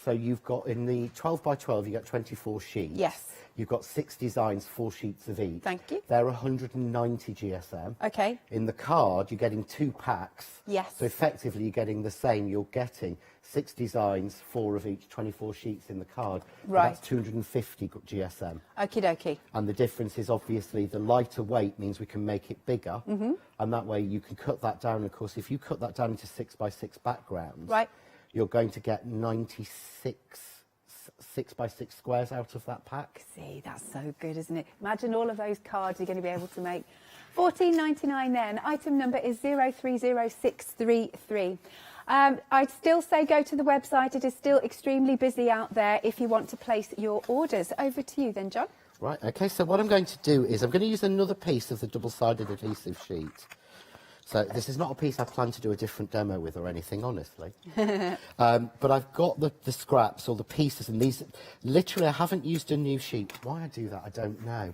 so you've got in the 12 by 12, you get 24 sheets. Yes. You've got 6 designs, 4 sheets of each. Thank you. They're 190 GSM. Okay. In the card, you're getting 2 packs. Yes. So effectively, you're getting the same. You're getting 6 designs, 4 of each, 24 sheets in the card. Right. That's 250 GSM. Okie dokie. And the difference is obviously the lighter weight means we can make it bigger. And that way you can cut that down. Of course, if you cut that down into 6 by 6 backgrounds, right, you're going to get 96 6 by 6 squares out of that pack. See, that's so good, isn't it? Imagine all of those cards you're going to be able to make. £14.99 then. Item number is 030633. I'd still say go to the website. It is still extremely busy out there if you want to place your orders. Over to you then, John. Right, OK, so what I'm going to do is I'm going to use another piece of the double-sided adhesive sheet. So this is not a piece I plan to do a different demo with or anything, honestly. But I've got the scraps or the pieces, and these... Literally, I haven't used a new sheet. Why I do that, I don't know.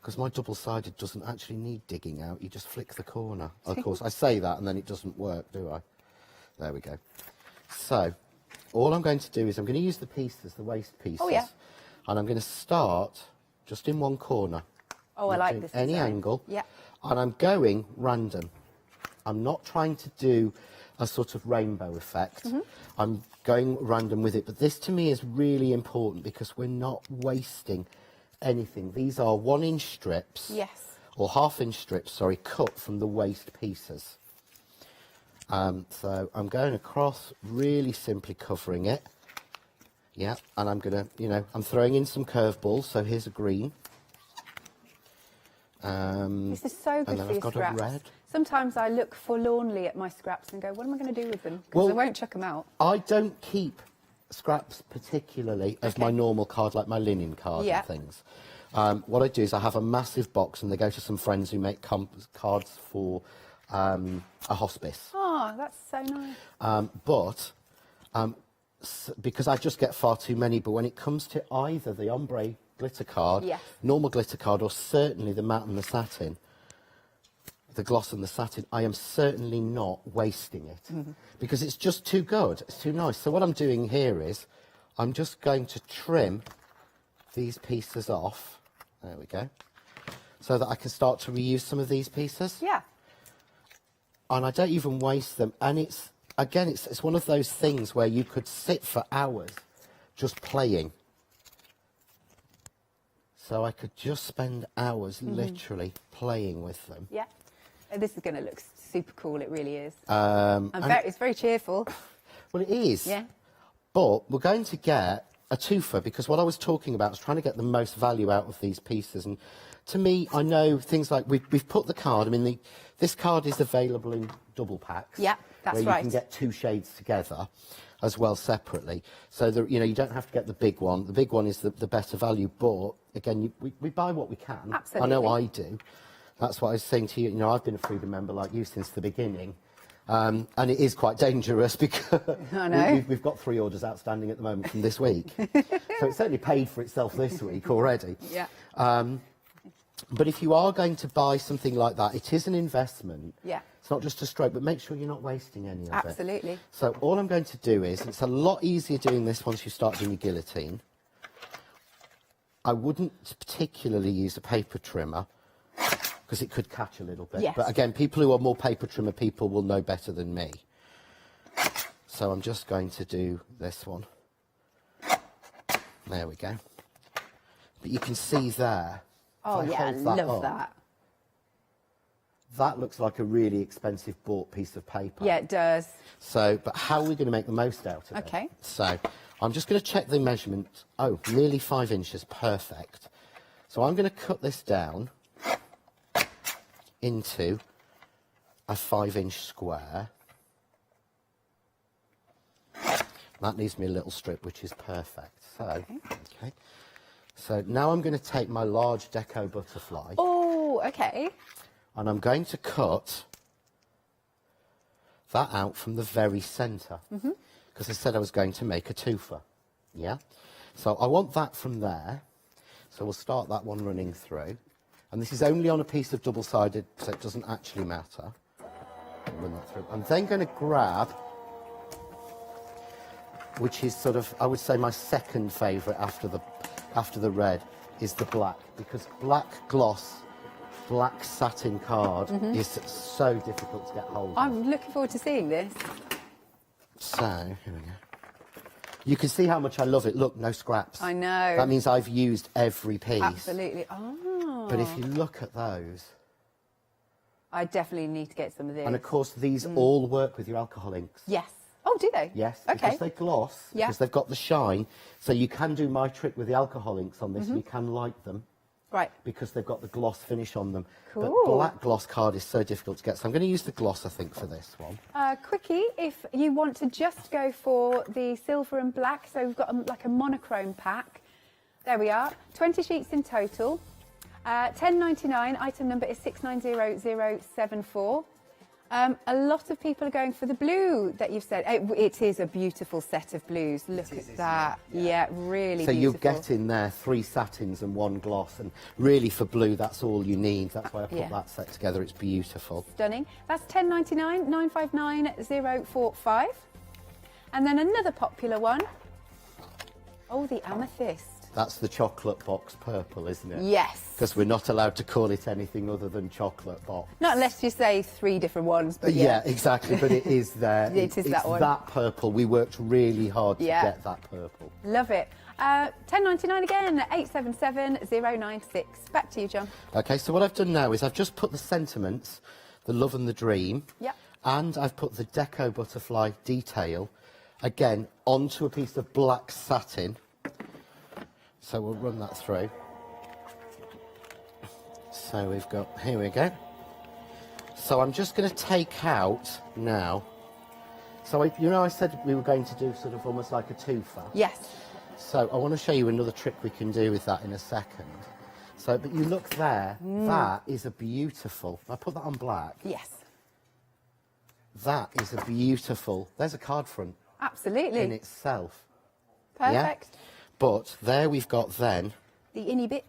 Because my double-sided doesn't actually need digging out. You just flick the corner. Of course, I say that, and then it doesn't work, do I? There we go. So, all I'm going to do is I'm going to use the pieces, the waste pieces. Oh, yeah. And I'm going to start just in one corner. Oh, I like this Any design. angle. Yeah. And I'm going random. I'm not trying to do a sort of rainbow effect. I'm going random with it. But this, to me, is really important because we're not wasting anything. These are 1-inch strips. Yes. Or half-inch strips, sorry, cut from the waste pieces. So I'm going across, really simply covering it. Yeah, and I'm going to, I'm throwing in some curveballs. So here's a green. This is so good and then for I've your got scraps. a red. Sometimes I look forlornly at my scraps and go, what am I going to do with them? Because I won't chuck them out. I don't keep scraps particularly of my normal card, like my linen card and things. What I do is I have a massive box and they go to some friends who make cards for a hospice. Oh, that's so nice. Because I just get far too many, but when it comes to either the ombre glitter card, normal glitter card, or certainly the matte and the satin, the gloss and the satin, I am certainly not wasting it because it's just too good. It's too nice. So what I'm doing here is I'm just going to trim these pieces off. There we go. So that I can start to reuse some of these pieces. Yeah. And I don't even waste them. And it's, again, it's one of those things where you could sit for hours just playing. So I could just spend hours literally playing with them. Yeah. This is going to look super cool, it really is. It's very cheerful. Well, it is. Yeah. But we're going to get a twofer, because what I was talking about was trying to get the most value out of these pieces. And to me, I know things like we've put the card. I mean, this card is available in double packs. Yeah, that's where right. You can get two shades together as well separately. So, you don't have to get the big one. The big one is the better value. But, again, we buy what we can. Absolutely. I know I do. That's what I was saying to you. I've been a Freedom member like you since the beginning. And it is quite dangerous because I know. we've got 3 orders outstanding at the moment from this week. So it's certainly paid for itself this week already. Yeah. But if you are going to buy something like that, it is an investment. Yeah. It's not just a stroke, but make sure you're not wasting any of it. Absolutely. So all I'm going to do is, it's a lot easier doing this once you start doing your guillotine. I wouldn't particularly use a paper trimmer, because it could catch a little bit. Yes. But again, people who are more paper trimmer people will know better than me. So I'm just going to do this one. There we go. But you can see there. Oh, if I yeah, I hold that love up, that. That looks like a really expensive bought piece of paper. Yeah, it does. So, but how are we going to make the most out of it? Okay. So, I'm just going to check the measurement. Oh, nearly 5 inches. Perfect. So I'm going to cut this down into a 5-inch square. That leaves me a little strip, which is perfect. So, okay. So now I'm going to take my large deco butterfly. Oh, okay. And I'm going to cut that out from the very centre. Because I said I was going to make a twofer. Yeah? So I want that from there. So we'll start that one running through. And this is only on a piece of double-sided, so it doesn't actually matter. Run that through. I'm then going to grab, which is sort of, I would say, my second favourite after the red, is the black, because black gloss, black satin card is so difficult to get hold of. I'm looking forward to seeing this. So, here we go. You can see how much I love it. Look, no scraps. I know. That means I've used every piece. Absolutely. Oh. But if you look at those... I definitely need to get some of these. And of course, these all work with your alcohol inks. Yes. Oh, do they? Yes, Okay. because they gloss, because they've got the shine. So you can do my trick with the alcohol inks on this, and you can light them. Right. Because they've got the gloss finish on them. Cool. But black gloss card is so difficult to get. So I'm going to use the gloss, I think, for this one. Quickie, if you want to just go for the silver and black, so we've got like a monochrome pack. There we are. 20 sheets in total. $10.99. Item number is 690074. A lot of people are going for the blue that you've said. It is a beautiful set of blues. Look at that. Yeah, really So beautiful. you'll get in there 3 satins and 1 gloss, and really for blue, that's all you need. That's why I put that set together. It's beautiful. Stunning. That's $10.99, 959045. And then another popular one. Oh, the amethyst. That's the chocolate box purple, isn't it? Yes. Because we're not allowed to call it anything other than chocolate box. Not unless you say 3 different ones, but yeah, exactly. But it is there. It is that one. It's that purple. We worked really hard to get that purple. Love it. $10.99 again, 877096. Back to you, John. Okay, so what I've done now is I've just put the sentiments, the love and the dream, and I've put the deco butterfly detail, again, onto a piece of black satin. So we'll run that through. So we've got, here we go. So I'm just going to take out now. So I said we were going to do sort of almost like a twofer. Yes. So I want to show you another trick we can do with that in a second. So, but you look there, that is a beautiful, I put that on black. Yes. That is a beautiful, there's a card front. Absolutely. In itself. Perfect. Yeah? But there we've got then... The innie bit.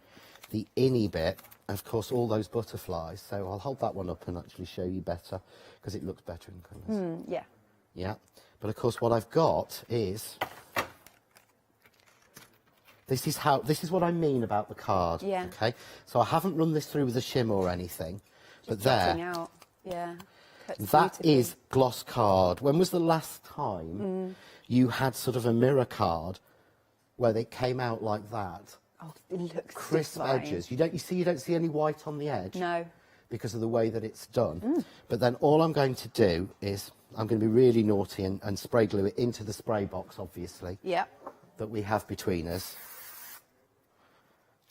The innie bit, and of course all those butterflies. So I'll hold that one up and actually show you better, because it looks better in colours. Yeah. Yeah. But of course what I've got is... This is what I mean about the card. Yeah. Okay. So I haven't run this through with a shim or anything, but there. Out. Yeah. That is gloss card. When was the last time you had sort of a mirror card where they came out like that? Oh, it looks crisp divine. edges. You don't see any white on the edge. No. Because of the way that it's done. But then all I'm going to do is I'm going to be really naughty and spray glue it into the spray box, obviously. Yeah. That we have between us.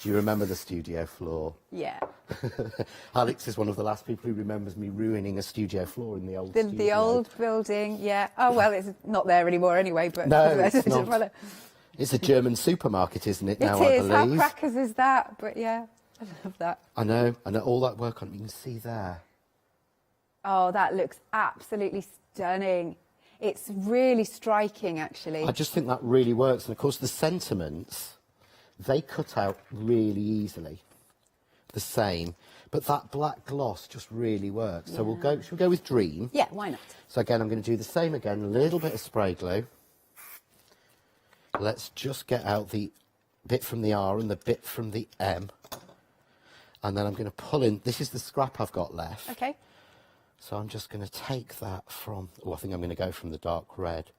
Do you remember the studio floor? Yeah. Alex is one of the last people who remembers me ruining a studio floor in the old studio. The old building, yeah. Oh, well, it's not there anymore anyway, but... No, it's not. It's a German supermarket, isn't it, now, I believe? How crackers is that? But, yeah, I love that. I know all that work on it, you can see there. Oh, that looks absolutely stunning. It's really striking, actually. I just think that really works. And, of course, the sentiments... They cut out really easily, the same, but that black gloss just really works. So should we go with Dream? Yeah, why not? So again, I'm going to do the same again, a little bit of spray glue. Let's just get out the bit from the R and the bit from the M. And then I'm going to pull in, this is the scrap I've got left. Okay. So I'm just going to take that from, I think I'm going to go from the dark red.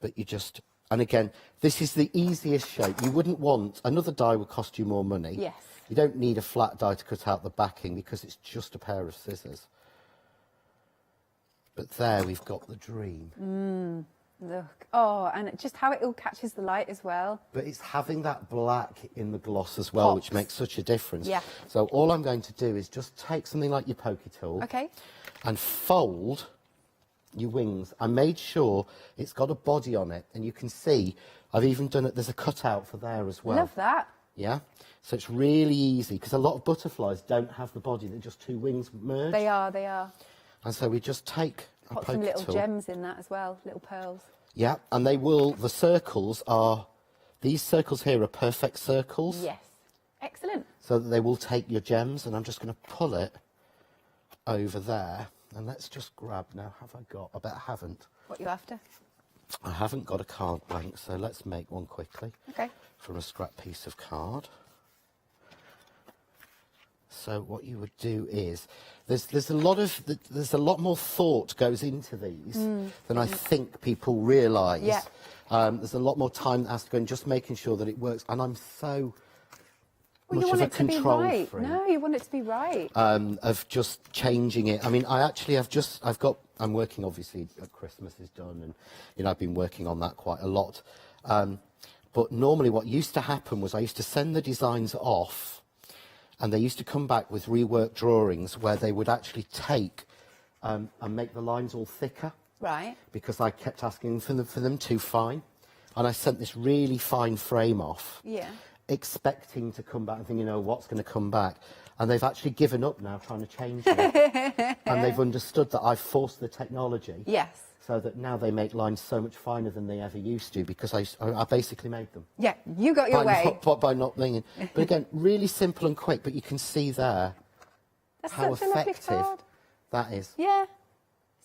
But you just... And again, this is the easiest shape. You wouldn't want... Another die would cost you more money. Yes. You don't need a flat die to cut out the backing because it's just a pair of scissors. But there we've got the Dream. Look. Oh, and just how it all catches the light as well. But it's having that black in the gloss as well, which makes such a difference. Yeah. So all I'm going to do is just take something like your pokey tool. Okay. And fold... your wings. I made sure it's got a body on it, and you can see I've even done it, there's a cutout for there as well. Love that. Yeah, so it's really easy, because a lot of butterflies don't have the body, they're just two wings merged. They are. And so we just take a Put pokey some little tool. gems in that as well, little pearls. Yeah, and they will, the circles are, these circles here are perfect circles. Yes, excellent. So that they will take your gems, and I'm just going to pull it over there. And let's just grab now, have I got? I bet I haven't. What you after? I haven't got a card blank, so let's make one quickly. Okay. From a scrap piece of card. So what you would do is, there's a lot more thought goes into these than I think people realise. Yeah. There's a lot more time that has to go in just making sure that it works, and I'm so Well, much you of want a it to be control right. freak. No, you want it to be right. Of just changing it. I mean, I'm working obviously at Christmas is done, and I've been working on that quite a lot. But normally what used to happen was I used to send the designs off, and they used to come back with reworked drawings where they would actually take and make the lines all thicker. Right. Because I kept asking for them too fine, and I sent this really fine frame off. Yeah. Expecting to come back and thinking, what's going to come back? And they've actually given up now trying to change it. And they've understood that I've forced the technology. Yes. So that now they make lines so much finer than they ever used to, because I basically made them. Yeah, you got your way. By not blinging. But again, really simple and quick, but you can see there how effective that is. Yeah.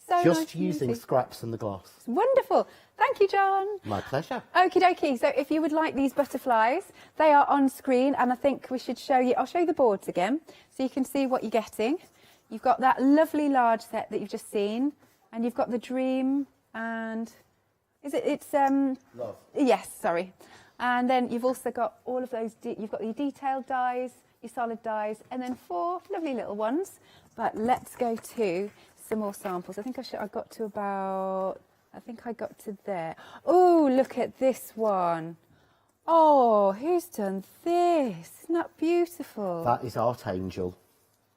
So Just nice using scraps and the gloss. Wonderful. Thank you, John. My pleasure. Okie dokie. So if you would like these butterflies, they are on screen, and I think we should show you, I'll show you the boards again, so you can see what you're getting. You've got that lovely large set that you've just seen, and you've got the Dream, and it's Love. Yes, sorry. And then you've also got all of those, you've got your detailed dies, your solid dies, and then 4 lovely little ones. But let's go to some more samples. I think I got to about, I think I got to there. Oh, look at this one. Oh, who's done this? Isn't that beautiful? That is Art Angel.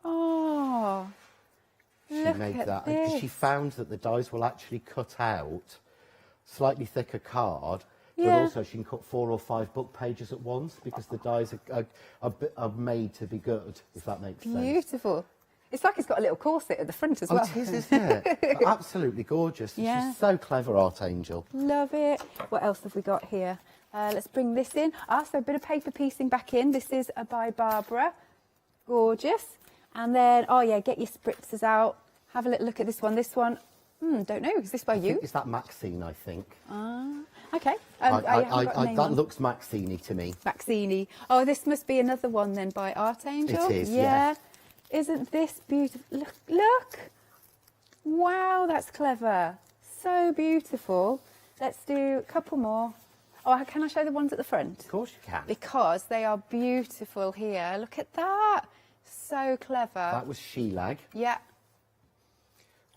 Oh, She look made at that. this. She found that the dies will actually cut out slightly thicker card, but Yeah. also she can cut 4 or 5 book pages at once because the dies are made to be good, if that makes sense. Beautiful. It's like it's got a little corset at the front as well. It is, isn't it? Absolutely gorgeous. Yeah. She's so clever, Art Angel. Love it. What else have we got here? Let's bring this in. So a bit of paper piecing back in. This is by Barbara. Gorgeous. And then, oh yeah, get your spritzers out. Have a little look at this one. This one, don't know. Is this by you? Is that Maxine, I think? Okay. That looks Maxine-y to me. Maxine. Oh, this must be another one then by Art Angel. It is, yeah. Isn't this beautiful? Look. Wow, that's clever. So beautiful. Let's do a couple more. Oh, can I show the ones at the front? Of course you can. Because they are beautiful here. Look at that. So clever. That was Shelag, Yeah.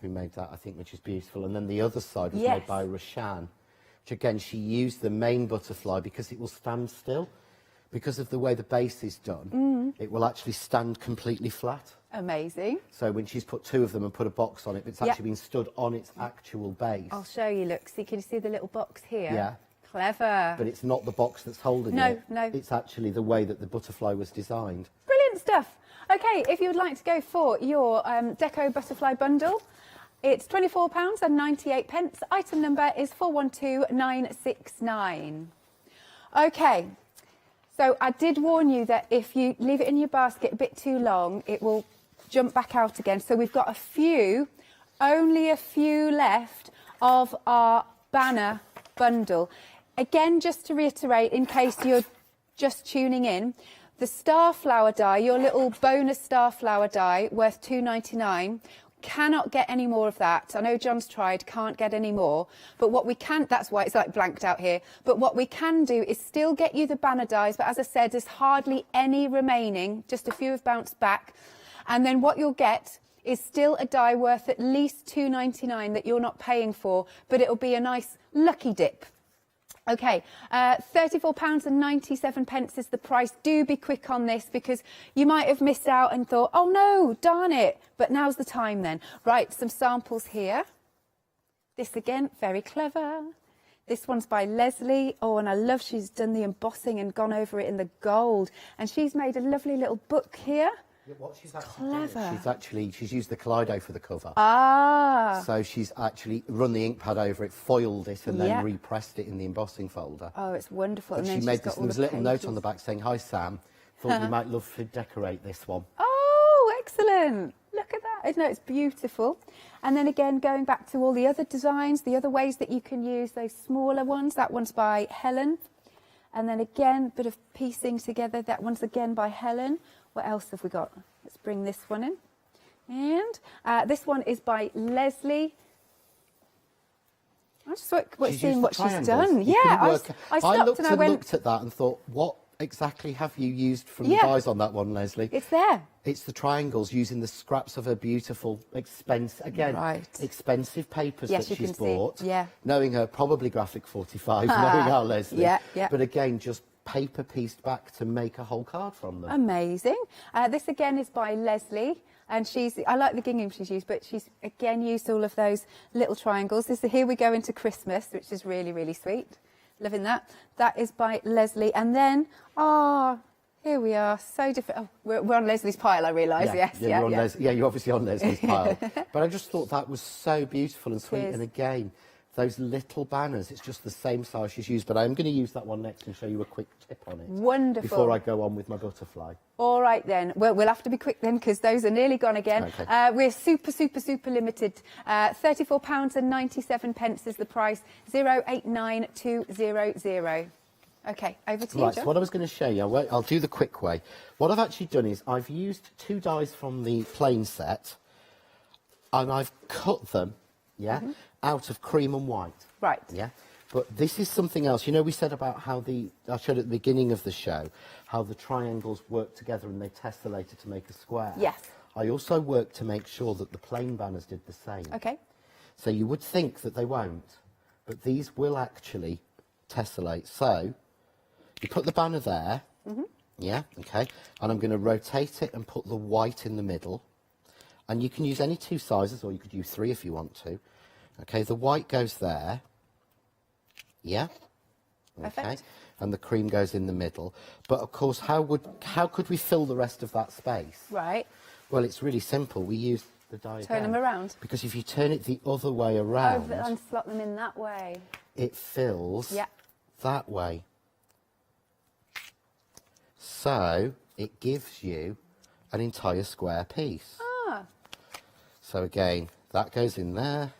who made that, I think, which is beautiful. And then the other side was Yes. made by Roshan, which again, she used the main butterfly because it will stand still. Because of the way the base is done, it will actually stand completely flat. Amazing. So when she's put 2 of them and put a box on it, it's actually been stood on its actual base. I'll show you, look. See, can you see the little box here? Yeah. Clever. But it's not the box that's holding No, it. no. It's actually the way that the butterfly was designed. Brilliant stuff. Okay, if you would like to go for your Deco Butterfly Bundle, it's £24.98. Item number is 412969. Okay, so I did warn you that if you leave it in your basket a bit too long, it will jump back out again. So we've got only a few left of our banner bundle. Again, just to reiterate, in case you're just tuning in, the Starflower die, your little bonus Starflower die, worth £2.99, cannot get any more of that. I know John's tried, can't get any more. But what we can, that's why it's like blanked out here. But what we can do is still get you the banner dies. But as I said, there's hardly any remaining. Just a few have bounced back. And then what you'll get is still a die worth at least £2.99 that you're not paying for. But it'll be a nice lucky dip. Okay, £34.97 is the price. Do be quick on this because you might have missed out and thought, oh no, darn it. But now's the time then. Right, some samples here. This again, very clever. This one's by Leslie. Oh, and I love she's done the embossing and gone over it in the gold. And she's made a lovely little book here. Yeah, what she's Clever. She's used the Kaleido for the cover. Ah. So she's actually run the ink pad over it, foiled it, and then Yeah. repressed it in the embossing folder. Oh, it's wonderful. And then she made she's got this. all There was a the little note pages. on the back saying, "Hi Sam, thought you might love to decorate this one." Oh, excellent. Look at that. Isn't it? It's beautiful. And then again, going back to all the other designs, the other ways that you can use those smaller ones. That one's by Helen. And then again, a bit of piecing together. That one's again by Helen. What else have we got? Let's bring this one in. And this one is by Leslie. I just seeing what she's done. You Yeah, couldn't work- I stopped looked and I went, looked at that and thought, what exactly have you used from Yeah. the dies on that one, Leslie? it's there. It's the triangles using the scraps of her beautiful, expensive papers Yes, that you she's can see. bought. Yeah. Knowing her, probably Graphic 45, knowing our Leslie. Yeah, yeah. But again, just paper pieced back to make a whole card from them. Amazing. This again is by Leslie. And I like the gingham she's used, but she's again used all of those little triangles. Here we go into Christmas, which is really, really sweet. Loving that. That is by Leslie. And then, here we are. So different. Oh, we're on Leslie's pile, I realise. Yes. Yeah, you're on you're obviously on Leslie's pile. But I just thought that was so beautiful and sweet. is. And again, those little banners, it's just the same size she's used. But I'm going to use that one next and show you a quick tip on it. Wonderful. Before I go on with my butterfly. All right then. Well, we'll have to be quick then because those are nearly gone again. Okay. We're super limited. £34.97 is the price. 089200. Okay, over to you, Right, John. so what I was going to show you, I'll do the quick way. What I've actually done is I've used 2 dies from the plain set and I've cut them, out of cream and white. Right. Yeah. But this is something else. You know, we said about how I showed at the beginning of the show, how the triangles work together and they tessellated to make a square. Yes. I also worked to make sure that the plain banners did the same. Okay. So you would think that they won't, but these will actually tessellate. So you put the banner there. Yeah, okay. And I'm going to rotate it and put the white in the middle. And you can use any 2 sizes, or you could use 3 if you want to. Okay, the white goes there. Yeah. Okay. Perfect. And the cream goes in the middle. But of course, how could we fill the rest of that space? Right. Well, it's really simple. We use the die Turn again. them around. Because if you turn it the other way around, and slot them in that way. it fills Yeah. that way. So it gives you an entire square piece. Ah. So again, that goes in there.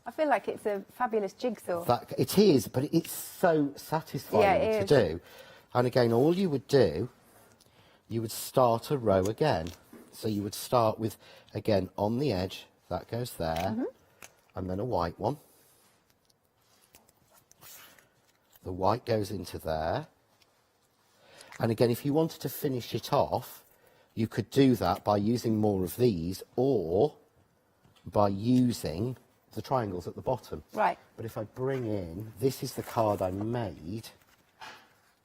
I feel like it's a fabulous jigsaw. It is, but it's so satisfying Yeah, it to is. do. And again, all you would do, you would start a row again. So you would start with, again, on the edge, that goes there, and then a white one. The white goes into there. And again, if you wanted to finish it off, you could do that by using more of these, or by using the triangles at the bottom. Right. But if I bring in, this is the card I made.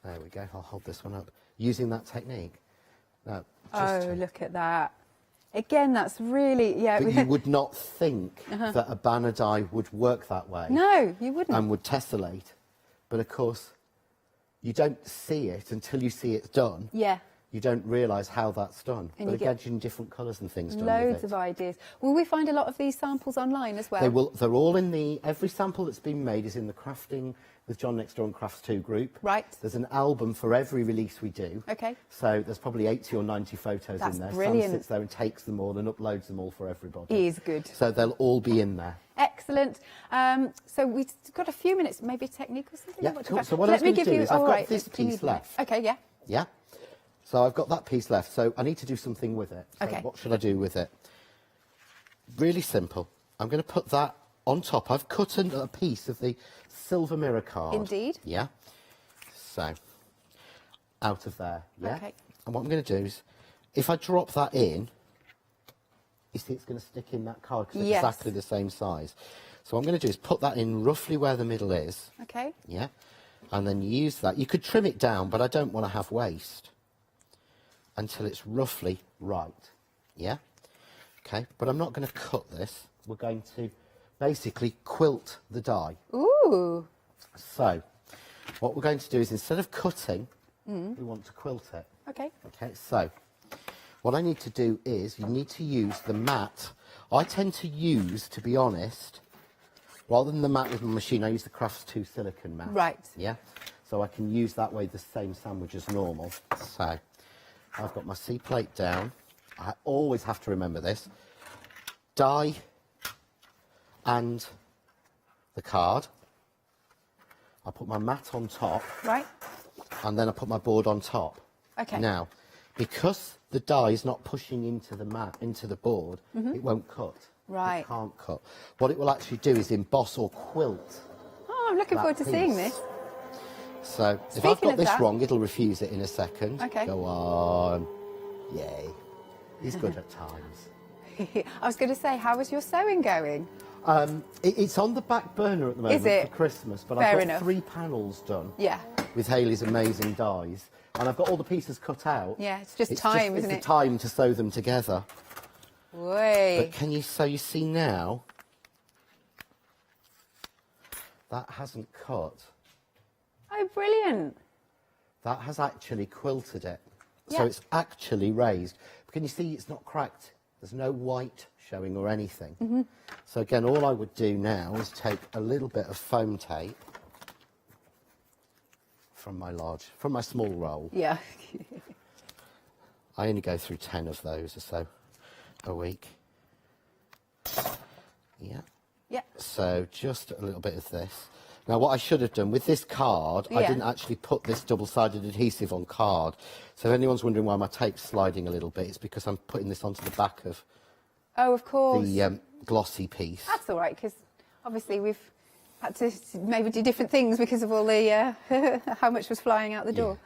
There we go, I'll hold this one up. Using that technique. Now, Oh, look at that. Again, that's really, yeah. but you would not think that a banner die would work that way. No, you wouldn't. And would tessellate. But of course, you don't see it until you see it done. Yeah. You don't realise how that's done. And But you again, get in different colours and things done Loads with it. of ideas. Will we find a lot of these samples online as well? They're all in every sample that's been made is in the Crafting with John Next Door and Crafts 2 group. Right. There's an album for every release we do. Okay. So there's probably 80 or 90 photos That's in there. brilliant. Sam sits there and takes them all and uploads them all for everybody. He is good. So they'll all be in there. Excellent. So we've got a few minutes, maybe a technique or something? Yeah, What do cool. you So what I was Let me going to give do you. is I've all got right, this do you piece need one? left. Okay, yeah. Yeah. So I've got that piece left. So I need to do something with it. So Okay. what should I do with it? Really simple. I'm going to put that on top. I've cut a piece of the silver mirror card. Indeed. Yeah. So out of there. Yeah. Okay. And what I'm going to do is, if I drop that in, you see it's going to stick in that card because Yes. it's exactly the same size. So what I'm going to do is put that in roughly where the middle is. Okay. Yeah. And then use that. You could trim it down, but I don't want to have waste until it's roughly right. Yeah. Okay. But I'm not going to cut this. We're going to basically quilt the die. Ooh. So what we're going to do is, instead of cutting, we want to quilt it. Okay. Okay, so what I need to do is, you need to use the mat. I tend to use, to be honest, rather than the mat with my machine, I use the Crafts 2 silicone mat. Right. Yeah, so I can use that way the same sandwich as normal. So I've got my C plate down. I always have to remember this. Die and the card. I put my mat on top. Right. And then I put my board on top. Okay. Now, because the die is not pushing into the mat, into the board, it won't cut. Right. It can't cut. What it will actually do is emboss or quilt. Oh, I'm looking that forward to seeing piece. this. So, if Speaking I've got of this that- wrong, it'll refuse it in a second. Okay. Go on. Yay. He's good at times. I was going to say, how is your sewing going? It's on the back burner at the moment Is it? for Christmas, but Fair I've got enough. 3 panels done. Yeah. With Hayley's amazing dies. And I've got all the pieces cut out. Yeah, it's just time, isn't it's it? the time to sew them together. Way. But can you, so you see now, that hasn't cut. Oh, brilliant. That has actually quilted it. Yeah. So it's actually raised. But can you see it's not cracked? There's no white showing or anything. So again, all I would do now is take a little bit of foam tape from my small roll. Yeah. I only go through 10 of those or so a week. Yeah. Yeah. So just a little bit of this. Now, what I should have done with this card, I Yeah. didn't actually put this double-sided adhesive on card. So if anyone's wondering why my tape's sliding a little bit, it's because I'm putting this onto the back of Oh, of course. the glossy piece. That's all right, because obviously we've had to maybe do different things because of all the how much was flying out the door.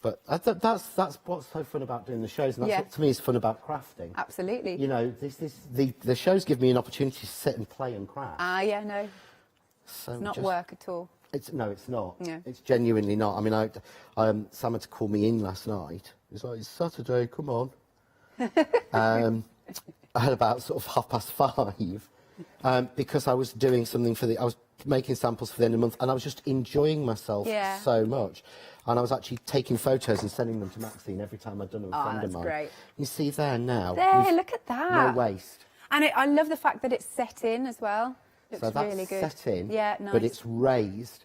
But that's what's so fun about doing the shows, and that's Yeah. what to me is fun about crafting. Absolutely. You know, the shows give me an opportunity to sit and play and craft. Ah, yeah, no, So it's not just work at all. No, it's not. Yeah. It's genuinely not. I mean, Sam had to call me in last night. He's like, it's Saturday, come on. I had about sort of 5:30 because I was doing something I was making samples for the end of the month, and I was just enjoying myself so much. And I was actually taking photos and sending them to Maxine every time I'd done it with a friend of mine. Great. You see there now. There, look at that. No waste. And I love the fact that it's set in as well. Looks So that's really good. set in, Yeah, nice. but it's raised,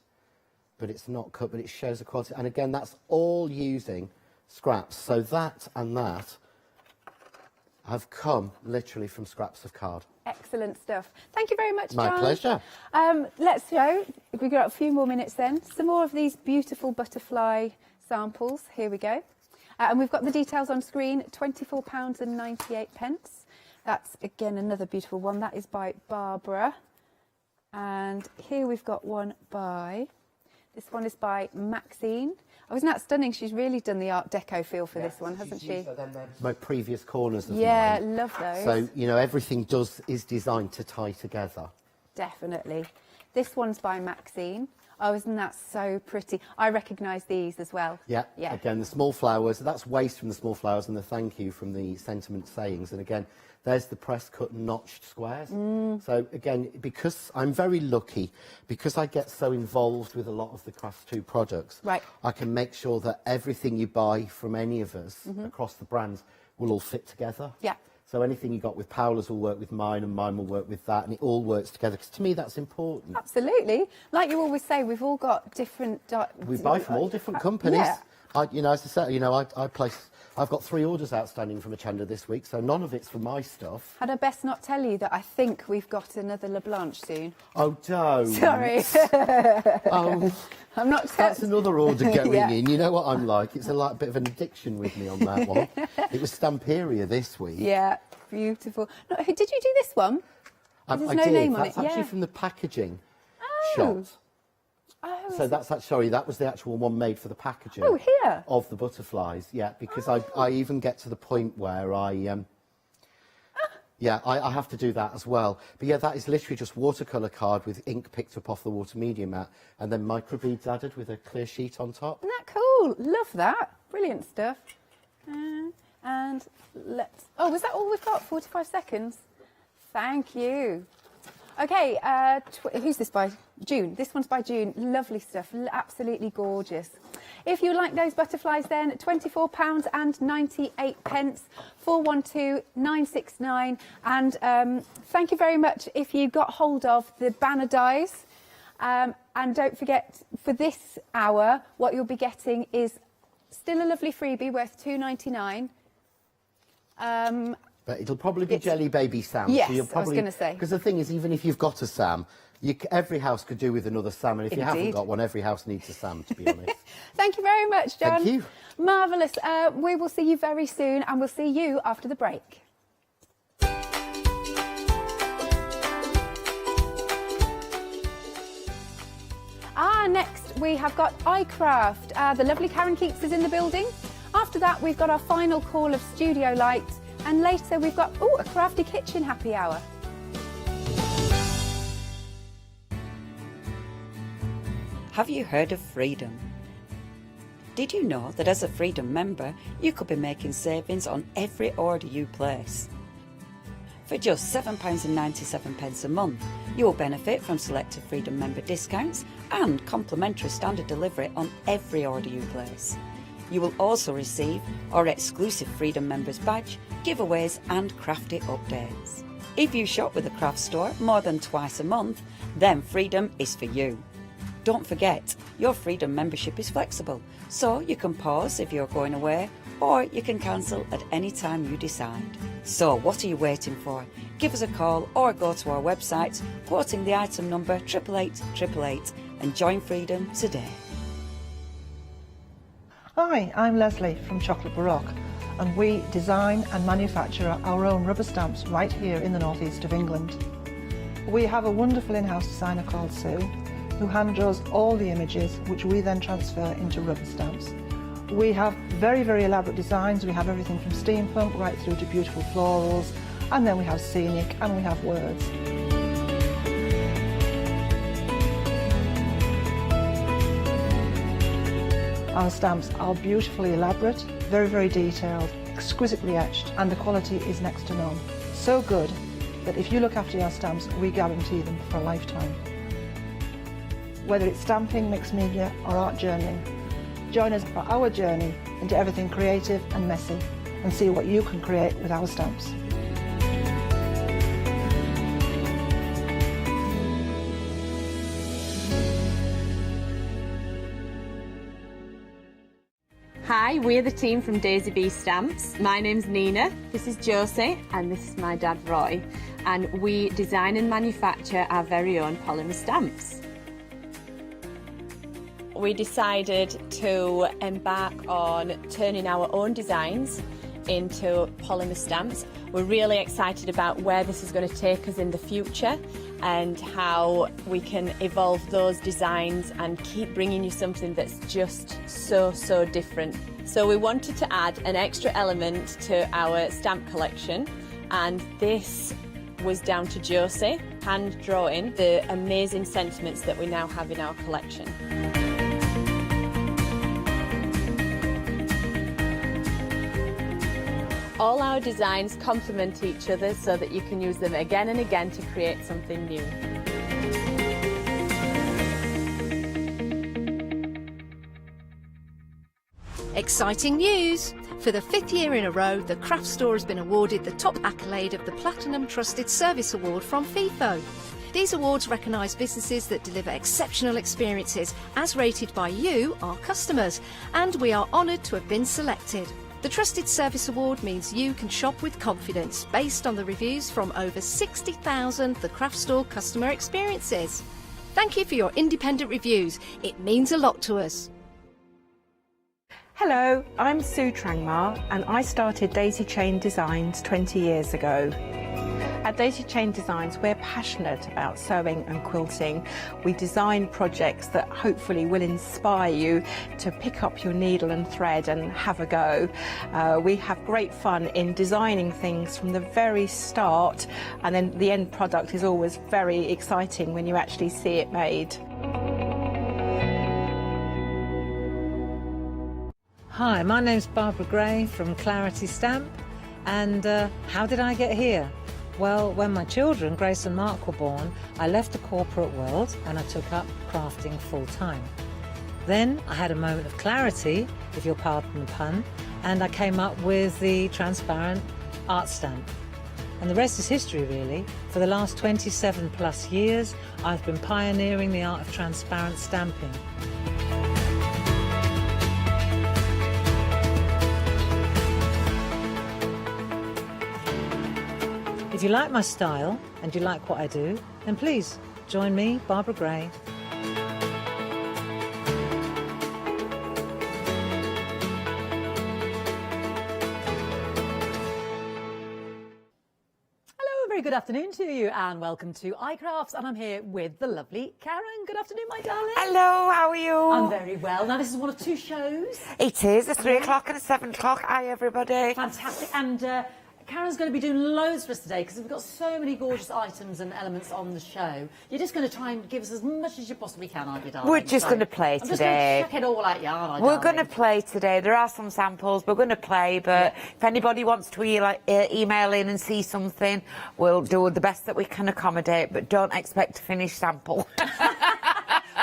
but it's not cut, but it shows the quality. And again, that's all using scraps. So that and that have come literally from scraps of card. Excellent stuff. Thank you very much, My John. pleasure. Let's show, if we've got a few more minutes then, some more of these beautiful butterfly samples. Here we go. And we've got the details on screen, £24.98. That's, again, another beautiful one. That is by Barbara. And here we've got one by, this one is by Maxine. Oh, isn't that stunning? She's really done the Art Deco feel for this one, hasn't she? My previous corners of yeah, mine. love those. So, you know, everything is designed to tie together. Definitely. This one's by Maxine. Oh, isn't that so pretty? I recognise these as well. Yeah, yeah. Again, the small flowers, that's waste from the small flowers and the thank you from the sentiment sayings. And again, there's the press cut notched squares. So again, because I'm very lucky, because I get so involved with a lot of the Crafts2 products, right. I can make sure that everything you buy from any of us across the brands will all fit together. Yeah. So anything you got with Paola's will work with mine and mine will work with that, and it all works together, because to me that's important. Absolutely. Like you always say, we've all got different... We buy from all different companies. Yeah. You know, as I said, you know, I've got 3 orders outstanding from Hochanda this week, so none of it's for my stuff. Had I best not tell you that I think we've got another LeBlanche soon? Oh, don't. Sorry. Oh, I'm not... That's another order going in. You know what I'm like. It's a bit of an addiction with me on that one. It was Stamperia this week. Yeah, beautiful. No, did you do this one? There's no name on it. That's actually from the packaging shot. Oh, so that's actually, sorry, that was the actual one made for the packaging. Oh, here? Of the butterflies, yeah, because I even get to the point where I have to do that as well. But yeah, that is literally just watercolour card with ink picked up off the water media mat and then microbeads added with a clear sheet on top. Isn't that cool? Love that. Brilliant stuff. And let's... Oh, was that all we've got? 45 seconds? Thank you. OK, who's this by? June. This one's by June. Lovely stuff. Absolutely gorgeous. If you like those butterflies then, £24.98, 412969. And thank you very much if you got hold of the banner dies. And don't forget, for this hour, what you'll be getting is still a lovely freebie worth £2.99. But it'll probably be Jelly Baby Sam. Yes, so you'll probably, I was going to say. Because the thing is, even if you've got a Sam, every house could do with another Sam. And if you haven't got one, every house needs a Sam, to be honest. Thank you very much, John. Thank you. Marvellous. We will see you very soon, and we'll see you after the break. Next we have got iCraft. The lovely Karen Keats is in the building. After that, we've got our final call of studio lights, and later we've got a crafty kitchen happy hour. Have you heard of Freedom? Did you know that as a Freedom member, you could be making savings on every order you place? For just £7.97 a month, you will benefit from selected Freedom member discounts and complimentary standard delivery on every order you place. You will also receive our exclusive Freedom Members badge, giveaways and crafty updates. If you shop with the craft store more than twice a month, then Freedom is for you. Don't forget, your Freedom membership is flexible, so you can pause if you're going away, or you can cancel at any time you decide. So what are you waiting for? Give us a call or go to our website, quoting the item number 88888 and join Freedom today. Hi, I'm Leslie from Chocolate Baroque, and we design and manufacture our own rubber stamps right here in the northeast of England. We have a wonderful in-house designer called Sue, who hand draws all the images, which we then transfer into rubber stamps. We have very, very elaborate designs. We have everything from steampunk right through to beautiful florals, and then we have scenic and we have words. Our stamps are beautifully elaborate, very, very detailed, exquisitely etched, and the quality is next to none. So good that if you look after your stamps, we guarantee them for a lifetime. Whether it's stamping, mixed media or art journaling, join us for our journey into everything creative and messy and see what you can create with our stamps. Hi, we're the team from Daisy Bee Stamps. My name's Nina, this is Josie, and this is my dad Roy. And we design and manufacture our very own polymer stamps. We decided to embark on turning our own designs into polymer stamps. We're really excited about where this is going to take us in the future and how we can evolve those designs and keep bringing you something that's just so different. So we wanted to add an extra element to our stamp collection, and this was down to Josie hand drawing the amazing sentiments that we now have in our collection. All our designs complement each other so that you can use them again and again to create something new. Exciting news! For the 5th year in a row, the craft store has been awarded the top accolade of the Platinum Trusted Service Award from Feefo. These awards recognise businesses that deliver exceptional experiences as rated by you, our customers, and we are honoured to have been selected. The Trusted Service Award means you can shop with confidence based on the reviews from over 60,000 The Craft Store customer experiences. Thank you for your independent reviews. It means a lot to us. Hello, I'm Sue Trangmar and I started Daisy Chain Designs 20 years ago. At Daisy Chain Designs, we're passionate about sewing and quilting. We design projects that hopefully will inspire you to pick up your needle and thread and have a go. We have great fun in designing things from the very start, and then the end product is always very exciting when you actually see it made. Hi, my name's Barbara Gray from Clarity Stamp, and how did I get here? Well, when my children, Grace and Mark, were born, I left the corporate world and I took up crafting full-time. Then I had a moment of clarity, if you'll pardon the pun, and I came up with the transparent art stamp. And the rest is history, really. For the last 27 plus years, I've been pioneering the art of transparent stamping. If you like my style and you like what I do, then please join me, Barbara Gray. Very good afternoon to you and welcome to iCrafts, and I'm here with the lovely Karen. Good afternoon, my darling. Hello, how are you? I'm very well. Now this is one of two shows. It is, a 3 o'clock and a 7 o'clock. Hi everybody. Fantastic. And Karen's going to be doing loads for us today because we've got so many gorgeous items and elements on the show. You're just going to try and give us as much as you possibly can, aren't you, darling? We're just going to play today. I'm just going to check it all out, yeah, aren't I, We're going to play today. There are some samples. We're going to play, but if anybody wants to email in and see something, we'll do the best that we can accommodate, but don't expect to finish sample.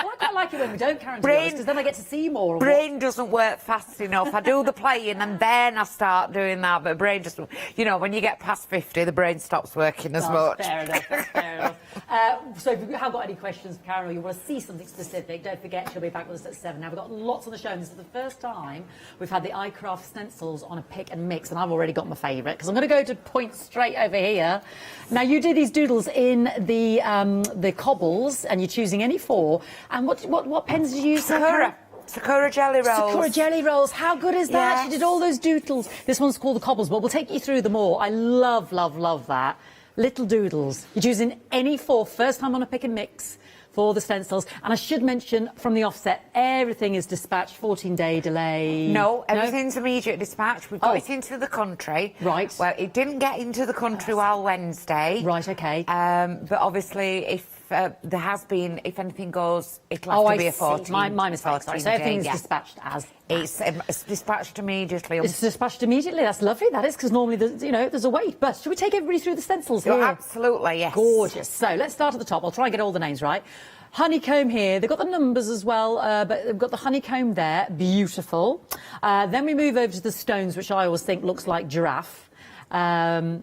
Well, I quite like it when we don't, Karen, because then I get to see more. Brain doesn't work fast enough. I do the playing and then I start doing that, but brain just, you know, when you get past 50, the brain stops working as much. Fair enough, that's fair enough. So if you have got any questions for Karen or you want to see something specific, don't forget she'll be back with us at 7. Now, we've got lots on the show, and this is the first time we've had the iCraft stencils on a pick and mix, and I've already got my favourite, because I'm going to go to point straight over here. Now, you do these doodles in the cobbles, and you're choosing any 4. And what pens did you use? Sakura jelly rolls. Sakura jelly rolls. How good is that? Yes. She did all those doodles. This one's called the cobbles, but we'll take you through them all. I love, love, love that. Little doodles. You're choosing any 4, first time on a pick and mix for the stencils. And I should mention from the offset, everything is dispatched, 14-day delay. No, everything's immediate dispatch. We've got it into the country. Right. Well, it didn't get into the country while Wednesday. Right, okay. But obviously, if there has been, if anything goes, it'll have to be a 14. My mistake, sorry. So everything's dispatched as... It's dispatched immediately. It's dispatched immediately. That's lovely, that is, because normally, there's a wait. But should we take everybody through the stencils here? Absolutely, yes. Gorgeous. So let's start at the top. I'll try and get all the names right. Honeycomb here. They've got the numbers as well, but they've got the honeycomb there. Beautiful. Then we move over to the stones, which I always think looks like giraffe.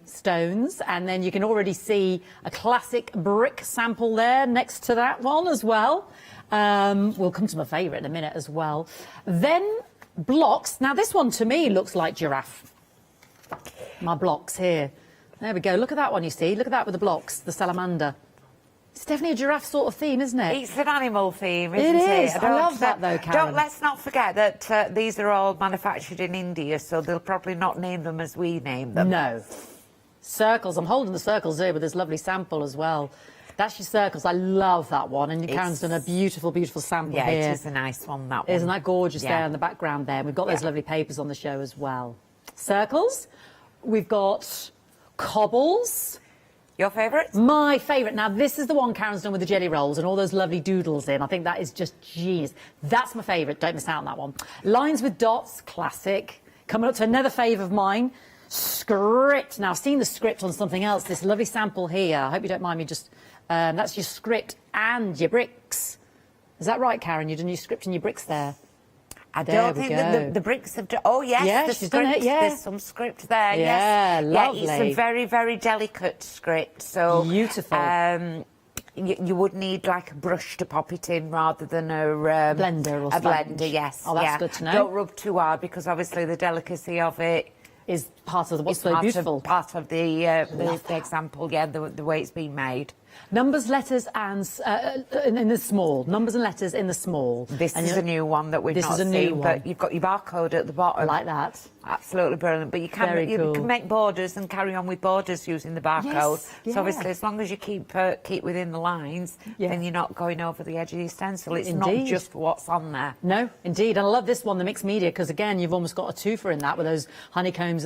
Stones, and then you can already see a classic brick sample there next to that one as well. We'll come to my favourite in a minute as well. Then blocks. Now this one to me looks like giraffe. My blocks here. There we go. Look at that one, you see. Look at that with the blocks, the salamander. It's definitely a giraffe sort of theme, isn't it? It's an animal theme, isn't it? It is. I love that though, Karen. Let's not forget that these are all manufactured in India, so they'll probably not name them as we name them. No. Circles. I'm holding the circles here with this lovely sample as well. That's your circles. I love that one. And Karen's done a beautiful, beautiful sample here. Yeah, it is a nice one, that one. Isn't that gorgeous there in the background there? We've got those lovely papers on the show as well. Circles. We've got cobbles. Your favourite? My favourite. Now, this is the one Karen's done with the jelly rolls and all those lovely doodles in. I think that is just genius. That's my favourite. Don't miss out on that one. Lines with dots, classic. Coming up to another favourite of mine, script. Now, I've seen the script on something else. This lovely sample here. I hope you don't mind me just... that's your script and your bricks. Is that right, Karen? You've done your script and your bricks there. I don't think that the bricks have done... Oh, yes, yeah, the she's script. done it, yeah. There's some script there, yeah, yes. lovely. Yeah, it's a very, very delicate script, so... Beautiful. You would need, like, a brush to pop it in rather than a... blender or a blender, yes. Oh, that's good to know. Don't rub too hard, because obviously the delicacy of it... is part of what's so beautiful. Part of the example, yeah, the way it's been made. Numbers, letters, and in the small. Numbers and letters in the small. This is a new one that we've not seen, but you've got your barcode at the bottom. Like that. Absolutely brilliant. But you can make borders and carry on with borders using the barcode. So obviously, as long as you keep within the lines, then you're not going over the edge of your stencil. It's not just what's on there. No, indeed. And I love this one, the mixed media, because again, you've almost got a twofer in that with those honeycombs